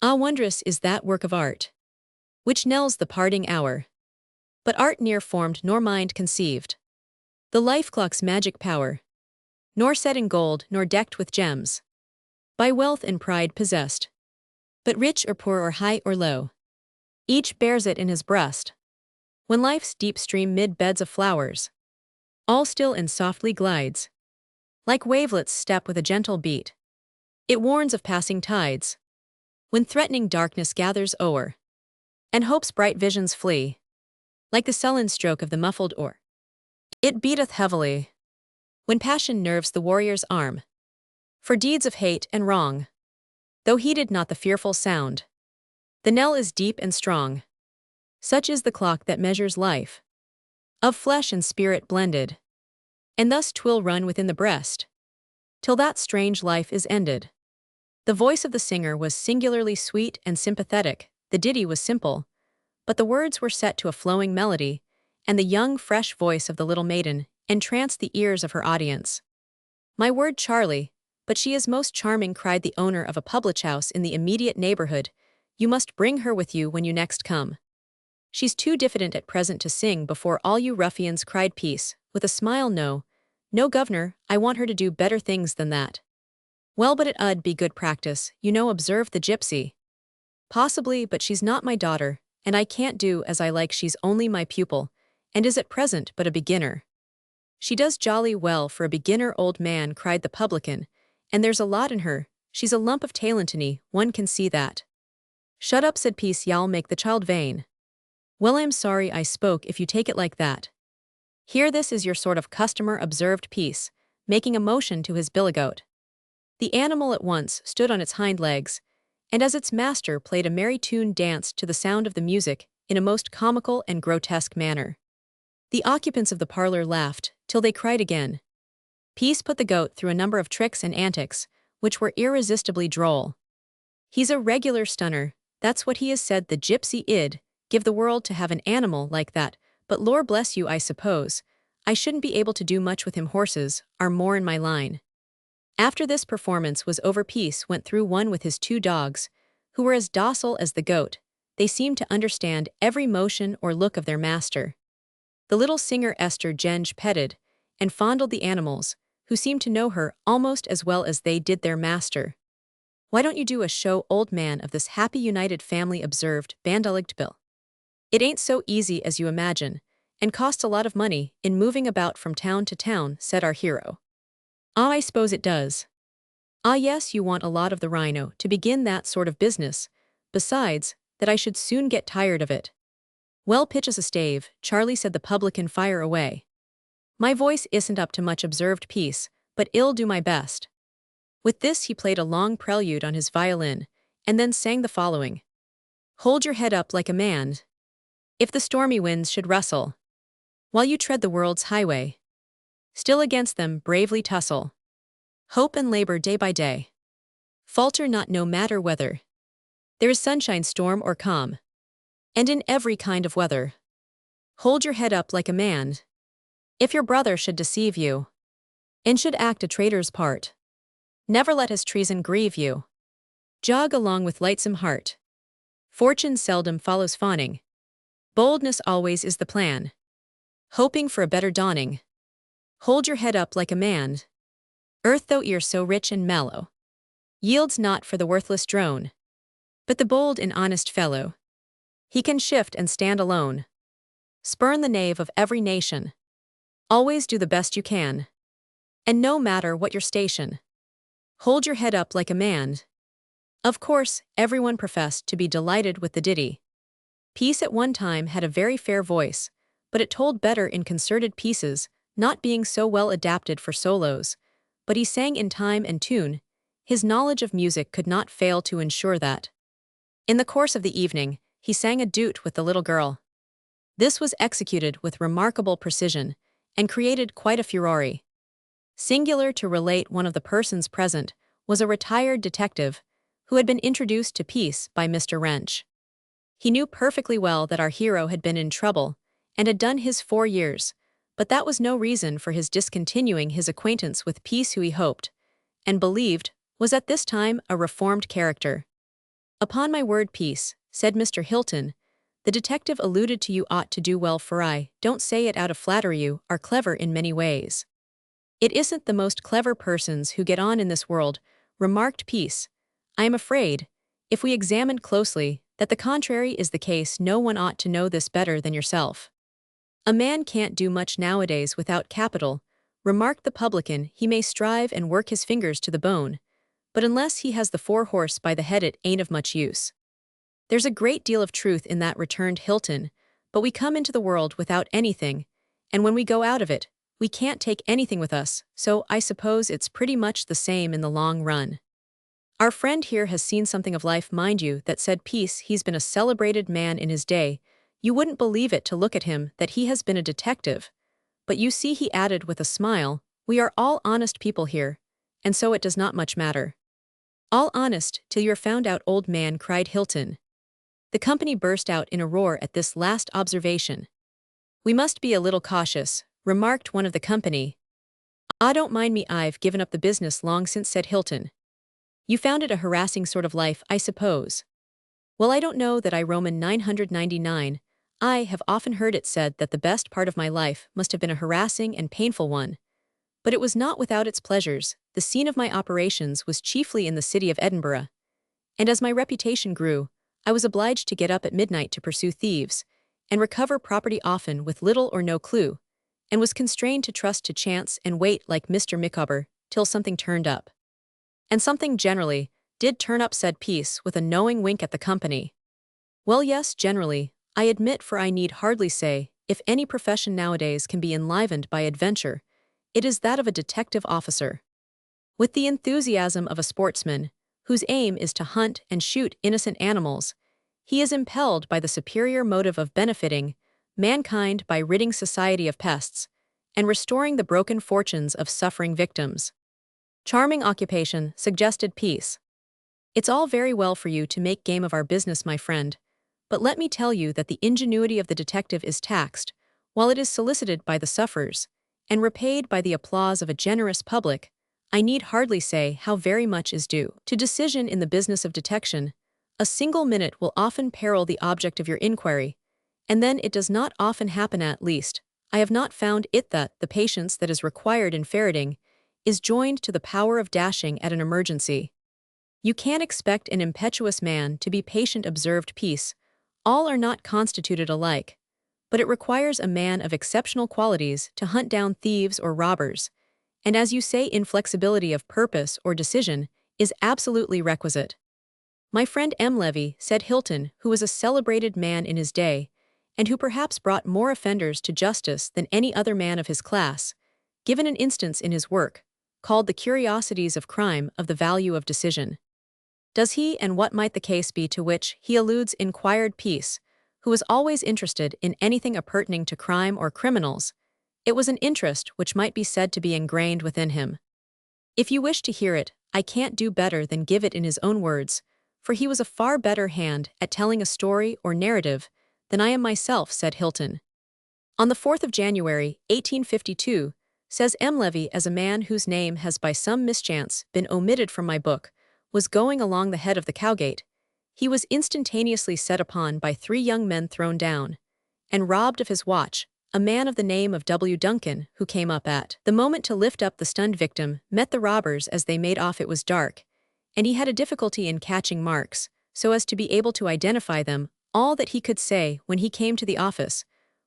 Ah, wondrous is that work of art, which knells the parting hour. But art ne'er formed nor mind conceived the life clock's magic power, nor set in gold nor decked with gems, by wealth and pride possessed. But rich or poor or high or low, each bears it in his breast. When life's deep stream mid beds of flowers, all still and softly glides, like wavelets step with a gentle beat. It warns of passing tides, when threatening darkness gathers o'er, and hope's bright visions flee, like the sullen stroke of the muffled oar. It beateth heavily, when passion nerves the warrior's arm, for deeds of hate and wrong, though heeded not the fearful sound. The knell is deep and strong. Such is the clock that measures life, of flesh and spirit blended, and thus 'twill run within the breast, till that strange life is ended. The voice of the singer was singularly sweet and sympathetic, the ditty was simple, but the words were set to a flowing melody, and the young, fresh voice of the little maiden entranced the ears of her audience. "My word, Charlie, but she is most charming," cried the owner of a public house in the immediate neighborhood. "You must bring her with you when you next come." "She's too diffident at present to sing before all you ruffians," cried Peace, with a smile. No, governor, I want her to do better things than that." "Well, but it 'ud be good practice, you know," observed the gypsy. "Possibly, but she's not my daughter, and I can't do as I like. She's only my pupil, and is at present but a beginner." "She does jolly well for a beginner, old man," cried the publican, "and there's a lot in her. She's a lump of talentiny, one can see that." "Shut up," said Peace, "y'all make the child vain." "Well, I'm sorry I spoke if you take it like that. Here, this is your sort of customer," observed Peace, making a motion to his billygoat. The animal at once stood on its hind legs, and as its master played a merry tune danced to the sound of the music in a most comical and grotesque manner. The occupants of the parlor laughed till they cried again. Peace put the goat through a number of tricks and antics, which were irresistibly droll. "He's a regular stunner, that's what he is," said the gypsy. "Id give the world to have an animal like that, but lor bless you, I suppose I shouldn't be able to do much with him. Horses are more in my line." After this performance was over, Peace went through one with his two dogs, who were as docile as the goat. They seemed to understand every motion or look of their master. The little singer Esther Genge petted and fondled the animals, who seemed to know her almost as well as they did their master. "Why don't you do a show, old man, of this happy united family?" observed Bandeligged Bill. "It ain't so easy as you imagine, and costs a lot of money in moving about from town to town," said our hero. "Ah, I suppose it does." "Ah, yes, you want a lot of the rhino to begin that sort of business. Besides, that I should soon get tired of it." "Well, pitch us a stave, Charlie," said the publican. "Fire away." "My voice isn't up to much," observed Peace, "but I'll do my best." With this he played a long prelude on his violin, and then sang the following. "Hold your head up like a man, if the stormy winds should rustle, while you tread the world's highway. Still against them bravely tussle. Hope and labor day by day. Falter not no matter whether there is sunshine, storm, or calm, and in every kind of weather. Hold your head up like a man. If your brother should deceive you, and should act a traitor's part, never let his treason grieve you. Jog along with lightsome heart. Fortune seldom follows fawning. Boldness always is the plan, hoping for a better dawning. Hold your head up like a man. Earth, though e'er so rich and mellow, yields not for the worthless drone, but the bold and honest fellow. He can shift and stand alone. Spurn the knave of every nation. Always do the best you can, and no matter what your station. Hold your head up like a man." Of course, everyone professed to be delighted with the ditty. Peace at one time had a very fair voice, but it told better in concerted pieces, not being so well adapted for solos, but he sang in time and tune. His knowledge of music could not fail to ensure that. In the course of the evening, he sang a duet with the little girl. This was executed with remarkable precision, and created quite a furore. Singular to relate, one of the persons present was a retired detective, who had been introduced to Peace by Mr. Wrench. He knew perfectly well that our hero had been in trouble, and had done his 4 years, but that was no reason for his discontinuing his acquaintance with Peace, who he hoped, and believed, was at this time a reformed character. "Upon my word, Peace," said Mr. Hilton, "the detective alluded to you ought to do well, for I don't say it out of flattery. You are clever in many ways." "It isn't the most clever persons who get on in this world," remarked Peace. "I am afraid, if we examined closely, that the contrary is the case. No one ought to know this better than yourself." "A man can't do much nowadays without capital," remarked the publican. "He may strive and work his fingers to the bone, but unless he has the 4-horse by the head it ain't of much use. There's a great deal of truth in that, returned Hilton, but we come into the world without anything, and when we go out of it, we can't take anything with us, so I suppose it's pretty much the same in the long run. Our friend here has seen something of life, mind you, that said peace. He's been a celebrated man in his day. You wouldn't believe it to look at him that he has been a detective. But you see, he added with a smile, we are all honest people here, and so it does not much matter. All honest till you're found out, old man, cried Hilton. The company burst out in a roar at this last observation. We must be a little cautious, remarked one of the company. Ah, don't mind me, I've given up the business long since, said Hilton. You found it a harassing sort of life, I suppose. Well, I don't know that I Roman 999. I have often heard it said that the best part of my life must have been a harassing and painful one. But it was not without its pleasures. The scene of my operations was chiefly in the city of Edinburgh. And as my reputation grew, I was obliged to get up at midnight to pursue thieves, and recover property often with little or no clue, and was constrained to trust to chance and wait like Mr. Micawber till something turned up. And something generally did turn up, said Peace with a knowing wink at the company. Well, yes, generally, I admit, for I need hardly say, if any profession nowadays can be enlivened by adventure, it is that of a detective officer. With the enthusiasm of a sportsman, whose aim is to hunt and shoot innocent animals, he is impelled by the superior motive of benefiting mankind by ridding society of pests, and restoring the broken fortunes of suffering victims. Charming occupation, suggested Peace. It's all very well for you to make game of our business, my friend, but let me tell you that the ingenuity of the detective is taxed, while it is solicited by the sufferers, and repaid by the applause of a generous public. I need hardly say how very much is due to decision in the business of detection. A single minute will often peril the object of your inquiry, and then it does not often happen, at least, I have not found it, that the patience that is required in ferreting is joined to the power of dashing at an emergency. You can't expect an impetuous man to be patient, observed Peace. All are not constituted alike, but it requires a man of exceptional qualities to hunt down thieves or robbers, and as you say, inflexibility of purpose or decision is absolutely requisite. My friend M. Levy, said Hilton, who was a celebrated man in his day, and who perhaps brought more offenders to justice than any other man of his class, given an instance in his work, called The Curiosities of Crime, of the value of decision. Does he, and what might the case be to which he alludes, inquired Peace, who was always interested in anything appertaining to crime or criminals. It was an interest which might be said to be ingrained within him. If you wish to hear it, I can't do better than give it in his own words, for he was a far better hand at telling a story or narrative than I am myself, said Hilton. On the 4th of January, 1852, says M. Levy, as a man whose name has by some mischance been omitted from my book, was going along the head of the Cowgate, he was instantaneously set upon by 3 young men, thrown down, and robbed of his watch. A man of the name of W. Duncan, who came up at the moment to lift up the stunned victim, met the robbers as they made off. It was dark, and he had a difficulty in catching marks, so as to be able to identify them. All that he could say when he came to the office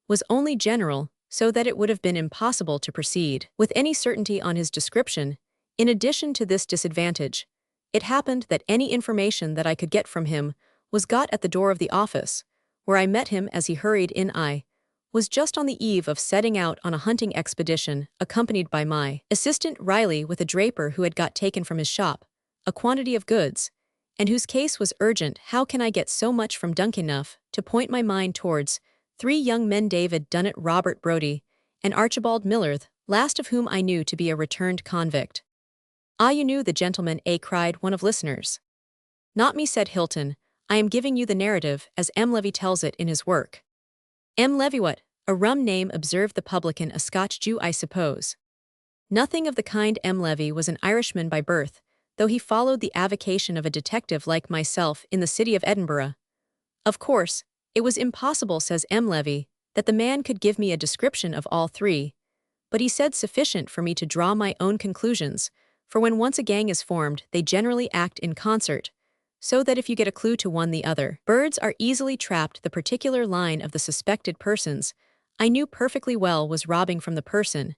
was only general, so that it would have been impossible to proceed with any certainty on his description. In addition to this disadvantage, it happened that any information that I could get from him was got at the door of the office, where I met him as he hurried in. I was just on the eve of setting out on a hunting expedition, accompanied by my assistant Riley, with a draper who had got taken from his shop a quantity of goods, and whose case was urgent. How can I get so much from Duncan enough to point my mind towards 3 young men, David Dunnett, Robert Brodie, and Archibald Millerth, last of whom I knew to be a returned convict? Ah, you knew the gentleman, cried one of listeners. Not me, said Hilton. I am giving you the narrative as M. Levy tells it in his work. M. Levy, what? A rum name, observed the publican. A Scotch Jew, I suppose. Nothing of the kind. M. Levy was an Irishman by birth, though he followed the avocation of a detective like myself in the city of Edinburgh. Of course, it was impossible, says M. Levy, that the man could give me a description of all 3, but he said sufficient for me to draw my own conclusions, for when once a gang is formed, they generally act in concert, so that if you get a clue to one, the other birds are easily trapped. The particular line of the suspected persons I knew perfectly well was robbing from the person,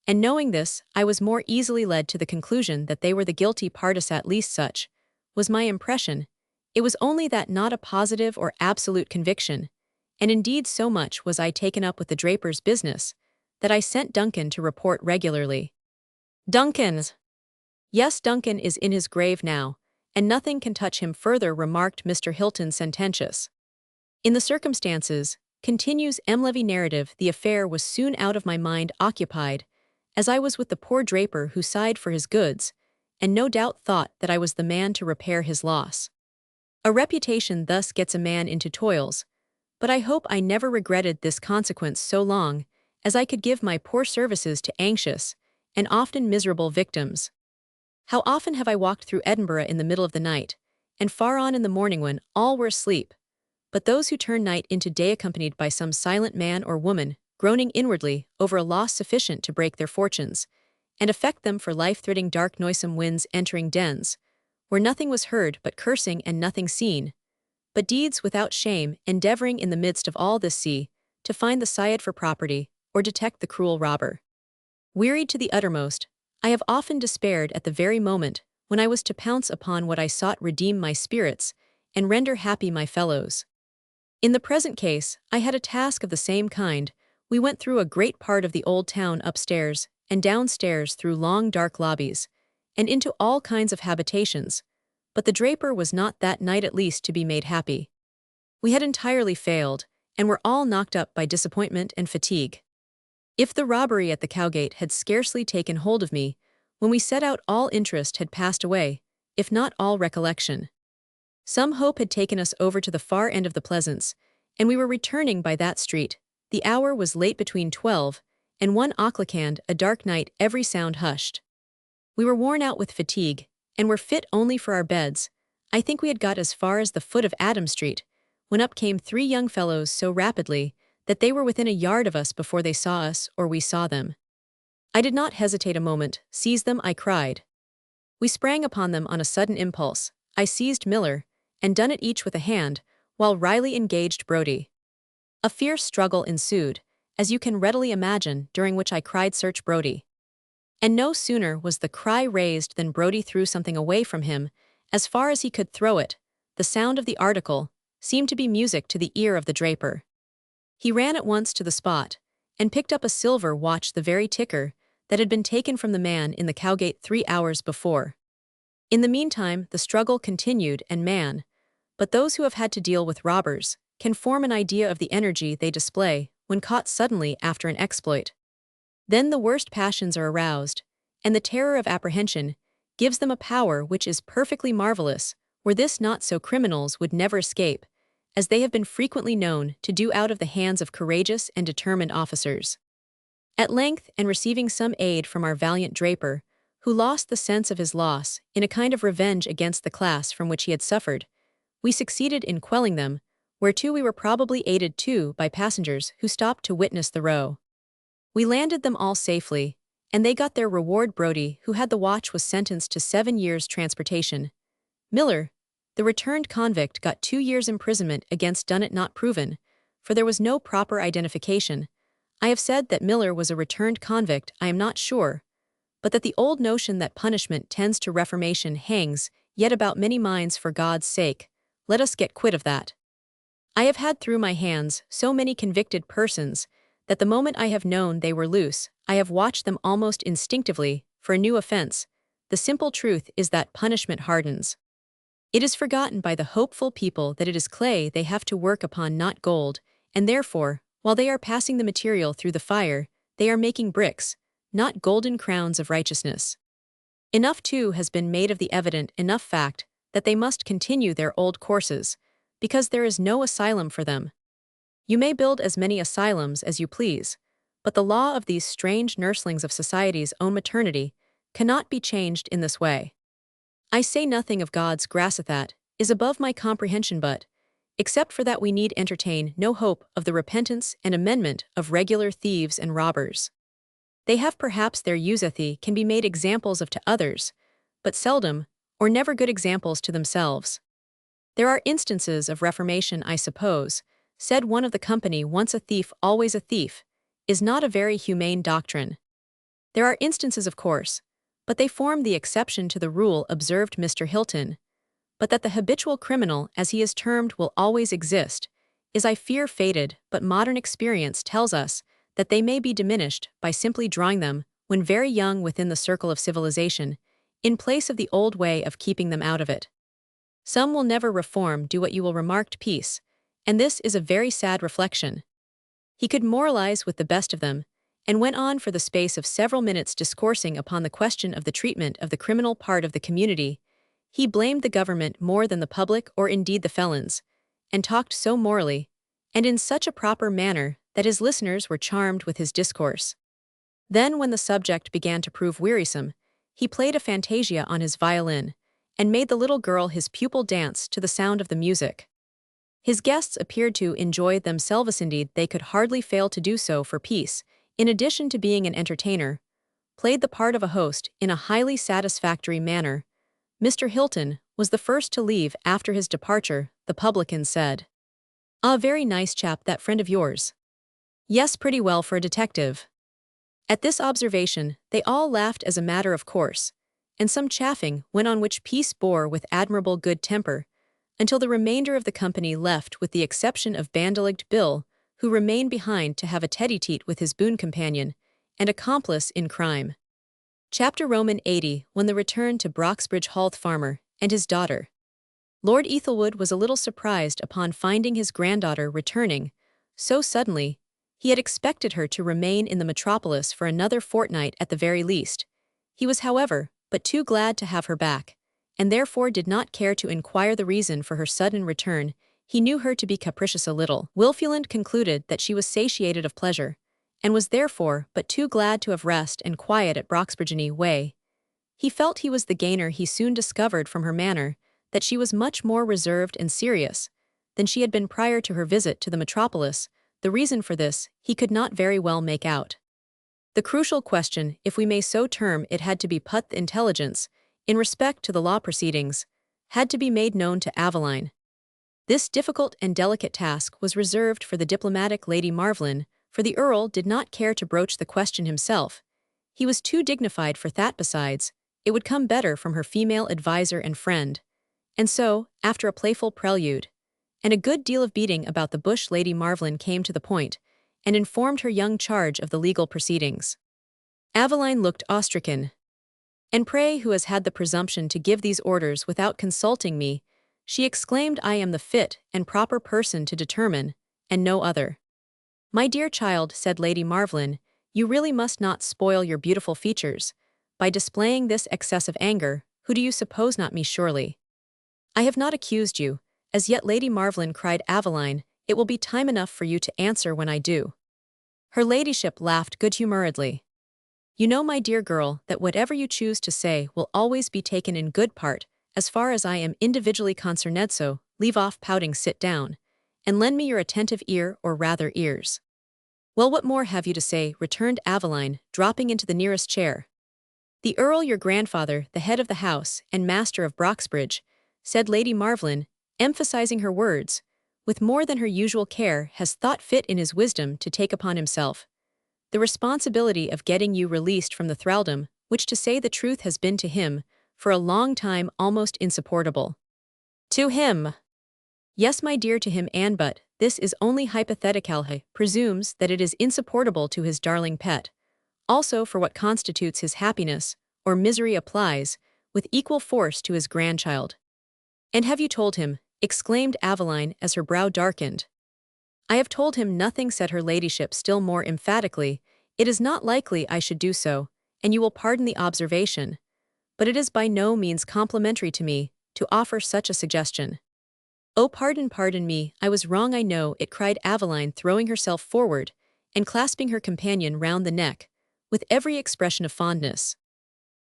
And knowing this, I was more easily led to the conclusion that they were the guilty parties, at least such was my impression. It was only that, not a positive or absolute conviction, and indeed so much was I taken up with the draper's business, that I sent Duncan to report regularly. Duncan's. Yes, Duncan is in his grave now, and nothing can touch him further, remarked Mr. Hilton sententious. In the circumstances, continues Levy narrative, the affair was soon out of my mind, occupied, as I was, with the poor draper who sighed for his goods, and no doubt thought that I was the man to repair his loss. A reputation thus gets a man into toils, but I hope I never regretted this consequence so long as I could give my poor services to anxious and often miserable victims. How often have I walked through Edinburgh in the middle of the night, and far on in the morning when all were asleep, but those who turn night into day, accompanied by some silent man or woman, groaning inwardly over a loss sufficient to break their fortunes, and affect them for life, threading dark noisome winds, entering dens, where nothing was heard but cursing and nothing seen, but deeds without shame, endeavoring in the midst of all this sea to find the scythe for property, or detect the cruel robber. Wearied to the uttermost, I have often despaired at the very moment when I was to pounce upon what I sought, redeem my spirits, and render happy my fellows. In the present case, I had a task of the same kind. We went through a great part of the old town, upstairs and downstairs, through long dark lobbies, and into all kinds of habitations, but the draper was not that night at least to be made happy. We had entirely failed, and were all knocked up by disappointment and fatigue. If the robbery at the Cowgate had scarcely taken hold of me, when we set out all interest had passed away, if not all recollection. Some hope had taken us over to the far end of the Pleasance, and we were returning by that street. The hour was late, between 12 and 1 o'clock, a dark night, every sound hushed. We were worn out with fatigue, and were fit only for our beds. I think we had got as far as the foot of Adam Street, when up came 3 young fellows so rapidly that they were within a yard of us before they saw us or we saw them. I did not hesitate a moment. "Seize them," I cried. We sprang upon them on a sudden impulse. I seized Miller, and Dunnett each with a hand, while Riley engaged Brodie. A fierce struggle ensued, as you can readily imagine, during which I cried, "Search Brodie." And no sooner was the cry raised than Brodie threw something away from him, as far as he could throw it. The sound of the article seemed to be music to the ear of the draper. He ran at once to the spot, and picked up a silver watch, the very ticker that had been taken from the man in the Cowgate 3 hours before. In the meantime, the struggle continued, and man, but those who have had to deal with robbers, can form an idea of the energy they display when caught suddenly after an exploit. Then the worst passions are aroused, and the terror of apprehension gives them a power which is perfectly marvelous. Were this not so, criminals would never escape, as they have been frequently known to do, out of the hands of courageous and determined officers. At length, and receiving some aid from our valiant draper, who lost the sense of his loss in a kind of revenge against the class from which he had suffered, we succeeded in quelling them, whereto we were probably aided too by passengers who stopped to witness the row. We landed them all safely, and they got their reward. Brodie, who had the watch, was sentenced to 7 years' transportation. Miller, the returned convict, got 2 years' imprisonment against Dunnett, not proven, for there was no proper identification. I have said that Miller was a returned convict. I am not sure, but that the old notion that punishment tends to reformation hangs yet about many minds. For God's sake, let us get quit of that. I have had through my hands so many convicted persons that the moment I have known they were loose, I have watched them almost instinctively for a new offense. The simple truth is that punishment hardens. It is forgotten by the hopeful people that it is clay they have to work upon, not gold, and therefore, while they are passing the material through the fire, they are making bricks, not golden crowns of righteousness. Enough too has been made of the evident enough fact that they must continue their old courses, because there is no asylum for them. You may build as many asylums as you please, but the law of these strange nurslings of society's own maternity cannot be changed in this way. I say nothing of God's grace that is above my comprehension, but, except for that, we need entertain no hope of the repentance and amendment of regular thieves and robbers. They have perhaps their useth can be made examples of to others, but seldom or never good examples to themselves. There are instances of reformation, I suppose. Said one of the company once, "A thief, always a thief," is not a very humane doctrine. There are instances, of course, but they form the exception to the rule, observed Mr. Hilton. But that the habitual criminal, as he is termed, will always exist, is I fear fated, but modern experience tells us that they may be diminished by simply drawing them, when very young, within the circle of civilization, in place of the old way of keeping them out of it. Some will never reform, do what you will, remarked Peace, and this is a very sad reflection. He could moralize with the best of them, and went on for the space of several minutes discoursing upon the question of the treatment of the criminal part of the community. He blamed the government more than the public or indeed the felons, and talked so morally, and in such a proper manner, that his listeners were charmed with his discourse. Then, when the subject began to prove wearisome, he played a fantasia on his violin, and made the little girl his pupil dance to the sound of the music. His guests appeared to enjoy themselves. Indeed, they could hardly fail to do so, for Peace, in addition to being an entertainer, played the part of a host in a highly satisfactory manner. Mr. Hilton was the first to leave. After his departure, the publican said, "Ah, very nice chap, that friend of yours." "Yes, pretty well for a detective." At this observation, they all laughed as a matter of course, and some chaffing went on, which Peace bore with admirable good temper, until the remainder of the company left, with the exception of Bandy-legged Bill, who remained behind to have a tete-a-tete with his boon companion and accomplice in crime. Chapter Roman 80. When the return to Broxbridge Hall, the farmer and his daughter. Lord Ethelwood was a little surprised upon finding his granddaughter returning so suddenly. He had expected her to remain in the metropolis for another fortnight at the very least. He was, however, but too glad to have her back, and therefore did not care to inquire the reason for her sudden return. He knew her to be capricious a little. Wilfuland concluded that she was satiated of pleasure, and was therefore but too glad to have rest and quiet at Broxbridge way. He felt he was the gainer. He soon discovered from her manner that she was much more reserved and serious than she had been prior to her visit to the metropolis. The reason for this he could not very well make out. The crucial question, if we may so term it, had to be put. The intelligence, in respect to the law proceedings, had to be made known to Aveline. This difficult and delicate task was reserved for the diplomatic Lady Marvelyn, for the Earl did not care to broach the question himself. He was too dignified for that. Besides, it would come better from her female adviser and friend. And so, after a playful prelude, and a good deal of beating about the bush, Lady Marvelyn came to the point, and informed her young charge of the legal proceedings. Aveline looked awe-stricken. "And pray, who has had the presumption to give these orders without consulting me?" she exclaimed. "I am the fit and proper person to determine, and no other." "My dear child," said Lady Marvelyn, "you really must not spoil your beautiful features by displaying this excess of anger. Who do you suppose? Not me, surely." "I have not accused you as yet, Lady Marvelyn," cried Aveline. "It will be time enough for you to answer when I do." Her ladyship laughed good-humouredly. "You know, my dear girl, that whatever you choose to say will always be taken in good part, as far as I am individually concerned, so leave off pouting, sit down, and lend me your attentive ear, or rather ears." "Well, what more have you to say?" returned Aveline, dropping into the nearest chair. "The Earl, your grandfather, the head of the house and master of Broxbridge," said Lady Marvelyn, emphasizing her words, with more than her usual care, "has thought fit in his wisdom to take upon himself the responsibility of getting you released from the thraldom, which, to say the truth, has been to him, for a long time, almost insupportable." "To him?" "Yes, my dear, to him, and but this is only hypothetical. He presumes that it is insupportable to his darling pet. Also, for what constitutes his happiness or misery applies with equal force to his grandchild." "And have you told him?" exclaimed Aveline as her brow darkened. "I have told him nothing," said her ladyship still more emphatically. "It is not likely I should do so, and you will pardon the observation, but it is by no means complimentary to me to offer such a suggestion." "Oh, pardon me, I was wrong, I know it," cried Aveline, throwing herself forward and clasping her companion round the neck, with every expression of fondness.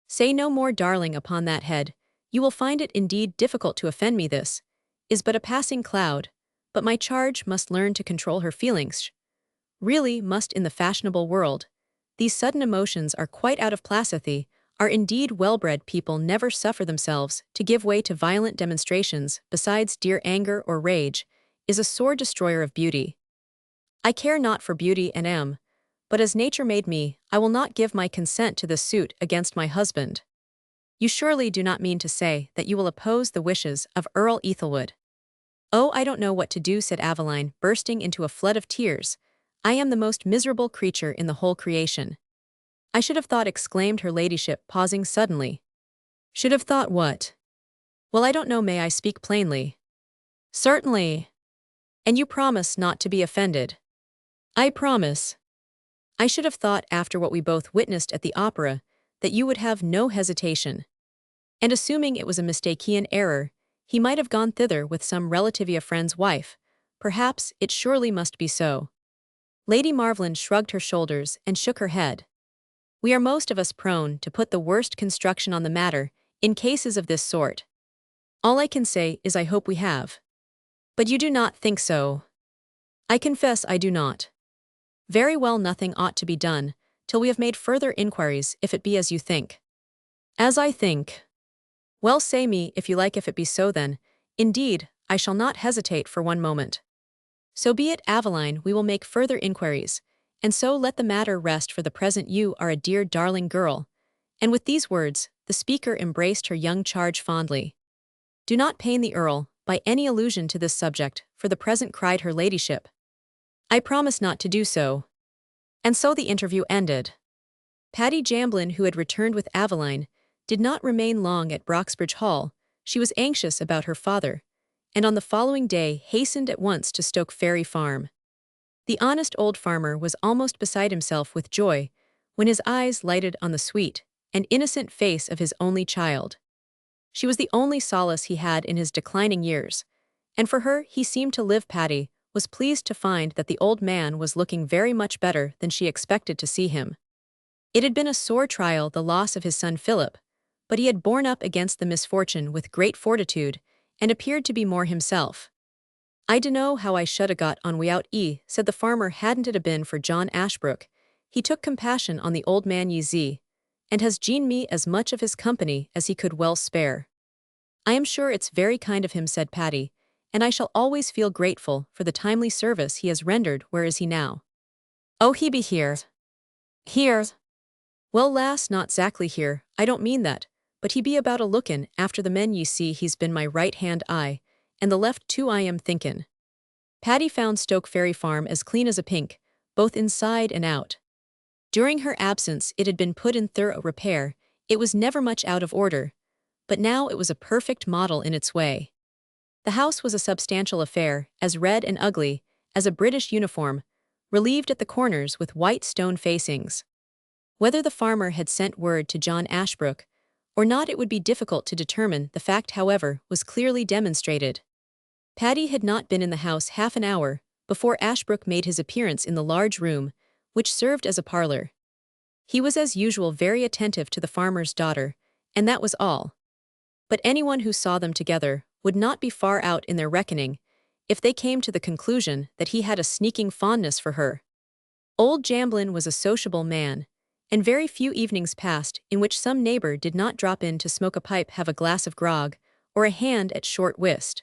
"Say no more, darling, upon that head. You will find it indeed difficult to offend me. This is but a passing cloud, but my charge must learn to control her feelings. Really must. In the fashionable world, these sudden emotions are quite out of place. Are indeed well-bred people never suffer themselves to give way to violent demonstrations. Besides, dear, anger or rage is a sore destroyer of beauty. I care not for beauty and am but as nature made me, I will not give my consent to this suit against my husband. You surely do not mean to say that you will oppose the wishes of Earl Ethelwood. Oh, I don't know what to do, said Aveline, bursting into a flood of tears. I am the most miserable creature in the whole creation. I should have thought, exclaimed her ladyship, pausing suddenly. Should have thought what? Well, I don't know, may I speak plainly? Certainly. And you promise not to be offended? I promise. I should have thought, after what we both witnessed at the opera, that you would have no hesitation. And assuming it was a mistaken error, he might have gone thither with some relative, a friend's wife. Perhaps it surely must be so. Lady Marvland shrugged her shoulders and shook her head. We are most of us prone to put the worst construction on the matter in cases of this sort. All I can say is I hope we have. But you do not think so? I confess I do not. Very well, nothing ought to be done till we have made further inquiries, if it be as you think. As I think. Well, say me, if you like, if it be so, then, indeed, I shall not hesitate for one moment. So be it, Aveline, we will make further inquiries, and so let the matter rest for the present. You are a dear darling girl. And with these words, the speaker embraced her young charge fondly. Do not pain the Earl by any allusion to this subject, for the present, cried her ladyship. I promise not to do so. And so the interview ended. Patty Jamblin, who had returned with Aveline, did not remain long at Broxbridge Hall. She was anxious about her father, and on the following day hastened at once to Stoke Ferry Farm. The honest old farmer was almost beside himself with joy when his eyes lighted on the sweet and innocent face of his only child. She was the only solace he had in his declining years, and for her he seemed to live. Patty was pleased to find that the old man was looking very much better than she expected to see him. It had been a sore trial, the loss of his son Philip, but he had borne up against the misfortune with great fortitude and appeared to be more himself. I dunno how I should 'a got on without 'e, said the farmer, hadn't it 'a been for John Ashbrook. He took compassion on the old man, ye see, and has gene me as much of his company as he could well spare. I am sure it's very kind of him, said Patty, and I shall always feel grateful for the timely service he has rendered. Where is he now? Oh, he be here. Here? Well, lass, not zactly here, I don't mean that, but he be about a lookin' after the men. Ye see, he's been my right-hand eye, and the left too, I am thinkin'. Patty found Stoke Ferry Farm as clean as a pink, both inside and out. During her absence it had been put in thorough repair. It was never much out of order, but now it was a perfect model in its way. The house was a substantial affair, as red and ugly as a British uniform, relieved at the corners with white stone facings. Whether the farmer had sent word to John Ashbrook or not, it would be difficult to determine. The fact, however, was clearly demonstrated. Patty had not been in the house half an hour before Ashbrook made his appearance in the large room, which served as a parlor. He was as usual very attentive to the farmer's daughter, and that was all. But anyone who saw them together would not be far out in their reckoning if they came to the conclusion that he had a sneaking fondness for her. Old Jamblin was a sociable man, and very few evenings passed in which some neighbor did not drop in to smoke a pipe, have a glass of grog, or a hand at short whist.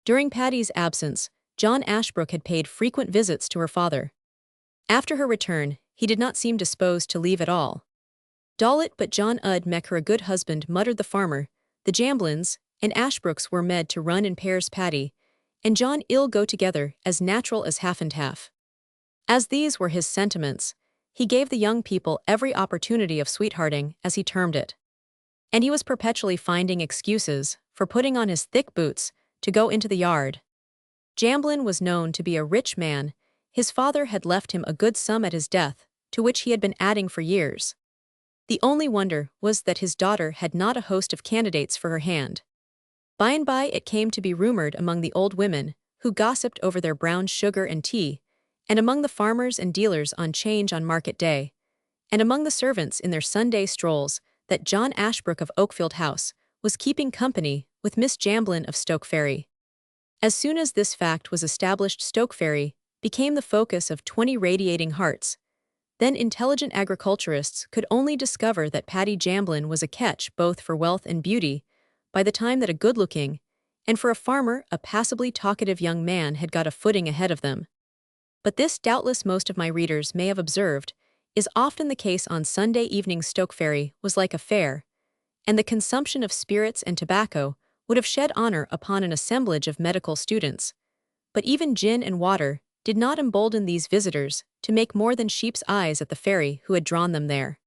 During Patty's absence, John Ashbrook had paid frequent visits to her father. After her return, he did not seem disposed to leave at all. Dawlet but John ud mek her a good husband, muttered the farmer. The Jamblins and Ashbrooks were med to run in pairs. Patty and John ill go together, as natural as half and half. As these were his sentiments, he gave the young people every opportunity of sweethearting, as he termed it. And he was perpetually finding excuses for putting on his thick boots to go into the yard. Jamblin was known to be a rich man. His father had left him a good sum at his death, to which he had been adding for years. The only wonder was that his daughter had not a host of candidates for her hand. By and by it came to be rumored among the old women, who gossiped over their brown sugar and tea, and among the farmers and dealers on 'change on market day, and among the servants in their Sunday strolls, that John Ashbrook of Oakfield House was keeping company with Miss Jamblin of Stoke Ferry. As soon as this fact was established, Stoke Ferry became the focus of 20 radiating hearts. Then intelligent agriculturists could only discover that Patty Jamblin was a catch both for wealth and beauty by the time that a good-looking, and for a farmer, a passably talkative young man had got a footing ahead of them. But this doubtless most of my readers may have observed, is often the case on Sunday evening. Stoke Ferry was like a fair, and the consumption of spirits and tobacco would have shed honor upon an assemblage of medical students. But even gin and water did not embolden these visitors to make more than sheep's eyes at the fairy who had drawn them there.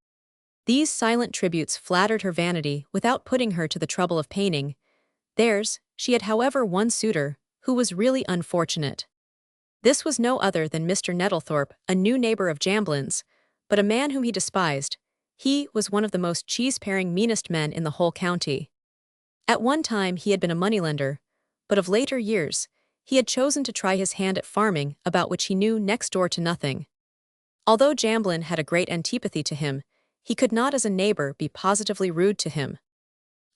These silent tributes flattered her vanity without putting her to the trouble of paining theirs. She had however one suitor, who was really unfortunate. This was no other than Mr. Nettlethorpe, a new neighbor of Jamblin's, but a man whom he despised. He was one of the most cheese-paring meanest men in the whole county. At one time he had been a moneylender, but of later years, he had chosen to try his hand at farming, about which he knew next door to nothing. Although Jamblin had a great antipathy to him, he could not as a neighbor be positively rude to him.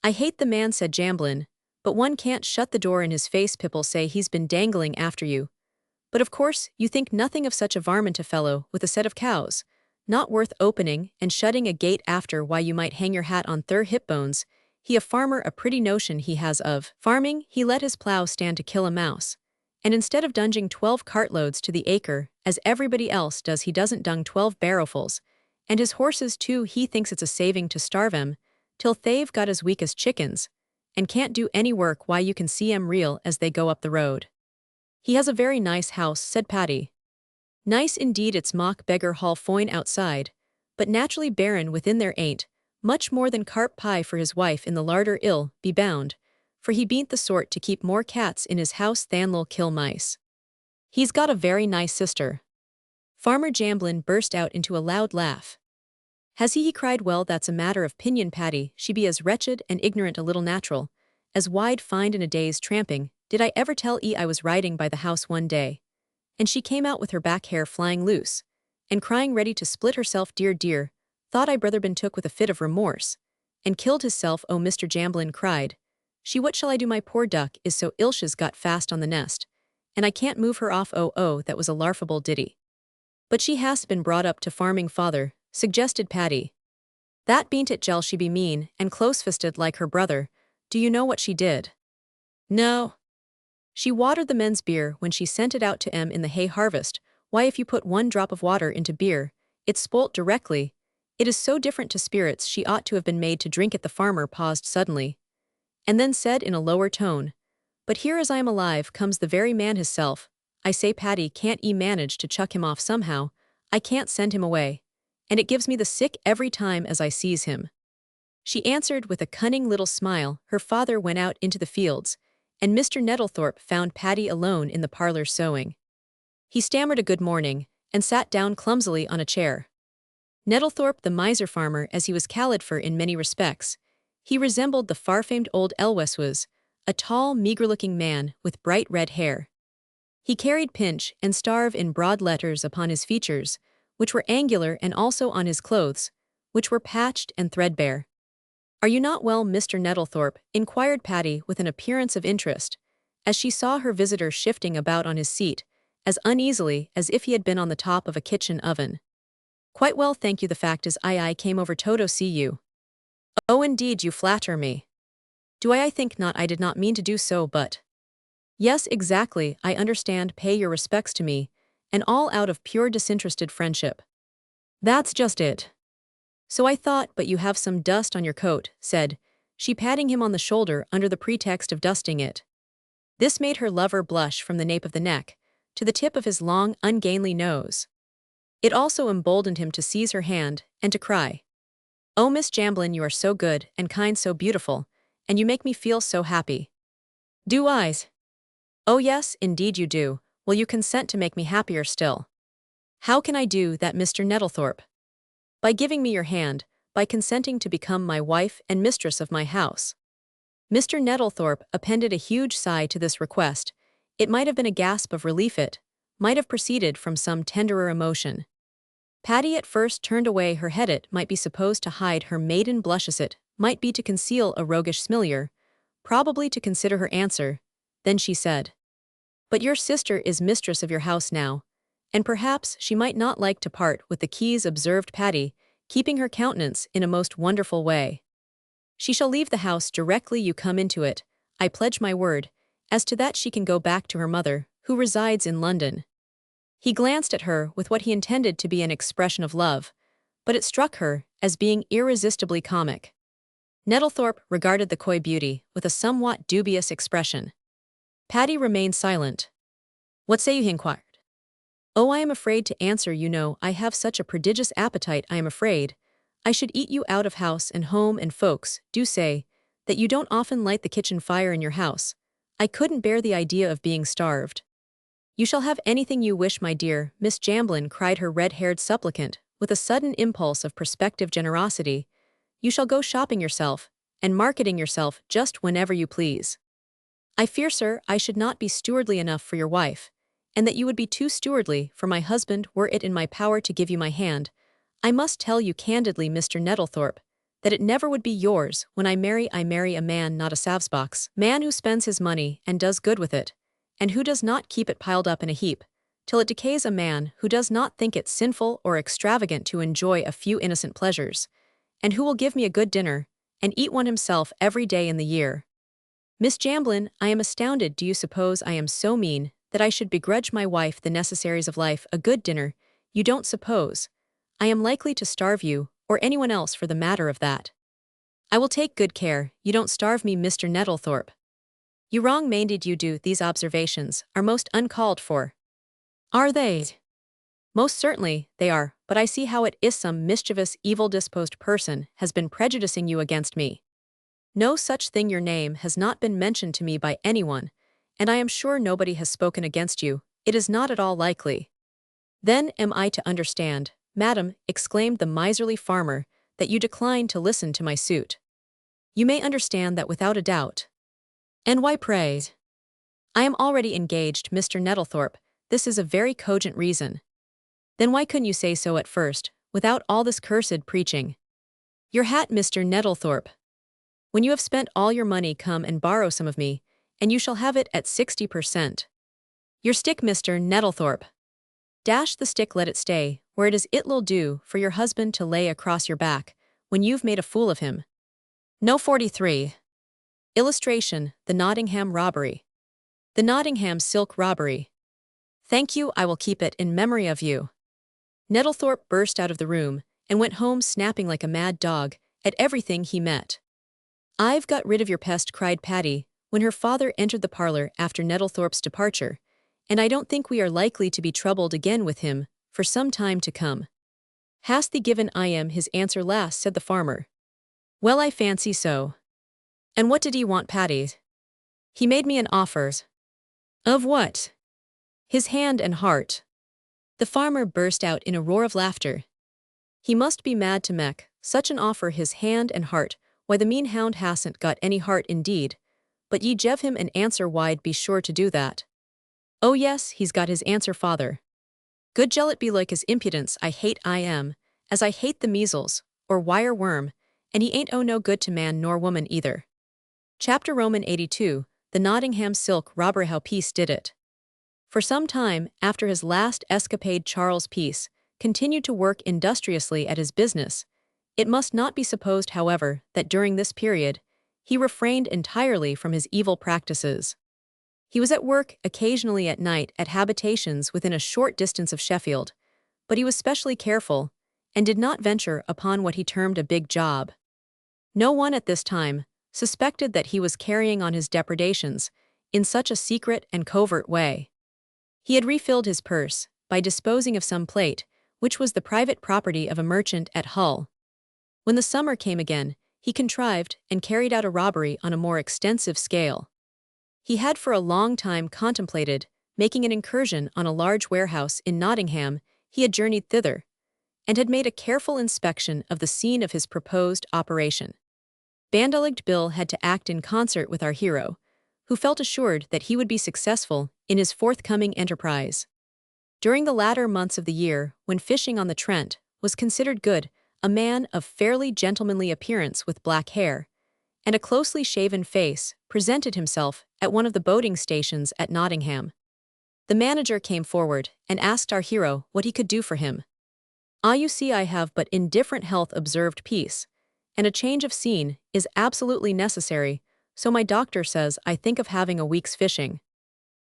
"I hate the man," said Jamblin, "but one can't shut the door in his face. People say he's been dangling after you. But of course you think nothing of such a varmint a fellow with a set of cows, not worth opening and shutting a gate after. Why, you might hang your hat on thir hip bones. He a farmer, a pretty notion he has of farming. He let his plough stand to kill a mouse, and instead of dunging 12 cartloads to the acre, as everybody else does, he doesn't dung 12 barrowfuls. And his horses too, he thinks it's a saving to starve 'em, till they've got as weak as chickens, and can't do any work. Why, you can see 'em reel as they go up the road." "He has a very nice house," said Paddy. "Nice indeed, it's mock beggar hall foine outside, but naturally barren within. There ain't much more than carp pie for his wife in the larder, ill be bound, for he bean't the sort to keep more cats in his house than'll kill mice. He's got a very nice sister." Farmer Jamblin burst out into a loud laugh. "Has he cried. Well, that's a matter of opinion, Paddy. She be as wretched and ignorant a little natural, as wide find in a day's tramping. Did I ever tell 'ee I was riding by the house one day, and she came out with her back hair flying loose, and crying ready to split herself. Dear, dear, thought I brother been took with a fit of remorse, and killed hisself. Oh," Mr. Jamblin cried, "she, what shall I do? My poor duck is so ill, she's got fast on the nest, and I can't move her off. Oh, that was a larfable ditty." "But she has been brought up to farming, father," suggested Paddy. "That bean't it, Jell. She be mean and close-fisted like her brother. Do you know what she did?" "No." "She watered the men's beer when she sent it out to 'em in the hay harvest. Why, if you put one drop of water into beer, it spoilt directly. It is so different to spirits. She ought to have been made to drink it." The farmer paused suddenly, and then said in a lower tone, "But here as I am alive comes the very man hisself. I say, Paddy, can't 'ee manage to chuck him off somehow? I can't send him away, and it gives me the sick every time as I sees him." She answered with a cunning little smile. Her father went out into the fields, and Mr. Nettlethorpe found Paddy alone in the parlor sewing. He stammered a good morning, and sat down clumsily on a chair. Nettlethorpe, the miser farmer, as he was called for in many respects, he resembled the far-famed old Elwes, a tall, meagre-looking man with bright red hair. He carried pinch and starve in broad letters upon his features, which were angular, and also on his clothes, which were patched and threadbare. "Are you not well, Mr. Nettlethorpe?" inquired Paddy with an appearance of interest, as she saw her visitor shifting about on his seat, as uneasily as if he had been on the top of a kitchen oven. "Quite well, thank you. The fact is I came over to see you." "Oh, indeed, you flatter me." "Do I think not. I did not mean to do so, but—" "Yes, exactly, I understand. Pay your respects to me, and all out of pure disinterested friendship." "That's just it. So I thought, but you have some dust on your coat," said she, patting him on the shoulder under the pretext of dusting it. This made her lover blush from the nape of the neck to the tip of his long, ungainly nose. It also emboldened him to seize her hand and to cry, "Oh, Miss Jamblin, you are so good and kind, so beautiful, and you make me feel so happy." "Do I?" "Oh yes, indeed you do. Will you consent to make me happier still?" "How can I do that, Mr. Nettlethorpe?" "By giving me your hand, by consenting to become my wife and mistress of my house." Mr. Nettlethorpe appended a huge sigh to this request. It might have been a gasp of relief. It might have proceeded from some tenderer emotion. Paddy at first turned away her head. It might be supposed to hide her maiden blushes. It might be to conceal a roguish smile, probably to consider her answer. Then she said, "But your sister is mistress of your house now, and perhaps she might not like to part with the keys," observed Paddy, keeping her countenance in a most wonderful way. "She shall leave the house directly you come into it, I pledge my word. As to that, she can go back to her mother, who resides in London." He glanced at her with what he intended to be an expression of love, but it struck her as being irresistibly comic. Nettlethorpe regarded the coy beauty with a somewhat dubious expression. Patty remained silent. "What say you?" he inquired. "Oh, I am afraid to answer. You know, I have such a prodigious appetite. I am afraid I should eat you out of house and home, and folks do say that you don't often light the kitchen fire in your house. I couldn't bear the idea of being starved." "You shall have anything you wish, my dear Miss Jamblin," cried her red-haired supplicant, with a sudden impulse of prospective generosity. "You shall go shopping yourself, and marketing yourself just whenever you please. I fear, sir, I should not be stewardly enough for your wife, and that you would be too stewardly for my husband were it in my power to give you my hand. I must tell you candidly, Mr. Nettlethorpe, that it never would be yours. When I marry a man, not a savsbox man, who spends his money and does good with it, and who does not keep it piled up in a heap till it decays, a man who does not think it sinful or extravagant to enjoy a few innocent pleasures, and who will give me a good dinner, and eat one himself every day in the year. Miss Jamblin, I am astounded. Do you suppose I am so mean that I should begrudge my wife the necessaries of life, a good dinner? You don't suppose I am likely to starve you, or anyone else for the matter of that. I will take good care you don't starve me, Mr. Nettlethorpe. You wrong-minded you do. These observations are most uncalled for." "Are they?" "Most certainly they are, but I see how it is some mischievous, evil-disposed person has been prejudicing you against me. No such thing. Your name has not been mentioned to me by anyone, and I am sure nobody has spoken against you. It is not at all likely." "Then am I to understand, madam," exclaimed the miserly farmer, "that you decline to listen to my suit?" "You may understand that without a doubt." "And why, pray?" "I am already engaged, Mr. Nettlethorpe. This is a very cogent reason." "Then why couldn't you say so at first, without all this cursed preaching?" "Your hat, Mr. Nettlethorpe. When you have spent all your money, come and borrow some of me, and you shall have it at 60%. Your stick, Mr. Nettlethorpe. Dash the stick, let it stay where it is. It'll do for your husband to lay across your back when you've made a fool of him." No. 43. Illustration: The Nottingham Robbery. The Nottingham Silk Robbery. "Thank you, I will keep it in memory of you." Nettlethorpe burst out of the room and went home snapping like a mad dog at everything he met. "I've got rid of your pest," cried Patty, when her father entered the parlor after Nettlethorpe's departure, "and I don't think we are likely to be troubled again with him for some time to come." "Hast thee given him his answer last?" said the farmer. "Well, I fancy so." "And what did he want, Patty?" "He made me an offer." "Of what?" "His hand and heart." The farmer burst out in a roar of laughter. "He must be mad to mek such an offer, his hand and heart. Why, the mean hound hasn't got any heart indeed. But ye jev him an answer, why'd be sure to do that." "Oh yes, he's got his answer, father." "Good jell it be like his impudence. I hate as I hate the measles, or wire worm, and he ain't no good to man nor woman either." Chapter Roman 82, The Nottingham Silk Robbery. How Peace did it. For some time after his last escapade, Charles Peace continued to work industriously at his business. It must not be supposed, however, that during this period, he refrained entirely from his evil practices. He was at work occasionally at night at habitations within a short distance of Sheffield, but he was specially careful and did not venture upon what he termed a big job. No one at this time suspected that he was carrying on his depredations in such a secret and covert way. He had refilled his purse by disposing of some plate, which was the private property of a merchant at Hull. When the summer came again, he contrived and carried out a robbery on a more extensive scale. He had for a long time contemplated making an incursion on a large warehouse in Nottingham. He had journeyed thither, and had made a careful inspection of the scene of his proposed operation. Bandoligged Bill had to act in concert with our hero, who felt assured that he would be successful in his forthcoming enterprise. During the latter months of the year, when fishing on the Trent was considered good, a man of fairly gentlemanly appearance with black hair and a closely shaven face presented himself at one of the boating stations at Nottingham. The manager came forward and asked our hero what he could do for him. "Ah, you see I have but indifferent health," observed Peace, "and a change of scene is absolutely necessary, so my doctor says I think of having a week's fishing."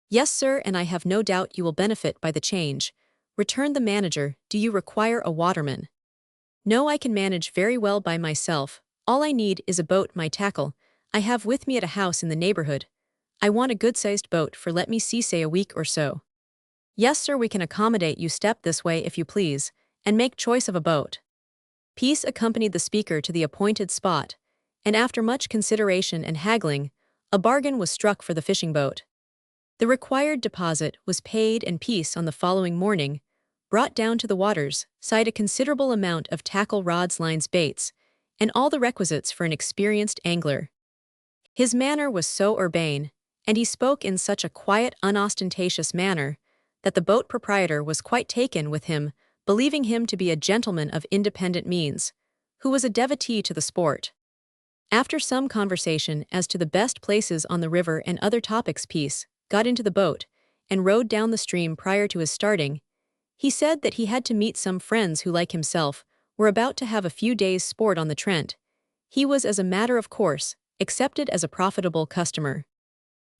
"Yes, sir, and I have no doubt you will benefit by the change, returned the manager. Do you require a waterman? No, I can manage very well by myself. All I need is a boat, my tackle. I have with me at a house in the neighborhood. I want a good-sized boat for let me see say a week or so. Yes, sir, we can accommodate you. Step this way if you please, and make choice of a boat. Peace accompanied the speaker to the appointed spot, and after much consideration and haggling, a bargain was struck for the fishing boat. The required deposit was paid, and Peace on the following morning brought down to the waters side a considerable amount of tackle, rods, lines, baits, and all the requisites for an experienced angler. His manner was so urbane, and he spoke in such a quiet, unostentatious manner, that the boat proprietor was quite taken with him, believing him to be a gentleman of independent means, who was a devotee to the sport. After some conversation as to the best places on the river and other topics, Peace got into the boat and rowed down the stream. Prior to his starting, he said that he had to meet some friends who, like himself, were about to have a few days' sport on the Trent. He was, as a matter of course, accepted as a profitable customer.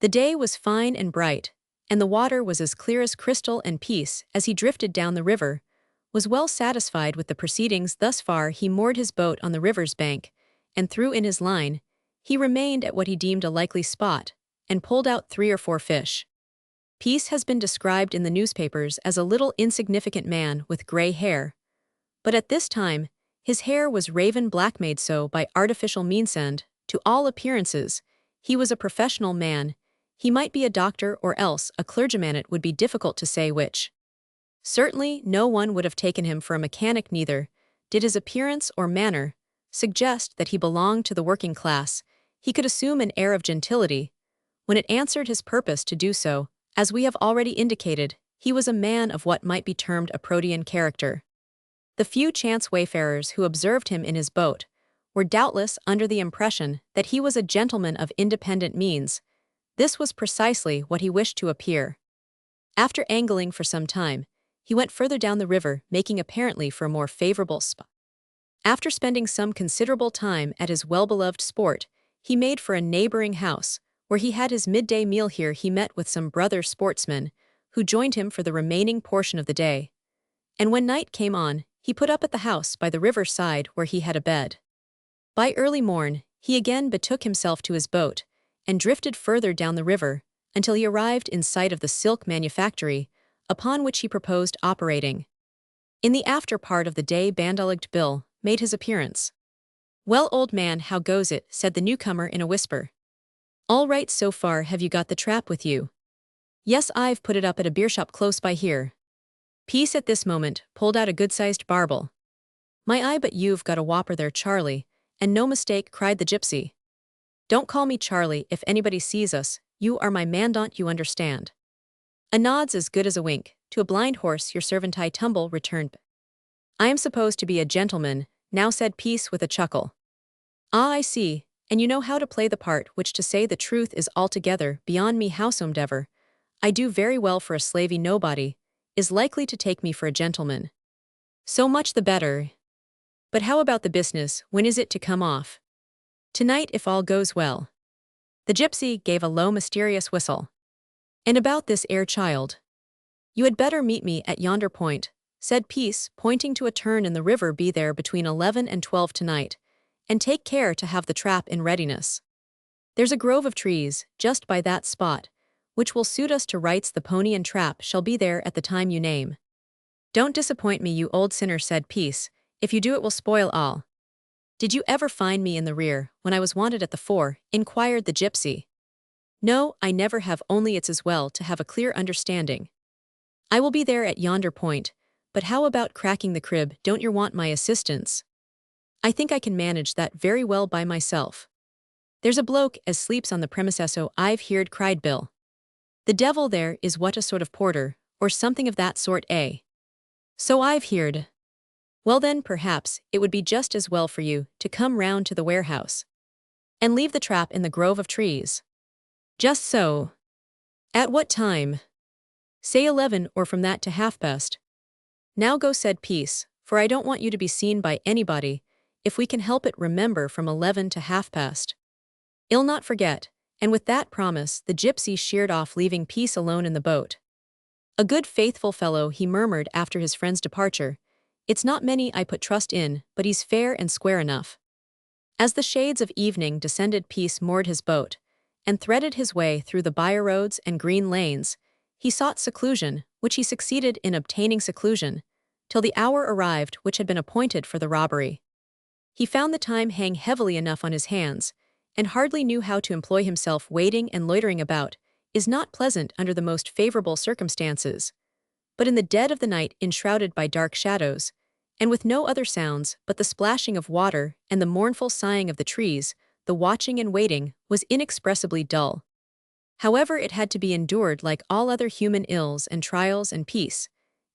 The day was fine and bright, and the water was as clear as crystal, and Peace, as he drifted down the river, was well satisfied with the proceedings thus far. He moored his boat on the river's bank, and threw in his line. He remained at what he deemed a likely spot, and pulled out 3 or 4 fish. Peace has been described in the newspapers as a little insignificant man with gray hair, but at this time, his hair was raven black, made so by artificial means, and, to all appearances, he was a professional man. He might be a doctor or else a clergyman, it would be difficult to say which. Certainly, no one would have taken him for a mechanic, neither did his appearance or manner suggest that he belonged to the working class. He could assume an air of gentility when it answered his purpose to do so. As we have already indicated, he was a man of what might be termed a protean character. The few chance wayfarers who observed him in his boat were doubtless under the impression that he was a gentleman of independent means. This was precisely what he wished to appear. After angling for some time, he went further down the river, making apparently for a more favorable spot. After spending some considerable time at his well-beloved sport, he made for a neighboring house, where he had his midday meal. Here he met with some brother sportsmen, who joined him for the remaining portion of the day. And when night came on, he put up at the house by the river side where he had a bed. By early morn, he again betook himself to his boat, and drifted further down the river, until he arrived in sight of the silk manufactory, upon which he proposed operating. In the after part of the day, bandoligged Bill made his appearance. "Well, old man, how goes it?" said the newcomer in a whisper. "All right so far. Have you got the trap with you?" "Yes, I've put it up at a beer shop close by here." Peace at this moment pulled out a good-sized barbel. "My eye, but you've got a whopper there, Charlie, and no mistake," cried the gypsy. "Don't call me Charlie if anybody sees us. You are my mandant, you understand." "A nod's as good as a wink. To a blind horse your servant I tumble," returned. "I am supposed to be a gentleman," now said Peace with a chuckle. "Ah, I see, and you know how to play the part, which, to say the truth, is altogether beyond me. Howsomedever, I do very well for a slavey. Nobody is likely to take me for a gentleman. So much the better. But how about the business? When is it to come off?" "Tonight, if all goes well." The gypsy gave a low, mysterious whistle. "And about this air child?" "You had better meet me at yonder point," said Peace, pointing to a turn in the river. "Be there between 11 and 12 tonight, and take care to have the trap in readiness. There's a grove of trees just by that spot, which will suit us to rights. The pony and trap shall be there at the time you name." "Don't disappoint me, you old sinner," said Peace. "If you do, it will spoil all." "Did you ever find me in the rear, when I was wanted at the fore?" inquired the gypsy. "No, I never have, only it's as well to have a clear understanding. I will be there at yonder point, but how about cracking the crib? Don't you want my assistance?" "I think I can manage that very well by myself. There's a bloke as sleeps on the premises, so I've heard," cried Bill. "The devil there is, what, a sort of porter, or something of that sort, eh?" "So I've heard." "Well then, perhaps it would be just as well for you to come round to the warehouse, and leave the trap in the grove of trees." "Just so." "At what time?" "Say 11, or from that to 1/2 past. "Now go," said Peace, "for I don't want you to be seen by anybody, if we can help it. Remember, from 11 to 1/2 past. I'll not forget." And with that promise the gypsy sheered off, leaving Peace alone in the boat. "A good faithful fellow," he murmured after his friend's departure. "It's not many I put trust in, but he's fair and square enough." As the shades of evening descended, Peace moored his boat, and threaded his way through the by-roads and green lanes. He sought seclusion, which he succeeded in obtaining seclusion, till the hour arrived which had been appointed for the robbery. He found the time hang heavily enough on his hands, and hardly knew how to employ himself. Waiting and loitering about is not pleasant under the most favorable circumstances, but in the dead of the night, enshrouded by dark shadows, and with no other sounds but the splashing of water and the mournful sighing of the trees, the watching and waiting was inexpressibly dull. However, it had to be endured like all other human ills and trials, and Peace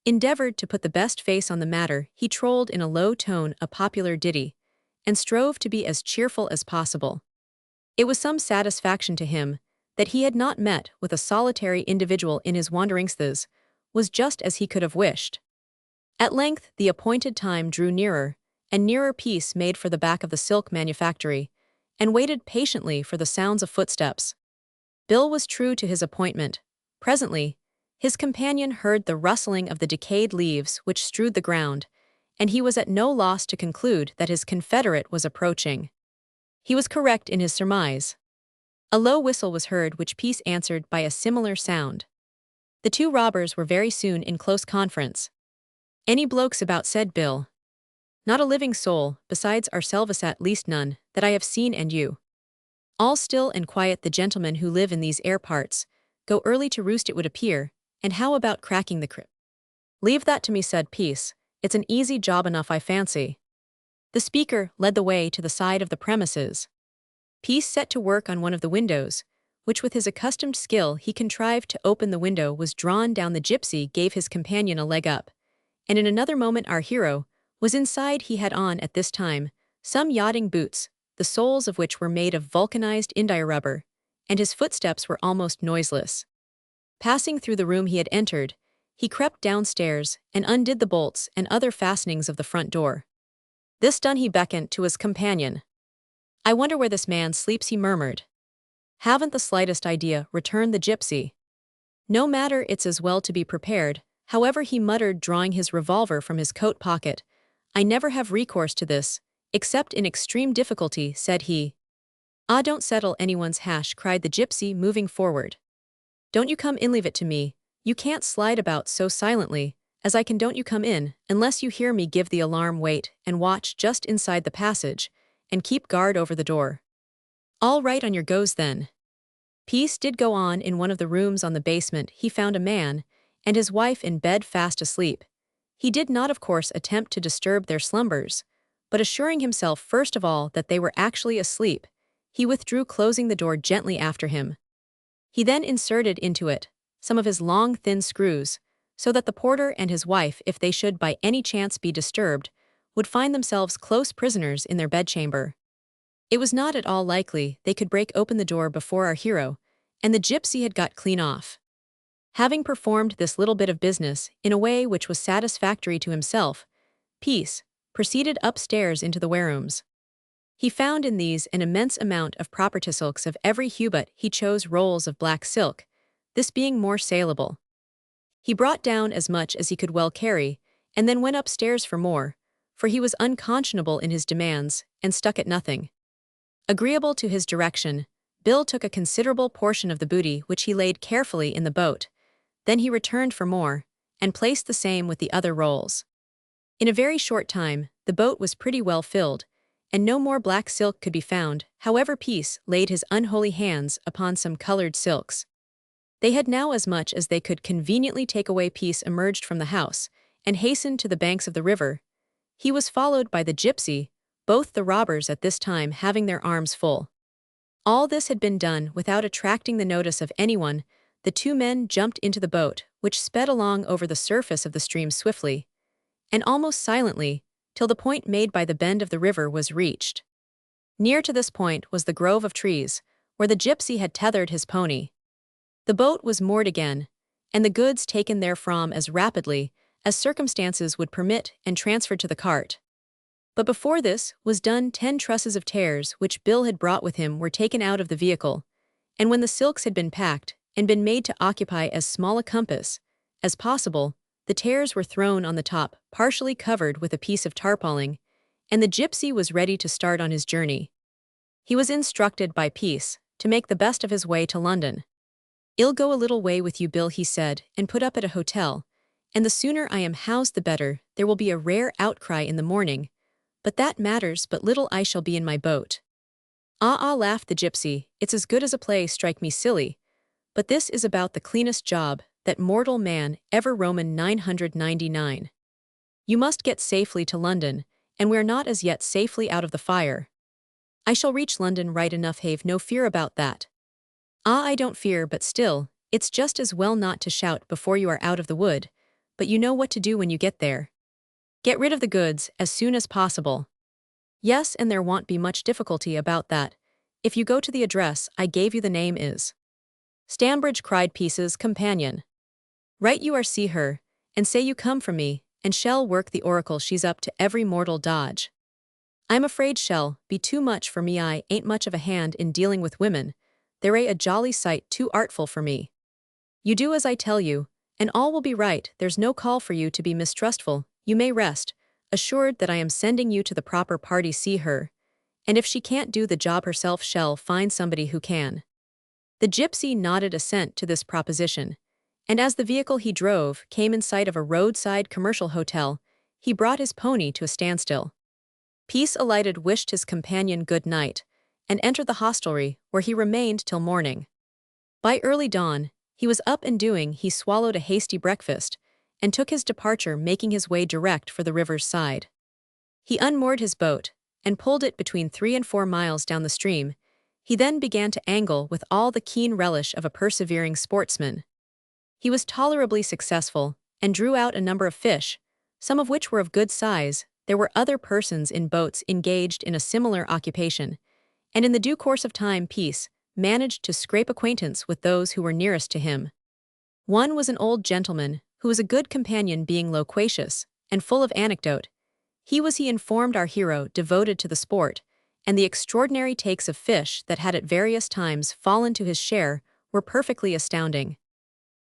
endeavored to put the best face on the matter. He trolled in a low tone a popular ditty, and strove to be as cheerful as possible. It was some satisfaction to him that he had not met with a solitary individual in his wanderings. This was just as he could have wished. At length the appointed time drew nearer, and nearer. Peace made for the back of the silk manufactory, and waited patiently for the sounds of footsteps. Bill was true to his appointment. Presently, his companion heard the rustling of the decayed leaves which strewed the ground, and he was at no loss to conclude that his confederate was approaching. He was correct in his surmise. A low whistle was heard, which Peace answered by a similar sound. The two robbers were very soon in close conference. "Any blokes about?" said Bill. "Not a living soul, besides ourselves, at least none, that I have seen, and you. All still and quiet. The gentlemen who live in these air parts go early to roost, it would appear. And how about cracking the crib?" "Leave that to me," said Peace. "It's an easy job enough, I fancy." The speaker led the way to the side of the premises. Peace set to work on one of the windows, which with his accustomed skill he contrived to open. The window was drawn down. The gypsy gave his companion a leg up, and in another moment our hero was inside. He had on at this time some yachting boots, the soles of which were made of vulcanized india rubber, and his footsteps were almost noiseless. Passing through the room he had entered, he crept downstairs and undid the bolts and other fastenings of the front door. This done, he beckoned to his companion. "I wonder where this man sleeps," he murmured. "Haven't the slightest idea," returned the gypsy. "No matter, it's as well to be prepared. However," he muttered, drawing his revolver from his coat pocket, "I never have recourse to this, except in extreme difficulty," said he. "Ah, don't settle anyone's hash," cried the gypsy, moving forward. "Don't you come in, leave it to me. You can't slide about so silently as I can. Don't you come in, unless you hear me give the alarm. Wait and watch just inside the passage, and keep guard over the door." "All right, on your goes then." Peace did go on. In one of the rooms on the basement he found a man and his wife in bed, fast asleep. He did not, of course, attempt to disturb their slumbers, but assuring himself first of all that they were actually asleep, he withdrew, closing the door gently after him. He then inserted into it some of his long thin screws, so that the porter and his wife, if they should by any chance be disturbed, would find themselves close prisoners in their bedchamber. It was not at all likely they could break open the door before our hero, and the gypsy had got clean off. Having performed this little bit of business in a way which was satisfactory to himself, Peace proceeded upstairs into the warerooms. He found in these an immense amount of property silks of every hue, but he chose rolls of black silk, this being more saleable. He brought down as much as he could well carry, and then went upstairs for more, for he was unconscionable in his demands, and stuck at nothing. Agreeable to his direction, Bill took a considerable portion of the booty, which he laid carefully in the boat. Then he returned for more, and placed the same with the other rolls. In a very short time, the boat was pretty well filled, and no more black silk could be found. However, Peace laid his unholy hands upon some colored silks. They had now as much as they could conveniently take away. Peace emerged from the house, and hastened to the banks of the river. He was followed by the gypsy, both the robbers at this time having their arms full. All this had been done without attracting the notice of anyone. The two men jumped into the boat, which sped along over the surface of the stream swiftly, and almost silently, till the point made by the bend of the river was reached. Near to this point was the grove of trees, where the gypsy had tethered his pony. The boat was moored again, and the goods taken therefrom as rapidly as circumstances would permit and transferred to the cart. But before this was done, 10 trusses of tares which Bill had brought with him were taken out of the vehicle, and when the silks had been packed and been made to occupy as small a compass as possible, the tears were thrown on the top, partially covered with a piece of tarpaulin, and the gypsy was ready to start on his journey. He was instructed by Peace to make the best of his way to London. "I'll go a little way with you, Bill," he said, "and put up at a hotel, and the sooner I am housed the better. There will be a rare outcry in the morning, but that matters but little. I shall be in my boat." "Ah," laughed the gypsy, "it's as good as a play. Strike me silly, but this is about the cleanest job that mortal man ever. Roman 999. You must get safely to London, and we're not as yet safely out of the fire." "I shall reach London right enough, have no fear about that." "Ah, I don't fear, but still, it's just as well not to shout before you are out of the wood, but you know what to do when you get there. Get rid of the goods as soon as possible." "Yes, and there won't be much difficulty about that. If you go to the address I gave you, the name is Stambridge," cried Peace's companion. "Right you are, see her, and say you come from me, and shall work the oracle. She's up to every mortal dodge. I'm afraid shall be too much for me. I ain't much of a hand in dealing with women. They're a jolly sight too artful for me. You do as I tell you, and all will be right. There's no call for you to be mistrustful. You may rest assured that I am sending you to the proper party. See her, and if she can't do the job herself, shall find somebody who can." The gypsy nodded assent to this proposition, and as the vehicle he drove came in sight of a roadside commercial hotel, he brought his pony to a standstill. Peace alighted, wished his companion good night, and entered the hostelry, where he remained till morning. By early dawn, he was up and doing. He swallowed a hasty breakfast, and took his departure, making his way direct for the river's side. He unmoored his boat, and pulled it between 3 and 4 miles down the stream. He then began to angle with all the keen relish of a persevering sportsman. He was tolerably successful, and drew out a number of fish, some of which were of good size. There were other persons in boats engaged in a similar occupation, and in the due course of time Peace managed to scrape acquaintance with those who were nearest to him. One was an old gentleman, who was a good companion, being loquacious and full of anecdote. He informed our hero, devoted to the sport, and the extraordinary takes of fish that had at various times fallen to his share were perfectly astounding.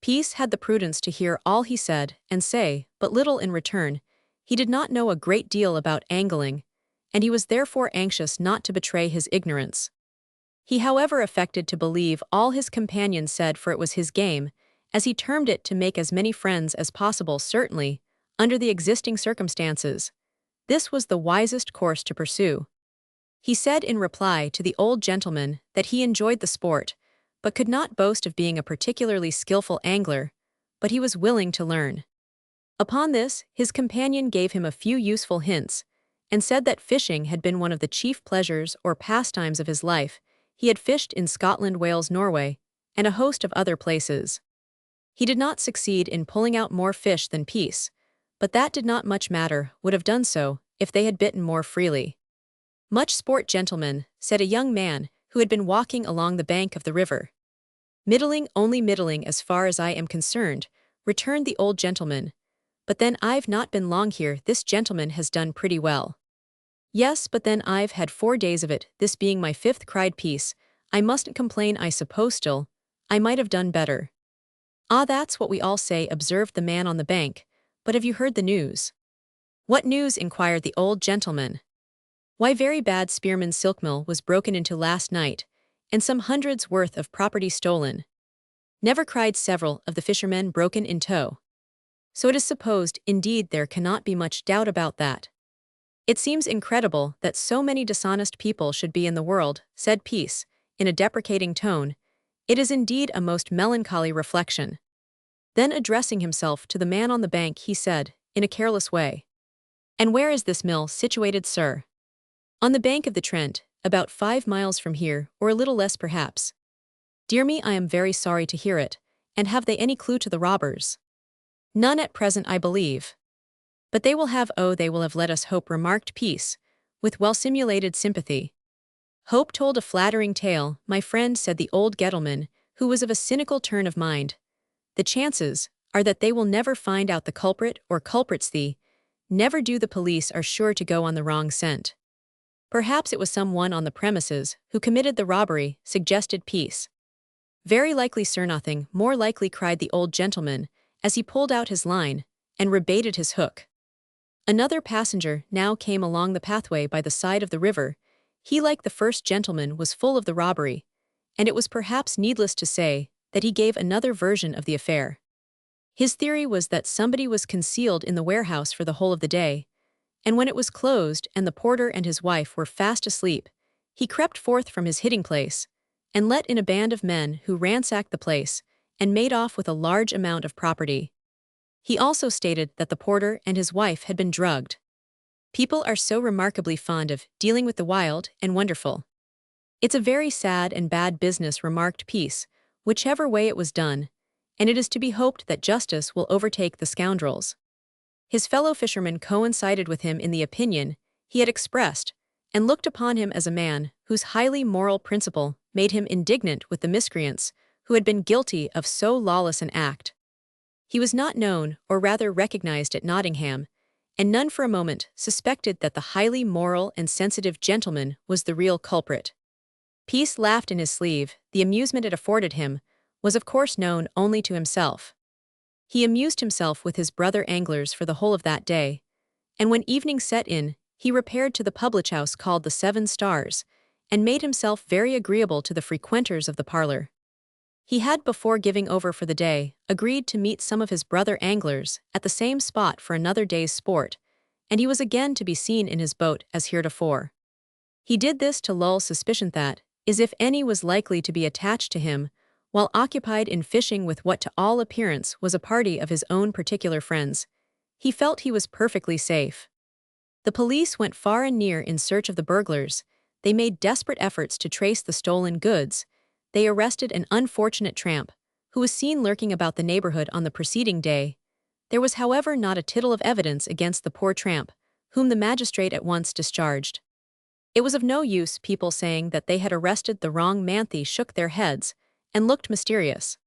Peace had the prudence to hear all he said and say but little in return. He did not know a great deal about angling, and he was therefore anxious not to betray his ignorance. He however affected to believe all his companion said, for it was his game, as he termed it, to make as many friends as possible. Certainly, under the existing circumstances, this was the wisest course to pursue. He said in reply to the old gentleman that he enjoyed the sport, but could not boast of being a particularly skillful angler, but he was willing to learn. Upon this, his companion gave him a few useful hints, and said that fishing had been one of the chief pleasures or pastimes of his life. He had fished in Scotland, Wales, Norway, and a host of other places. He did not succeed in pulling out more fish than Peace, but that did not much matter, would have done so if they had bitten more freely. "Much sport, gentlemen," said a young man who had been walking along the bank of the river. "Middling, only middling as far as I am concerned," returned the old gentleman. "But then I've not been long here. This gentleman has done pretty well." "Yes, but then I've had 4 days of it, this being my 5th, cried Peace. "I mustn't complain, I suppose. Still, I might have done better." "Ah, that's what we all say," observed the man on the bank. "But have you heard the news?" "What news?" inquired the old gentleman. "Why, very bad. Spearman's silk mill was broken into last night, and some hundreds worth of property stolen." "Never!" cried several of the fishermen. "Broken in tow." "So it is supposed. Indeed, there cannot be much doubt about that." "It seems incredible that so many dishonest people should be in the world," said Peace, in a deprecating tone. "It is indeed a most melancholy reflection." Then addressing himself to the man on the bank, he said, in a careless way, "And where is this mill situated, sir?" "On the bank of the Trent, about 5 miles from here, or a little less perhaps." "Dear me, I am very sorry to hear it. And have they any clue to the robbers?" "None at present, I believe." "But they will have, oh, they will have, let us hope," remarked Peace, with well-simulated sympathy. "Hope told a flattering tale, my friend," said the old gentleman, who was of a cynical turn of mind. "The chances are that they will never find out the culprit or culprits. The never do. The police are sure to go on the wrong scent." "Perhaps it was some one on the premises who committed the robbery," suggested Peace. "Very likely, sir. Nothing more likely," cried the old gentleman, as he pulled out his line and rebaited his hook. Another passenger now came along the pathway by the side of the river. He, like the first gentleman, was full of the robbery, and it was perhaps needless to say that he gave another version of the affair. His theory was that somebody was concealed in the warehouse for the whole of the day, and when it was closed and the porter and his wife were fast asleep, he crept forth from his hiding place and let in a band of men who ransacked the place and made off with a large amount of property. He also stated that the porter and his wife had been drugged. People are so remarkably fond of dealing with the wild and wonderful. It's a very sad and bad business, remarked Peace, whichever way it was done, and it is to be hoped that justice will overtake the scoundrels. His fellow fishermen coincided with him in the opinion he had expressed, and looked upon him as a man whose highly moral principle made him indignant with the miscreants who had been guilty of so lawless an act. He was not known, or rather recognized at Nottingham, and none for a moment suspected that the highly moral and sensitive gentleman was the real culprit. Peace laughed in his sleeve. The amusement it afforded him was of course known only to himself. He amused himself with his brother anglers for the whole of that day, and when evening set in, he repaired to the public house called the 7 Stars, and made himself very agreeable to the frequenters of the parlor. He had, before giving over for the day, agreed to meet some of his brother anglers at the same spot for another day's sport, and he was again to be seen in his boat as heretofore. He did this to lull suspicion that, as if any was likely to be attached to him, while occupied in fishing with what to all appearance was a party of his own particular friends, he felt he was perfectly safe. The police went far and near in search of the burglars. They made desperate efforts to trace the stolen goods. They arrested an unfortunate tramp, who was seen lurking about the neighborhood on the preceding day. There was, however, not a tittle of evidence against the poor tramp, whom the magistrate at once discharged. It was of no use people saying that they had arrested the wrong man. They shook their heads and looked mysterious.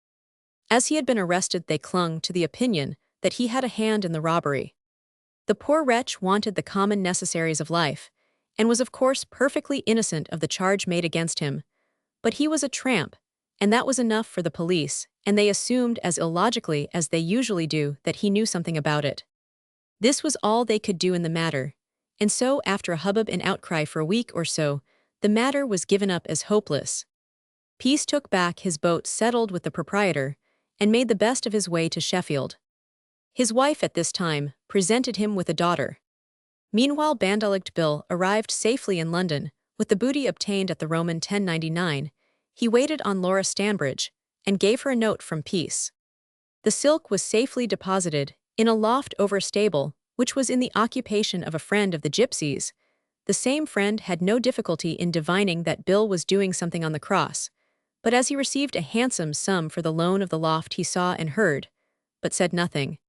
As he had been arrested, they clung to the opinion that he had a hand in the robbery. The poor wretch wanted the common necessaries of life, and was of course perfectly innocent of the charge made against him. But he was a tramp, and that was enough for the police, and they assumed as illogically as they usually do that he knew something about it. This was all they could do in the matter, and so after a hubbub and outcry for a week or so, the matter was given up as hopeless. Peace took back his boat, settled with the proprietor, and made the best of his way to Sheffield. His wife at this time presented him with a daughter. Meanwhile Bandelict Bill arrived safely in London, with the booty obtained at the Roman 1099. He waited on Laura Stanbridge, and gave her a note from Peace. The silk was safely deposited in a loft over a stable, which was in the occupation of a friend of the gypsies. The same friend had no difficulty in divining that Bill was doing something on the cross, but as he received a handsome sum for the loan of the loft, he saw and heard, but said nothing.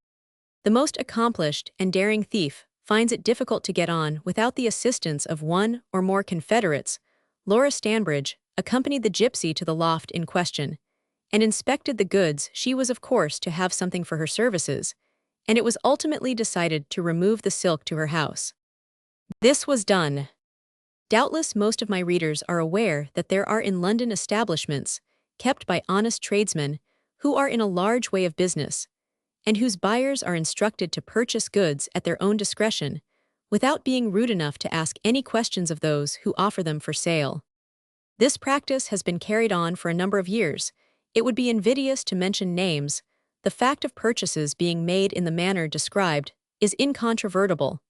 The most accomplished and daring thief finds it difficult to get on without the assistance of one or more confederates. Laura Stanbridge accompanied the gypsy to the loft in question, and inspected the goods. She was of course to have something for her services, and it was ultimately decided to remove the silk to her house. This was done. Doubtless most of my readers are aware that there are in London establishments, kept by honest tradesmen, who are in a large way of business, and whose buyers are instructed to purchase goods at their own discretion, without being rude enough to ask any questions of those who offer them for sale. This practice has been carried on for a number of years. It would be invidious to mention names. The fact of purchases being made in the manner described is incontrovertible,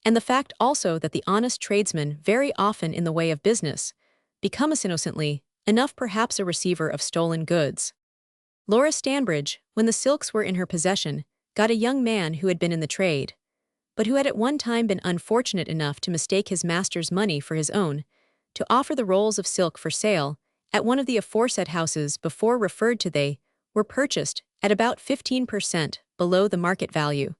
and the fact also that the honest tradesmen very often in the way of business become as innocently enough perhaps a receiver of stolen goods. Laura Stanbridge, when the silks were in her possession, got a young man who had been in the trade, but who had at one time been unfortunate enough to mistake his master's money for his own, to offer the rolls of silk for sale at one of the aforesaid houses before referred to. They were purchased at about 15% below the market value.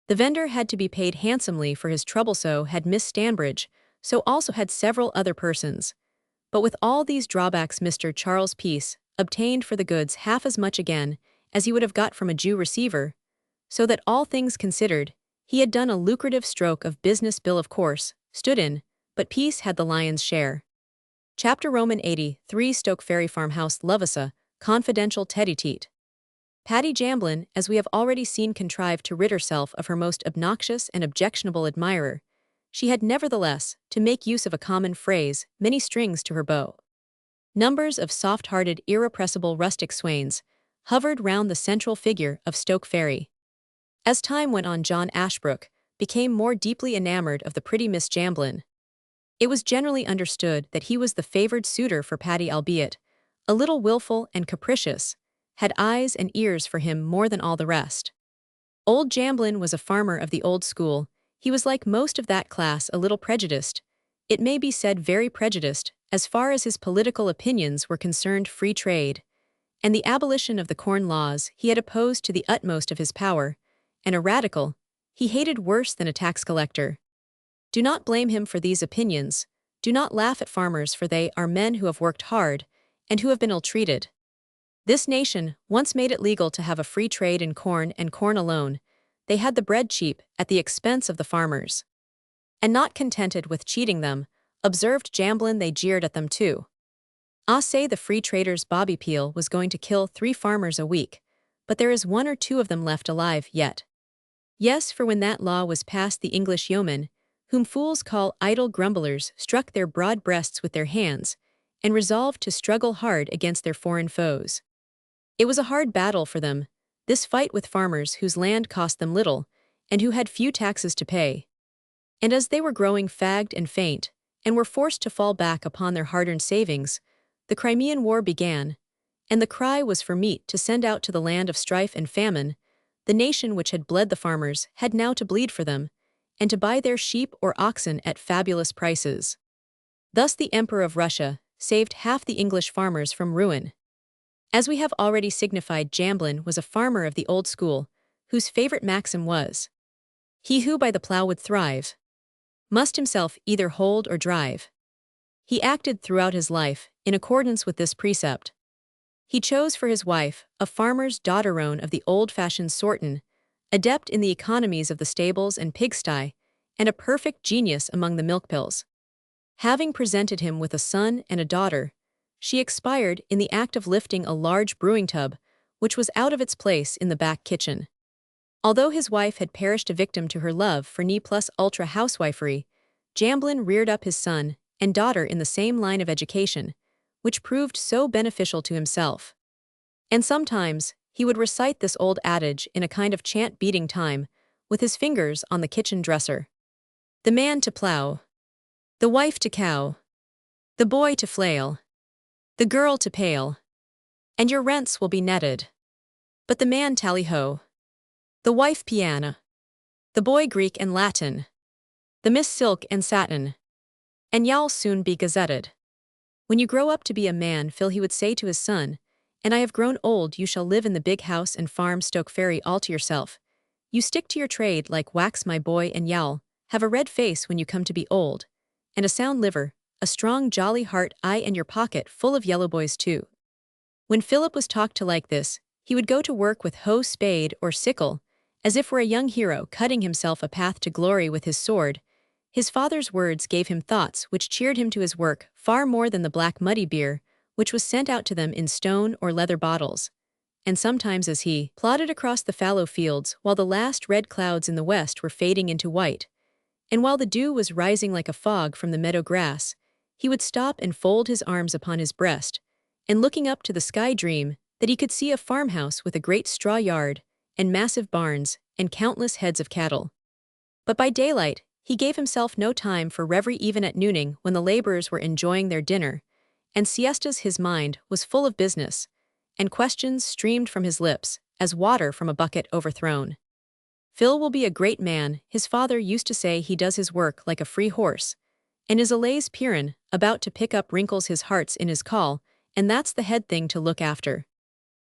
The vendor had to be paid handsomely for his trouble, so had Miss Stanbridge, so also had several other persons. But with all these drawbacks Mr. Charles Peace obtained for the goods half as much again as he would have got from a Jew receiver, so that all things considered, he had done a lucrative stroke of business. Bill of course stood in, but Peace had the lion's share. Chapter Roman 83 Stoke Ferry Farmhouse Lovisa, Confidential Teddy Teat. Patty Jamblin, as we have already seen, contrived to rid herself of her most obnoxious and objectionable admirer. She had nevertheless, to make use of a common phrase, many strings to her bow. Numbers of soft-hearted, irrepressible rustic swains hovered round the central figure of Stoke Fairy. As time went on, John Ashbrook became more deeply enamored of the pretty Miss Jamblin. It was generally understood that he was the favored suitor for Patty, albeit a little willful and capricious, had eyes and ears for him more than all the rest. Old Jamblin was a farmer of the old school. He was, like most of that class, a little prejudiced. It may be said very prejudiced, as far as his political opinions were concerned. Free trade and the abolition of the Corn Laws he had opposed to the utmost of his power, and a radical he hated worse than a tax collector. Do not blame him for these opinions. Do not laugh at farmers, for they are men who have worked hard and who have been ill-treated. This nation once made it legal to have a free trade in corn and corn alone. They had the bread cheap at the expense of the farmers. And not contented with cheating them, observed Jamblin, they jeered at them too. Say the free trader's Bobby Peel was going to kill 3 farmers a week, but there is 1 or 2 of them left alive yet. Yes, for when that law was passed, the English yeomen, whom fools call idle grumblers, struck their broad breasts with their hands, and resolved to struggle hard against their foreign foes. It was a hard battle for them, this fight with farmers whose land cost them little, and who had few taxes to pay. And as they were growing fagged and faint, and were forced to fall back upon their hard-earned savings, the Crimean War began, and the cry was for meat to send out to the land of strife and famine. The nation which had bled the farmers had now to bleed for them, and to buy their sheep or oxen at fabulous prices. Thus the Emperor of Russia saved half the English farmers from ruin. As we have already signified, Jamblin was a farmer of the old school, whose favorite maxim was, "He who by the plough would thrive, must himself either hold or drive." He acted throughout his life in accordance with this precept. He chose for his wife a farmer's daughter-roan of the old-fashioned sortin, adept in the economies of the stables and pigsty, and a perfect genius among the milk-pills. Having presented him with a son and a daughter, she expired in the act of lifting a large brewing tub, which was out of its place in the back kitchen. Although his wife had perished a victim to her love for ne plus ultra housewifery, Jamblin reared up his son and daughter in the same line of education, which proved so beneficial to himself. And sometimes he would recite this old adage in a kind of chant, beating time with his fingers on the kitchen dresser. The man to plough, the wife to cow, the boy to flail, the girl to pail, and your rents will be netted. But the man tally-ho, the wife piano, the boy Greek and Latin, the miss silk and satin, and y'all soon be gazetted. When you grow up to be a man, Phil, he would say to his son, and I have grown old, you shall live in the big house and farm Stoke Fairy all to yourself. You stick to your trade like wax, my boy, and y'all have a red face when you come to be old, and a sound liver, a strong jolly heart, aye, and your pocket full of yellow boys too. When Philip was talked to like this, he would go to work with hoe, spade, or sickle, as if were a young hero cutting himself a path to glory with his sword. His father's words gave him thoughts which cheered him to his work far more than the black muddy beer, which was sent out to them in stone or leather bottles. And sometimes as he plodded across the fallow fields while the last red clouds in the west were fading into white, and while the dew was rising like a fog from the meadow grass, he would stop and fold his arms upon his breast, and looking up to the sky dream that he could see a farmhouse with a great straw yard, and massive barns, and countless heads of cattle. But by daylight, he gave himself no time for reverie. Even at nooning, when the laborers were enjoying their dinner and siestas, his mind was full of business, and questions streamed from his lips as water from a bucket overthrown. Phil will be a great man, his father used to say. He does his work like a free horse, and is a lazy Piran, about to pick up wrinkles his heart's in his call, and that's the head thing to look after.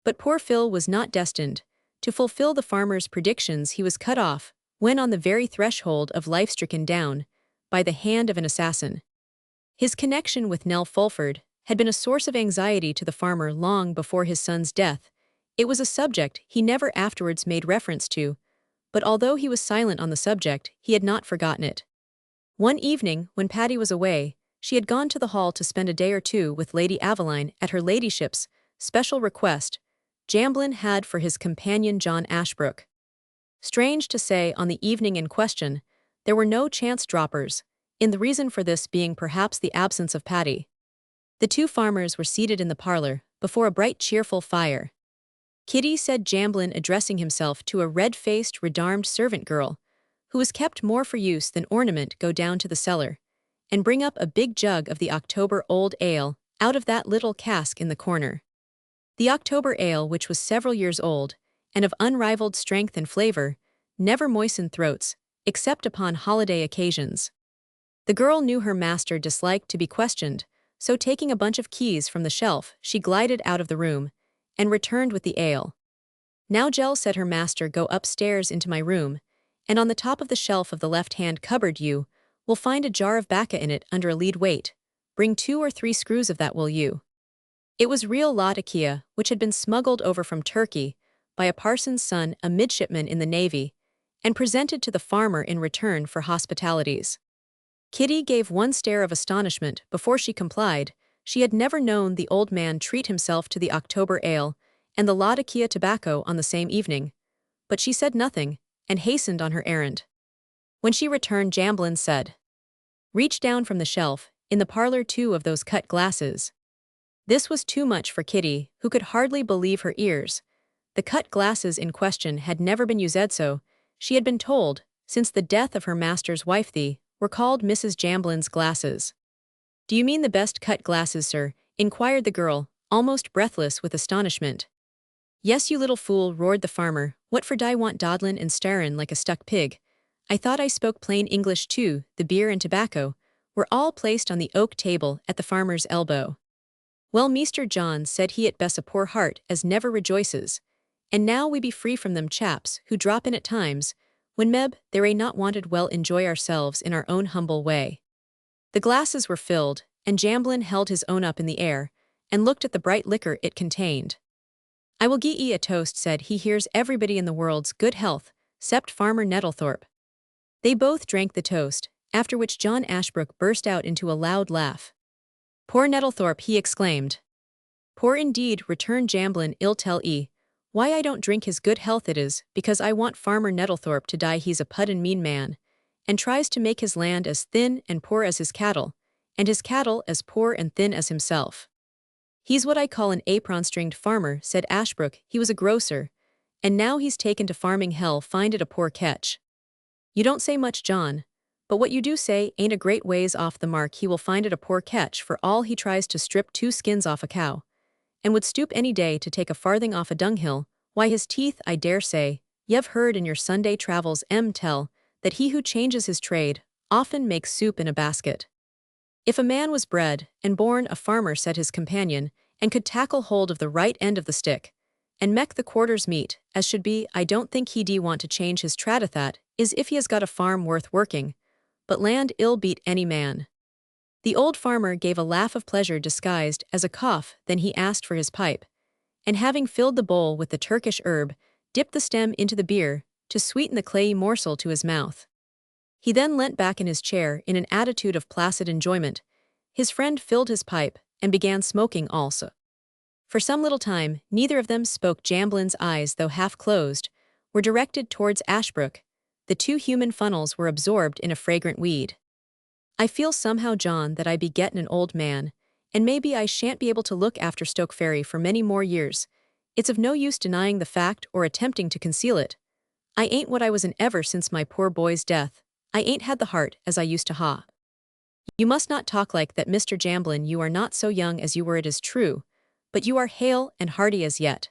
But poor Phil was not destined to fulfill the farmer's predictions. He was cut off, when on the very threshold of life, stricken down by the hand of an assassin. His connection with Nell Fulford had been a source of anxiety to the farmer long before his son's death. It was a subject he never afterwards made reference to, but although he was silent on the subject, he had not forgotten it. One evening, when Patty was away, she had gone to the hall to spend a day or two with Lady Aveline at her ladyship's special request. Jamblin had for his companion John Ashbrook. Strange to say, on the evening in question, there were no chance droppers, in the reason for this being perhaps the absence of Patty. The two farmers were seated in the parlor, before a bright cheerful fire. "Kitty," said Jamblin, addressing himself to a red-faced, redarmed servant girl, who was kept more for use than ornament, "go down to the cellar, and bring up a big jug of the October old ale, out of that little cask in the corner." The October ale, which was several years old, and of unrivaled strength and flavor, never moistened throats, except upon holiday occasions. The girl knew her master disliked to be questioned, so taking a bunch of keys from the shelf, she glided out of the room, and returned with the ale. "Now, Jell," said her master, "go upstairs into my room, and on the top of the shelf of the left-hand cupboard you will find a jar of bacca in it under a lead weight. Bring 2 or 3 screws of that, will you?" It was real Latakia, which had been smuggled over from Turkey by a parson's son, a midshipman in the navy, and presented to the farmer in return for hospitalities. Kitty gave one stare of astonishment before she complied. She had never known the old man treat himself to the October ale and the Latakia tobacco on the same evening, but she said nothing, and hastened on her errand. When she returned, Jamblin said, "Reach down from the shelf, in the parlor, 2 of those cut glasses." This was too much for Kitty, who could hardly believe her ears. The cut glasses in question had never been used, so she had been told, since the death of her master's wife. They were called Mrs. Jamblin's glasses. "Do you mean the best cut glasses, sir?" inquired the girl, almost breathless with astonishment. "Yes, you little fool," roared the farmer. "What for die want dawdlin' and starin' like a stuck pig? I thought I spoke plain English too." The beer and tobacco were all placed on the oak table at the farmer's elbow. "Well, Meester John," said he, "it bess a poor heart as never rejoices, and now we be free from them chaps who drop in at times, when meb there ain't not wanted. Well, enjoy ourselves in our own humble way." The glasses were filled, and Jamblin held his own up in the air, and looked at the bright liquor it contained. "I will gie ye a toast," said he. "Here's everybody in the world's good health, 'cept Farmer Nettlethorpe." They both drank the toast, after which John Ashbrook burst out into a loud laugh. "Poor Nettlethorpe," he exclaimed. "Poor indeed," returned Jamblin. "Ill tell ye, why I don't drink his good health. It is because I want Farmer Nettlethorpe to die. He's a puddin' mean man, and tries to make his land as thin and poor as his cattle, and his cattle as poor and thin as himself. He's what I call an apron-stringed farmer," said Ashbrook. "He was a grocer, and now he's taken to farming hell. Find it a poor catch." "You don't say much, John, but what you do say ain't a great ways off the mark. He will find it a poor catch for all he tries to strip 2 skins off a cow, and would stoop any day to take a farthing off a dunghill. Why, his teeth, I dare say, you've heard in your Sunday travels tell, that he who changes his trade often makes soup in a basket. If a man was bred and born a farmer," said his companion, "and could tackle hold of the right end of the stick, and mek the quarters meet, as should be, I don't think he'd want to change his trade. That is if he has got a farm worth working, but land ill beat any man." The old farmer gave a laugh of pleasure disguised as a cough. Then he asked for his pipe, and having filled the bowl with the Turkish herb, dipped the stem into the beer to sweeten the clayey morsel to his mouth. He then leant back in his chair in an attitude of placid enjoyment. His friend filled his pipe and began smoking also. For some little time, neither of them spoke. Jamblin's eyes, though half closed, were directed towards Ashbrook. The 2 human funnels were absorbed in a fragrant weed. "I feel somehow, John, that I be gettin' an old man, and maybe I shan't be able to look after Stoke Ferry for many more years. It's of no use denying the fact or attempting to conceal it. I ain't what I was in ever since my poor boy's death. I ain't had the heart as I used to ha." "You must not talk like that, Mr. Jamblin. You are not so young as you were, it is true, but you are hale and hearty as yet."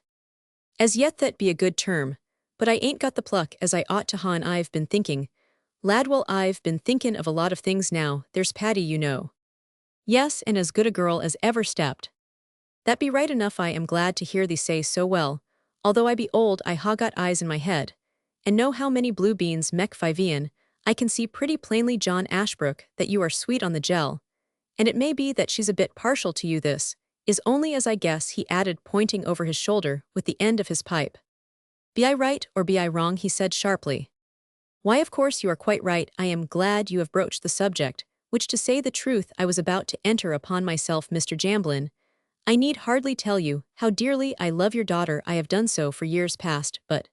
"As yet that be a good term, but I ain't got the pluck as I ought to ha, and I've been thinking, lad, well, I've been thinkin' of a lot of things now. There's Patty, you know." "Yes, and as good a girl as ever stepped." "That be right enough. I am glad to hear thee say so. Well, although I be old, I ha got eyes in my head, and know how many blue beans mek 5 I can see pretty plainly, John Ashbrook, that you are sweet on the gel, and it may be that she's a bit partial to you. This is only as I guess," he added, pointing over his shoulder with the end of his pipe. "Be I right or be I wrong?" he said sharply. "Why, of course you are quite right. I am glad you have broached the subject, which, to say the truth, I was about to enter upon myself, Mr. Jamblin. I need hardly tell you how dearly I love your daughter. I have done so for years past, but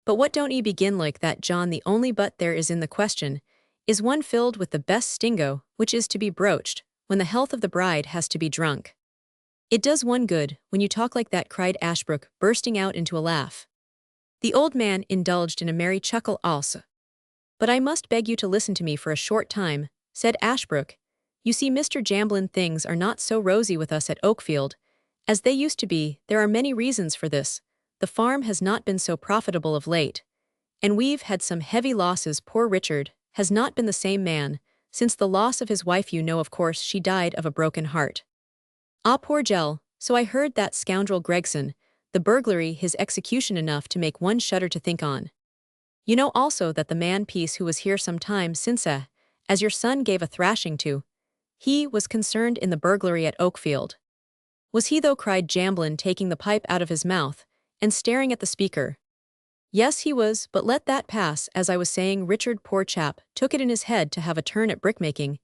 what don't ye begin like that, John? The only but there is in the question is one filled with the best stingo, which is to be broached, when the health of the bride has to be drunk. It does one good, when you talk like that, cried Ashbrook, bursting out into a laugh. The old man indulged in a merry chuckle also. But I must beg you to listen to me for a short time, said Ashbrook. You see, Mr. Jamblin, things are not so rosy with us at Oakfield as they used to be. There are many reasons for this. The farm has not been so profitable of late, and we've had some heavy losses. Poor Richard has not been the same man since the loss of his wife. You know, of course, she died of a broken heart. Ah, poor Jell, so I heard. That scoundrel Gregson, the burglary, his execution, enough to make one shudder to think on. You know also that the man Peace, who was here some time since, as your son gave a thrashing to, he was concerned in the burglary at Oakfield. Was he, though? Cried Jamblin, taking the pipe out of his mouth and staring at the speaker. Yes, he was, but let that pass. As I was saying, Richard, poor chap, took it in his head to have a turn at brickmaking.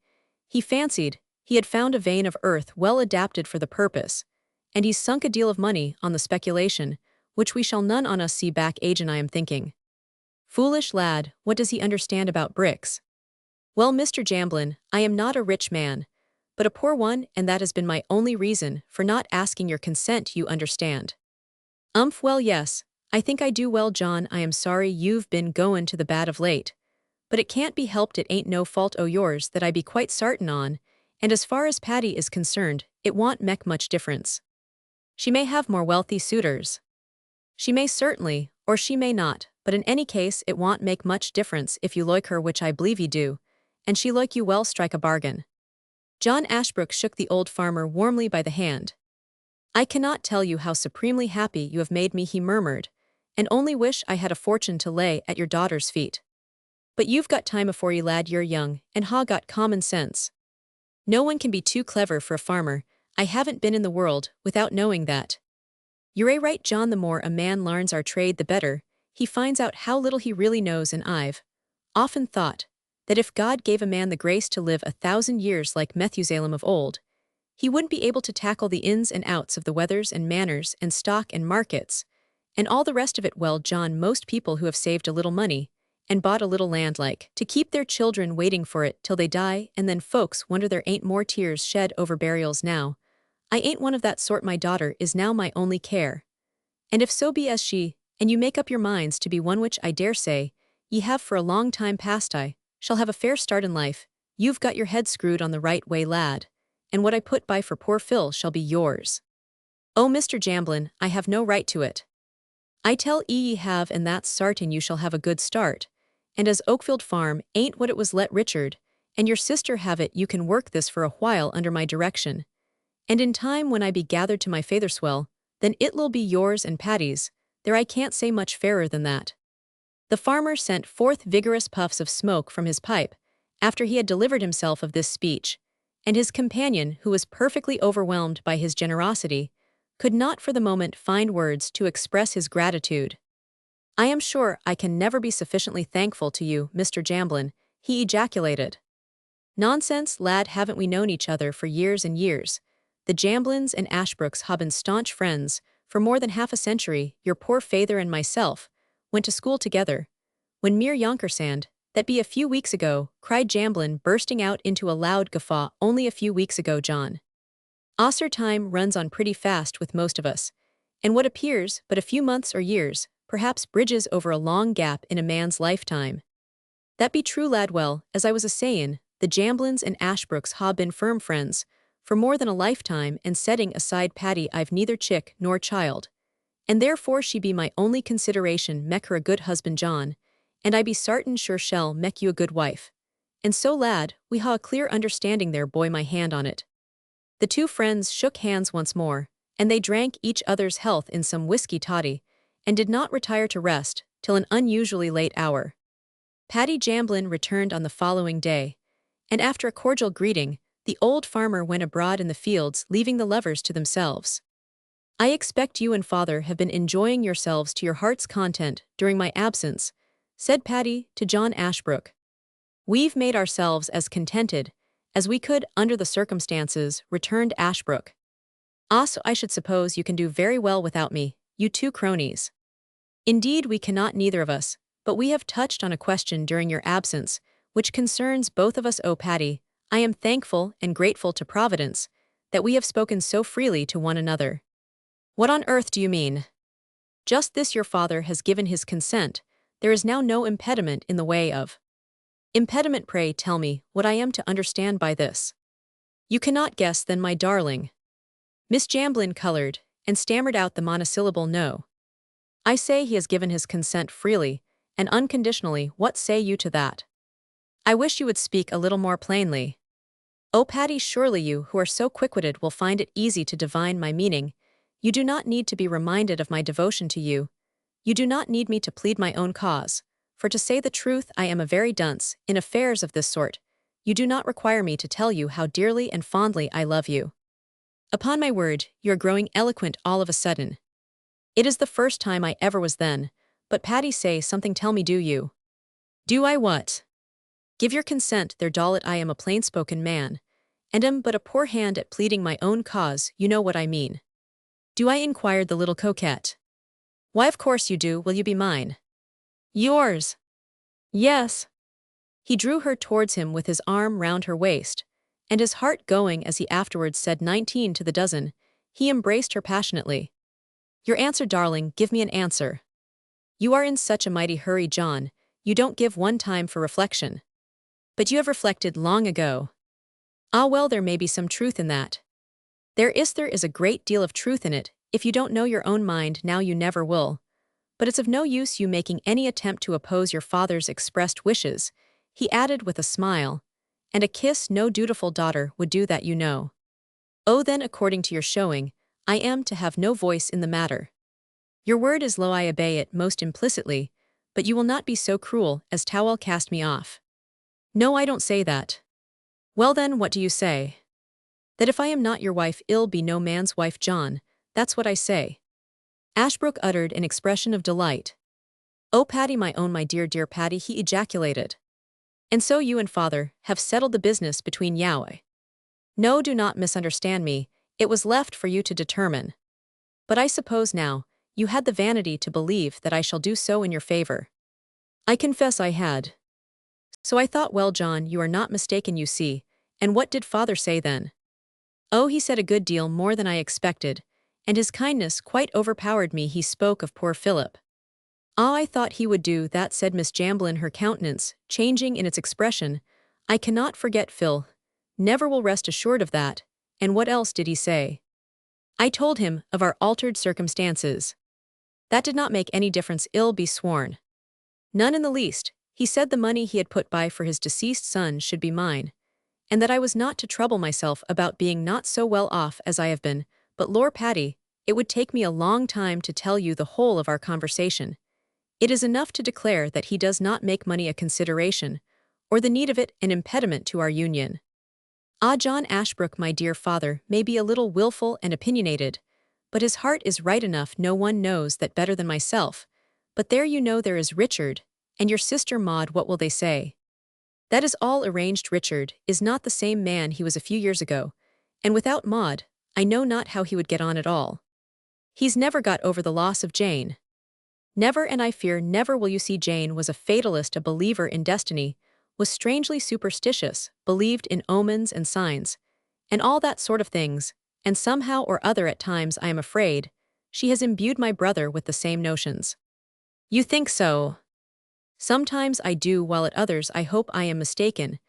He fancied he had found a vein of earth well adapted for the purpose, and he's sunk a deal of money on the speculation, which we shall none on us see back again, I am thinking. Foolish lad, what does he understand about bricks? Well, Mr. Jamblin, I am not a rich man, but a poor one, and that has been my only reason for not asking your consent, you understand. Well, yes, I think I do. Well, John, I am sorry you've been goin' to the bad of late, but it can't be helped. It ain't no fault o' yours, that I be quite sartin on, and as far as Patty is concerned, it won't mek much difference. She may have more wealthy suitors. She may certainly, or she may not, but in any case it won't make much difference if you like her, which I believe you do, and she like you well. Strike a bargain. John Ashbrook shook the old farmer warmly by the hand. I cannot tell you how supremely happy you have made me, he murmured, and only wish I had a fortune to lay at your daughter's feet. But you've got time afore ye, lad. You're young, and ha got common sense. No one can be too clever for a farmer. I haven't been in the world without knowing that. You're right, John. The more a man learns our trade, the better he finds out how little he really knows, and I've often thought that if God gave a man the grace to live 1,000 years like Methusalem of old, he wouldn't be able to tackle the ins and outs of the weathers and manners and stock and markets, and all the rest of it. Well, John, most people who have saved a little money and bought a little land like to keep their children waiting for it till they die, and then folks wonder there ain't more tears shed over burials now. I ain't one of that sort. My daughter is now my only care. And if so be as she, and you make up your minds to be one, which I dare say ye have for a long time past, I shall have a fair start in life. You've got your head screwed on the right way, lad, and what I put by for poor Phil shall be yours. Oh, Mr. Jamblin, I have no right to it. I tell ye have, and that's sartin you shall have a good start, and as Oakfield Farm ain't what it was, let Richard and your sister have it. You can work this for a while under my direction, and in time when I be gathered to my fatherswell, then it'll be yours and Patty's. There, I can't say much fairer than that. The farmer sent forth vigorous puffs of smoke from his pipe after he had delivered himself of this speech, and his companion, who was perfectly overwhelmed by his generosity, could not for the moment find words to express his gratitude. I am sure I can never be sufficiently thankful to you, Mr. Jamblin, he ejaculated. Nonsense, lad, haven't we known each other for years and years? The Jamblins and Ashbrooks ha' been staunch friends for more than half a century. Your poor father and myself went to school together when mere Yonkersand, that be a few weeks ago, cried Jamblin, bursting out into a loud guffaw. Only a few weeks ago, John. Osser time runs on pretty fast with most of us, and what appears but a few months or years perhaps bridges over a long gap in a man's lifetime. That be true, lad. Well, as I was a-sayin', the Jamblins and Ashbrooks ha' been firm friends for more than a lifetime, and setting aside Patty, I've neither chick nor child, and therefore she be my only consideration. Mek her a good husband, John, and I be sartin sure shall mek you a good wife. And so, lad, we ha' a clear understanding there, boy, my hand on it. The two friends shook hands once more, and they drank each other's health in some whiskey toddy, and did not retire to rest till an unusually late hour. Patty Jamblin returned on the following day, and after a cordial greeting, the old farmer went abroad in the fields, leaving the lovers to themselves. I expect you and father have been enjoying yourselves to your heart's content during my absence, said Patty to John Ashbrook. We've made ourselves as contented as we could under the circumstances, returned Ashbrook. Also, I should suppose you can do very well without me, you two cronies. Indeed, we cannot neither of us, but we have touched on a question during your absence, which concerns both of us. Oh, Patty, I am thankful and grateful to Providence that we have spoken so freely to one another. What on earth do you mean? Just this: your father has given his consent. There is now no impediment in the way of. Impediment? Pray tell me what I am to understand by this. You cannot guess then, my darling. Miss Jamblin colored, and stammered out the monosyllable no. I say he has given his consent freely, and unconditionally. What say you to that? I wish you would speak a little more plainly. Oh, Patty, surely you, who are so quick-witted, will find it easy to divine my meaning. You do not need to be reminded of my devotion to you. You do not need me to plead my own cause, for to say the truth, I am a very dunce in affairs of this sort. You do not require me to tell you how dearly and fondly I love you. Upon my word, you are growing eloquent all of a sudden. It is the first time I ever was then, but Patty, say something, tell me, do you? Do I what? Give your consent, there, Dollet. I am a plain-spoken man, and am but a poor hand at pleading my own cause, you know what I mean. Do I? Inquired the little coquette. Why, of course you do. Will you be mine? Yours? Yes. He drew her towards him with his arm round her waist, and his heart going, as he afterwards said, 19 to the dozen, he embraced her passionately. Your answer, darling, give me an answer. You are in such a mighty hurry, John, you don't give one time for reflection. But you have reflected long ago. Ah, well, there may be some truth in that. There is a great deal of truth in it. If you don't know your own mind now, you never will. But it's of no use you making any attempt to oppose your father's expressed wishes, he added with a smile, and a kiss no dutiful daughter would do that, you know. Oh, then, according to your showing, I am to have no voice in the matter. Your word is low, I obey it most implicitly, but you will not be so cruel as to cast me off. No, I don't say that. Well then, what do you say? That if I am not your wife, I'll be no man's wife, John, that's what I say. Ashbrook uttered an expression of delight. Oh, Patty, my own, my dear, dear Patty, he ejaculated. And so you and father have settled the business between you? No, do not misunderstand me, it was left for you to determine. But I suppose now, you had the vanity to believe that I shall do so in your favor. I confess I had. So I thought, well, John, you are not mistaken, you see. And what did father say then? Oh, he said a good deal more than I expected, and his kindness quite overpowered me. He spoke of poor Philip. Ah, I thought he would do that, said Miss Jamblin, her countenance changing in its expression. I cannot forget Phil. Never will rest assured of that. And what else did he say? I told him of our altered circumstances. That did not make any difference, I'll be sworn. None in the least. He said the money he had put by for his deceased son should be mine, and that I was not to trouble myself about being not so well off as I have been, but Lord Patty, it would take me a long time to tell you the whole of our conversation. It is enough to declare that he does not make money a consideration, or the need of it an impediment to our union. Ah, John Ashbrook, my dear father, may be a little willful and opinionated, but his heart is right enough. No one knows that better than myself. But there, you know, there is Richard, and your sister Maud. What will they say? That is all arranged. Richard is not the same man he was a few years ago, and without Maud, I know not how he would get on at all. He's never got over the loss of Jane. Never, and I fear never will. You see, Jane was a fatalist, a believer in destiny, was strangely superstitious, believed in omens and signs, and all that sort of things, and somehow or other at times, I am afraid, she has imbued my brother with the same notions. You think so? Sometimes I do, while at others I hope I am mistaken,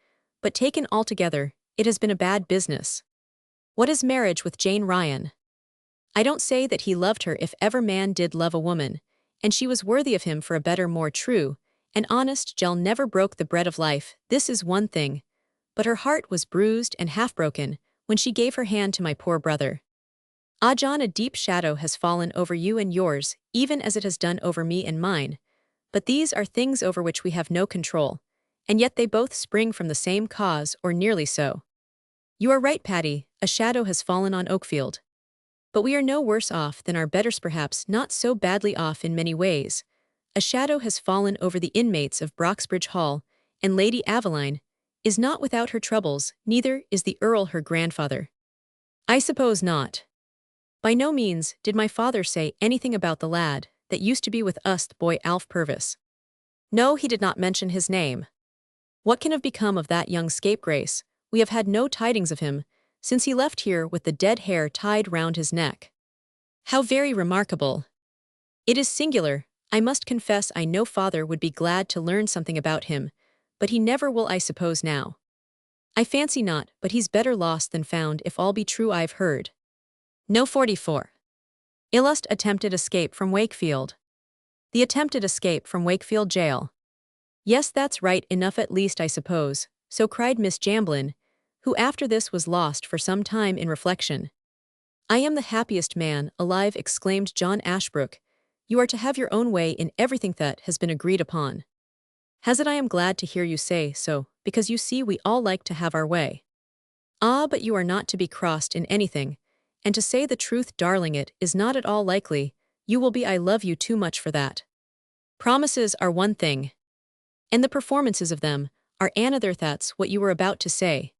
but taken altogether, it has been a bad business. What is marriage with Jane Ryan? I don't say that he loved her, if ever man did love a woman, and she was worthy of him for a better, more true, and honest Jell never broke the bread of life, this is one thing, but her heart was bruised and half-broken when she gave her hand to my poor brother. Ah, John, a deep shadow has fallen over you and yours, even as it has done over me and mine, but these are things over which we have no control, and yet they both spring from the same cause, or nearly so. You are right, Patty, a shadow has fallen on Oakfield. But we are no worse off than our betters, perhaps not so badly off in many ways. A shadow has fallen over the inmates of Broxbridge Hall, and Lady Aveline is not without her troubles, neither is the Earl her grandfather. I suppose not. By no means did my father say anything about the lad that used to be with us, the boy Alf Purvis. No, he did not mention his name. What can have become of that young scapegrace? We have had no tidings of him, since he left here with the dead hair tied round his neck. How very remarkable. It is singular. I must confess I know father would be glad to learn something about him, but he never will, I suppose now. I fancy not, but he's better lost than found if all be true I've heard. No 44. Illust attempted escape from Wakefield. The attempted escape from Wakefield jail. Yes, that's right enough at least I suppose, so cried Miss Jamblin, who after this was lost for some time in reflection. I am the happiest man alive, exclaimed John Ashbrook. You are to have your own way in everything that has been agreed upon. Has it? I am glad to hear you say so, because you see we all like to have our way. Ah, but you are not to be crossed in anything, and to say the truth, darling, it is not at all likely you will be. I love you too much for that. Promises are one thing, and the performances of them are another. That's what you were about to say.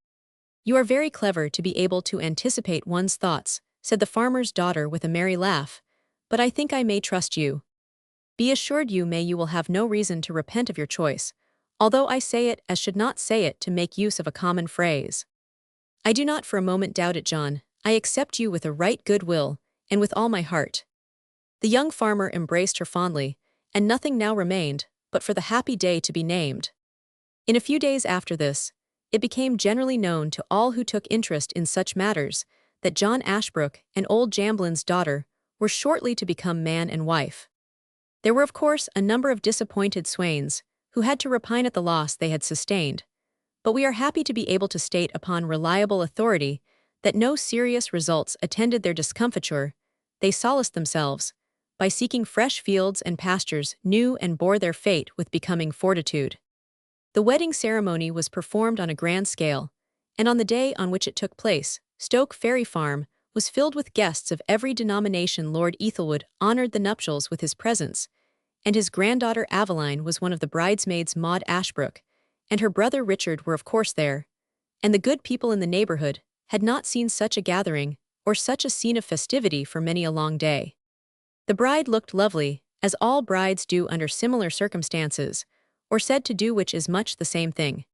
You are very clever to be able to anticipate one's thoughts, said the farmer's daughter with a merry laugh, but I think I may trust you. Be assured you will have no reason to repent of your choice, although I say it as should not say it to make use of a common phrase. I do not for a moment doubt it, John. I accept you with a right good will, and with all my heart. The young farmer embraced her fondly, and nothing now remained but for the happy day to be named. In a few days after this, it became generally known to all who took interest in such matters that John Ashbrook and old Jamblin's daughter were shortly to become man and wife. There were of course a number of disappointed swains who had to repine at the loss they had sustained, but we are happy to be able to state upon reliable authority that no serious results attended their discomfiture. They solaced themselves by seeking fresh fields and pastures new and bore their fate with becoming fortitude. The wedding ceremony was performed on a grand scale, and on the day on which it took place, Stoke Ferry Farm was filled with guests of every denomination. Lord Ethelwood honored the nuptials with his presence, and his granddaughter Aveline was one of the bridesmaids. Maud Ashbrook and her brother Richard were of course there, and the good people in the neighborhood had not seen such a gathering or such a scene of festivity for many a long day. The bride looked lovely, as all brides do under similar circumstances, or said to do, which is much the same thing.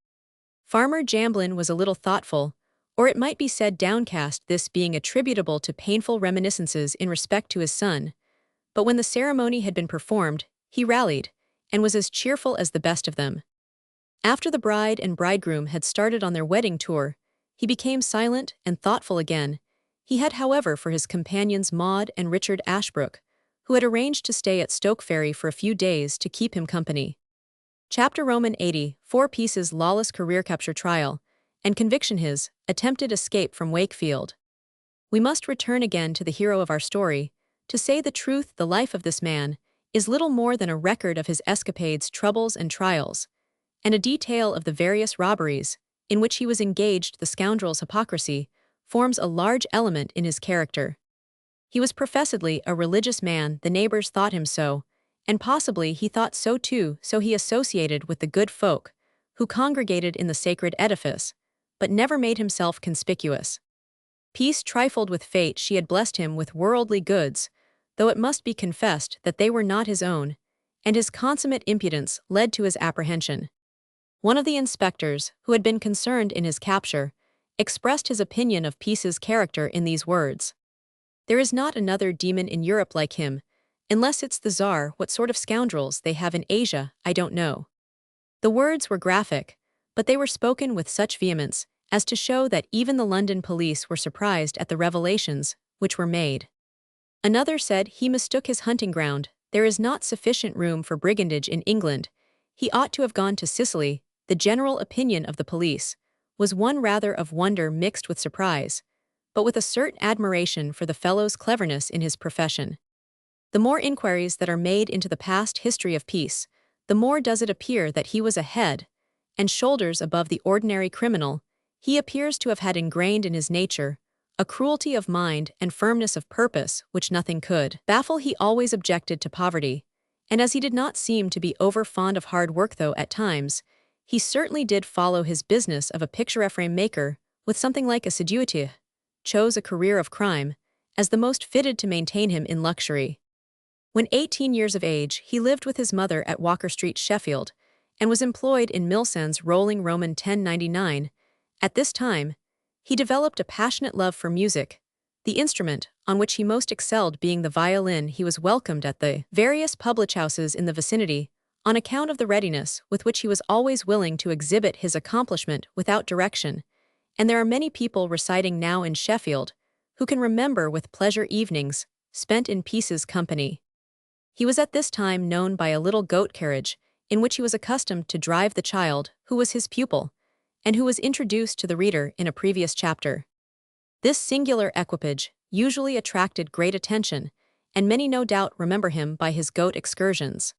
Farmer Jamblin was a little thoughtful, or it might be said downcast, this being attributable to painful reminiscences in respect to his son, but when the ceremony had been performed, he rallied, and was as cheerful as the best of them. After the bride and bridegroom had started on their wedding tour, he became silent and thoughtful again. He had, however, for his companions Maud and Richard Ashbrook, who had arranged to stay at Stoke Ferry for a few days to keep him company. Chapter Roman 80, 4 pieces. Lawless career, capture, trial, and conviction. His attempted escape from Wakefield. We must return again to the hero of our story. To say the truth, the life of this man is little more than a record of his escapades, troubles, and trials, and a detail of the various robberies in which he was engaged. The scoundrel's hypocrisy forms a large element in his character. He was professedly a religious man. The neighbors thought him so, and possibly he thought so too, so he associated with the good folk who congregated in the sacred edifice, but never made himself conspicuous. Peace trifled with fate. She had blessed him with worldly goods, though it must be confessed that they were not his own, and his consummate impudence led to his apprehension. One of the inspectors, who had been concerned in his capture, expressed his opinion of Peace's character in these words: "There is not another demon in Europe like him, unless it's the Tsar. What sort of scoundrels they have in Asia, I don't know." The words were graphic, but they were spoken with such vehemence as to show that even the London police were surprised at the revelations which were made. Another said he mistook his hunting ground. There is not sufficient room for brigandage in England. He ought to have gone to Sicily. The general opinion of the police was one rather of wonder mixed with surprise, but with a certain admiration for the fellow's cleverness in his profession. The more inquiries that are made into the past history of Peace, the more does it appear that he was a head and shoulders above the ordinary criminal. He appears to have had ingrained in his nature a cruelty of mind and firmness of purpose which nothing could baffle. He always objected to poverty, and as he did not seem to be over fond of hard work, though at times he certainly did follow his business of a picture frame maker with something like assiduity, chose a career of crime, as the most fitted to maintain him in luxury. When 18 years of age, he lived with his mother at Walker Street, Sheffield, and was employed in Milson's Rolling Roman 1099. At this time, he developed a passionate love for music, the instrument on which he most excelled being the violin. He was welcomed at the various public houses in the vicinity on account of the readiness with which he was always willing to exhibit his accomplishment without direction, and there are many people residing now in Sheffield who can remember with pleasure evenings spent in Peace's company. He was at this time known by a little goat carriage, in which he was accustomed to drive the child who was his pupil, and who was introduced to the reader in a previous chapter. This singular equipage usually attracted great attention, and many no doubt remember him by his goat excursions.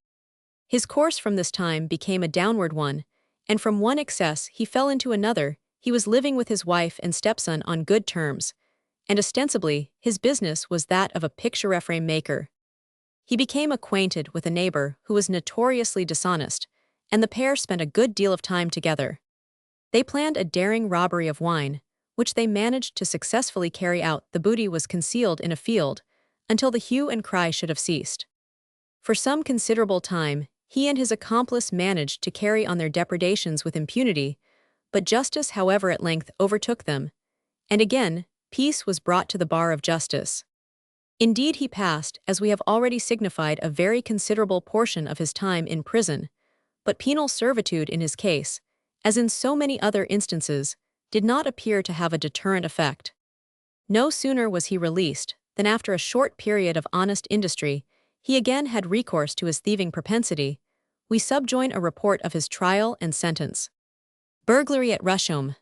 His course from this time became a downward one, and from one excess he fell into another. He was living with his wife and stepson on good terms, and ostensibly his business was that of a picture frame maker. He became acquainted with a neighbor who was notoriously dishonest, and the pair spent a good deal of time together. They planned a daring robbery of wine, which they managed to successfully carry out. The booty was concealed in a field until the hue and cry should have ceased. For some considerable time, he and his accomplice managed to carry on their depredations with impunity, but justice, however, at length overtook them, and again, Peace was brought to the bar of justice. Indeed, he passed, as we have already signified, a very considerable portion of his time in prison, but penal servitude in his case, as in so many other instances, did not appear to have a deterrent effect. No sooner was he released than after a short period of honest industry, he again had recourse to his thieving propensity. We subjoin a report of his trial and sentence. Burglary at Rusholme.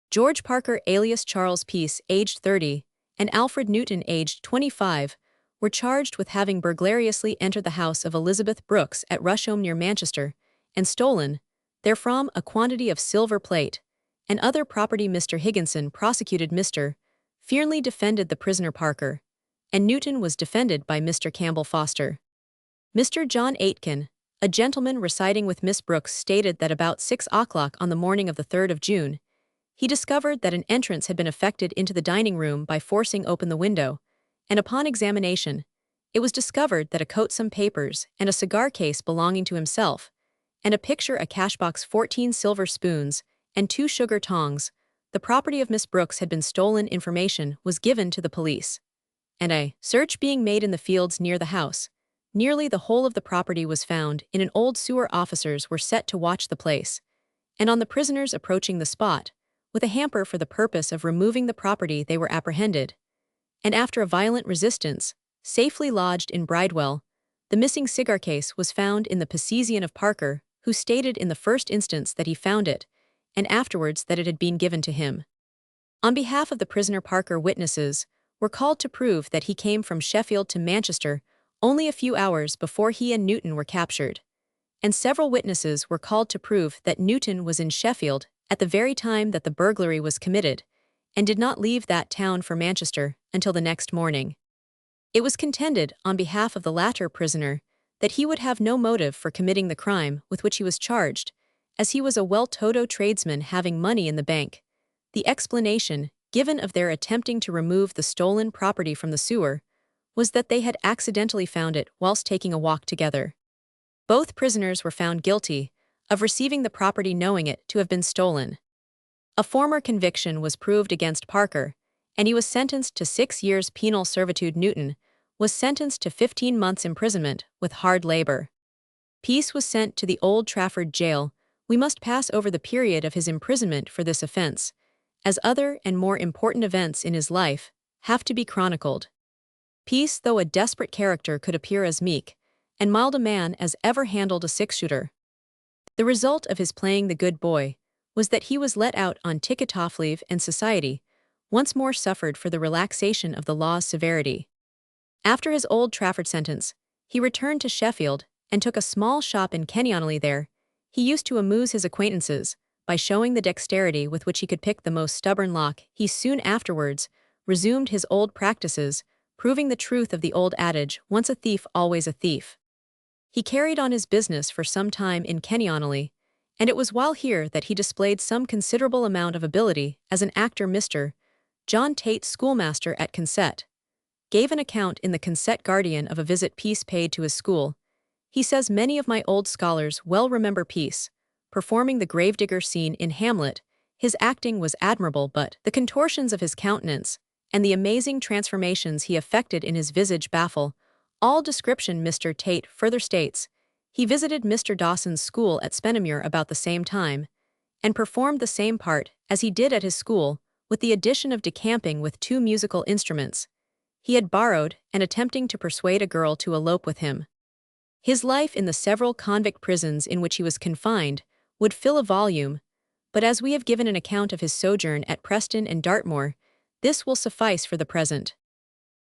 George Parker alias Charles Peace, aged 30, and Alfred Newton, aged 25, were charged with having burglariously entered the house of Elizabeth Brooks at Rusholme near Manchester, and stolen, therefrom, a quantity of silver plate and other property. Mr. Higginson prosecuted Mr. Fearnley defended the prisoner Parker, and Newton was defended by Mr. Campbell Foster. Mr. John Aitken, a gentleman residing with Miss Brooks, stated that about 6 o'clock on the morning of the 3rd of June, he discovered that an entrance had been effected into the dining room by forcing open the window, and upon examination, it was discovered that a coat, some papers, and a cigar case belonging to himself, and a picture, a cashbox, 14 silver spoons, and 2 sugar tongs, the property of Miss Brooks, had been stolen. Information was given to the police, and a search being made in the fields near the house, nearly the whole of the property was found in an old sewer. Officers were set to watch the place, and on the prisoners approaching the spot, with a hamper for the purpose of removing the property, they were apprehended, and after a violent resistance, safely lodged in Bridewell. The missing cigar case was found in the possession of Parker, who stated in the first instance that he found it, and afterwards that it had been given to him. On behalf of the prisoner Parker, witnesses were called to prove that he came from Sheffield to Manchester only a few hours before he and Newton were captured, and several witnesses were called to prove that Newton was in Sheffield at the very time that the burglary was committed, and did not leave that town for Manchester until the next morning. It was contended, on behalf of the latter prisoner, that he would have no motive for committing the crime with which he was charged, as he was a well-to-do tradesman having money in the bank. The explanation given of their attempting to remove the stolen property from the sewer was that they had accidentally found it whilst taking a walk together. Both prisoners were found guilty of receiving the property knowing it to have been stolen. A former conviction was proved against Parker, and he was sentenced to 6 years penal servitude. Newton was sentenced to 15 months imprisonment with hard labor. Peace was sent to the Old Trafford jail. We must pass over the period of his imprisonment for this offense, as other and more important events in his life have to be chronicled. Peace, though a desperate character, could appear as meek and mild a man as ever handled a six-shooter. The result of his playing the good boy was that he was let out on ticket-off leave, and society once more suffered for the relaxation of the law's severity. After his Old Trafford sentence, he returned to Sheffield and took a small shop in Cautionary. There, he used to amuse his acquaintances by showing the dexterity with which he could pick the most stubborn lock. He soon afterwards resumed his old practices, proving the truth of the old adage, once a thief, always a thief. He carried on his business for some time in Cautionary, and it was while here that he displayed some considerable amount of ability as an actor. Mr. John Tate, schoolmaster at Consett, gave an account in the Consett Guardian of a visit Peace paid to his school. He says many of my old scholars well remember Peace. Performing the gravedigger scene in Hamlet, his acting was admirable, but the contortions of his countenance and the amazing transformations he effected in his visage baffle all description. Mr. Tate further states, he visited Mr. Dawson's school at Spenamere about the same time, and performed the same part as he did at his school, with the addition of decamping with 2 musical instruments he had borrowed and attempting to persuade a girl to elope with him. His life in the several convict prisons in which he was confined would fill a volume, but as we have given an account of his sojourn at Preston and Dartmoor, this will suffice for the present.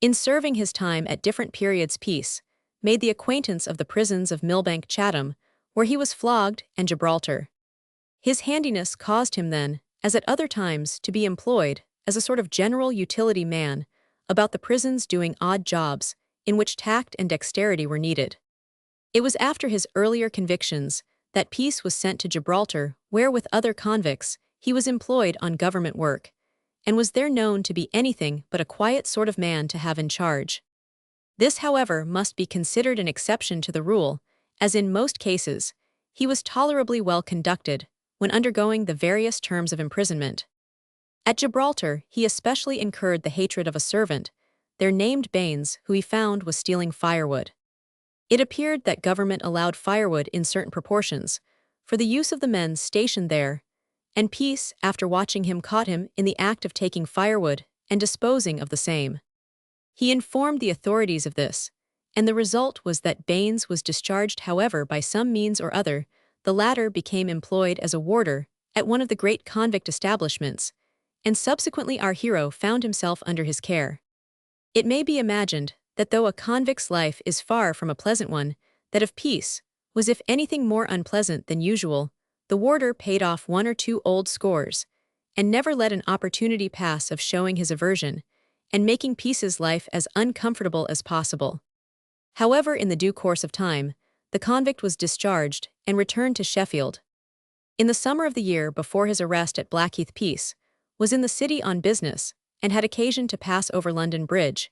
In serving his time at different periods, Peace made the acquaintance of the prisons of Millbank, Chatham, where he was flogged, and Gibraltar. His handiness caused him then, as at other times, to be employed as a sort of general utility man about the prisons doing odd jobs in which tact and dexterity were needed. It was after his earlier convictions that Peace was sent to Gibraltar, where with other convicts he was employed on government work, and was there known to be anything but a quiet sort of man to have in charge. This, however, must be considered an exception to the rule, as in most cases, he was tolerably well conducted when undergoing the various terms of imprisonment. At Gibraltar, he especially incurred the hatred of a servant, there named Baines, who he found was stealing firewood. It appeared that government allowed firewood in certain proportions for the use of the men stationed there, and Peace, after watching him, caught him in the act of taking firewood and disposing of the same. He informed the authorities of this, and the result was that Baines was discharged. However, by some means or other, the latter became employed as a warder at one of the great convict establishments, and subsequently our hero found himself under his care. It may be imagined that though a convict's life is far from a pleasant one, that of Peace was if anything more unpleasant than usual. The warder paid off 1 or 2 old scores, and never let an opportunity pass of showing his aversion, and making Peace's life as uncomfortable as possible. However, in the due course of time, the convict was discharged and returned to Sheffield. In the summer of the year before his arrest at Blackheath, Peace was in the city on business, and had occasion to pass over London Bridge.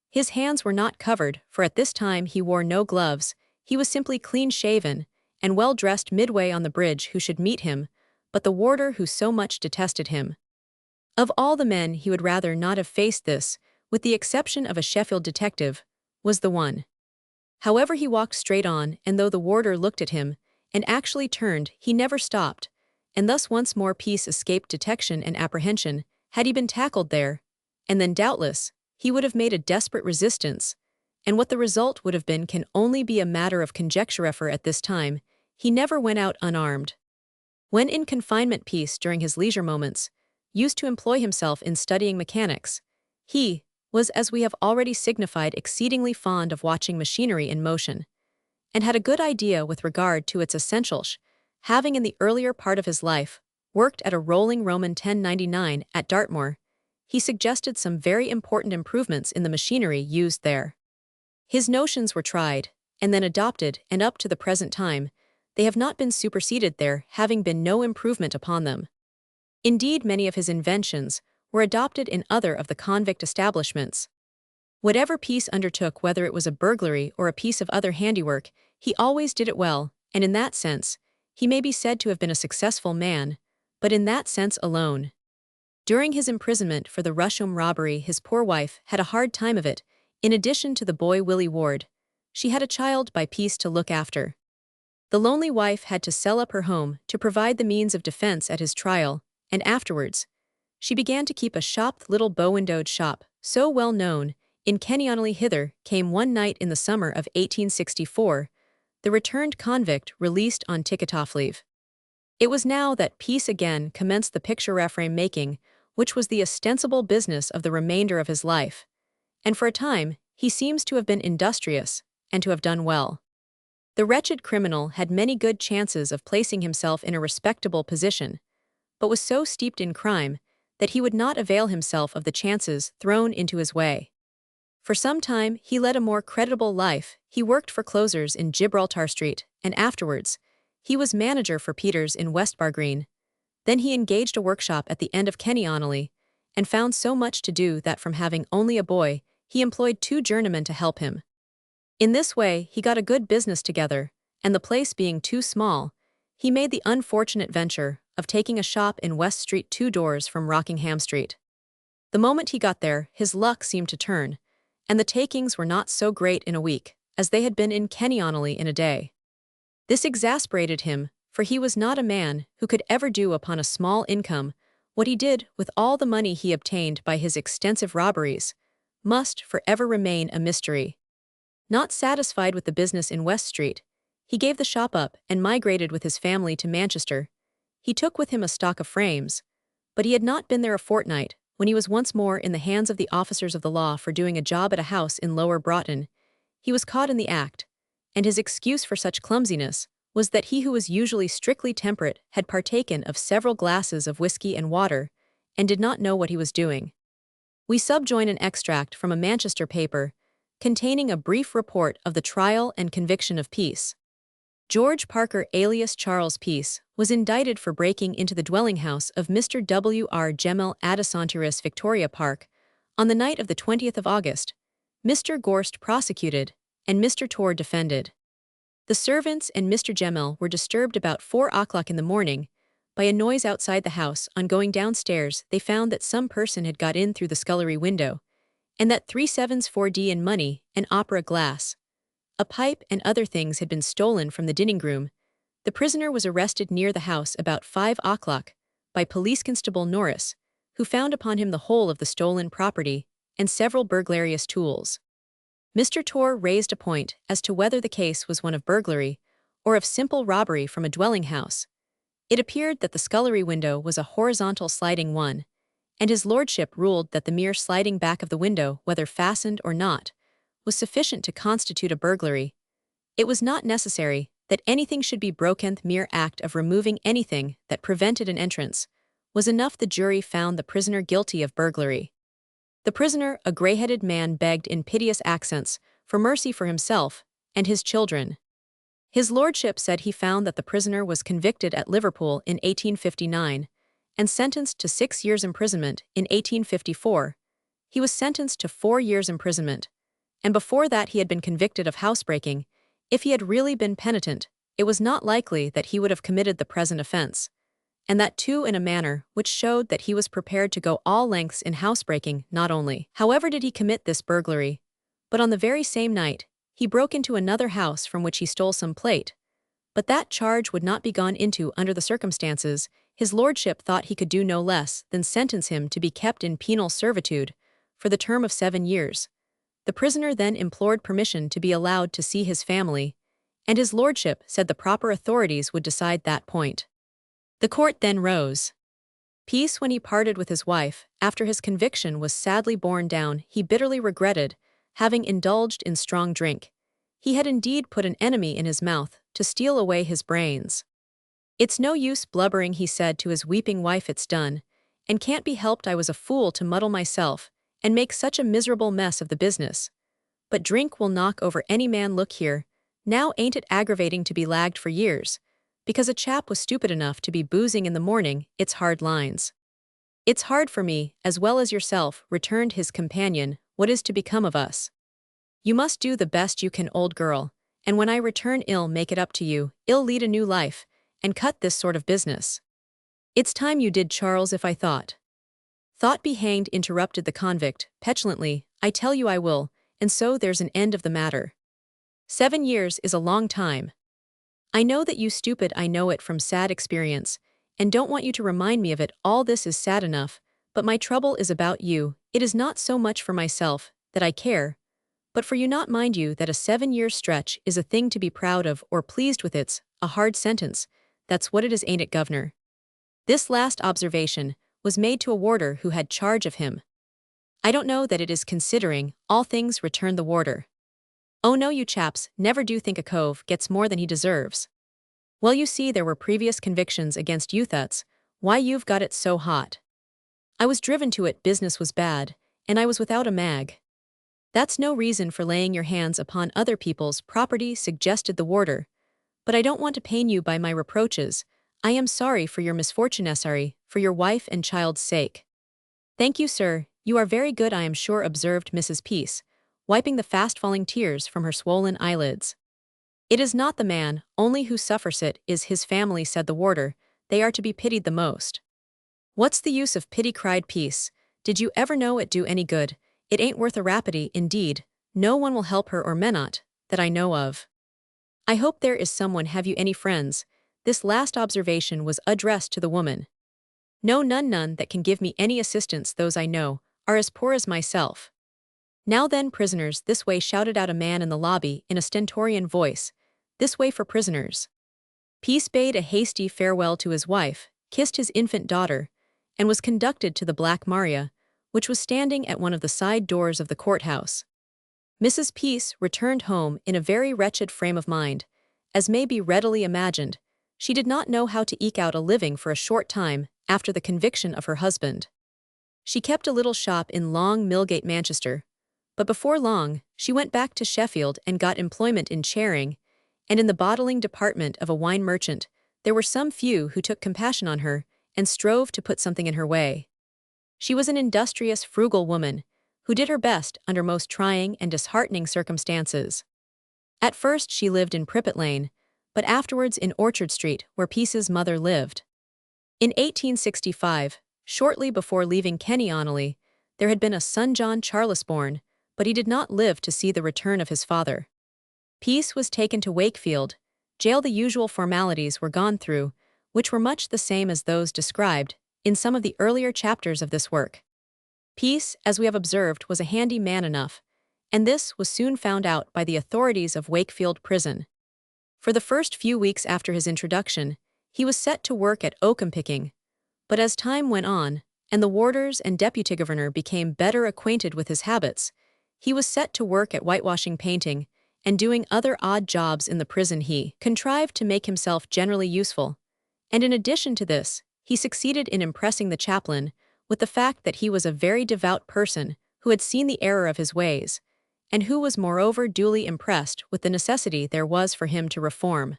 His hands were not covered, for at this time he wore no gloves, he was simply clean-shaven, and well-dressed midway on the bridge. Who should meet him but the warder who so much detested him? Of all the men he would rather not have faced this, with the exception of a Sheffield detective, was the one. However, he walked straight on, and though the warder looked at him, and actually turned, he never stopped, and thus once more Peace escaped detection and apprehension. Had he been tackled there, and then doubtless he would have made a desperate resistance, and what the result would have been can only be a matter of conjecture. For at this time, he never went out unarmed. When in confinement, Peace, during his leisure moments, used to employ himself in studying mechanics. He was, as we have already signified, exceedingly fond of watching machinery in motion, and had a good idea with regard to its essentials, having in the earlier part of his life worked at a rolling Roman 1099 at Dartmoor. He suggested some very important improvements in the machinery used there. His notions were tried, and then adopted, and up to the present time, they have not been superseded, there having been no improvement upon them. Indeed, many of his inventions were adopted in other of the convict establishments. Whatever Peace undertook, whether it was a burglary or a piece of other handiwork, he always did it well, and in that sense, he may be said to have been a successful man, but in that sense alone. During his imprisonment for the Rusholme robbery, his poor wife had a hard time of it. In addition to the boy Willie Ward, she had a child by Peace to look after. The lonely wife had to sell up her home to provide the means of defense at his trial, and afterwards, she began to keep a shop, the little bow-windowed shop, so well known in Kenionally. Hither came one night in the summer of 1864, the returned convict released on ticket-off leave. It was now that Peace again commenced the picture frame making, which was the ostensible business of the remainder of his life, and for a time he seems to have been industrious, and to have done well. The wretched criminal had many good chances of placing himself in a respectable position, but was so steeped in crime that he would not avail himself of the chances thrown into his way. For some time he led a more creditable life. He worked for closers in Gibraltar Street, and afterwards he was manager for Peters in Westbar Green. Then he engaged a workshop at the end of Kenionally, and found so much to do that from having only a boy, he employed 2 journeymen to help him. In this way, he got a good business together, and the place being too small, he made the unfortunate venture of taking a shop in West Street 2 doors from Rockingham Street. The moment he got there, his luck seemed to turn, and the takings were not so great in a week as they had been in Kennyonally in a day. This exasperated him, for he was not a man who could ever do upon a small income what he did with all the money he obtained by his extensive robberies, must forever remain a mystery. Not satisfied with the business in West Street, he gave the shop up and migrated with his family to Manchester. He took with him a stock of frames, but he had not been there a fortnight when he was once more in the hands of the officers of the law for doing a job at a house in Lower Broughton. He was caught in the act, and his excuse for such clumsiness was that he who was usually strictly temperate had partaken of several glasses of whiskey and water, and did not know what he was doing. We subjoin an extract from a Manchester paper, containing a brief report of the trial and conviction of Peace. George Parker alias Charles Peace was indicted for breaking into the dwelling house of Mr. W. R. Gemmell at Notorious Victoria Park on the night of the 20th of August. Mr. Gorst prosecuted, and Mr. Torr defended. The servants and Mr. Gemmell were disturbed about 4 o'clock in the morning by a noise outside the house. On going downstairs, they found that some person had got in through the scullery window, and that 3/7/4d in money and opera glass, a pipe and other things had been stolen from the dining room. The prisoner was arrested near the house about 5 o'clock by Police Constable Norris, who found upon him the whole of the stolen property and several burglarious tools. Mr. Torr raised a point as to whether the case was one of burglary or of simple robbery from a dwelling house. It appeared that the scullery window was a horizontal sliding one, and his lordship ruled that the mere sliding back of the window, whether fastened or not, was sufficient to constitute a burglary. It was not necessary that anything should be broken. The mere act of removing anything that prevented an entrance was enough. The jury found the prisoner guilty of burglary. The prisoner, a grey-headed man, begged in piteous accents for mercy for himself and his children. His lordship said he found that the prisoner was convicted at Liverpool in 1859 and sentenced to 6 years' imprisonment in 1854. He was sentenced to 4 years' imprisonment, and before that he had been convicted of housebreaking. If he had really been penitent, it was not likely that he would have committed the present offense, and that too in a manner which showed that he was prepared to go all lengths in housebreaking. Not only, however, did he commit this burglary, but on the very same night, he broke into another house from which he stole some plate. But that charge would not be gone into under the circumstances. His lordship thought he could do no less than sentence him to be kept in penal servitude for the term of 7 years. The prisoner then implored permission to be allowed to see his family, and his lordship said the proper authorities would decide that point. The court then rose. Peace, when he parted with his wife, after his conviction was sadly borne down, he bitterly regretted having indulged in strong drink. He had indeed put an enemy in his mouth to steal away his brains. "It's no use blubbering," he said to his weeping wife, "it's done, and can't be helped. I was a fool to muddle myself and make such a miserable mess of the business. But drink will knock over any man. Look here, now ain't it aggravating to be lagged for years, because a chap was stupid enough to be boozing in the morning? It's hard lines." "It's hard for me, as well as yourself," returned his companion. "What is to become of us? You must do the best you can, old girl, and when I return ill make it up to you. Ill lead a new life, and cut this sort of business." "It's time you did, Charles. If I thought—" "Thought be hanged," interrupted the convict, petulantly. "I tell you I will, and so there's an end of the matter. 7 years is a long time. I know that you stupid, I know it from sad experience, and don't want you to remind me of it. All this is sad enough, but my trouble is about you. It is not so much for myself that I care, but for you. Not mind you that a 7-year stretch is a thing to be proud of or pleased with. It's a hard sentence, that's what it is, ain't it, governor?" This last observation was made to a warder who had charge of him. "I don't know that it is, considering all things," returned the warder. "Oh no, you chaps never do think a cove gets more than he deserves. Well, you see, there were previous convictions against you, that's why you've got it so hot. I was driven to it, business was bad, and I was without a mag." "That's no reason for laying your hands upon other people's property," suggested the warder. "But I don't want to pain you by my reproaches. I am sorry for your misfortune, sorry for your wife and child's sake." "Thank you, sir, you are very good, I am sure," observed Mrs. Peace, wiping the fast-falling tears from her swollen eyelids. "It is not the man, only who suffers it is his family," said the warder. "They are to be pitied the most." "What's the use of pity?" cried Peace. "Did you ever know it do any good? It ain't worth a rapity, indeed. No one will help her or Menot, that I know of. I hope there is someone. Have you any friends?" This last observation was addressed to the woman. "No, none that can give me any assistance. Those I know are as poor as myself." "Now then, prisoners, this way," shouted out a man in the lobby in a stentorian voice. "This way for prisoners." Peace bade a hasty farewell to his wife, kissed his infant daughter, and was conducted to the Black Maria, which was standing at one of the side doors of the courthouse. Mrs. Peace returned home in a very wretched frame of mind. As may be readily imagined, she did not know how to eke out a living for a short time after the conviction of her husband. She kept a little shop in Long Millgate, Manchester, but before long, she went back to Sheffield and got employment in Charing, and in the bottling department of a wine merchant. There were some few who took compassion on her and strove to put something in her way. She was an industrious, frugal woman, who did her best under most trying and disheartening circumstances. At first she lived in Prippet Lane, but afterwards in Orchard Street, where Peace's mother lived. In 1865, shortly before leaving Kenny-on-Ley, there had been a son John Charles born, but he did not live to see the return of his father. Peace was taken to Wakefield jail. The usual formalities were gone through, which were much the same as those described in some of the earlier chapters of this work. Peace, as we have observed, was a handy man enough, and this was soon found out by the authorities of Wakefield Prison. For the first few weeks after his introduction, he was set to work at oakum picking, but as time went on, and the warders and deputy governor became better acquainted with his habits, he was set to work at whitewashing, painting, and doing other odd jobs in the prison. He contrived to make himself generally useful, and in addition to this, he succeeded in impressing the chaplain with the fact that he was a very devout person who had seen the error of his ways, and who was moreover duly impressed with the necessity there was for him to reform.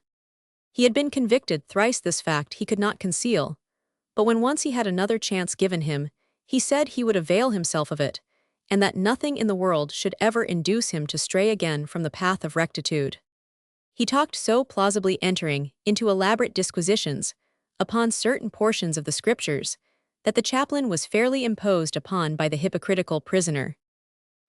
He had been convicted thrice. This fact he could not conceal, but when once he had another chance given him, he said he would avail himself of it, and that nothing in the world should ever induce him to stray again from the path of rectitude. He talked so plausibly, entering into elaborate disquisitions upon certain portions of the Scriptures, that the chaplain was fairly imposed upon by the hypocritical prisoner.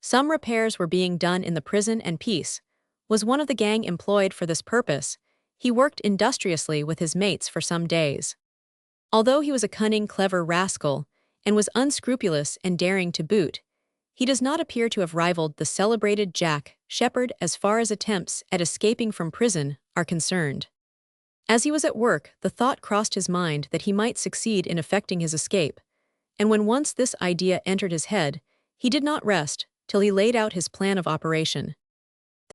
Some repairs were being done in the prison, and Peace was one of the gang employed for this purpose. He worked industriously with his mates for some days. Although he was a cunning, clever rascal, and was unscrupulous and daring to boot, he does not appear to have rivaled the celebrated Jack Sheppard as far as attempts at escaping from prison are concerned. As he was at work, the thought crossed his mind that he might succeed in effecting his escape, and when once this idea entered his head, he did not rest till he laid out his plan of operation.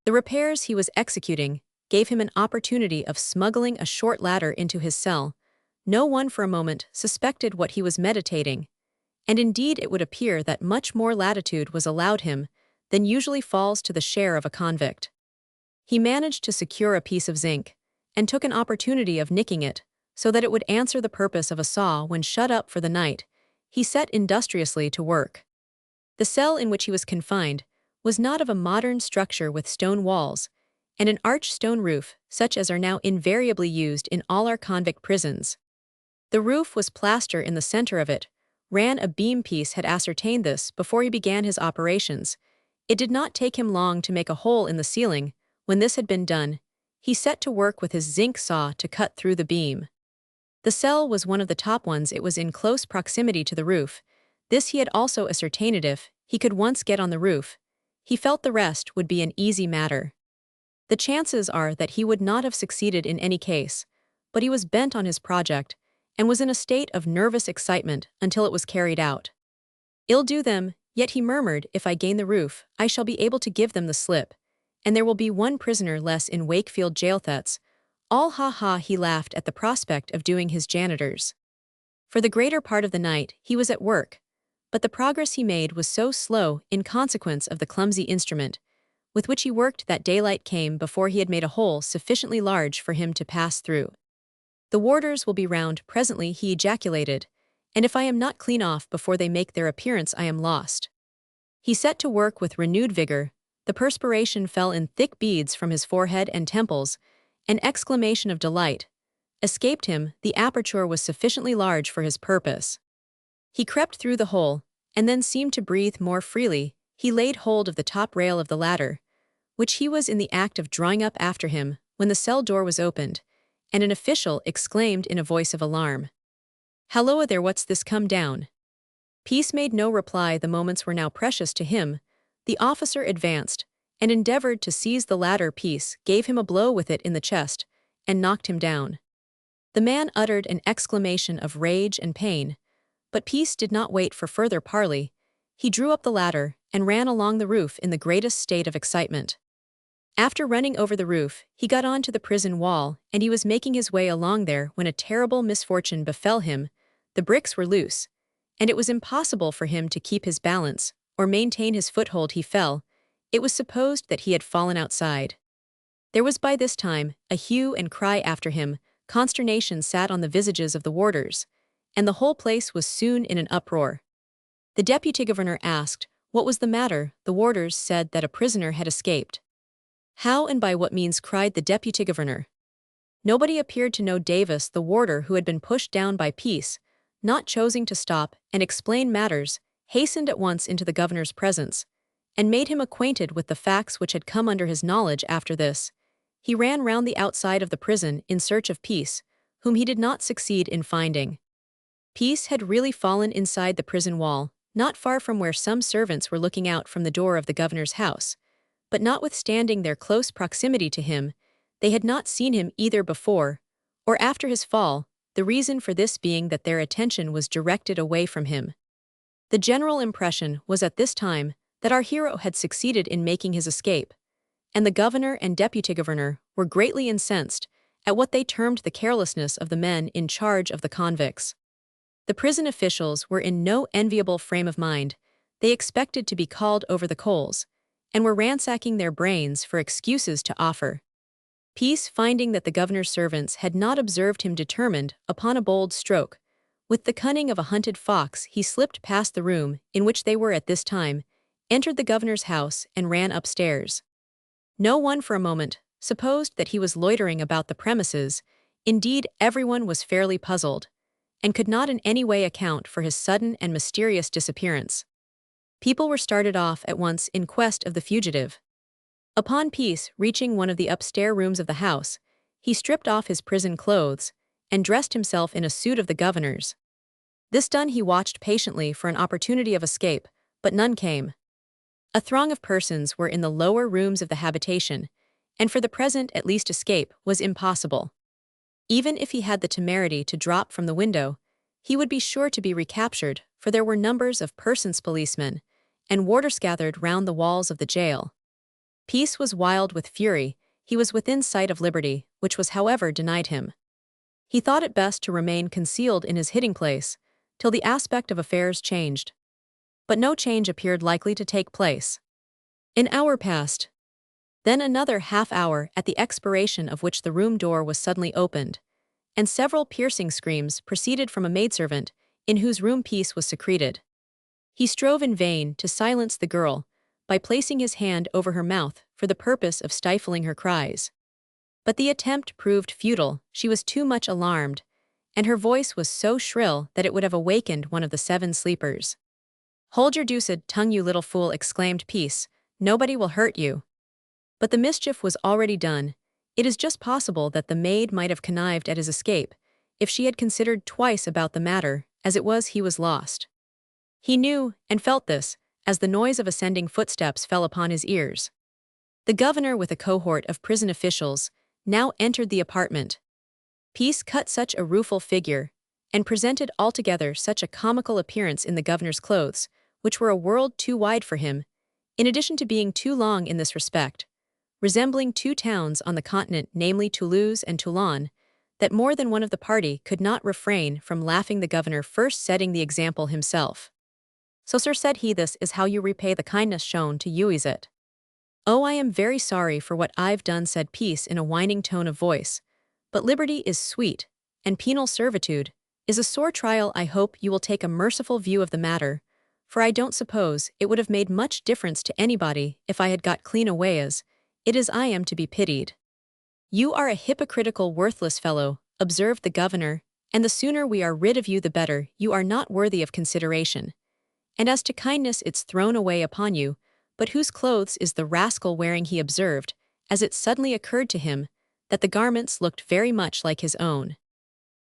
The repairs he was executing gave him an opportunity of smuggling a short ladder into his cell. No one for a moment suspected what he was meditating, and indeed it would appear that much more latitude was allowed him than usually falls to the share of a convict. He managed to secure a piece of zinc, and took an opportunity of nicking it, so that it would answer the purpose of a saw. When shut up for the night, he set industriously to work. The cell in which he was confined was not of a modern structure with stone walls and an arched stone roof such as are now invariably used in all our convict prisons. The roof was plaster. In the center of it ran a beam. Peace had ascertained this before he began his operations. It did not take him long to make a hole in the ceiling. When this had been done, he set to work with his zinc saw to cut through the beam. The cell was one of the top ones. It was in close proximity to the roof. This he had also ascertained. If he could once get on the roof, he felt the rest would be an easy matter. The chances are that he would not have succeeded in any case, but he was bent on his project, and was in a state of nervous excitement until it was carried out. "I'll do them," yet he murmured, "if I gain the roof, I shall be able to give them the slip, and there will be one prisoner less in Wakefield jail. That's all." Ha! He laughed at the prospect of doing his janitors. For the greater part of the night he was at work, but the progress he made was so slow in consequence of the clumsy instrument with which he worked that daylight came before he had made a hole sufficiently large for him to pass through. "The warders will be round presently," he ejaculated, "and if I am not clean off before they make their appearance I am lost." He set to work with renewed vigor, The perspiration fell in thick beads from his forehead and temples. An exclamation of delight escaped him. The aperture was sufficiently large for his purpose. He crept through the hole, and then seemed to breathe more freely. He laid hold of the top rail of the ladder, which he was in the act of drawing up after him, when the cell door was opened, and an official exclaimed in a voice of alarm, "Halloa there, what's this, come down?" Peace made no reply. The moments were now precious to him. The officer advanced, and endeavored to seize the ladder. Peace gave him a blow with it in the chest, and knocked him down. The man uttered an exclamation of rage and pain, but Peace did not wait for further parley. He drew up the ladder, and ran along the roof in the greatest state of excitement. After running over the roof, he got on to the prison wall, and he was making his way along there when a terrible misfortune befell him. The bricks were loose, and it was impossible for him to keep his balance or maintain his foothold. He fell. It was supposed that he had fallen outside. There was by this time a hue and cry after him. Consternation sat on the visages of the warders, and the whole place was soon in an uproar. The deputy governor asked what was the matter. The warders said that a prisoner had escaped. "How and by what means?" cried the deputy governor. Nobody appeared to know. Davis, the warder who had been pushed down by Peace, not choosing to stop and explain matters, hastened at once into the governor's presence, and made him acquainted with the facts which had come under his knowledge. After this, he ran round the outside of the prison in search of Peace, whom he did not succeed in finding. Peace had really fallen inside the prison wall, not far from where some servants were looking out from the door of the governor's house, but notwithstanding their close proximity to him, they had not seen him either before or after his fall, the reason for this being that their attention was directed away from him. The general impression was at this time that our hero had succeeded in making his escape, and the governor and deputy governor were greatly incensed at what they termed the carelessness of the men in charge of the convicts. The prison officials were in no enviable frame of mind. They expected to be called over the coals, and were ransacking their brains for excuses to offer. Peace, finding that the governor's servants had not observed him, determined upon a bold stroke. With the cunning of a hunted fox, he slipped past the room in which they were at this time, entered the governor's house, and ran upstairs. No one for a moment supposed that he was loitering about the premises. Indeed, everyone was fairly puzzled, and could not in any way account for his sudden and mysterious disappearance. People were started off at once in quest of the fugitive. Upon Peace reaching one of the upstairs rooms of the house, he stripped off his prison clothes and dressed himself in a suit of the governor's. This done, he watched patiently for an opportunity of escape, but none came. A throng of persons were in the lower rooms of the habitation, and for the present at least escape was impossible. Even if he had the temerity to drop from the window, he would be sure to be recaptured, for there were numbers of persons, policemen, and warders gathered round the walls of the jail. Peace was wild with fury. He was within sight of liberty, which was however denied him. He thought it best to remain concealed in his hiding place till the aspect of affairs changed. But no change appeared likely to take place. An hour passed. Then another half-hour, at the expiration of which the room door was suddenly opened, and several piercing screams proceeded from a maidservant in whose room Peace was secreted. He strove in vain to silence the girl by placing his hand over her mouth for the purpose of stifling her cries. But the attempt proved futile. She was too much alarmed, and her voice was so shrill that it would have awakened one of the 7 sleepers. "Hold your deuced tongue, you little fool," exclaimed Peace. "Nobody will hurt you." But the mischief was already done. It is just possible that the maid might have connived at his escape, if she had considered twice about the matter. As it was, he was lost. He knew and felt this, as the noise of ascending footsteps fell upon his ears. The governor, with a cohort of prison officials, now entered the apartment. Peace cut such a rueful figure, and presented altogether such a comical appearance in the governor's clothes, which were a world too wide for him, in addition to being too long in this respect, resembling 2 towns on the continent, namely Toulouse and Toulon, that more than one of the party could not refrain from laughing. The governor first setting the example himself. "So, sir," said he, "this is how you repay the kindness shown to you, is it?" "Oh, I am very sorry for what I've done," said Peace in a whining tone of voice, "but liberty is sweet, and penal servitude is a sore trial. I hope you will take a merciful view of the matter, for I don't suppose it would have made much difference to anybody if I had got clean away as it is I am to be pitied. You are a hypocritical worthless fellow, observed the governor, and the sooner we are rid of you the better. You are not worthy of consideration. And as to kindness it's thrown away upon you, but whose clothes is the rascal wearing? He observed, as it suddenly occurred to him that the garments looked very much like his own.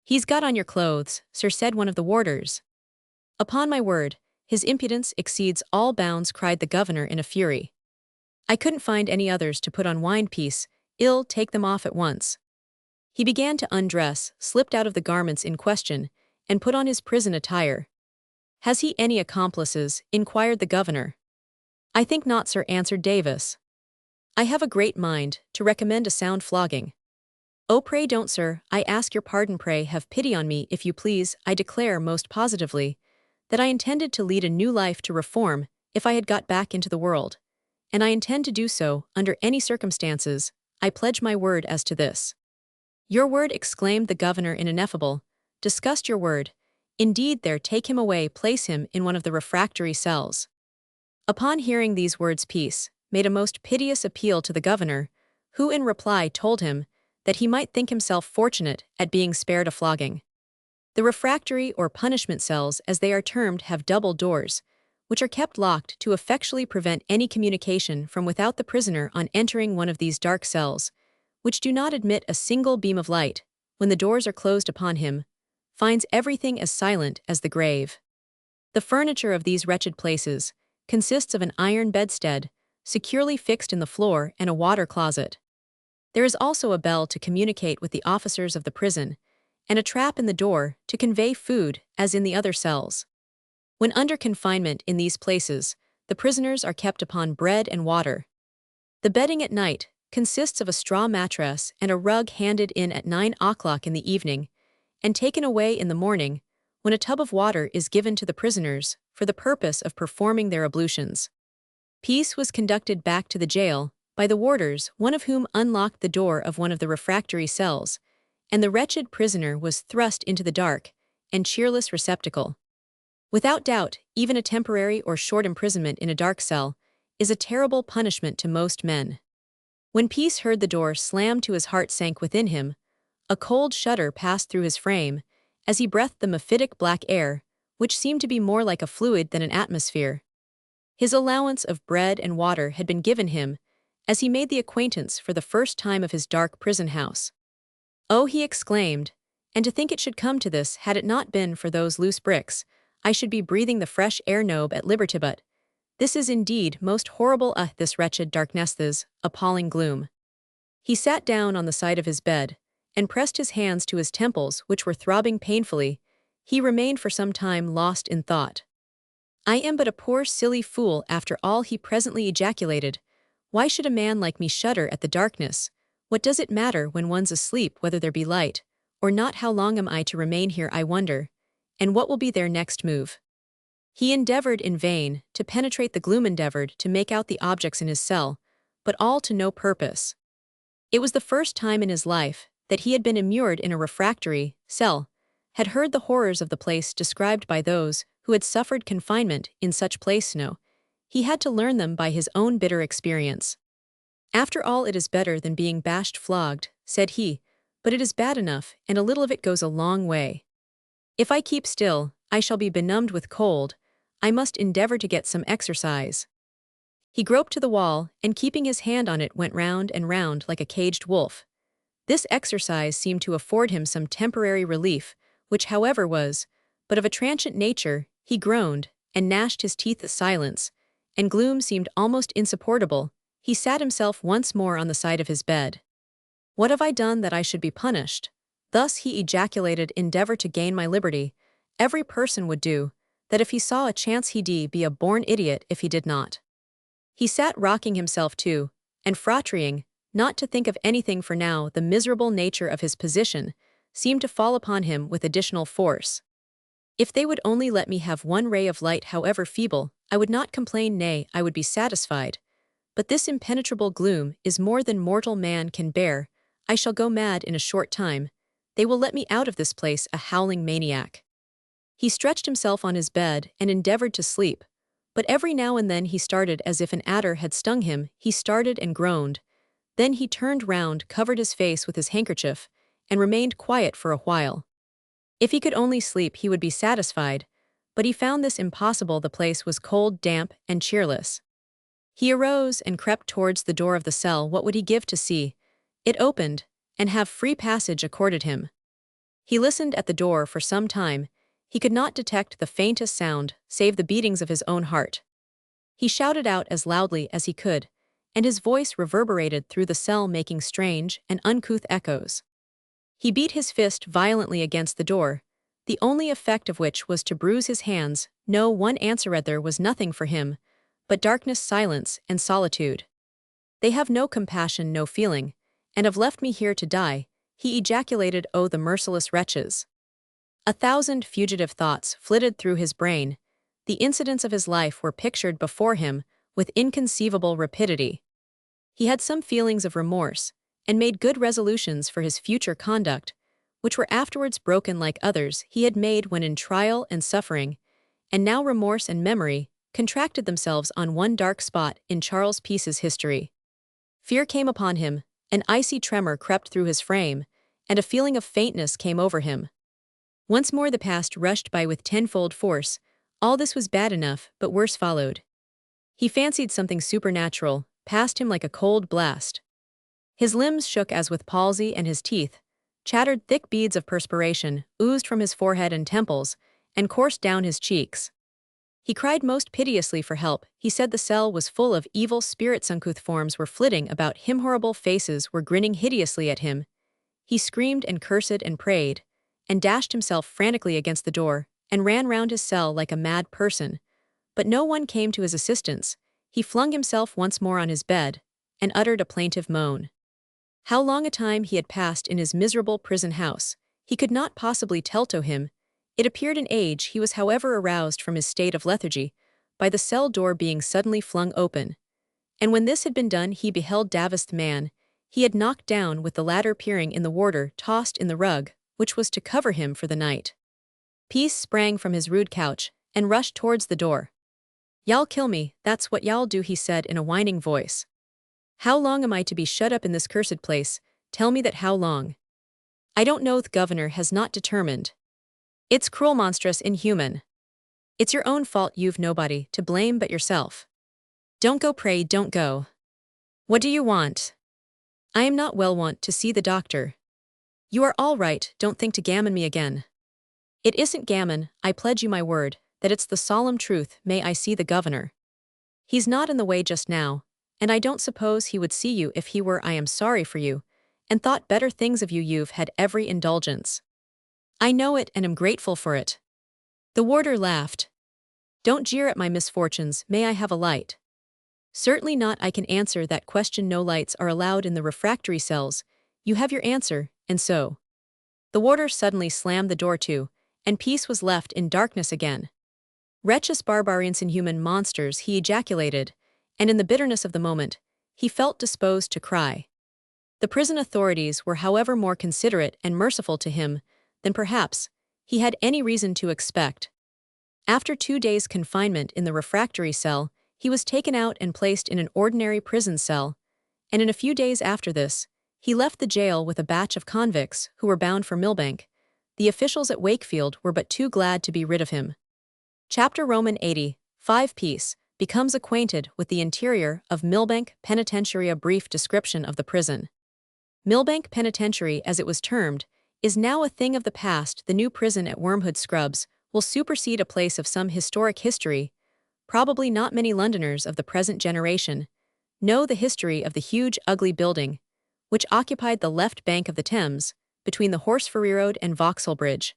He's got on your clothes, sir, said one of the warders. Upon my word, his impudence exceeds all bounds, cried the governor in a fury. I couldn't find any others to put on. Wine piece, ill, take them off at once. He began to undress, slipped out of the garments in question, and put on his prison attire. Has he any accomplices? Inquired the governor. I think not, sir, answered Davis. I have a great mind to recommend a sound flogging. Oh, pray don't, sir, I ask your pardon. Pray have pity on me, if you please. I declare most positively that I intended to lead a new life to reform if I had got back into the world, and I intend to do so under any circumstances. I pledge my word as to this. Your word, exclaimed the governor in ineffable disgust. Your word? Indeed, there, take him away, place him in one of the refractory cells. Upon hearing these words, Peace made a most piteous appeal to the governor, who in reply told him that he might think himself fortunate at being spared a flogging. The refractory or punishment cells, as they are termed, have double doors, which are kept locked to effectually prevent any communication from without. The prisoner, on entering one of these dark cells, which do not admit a single beam of light, when the doors are closed upon him, finds everything as silent as the grave. The furniture of these wretched places consists of an iron bedstead, securely fixed in the floor, and a water closet. There is also a bell to communicate with the officers of the prison, and a trap in the door to convey food, as in the other cells. When under confinement in these places, the prisoners are kept upon bread and water. The bedding at night consists of a straw mattress and a rug handed in at 9 o'clock in the evening, and taken away in the morning, when a tub of water is given to the prisoners for the purpose of performing their ablutions. Peace was conducted back to the jail by the warders, one of whom unlocked the door of one of the refractory cells, and the wretched prisoner was thrust into the dark and cheerless receptacle. Without doubt, even a temporary or short imprisonment in a dark cell is a terrible punishment to most men. When Peace heard the door slam to, his heart sank within him. A cold shudder passed through his frame as he breathed the mephitic black air, which seemed to be more like a fluid than an atmosphere. His allowance of bread and water had been given him as he made the acquaintance for the first time of his dark prison house. Oh, he exclaimed, and to think it should come to this! Had it not been for those loose bricks, I should be breathing the fresh air nobe at liberty. But this is indeed most horrible, this wretched darkness, this appalling gloom. He sat down on the side of his bed, and pressed his hands to his temples, which were throbbing painfully. He remained for some time lost in thought. I am but a poor silly fool after all, he presently ejaculated. Why should a man like me shudder at the darkness? What does it matter when one's asleep whether there be light or not? How long am I to remain here, I wonder, and what will be their next move? He endeavored in vain to penetrate the gloom, endeavored to make out the objects in his cell, but all to no purpose. It was the first time in his life that he had been immured in a refractory cell, had heard the horrors of the place described by those who had suffered confinement in such place. No, he had to learn them by his own bitter experience. After all, it is better than being bashed, flogged, said he, but it is bad enough, and a little of it goes a long way. If I keep still, I shall be benumbed with cold. I must endeavor to get some exercise. He groped to the wall, and keeping his hand on it went round and round like a caged wolf. This exercise seemed to afford him some temporary relief, which however was but of a transient nature. He groaned, and gnashed his teeth. The silence and gloom seemed almost insupportable. He sat himself once more on the side of his bed. What have I done that I should be punished? Thus he ejaculated, endeavor to gain my liberty. Every person would do that if he saw a chance. He'd be a born idiot if he did not. He sat rocking himself to and frottering, not to think of anything, for now the miserable nature of his position seemed to fall upon him with additional force. If they would only let me have one ray of light, however feeble, I would not complain, nay, I would be satisfied. But this impenetrable gloom is more than mortal man can bear. I shall go mad in a short time. They will let me out of this place a howling maniac. He stretched himself on his bed and endeavored to sleep, But every now and then he started as if an adder had stung him. He started and groaned. Then he turned round, covered his face with his handkerchief, and remained quiet for a while. If he could only sleep, he would be satisfied, but he found this impossible. The place was cold, damp, and cheerless. He arose and crept towards the door of the cell. What would he give to see it opened, and have free passage accorded him? He listened at the door for some time. He could not detect the faintest sound, save the beatings of his own heart. He shouted out as loudly as he could, and his voice reverberated through the cell, making strange and uncouth echoes. He beat his fist violently against the door, the only effect of which was to bruise his hands. No one answer. There was nothing for him but darkness, silence, and solitude. They have no compassion, no feeling, and have left me here to die, he ejaculated. Oh, the merciless wretches! 1,000 fugitive thoughts flitted through his brain. The incidents of his life were pictured before him with inconceivable rapidity. He had some feelings of remorse, and made good resolutions for his future conduct, which were afterwards broken like others he had made when in trial and suffering, and now remorse and memory contracted themselves on one dark spot in Charles Peace's history. Fear came upon him, an icy tremor crept through his frame, and a feeling of faintness came over him. Once more the past rushed by with tenfold force. All this was bad enough, but worse followed. He fancied something supernatural passed him like a cold blast. His limbs shook as with palsy, and his teeth chattered. Thick beads of perspiration oozed from his forehead and temples, and coursed down his cheeks. He cried most piteously for help. He said the cell was full of evil spirits. Uncouth forms were flitting about him. Horrible faces were grinning hideously at him. He screamed and cursed and prayed, and dashed himself frantically against the door, and ran round his cell like a mad person. But no one came to his assistance. He flung himself once more on his bed, and uttered a plaintive moan. How long a time he had passed in his miserable prison house, he could not possibly tell to him. It appeared an age. He was however aroused from his state of lethargy by the cell door being suddenly flung open. And when this had been done, he beheld Davos, the man he had knocked down, with the ladder peering in the warder, tossed in the rug, which was to cover him for the night. Peace sprang from his rude couch, and rushed towards the door. "Y'all kill me, that's what y'all do," he said in a whining voice. "How long am I to be shut up in this cursed place? Tell me that. How long?" "I don't know. The governor has not determined. It's cruel, monstrous, inhuman. It's your own fault. You've nobody to blame but yourself. Don't go, pray, don't go." "What do you want?" "I am not well. Want to see the doctor." "You are all right. Don't think to gammon me again." "It isn't gammon. I pledge you my word that it's the solemn truth. May I see the governor?" "He's not in the way just now, and I don't suppose he would see you if he were. I am sorry for you, and thought better things of you. You've had every indulgence. I know it and am grateful for it." The warder laughed. "Don't jeer at my misfortunes. May I have a light?" "Certainly not. I can answer that question. No lights are allowed in the refractory cells. You have your answer, and so." The warder suddenly slammed the door to, and Peace was left in darkness again. "Wretches, barbarians, inhuman monsters," he ejaculated, and in the bitterness of the moment, he felt disposed to cry. The prison authorities were however more considerate and merciful to him than perhaps he had any reason to expect. After 2 days' confinement in the refractory cell, he was taken out and placed in an ordinary prison cell, and in a few days after this, he left the jail with a batch of convicts who were bound for Millbank. The officials at Wakefield were but too glad to be rid of him. Chapter Roman 80, 5 Peace becomes acquainted with the interior of Millbank Penitentiary. A brief description of the prison. Millbank Penitentiary, as it was termed, is now a thing of the past. The new prison at Wormwood Scrubs will supersede a place of some historic history. Probably not many Londoners of the present generation know the history of the huge, ugly building, which occupied the left bank of the Thames, between the Horseferry Road and Vauxhall Bridge.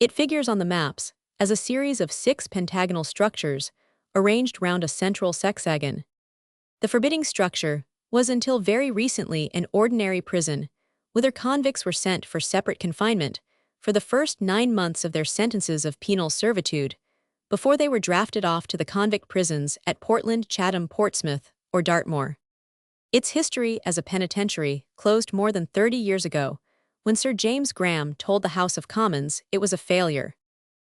It figures on the maps as a series of 6 pentagonal structures arranged round a central sexagon. The forbidding structure was until very recently an ordinary prison, whither convicts were sent for separate confinement for the first 9 months of their sentences of penal servitude, before they were drafted off to the convict prisons at Portland, Chatham, Portsmouth, or Dartmoor. Its history as a penitentiary closed more than 30 years ago, when Sir James Graham told the House of Commons it was a failure.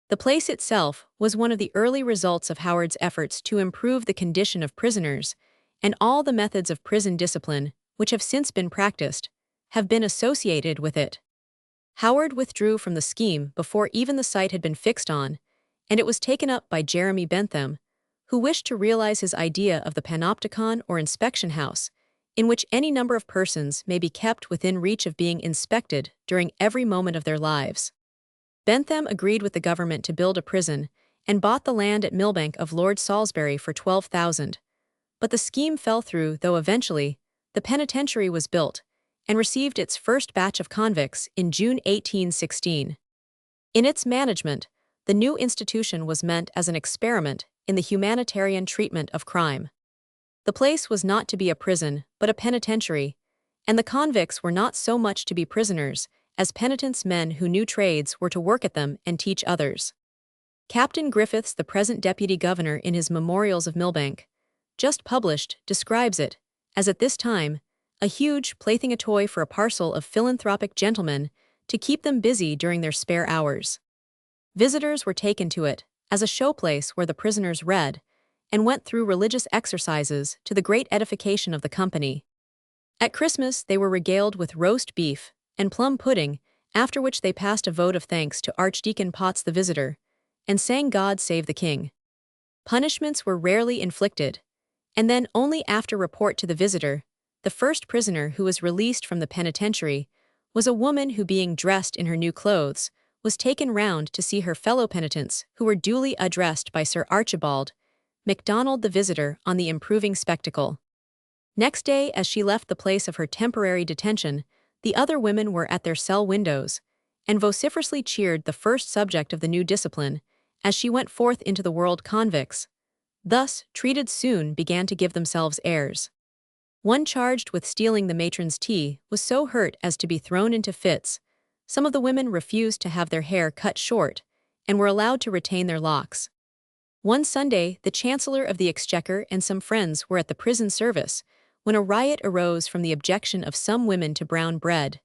The place itself was one of the early results of Howard's efforts to improve the condition of prisoners, and all the methods of prison discipline, which have since been practiced, have been associated with it. Howard withdrew from the scheme before even the site had been fixed on, and it was taken up by Jeremy Bentham, who wished to realize his idea of the panopticon or inspection house, in which any number of persons may be kept within reach of being inspected during every moment of their lives. Bentham agreed with the government to build a prison and bought the land at Millbank of Lord Salisbury for $12,000. But the scheme fell through, though eventually, the penitentiary was built and received its first batch of convicts in June 1816. In its management, the new institution was meant as an experiment in the humanitarian treatment of crime. The place was not to be a prison, but a penitentiary, and the convicts were not so much to be prisoners as penitents, men who knew trades were to work at them and teach others. Captain Griffiths, the present deputy governor, in his Memorials of Millbank, just published, describes it as, at this time, a huge plaything, a toy for a parcel of philanthropic gentlemen to keep them busy during their spare hours. Visitors were taken to it as a showplace where the prisoners read and went through religious exercises to the great edification of the company. At Christmas they were regaled with roast beef and plum pudding, after which they passed a vote of thanks to Archdeacon Potts the Visitor, and sang God Save the King. Punishments were rarely inflicted, and then only after report to the visitor. The first prisoner who was released from the penitentiary was a woman who, being dressed in her new clothes, was taken round to see her fellow penitents, who were duly addressed by Sir Archibald MacDonald the Visitor on the improving spectacle. Next day, as she left the place of her temporary detention, the other women were at their cell windows, and vociferously cheered the first subject of the new discipline, as she went forth into the world. Convicts, thus treated, soon began to give themselves airs. One charged with stealing the matron's tea was so hurt as to be thrown into fits. Some of the women refused to have their hair cut short, and were allowed to retain their locks. One Sunday, the Chancellor of the Exchequer and some friends were at the prison service, when a riot arose from the objection of some women to brown bread.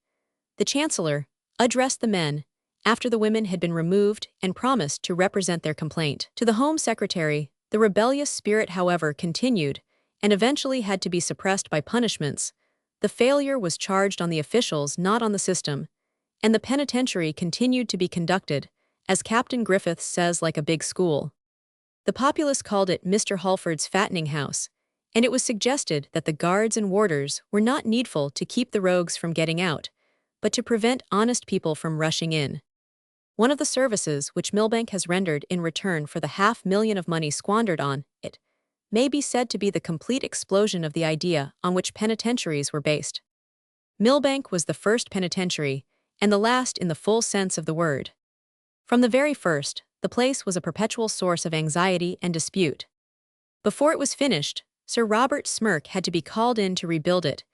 The Chancellor addressed the men, after the women had been removed, and promised to represent their complaint to the Home Secretary. The rebellious spirit, however, continued, and eventually had to be suppressed by punishments. The failure was charged on the officials, not on the system, and the penitentiary continued to be conducted, as Captain Griffiths says, like a big school. The populace called it Mr. Halford's fattening house, and it was suggested that the guards and warders were not needful to keep the rogues from getting out, but to prevent honest people from rushing in. One of the services which Millbank has rendered in return for the $500,000 of money squandered on it may be said to be the complete explosion of the idea on which penitentiaries were based. Millbank was the first penitentiary, and the last in the full sense of the word. From the very first, the place was a perpetual source of anxiety and dispute. Before it was finished, Sir Robert Smirke had to be called in to rebuild it,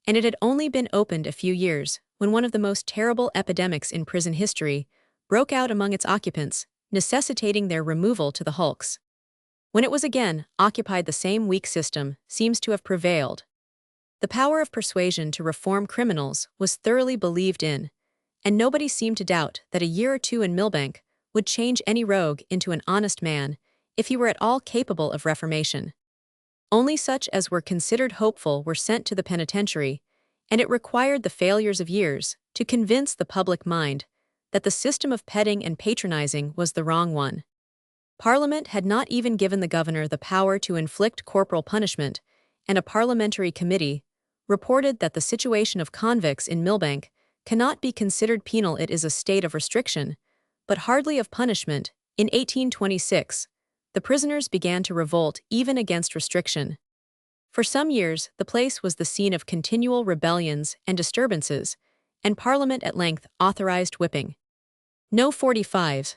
and it had only been opened a few years when one of the most terrible epidemics in prison history broke out among its occupants, necessitating their removal to the hulks. When it was again occupied, the same weak system seems to have prevailed. The power of persuasion to reform criminals was thoroughly believed in, and nobody seemed to doubt that a year or two in Millbank would change any rogue into an honest man, if he were at all capable of reformation. Only such as were considered hopeful were sent to the penitentiary, and it required the failures of years to convince the public mind that the system of petting and patronizing was the wrong one. Parliament had not even given the governor the power to inflict corporal punishment, and a parliamentary committee reported that the situation of convicts in Millbank cannot be considered penal. It is a state of restriction, but hardly of punishment. In 1826, the prisoners began to revolt even against restriction. For some years, the place was the scene of continual rebellions and disturbances, and Parliament at length authorized whipping. No. 45.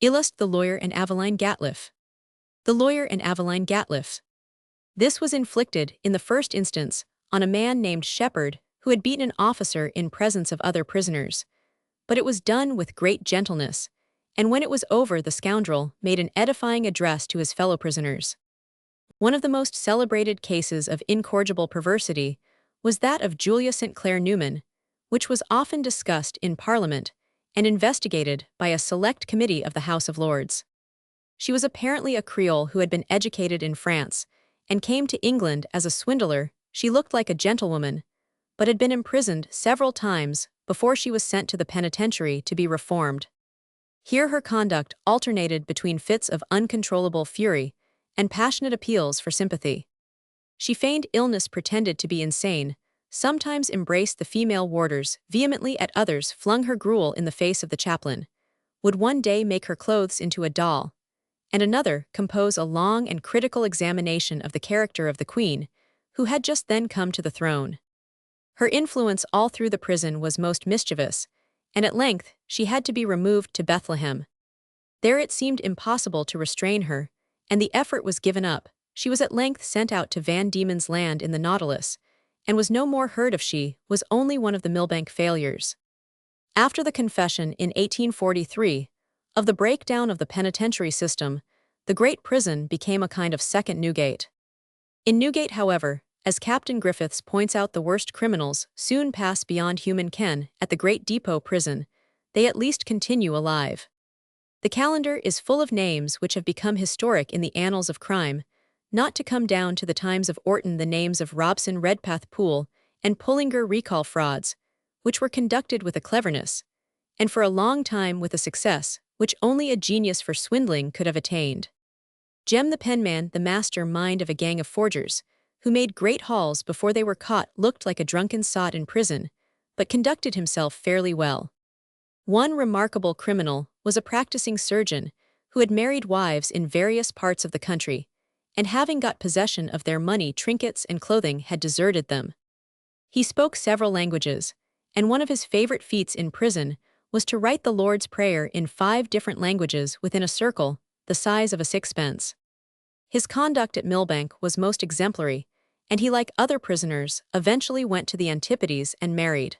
Illust the Lawyer and Aveline Gatliff. The Lawyer and Aveline Gatliff. This was inflicted, in the first instance, on a man named Shepherd, who had beaten an officer in presence of other prisoners. But it was done with great gentleness, and when it was over, the scoundrel made an edifying address to his fellow prisoners. One of the most celebrated cases of incorrigible perversity was that of Julia St. Clair Newman, which was often discussed in Parliament, and investigated by a select committee of the House of Lords. She was apparently a Creole who had been educated in France and came to England as a swindler. She looked like a gentlewoman, but had been imprisoned several times before she was sent to the penitentiary to be reformed. Here her conduct alternated between fits of uncontrollable fury and passionate appeals for sympathy. She feigned illness, pretended to be insane, sometimes embraced the female warders vehemently, at others flung her gruel in the face of the chaplain, would one day make her clothes into a doll, and another compose a long and critical examination of the character of the queen, who had just then come to the throne. Her influence all through the prison was most mischievous, and at length she had to be removed to Bethlehem. There it seemed impossible to restrain her, and the effort was given up. She was at length sent out to Van Diemen's Land in the Nautilus, and was no more heard of. She was only one of the Millbank failures. After the confession in 1843 of the breakdown of the penitentiary system, the great prison became a kind of second Newgate. In Newgate, however, as Captain Griffiths points out, the worst criminals soon pass beyond human ken. At the great depot prison, they at least continue alive. The calendar is full of names which have become historic in the annals of crime, not to come down to the times of Orton. The names of Robson, Redpath, Poole, and Pullinger recall frauds, which were conducted with a cleverness, and for a long time with a success, which only a genius for swindling could have attained. Jem the penman, the master mind of a gang of forgers, who made great hauls before they were caught, looked like a drunken sot in prison, but conducted himself fairly well. One remarkable criminal was a practicing surgeon who had married wives in various parts of the country, and having got possession of their money, trinkets, and clothing, had deserted them. He spoke several languages, and one of his favorite feats in prison was to write the Lord's Prayer in 5 different languages within a circle the size of a sixpence. His conduct at Millbank was most exemplary, and he, like other prisoners, eventually went to the Antipodes and married.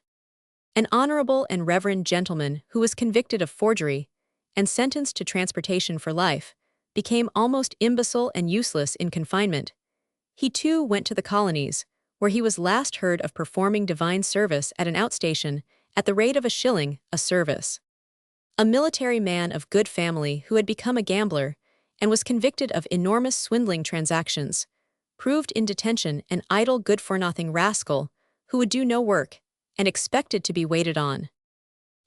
An honorable and reverend gentleman who was convicted of forgery and sentenced to transportation for life became almost imbecile and useless in confinement. He too went to the colonies, where he was last heard of performing divine service at an outstation at the rate of £1 a service. A military man of good family who had become a gambler and was convicted of enormous swindling transactions, proved in detention an idle, good-for-nothing rascal who would do no work and expected to be waited on.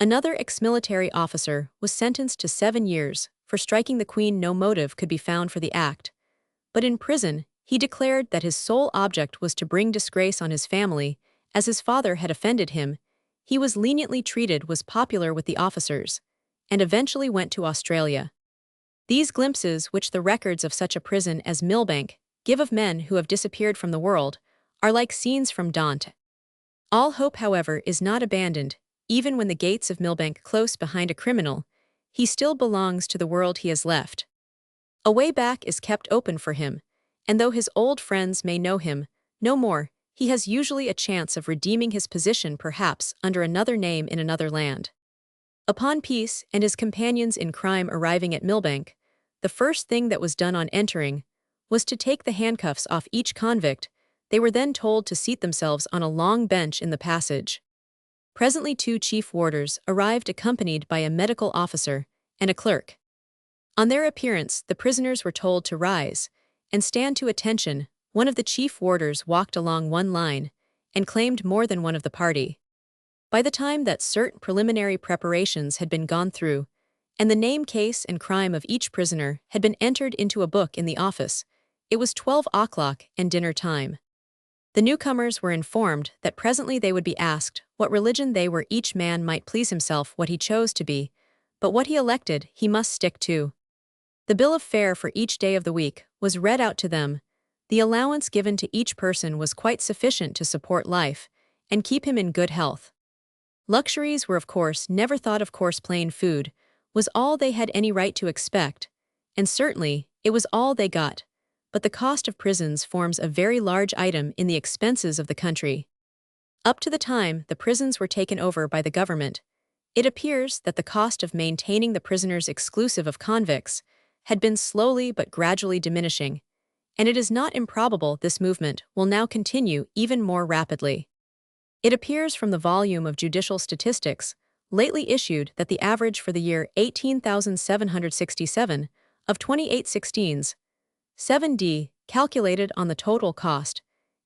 Another ex-military officer was sentenced to 7 years for striking the Queen. No motive could be found for the act, but in prison he declared that his sole object was to bring disgrace on his family, as his father had offended him. He was leniently treated, was popular with the officers, and eventually went to Australia. These glimpses which the records of such a prison as Millbank give of men who have disappeared from the world are like scenes from Dante. All hope, however, is not abandoned. Even when the gates of Millbank close behind a criminal, he still belongs to the world he has left. A way back is kept open for him, and though his old friends may know him no more, he has usually a chance of redeeming his position, perhaps under another name in another land. Upon Peace and his companions in crime arriving at Millbank, the first thing that was done on entering was to take the handcuffs off each convict. They were then told to seat themselves on a long bench in the passage. Presently 2 chief warders arrived, accompanied by a medical officer and a clerk. On their appearance, the prisoners were told to rise and stand to attention. One of the chief warders walked along one line and claimed more than one of the party. By the time that certain preliminary preparations had been gone through, and the name, case, and crime of each prisoner had been entered into a book in the office, it was 12 o'clock and dinner time. The newcomers were informed that presently they would be asked what religion they were. Each man might please himself what he chose to be, but what he elected he must stick to. The bill of fare for each day of the week was read out to them. The allowance given to each person was quite sufficient to support life and keep him in good health. Luxuries were of course never thought of. Course plain food was all they had any right to expect, and certainly it was all they got, but the cost of prisons forms a very large item in the expenses of the country. Up to the time the prisons were taken over by the government, it appears that the cost of maintaining the prisoners exclusive of convicts had been slowly but gradually diminishing, and it is not improbable this movement will now continue even more rapidly. It appears from the volume of Judicial Statistics, lately issued that the average for the year 18,767 of 28 sixteens, 7d, calculated on the total cost,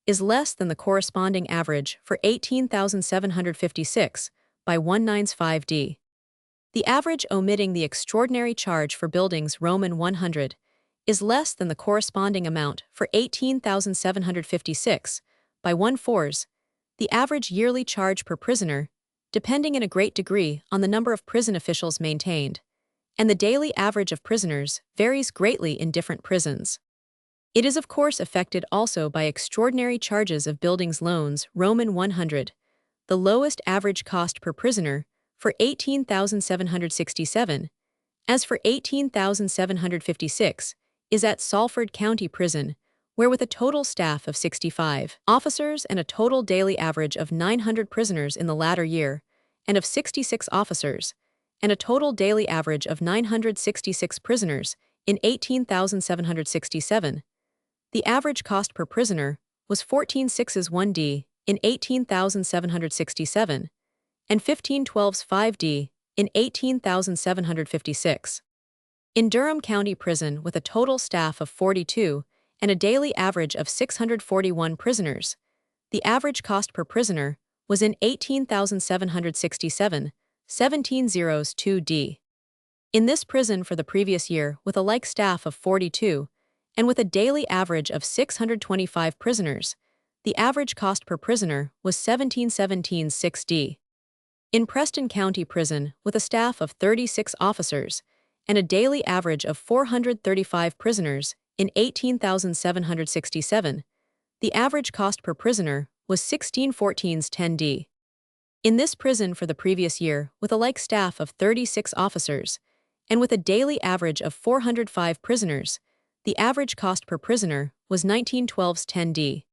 is less than the corresponding average for 18,756 by 195d. The average omitting the extraordinary charge for buildings Roman 100 is less than the corresponding amount for 18,756 by 1/4. The average yearly charge per prisoner, depending in a great degree on the number of prison officials maintained, and the daily average of prisoners varies greatly in different prisons. It is of course affected also by extraordinary charges of buildings loans Roman 100. The lowest average cost per prisoner for 18,767, as for 18,756, is at Salford County Prison, where with a total staff of 65 officers and a total daily average of 900 prisoners in the latter year, and of 66 officers, and a total daily average of 966 prisoners in 18,767, the average cost per prisoner was 14/6's 1d in 18,767, and 15/12's 5d in 18,756. In Durham County Prison with a total staff of 42 and a daily average of 641 prisoners, the average cost per prisoner was in 18,767, 17/0's 2d. In this prison for the previous year with a like staff of 42, and with a daily average of 625 prisoners, the average cost per prisoner was 17/17/6d. In Preston County Prison with a staff of 36 officers and a daily average of 435 prisoners in 18,767, the average cost per prisoner was 16/14's 10d. In this prison for the previous year with a like staff of 36 officers and with a daily average of 405 prisoners, the average cost per prisoner was 19/12's 10d.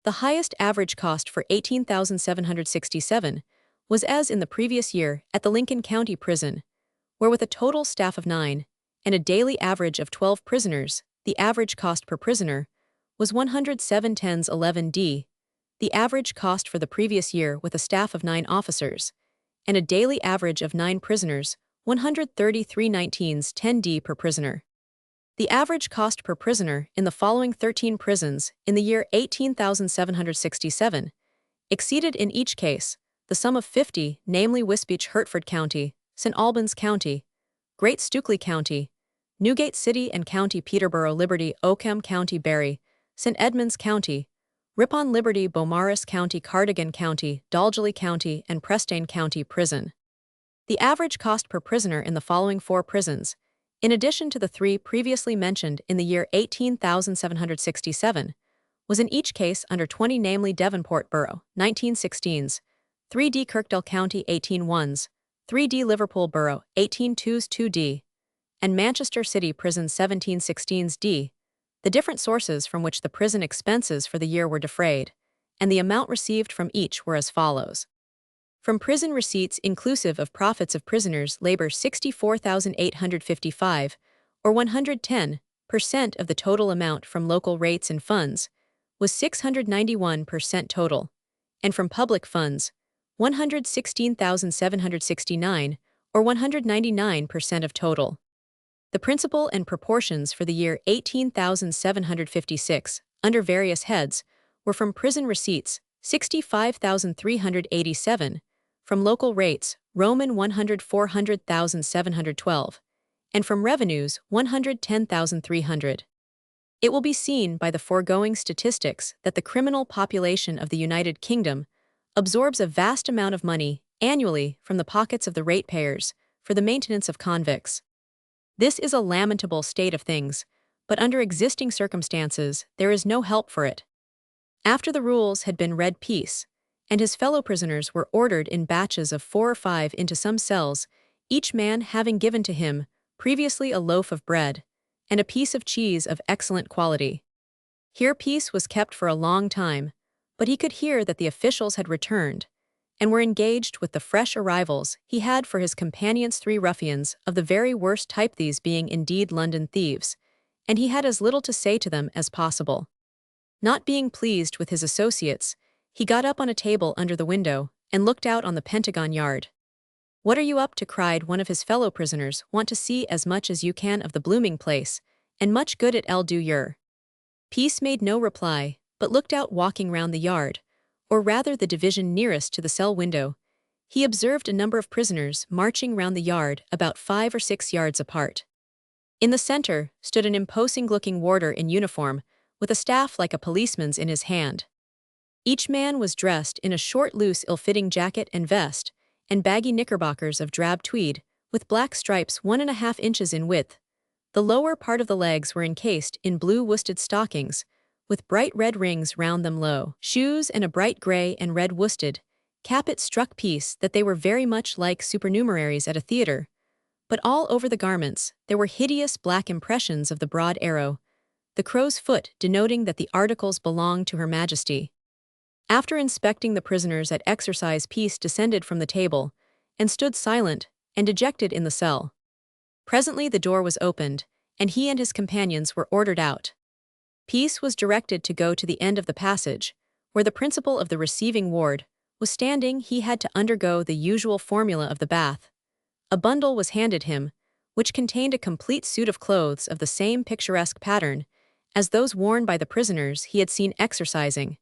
The highest average cost for 18,767 was as in the previous year at the Lincoln County Prison, where with a total staff of 9 and a daily average of 12 prisoners, the average cost per prisoner was 107/10's 11d. The average cost for the previous year with a staff of 9 officers and a daily average of 9 prisoners, 133/19's 10d per prisoner. The average cost per prisoner in the following 13 prisons in the year 18,767 exceeded in each case the sum of 50, namely Wisbech, Hertford County, St. Albans County, Great Stukely County, Newgate City and County, Peterborough Liberty, Oakham County, Barry, St. Edmunds County, Ripon Liberty, Beaumaris County, Cardigan County, Dalgeley County, and Prestane County Prison. The average cost per prisoner in the following 4 prisons, in addition to the 3 previously mentioned in the year 18,767, was in each case under 20, namely Devonport Borough, 1916s, 3d Kirkdale County, 18/1s, 3d Liverpool Borough, 18/2s 2d, and Manchester City Prison, 17/16d. The different sources from which the prison expenses for the year were defrayed, and the amount received from each were as follows. From prison receipts inclusive of profits of prisoners' labor 64,855, or 110% of the total amount from local rates and funds, was 691% total, and from public funds, 116,769, or 199% of total. The principal and proportions for the year 18,756, under various heads, were from prison receipts 65,387, from local rates Roman 100 400,712, and from revenues 110,300. It will be seen by the foregoing statistics that the criminal population of the United Kingdom absorbs a vast amount of money annually from the pockets of the ratepayers for the maintenance of convicts. This is a lamentable state of things, but under existing circumstances there is no help for it. After the rules had been read peace, and his fellow prisoners were ordered in batches of 4 or 5 into some cells, each man having given to him previously a loaf of bread and a piece of cheese of excellent quality. Here peace was kept for a long time, but he could hear that the officials had returned, and were engaged with the fresh arrivals he had for his companions 3 ruffians of the very worst type, these being indeed London thieves, and he had as little to say to them as possible. Not being pleased with his associates, he got up on a table under the window and looked out on the Pentagon Yard. "What are you up to?" cried one of his fellow prisoners. "Want to see as much as you can of the blooming place, and much good it'll do yer." Peace made no reply, but looked out, walking round the yard, or rather the division nearest to the cell window. He observed a number of prisoners marching round the yard about 5 or 6 yards apart. In the center stood an imposing-looking warder in uniform, with a staff like a policeman's in his hand. Each man was dressed in a short, loose, ill-fitting jacket and vest, and baggy knickerbockers of drab tweed, with black stripes 1.5 inches in width. The lower part of the legs were encased in blue worsted stockings, with bright red rings round them, low shoes, and a bright gray and red worsted cap. It struck Peace that they were very much like supernumeraries at a theater, but all over the garments there were hideous black impressions of the broad arrow, the crow's foot, denoting that the articles belonged to Her Majesty. After inspecting the prisoners at exercise, Peace descended from the table and stood silent and dejected in the cell. Presently the door was opened, and he and his companions were ordered out. Peace was directed to go to the end of the passage, where the principal of the receiving ward was standing. He had to undergo the usual formula of the bath. A bundle was handed him, which contained a complete suit of clothes of the same picturesque pattern as those worn by the prisoners he had seen exercising.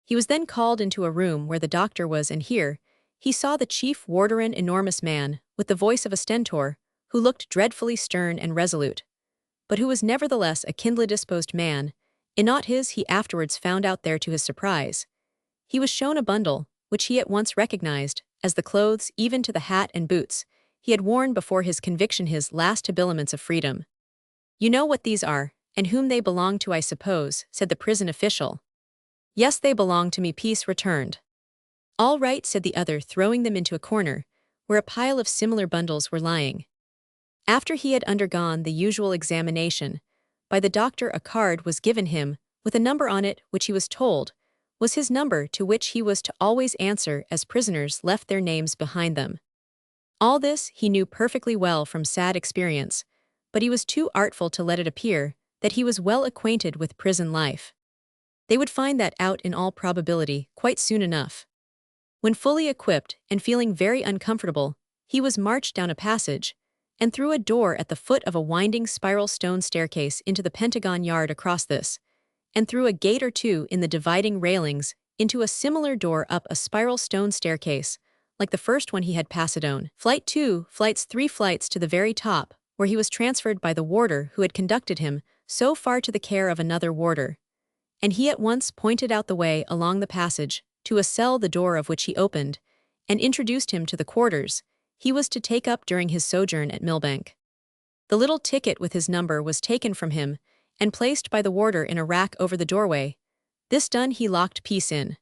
He was then called into a room where the doctor was, and here he saw the chief warder, an enormous man, with the voice of a stentor, who looked dreadfully stern and resolute, but who was nevertheless a kindly disposed man. In not his, he afterwards found out there to his surprise. He was shown a bundle, which he at once recognized as the clothes, even to the hat and boots, he had worn before his conviction, his last habiliments of freedom. "You know what these are, and whom they belong to, I suppose," said the prison official. "Yes, they belong to me," Peace returned. "All right," said the other, throwing them into a corner, where a pile of similar bundles were lying. After he had undergone the usual examination by the doctor, a card was given him with a number on it, which he was told was his number, to which he was to always answer, as prisoners left their names behind them. All this he knew perfectly well from sad experience, but he was too artful to let it appear that he was well acquainted with prison life. They would find that out in all probability quite soon enough. When fully equipped and feeling very uncomfortable, he was marched down a passage and through a door at the foot of a winding spiral stone staircase into the Pentagon yard, across this, and through a gate or two in the dividing railings into a similar door up a spiral stone staircase, like the first one he had passed on. Flight 2, flights 3 flights to the very top, where he was transferred by the warder who had conducted him so far to the care of another warder. And he at once pointed out the way along the passage to a cell, the door of which he opened, and introduced him to the quarters he was to take up during his sojourn at Millbank. The little ticket with his number was taken from him and placed by the warder in a rack over the doorway. This done, he locked Peace in.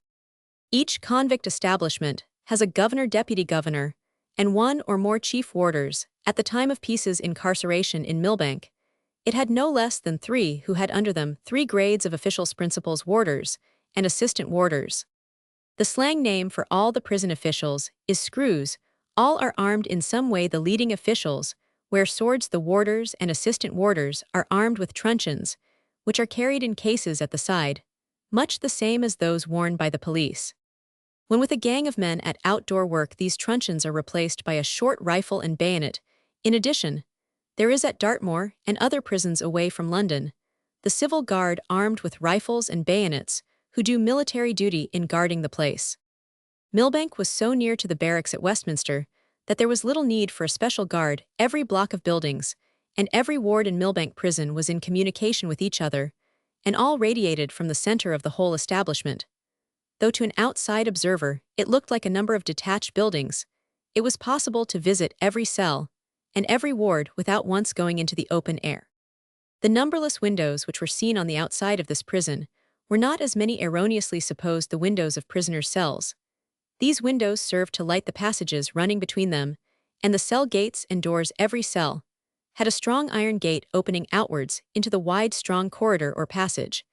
Each convict establishment has a governor, deputy governor, and one or more chief warders. At the time of Peace's incarceration in Millbank, it had no less than 3 who had under them 3 grades of officials: principals, warders, and assistant warders. The slang name for all the prison officials is screws. All are armed in some way. The leading officials wear swords. The warders and assistant warders are armed with truncheons, which are carried in cases at the side, much the same as those worn by the police. When with a gang of men at outdoor work, these truncheons are replaced by a short rifle and bayonet. In addition, there is at Dartmoor and other prisons away from London the civil guard, armed with rifles and bayonets, who do military duty in guarding the place. Millbank was so near to the barracks at Westminster that there was little need for a special guard. Every block of buildings and every ward in Millbank prison was in communication with each other, and all radiated from the center of the whole establishment. Though to an outside observer it looked like a number of detached buildings, it was possible to visit every cell and every ward without once going into the open air. The numberless windows which were seen on the outside of this prison were not, as many erroneously supposed, the windows of prisoners' cells. These windows served to light the passages running between them, and the cell gates and doors. Every cell had a strong iron gate opening outwards into the wide, strong corridor or passage,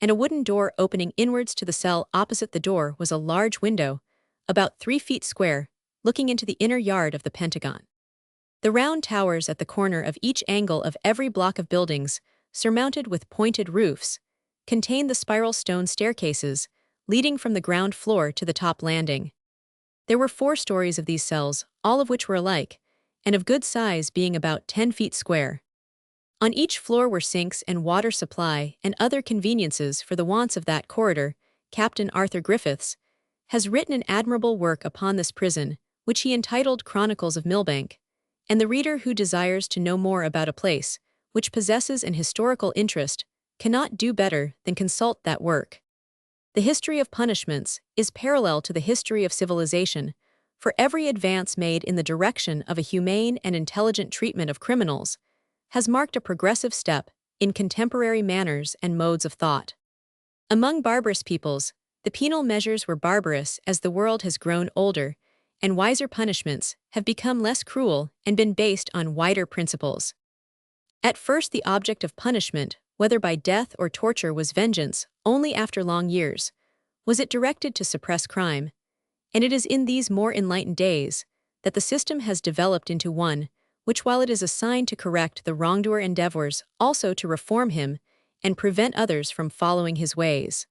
and a wooden door opening inwards to the cell. Opposite the door was a large window, about 3 feet square, looking into the inner yard of the Pentagon. The round towers at the corner of each angle of every block of buildings, surmounted with pointed roofs, contained the spiral stone staircases leading from the ground floor to the top landing. There were 4 stories of these cells, all of which were alike, and of good size, being about 10 feet square. On each floor were sinks and water supply and other conveniences for the wants of that corridor. Captain Arthur Griffiths has written an admirable work upon this prison, which he entitled Chronicles of Millbank, and the reader who desires to know more about a place which possesses an historical interest cannot do better than consult that work. The history of punishments is parallel to the history of civilization, for every advance made in the direction of a humane and intelligent treatment of criminals has marked a progressive step in contemporary manners and modes of thought. Among barbarous peoples, the penal measures were barbarous as the world has grown older, and wiser punishments have become less cruel and been based on wider principles. At first, the object of punishment, whether by death or torture, was vengeance. Only after long years was it directed to suppress crime, and it is in these more enlightened days that the system has developed into one which, while it is assigned to correct the wrongdoer, endeavors also to reform him and prevent others from following his ways.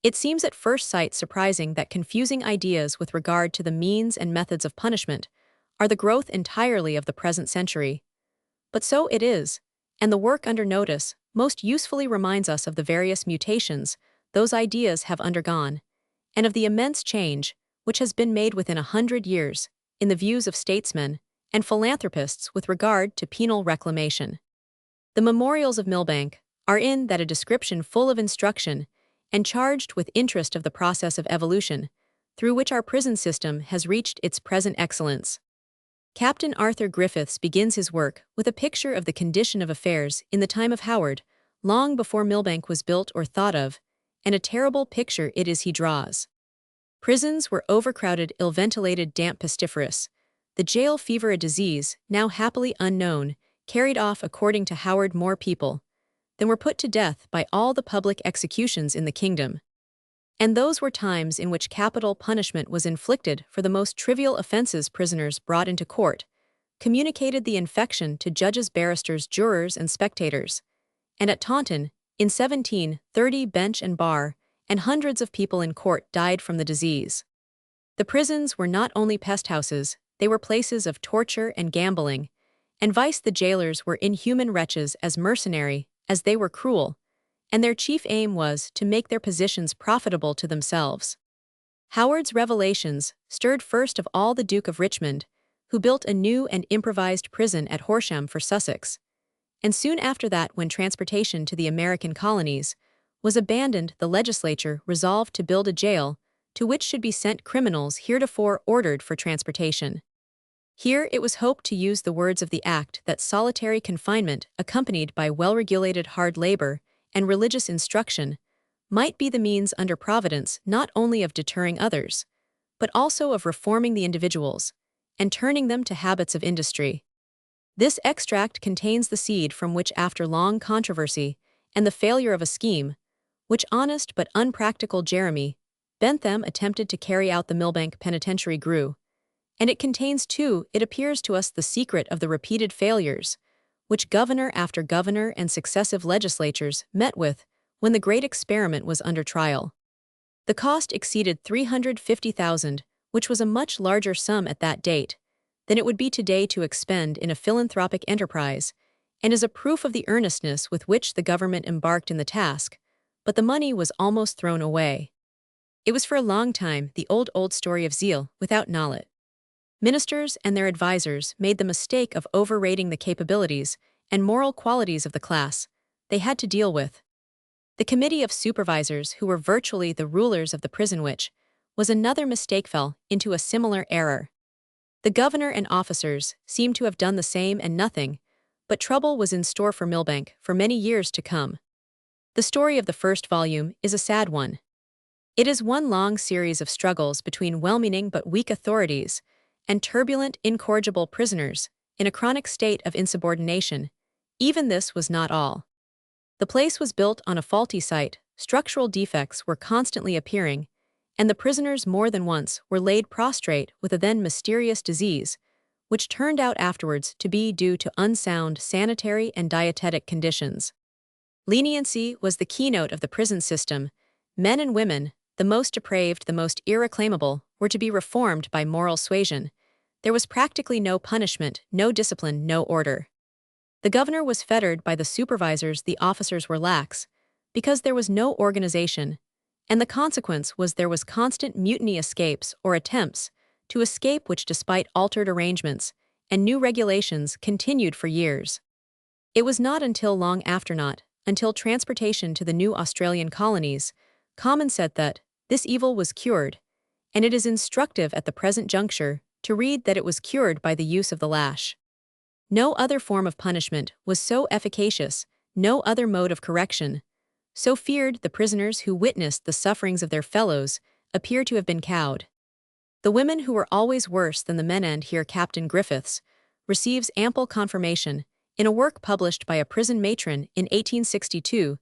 It seems at first sight surprising that confusing ideas with regard to the means and methods of punishment are the growth entirely of the present century. But so it is, and the work under notice most usefully reminds us of the various mutations those ideas have undergone, and of the immense change which has been made within 100 years in the views of statesmen and philanthropists with regard to penal reclamation. The Memorials of Millbank are in that a description full of instruction and charged with interest of the process of evolution through which our prison system has reached its present excellence. Captain Arthur Griffiths begins his work with a picture of the condition of affairs in the time of Howard, long before Millbank was built or thought of, and a terrible picture it is he draws. Prisons were overcrowded, ill-ventilated, damp, pestiferous. The jail fever, a disease, now happily unknown, carried off, according to Howard, more people than were put to death by all the public executions in the kingdom. And those were times in which capital punishment was inflicted for the most trivial offenses. Prisoners brought into court communicated the infection to judges, barristers, jurors, and spectators. And at Taunton, in 1730, bench and bar, and hundreds of people in court died from the disease. The prisons were not only pest houses, they were places of torture and gambling, and vice. The jailers were inhuman wretches, as mercenary as they were cruel, and their chief aim was to make their positions profitable to themselves. Howard's revelations stirred first of all the Duke of Richmond, who built a new and improvised prison at Horsham for Sussex, and soon after that, when transportation to the American colonies was abandoned, the legislature resolved to build a jail to which should be sent criminals heretofore ordered for transportation. Here it was hoped to use the words of the Act that solitary confinement, accompanied by well-regulated hard labor and religious instruction, might be the means under Providence not only of deterring others, but also of reforming the individuals and turning them to habits of industry. This extract contains the seed from which, after long controversy and the failure of a scheme, which honest but unpractical Jeremy Bentham attempted to carry out, the Millbank Penitentiary grew. And it contains, too, it appears to us, the secret of the repeated failures which governor after governor and successive legislatures met with when the great experiment was under trial. The cost exceeded $350,000, which was a much larger sum at that date than it would be today to expend in a philanthropic enterprise, and is a proof of the earnestness with which the government embarked in the task, but the money was almost thrown away. It was for a long time the old story of zeal without knowledge. Ministers and their advisers made the mistake of overrating the capabilities and moral qualities of the class they had to deal with. The committee of supervisors, who were virtually the rulers of the prison, which was another mistake, fell into a similar error. The governor and officers seemed to have done the same, and nothing but trouble was in store for Millbank for many years to come. The story of the first volume is a sad one. It is one long series of struggles between well-meaning but weak authorities and turbulent, incorrigible prisoners in a chronic state of insubordination. Even this was not all. The place was built on a faulty site, structural defects were constantly appearing, and the prisoners more than once were laid prostrate with a then mysterious disease, which turned out afterwards to be due to unsound sanitary and dietetic conditions. Leniency was the keynote of the prison system. Men and women, the most depraved, the most irreclaimable, were to be reformed by moral suasion, there was practically no punishment, no discipline, no order. The governor was fettered by the supervisors, the officers were lax, because there was no organization, and the consequence was there was constant mutiny escapes or attempts to escape which despite altered arrangements and new regulations continued for years. It was not until long after not, until transportation to the new Australian colonies, Common said that this evil was cured, and it is instructive at the present juncture to read that it was cured by the use of the lash. No other form of punishment was so efficacious, no other mode of correction. So feared the prisoners who witnessed the sufferings of their fellows appear to have been cowed. The women who were always worse than the men, and here Captain Griffiths receives ample confirmation in a work published by a prison matron in 1862,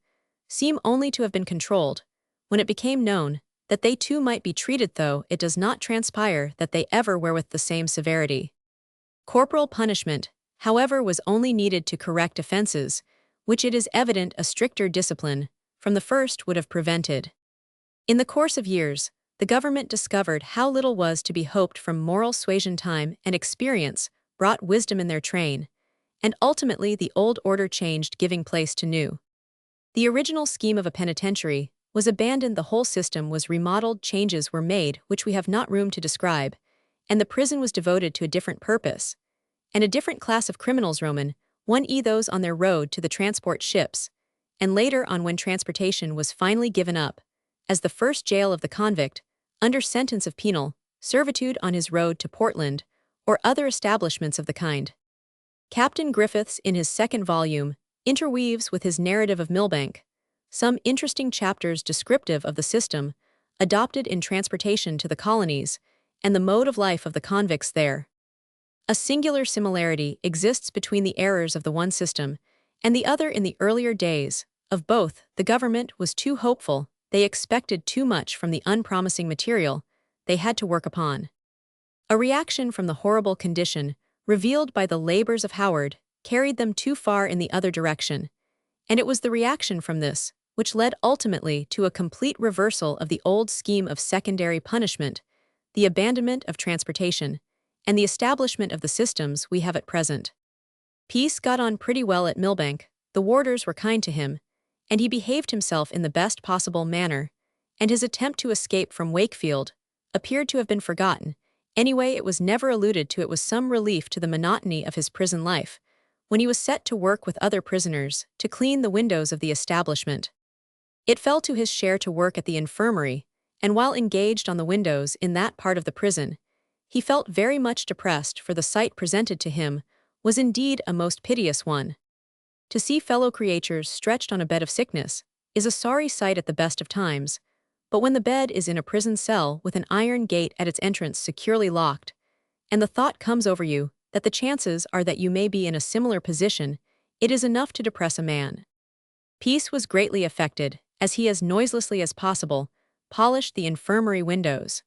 seem only to have been controlled when it became known that they too might be treated, though it does not transpire that they ever were with the same severity. Corporal punishment, however, was only needed to correct offenses, which it is evident a stricter discipline from the first would have prevented. In the course of years, the government discovered how little was to be hoped from moral suasion. Time and experience brought wisdom in their train, and ultimately the old order changed, giving place to new. The original scheme of a penitentiary was abandoned, the whole system was remodeled, changes were made which we have not room to describe, and the prison was devoted to a different purpose, and a different class of criminals, Roman, those on their road to the transport ships, and later on when transportation was finally given up, as the first jail of the convict, under sentence of penal servitude on his road to Portland, or other establishments of the kind. Captain Griffiths, in his second volume, interweaves with his narrative of Millbank some interesting chapters descriptive of the system adopted in transportation to the colonies and the mode of life of the convicts there. A singular similarity exists between the errors of the one system and the other. In the earlier days of both, the government was too hopeful, they expected too much from the unpromising material they had to work upon. A reaction from the horrible condition revealed by the labors of Howard carried them too far in the other direction, and it was the reaction from this which led ultimately to a complete reversal of the old scheme of secondary punishment, the abandonment of transportation, and the establishment of the systems we have at present. Peace got on pretty well at Millbank, the warders were kind to him, and he behaved himself in the best possible manner, and his attempt to escape from Wakefield appeared to have been forgotten. Anyway, it was never alluded to. It was some relief to the monotony of his prison life when he was set to work with other prisoners to clean the windows of the establishment. It fell to his share to work at the infirmary, and while engaged on the windows in that part of the prison, he felt very much depressed, for the sight presented to him was indeed a most piteous one. To see fellow creatures stretched on a bed of sickness is a sorry sight at the best of times, but when the bed is in a prison cell with an iron gate at its entrance securely locked, and the thought comes over you that the chances are that you may be in a similar position, it is enough to depress a man. Peace was greatly affected, as he as noiselessly as possible polished the infirmary windows.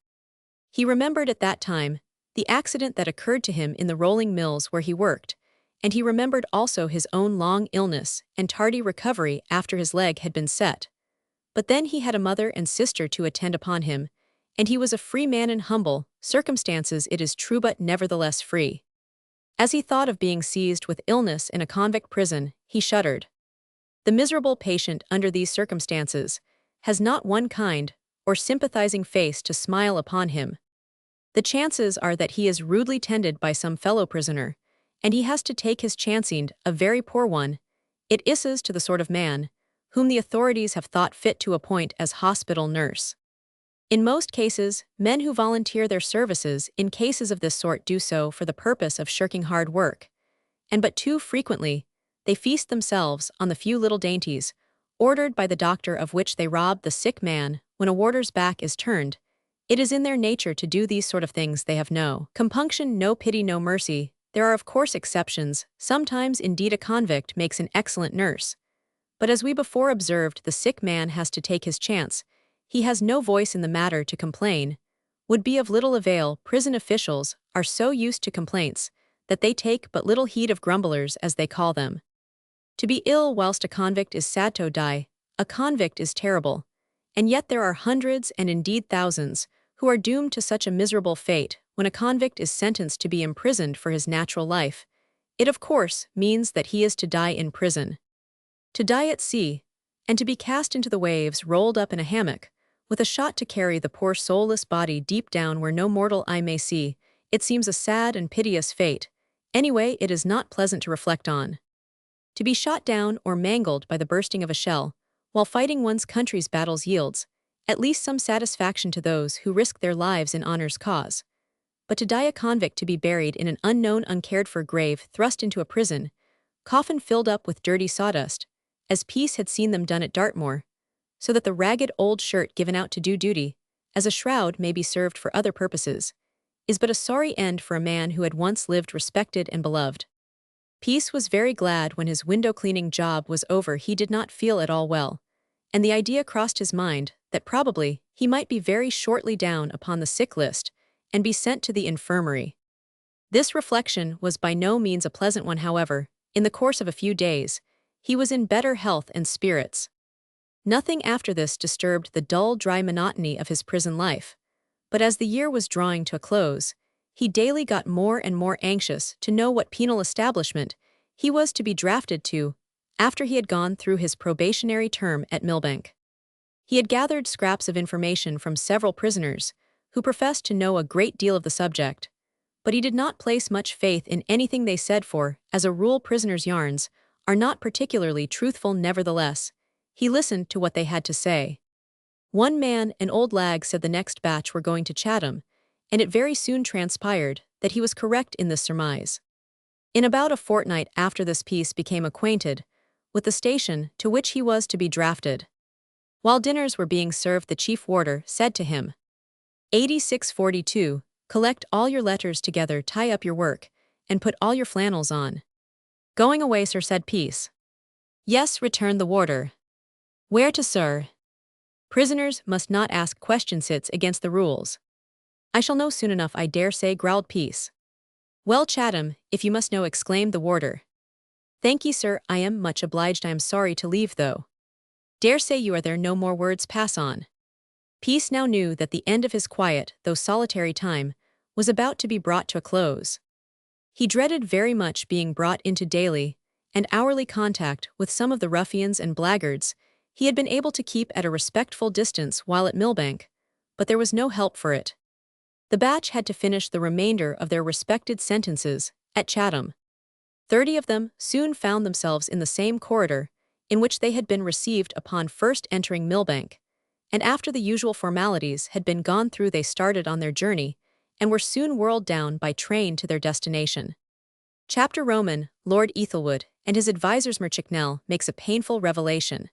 He remembered at that time the accident that occurred to him in the rolling mills where he worked, and he remembered also his own long illness and tardy recovery after his leg had been set. But then he had a mother and sister to attend upon him, and he was a free man in humble circumstances, it is true, but nevertheless free. As he thought of being seized with illness in a convict prison, he shuddered. The miserable patient under these circumstances has not one kind or sympathizing face to smile upon him. The chances are that he is rudely tended by some fellow prisoner, and he has to take his chancing, a very poor one. It isses to the sort of man whom the authorities have thought fit to appoint as hospital nurse. In most cases, men who volunteer their services in cases of this sort do so for the purpose of shirking hard work, and but too frequently they feast themselves on the few little dainties ordered by the doctor, of which they rob the sick man when a warder's back is turned. It is in their nature to do these sort of things. They have no compunction, no pity, no mercy. There are of course exceptions. Sometimes indeed a convict makes an excellent nurse, but as we before observed, the sick man has to take his chance. He has no voice in the matter to complain. Would be of little avail. Prison officials are so used to complaints that they take but little heed of grumblers, as they call them. To be ill whilst a convict is sad to die, a convict is terrible, and yet there are hundreds and indeed thousands who are doomed to such a miserable fate when a convict is sentenced to be imprisoned for his natural life. It of course means that he is to die in prison. To die at sea, and to be cast into the waves rolled up in a hammock, with a shot to carry the poor soulless body deep down where no mortal eye may see. It seems a sad and piteous fate. Anyway, it is not pleasant to reflect on. To be shot down or mangled by the bursting of a shell, while fighting one's country's battles yields at least some satisfaction to those who risk their lives in honor's cause. But to die a convict, to be buried in an unknown, uncared-for grave, thrust into a prison, coffin filled up with dirty sawdust, as Peace had seen them done at Dartmoor, so that the ragged old shirt given out to do duty, as a shroud may be served for other purposes, is but a sorry end for a man who had once lived respected and beloved. Peace was very glad when his window-cleaning job was over. He did not feel at all well, and the idea crossed his mind that probably he might be very shortly down upon the sick list and be sent to the infirmary. This reflection was by no means a pleasant one, however. In the course of a few days, he was in better health and spirits. Nothing after this disturbed the dull, dry monotony of his prison life, but as the year was drawing to a close, he daily got more and more anxious to know what penal establishment he was to be drafted to after he had gone through his probationary term at Millbank. He had gathered scraps of information from several prisoners who professed to know a great deal of the subject, but he did not place much faith in anything they said, for, as a rule, prisoners' yarns are not particularly truthful. Nevertheless, he listened to what they had to say. One man, an old lag, said the next batch were going to Chatham, and it very soon transpired that he was correct in this surmise. In about a fortnight after this, Peace became acquainted with the station to which he was to be drafted. While dinners were being served, the chief warder said to him, 8642, collect all your letters together, tie up your work, and put all your flannels on. Going away, sir, said Peace. Yes, returned the warder. Where to, sir? Prisoners must not ask questions. It's against the rules. I shall know soon enough, I dare say, growled Peace. Well, Chatham, if you must know, exclaimed the warder. Thank ye, sir, I am much obliged. I am sorry to leave, though. Dare say you are there. No more words, pass on. Peace now knew that the end of his quiet, though solitary time, was about to be brought to a close. He dreaded very much being brought into daily and hourly contact with some of the ruffians and blackguards he had been able to keep at a respectful distance while at Millbank, but there was no help for it. The batch had to finish the remainder of their respected sentences at Chatham. 30 of them soon found themselves in the same corridor in which they had been received upon first entering Millbank, and after the usual formalities had been gone through, they started on their journey and were soon whirled down by train to their destination. Chapter Roman, Lord Ethelwood and his advisers. Merchicknell makes a painful revelation.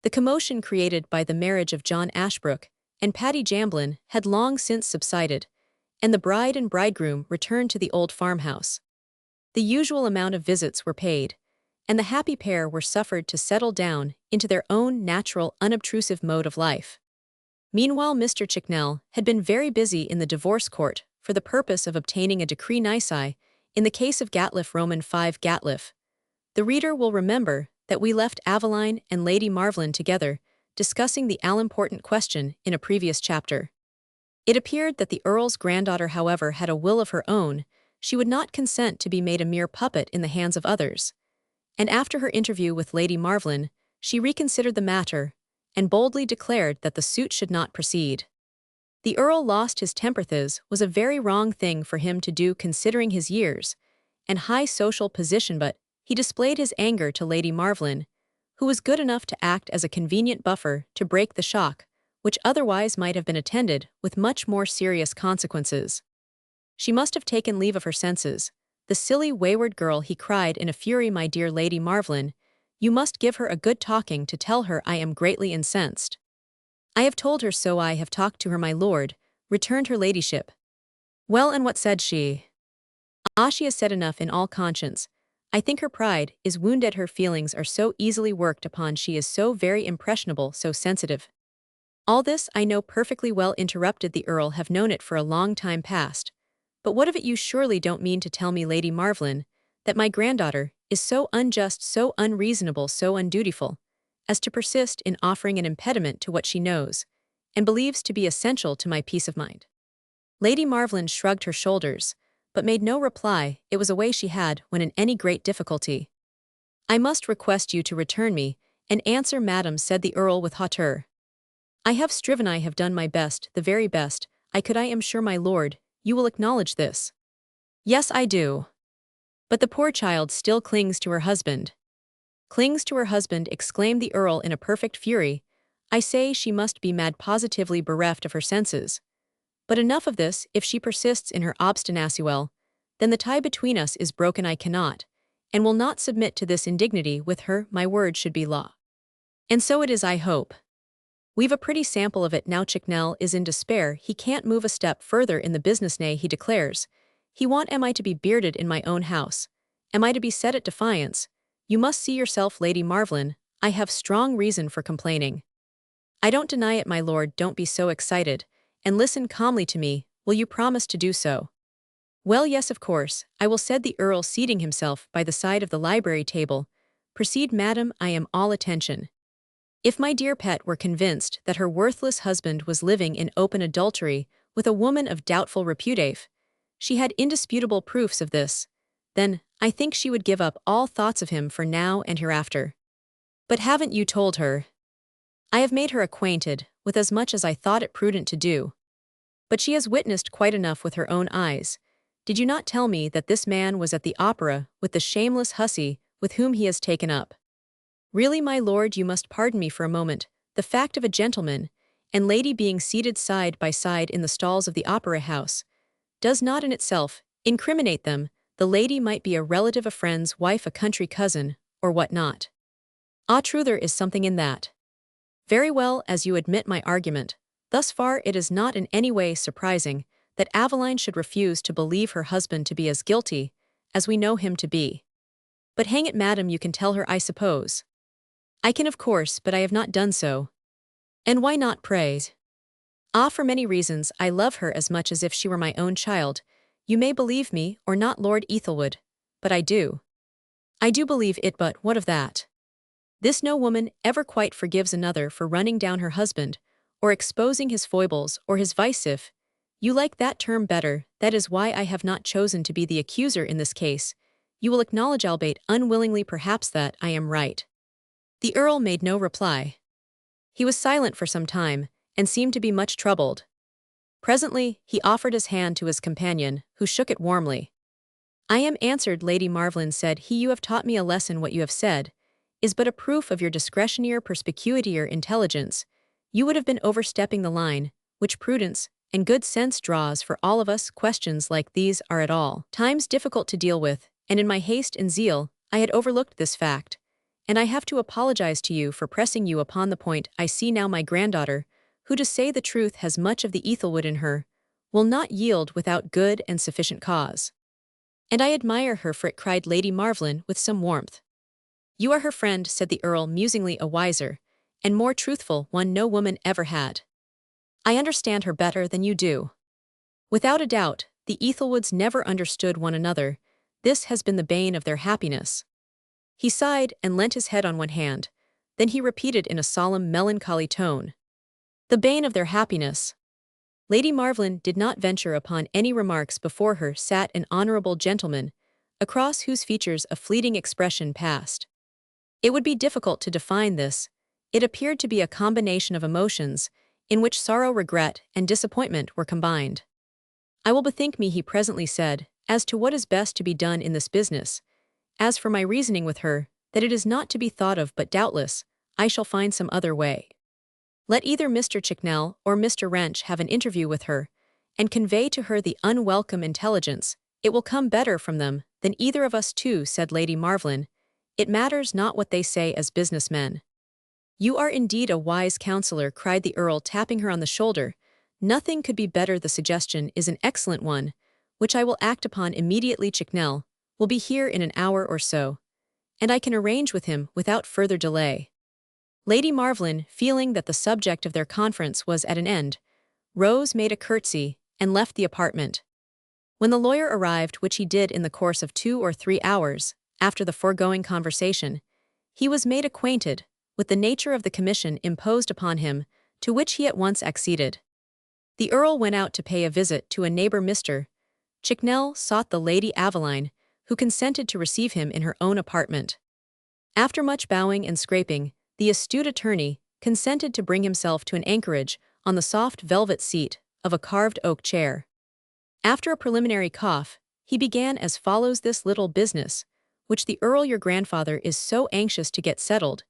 The commotion created by the marriage of John Ashbrook and Patty Jamblin had long since subsided, and the bride and bridegroom returned to the old farmhouse. The usual amount of visits were paid, and the happy pair were suffered to settle down into their own natural, unobtrusive mode of life. Meanwhile, Mr. Chicknell had been very busy in the divorce court for the purpose of obtaining a decree nisi in the case of Gatliff. Roman 5 Gatliff. The reader will remember that we left Aveline and Lady Marvlin together, discussing the all-important question in a previous chapter. It appeared that the Earl's granddaughter, however, had a will of her own. She would not consent to be made a mere puppet in the hands of others, and after her interview with Lady Marvlin, she reconsidered the matter and boldly declared that the suit should not proceed. The Earl lost his temper. This was a very wrong thing for him to do, considering his years and high social position, but he displayed his anger to Lady Marvlin, who was good enough to act as a convenient buffer to break the shock, which otherwise might have been attended with much more serious consequences. She must have taken leave of her senses. The silly, wayward girl, he cried in a fury. My dear Lady Marvlin, you must give her a good talking to tell her I am greatly incensed. I have told her so. I have talked to her, my lord, returned her ladyship. Well, and what said she? Ah, she has said enough in all conscience. I think her pride is wounded. Her feelings are so easily worked upon. She is so very impressionable, so sensitive. All this I know perfectly well, interrupted the Earl. Have known it for a long time past. But what of it? You surely don't mean to tell me, Lady Marvlin, that my granddaughter is so unjust, so unreasonable, so undutiful, as to persist in offering an impediment to what she knows, and believes to be essential to my peace of mind." Lady Marvlin shrugged her shoulders, but made no reply. It was a way she had when in any great difficulty. "I must request you to return me an answer, madam," said the Earl with hauteur. "I have striven, I have done my best, the very best I could. I am sure, my lord, you will acknowledge this." "Yes, I do. But the poor child still clings to her husband." "Clings to her husband," exclaimed the Earl in a perfect fury. "I say she must be mad, positively bereft of her senses. But enough of this. If she persists in her obstinacy, well, then the tie between us is broken. I cannot, and will not submit to this indignity with her. My word should be law. And so it is, I hope. We've a pretty sample of it now." Chicknell is in despair. He can't move a step further in the business. Nay, he declares, he want am I to be bearded in my own house? Am I to be set at defiance? You must see yourself, Lady Marvlin, I have strong reason for complaining. "I don't deny it, my lord. Don't be so excited, and listen calmly to me. Will you promise to do so?" "Well, yes, of course, I will," said the Earl, seating himself by the side of the library table. "Proceed, madam, I am all attention." "If my dear pet were convinced that her worthless husband was living in open adultery with a woman of doubtful repute, she had indisputable proofs of this, then, I think she would give up all thoughts of him for now and hereafter." "But haven't you told her?" "I have made her acquainted with as much as I thought it prudent to do. But she has witnessed quite enough with her own eyes. Did you not tell me that this man was at the opera with the shameless hussy with whom he has taken up?" "Really, my lord, you must pardon me for a moment. The fact of a gentleman and lady being seated side by side in the stalls of the opera house does not in itself incriminate them. The lady might be a relative, a friend's wife, a country cousin, or what not." "Ah, true, there is something in that." "Very well, as you admit my argument, thus far it is not in any way surprising that Aveline should refuse to believe her husband to be as guilty as we know him to be. But hang it, madam, you can tell her, I suppose." "I can, of course, but I have not done so." "And why not, pray?" "Ah, for many reasons. I love her as much as if she were my own child. You may believe me or not, Lord Ethelwood, but I do. I do believe it, but what of that? This no woman ever quite forgives another for running down her husband, or exposing his foibles or his vice. If you like that term better, that is why I have not chosen to be the accuser in this case. You will acknowledge, albeit unwillingly perhaps, that I am right." The Earl made no reply. He was silent for some time, and seemed to be much troubled. Presently, he offered his hand to his companion, who shook it warmly. "I am answered, Lady Marvlin," said he. "You have taught me a lesson. What you have said is but a proof of your discretionary perspicuity or intelligence. You would have been overstepping the line which prudence and good sense draws for all of us. Questions like these are at all times difficult to deal with, and in my haste and zeal, I had overlooked this fact, and I have to apologize to you for pressing you upon the point. I see now my granddaughter, who, to say the truth, has much of the Ethelwood in her, will not yield without good and sufficient cause. And I admire her for it," cried Lady Marvlin with some warmth. "You are her friend," said the Earl musingly, "a wiser and more truthful one no woman ever had. I understand her better than you do. Without a doubt, the Ethelwoods never understood one another. This has been the bane of their happiness." He sighed and leant his head on one hand. Then he repeated in a solemn, melancholy tone, "The bane of their happiness." Lady Marvlin did not venture upon any remarks. Before her sat an honorable gentleman, across whose features a fleeting expression passed. It would be difficult to define this. It appeared to be a combination of emotions, in which sorrow, regret, and disappointment were combined. "I will bethink me," he presently said, "as to what is best to be done in this business. As for my reasoning with her, that it is not to be thought of, but doubtless I shall find some other way. Let either Mr. Chicknell or Mr. Wrench have an interview with her, and convey to her the unwelcome intelligence. It will come better from them than either of us two," said Lady Marvlin. "It matters not what they say as business men." "You are indeed a wise counselor," cried the Earl, tapping her on the shoulder. "Nothing could be better. The suggestion is an excellent one, which I will act upon immediately. Chicknell will be here in an hour or so, and I can arrange with him without further delay." Lady Marvlin, feeling that the subject of their conference was at an end, rose, made a curtsy, and left the apartment. When the lawyer arrived, which he did in the course of 2 or 3 hours after the foregoing conversation, he was made acquainted with the nature of the commission imposed upon him to which he at once acceded. The Earl went out to pay a visit to a neighbor. Mr. Chicknell sought the Lady Aveline, who consented to receive him in her own apartment. After much bowing and scraping, the astute attorney consented to bring himself to an anchorage on the soft velvet seat of a carved oak chair. After a preliminary cough, he began as follows: "This little business, which the Earl your grandfather is so anxious to get settled,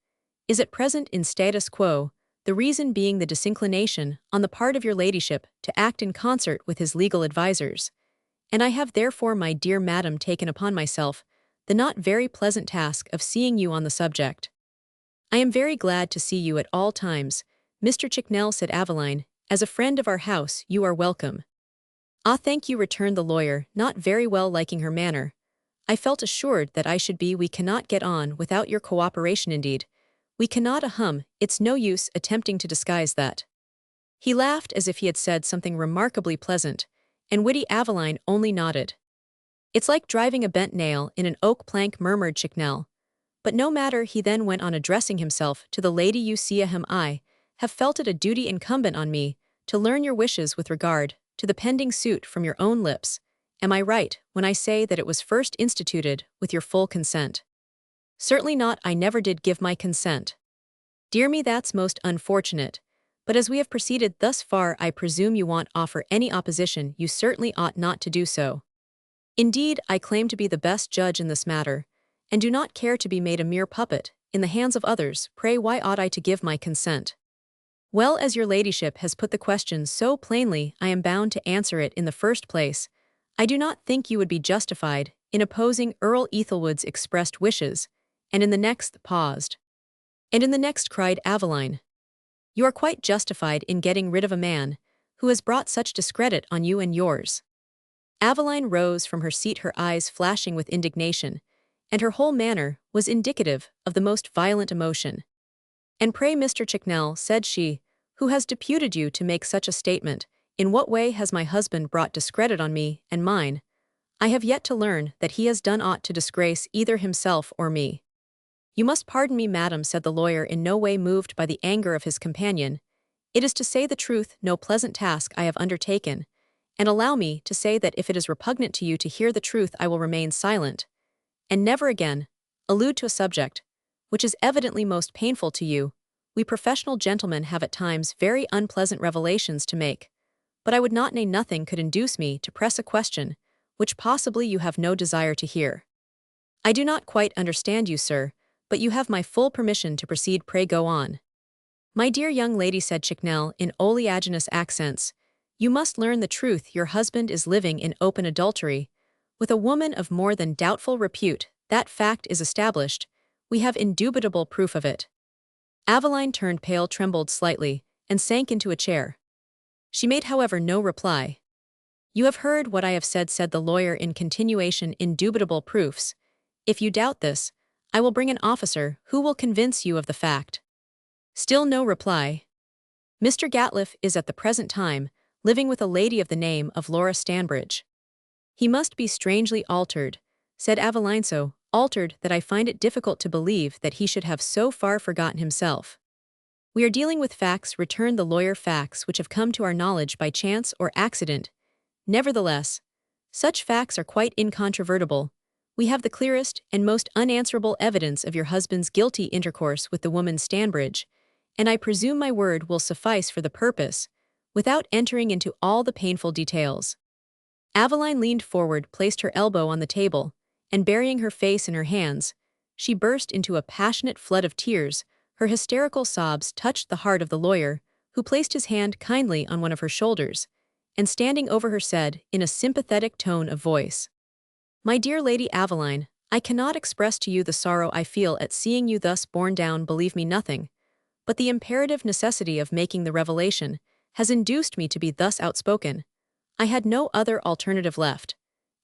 is at present in status quo, the reason being the disinclination on the part of your ladyship to act in concert with his legal advisers, and I have therefore, my dear madam, taken upon myself the not very pleasant task of seeing you on the subject." "I am very glad to see you at all times, Mr. Chicknell," said Aveline. "As a friend of our house you are welcome." "Ah, thank you," returned the lawyer, not very well liking her manner. "I felt assured that I should be. We cannot get on without your cooperation indeed. We cannot. It's no use attempting to disguise that." He laughed as if he had said something remarkably pleasant, and witty Aveline only nodded. "It's like driving a bent nail in an oak plank," murmured Chicknell. "But no matter," he then went on, addressing himself to the lady. "You see, I have felt it a duty incumbent on me to learn your wishes with regard to the pending suit from your own lips. Am I right when I say that it was first instituted with your full consent?" "Certainly not. I never did give my consent." "Dear me, that's most unfortunate. But as we have proceeded thus far, I presume you won't offer any opposition. You certainly ought not to do so." "Indeed, I claim to be the best judge in this matter, and do not care to be made a mere puppet in the hands of others. Pray, why ought I to give my consent?" "Well, as your ladyship has put the question so plainly, I am bound to answer it. In the first place, I do not think you would be justified in opposing Earl Ethelwood's expressed wishes, and in the next," paused. "And in the next," cried Aveline, "you are quite justified in getting rid of a man who has brought such discredit on you and yours." Aveline rose from her seat, her eyes flashing with indignation, and her whole manner was indicative of the most violent emotion. "And pray, Mr. Chicknell," said she, "who has deputed you to make such a statement? In what way has my husband brought discredit on me and mine? I have yet to learn that he has done aught to disgrace either himself or me." "You must pardon me, madam," said the lawyer, in no way moved by the anger of his companion. "It is, to say the truth, no pleasant task I have undertaken, and allow me to say that if it is repugnant to you to hear the truth, I will remain silent, and never again allude to a subject which is evidently most painful to you. We professional gentlemen have at times very unpleasant revelations to make, but I would not nay nothing could induce me to press a question which possibly you have no desire to hear." "I do not quite understand you, sir, but you have my full permission to proceed. Pray go on." "My dear young lady," said Chicknell in oleaginous accents, "you must learn the truth. Your husband is living in open adultery with a woman of more than doubtful repute. That fact is established. We have indubitable proof of it." Aveline turned pale, trembled slightly, and sank into a chair. She made, however, no reply. "You have heard what I have said," said the lawyer in continuation. "Indubitable proofs. If you doubt this, I will bring an officer who will convince you of the fact." Still no reply. "Mr. Gatliff is at the present time living with a lady of the name of Laura Stanbridge." "He must be strangely altered," said Aveline, "so altered that I find it difficult to believe that he should have so far forgotten himself." "We are dealing with facts," returned the lawyer, "facts which have come to our knowledge by chance or accident. Nevertheless, such facts are quite incontrovertible. We have the clearest and most unanswerable evidence of your husband's guilty intercourse with the woman Stanbridge, and I presume my word will suffice for the purpose, without entering into all the painful details." Aveline leaned forward, placed her elbow on the table, and burying her face in her hands, she burst into a passionate flood of tears. Her hysterical sobs touched the heart of the lawyer, who placed his hand kindly on one of her shoulders, and standing over her said, in a sympathetic tone of voice, "My dear Lady Aveline, I cannot express to you the sorrow I feel at seeing you thus borne down. Believe me, nothing but the imperative necessity of making the revelation has induced me to be thus outspoken. I had no other alternative left,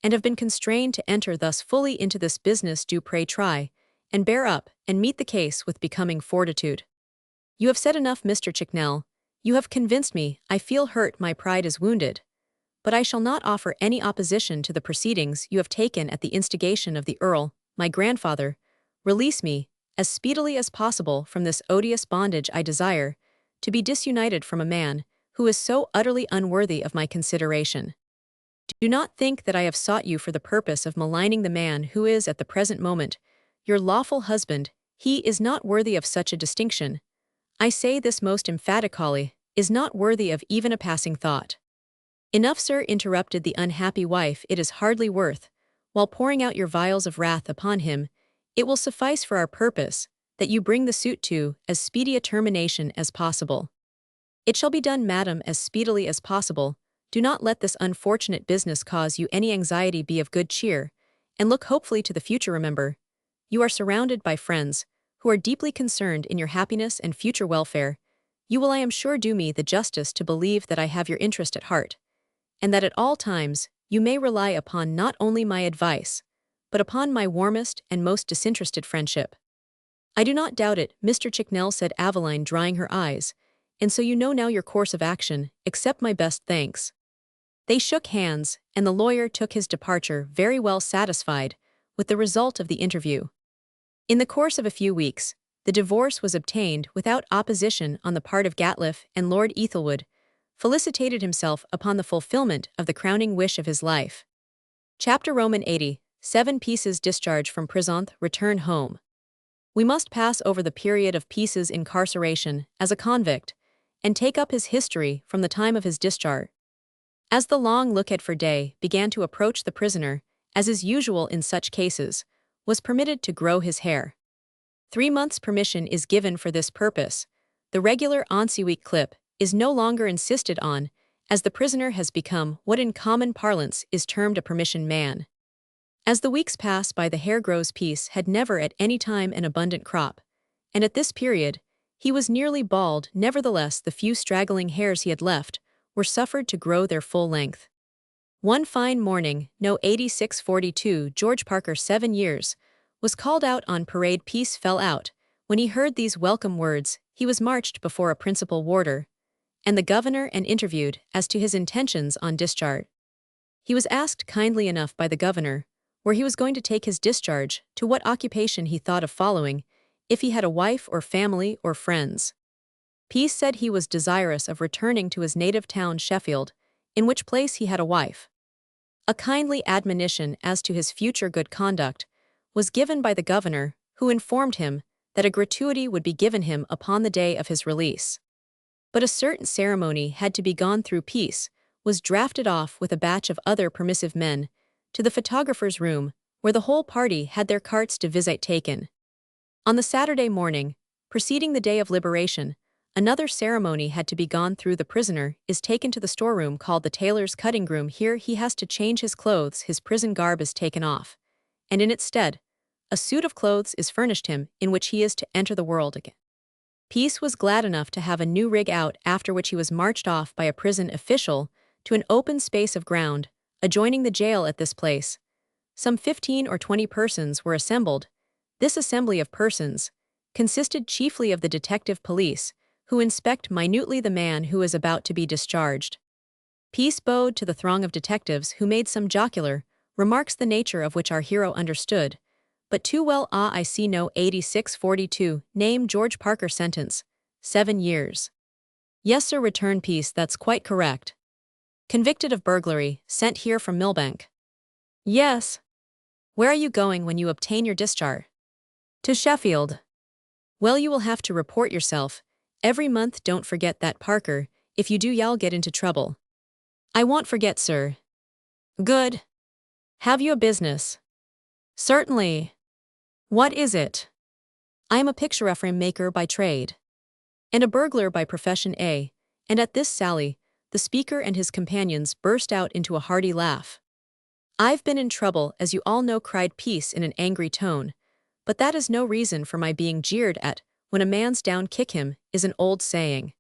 and have been constrained to enter thus fully into this business. Do pray try and bear up and meet the case with becoming fortitude." "You have said enough, Mr. Chicknell. You have convinced me. I feel hurt, my pride is wounded. But I shall not offer any opposition to the proceedings you have taken at the instigation of the Earl, my grandfather. Release me, as speedily as possible, from this odious bondage. I desire to be disunited from a man who is so utterly unworthy of my consideration. Do not think that I have sought you for the purpose of maligning the man who is at the present moment your lawful husband. He is not worthy of such a distinction. I say this most emphatically, is not worthy of even a passing thought. Enough, sir, interrupted the unhappy wife, it is hardly worth, while pouring out your vials of wrath upon him, it will suffice for our purpose, that you bring the suit to as speedy a termination as possible. It shall be done, madam, as speedily as possible. Do not let this unfortunate business cause you any anxiety. Be of good cheer, and look hopefully to the future. Remember, you are surrounded by friends who are deeply concerned in your happiness and future welfare. You will, I am sure, do me the justice to believe that I have your interest at heart, and that at all times you may rely upon not only my advice, but upon my warmest and most disinterested friendship. I do not doubt it, Mr. Chicknell, said Aveline, drying her eyes, and so you know now your course of action. Accept my best thanks. They shook hands, and the lawyer took his departure, very well satisfied with the result of the interview. In the course of a few weeks, the divorce was obtained without opposition on the part of Gatliff, and Lord Ethelwood felicitated himself upon the fulfillment of the crowning wish of his life. Chapter Roman 80, 7 Pieces discharge from prison, return home. We must pass over the period of Pieces' incarceration as a convict, and take up his history from the time of his discharge. As the long looked-for day began to approach, the prisoner, as is usual in such cases, was permitted to grow his hair. 3 months' permission is given for this purpose. The regular ensuite clip is no longer insisted on, as the prisoner has become what in common parlance is termed a permission man. As the weeks pass by, the hair grows. Peace had never at any time an abundant crop, and at this period he was nearly bald. Nevertheless, the few straggling hairs he had left were suffered to grow their full length. One fine morning, No. 8642, George Parker, 7 years, was called out on parade. Peace fell out. When he heard these welcome words, he was marched before a principal warder and the governor and interviewed as to his intentions on discharge. He was asked kindly enough by the governor where he was going to take his discharge, to what occupation he thought of following, if he had a wife or family or friends. Peace said he was desirous of returning to his native town Sheffield, in which place he had a wife. A kindly admonition as to his future good conduct was given by the governor, who informed him that a gratuity would be given him upon the day of his release. But a certain ceremony had to be gone through. Peace was drafted off with a batch of other permissive men to the photographer's room, where the whole party had their cartes de visite taken. On the Saturday morning, preceding the day of liberation, another ceremony had to be gone through. The prisoner is taken to the storeroom called the tailor's cutting room. Here he has to change his clothes. His prison garb is taken off, and in its stead, a suit of clothes is furnished him in which he is to enter the world again. Peace was glad enough to have a new rig out, after which he was marched off by a prison official to an open space of ground adjoining the jail. At this place, some 15 or 20 persons were assembled. This assembly of persons consisted chiefly of the detective police, who inspect minutely the man who is about to be discharged. Peace bowed to the throng of detectives, who made some jocular remarks, the nature of which our hero understood, but too well. I see. No. 8642, name George Parker, sentence 7 years. Yes, sir, returned Peace, that's quite correct. Convicted of burglary, sent here from Millbank. Yes. Where are you going when you obtain your discharge? To Sheffield. Well, you will have to report yourself every month. Don't forget that, Parker. If you do, you'll get into trouble. I won't forget, sir. Good. Have you a business? Certainly. What is it? I am a picture frame maker by trade, and a burglar by profession. And at this sally, the speaker and his companions burst out into a hearty laugh. I've been in trouble, as you all know, cried Peace in an angry tone, but that is no reason for my being jeered at. When a man's down, kick him, is an old saying.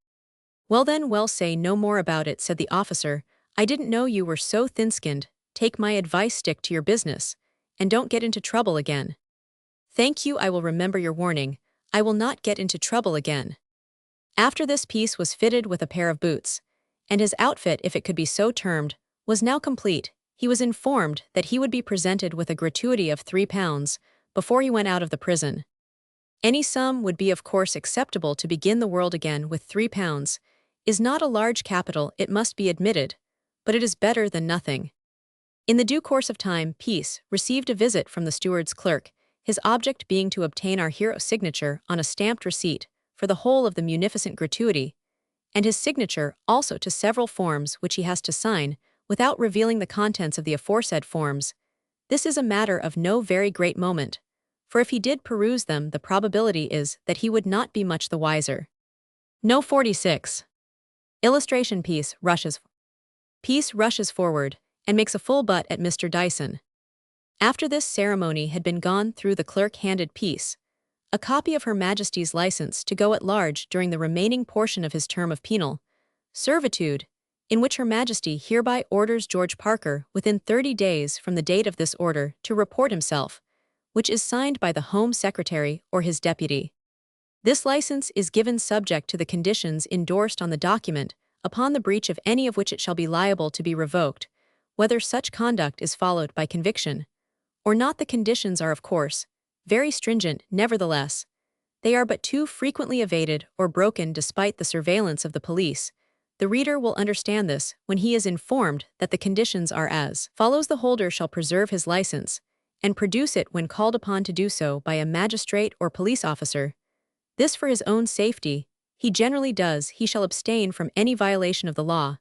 Well then, well, say no more about it, said the officer. I didn't know you were so thin-skinned. Take my advice, stick to your business, and don't get into trouble again. Thank you, I will remember your warning. I will not get into trouble again. After this, Peace was fitted with a pair of boots, and his outfit, if it could be so termed, was now complete. He was informed that he would be presented with a gratuity of £3 before he went out of the prison. Any sum would be of course acceptable to begin the world again with £3, is not a large capital, it must be admitted, but it is better than nothing. In the due course of time, Peace received a visit from the steward's clerk, his object being to obtain our hero's signature on a stamped receipt for the whole of the munificent gratuity, and his signature also to several forms which he has to sign, without revealing the contents of the aforesaid forms. This is a matter of no very great moment, for if he did peruse them, the probability is that he would not be much the wiser. No 46. Illustration. Peace rushes forward, and makes a full butt at Mr. Dyson. After this ceremony had been gone through, the clerk handed Peace a copy of Her Majesty's license to go at large during the remaining portion of his term of penal servitude, in which Her Majesty hereby orders George Parker within 30 days from the date of this order to report himself, which is signed by the Home Secretary or his deputy. This license is given subject to the conditions endorsed on the document, upon the breach of any of which it shall be liable to be revoked, whether such conduct is followed by conviction or not. The conditions are, of course, very stringent, nevertheless. They are but too frequently evaded or broken despite the surveillance of the police. The reader will understand this when he is informed that the conditions are as follows. The holder shall preserve his license, and produce it when called upon to do so by a magistrate or police officer. This for his own safety, he generally does. He shall abstain from any violation of the law.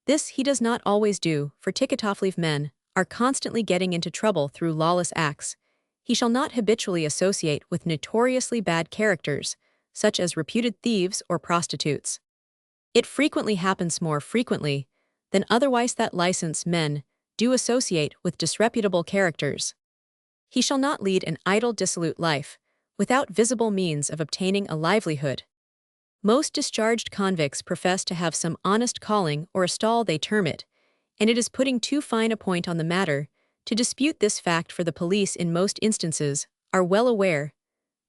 This he does not always do, for ticketoff men are constantly getting into trouble through lawless acts. He shall not habitually associate with notoriously bad characters, such as reputed thieves or prostitutes. It frequently happens, more frequently than otherwise, that licensed men do associate with disreputable characters. He shall not lead an idle, dissolute life, without visible means of obtaining a livelihood. Most discharged convicts profess to have some honest calling or a stall they term it, and it is putting too fine a point on the matter to dispute this fact, for the police in most instances are well aware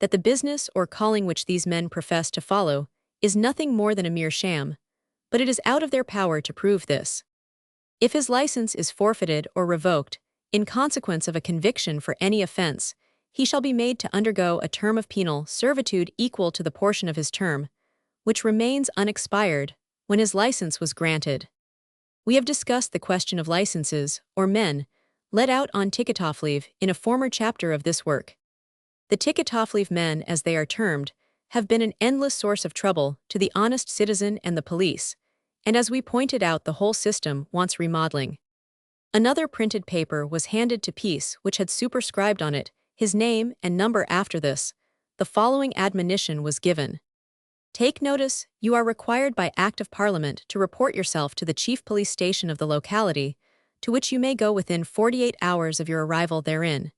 that the business or calling which these men profess to follow is nothing more than a mere sham, but it is out of their power to prove this. If his license is forfeited or revoked in consequence of a conviction for any offense, he shall be made to undergo a term of penal servitude equal to the portion of his term, which remains unexpired when his license was granted. We have discussed the question of licenses, or men, let out on ticketoff leave in a former chapter of this work. The ticketoff leave men, as they are termed, have been an endless source of trouble to the honest citizen and the police, and as we pointed out, the whole system wants remodeling. Another printed paper was handed to Peace which had superscribed on it his name and number. After this, the following admonition was given. Take notice, you are required by Act of Parliament to report yourself to the chief police station of the locality, to which you may go within 48 hours of your arrival therein.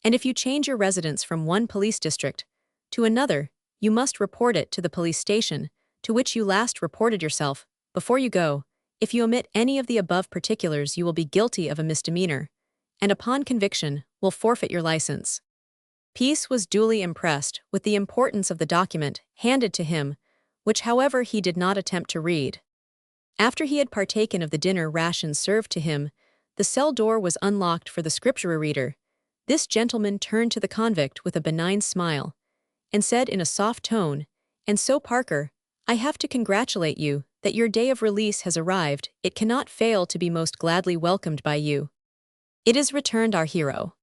And if you change your residence from one police district to another, you must report it to the police station to which you last reported yourself before you go. If you omit any of the above particulars, you will be guilty of a misdemeanor, and upon conviction will forfeit your license. Peace was duly impressed with the importance of the document handed to him, which however he did not attempt to read. After he had partaken of the dinner rations served to him, the cell door was unlocked for the scripture reader. This gentleman turned to the convict with a benign smile, and said in a soft tone, "And so, Parker, I have to congratulate you that your day of release has arrived. It cannot fail to be most gladly welcomed by you." "It is," returned our hero.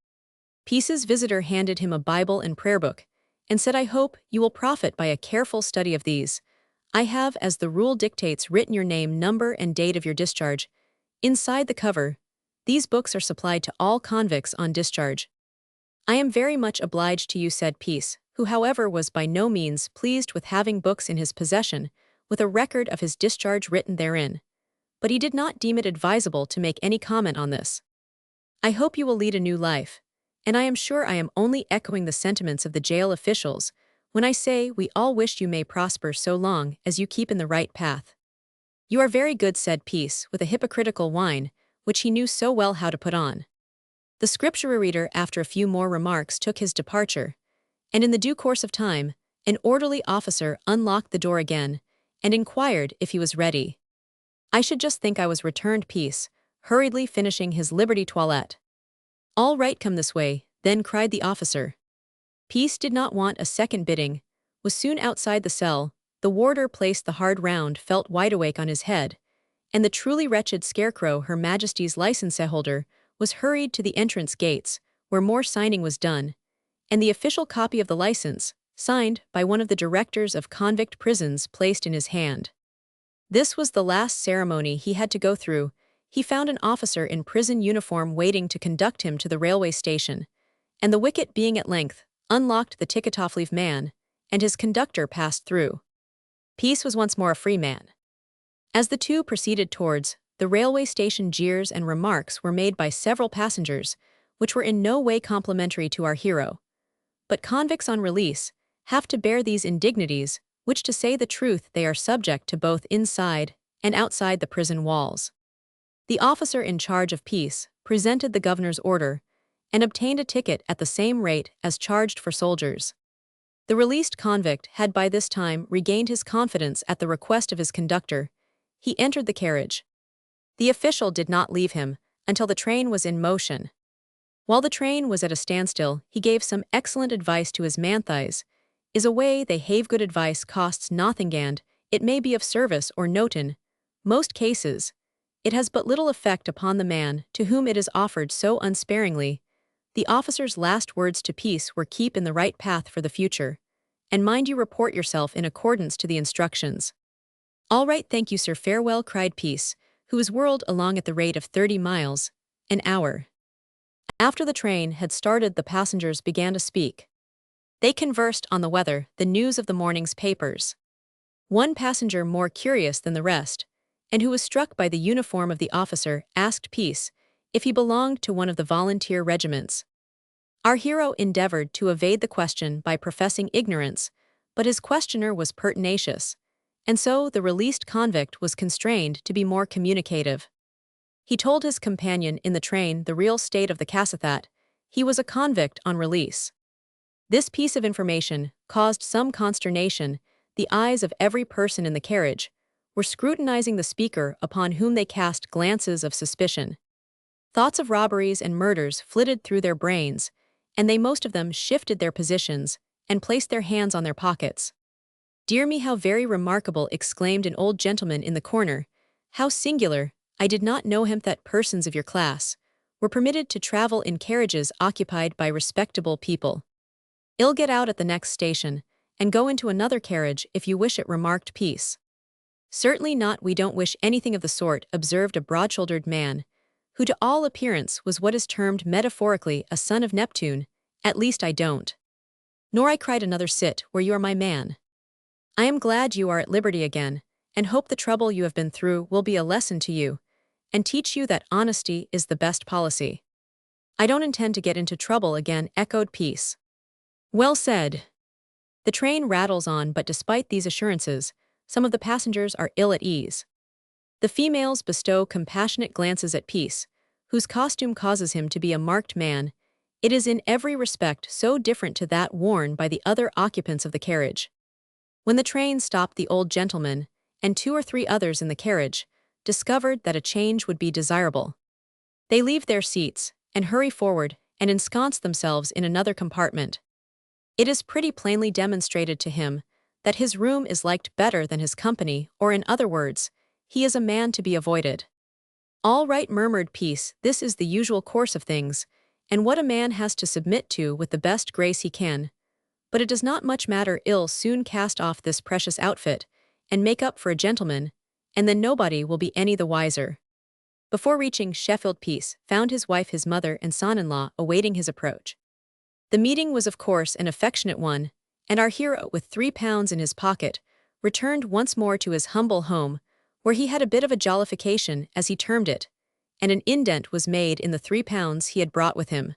Peace's visitor handed him a Bible and prayer book, and said, "I hope you will profit by a careful study of these. I have, as the rule dictates, written your name, number, and date of your discharge inside the cover. These books are supplied to all convicts on discharge." "I am very much obliged to you," said Peace, who however was by no means pleased with having books in his possession with a record of his discharge written therein, but he did not deem it advisable to make any comment on this. "I hope you will lead a new life, and I am sure I am only echoing the sentiments of the jail officials when I say we all wish you may prosper so long as you keep in the right path." "You are very good," said Peace with a hypocritical whine which he knew so well how to put on. The scripture reader, after a few more remarks, took his departure, and in the due course of time, an orderly officer unlocked the door again and inquired if he was ready. "I should just think I was," returned Peace, hurriedly finishing his liberty toilette. "All right, come this way," then cried the officer. Peace did not want a second bidding, was soon outside the cell. The warder placed the hard round felt wide awake on his head, and the truly wretched scarecrow, Her Majesty's license-holder, was hurried to the entrance gates, where more signing was done, and the official copy of the license, signed by one of the directors of convict prisons, placed in his hand. This was the last ceremony he had to go through. He found an officer in prison uniform waiting to conduct him to the railway station, and the wicket being at length unlocked, the ticket-off-leave man and his conductor passed through. Peace was once more a free man. As the two proceeded towards the railway station, jeers and remarks were made by several passengers, which were in no way complimentary to our hero. But convicts on release have to bear these indignities, which, to say the truth, they are subject to both inside and outside the prison walls. The officer in charge of Peace presented the governor's order and obtained a ticket at the same rate as charged for soldiers. The released convict had by this time regained his confidence. At the request of his conductor, he entered the carriage. The official did not leave him until the train was in motion. While the train was at a standstill, he gave some excellent advice to his manthies. Is a way they have good advice costs nothing, and it may be of service or note in most cases. It has but little effect upon the man to whom it is offered so unsparingly. The officer's last words to Peace were, keep in the right path for the future, and mind you report yourself in accordance to the instructions. All right, thank you, sir, farewell, cried Peace, who was whirled along at the rate of 30 miles an hour. After the train had started, the passengers began to speak. They conversed on the weather, the news of the morning's papers. One passenger, more curious than the rest, and who was struck by the uniform of the officer, asked Peace if he belonged to one of the volunteer regiments. Our hero endeavored to evade the question by professing ignorance, but his questioner was pertinacious, and so the released convict was constrained to be more communicative. He told his companion in the train the real state of the case, that he was a convict on release. This piece of information caused some consternation. The eyes of every person in the carriage were scrutinizing the speaker, upon whom they cast glances of suspicion. Thoughts of robberies and murders flitted through their brains, and they most of them shifted their positions and placed their hands on their pockets. "Dear me, how very remarkable!" exclaimed an old gentleman in the corner. "How singular! I did not know him that persons of your class were permitted to travel in carriages occupied by respectable people." "I'll get out at the next station and go into another carriage if you wish it," remarked Peace. "Certainly not, we don't wish anything of the sort," observed a broad-shouldered man, who to all appearance was what is termed metaphorically a son of Neptune. "At least I don't." "Nor I," cried another. "Sit where you are, my man. I am glad you are at liberty again, and hope the trouble you have been through will be a lesson to you, and teach you that honesty is the best policy." "I don't intend to get into trouble again," echoed Peace. "Well said." The train rattles on, but despite these assurances, some of the passengers are ill at ease. The females bestow compassionate glances at Peace, whose costume causes him to be a marked man. It is in every respect so different to that worn by the other occupants of the carriage. When the train stopped, the old gentleman, and 2 or 3 others in the carriage, discovered that a change would be desirable. They leave their seats, and hurry forward, and ensconce themselves in another compartment. It is pretty plainly demonstrated to him that his room is liked better than his company, or in other words, he is a man to be avoided. "All right," murmured Peace, "this is the usual course of things, and what a man has to submit to with the best grace he can. But it does not much matter, I'll soon cast off this precious outfit, and make up for a gentleman, and then nobody will be any the wiser." Before reaching Sheffield, Peace found his wife, his mother, and son-in-law awaiting his approach. The meeting was of course an affectionate one, and our hero, with £3 in his pocket, returned once more to his humble home, where he had a bit of a jollification, as he termed it, and an indent was made in the £3 he had brought with him.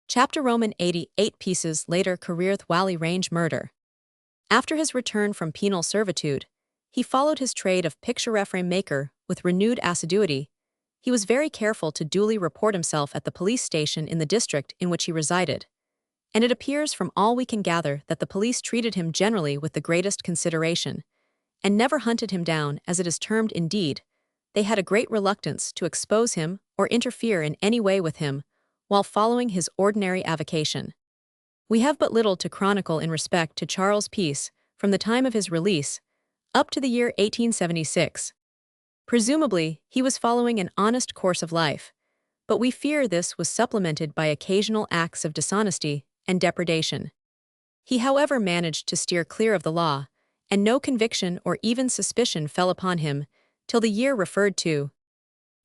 Chapter Roman 88 Pieces later, Careerth Wally Range murder. After his return from penal servitude, he followed his trade of picture-frame maker with renewed assiduity. He was very careful to duly report himself at the police station in the district in which he resided, and it appears from all we can gather that the police treated him generally with the greatest consideration, and never hunted him down, as it is termed. Indeed, they had a great reluctance to expose him or interfere in any way with him while following his ordinary avocation. We have but little to chronicle in respect to Charles Peace from the time of his release up to the year 1876. Presumably, he was following an honest course of life, but we fear this was supplemented by occasional acts of dishonesty and depredation. He, however, managed to steer clear of the law, and no conviction or even suspicion fell upon him till the year referred to.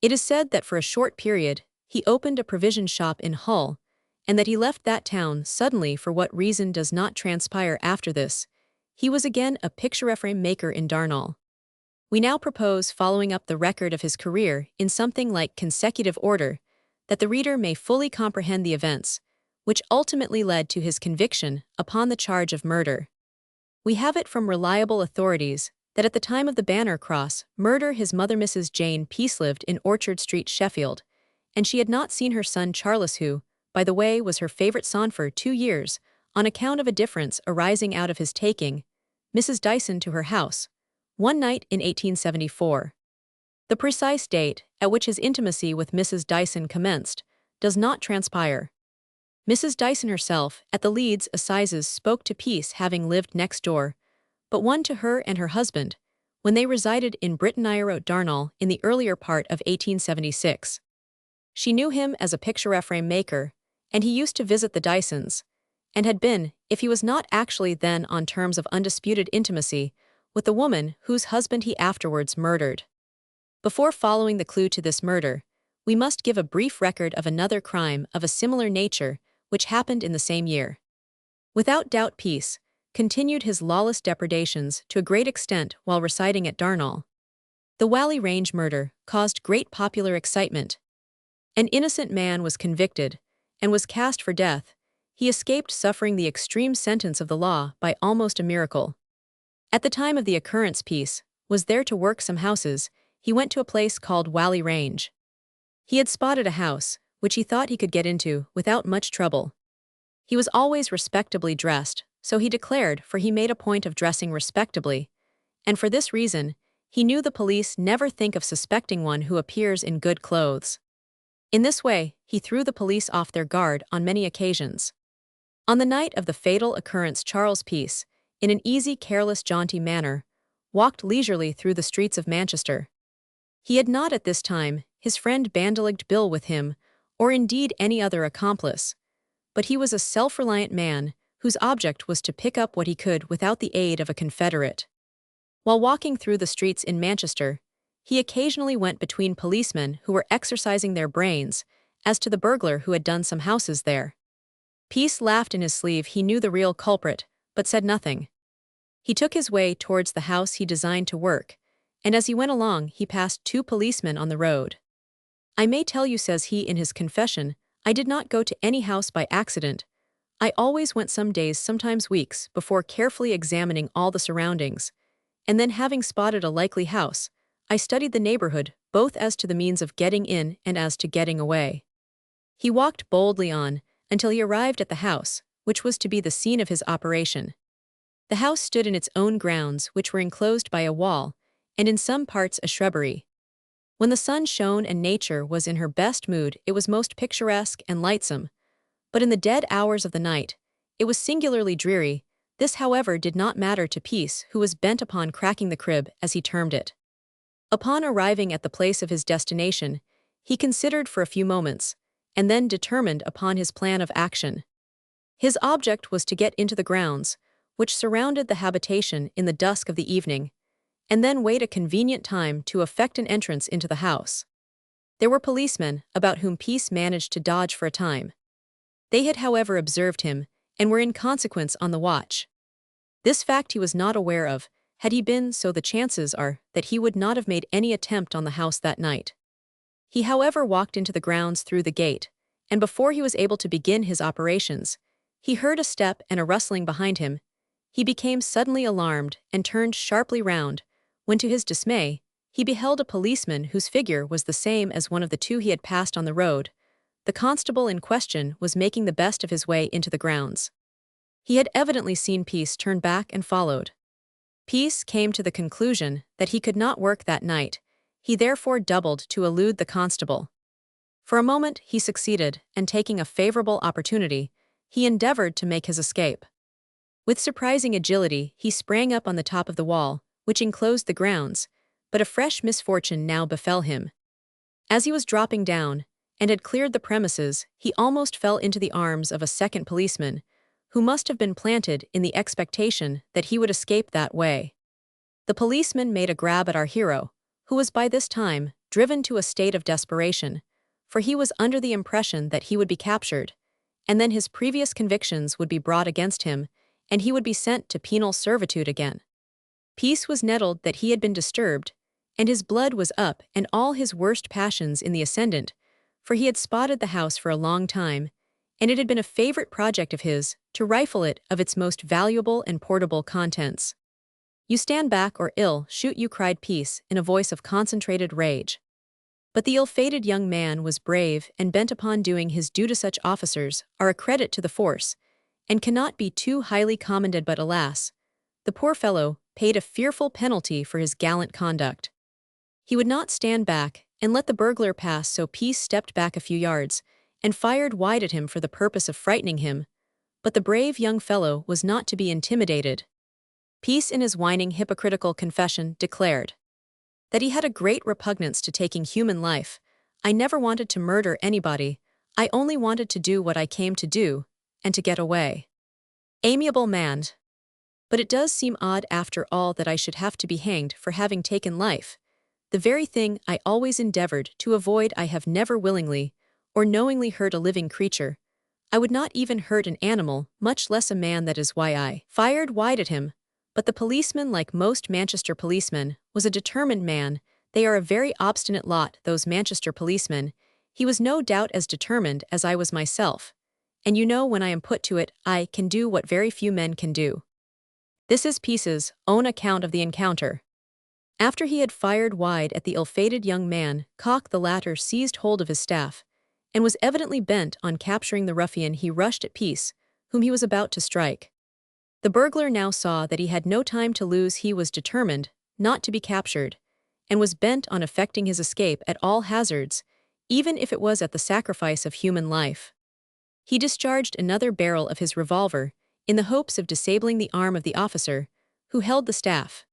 It is said that for a short period, he opened a provision shop in Hull, and that he left that town suddenly. For what reason does not transpire after this. He was again a picture-frame maker in Darnall. We now propose following up the record of his career in something like consecutive order, that the reader may fully comprehend the events, which ultimately led to his conviction upon the charge of murder. We have it from reliable authorities that at the time of the Banner Cross murder his mother Mrs. Jane Peace lived in Orchard Street, Sheffield, and she had not seen her son Charles, who, by the way, was her favourite son for 2 years, on account of a difference arising out of his taking Mrs. Dyson to her house one night in 1874. The precise date at which his intimacy with Mrs. Dyson commenced does not transpire. Mrs. Dyson herself, at the Leeds Assizes, spoke to Peace having lived next door, but one to her and her husband, when they resided in Brittonnier Darnall in the earlier part of 1876. She knew him as a picture-frame maker, and he used to visit the Dysons, and had been, if he was not actually then on terms of undisputed intimacy, with the woman whose husband he afterwards murdered. Before following the clue to this murder, we must give a brief record of another crime of a similar nature which happened in the same year. Without doubt Peace continued his lawless depredations to a great extent while residing at Darnall. The Whalley Range murder caused great popular excitement. An innocent man was convicted and was cast for death. He escaped suffering the extreme sentence of the law by almost a miracle. At the time of the occurrence Peace was there to work some houses. He went to a place called Whalley Range. He had spotted a house, which he thought he could get into without much trouble. He was always respectably dressed, so he declared, for he made a point of dressing respectably, and for this reason, he knew the police never think of suspecting one who appears in good clothes. In this way, he threw the police off their guard on many occasions. On the night of the fatal occurrence Charles Peace, in an easy, careless, jaunty manner, walked leisurely through the streets of Manchester. He had not at this time his friend Bandoligged Bill with him, or indeed any other accomplice, but he was a self-reliant man whose object was to pick up what he could without the aid of a confederate. While walking through the streets in Manchester, he occasionally went between policemen who were exercising their brains as to the burglar who had done some houses there. Peace laughed in his sleeve. He knew the real culprit, but said nothing. He took his way towards the house he designed to work, and as he went along he passed 2 policemen on the road. "I may tell you," says he in his confession, "I did not go to any house by accident. I always went some days, sometimes weeks, before carefully examining all the surroundings, and then having spotted a likely house, I studied the neighborhood, both as to the means of getting in and as to getting away." He walked boldly on until he arrived at the house, which was to be the scene of his operation. The house stood in its own grounds, which were enclosed by a wall, and in some parts a shrubbery. When the sun shone and nature was in her best mood, it was most picturesque and lightsome, but in the dead hours of the night, it was singularly dreary. This, however, did not matter to Peace, who was bent upon cracking the crib, as he termed it. Upon arriving at the place of his destination, he considered for a few moments, and then determined upon his plan of action. His object was to get into the grounds, which surrounded the habitation in the dusk of the evening, and then wait a convenient time to effect an entrance into the house. There were policemen about whom Peace managed to dodge for a time. They had, however, observed him, and were in consequence on the watch. This fact he was not aware of. Had he been so, the chances are that he would not have made any attempt on the house that night. He, however, walked into the grounds through the gate, and before he was able to begin his operations, he heard a step and a rustling behind him. He became suddenly alarmed and turned sharply round, when to his dismay, he beheld a policeman whose figure was the same as one of the 2 he had passed on the road. The constable in question was making the best of his way into the grounds. He had evidently seen Peace turn back and followed. Peace came to the conclusion that he could not work that night. He therefore doubled to elude the constable. For a moment he succeeded, and taking a favorable opportunity, he endeavored to make his escape. With surprising agility, he sprang up on the top of the wall, which enclosed the grounds, but a fresh misfortune now befell him. As he was dropping down, and had cleared the premises, he almost fell into the arms of a second policeman, who must have been planted in the expectation that he would escape that way. The policeman made a grab at our hero, who was by this time driven to a state of desperation, for he was under the impression that he would be captured, and then his previous convictions would be brought against him, and he would be sent to penal servitude again. Peace was nettled that he had been disturbed, and his blood was up and all his worst passions in the ascendant, for he had spotted the house for a long time, and it had been a favorite project of his to rifle it of its most valuable and portable contents. "You stand back or ill shoot you," cried Peace in a voice of concentrated rage. But the ill-fated young man was brave and bent upon doing his due to such officers are a credit to the force, and cannot be too highly commended, but alas, the poor fellow paid a fearful penalty for his gallant conduct. He would not stand back and let the burglar pass, so Peace stepped back a few yards and fired wide at him for the purpose of frightening him, but the brave young fellow was not to be intimidated. Peace, in his whining, hypocritical confession, declared that he had a great repugnance to taking human life. "I never wanted to murder anybody, I only wanted to do what I came to do, and to get away." Amiable man. But it does seem odd after all that I should have to be hanged for having taken life. The very thing I always endeavored to avoid. I have never willingly or knowingly hurt a living creature. I would not even hurt an animal, much less a man. That is why I fired wide at him. But the policeman, like most Manchester policemen, was a determined man. They are a very obstinate lot, those Manchester policemen. He was no doubt as determined as I was myself. And you know, when I am put to it, I can do what very few men can do. This is Peace's own account of the encounter. After he had fired wide at the ill-fated young man, the latter seized hold of his staff, and was evidently bent on capturing the ruffian. He rushed at Peace, whom he was about to strike. The burglar now saw that he had no time to lose. He was determined not to be captured, and was bent on effecting his escape at all hazards, even if it was at the sacrifice of human life. He discharged another barrel of his revolver, in the hopes of disabling the arm of the officer, who held the staff.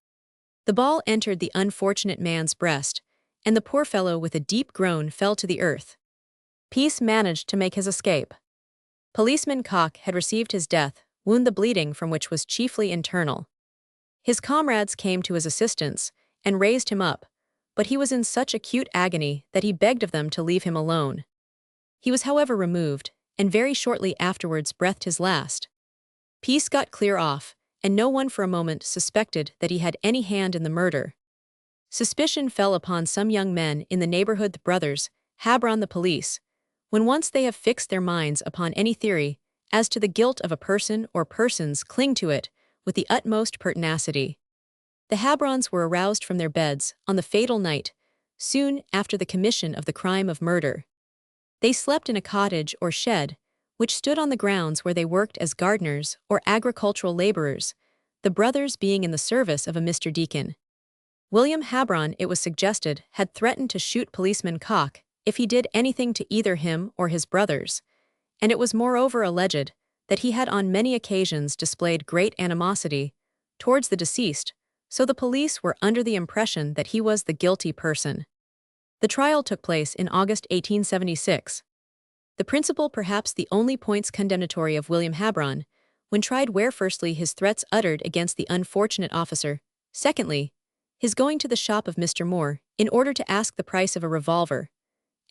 The ball entered the unfortunate man's breast, and the poor fellow with a deep groan fell to the earth. Peace managed to make his escape. Policeman Cock had received his death wound, the bleeding from which was chiefly internal. His comrades came to his assistance and raised him up, but he was in such acute agony that he begged of them to leave him alone. He was however removed, and very shortly afterwards breathed his last. Peace got clear off, and no one for a moment suspected that he had any hand in the murder. Suspicion fell upon some young men in the neighborhood, the brothers Habron, the police. When once they have fixed their minds upon any theory as to the guilt of a person or persons, cling to it with the utmost pertinacity. The Habrons were aroused from their beds on the fatal night, soon after the commission of the crime of murder. They slept in a cottage or shed, which stood on the grounds where they worked as gardeners or agricultural laborers, the brothers being in the service of a Mr. Deacon. William Habron, it was suggested, had threatened to shoot policeman Cock if he did anything to either him or his brothers, and it was moreover alleged that he had on many occasions displayed great animosity towards the deceased, so the police were under the impression that he was the guilty person. The trial took place in August 1876. The principal, perhaps the only points condemnatory of William Habron, when tried, were firstly his threats uttered against the unfortunate officer, secondly, his going to the shop of Mr. Moore in order to ask the price of a revolver,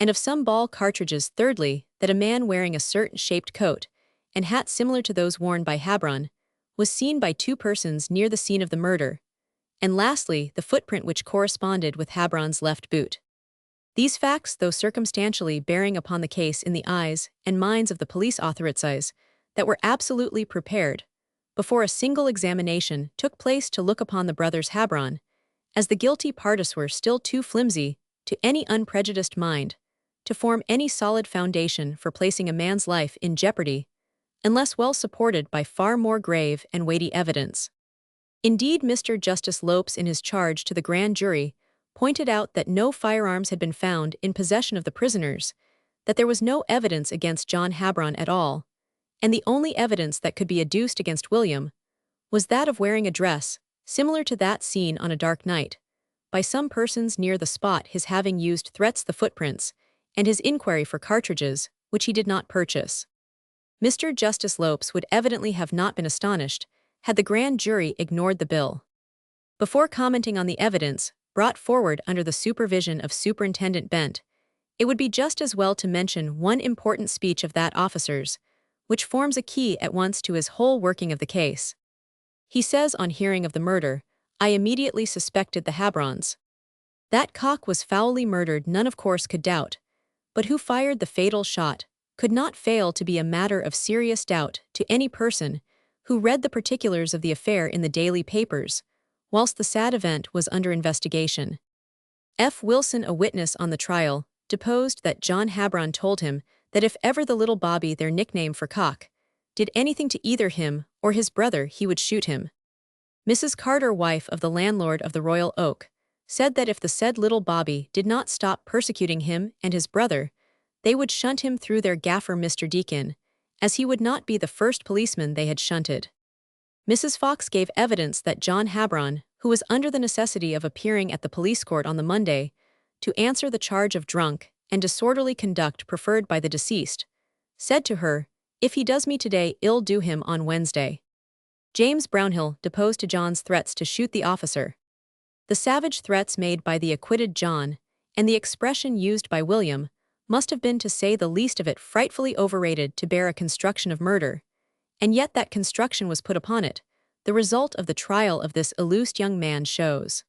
and of some ball cartridges, thirdly, that a man wearing a certain shaped coat and hat similar to those worn by Habron was seen by two persons near the scene of the murder, and lastly, the footprint which corresponded with Habron's left boot. These facts, though circumstantially bearing upon the case in the eyes and minds of the police authorities that were absolutely prepared, before a single examination took place to look upon the brothers Habron, as the guilty parties were still too flimsy to any unprejudiced mind to form any solid foundation for placing a man's life in jeopardy, unless well supported by far more grave and weighty evidence. Indeed, Mr. Justice Lopes, in his charge to the grand jury, pointed out that no firearms had been found in possession of the prisoners, that there was no evidence against John Habron at all, and the only evidence that could be adduced against William was that of wearing a dress, similar to that seen on a dark night, by some persons near the spot, his having used threats the footprints, and his inquiry for cartridges, which he did not purchase. Mr. Justice Lopes would evidently have not been astonished had the grand jury ignored the bill. Before commenting on the evidence brought forward under the supervision of Superintendent Bent, it would be just as well to mention one important speech of that officer's, which forms a key at once to his whole working of the case. He says on hearing of the murder, "I immediately suspected the Habrons. That cock was foully murdered, none of course could doubt, but who fired the fatal shot could not fail to be a matter of serious doubt to any person who read the particulars of the affair in the daily papers, whilst the sad event was under investigation." F. Wilson, a witness on the trial, deposed that John Habron told him that if ever the little Bobby, their nickname for cock, did anything to either him or his brother, he would shoot him. Mrs. Carter, wife of the landlord of the Royal Oak, said that if the said little Bobby did not stop persecuting him and his brother, they would shunt him through their gaffer Mr. Deacon, as he would not be the first policeman they had shunted. Mrs. Fox gave evidence that John Habron, who was under the necessity of appearing at the police court on the Monday to answer the charge of drunk and disorderly conduct preferred by the deceased, said to her, "If he does me today, I'll do him on Wednesday." James Brownhill deposed to John's threats to shoot the officer. The savage threats made by the acquitted John, and the expression used by William, must have been, to say the least of it, frightfully overrated to bear a construction of murder, and yet that construction was put upon it. The result of the trial of this illused young man shows.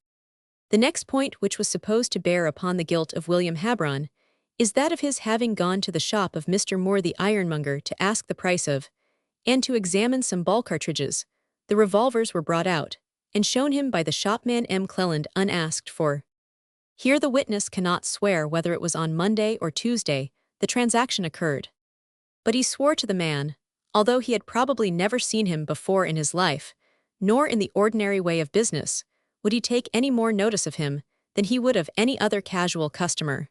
The next point, which was supposed to bear upon the guilt of William Habron, is that of his having gone to the shop of Mr. Moore the ironmonger to ask the price of, and to examine some ball cartridges. The revolvers were brought out, and shown him by the shopman M. Cleland unasked for. Here the witness cannot swear whether it was on Monday or Tuesday the transaction occurred. But he swore to the man, although he had probably never seen him before in his life, nor in the ordinary way of business would he take any more notice of him than he would of any other casual customer.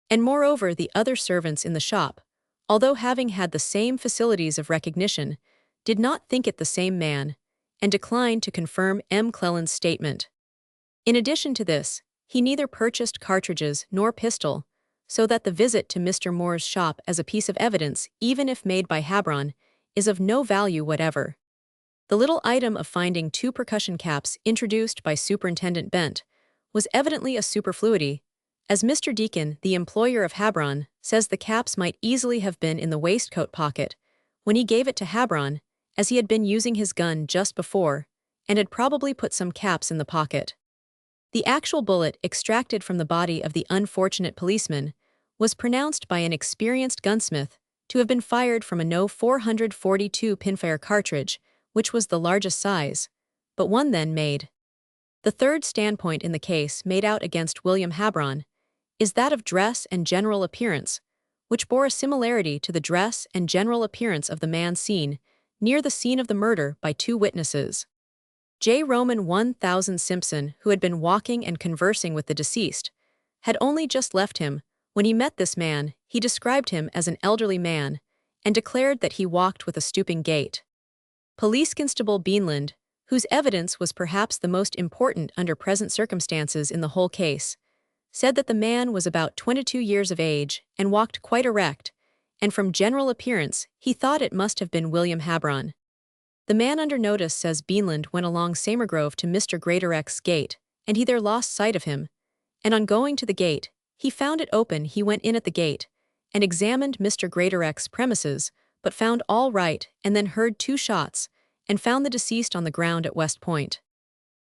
And moreover, the other servants in the shop, although having had the same facilities of recognition, did not think it the same man, and declined to confirm M. Cleland's statement. In addition to this, he neither purchased cartridges nor pistol, so that the visit to Mr. Moore's shop as a piece of evidence, even if made by Habron, is of no value whatever. The little item of finding 2 percussion caps introduced by Superintendent Bent was evidently a superfluity, as Mr. Deacon, the employer of Habron, says the caps might easily have been in the waistcoat pocket when he gave it to Habron, as he had been using his gun just before, and had probably put some caps in the pocket. The actual bullet extracted from the body of the unfortunate policeman was pronounced by an experienced gunsmith to have been fired from a No. 442 pinfire cartridge, which was the largest size, but one then made. The third standpoint in the case made out against William Habron is that of dress and general appearance, which bore a similarity to the dress and general appearance of the man seen near the scene of the murder by 2 witnesses. J. Roman 1000 Simpson, who had been walking and conversing with the deceased, had only just left him. When he met this man, he described him as an elderly man, and declared that he walked with a stooping gait. Police Constable Beanland, whose evidence was perhaps the most important under present circumstances in the whole case, said that the man was about 22 years of age and walked quite erect, and from general appearance he thought it must have been William Habron. The man under notice, says Beanland, went along Samergrove to Mr. Greatorex gate, and he there lost sight of him, and on going to the gate, he found it open. He went in at the gate, and examined Mr. Greatorex's premises, but found all right, and then heard 2 shots, and found the deceased on the ground at West Point.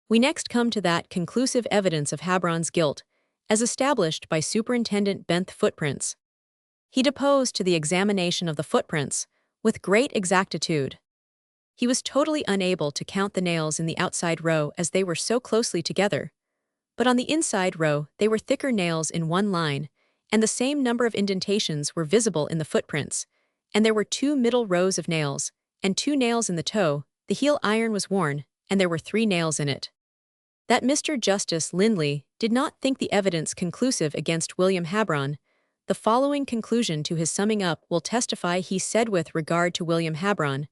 We next come to that conclusive evidence of Habron's guilt, as established by Superintendent Bent footprints. He deposed to the examination of the footprints with great exactitude. He was totally unable to count the nails in the outside row as they were so closely together, but on the inside row they were thicker nails in one line, and the same number of indentations were visible in the footprints, and there were 2 middle rows of nails, and 2 nails in the toe. The heel iron was worn, and there were 3 nails in it. That Mr. Justice Lindley did not think the evidence conclusive against William Habron, the following conclusion to his summing up will testify. He said with regard to William Habron,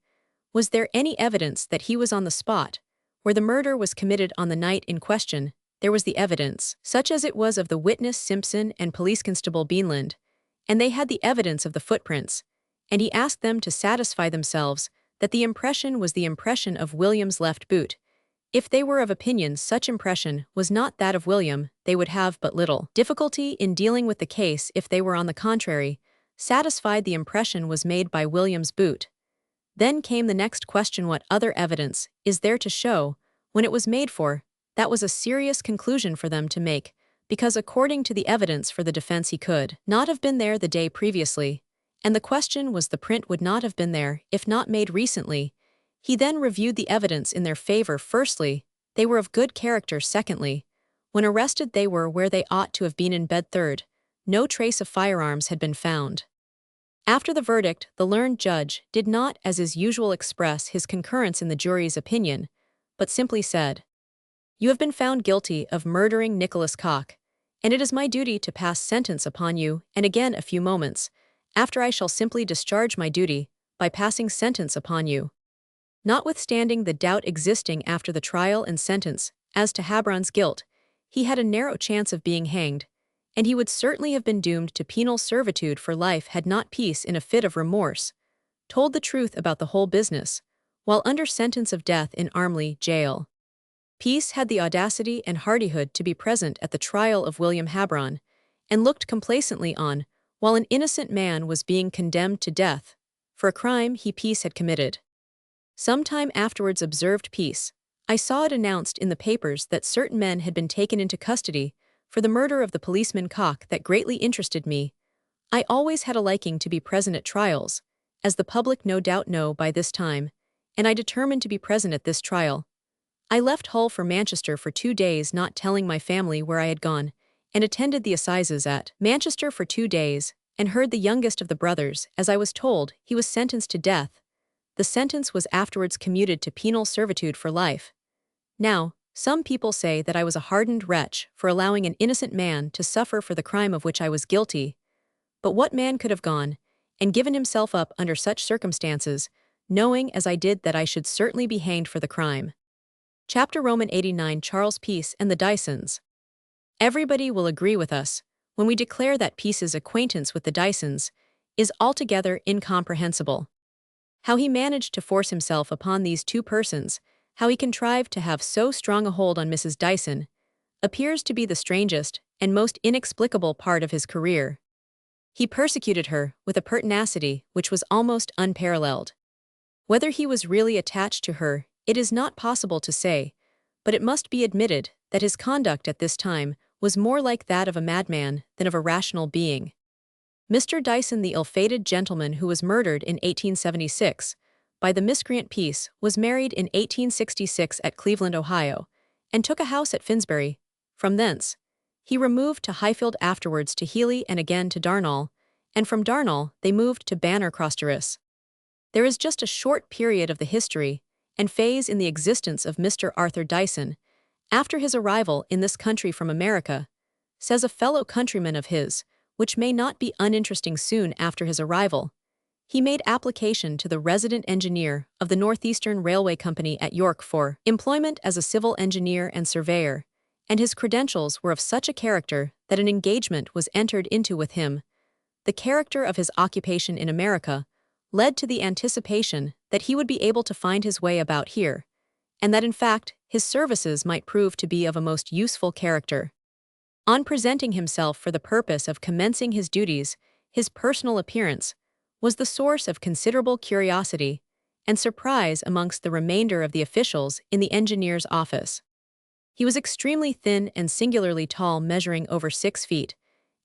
"Was there any evidence that he was on the spot, where the murder was committed on the night in question? There was the evidence, such as it was of the witness Simpson and police constable Beanland, and they had the evidence of the footprints, and he asked them to satisfy themselves that the impression was the impression of William's left boot. If they were of opinion such impression was not that of William, they would have but little difficulty in dealing with the case if they were on the contrary, satisfied the impression was made by William's boot. Then came the next question: what other evidence is there to show when it was made for? That was a serious conclusion for them to make, because according to the evidence for the defense he could not have been there the day previously, and the question was the print would not have been there if not made recently. He then reviewed the evidence in their favor. Firstly, they were of good character. Secondly, when arrested they were where they ought to have been in bed. Third, no trace of firearms had been found." After the verdict, the learned judge did not, as is usual, express his concurrence in the jury's opinion, but simply said, "You have been found guilty of murdering Nicholas Cock, and it is my duty to pass sentence upon you, and again a few moments after I shall simply discharge my duty by passing sentence upon you." Notwithstanding the doubt existing after the trial and sentence as to Habron's guilt, he had a narrow chance of being hanged, and he would certainly have been doomed to penal servitude for life had not Peace, in a fit of remorse, told the truth about the whole business, while under sentence of death in Armley jail. Peace had the audacity and hardihood to be present at the trial of William Habron, and looked complacently on while an innocent man was being condemned to death for a crime Peace had committed. Some time afterwards, observed Peace, "I saw it announced in the papers that certain men had been taken into custody for the murder of the policeman Cock. That greatly interested me. I always had a liking to be present at trials, as the public no doubt know by this time, and I determined to be present at this trial. I left Hull for Manchester for 2 days, not telling my family where I had gone, and attended the assizes at Manchester for 2 days, and heard the youngest of the brothers. As I was told, he was sentenced to death. The sentence was afterwards commuted to penal servitude for life. Now, some people say that I was a hardened wretch for allowing an innocent man to suffer for the crime of which I was guilty. But what man could have gone and given himself up under such circumstances, knowing as I did that I should certainly be hanged for the crime?" Chapter Roman 89. Charles Peace and the Dysons. Everybody will agree with us when we declare that Peace's acquaintance with the Dysons is altogether incomprehensible. How he managed to force himself upon these two persons, how he contrived to have so strong a hold on Mrs. Dyson, appears to be the strangest and most inexplicable part of his career. He persecuted her with a pertinacity which was almost unparalleled. Whether he was really attached to her, it is not possible to say, but it must be admitted that his conduct at this time was more like that of a madman than of a rational being. Mr. Dyson, the ill-fated gentleman who was murdered in 1876 by the miscreant Peace, was married in 1866 at Cleveland, Ohio, and took a house at Finsbury. From thence, he removed to Highfield, afterwards to Healy, and again to Darnall, and from Darnall they moved to Banner Cross. There is just a short period of the history and phase in the existence of Mr. Arthur Dyson after his arrival in this country from America, says a fellow countryman of his, which may not be uninteresting. Soon after his arrival, he made application to the resident engineer of the Northeastern Railway Company at York for employment as a civil engineer and surveyor, and his credentials were of such a character that an engagement was entered into with him. The character of his occupation in America led to the anticipation that he would be able to find his way about here, and that in fact his services might prove to be of a most useful character. On presenting himself for the purpose of commencing his duties, his personal appearance was the source of considerable curiosity and surprise amongst the remainder of the officials in the engineer's office. He was extremely thin and singularly tall, measuring over 6 feet,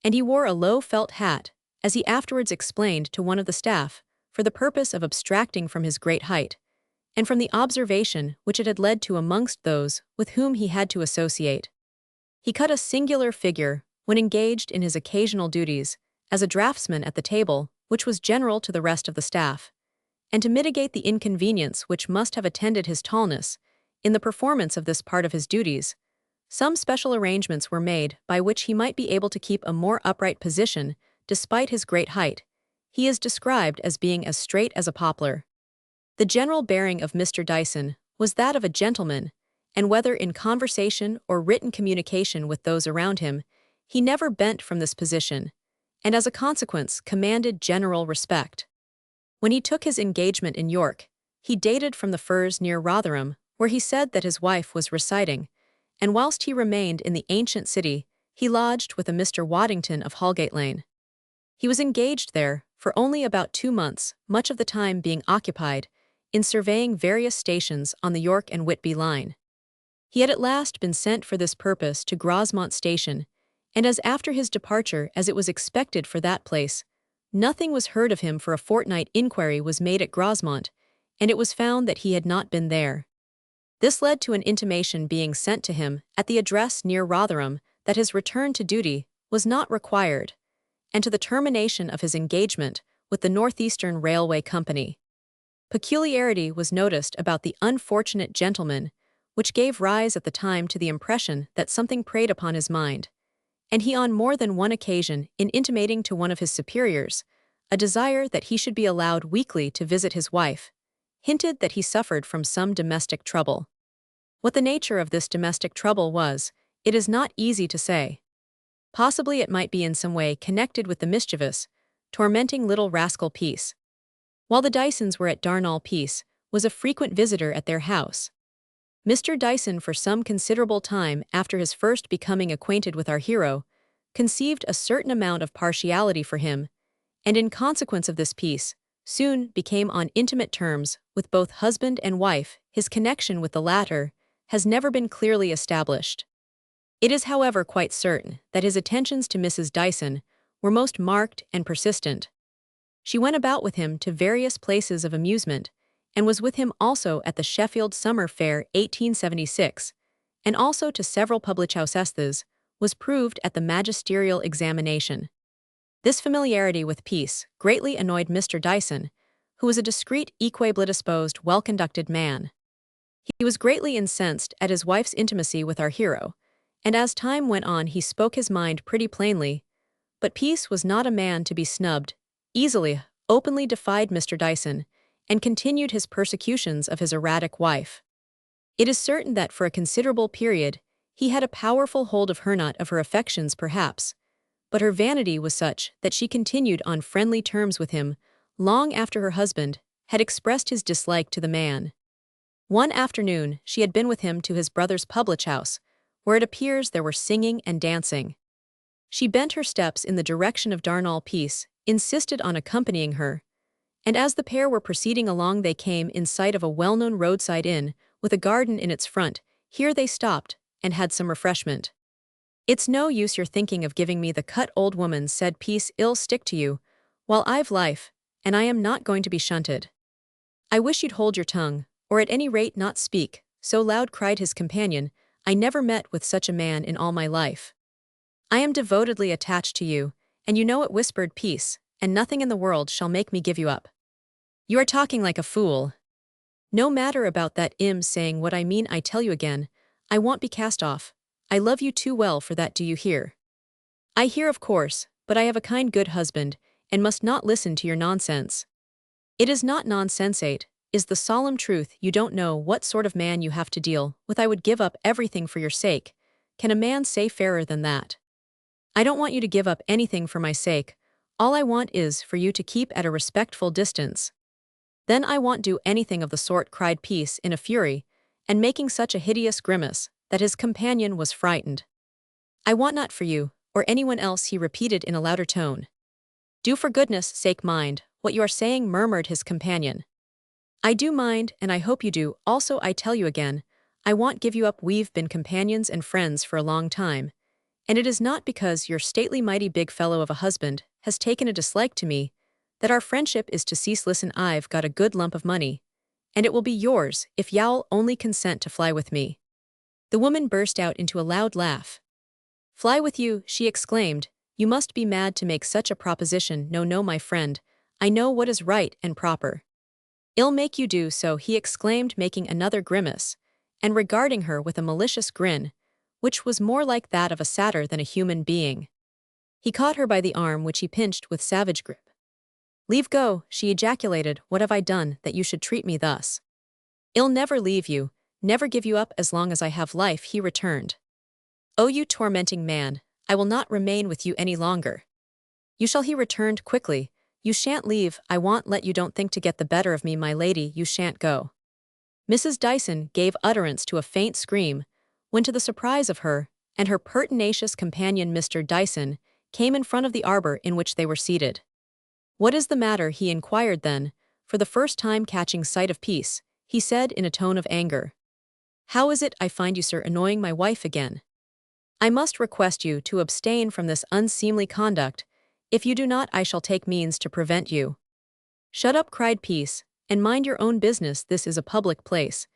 and he wore a low felt hat, as he afterwards explained to one of the staff, for the purpose of abstracting from his great height, and from the observation which it had led to amongst those with whom he had to associate. He cut a singular figure when engaged in his occasional duties as a draftsman at the table, which was general to the rest of the staff, and to mitigate the inconvenience which must have attended his tallness in the performance of this part of his duties, some special arrangements were made by which he might be able to keep a more upright position despite his great height. He is described as being as straight as a poplar. The general bearing of Mr. Dyson was that of a gentleman, and whether in conversation or written communication with those around him, he never bent from this position, and as a consequence commanded general respect. When he took his engagement in York, he dated from the Firs near Rotherham, where he said that his wife was residing, and whilst he remained in the ancient city, he lodged with a Mr. Waddington of Holgate Lane. He was engaged there for only about 2 months, much of the time being occupied in surveying various stations on the York and Whitby line. He had at last been sent for this purpose to Grosmont Station, and as after his departure as it was expected for that place, nothing was heard of him for a fortnight. Inquiry was made at Grosmont, and it was found that he had not been there. This led to an intimation being sent to him at the address near Rotherham that his return to duty was not required, and to the termination of his engagement with the Northeastern Railway Company. Peculiarity was noticed about the unfortunate gentleman, which gave rise at the time to the impression that something preyed upon his mind, and he on more than one occasion, in intimating to one of his superiors a desire that he should be allowed weekly to visit his wife, hinted that he suffered from some domestic trouble. What the nature of this domestic trouble was, it is not easy to say. Possibly it might be in some way connected with the mischievous, tormenting little rascal Peace. While the Dysons were at Darnall, Peace was a frequent visitor at their house. Mr. Dyson, for some considerable time after his first becoming acquainted with our hero, conceived a certain amount of partiality for him, and in consequence of this Peace, soon became on intimate terms with both husband and wife. His connection with the latter has never been clearly established. It is, however, quite certain that his attentions to Mrs. Dyson were most marked and persistent. She went about with him to various places of amusement, and was with him also at the Sheffield Summer Fair 1876, and also to several public houses, was proved at the magisterial examination. This familiarity with Peace greatly annoyed Mr. Dyson, who was a discreet, equably disposed, well-conducted man. He was greatly incensed at his wife's intimacy with our hero, and as time went on he spoke his mind pretty plainly, but Peace was not a man to be snubbed, easily, openly defied Mr. Dyson, and continued his persecutions of his erratic wife. It is certain that for a considerable period he had a powerful hold of her, not of her affections perhaps, but her vanity was such that she continued on friendly terms with him long after her husband had expressed his dislike to the man. One afternoon she had been with him to his brother's public house, where it appears there were singing and dancing. She bent her steps in the direction of Darnall, Peace, insisted on accompanying her, and as the pair were proceeding along they came in sight of a well-known roadside inn with a garden in its front. Here they stopped and had some refreshment. "It's no use your thinking of giving me the cut, old woman," said Peace. "I'll stick to you while I've life, and I am not going to be shunted." "I wish you'd hold your tongue, or at any rate not speak so loud," cried his companion. "I never met with such a man in all my life." "I am devotedly attached to you, and you know it," whispered Peace, "and nothing in the world shall make me give you up." "You are talking like a fool." "No matter about that, I'm saying what I mean. I tell you again, I won't be cast off. I love you too well for that, do you hear?" "I hear, of course, but I have a kind good husband, and must not listen to your nonsense." "It is not nonsensate, is the solemn truth. You don't know what sort of man you have to deal with. I would give up everything for your sake. Can a man say fairer than that?" "I don't want you to give up anything for my sake. All I want is for you to keep at a respectful distance." "Then I won't do anything of the sort," cried Peace in a fury, and making such a hideous grimace that his companion was frightened. "I want not for you, or anyone else," he repeated in a louder tone. "Do for goodness' sake mind what you are saying," murmured his companion. "I do mind, and I hope you do also. I tell you again, I won't give you up. We've been companions and friends for a long time, and it is not because your stately mighty big fellow of a husband has taken a dislike to me that our friendship is to cease. Listen, I've got a good lump of money, and it will be yours if you'll only consent to fly with me." The woman burst out into a loud laugh. "Fly with you?" she exclaimed. "You must be mad to make such a proposition." "No, no, my friend, I know what is right and proper." "I'll make you do so," he exclaimed, making another grimace, and regarding her with a malicious grin, which was more like that of a satyr than a human being. He caught her by the arm, which he pinched with savage grip. "Leave go," she ejaculated. "What have I done, that you should treat me thus?" "I'll never leave you, never give you up as long as I have life," he returned. "Oh, you tormenting man, I will not remain with you any longer." "You shall," he returned quickly. "You shan't leave, I won't let you. Don't think to get the better of me, my lady, you shan't go." Mrs. Dyson gave utterance to a faint scream, when, to the surprise of her and her pertinacious companion Mr. Dyson, came in front of the arbor in which they were seated. "What is the matter?" he inquired then, for the first time catching sight of Peace. He said in a tone of anger. "How is it I find you, sir, annoying my wife again? I must request you to abstain from this unseemly conduct. If you do not, I shall take means to prevent you." "Shut up," cried Peace, "and mind your own business. This is a public place,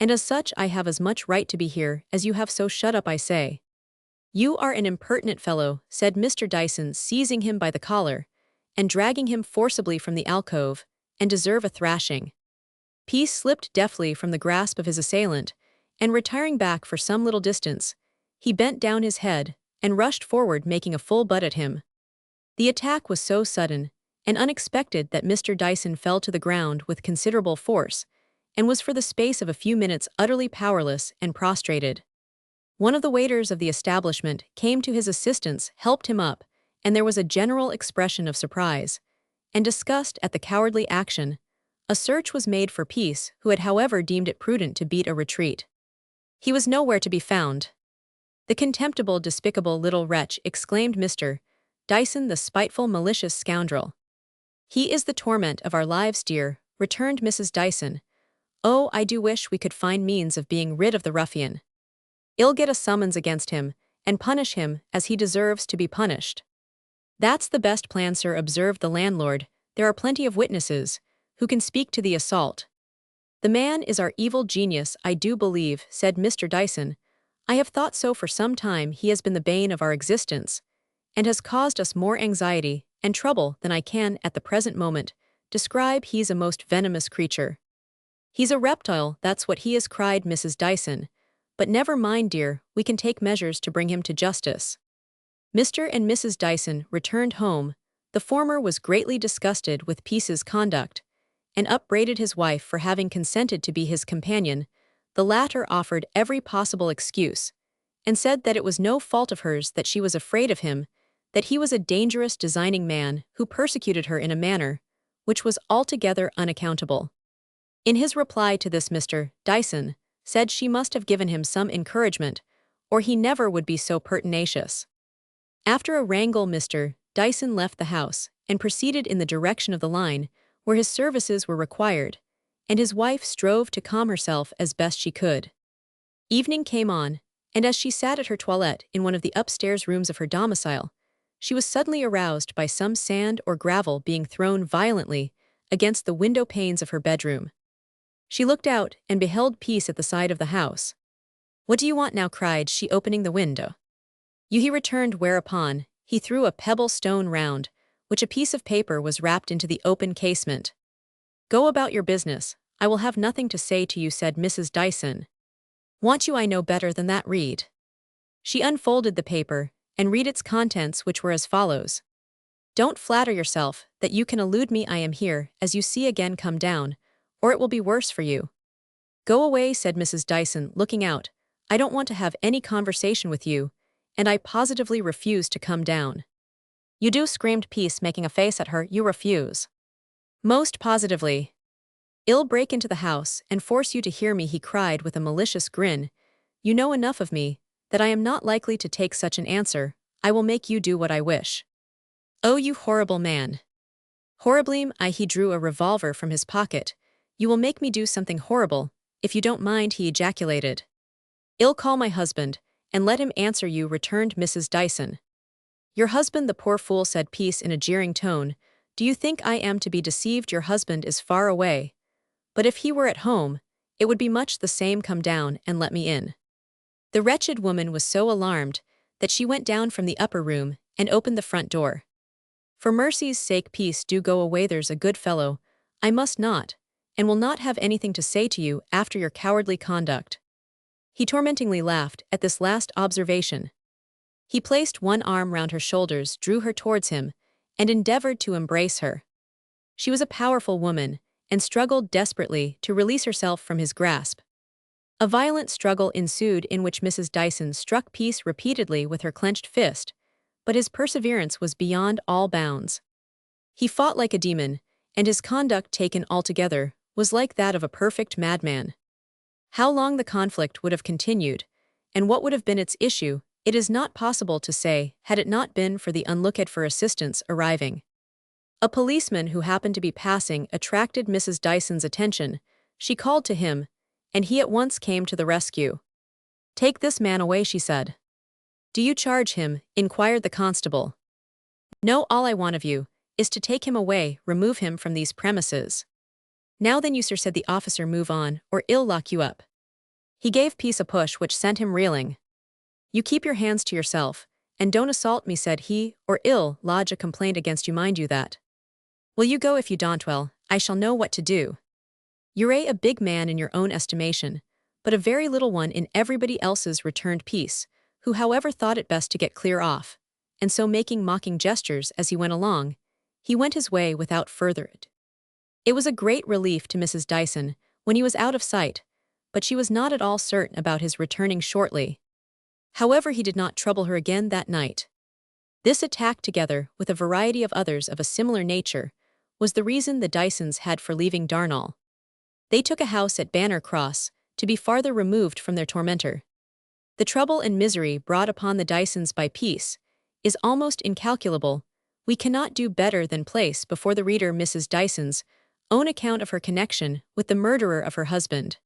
and as such I have as much right to be here as you have, so shut up, I say." "You are an impertinent fellow," said Mr. Dyson, seizing him by the collar and dragging him forcibly from the alcove, "and deserve a thrashing." Peace slipped deftly from the grasp of his assailant, and retiring back for some little distance, he bent down his head and rushed forward, making a full butt at him. The attack was so sudden and unexpected that Mr. Dyson fell to the ground with considerable force, and was for the space of a few minutes utterly powerless and prostrated. One of the waiters of the establishment came to his assistance, helped him up, and there was a general expression of surprise and disgust at the cowardly action. A search was made for Peace, who had however deemed it prudent to beat a retreat. He was nowhere to be found. "The contemptible, despicable little wretch," exclaimed Mr. Dyson, "the spiteful, malicious scoundrel." "He is the torment of our lives, dear," returned Mrs. Dyson. "Oh, I do wish we could find means of being rid of the ruffian. I'll get a summons against him, and punish him as he deserves to be punished." "That's the best plan, sir," observed the landlord. "There are plenty of witnesses who can speak to the assault." "The man is our evil genius, I do believe," said Mr. Dyson. "I have thought so for some time. He has been the bane of our existence, and has caused us more anxiety and trouble than I can, at the present moment, describe. He's a most venomous creature." "He's a reptile, that's what he is," cried Mrs. Dyson. "But never mind, dear, we can take measures to bring him to justice." Mr. and Mrs. Dyson returned home. The former was greatly disgusted with Peace's conduct, and upbraided his wife for having consented to be his companion. The latter offered every possible excuse, and said that it was no fault of hers, that she was afraid of him, that he was a dangerous, designing man who persecuted her in a manner which was altogether unaccountable. In his reply to this, Mr. Dyson said she must have given him some encouragement, or he never would be so pertinacious. After a wrangle, Mr. Dyson left the house, and proceeded in the direction of the line where his services were required, and his wife strove to calm herself as best she could. Evening came on, and as she sat at her toilette in one of the upstairs rooms of her domicile, she was suddenly aroused by some sand or gravel being thrown violently against the window panes of her bedroom. She looked out and beheld Peace at the side of the house. "What do you want now?" cried she, opening the window. "You," he returned, whereupon he threw a pebble stone round which a piece of paper was wrapped into the open casement. "Go about your business, I will have nothing to say to you," said Mrs. Dyson. "Want you, I know better than that, read." She unfolded the paper, and read its contents, which were as follows. "Don't flatter yourself that you can elude me. I am here, as you see. Again come down, or it will be worse for you." "Go away," said Mrs. Dyson, looking out. "I don't want to have any conversation with you, and I positively refuse to come down." "You do," screamed Peace, making a face at her. "You refuse." "Most positively." "I'll break into the house and force you to hear me," he cried with a malicious grin. "You know enough of me that I am not likely to take such an answer. I will make you do what I wish." "Oh, you horrible man." "Horribly, he drew a revolver from his pocket. "You will make me do something horrible, if you don't mind," he ejaculated. "I'll call my husband, and let him answer you," returned Mrs. Dyson. "Your husband, the poor fool," said Peace in a jeering tone. "Do you think I am to be deceived? Your husband is far away. But if he were at home, it would be much the same. Come down and let me in." The wretched woman was so alarmed that she went down from the upper room and opened the front door. "For mercy's sake, Peace, do go away. There's a good fellow. I must not, and will not have anything to say to you after your cowardly conduct." He tormentingly laughed at this last observation. He placed one arm round her shoulders, drew her towards him, and endeavored to embrace her. She was a powerful woman, and struggled desperately to release herself from his grasp. A violent struggle ensued in which Mrs. Dyson struck Peace repeatedly with her clenched fist, but his perseverance was beyond all bounds. He fought like a demon, and his conduct taken altogether was like that of a perfect madman. How long the conflict would have continued, and what would have been its issue, it is not possible to say had it not been for the unlooked-for assistance arriving. A policeman who happened to be passing attracted Mrs. Dyson's attention. She called to him, and he at once came to the rescue. "Take this man away," she said. "Do you charge him?" inquired the constable. "No, all I want of you is to take him away, remove him from these premises." "Now then, you sir," said the officer, "move on, or I'll lock you up." He gave Peace a push which sent him reeling. "You keep your hands to yourself, and don't assault me," said he, "or I'll lodge a complaint against you, mind you that." "Will you go? If you don't, well, I shall know what to do." "You're a big man in your own estimation, but a very little one in everybody else's," returned Peace, who however thought it best to get clear off, and so making mocking gestures as he went along, he went his way without further ado. It was a great relief to Mrs. Dyson when he was out of sight, but she was not at all certain about his returning shortly. However, he did not trouble her again that night. This attack, together with a variety of others of a similar nature, was the reason the Dysons had for leaving Darnall. They took a house at Banner Cross, to be farther removed from their tormentor. The trouble and misery brought upon the Dysons by Peace is almost incalculable. We cannot do better than place before the reader Mrs. Dyson's own account of her connection with the murderer of her husband.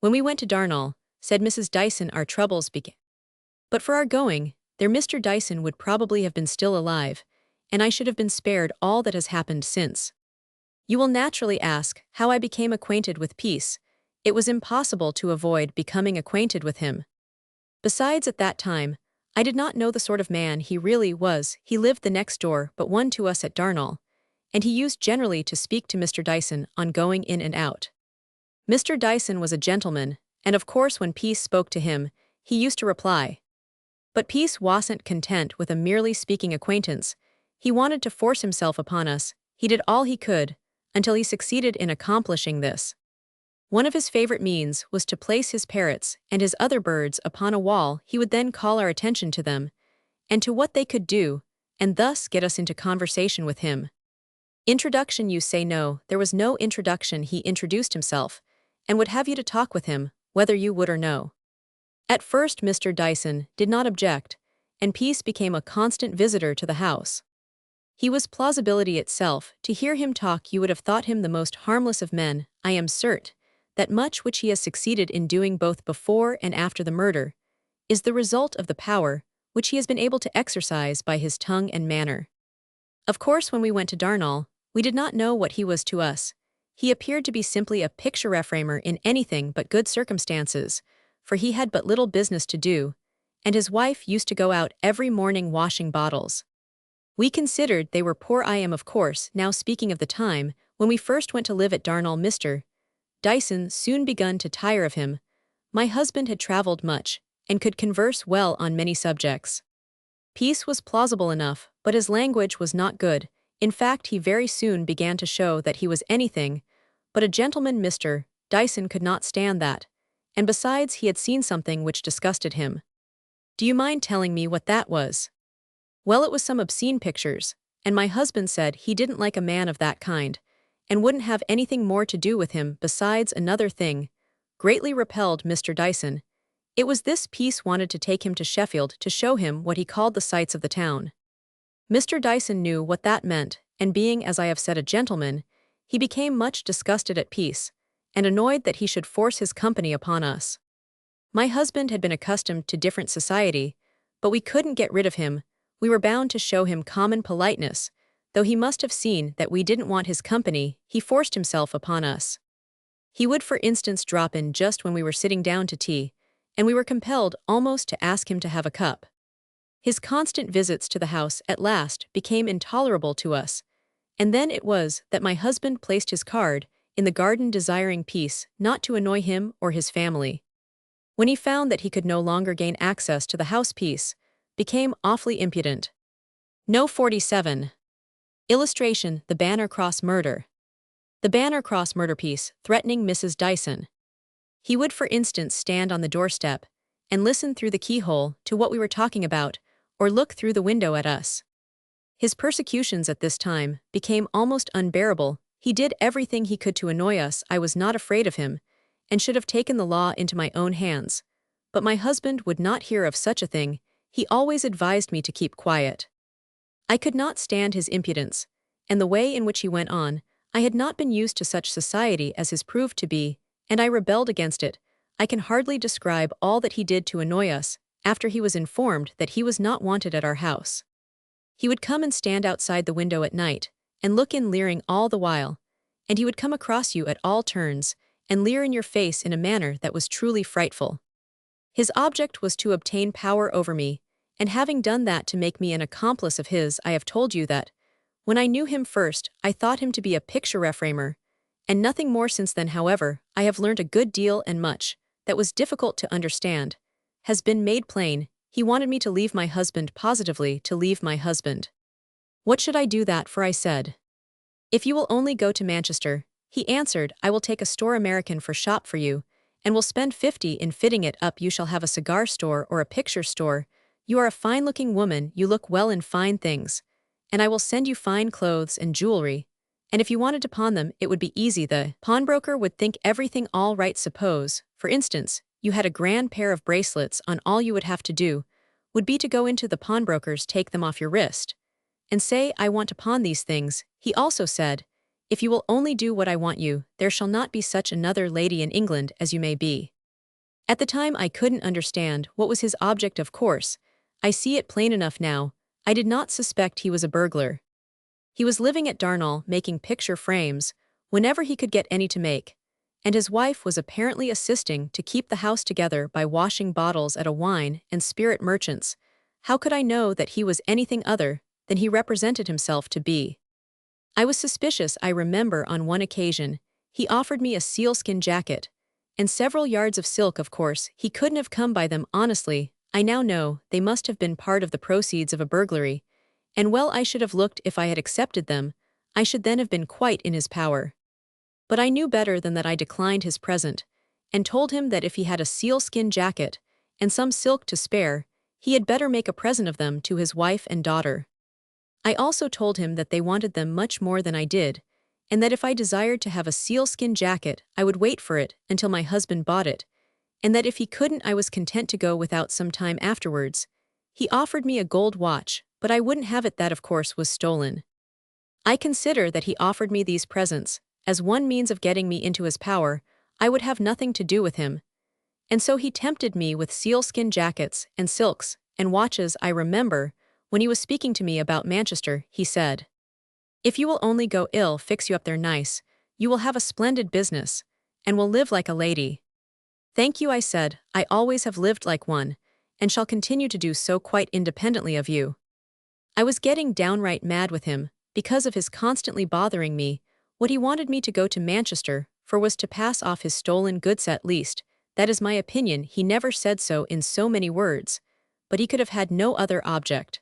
"When we went to Darnall," said Mrs. Dyson, "our troubles began. But for our going there, Mr. Dyson would probably have been still alive, and I should have been spared all that has happened since. You will naturally ask how I became acquainted with Peace. It was impossible to avoid becoming acquainted with him. Besides, at that time, I did not know the sort of man he really was. He lived the next door but one to us at Darnall, and he used generally to speak to Mr. Dyson on going in and out. Mr. Dyson was a gentleman, and of course when Peace spoke to him, he used to reply. But Peace wasn't content with a merely speaking acquaintance. He wanted to force himself upon us. He did all he could, until he succeeded in accomplishing this. One of his favorite means was to place his parrots and his other birds upon a wall. He would then call our attention to them, and to what they could do, and thus get us into conversation with him. Introduction, you say? No, there was no introduction. He introduced himself, and would have you to talk with him, whether you would or no. At first Mr. Dyson did not object, and Peace became a constant visitor to the house. He was plausibility itself. To hear him talk you would have thought him the most harmless of men. I am certain that much which he has succeeded in doing both before and after the murder is the result of the power which he has been able to exercise by his tongue and manner. Of course, when we went to Darnall, we did not know what he was to us. He appeared to be simply a picture reframer in anything but good circumstances, for he had but little business to do, and his wife used to go out every morning washing bottles. We considered they were poor. I am, of course, now speaking of the time when we first went to live at Darnall. Mr. Dyson soon begun to tire of him. My husband had travelled much, and could converse well on many subjects. Peace was plausible enough, but his language was not good. In fact, he very soon began to show that he was anything but a gentleman. Mr. Dyson could not stand that, and besides he had seen something which disgusted him. Do you mind telling me what that was? Well, it was some obscene pictures, and my husband said he didn't like a man of that kind, and wouldn't have anything more to do with him. Besides, another thing greatly repelled Mr. Dyson. It was this: Peace wanted to take him to Sheffield to show him what he called the sights of the town. Mr. Dyson knew what that meant, and being, as I have said, a gentleman, he became much disgusted at Peace, and annoyed that he should force his company upon us. My husband had been accustomed to different society, but we couldn't get rid of him. We were bound to show him common politeness. Though he must have seen that we didn't want his company, he forced himself upon us. He would, for instance, drop in just when we were sitting down to tea, and we were compelled almost to ask him to have a cup. His constant visits to the house at last became intolerable to us, and then it was that my husband placed his card in the garden, desiring Peace not to annoy him or his family. When he found that he could no longer gain access to the house, Peace became awfully impudent. No 47. Illustration: the Banner Cross murder. The Banner Cross murder piece, threatening Mrs. Dyson. He would, for instance, stand on the doorstep and listen through the keyhole to what we were talking about, or look through the window at us. His persecutions at this time became almost unbearable. He did everything he could to annoy us. I was not afraid of him, and should have taken the law into my own hands. But my husband would not hear of such a thing. He always advised me to keep quiet. I could not stand his impudence, and the way in which he went on. I had not been used to such society as his proved to be, and I rebelled against it. I can hardly describe all that he did to annoy us, after he was informed that he was not wanted at our house. He would come and stand outside the window at night, and look in leering all the while, and he would come across you at all turns, and leer in your face in a manner that was truly frightful. His object was to obtain power over me, and having done that to make me an accomplice of his. I have told you that, when I knew him first, I thought him to be a picture reframer, and nothing more since then. However, I have learnt a good deal, and much that was difficult to understand has been made plain. He wanted me to leave my husband, positively to leave my husband. What should I do that for? I said. If you will only go to Manchester, he answered, I will take a store American for shop for you, and will spend 50 in fitting it up. You shall have a cigar store or a picture store. You are a fine-looking woman, you look well in fine things, and I will send you fine clothes and jewelry, and if you wanted to pawn them, it would be easy. The pawnbroker would think everything all right. Suppose, for instance, you had a grand pair of bracelets on. All you would have to do would be to go into the pawnbroker's, take them off your wrist, and say, I want to pawn these things. He also said, if you will only do what I want you, there shall not be such another lady in England as you may be. At the time I couldn't understand what was his object. Of course, I see it plain enough now. I did not suspect he was a burglar. He was living at Darnall making picture frames, whenever he could get any to make, and his wife was apparently assisting to keep the house together by washing bottles at a wine and spirit merchant's. How could I know that he was anything other than he represented himself to be? I was suspicious. I remember on one occasion, he offered me a sealskin jacket and several yards of silk. Of course, he couldn't have come by them honestly. I now know they must have been part of the proceeds of a burglary, and well I should have looked if I had accepted them. I should then have been quite in his power. But I knew better than that. I declined his present, and told him that if he had a sealskin jacket and some silk to spare, he had better make a present of them to his wife and daughter. I also told him that they wanted them much more than I did, and that if I desired to have a sealskin jacket, I would wait for it until my husband bought it, and that if he couldn't, I was content to go without some time afterwards. He offered me a gold watch, but I wouldn't have it. That, of course, was stolen. I consider that he offered me these presents as one means of getting me into his power. I would have nothing to do with him, and so he tempted me with sealskin jackets and silks and watches. I remember, when he was speaking to me about Manchester, he said, if you will only go, I'll fix you up there nice. You will have a splendid business, and will live like a lady. Thank you, I said. I always have lived like one, and shall continue to do so quite independently of you. I was getting downright mad with him, because of his constantly bothering me. What he wanted me to go to Manchester for was to pass off his stolen goods. At least, that is my opinion. He never said so in so many words, but he could have had no other object.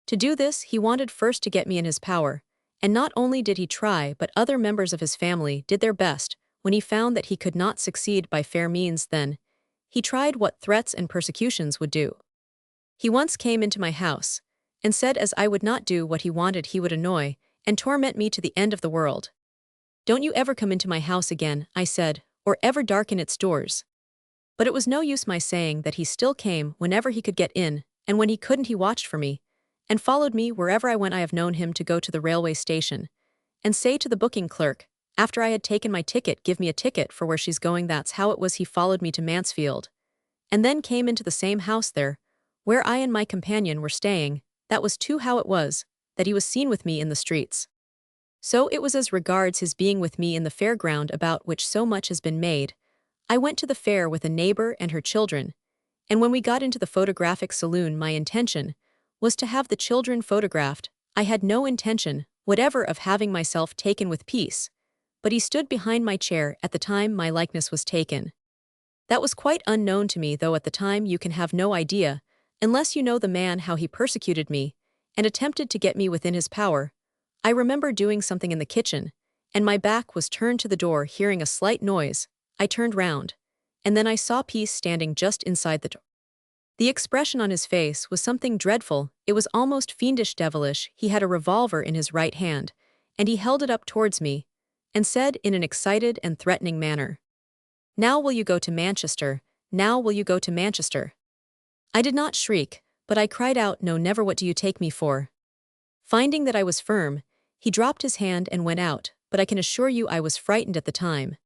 To do this, he wanted first to get me in his power, and not only did he try, but other members of his family did their best. When he found that he could not succeed by fair means, then he tried what threats and persecutions would do. He once came into my house and said as I would not do what he wanted, he would annoy and torment me to the end of the world. Don't you ever come into my house again, I said, or ever darken its doors. But it was no use my saying that. He still came whenever he could get in, and when he couldn't he watched for me, and followed me wherever I went. I have known him to go to the railway station and say to the booking clerk, after I had taken my ticket, give me a ticket for where she's going. That's how it was. He followed me to Mansfield, and then came into the same house there, where I and my companion were staying. That was too how it was that he was seen with me in the streets. So it was as regards his being with me in the fairground, about which so much has been made. I went to the fair with a neighbor and her children, and when we got into the photographic saloon, my intention was to have the children photographed. I had no intention whatever of having myself taken with peace, but he stood behind my chair at the time my likeness was taken. That was quite unknown to me, though at the time you can have no idea Unless you know the man how he persecuted me, and attempted to get me within his power. I remember doing something in the kitchen, and my back was turned to the door hearing a slight noise. I turned round, and then I saw Peace standing just inside the door. The expression on his face was something dreadful, it was almost fiendish devilish. He had a revolver in his right hand, and he held it up towards me, and said in an excited and threatening manner, "Now will you go to Manchester? Now will you go to Manchester?" I did not shriek, but I cried out, "No, never, what do you take me for?" Finding that I was firm, he dropped his hand and went out, but I can assure you I was frightened at the time.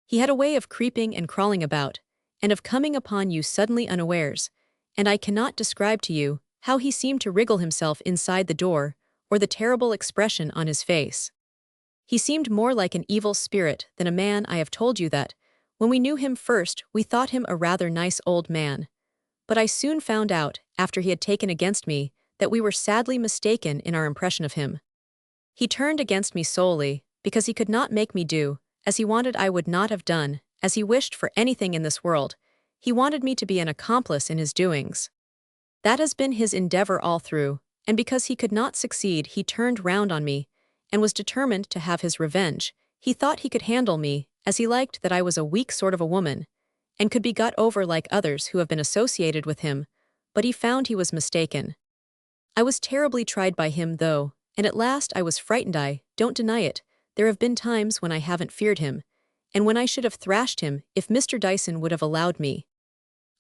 He had a way of creeping and crawling about, and of coming upon you suddenly unawares, and I cannot describe to you how he seemed to wriggle himself inside the door, or the terrible expression on his face. He seemed more like an evil spirit than a man. I have told you that, when we knew him first, we thought him a rather nice old man. But I soon found out, after he had taken against me, that we were sadly mistaken in our impression of him. He turned against me solely because he could not make me do as he wanted. I would not have done as he wished for anything in this world. He wanted me to be an accomplice in his doings. That has been his endeavor all through, and because he could not succeed, he turned round on me and was determined to have his revenge. He thought he could handle me, as he liked that I was a weak sort of a woman, and could be got over like others who have been associated with him, but he found he was mistaken. I was terribly tried by him, though, and at last I was frightened. I don't deny it, there have been times when I haven't feared him, and when I should have thrashed him if Mr. Dyson would have allowed me.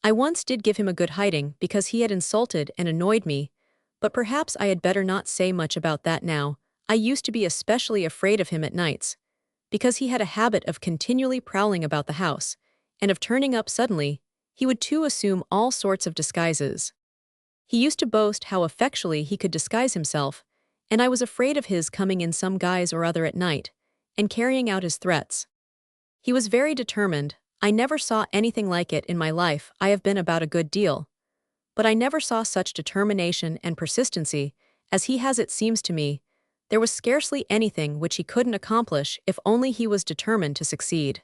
I once did give him a good hiding because he had insulted and annoyed me, but perhaps I had better not say much about that now. I used to be especially afraid of him at nights, because he had a habit of continually prowling about the house, and of turning up suddenly. He would too assume all sorts of disguises. He used to boast how effectually he could disguise himself, and I was afraid of his coming in some guise or other at night, and carrying out his threats. He was very determined. I never saw anything like it in my life. I have been about a good deal, but I never saw such determination and persistency as he has. It seems to me, there was scarcely anything which he couldn't accomplish if only he was determined to succeed.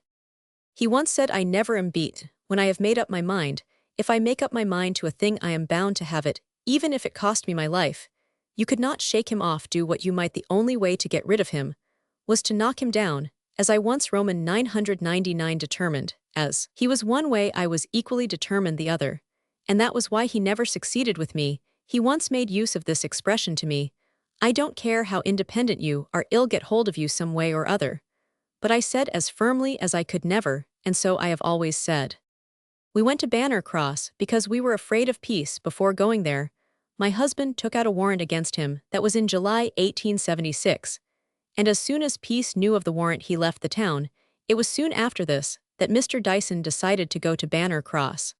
He once said, "I never am beat when I have made up my mind. If I make up my mind to a thing, I am bound to have it, even if it cost me my life." You could not shake him off, do what you might. The only way to get rid of him was to knock him down, as I once Roman 999 determined. As he was one way, I was equally determined the other, and that was why he never succeeded with me. He once made use of this expression to me, "I don't care how independent you are, I'll get hold of you some way or other." But I said as firmly as I could, "Never," and so I have always said. We went to Banner Cross because we were afraid of Peace. Before going there, my husband took out a warrant against him. That was in July 1876, and as soon as Peace knew of the warrant he left the town. It was soon after this that Mr. Dyson decided to go to Banner Cross.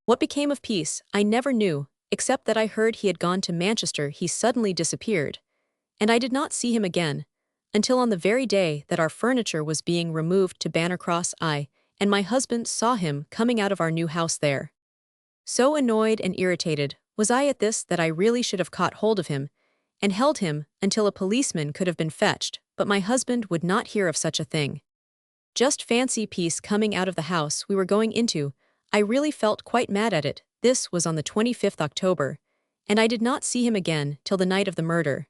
What became of Peace, I never knew, except that I heard he had gone to Manchester. He suddenly disappeared, and I did not see him again, until on the very day that our furniture was being removed to Banner Cross. I and my husband saw him coming out of our new house there. So annoyed and irritated was I at this that I really should have caught hold of him and held him until a policeman could have been fetched, but my husband would not hear of such a thing. Just fancy Peace coming out of the house we were going into. I really felt quite mad at it. This was on the 25th October, and I did not see him again till the night of the murder.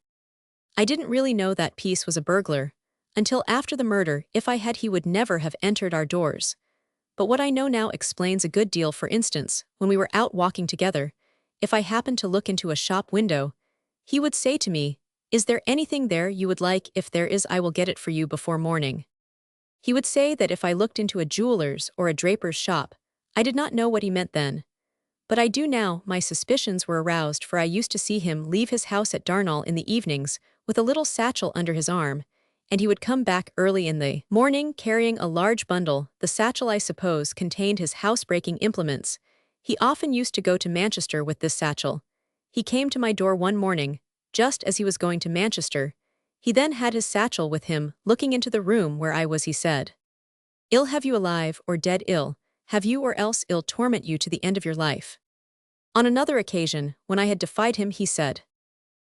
I didn't really know that Peace was a burglar until after the murder. If I had, he would never have entered our doors. But what I know now explains a good deal. For instance, when we were out walking together, if I happened to look into a shop window, he would say to me, "Is there anything there you would like? If there is, I will get it for you before morning." He would say that if I looked into a jeweler's or a draper's shop. I did not know what he meant then, but I do now. My suspicions were aroused, for I used to see him leave his house at Darnall in the evenings with a little satchel under his arm, and he would come back early in the morning carrying a large bundle. The satchel, I suppose, contained his housebreaking implements. He often used to go to Manchester with this satchel. He came to my door one morning, just as he was going to Manchester. He then had his satchel with him. Looking into the room where I was, he said, "Ill have you alive or dead, ill have you, or else ill torment you to the end of your life." On another occasion, when I had defied him, he said,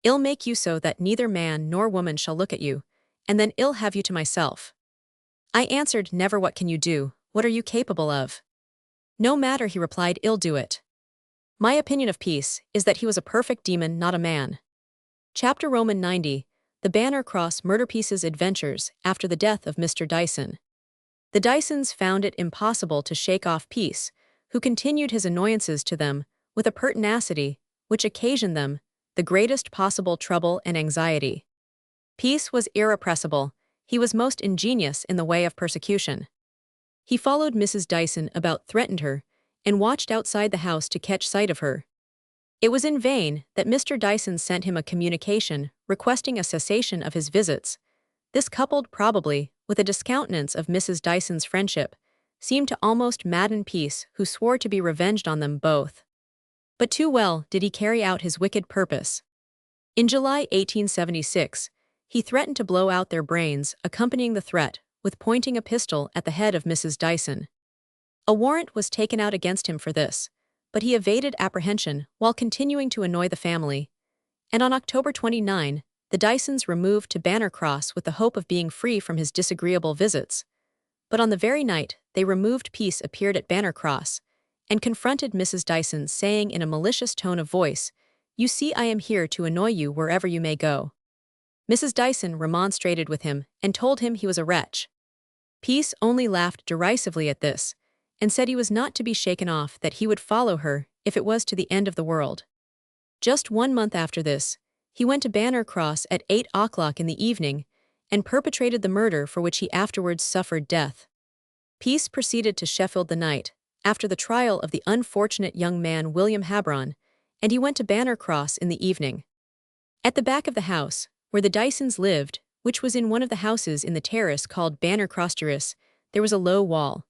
"Ill make you so that neither man nor woman shall look at you, and then ill have you to myself." I answered, "Never. What can you do? What are you capable of?" "No matter," he replied, "ill do it." My opinion of Peace is that he was a perfect demon, not a man. Chapter Roman 90, The Banner Cross Murder Piece's Adventures After the Death of Mr. Dyson. The Dysons found it impossible to shake off Peace, who continued his annoyances to them with a pertinacity which occasioned them the greatest possible trouble and anxiety. Peace was irrepressible. He was most ingenious in the way of persecution. He followed Mrs. Dyson about, threatened her, and watched outside the house to catch sight of her. It was in vain that Mr. Dyson sent him a communication requesting a cessation of his visits. This, coupled probably with a discountenance of Mrs. Dyson's friendship, seemed to almost madden Peace, who swore to be revenged on them both. But too well did he carry out his wicked purpose. In July 1876, he threatened to blow out their brains, accompanying the threat with pointing a pistol at the head of Mrs. Dyson. A warrant was taken out against him for this, but he evaded apprehension while continuing to annoy the family, and on October 29, the Dysons removed to Banner Cross with the hope of being free from his disagreeable visits. But on the very night they removed, Peace appeared at Banner Cross and confronted Mrs. Dyson, saying in a malicious tone of voice, "You see, I am here to annoy you wherever you may go." Mrs. Dyson remonstrated with him and told him he was a wretch. Peace only laughed derisively at this, and said he was not to be shaken off, that he would follow her if it was to the end of the world. Just 1 month after this, he went to Banner Cross at 8 o'clock in the evening and perpetrated the murder for which he afterwards suffered death. Peace proceeded to Sheffield the night after the trial of the unfortunate young man William Habron, and he went to Banner Cross in the evening. At the back of the house, where the Dysons lived, which was in one of the houses in the terrace called Banner Cross Terrace, there was a low wall.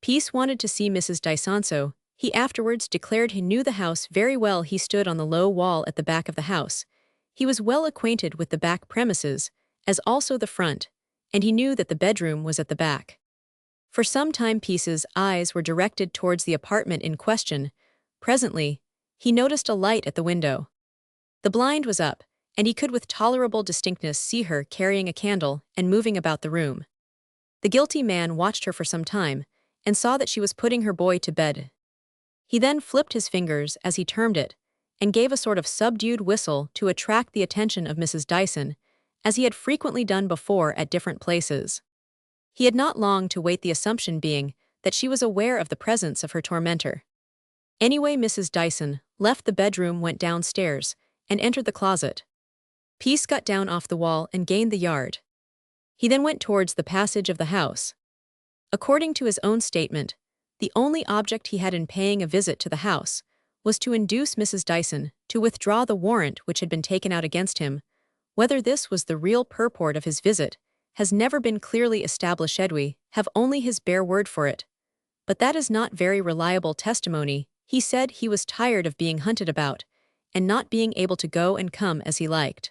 Peace wanted to see Mrs. Dyson, so he afterwards declared he knew the house very well. He stood on the low wall at the back of the house. He was well acquainted with the back premises, as also the front, and he knew that the bedroom was at the back. For some time Peace's eyes were directed towards the apartment in question. Presently, he noticed a light at the window. The blind was up, and he could with tolerable distinctness see her carrying a candle and moving about the room. The guilty man watched her for some time, and saw that she was putting her boy to bed. He then flipped his fingers, as he termed it, and gave a sort of subdued whistle to attract the attention of Mrs. Dyson, as he had frequently done before at different places. He had not long to wait, the assumption being that she was aware of the presence of her tormentor. Anyway, Mrs. Dyson left the bedroom, went downstairs, and entered the closet. Peace got down off the wall and gained the yard. He then went towards the passage of the house. According to his own statement, the only object he had in paying a visit to the house was to induce Mrs. Dyson to withdraw the warrant which had been taken out against him. Whether this was the real purport of his visit has never been clearly established. We have only his bare word for it. But that is not very reliable testimony. He said he was tired of being hunted about, and not being able to go and come as he liked.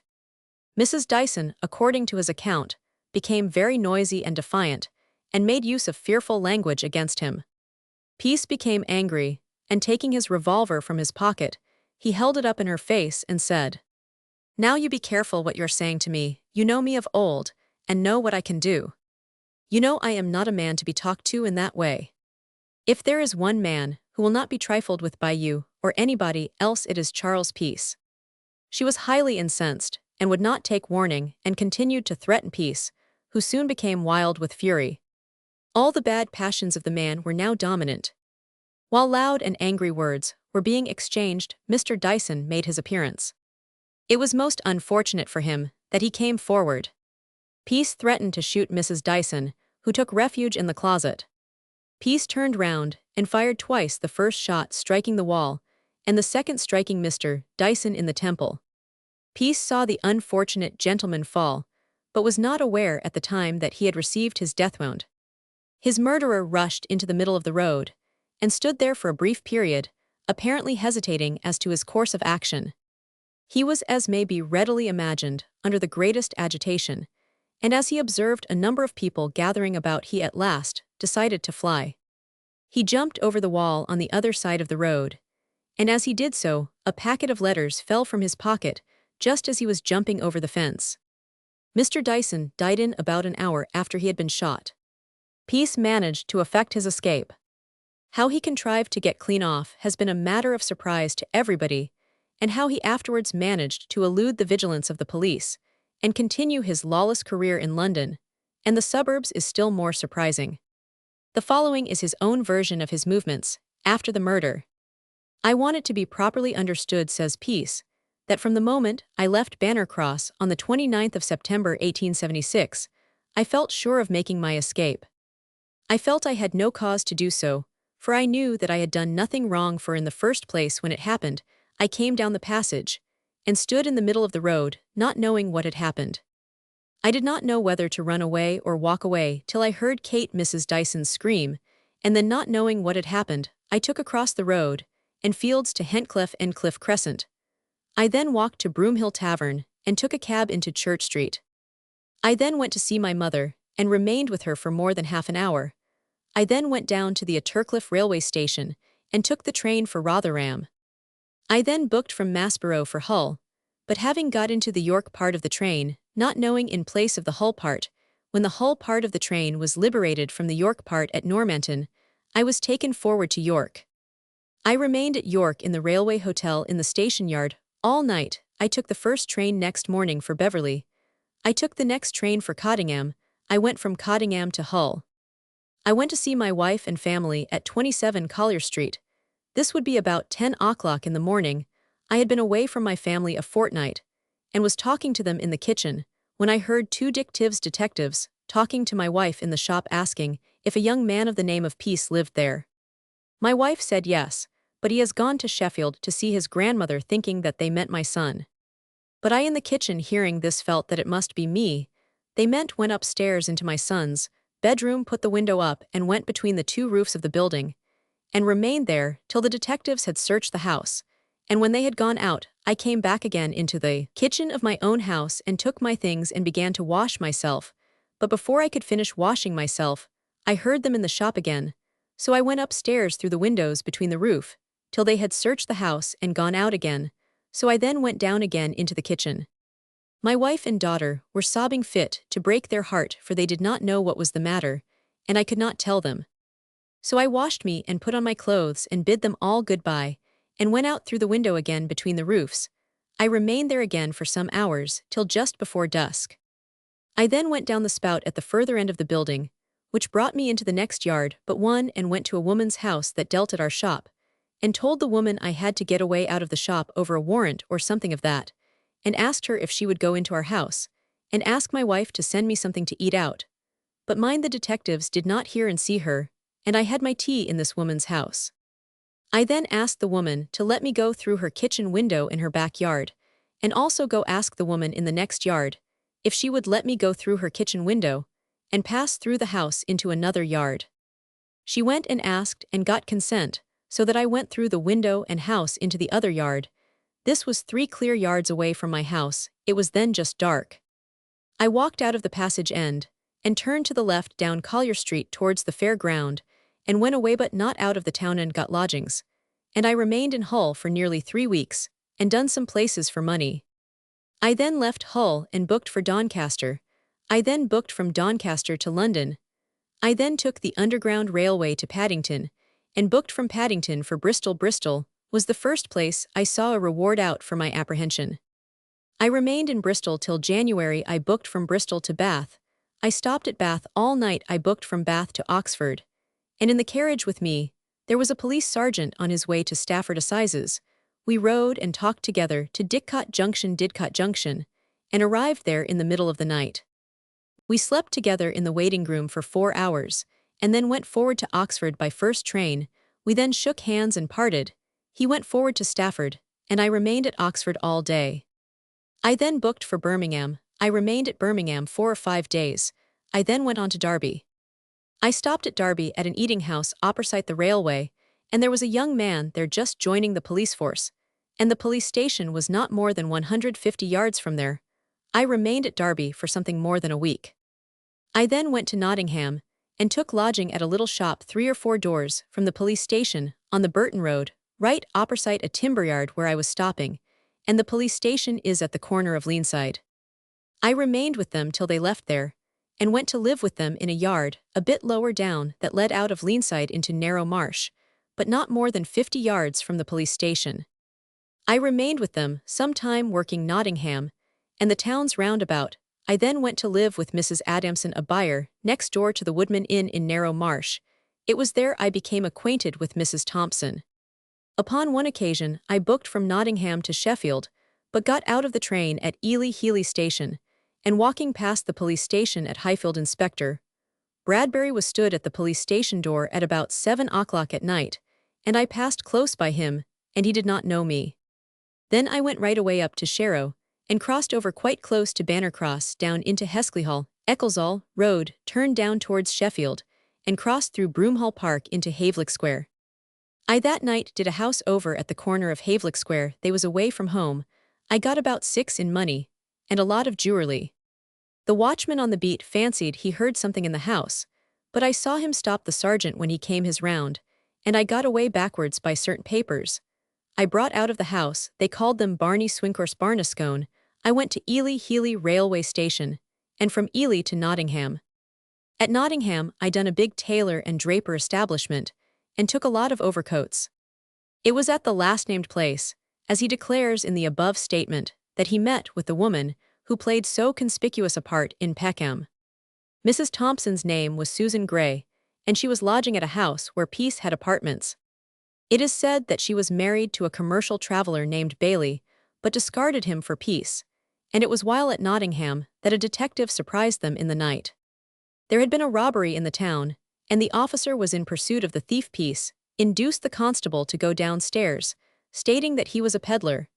Mrs. Dyson, according to his account, became very noisy and defiant, and made use of fearful language against him. Peace became angry, and taking his revolver from his pocket, he held it up in her face and said, "Now you be careful what you're saying to me. You know me of old, and know what I can do. You know I am not a man to be talked to in that way. If there is one man who will not be trifled with by you or anybody else, it is Charles Peace." She was highly incensed, and would not take warning, and continued to threaten Peace, who soon became wild with fury. All the bad passions of the man were now dominant. While loud and angry words were being exchanged, Mr. Dyson made his appearance. It was most unfortunate for him that he came forward. Peace threatened to shoot Mrs. Dyson, who took refuge in the closet. Peace turned round and fired twice, the first shot striking the wall, and the second striking Mr. Dyson in the temple. Peace saw the unfortunate gentleman fall, but was not aware at the time that he had received his death wound. His murderer rushed into the middle of the road, and stood there for a brief period, apparently hesitating as to his course of action. He was, as may be readily imagined, under the greatest agitation, and as he observed a number of people gathering about, he at last decided to fly. He jumped over the wall on the other side of the road, and as he did so, a packet of letters fell from his pocket just as he was jumping over the fence. Mr. Dyson died in about an hour after he had been shot. Peace managed to effect his escape. How he contrived to get clean off has been a matter of surprise to everybody, and how he afterwards managed to elude the vigilance of the police and continue his lawless career in London and the suburbs is still more surprising. The following is his own version of his movements after the murder. I want it to be properly understood, says Peace, that from the moment I left Banner Cross on the 29th of September 1876, I felt sure of making my escape. I felt I had no cause to do so, for I knew that I had done nothing wrong, for in the first place when it happened, I came down the passage and stood in the middle of the road, not knowing what had happened. I did not know whether to run away or walk away till I heard Kate Mrs. Dyson's scream, and then not knowing what had happened, I took across the road and fields to Hentcliffe and Cliff Crescent. I then walked to Broomhill Tavern and took a cab into Church Street. I then went to see my mother and remained with her for more than half an hour. I then went down to the Attercliffe railway station and took the train for Rotherham. I then booked from Maspero for Hull, but having got into the York part of the train, not knowing in place of the Hull part, when the Hull part of the train was liberated from the York part at Normanton, I was taken forward to York. I remained at York in the railway hotel in the station yard all night. I took the first train next morning for Beverley. I took the next train for Cottingham. I went from Cottingham to Hull. I went to see my wife and family at 27 Collier Street. This would be about 10 o'clock in the morning. I had been away from my family a fortnight, and was talking to them in the kitchen, when I heard two detectives talking to my wife in the shop asking if a young man of the name of Peace lived there. My wife said yes, but he has gone to Sheffield to see his grandmother, thinking that they meant my son. But I in the kitchen hearing this felt that it must be me. They meant went upstairs into my son's bedroom, put the window up and went between the two roofs of the building, and remained there till the detectives had searched the house. And when they had gone out, I came back again into the kitchen of my own house and took my things and began to wash myself. But before I could finish washing myself, I heard them in the shop again. So I went upstairs through the windows between the roof, till they had searched the house and gone out again. So I then went down again into the kitchen. My wife and daughter were sobbing fit to break their heart, for they did not know what was the matter, and I could not tell them. So I washed me and put on my clothes and bid them all goodbye, and went out through the window again between the roofs. I remained there again for some hours, till just before dusk. I then went down the spout at the further end of the building, which brought me into the next yard but one, and went to a woman's house that dealt at our shop, and told the woman I had to get away out of the shop over a warrant or something of that, and asked her if she would go into our house, and ask my wife to send me something to eat out. But mind, the detectives did not hear and see her, and I had my tea in this woman's house. I then asked the woman to let me go through her kitchen window in her backyard, and also go ask the woman in the next yard if she would let me go through her kitchen window and pass through the house into another yard. She went and asked and got consent, so that I went through the window and house into the other yard. This was 3 clear yards away from my house. It was then just dark. I walked out of the passage end and turned to the left down Collier Street towards the fair ground, and went away but not out of the town, and got lodgings. And I remained in Hull for nearly 3 weeks, and done some places for money. I then left Hull and booked for Doncaster. I then booked from Doncaster to London. I then took the Underground Railway to Paddington, and booked from Paddington for Bristol. Bristol was the first place I saw a reward out for my apprehension. I remained in Bristol till January. I booked from Bristol to Bath. I stopped at Bath all night. I booked from Bath to Oxford. And in the carriage with me, there was a police sergeant on his way to Stafford Assizes. We rode and talked together to Didcot Junction, and arrived there in the middle of the night. We slept together in the waiting room for 4 hours, and then went forward to Oxford by first train. We then shook hands and parted. He went forward to Stafford, and I remained at Oxford all day. I then booked for Birmingham. I remained at Birmingham 4 or 5 days. I then went on to Derby. I stopped at Derby at an eating house opposite the railway, and there was a young man there just joining the police force, and the police station was not more than 150 yards from there. I remained at Derby for something more than a week. I then went to Nottingham, and took lodging at a little shop 3 or 4 doors from the police station, on the Burton Road, right opposite a timber yard where I was stopping, and the police station is at the corner of Leenside. I remained with them till they left there, and went to live with them in a yard a bit lower down that led out of Leenside into Narrow Marsh, but not more than 50 yards from the police station. I remained with them some time working Nottingham and the town's roundabout. I then went to live with Mrs. Adamson, a buyer, next door to the Woodman Inn in Narrow Marsh. It was there I became acquainted with Mrs. Thompson. Upon one occasion, I booked from Nottingham to Sheffield, but got out of the train at Ely Healy Station, and walking past the police station at Highfield, Inspector Bradbury was stood at the police station door at about 7 o'clock at night, and I passed close by him, and he did not know me. Then I went right away up to Sharrow, and crossed over quite close to Banner Cross down into Heskleyhall, Ecclesall Road, turned down towards Sheffield, and crossed through Broomhall Park into Havelock Square. I that night did a house over at the corner of Havelock Square. They was away from home. I got about 6 in money, and a lot of jewelry. The watchman on the beat fancied he heard something in the house, but I saw him stop the sergeant when he came his round, and I got away backwards by certain papers. I brought out of the house, they called them Barney Swincourse Barnascone. I went to Ely Healy Railway Station, and from Ely to Nottingham. At Nottingham, I done a big tailor and draper establishment, and took a lot of overcoats. It was at the last-named place, as he declares in the above statement, that he met with the woman who played so conspicuous a part in Peckham. Mrs. Thompson's name was Susan Gray, and she was lodging at a house where Peace had apartments. It is said that she was married to a commercial traveler named Bailey, but discarded him for Peace, and it was while at Nottingham that a detective surprised them in the night. There had been a robbery in the town, and the officer was in pursuit of the thief. Peace induced the constable to go downstairs, stating that he was a peddler,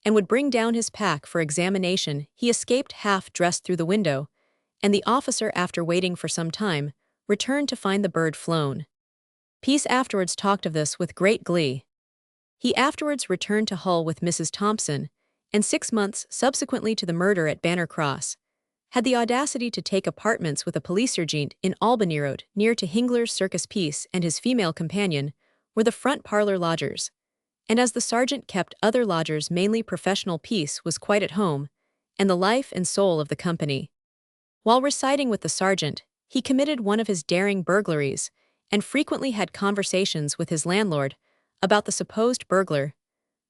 and would bring down his pack for examination. He escaped half-dressed through the window, and the officer, after waiting for some time, returned to find the bird flown. Peace afterwards talked of this with great glee. He afterwards returned to Hull with Mrs. Thompson, and 6 months subsequently to the murder at Banner Cross, had the audacity to take apartments with a police sergeant in Albany Road, near to Hingler's Circus. Peace and his female companion were the front parlor lodgers, and as the sergeant kept other lodgers, mainly professional, Peace was quite at home, and the life and soul of the company. While residing with the sergeant, he committed one of his daring burglaries, and frequently had conversations with his landlord about the supposed burglar.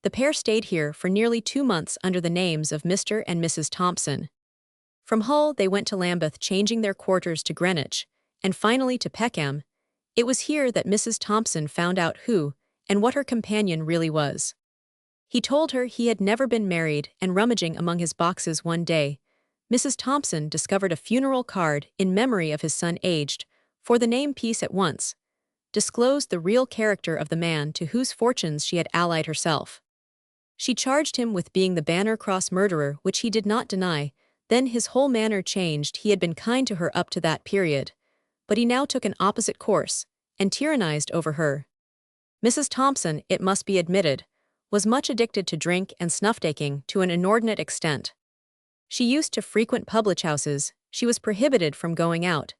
The pair stayed here for nearly 2 months under the names of Mr. and Mrs. Thompson. From Hull they went to Lambeth, changing their quarters to Greenwich, and finally to Peckham. It was here that Mrs. Thompson found out who and what her companion really was. He told her he had never been married, and rummaging among his boxes one day, Mrs. Thompson discovered a funeral card in memory of his son, aged for the name. Peace at once disclosed the real character of the man to whose fortunes she had allied herself. She charged him with being the Banner Cross murderer, which he did not deny. Then his whole manner changed. He had been kind to her up to that period, but he now took an opposite course, and tyrannized over her. Mrs. Thompson, it must be admitted, was much addicted to drink and snuff-taking to an inordinate extent. She used to frequent public houses. She was prohibited from going out,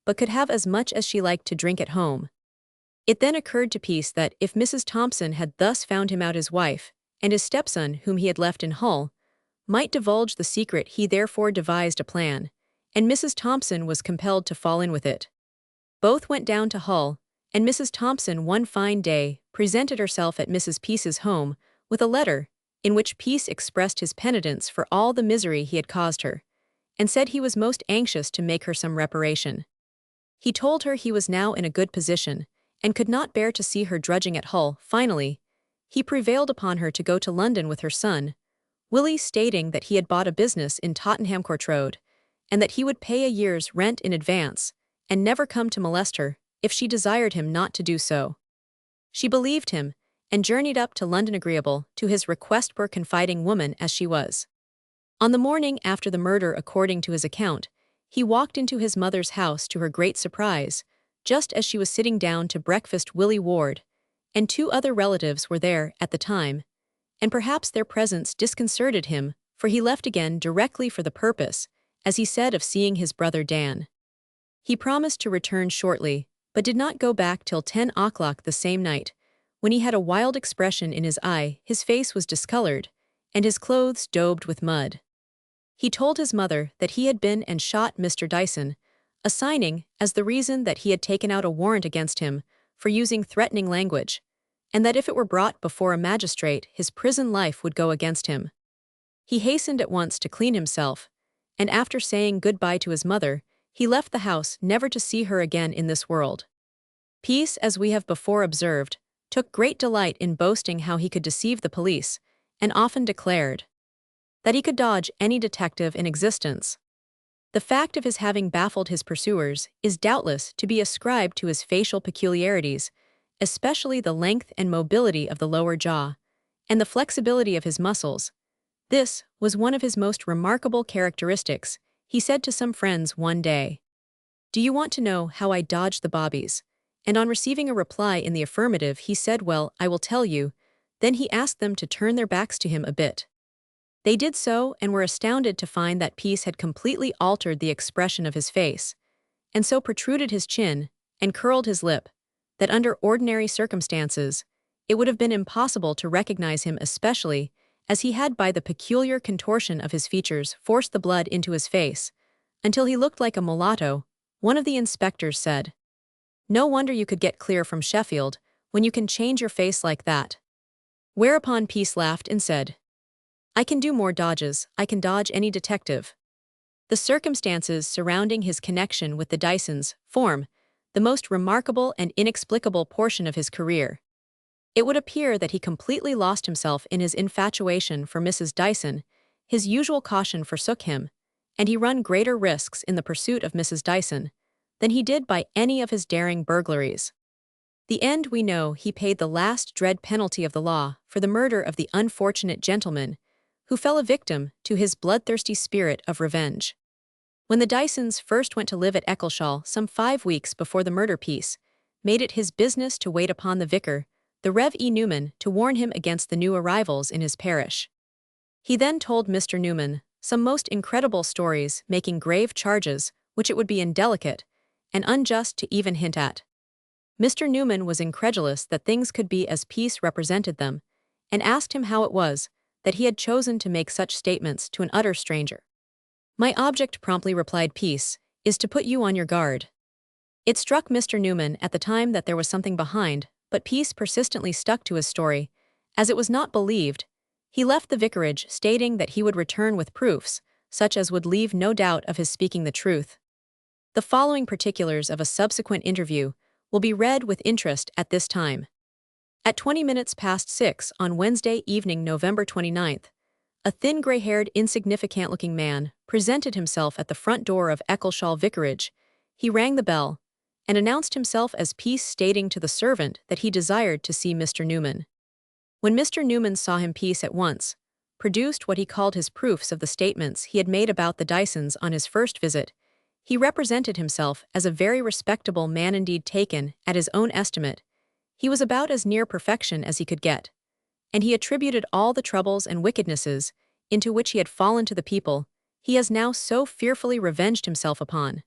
but could have as much as she liked to drink at home. It then occurred to Peace that if Mrs. Thompson had thus found him out, his wife, and his stepson, whom he had left in Hull, might divulge the secret. He therefore devised a plan, and Mrs. Thompson was compelled to fall in with it. Both went down to Hull, and Mrs. Thompson one fine day presented herself at Mrs. Peace's home with a letter, in which Peace expressed his penitence for all the misery he had caused her, and said he was most anxious to make her some reparation. He told her he was now in a good position, and could not bear to see her drudging at Hull. Finally, he prevailed upon her to go to London with her son, Willie, stating that he had bought a business in Tottenham Court Road, and that he would pay a year's rent in advance, and never come to molest her, if she desired him not to do so. She believed him, and journeyed up to London, agreeable to his request, poor confiding woman as she was. On the morning after the murder, according to his account, he walked into his mother's house to her great surprise, just as she was sitting down to breakfast. Willie Ward and 2 other relatives were there at the time, and perhaps their presence disconcerted him, for he left again directly for the purpose, as he said, of seeing his brother Dan. He promised to return shortly, but did not go back till 10 o'clock the same night, when he had a wild expression in his eye. His face was discolored, and his clothes daubed with mud. He told his mother that he had been and shot Mr. Dyson, assigning as the reason that he had taken out a warrant against him for using threatening language, and that if it were brought before a magistrate, his prison life would go against him. He hastened at once to clean himself, and after saying goodbye to his mother, he left the house never to see her again in this world. Peace, as we have before observed, took great delight in boasting how he could deceive the police, and often declared that he could dodge any detective in existence. The fact of his having baffled his pursuers is doubtless to be ascribed to his facial peculiarities, especially the length and mobility of the lower jaw, and the flexibility of his muscles. This was one of his most remarkable characteristics, he said to some friends one day. "Do you want to know how I dodged the bobbies?" And on receiving a reply in the affirmative, he said, "Well, I will tell you." Then he asked them to turn their backs to him a bit. They did so and were astounded to find that Peace had completely altered the expression of his face, and so protruded his chin and curled his lip, that under ordinary circumstances, it would have been impossible to recognize him, especially as he had by the peculiar contortion of his features forced the blood into his face, until he looked like a mulatto. One of the inspectors said, "No wonder you could get clear from Sheffield, when you can change your face like that." Whereupon Peace laughed and said, "I can do more dodges, I can dodge any detective." The circumstances surrounding his connection with the Dysons form the most remarkable and inexplicable portion of his career. It would appear that he completely lost himself in his infatuation for Mrs. Dyson, his usual caution forsook him, and he run greater risks in the pursuit of Mrs. Dyson than he did by any of his daring burglaries. The end we know, he paid the last dread penalty of the law for the murder of the unfortunate gentleman who fell a victim to his bloodthirsty spirit of revenge. When the Dysons first went to live at Eccleshall some 5 weeks before the murder, Peace made it his business to wait upon the vicar, the Rev. E. Newman, to warn him against the new arrivals in his parish. He then told Mr. Newman some most incredible stories, making grave charges which it would be indelicate and unjust to even hint at. Mr. Newman was incredulous that things could be as Peace represented them, and asked him how it was that he had chosen to make such statements to an utter stranger. "My object," promptly replied Peace, "is to put you on your guard." It struck Mr. Newman at the time that there was something behind, but Peace persistently stuck to his story. As it was not believed, he left the vicarage, stating that he would return with proofs, such as would leave no doubt of his speaking the truth. The following particulars of a subsequent interview will be read with interest at this time. At 20 minutes past 6 on Wednesday evening, November 29th, a thin gray-haired, insignificant-looking man presented himself at the front door of Eccleshall Vicarage. He rang the bell and announced himself as Peace, stating to the servant that he desired to see Mr. Newman. When Mr. Newman saw him, Peace at once produced what he called his proofs of the statements he had made about the Dysons on his first visit. He represented himself as a very respectable man indeed. Taken at his own estimate, he was about as near perfection as he could get, and he attributed all the troubles and wickednesses into which he had fallen to the people he has now so fearfully revenged himself upon.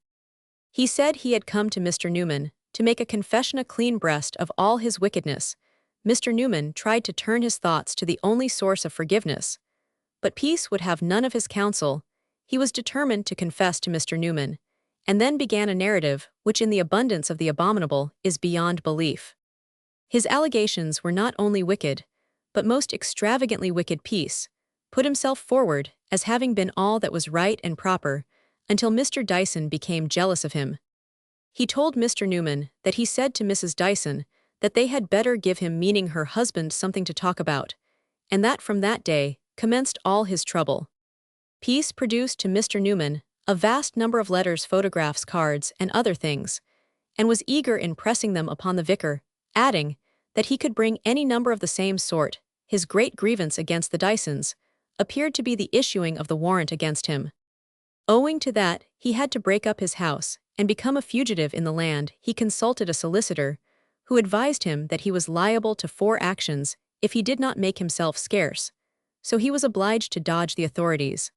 He said he had come to Mr. Newman to make a confession, a clean breast of all his wickedness. Mr. Newman tried to turn his thoughts to the only source of forgiveness, but Peace would have none of his counsel. He was determined to confess to Mr. Newman, and then began a narrative which, in the abundance of the abominable, is beyond belief. His allegations were not only wicked, but most extravagantly wicked. Peace put himself forward as having been all that was right and proper, until Mr. Dyson became jealous of him. He told Mr. Newman that he said to Mrs. Dyson that they had better give him, meaning her husband, something to talk about, and that from that day commenced all his trouble. Peace produced to Mr. Newman a vast number of letters, photographs, cards, and other things, and was eager in pressing them upon the vicar, adding that he could bring any number of the same sort. His great grievance against the Dysons appeared to be the issuing of the warrant against him. Owing to that, he had to break up his house and become a fugitive in the land. He consulted a solicitor, who advised him that he was liable to 4 actions if he did not make himself scarce, so he was obliged to dodge the authorities.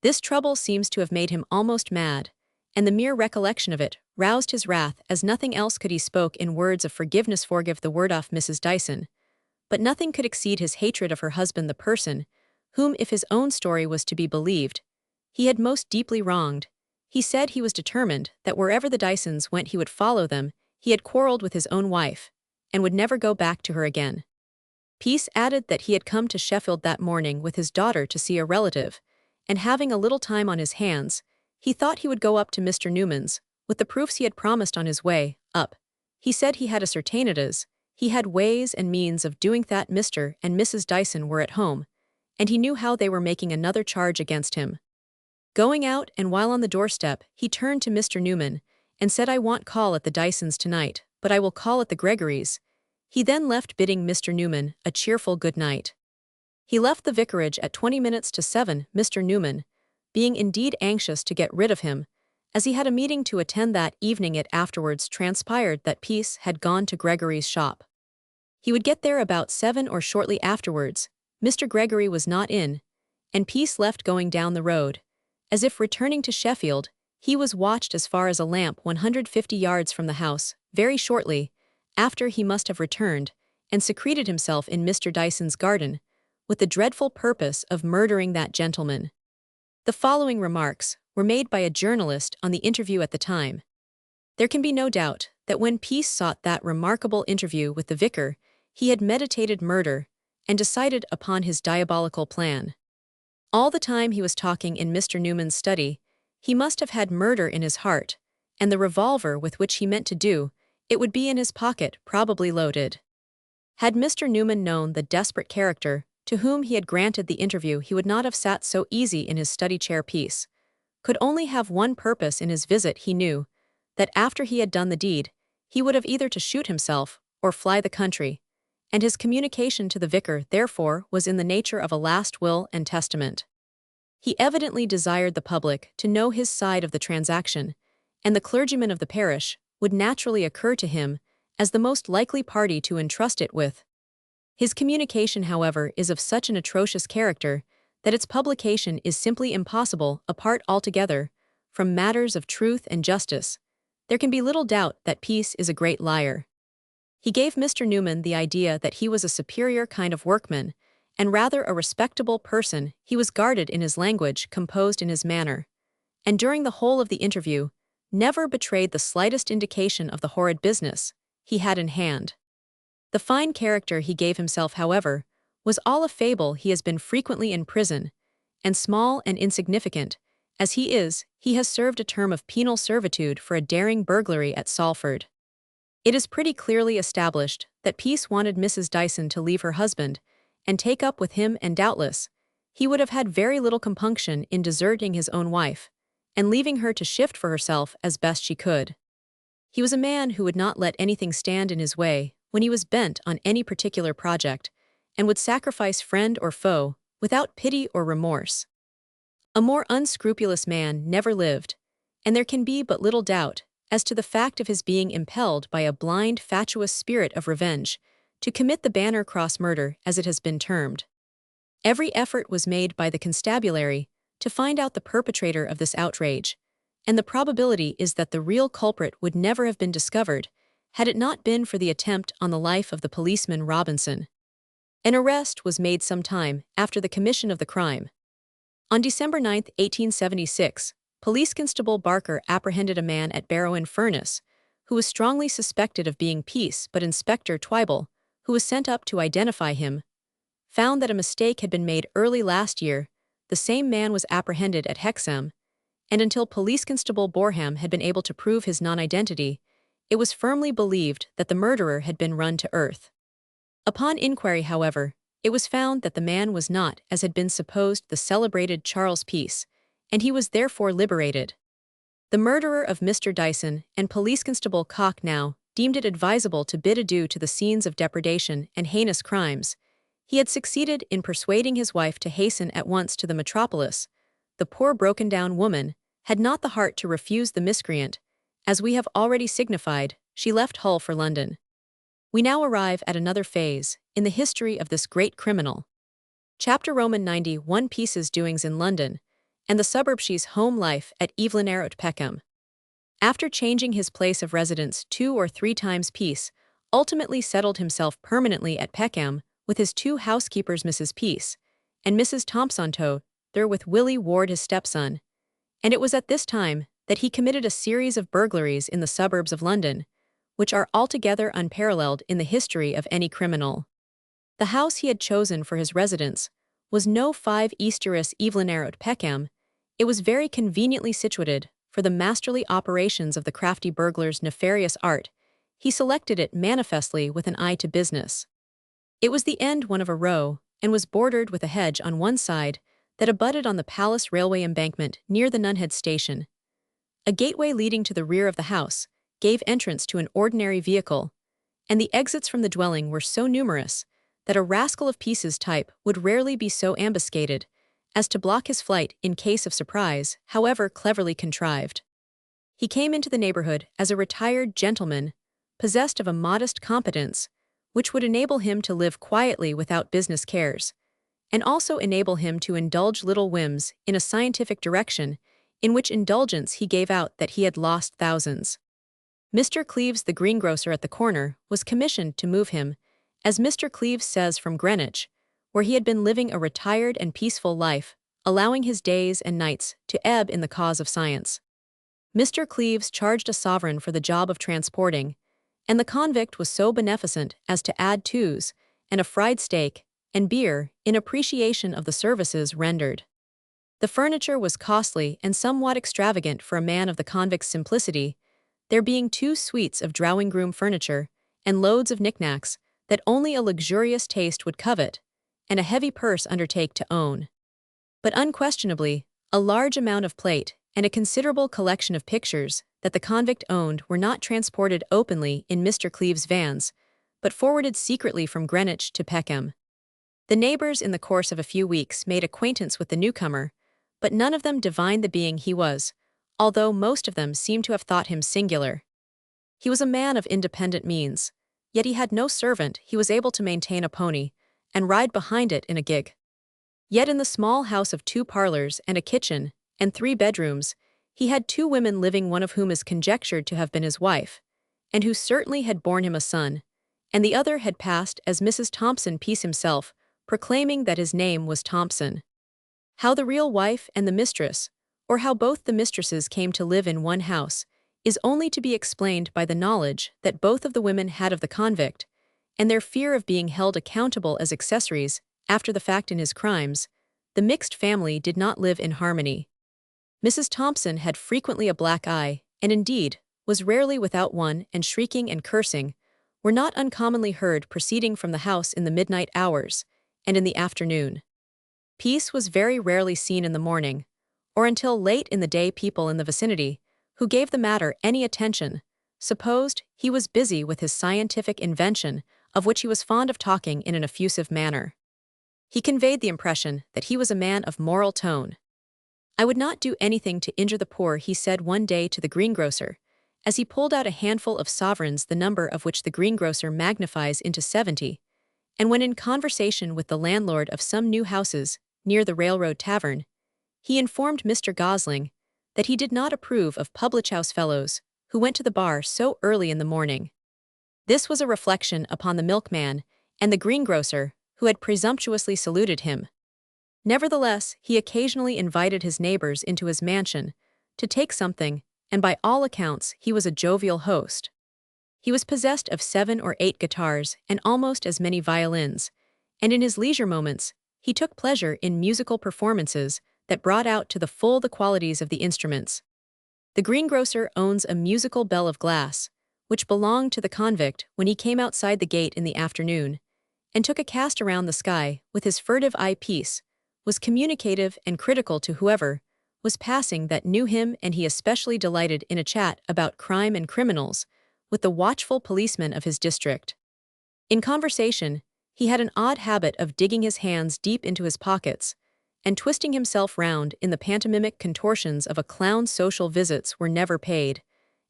This trouble seems to have made him almost mad, and the mere recollection of it roused his wrath as nothing else could. He spoke in words of forgiveness, forgive the word off Mrs. Dyson, but nothing could exceed his hatred of her husband, the person whom, if his own story was to be believed, he had most deeply wronged. He said he was determined that wherever the Dysons went he would follow them. He had quarreled with his own wife, and would never go back to her again. Peace added that he had come to Sheffield that morning with his daughter to see a relative, and having a little time on his hands, he thought he would go up to Mr. Newman's, with the proofs he had promised on his way up. He said he had ascertained as he had ways and means of doing that Mr. and Mrs. Dyson were at home, and he knew how they were making another charge against him. Going out, and while on the doorstep, he turned to Mr. Newman, and said, "I won't call at the Dysons tonight, but I will call at the Gregorys." He then left, bidding Mr. Newman a cheerful good night. He left the vicarage at 20 minutes to 7, Mr. Newman, being indeed anxious to get rid of him, as he had a meeting to attend that evening. It afterwards transpired that Peace had gone to Gregory's shop. He would get there about 7 or shortly afterwards. Mr. Gregory was not in, and Peace left, going down the road. As if returning to Sheffield, he was watched as far as a lamp 150 yards from the house. Very shortly after, he must have returned, and secreted himself in Mr. Dyson's garden, with the dreadful purpose of murdering that gentleman. The following remarks were made by a journalist on the interview at the time. There can be no doubt that when Peace sought that remarkable interview with the vicar, he had meditated murder, and decided upon his diabolical plan. All the time he was talking in Mr. Newman's study, he must have had murder in his heart, and the revolver with which he meant to do it would be in his pocket, probably loaded. Had Mr. Newman known the desperate character to whom he had granted the interview, he would not have sat so easy in his study chair. Peace could only have one purpose in his visit. He knew that after he had done the deed, he would have either to shoot himself or fly the country, and his communication to the vicar, therefore, was in the nature of a last will and testament. He evidently desired the public to know his side of the transaction, and the clergyman of the parish would naturally occur to him as the most likely party to entrust it with. His communication, however, is of such an atrocious character that its publication is simply impossible. Apart altogether from matters of truth and justice, there can be little doubt that Peace is a great liar. He gave Mr. Newman the idea that he was a superior kind of workman, and rather a respectable person. He was guarded in his language, composed in his manner, and during the whole of the interview never betrayed the slightest indication of the horrid business he had in hand. The fine character he gave himself, however, was all a fable. He has been frequently in prison, and small and insignificant as he is, he has served a term of penal servitude for a daring burglary at Salford. It is pretty clearly established that Peace wanted Mrs. Dyson to leave her husband and take up with him, and doubtless he would have had very little compunction in deserting his own wife and leaving her to shift for herself as best she could. He was a man who would not let anything stand in his way when he was bent on any particular project, and would sacrifice friend or foe without pity or remorse. A more unscrupulous man never lived, and there can be but little doubt as to the fact of his being impelled by a blind, fatuous spirit of revenge to commit the Banner Cross murder, as it has been termed. Every effort was made by the constabulary to find out the perpetrator of this outrage, and the probability is that the real culprit would never have been discovered had it not been for the attempt on the life of the policeman Robinson. An arrest was made some time after the commission of the crime. On December 9, 1876, Police Constable Barker apprehended a man at Barrow-in-Furness, who was strongly suspected of being Peace, but Inspector Twible, who was sent up to identify him, found that a mistake had been made early last year. The same man was apprehended at Hexham, and until Police Constable Boreham had been able to prove his non-identity, it was firmly believed that the murderer had been run to earth. Upon inquiry, however, it was found that the man was not, as had been supposed, the celebrated Charles Peace, and he was therefore liberated. The murderer of Mr. Dyson and Police Constable Cock now deemed it advisable to bid adieu to the scenes of depredation and heinous crimes. He had succeeded in persuading his wife to hasten at once to the metropolis. The poor broken-down woman had not the heart to refuse the miscreant. As we have already signified, she left Hull for London. We now arrive at another phase in the history of this great criminal. Chapter Roman 91 Peace's doings in London, and the suburbs' home life at Evelyn Peckham. After changing his place of residence 2 or 3 times, Peace ultimately settled himself permanently at Peckham with his 2 housekeepers, Mrs. Peace and Mrs. Thompsontoe, there with Willie Ward, his stepson, and it was at this time that he committed a series of burglaries in the suburbs of London, which are altogether unparalleled in the history of any criminal. The house he had chosen for his residence was No. 5 Easteris Evelyn Peckham. It was very conveniently situated for the masterly operations of the crafty burglar's nefarious art. He selected it manifestly with an eye to business. It was the end one of a row, and was bordered with a hedge on one side that abutted on the Palace Railway embankment near the Nunhead station. A gateway leading to the rear of the house gave entrance to an ordinary vehicle, and the exits from the dwelling were so numerous that a rascal of Peace's type would rarely be so ambuscaded as to block his flight in case of surprise, however cleverly contrived. He came into the neighborhood as a retired gentleman, possessed of a modest competence, which would enable him to live quietly without business cares, and also enable him to indulge little whims in a scientific direction, in which indulgence he gave out that he had lost thousands. Mr. Cleves, the greengrocer at the corner, was commissioned to move him, as Mr. Cleves says, from Greenwich, where he had been living a retired and peaceful life, allowing his days and nights to ebb in the cause of science. Mr. Cleves charged a sovereign for the job of transporting, and the convict was so beneficent as to add twos, and a fried steak, and beer, in appreciation of the services rendered. The furniture was costly and somewhat extravagant for a man of the convict's simplicity, there being 2 suites of drawing-room furniture, and loads of knickknacks that only a luxurious taste would covet, and a heavy purse undertake to own. But unquestionably, a large amount of plate and a considerable collection of pictures that the convict owned were not transported openly in Mr. Cleves' vans, but forwarded secretly from Greenwich to Peckham. The neighbors in the course of a few weeks made acquaintance with the newcomer, but none of them divined the being he was, although most of them seemed to have thought him singular. He was a man of independent means, yet he had no servant. He was able to maintain a pony, and ride behind it in a gig. Yet in the small house of 2 parlors and a kitchen, and 3 bedrooms, he had 2 women living, one of whom is conjectured to have been his wife, and who certainly had borne him a son, and the other had passed as Mrs. Thompson Peace himself, proclaiming that his name was Thompson. How the real wife and the mistress, or how both the mistresses came to live in one house, is only to be explained by the knowledge that both of the women had of the convict, and their fear of being held accountable as accessories after the fact in his crimes. The mixed family did not live in harmony. Mrs. Thompson had frequently a black eye, and indeed was rarely without one, and shrieking and cursing were not uncommonly heard proceeding from the house in the midnight hours, and in the afternoon. Peace was very rarely seen in the morning, or until late in the day. People in the vicinity, who gave the matter any attention, supposed he was busy with his scientific invention, of which he was fond of talking in an effusive manner. He conveyed the impression that he was a man of moral tone. "I would not do anything to injure the poor," he said one day to the greengrocer, as he pulled out a handful of sovereigns, the number of which the greengrocer magnifies into 70, and when in conversation with the landlord of some new houses near the railroad tavern, he informed Mr. Gosling that he did not approve of public-house fellows who went to the bar so early in the morning. This was a reflection upon the milkman and the greengrocer, who had presumptuously saluted him. Nevertheless, he occasionally invited his neighbors into his mansion to take something, and by all accounts he was a jovial host. He was possessed of 7 or 8 guitars and almost as many violins, and in his leisure moments he took pleasure in musical performances that brought out to the full the qualities of the instruments. The greengrocer owns a musical bell of glass, which belonged to the convict when he came outside the gate in the afternoon, and took a cast around the sky with his furtive eye-piece, was communicative and critical to whoever was passing that knew him, and he especially delighted in a chat about crime and criminals with the watchful policemen of his district. In conversation, he had an odd habit of digging his hands deep into his pockets, and twisting himself round in the pantomimic contortions of a clown's. Social visits were never paid,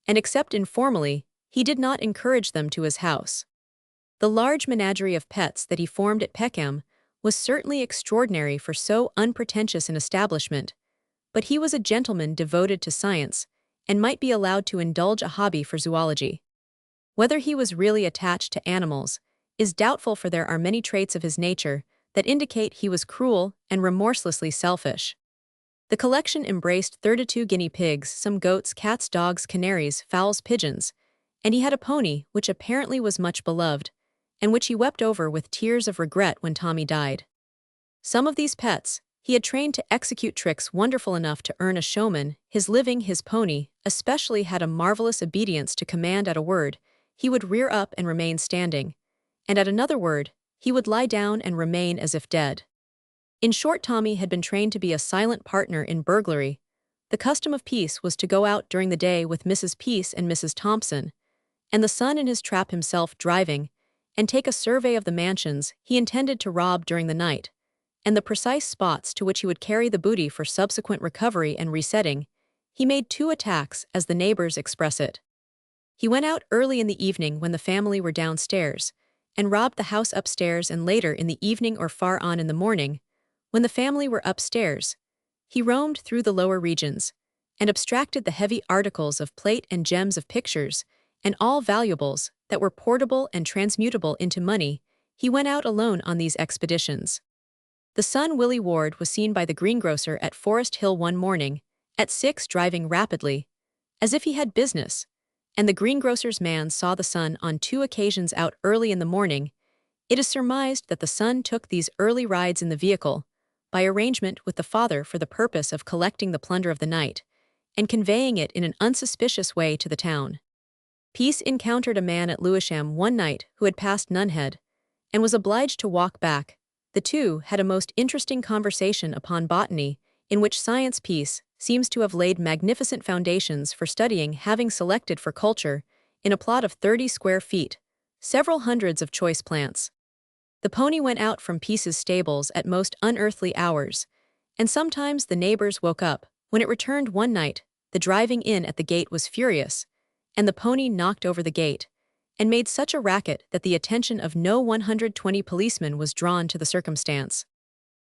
and except informally, he did not encourage them to his house. The large menagerie of pets that he formed at Peckham was certainly extraordinary for so unpretentious an establishment, but he was a gentleman devoted to science, and might be allowed to indulge a hobby for zoology. Whether he was really attached to animals is doubtful, for there are many traits of his nature that indicate he was cruel and remorselessly selfish. The collection embraced 32 guinea pigs, some goats, cats, dogs, canaries, fowls, pigeons, and he had a pony which apparently was much beloved, and which he wept over with tears of regret when Tommy died. Some of these pets he had trained to execute tricks wonderful enough to earn a showman his living. His pony especially had a marvelous obedience to command. At a word, he would rear up and remain standing, and at another word, he would lie down and remain as if dead. In short, Tommy had been trained to be a silent partner in burglary. The custom of Peace was to go out during the day with Mrs. Peace and Mrs. Thompson, and the son in his trap himself driving, and take a survey of the mansions he intended to rob during the night, and the precise spots to which he would carry the booty for subsequent recovery and resetting. He made 2 attacks, as the neighbors express it. He went out early in the evening when the family were downstairs, and robbed the house upstairs, and later in the evening or far on in the morning, when the family were upstairs, he roamed through the lower regions, and abstracted the heavy articles of plate and gems of pictures, and all valuables that were portable and transmutable into money. He went out alone on these expeditions. The son Willie Ward was seen by the greengrocer at Forest Hill one morning, at 6, driving rapidly, as if he had business, and the greengrocer's man saw the son on 2 occasions out early in the morning. It is surmised that the son took these early rides in the vehicle, by arrangement with the father, for the purpose of collecting the plunder of the night, and conveying it in an unsuspicious way to the town. Peace encountered a man at Lewisham one night who had passed Nunhead, and was obliged to walk back. The two had a most interesting conversation upon botany, in which science. Peace seems to have laid magnificent foundations for studying, having selected for culture, in a plot of 30 square feet, several hundreds of choice plants. The pony went out from Peace's stables at most unearthly hours, and sometimes the neighbors woke up. When it returned one night, the driving in at the gate was furious, and the pony knocked over the gate, and made such a racket that the attention of no 120 policemen was drawn to the circumstance.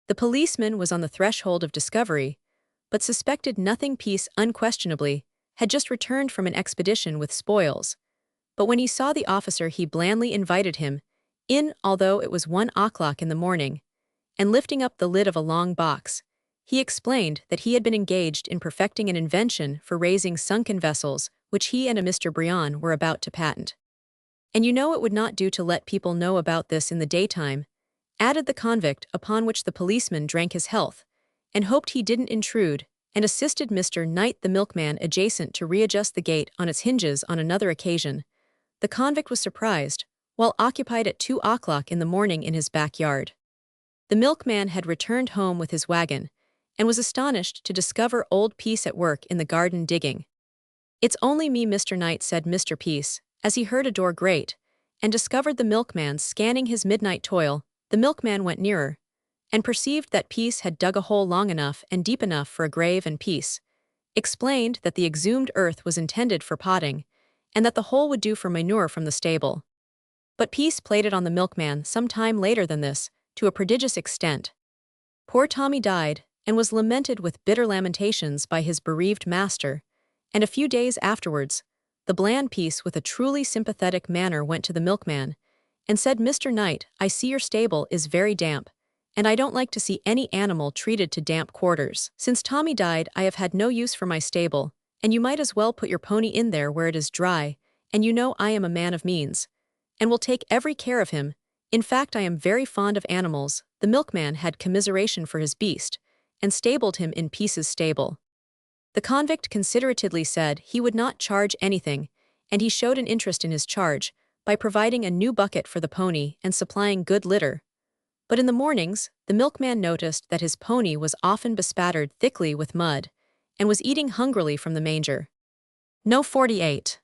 The policeman was on the threshold of discovery, but suspected nothing. Peace, unquestionably, had just returned from an expedition with spoils, but when he saw the officer he blandly invited him in, although it was 1 o'clock in the morning, and lifting up the lid of a long box, he explained that he had been engaged in perfecting an invention for raising sunken vessels, which he and a Mr. Brion were about to patent. "And you know it would not do to let people know about this in the daytime," added the convict, upon which the policeman drank his health, and hoped he didn't intrude, and assisted Mr. Knight the milkman adjacent to readjust the gate on its hinges. On another occasion, the convict was surprised, while occupied at 2 o'clock in the morning in his backyard. The milkman had returned home with his wagon, and was astonished to discover old Peace at work in the garden digging. "It's only me, Mr. Knight," said Mr. Peace, as he heard a door grate, and discovered the milkman scanning his midnight toil. The milkman went nearer, and perceived that Peace had dug a hole long enough and deep enough for a grave, and Peace explained that the exhumed earth was intended for potting, and that the hole would do for manure from the stable. But Peace played it on the milkman some time later than this, to a prodigious extent. Poor Tommy died, and was lamented with bitter lamentations by his bereaved master, and a few days afterwards, the bland Peace with a truly sympathetic manner went to the milkman, and said, "Mr. Knight, I see your stable is very damp, and I don't like to see any animal treated to damp quarters. Since Tommy died, I have had no use for my stable, and you might as well put your pony in there where it is dry, and you know I am a man of means, and will take every care of him. In fact, I am very fond of animals." The milkman had commiseration for his beast, and stabled him in Peace's stable. The convict considerately said he would not charge anything, and he showed an interest in his charge, by providing a new bucket for the pony and supplying good litter. But in the mornings, the milkman noticed that his pony was often bespattered thickly with mud, and was eating hungrily from the manger. No. 48.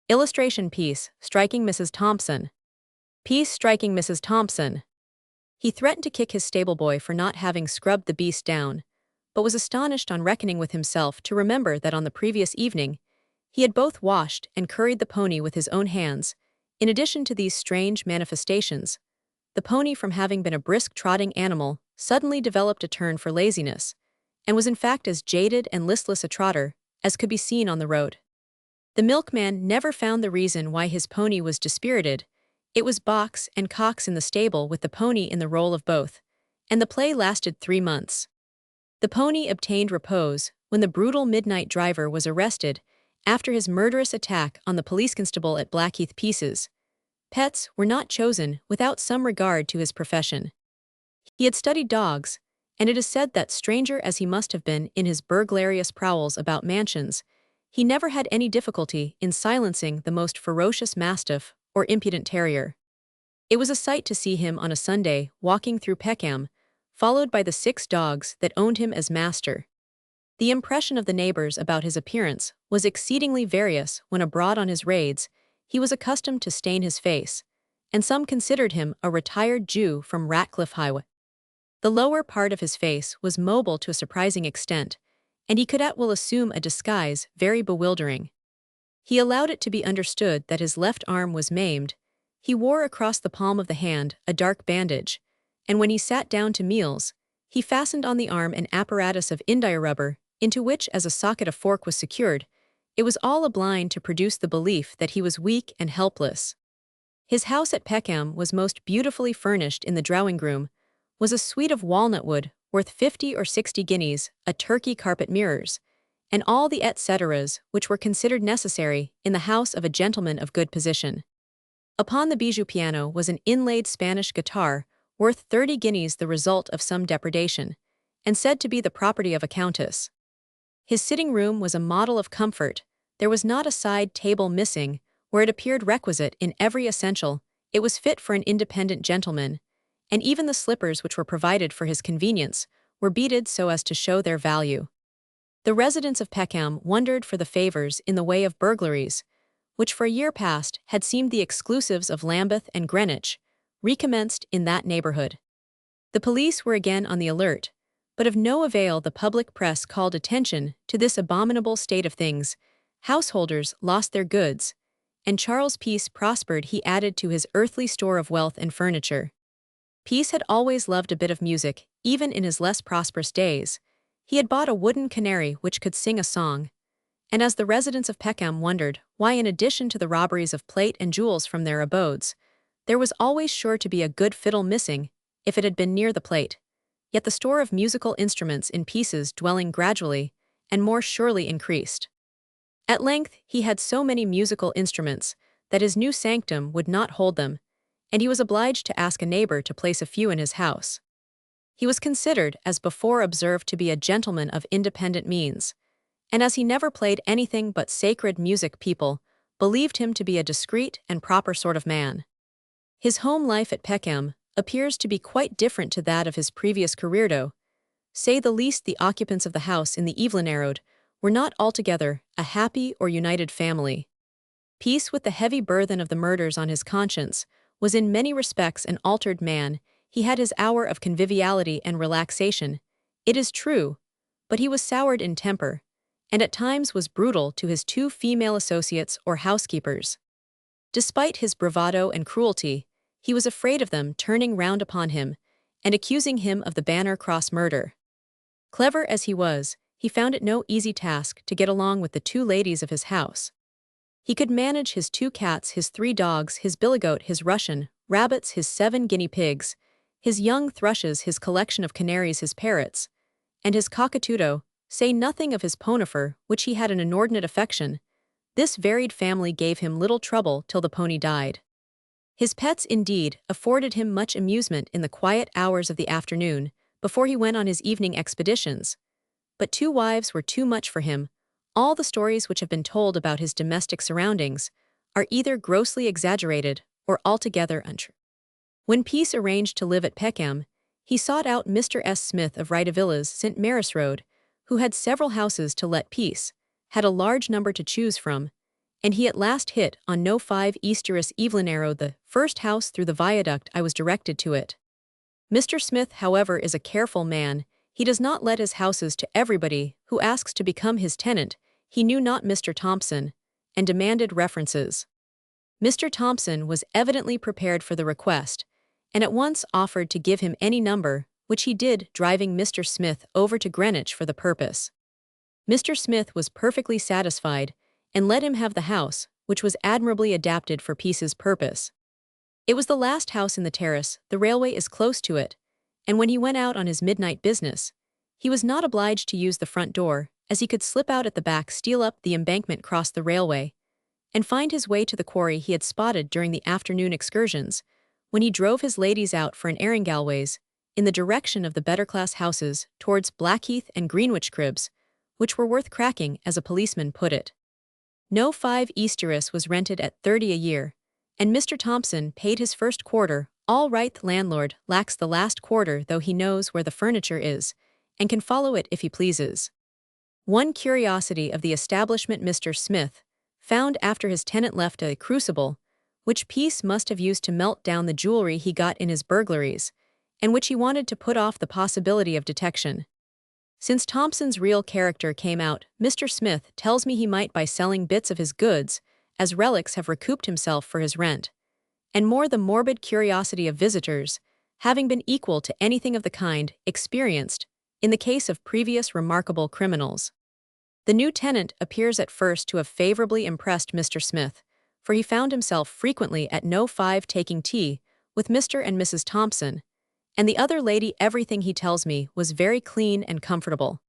Illustration. Peace striking Mrs. Thompson. Peace striking Mrs. Thompson. He threatened to kick his stableboy for not having scrubbed the beast down, but was astonished on reckoning with himself to remember that on the previous evening, he had both washed and curried the pony with his own hands. In addition to these strange manifestations, the pony, from having been a brisk trotting animal, suddenly developed a turn for laziness, and was in fact as jaded and listless a trotter as could be seen on the road. The milkman never found the reason why his pony was dispirited. It was Box and Cox in the stable with the pony in the role of both, and the play lasted 3 months. The pony obtained repose when the brutal midnight driver was arrested, After his murderous attack on the police constable at Blackheath Pieces, pets were not chosen without some regard to his profession. He had studied dogs, and it is said that stranger as he must have been in his burglarious prowls about mansions, he never had any difficulty in silencing the most ferocious mastiff or impudent terrier. It was a sight to see him on a Sunday walking through Peckham, followed by the 6 dogs that owned him as master. The impression of the neighbors about his appearance was exceedingly various when abroad on his raids. He was accustomed to stain his face, and some considered him a retired Jew from Ratcliffe Highway. The lower part of his face was mobile to a surprising extent, and he could at will assume a disguise very bewildering. He allowed it to be understood that his left arm was maimed. He wore across the palm of the hand a dark bandage, and when he sat down to meals, he fastened on the arm an apparatus of india rubber, into which as a socket a fork was secured. It was all a blind to produce the belief that he was weak and helpless. His house at Peckham was most beautifully furnished in the drawing-room, was a suite of walnut wood, worth 50 or 60 guineas, a Turkey carpet mirrors, and all the et ceteras which were considered necessary in the house of a gentleman of good position. Upon the bijou piano was an inlaid Spanish guitar, worth 30 guineas, the result of some depredation, and said to be the property of a countess. His sitting room was a model of comfort. There was not a side table missing, where it appeared requisite in every essential. It was fit for an independent gentleman, and even the slippers which were provided for his convenience were beaded so as to show their value. The residents of Peckham wondered for the favors in the way of burglaries, which for a year past had seemed the exclusives of Lambeth and Greenwich, recommenced in that neighborhood. The police were again on the alert, but of no avail. The public press called attention to this abominable state of things. Householders lost their goods, and Charles Peace prospered. He added to his earthly store of wealth and furniture. Peace had always loved a bit of music, even in his less prosperous days. He had bought a wooden canary which could sing a song, and as the residents of Peckham wondered why, in addition to the robberies of plate and jewels from their abodes, there was always sure to be a good fiddle missing if it had been near the plate, yet the store of musical instruments in Peace's dwelling gradually and more surely increased. At length he had so many musical instruments that his new sanctum would not hold them, and he was obliged to ask a neighbor to place a few in his house. He was considered, as before observed, to be a gentleman of independent means, and as he never played anything but sacred music, people believed him to be a discreet and proper sort of man. His home life at Peckham appears to be quite different to that of his previous career. Say the least, the occupants of the house in the Evelyn Road were not altogether a happy or united family. Peace, with the heavy burthen of the murders on his conscience, was in many respects an altered man. He had his hour of conviviality and relaxation, it is true, but he was soured in temper, and at times was brutal to his 2 female associates or housekeepers. Despite his bravado and cruelty, he was afraid of them turning round upon him and accusing him of the Banner Cross murder. Clever as he was, he found it no easy task to get along with the 2 ladies of his house. He could manage his 2 cats, his 3 dogs, his billygoat, his Russian rabbits, his 7 guinea pigs, his young thrushes, his collection of canaries, his parrots, and his cockatoo, say nothing of his ponifer, which he had an inordinate affection. This varied family gave him little trouble till the pony died. His pets, indeed, afforded him much amusement in the quiet hours of the afternoon, before he went on his evening expeditions. But 2 wives were too much for him. All the stories which have been told about his domestic surroundings are either grossly exaggerated or altogether untrue. When Peace arranged to live at Peckham, he sought out Mr. S. Smith of Villas, St. Mary's Road, who had several houses to let. Peace had a large number to choose from, and he at last hit on No. 5 Easterus Evelyn Road, the first house through the viaduct. I was directed to it. Mr. Smith, however, is a careful man. He does not let his houses to everybody who asks to become his tenant. He knew not Mr. Thompson, and demanded references. Mr. Thompson was evidently prepared for the request, and at once offered to give him any number, which he did, driving Mr. Smith over to Greenwich for the purpose. Mr. Smith was perfectly satisfied, and let him have the house, which was admirably adapted for Peace's purpose. It was the last house in the terrace, the railway is close to it, and when he went out on his midnight business, he was not obliged to use the front door, as he could slip out at the back, steal up the embankment, cross the railway, and find his way to the quarry he had spotted during the afternoon excursions, when he drove his ladies out for an airing galways, in the direction of the better-class houses towards Blackheath and Greenwich cribs, which were worth cracking, as a policeman put it. No 5 Easterus was rented at 30 a year, and Mr. Thompson paid his first quarter. All right, the landlord lacks the last quarter, though he knows where the furniture is, and can follow it if he pleases. One curiosity of the establishment Mr. Smith found after his tenant left a crucible, which piece must have used to melt down the jewelry he got in his burglaries, and which he wanted to put off the possibility of detection. Since Thompson's real character came out, Mr. Smith tells me he might, by selling bits of his goods as relics, have recouped himself for his rent, and more the morbid curiosity of visitors, having been equal to anything of the kind experienced in the case of previous remarkable criminals. The new tenant appears at first to have favorably impressed Mr. Smith, for he found himself frequently at No. 5 taking tea with Mr. and Mrs. Thompson, and the other lady. Everything, he tells me, was very clean and comfortable.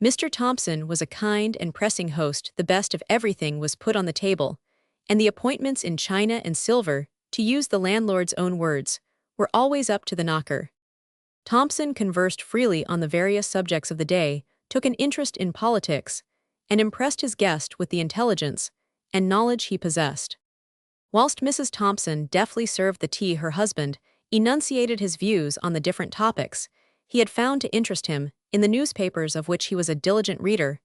Mr. Thompson was a kind and pressing host. The best of everything was put on the table, and the appointments in china and silver, to use the landlord's own words, were always up to the knocker. Thompson conversed freely on the various subjects of the day, took an interest in politics, and impressed his guest with the intelligence and knowledge he possessed. Whilst Mrs. Thompson deftly served the tea, her husband enunciated his views on the different topics he had found to interest him in the newspapers of which he was a diligent reader.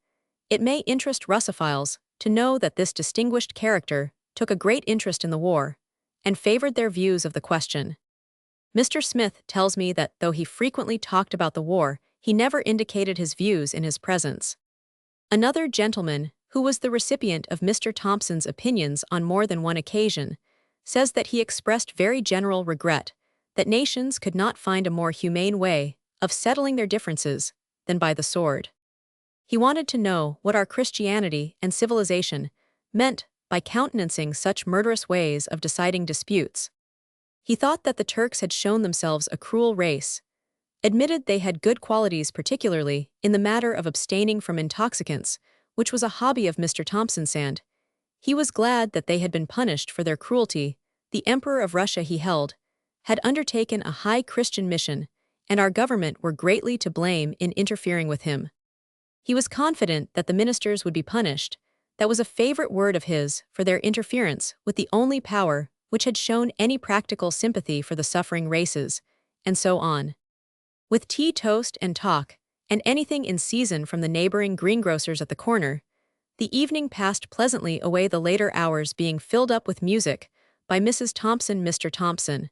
It may interest Russophiles to know that this distinguished character took a great interest in the war, and favored their views of the question. Mr. Smith tells me that, though he frequently talked about the war, he never indicated his views in his presence. Another gentleman, who was the recipient of Mr. Thompson's opinions on more than one occasion, says that he expressed very general regret that nations could not find a more humane way of settling their differences than by the sword. He wanted to know what our Christianity and civilization meant by countenancing such murderous ways of deciding disputes. He thought that the Turks had shown themselves a cruel race, admitted they had good qualities, particularly in the matter of abstaining from intoxicants, which was a hobby of Mr. Thompson's, and he was glad that they had been punished for their cruelty. The Emperor of Russia, he held, had undertaken a high Christian mission, and our government were greatly to blame in interfering with him. He was confident that the ministers would be punished. That was a favorite word of his, for their interference with the only power which had shown any practical sympathy for the suffering races, and so on. With tea, toast, and talk, and anything in season from the neighboring greengrocer's at the corner, the evening passed pleasantly away, the later hours being filled up with music by Mrs. Thompson, Mr. Thompson,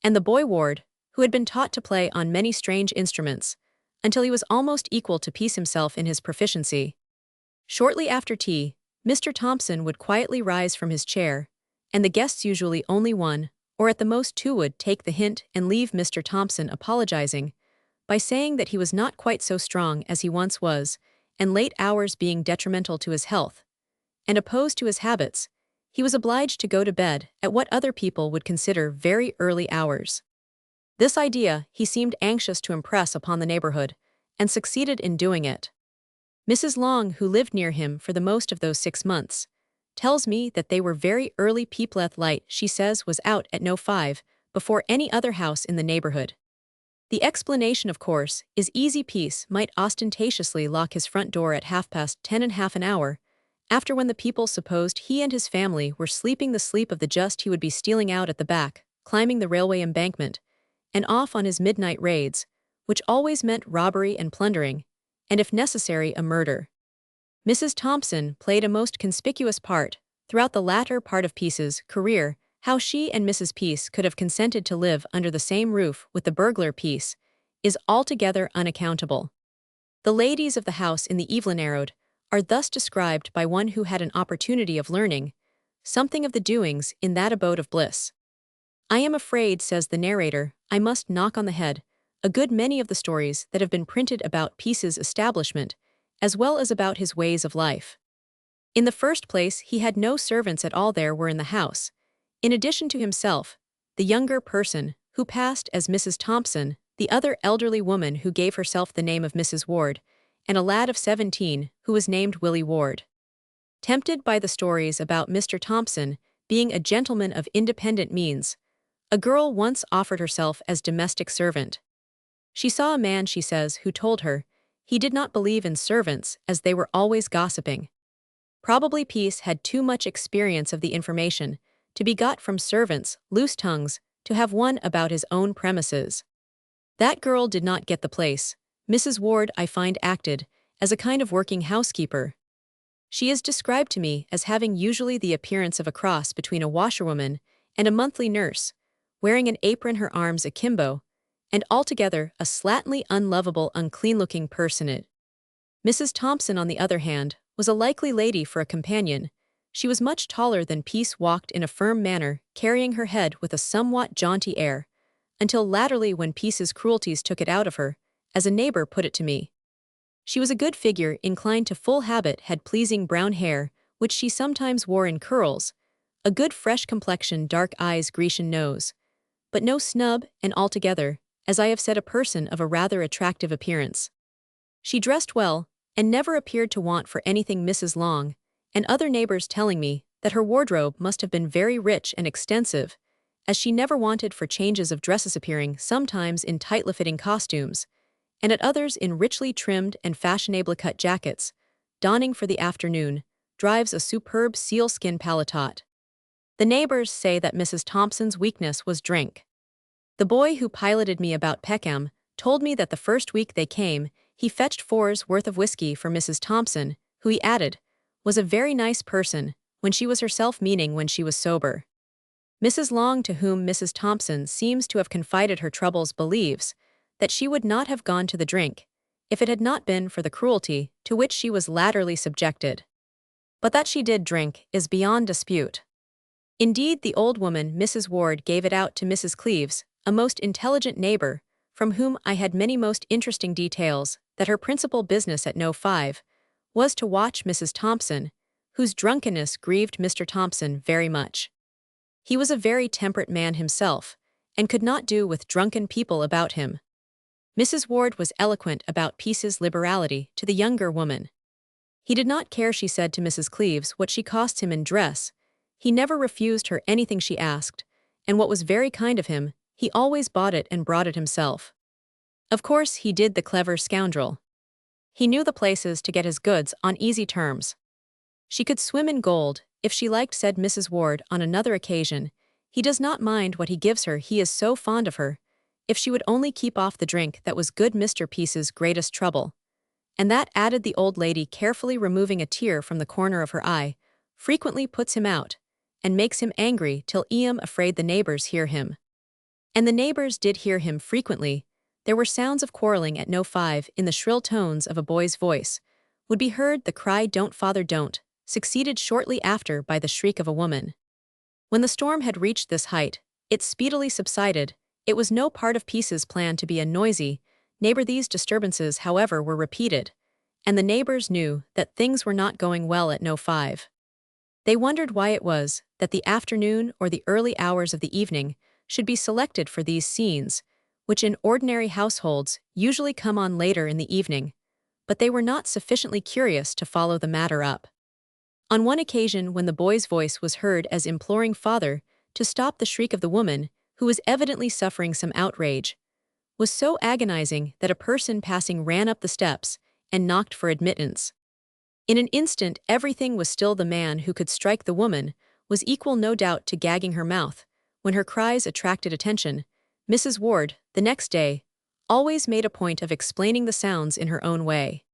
and the boy Ward, who had been taught to play on many strange instruments, until he was almost equal to peace himself in his proficiency. Shortly after tea, Mr. Thompson would quietly rise from his chair, and the guests, usually only one, or at the most two, would take the hint and leave Mr. Thompson apologizing by saying that he was not quite so strong as he once was, and late hours being detrimental to his health, and opposed to his habits, he was obliged to go to bed at what other people would consider very early hours. This idea he seemed anxious to impress upon the neighborhood, and succeeded in doing it. Mrs. Long, who lived near him for the most of those 6 months, tells me that they were very early. Peepleth light, she says, was out at No. 5 before any other house in the neighborhood. The explanation, of course, is easy. Peace might ostentatiously lock his front door at 10:30 and half an hour after, when the people supposed he and his family were sleeping the sleep of the just. He would be stealing out at the back, climbing the railway embankment, and off on his midnight raids, which always meant robbery and plundering, and if necessary a murder. Mrs. Thompson played a most conspicuous part throughout the latter part of Peace's career. How she and Mrs. Peace could have consented to live under the same roof with the burglar Peace is altogether unaccountable. The ladies of the house in the Evelyn Road are thus described by one who had an opportunity of learning something of the doings in that abode of bliss. "I am afraid," says the narrator, "I must knock on the head a good many of the stories that have been printed about Peace's establishment, as well as about his ways of life. In the first place, he had no servants at all. There were in the house, in addition to himself, the younger person, who passed as Mrs. Thompson, the other elderly woman who gave herself the name of Mrs. Ward, and a lad of 17 who was named Willie Ward. Tempted by the stories about Mr. Thompson being a gentleman of independent means, a girl once offered herself as domestic servant. She saw a man, she says, who told her he did not believe in servants as they were always gossiping. Probably Peace had too much experience of the information to be got from servants, loose tongues, to have one about his own premises. That girl did not get the place. Mrs. Ward, I find, acted as a kind of working housekeeper. She is described to me as having usually the appearance of a cross between a washerwoman and a monthly nurse, wearing an apron, her arms akimbo, and altogether a slately unlovable, unclean-looking personage. Mrs. Thompson, on the other hand, was a likely lady for a companion. She was much taller than Peace, walked in a firm manner, carrying her head with a somewhat jaunty air, until latterly when Peace's cruelties took it out of her, as a neighbor put it to me. She was a good figure, inclined to full habit, had pleasing brown hair, which she sometimes wore in curls, a good fresh complexion, dark eyes, Grecian nose, but no snub, and altogether, as I have said, a person of a rather attractive appearance. She dressed well, and never appeared to want for anything. Mrs. Long, and other neighbors telling me that her wardrobe must have been very rich and extensive, as she never wanted for changes of dresses, appearing sometimes in tightly-fitting costumes, and at others in richly trimmed and fashionably cut jackets, donning for the afternoon, drives a superb sealskin paletot. The neighbors say that Mrs. Thompson's weakness was drink. The boy who piloted me about Peckham told me that the first week they came, he fetched 4's worth of whiskey for Mrs. Thompson, who, he added, was a very nice person, when she was herself, meaning when she was sober. Mrs. Long, to whom Mrs. Thompson seems to have confided her troubles, believes that she would not have gone to the drink if it had not been for the cruelty to which she was latterly subjected. But that she did drink is beyond dispute. Indeed, the old woman, Mrs. Ward, gave it out to Mrs. Cleves, a most intelligent neighbor, from whom I had many most interesting details, that her principal business at No. 5 was to watch Mrs. Thompson, whose drunkenness grieved Mr. Thompson very much. He was a very temperate man himself, and could not do with drunken people about him. Mrs. Ward was eloquent about Peace's liberality to the younger woman. He did not care, she said to Mrs. Cleves, what she cost him in dress. He never refused her anything she asked, and what was very kind of him, he always bought it and brought it himself. Of course he did, the clever scoundrel. He knew the places to get his goods on easy terms. She could swim in gold, if she liked, said Mrs. Ward on another occasion. He does not mind what he gives her, he is so fond of her. If she would only keep off the drink, that was good Mr. Peace's greatest trouble. And that, added the old lady, carefully removing a tear from the corner of her eye, frequently puts him out, and makes him angry till I am afraid the neighbors hear him. And the neighbors did hear him frequently. There were sounds of quarreling at No. 5, in the shrill tones of a boy's voice would be heard the cry, "Don't, father, don't," succeeded shortly after by the shriek of a woman. When the storm had reached this height, it speedily subsided. It was no part of Peace's plan to be a noisy neighbor. These disturbances, however, were repeated, and the neighbors knew that things were not going well at No. 5. They wondered why it was that the afternoon or the early hours of the evening should be selected for these scenes, which in ordinary households usually come on later in the evening, but they were not sufficiently curious to follow the matter up. On one occasion, when the boy's voice was heard as imploring father to stop, the shriek of the woman, who was evidently suffering some outrage, was so agonizing that a person passing ran up the steps and knocked for admittance. In an instant everything was still. The man who could strike the woman was equal, no doubt, to gagging her mouth. When her cries attracted attention, Mrs. Ward, the next day, always made a point of explaining the sounds in her own way.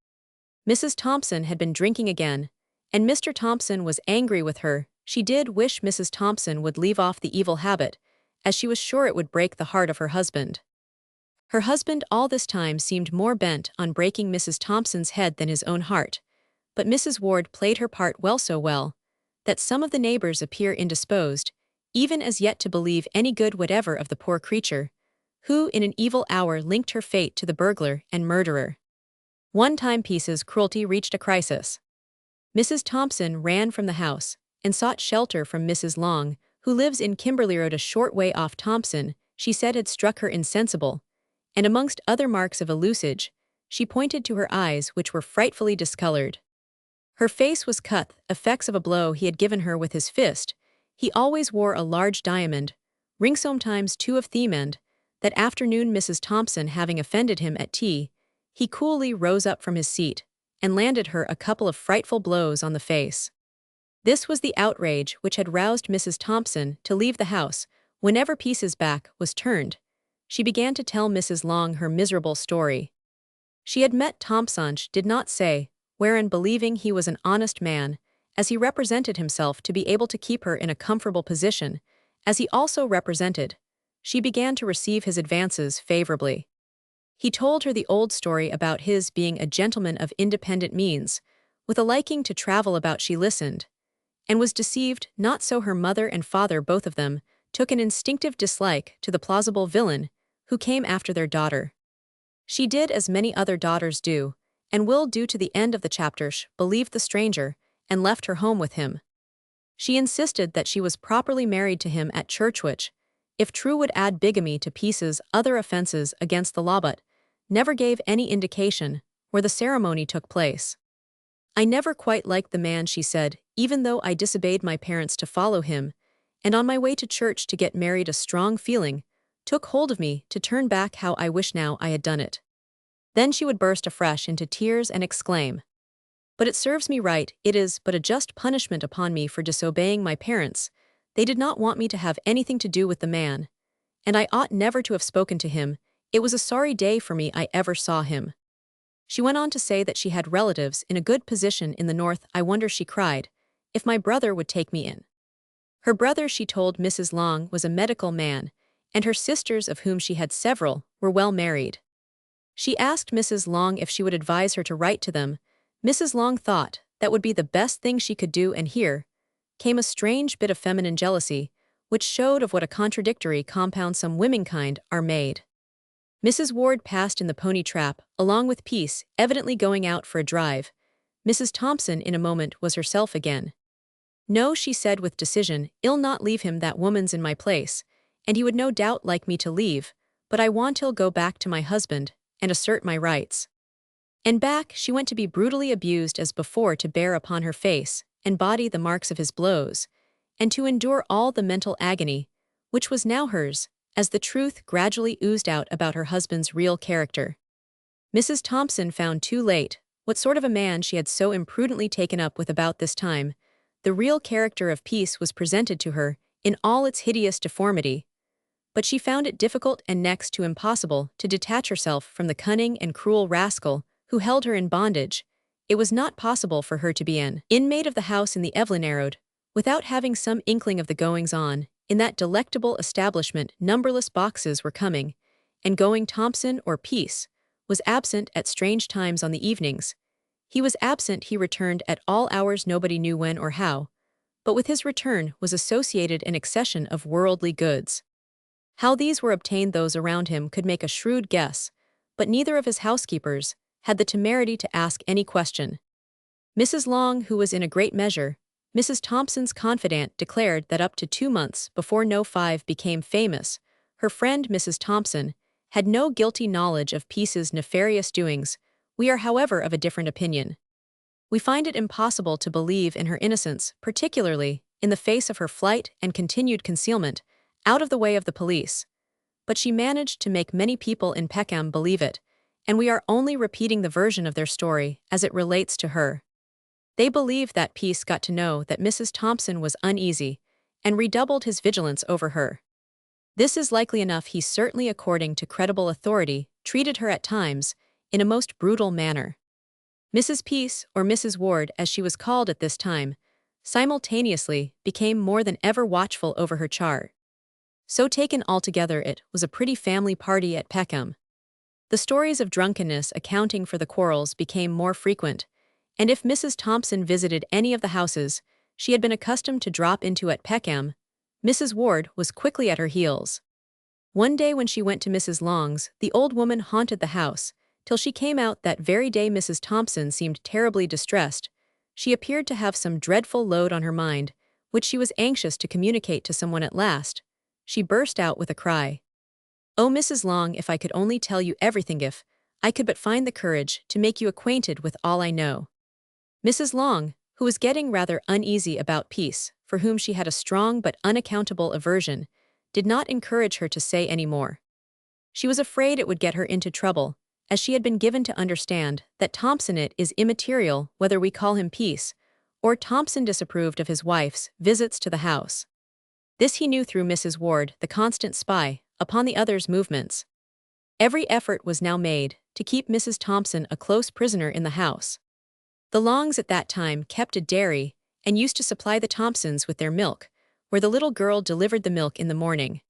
Mrs. Thompson had been drinking again, and Mr. Thompson was angry with her. She did wish Mrs. Thompson would leave off the evil habit, as she was sure it would break the heart of her husband. Her husband all this time seemed more bent on breaking Mrs. Thompson's head than his own heart, but Mrs. Ward played her part well, so well, that some of the neighbors appear indisposed, even as yet, to believe any good whatever of the poor creature, who in an evil hour linked her fate to the burglar and murderer. One time Peace's cruelty reached a crisis. Mrs. Thompson ran from the house and sought shelter from Mrs. Long, who lives in Kimberley Road, a short way off. Thompson, she said, had struck her insensible, and amongst other marks of usage, She pointed to her eyes, which were frightfully discolored. Her face was cut, effects of a blow he had given her with his fist. He always wore a large diamond, ring sometimes two of theme end. That afternoon, Mrs. Thompson having offended him at tea, he coolly rose up from his seat and landed her a couple of frightful blows on the face. This was the outrage which had roused Mrs. Thompson to leave the house. Whenever Peace's back was turned, she began to tell Mrs. Long her miserable story. She had met Thompson, did not say, wherein believing he was an honest man, as he represented himself to be able to keep her in a comfortable position, as he also represented, she began to receive his advances favorably. He told her the old story about his being a gentleman of independent means, with a liking to travel about. She listened, and was deceived. Not so her mother and father, both of them, took an instinctive dislike to the plausible villain who came after their daughter. She did as many other daughters do, and will do to the end of the chapter. She believed the stranger, and left her home with him. She insisted that she was properly married to him at church, which, if true, would add bigamy to Peace's other offenses against the law, but never gave any indication where the ceremony took place. I never quite liked the man, she said, even though I disobeyed my parents to follow him, and on my way to church to get married a strong feeling took hold of me to turn back. How I wish now I had done it. Then she would burst afresh into tears and exclaim, "But it serves me right, it is but a just punishment upon me for disobeying my parents. They did not want me to have anything to do with the man, and I ought never to have spoken to him. It was a sorry day for me I ever saw him." She went on to say that she had relatives in a good position in the north. "I wonder," she cried, "if my brother would take me in." Her brother, she told Mrs. Long, was a medical man, and her sisters, of whom she had several, were well married. She asked Mrs. Long if she would advise her to write to them. Mrs. Long thought that would be the best thing she could do, and here came a strange bit of feminine jealousy, which showed of what a contradictory compound some womenkind are made. Mrs. Ward passed in the pony trap, along with Peace, evidently going out for a drive. Mrs. Thompson in a moment was herself again. "No," she said with decision, "I'll not leave him. That woman's in my place, and he would no doubt like me to leave, but I want he'll go back to my husband and assert my rights." And back she went to be brutally abused as before, to bear upon her face and body the marks of his blows, and to endure all the mental agony which was now hers, as the truth gradually oozed out about her husband's real character. Mrs. Thompson found too late what sort of a man she had so imprudently taken up with. About this time, the real character of Peace was presented to her in all its hideous deformity, but she found it difficult and next to impossible to detach herself from the cunning and cruel rascal who held her in bondage. It was not possible for her to be an inmate of the house in the Evelyn Road without having some inkling of the goings-on in that delectable establishment. Numberless boxes were coming and going. Thompson, or Peace, was absent at strange times on the evenings. He was absent, he returned at all hours, nobody knew when or how, but with his return was associated an accession of worldly goods. How these were obtained those around him could make a shrewd guess, but neither of his housekeepers had the temerity to ask any question. Mrs. Long, who was in a great measure Mrs. Thompson's confidant, declared that up to 2 months before No. 5 became famous, her friend Mrs. Thompson had no guilty knowledge of Peace's nefarious doings. We are, however, of a different opinion. We find it impossible to believe in her innocence, particularly in the face of her flight and continued concealment out of the way of the police. But she managed to make many people in Peckham believe it, and we are only repeating the version of their story as it relates to her. They believed that Peace got to know that Mrs. Thompson was uneasy and redoubled his vigilance over her. This is likely enough. He certainly, according to credible authority, treated her at times in a most brutal manner. Mrs. Peace, or Mrs. Ward as she was called at this time, simultaneously became more than ever watchful over her charge. So taken altogether, it was a pretty family party at Peckham. The stories of drunkenness accounting for the quarrels became more frequent, and if Mrs. Thompson visited any of the houses she had been accustomed to drop into at Peckham, Mrs. Ward was quickly at her heels. One day when she went to Mrs. Long's, the old woman haunted the house till she came out. That very day Mrs. Thompson seemed terribly distressed. She appeared to have some dreadful load on her mind, which she was anxious to communicate to someone. At last, she burst out with a cry. "Oh, Mrs. Long, if I could only tell you everything! If I could but find the courage to make you acquainted with all I know." Mrs. Long, who was getting rather uneasy about peace, for whom she had a strong but unaccountable aversion, did not encourage her to say any more. She was afraid it would get her into trouble, as she had been given to understand that Thompson it is immaterial whether we call him Peace, or Thompson disapproved of his wife's visits to the house. This he knew through Mrs. Ward, the constant spy, upon the other's movements. Every effort was now made to keep Mrs. Thompson a close prisoner in the house. The Longs at that time kept a dairy and used to supply the Thompsons with their milk, where the little girl delivered the milk in the morning.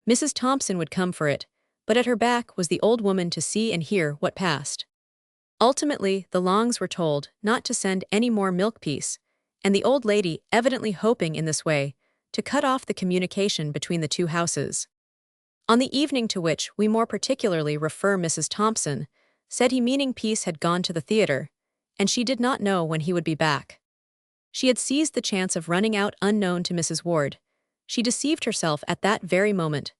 Mrs. Thompson would come for it, but at her back was the old woman to see and hear what passed. Ultimately, the Longs were told not to send any more milk piece, and the old lady, evidently hoping in this way to cut off the communication between the two houses. On the evening to which we more particularly refer, Mrs. Thompson said he, meaning Peace, had gone to the theater, and she did not know when he would be back. She had seized the chance of running out unknown to Mrs. Ward. She deceived herself at that very moment.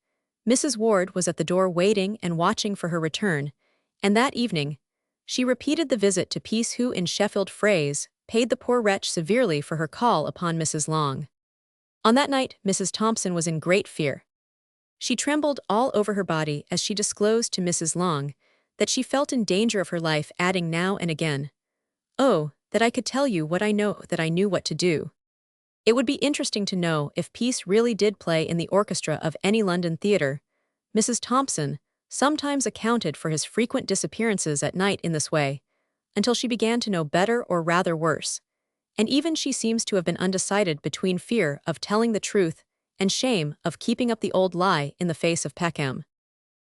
Mrs. Ward was at the door waiting and watching for her return, and that evening she repeated the visit to Peace, who, in Sheffield phrase, paid the poor wretch severely for her call upon Mrs. Long. On that night, Mrs. Thompson was in great fear. She trembled all over her body as she disclosed to Mrs. Long that she felt in danger of her life, adding now and again, "Oh, that I could tell you what I know, that I knew what to do." It would be interesting to know if Peace really did play in the orchestra of any London theatre. Mrs. Thompson sometimes accounted for his frequent disappearances at night in this way, until she began to know better, or rather worse, and even she seems to have been undecided between fear of telling the truth and shame of keeping up the old lie in the face of Peckham.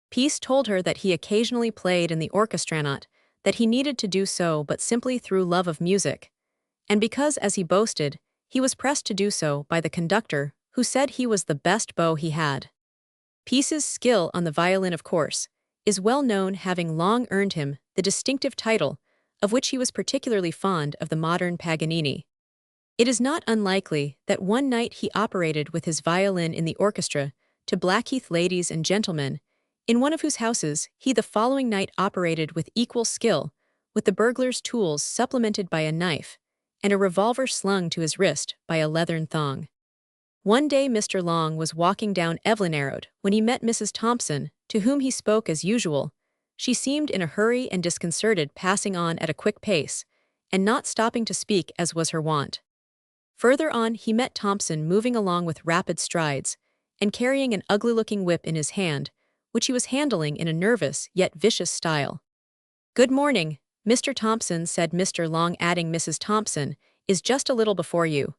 Peace told her that he occasionally played in the orchestra, not that he needed to do so, but simply through love of music, and because, as he boasted, he was pressed to do so by the conductor, who said he was the best beau he had. Peace's skill on the violin, of course, is well known, having long earned him the distinctive title, of which he was particularly fond of, the modern Paganini. It is not unlikely that one night he operated with his violin in the orchestra to Blackheath ladies and gentlemen, in one of whose houses he the following night operated with equal skill, with the burglar's tools supplemented by a knife, and a revolver slung to his wrist by a leathern thong. One day Mr. Long was walking down Evelyn Road when he met Mrs. Thompson, to whom he spoke as usual. She seemed in a hurry and disconcerted, passing on at a quick pace, and not stopping to speak as was her wont. Further on he met Thompson moving along with rapid strides, and carrying an ugly-looking whip in his hand, which he was handling in a nervous yet vicious style. "Good morning, Mr. Thompson," said Mr. Long, adding, "Mrs. Thompson is just a little before you."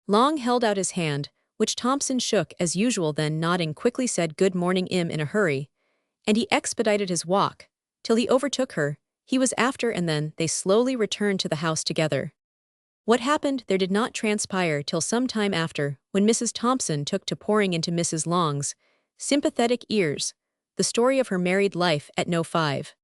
Long held out his hand, which Thompson shook as usual, then nodding quickly said, "Good morning, im," in a hurry, and he expedited his walk till he overtook her. He was after, and then they slowly returned to the house together. What happened there did not transpire till some time after, when Mrs. Thompson took to pouring into Mrs. Long's sympathetic ears the story of her married life at No. 5.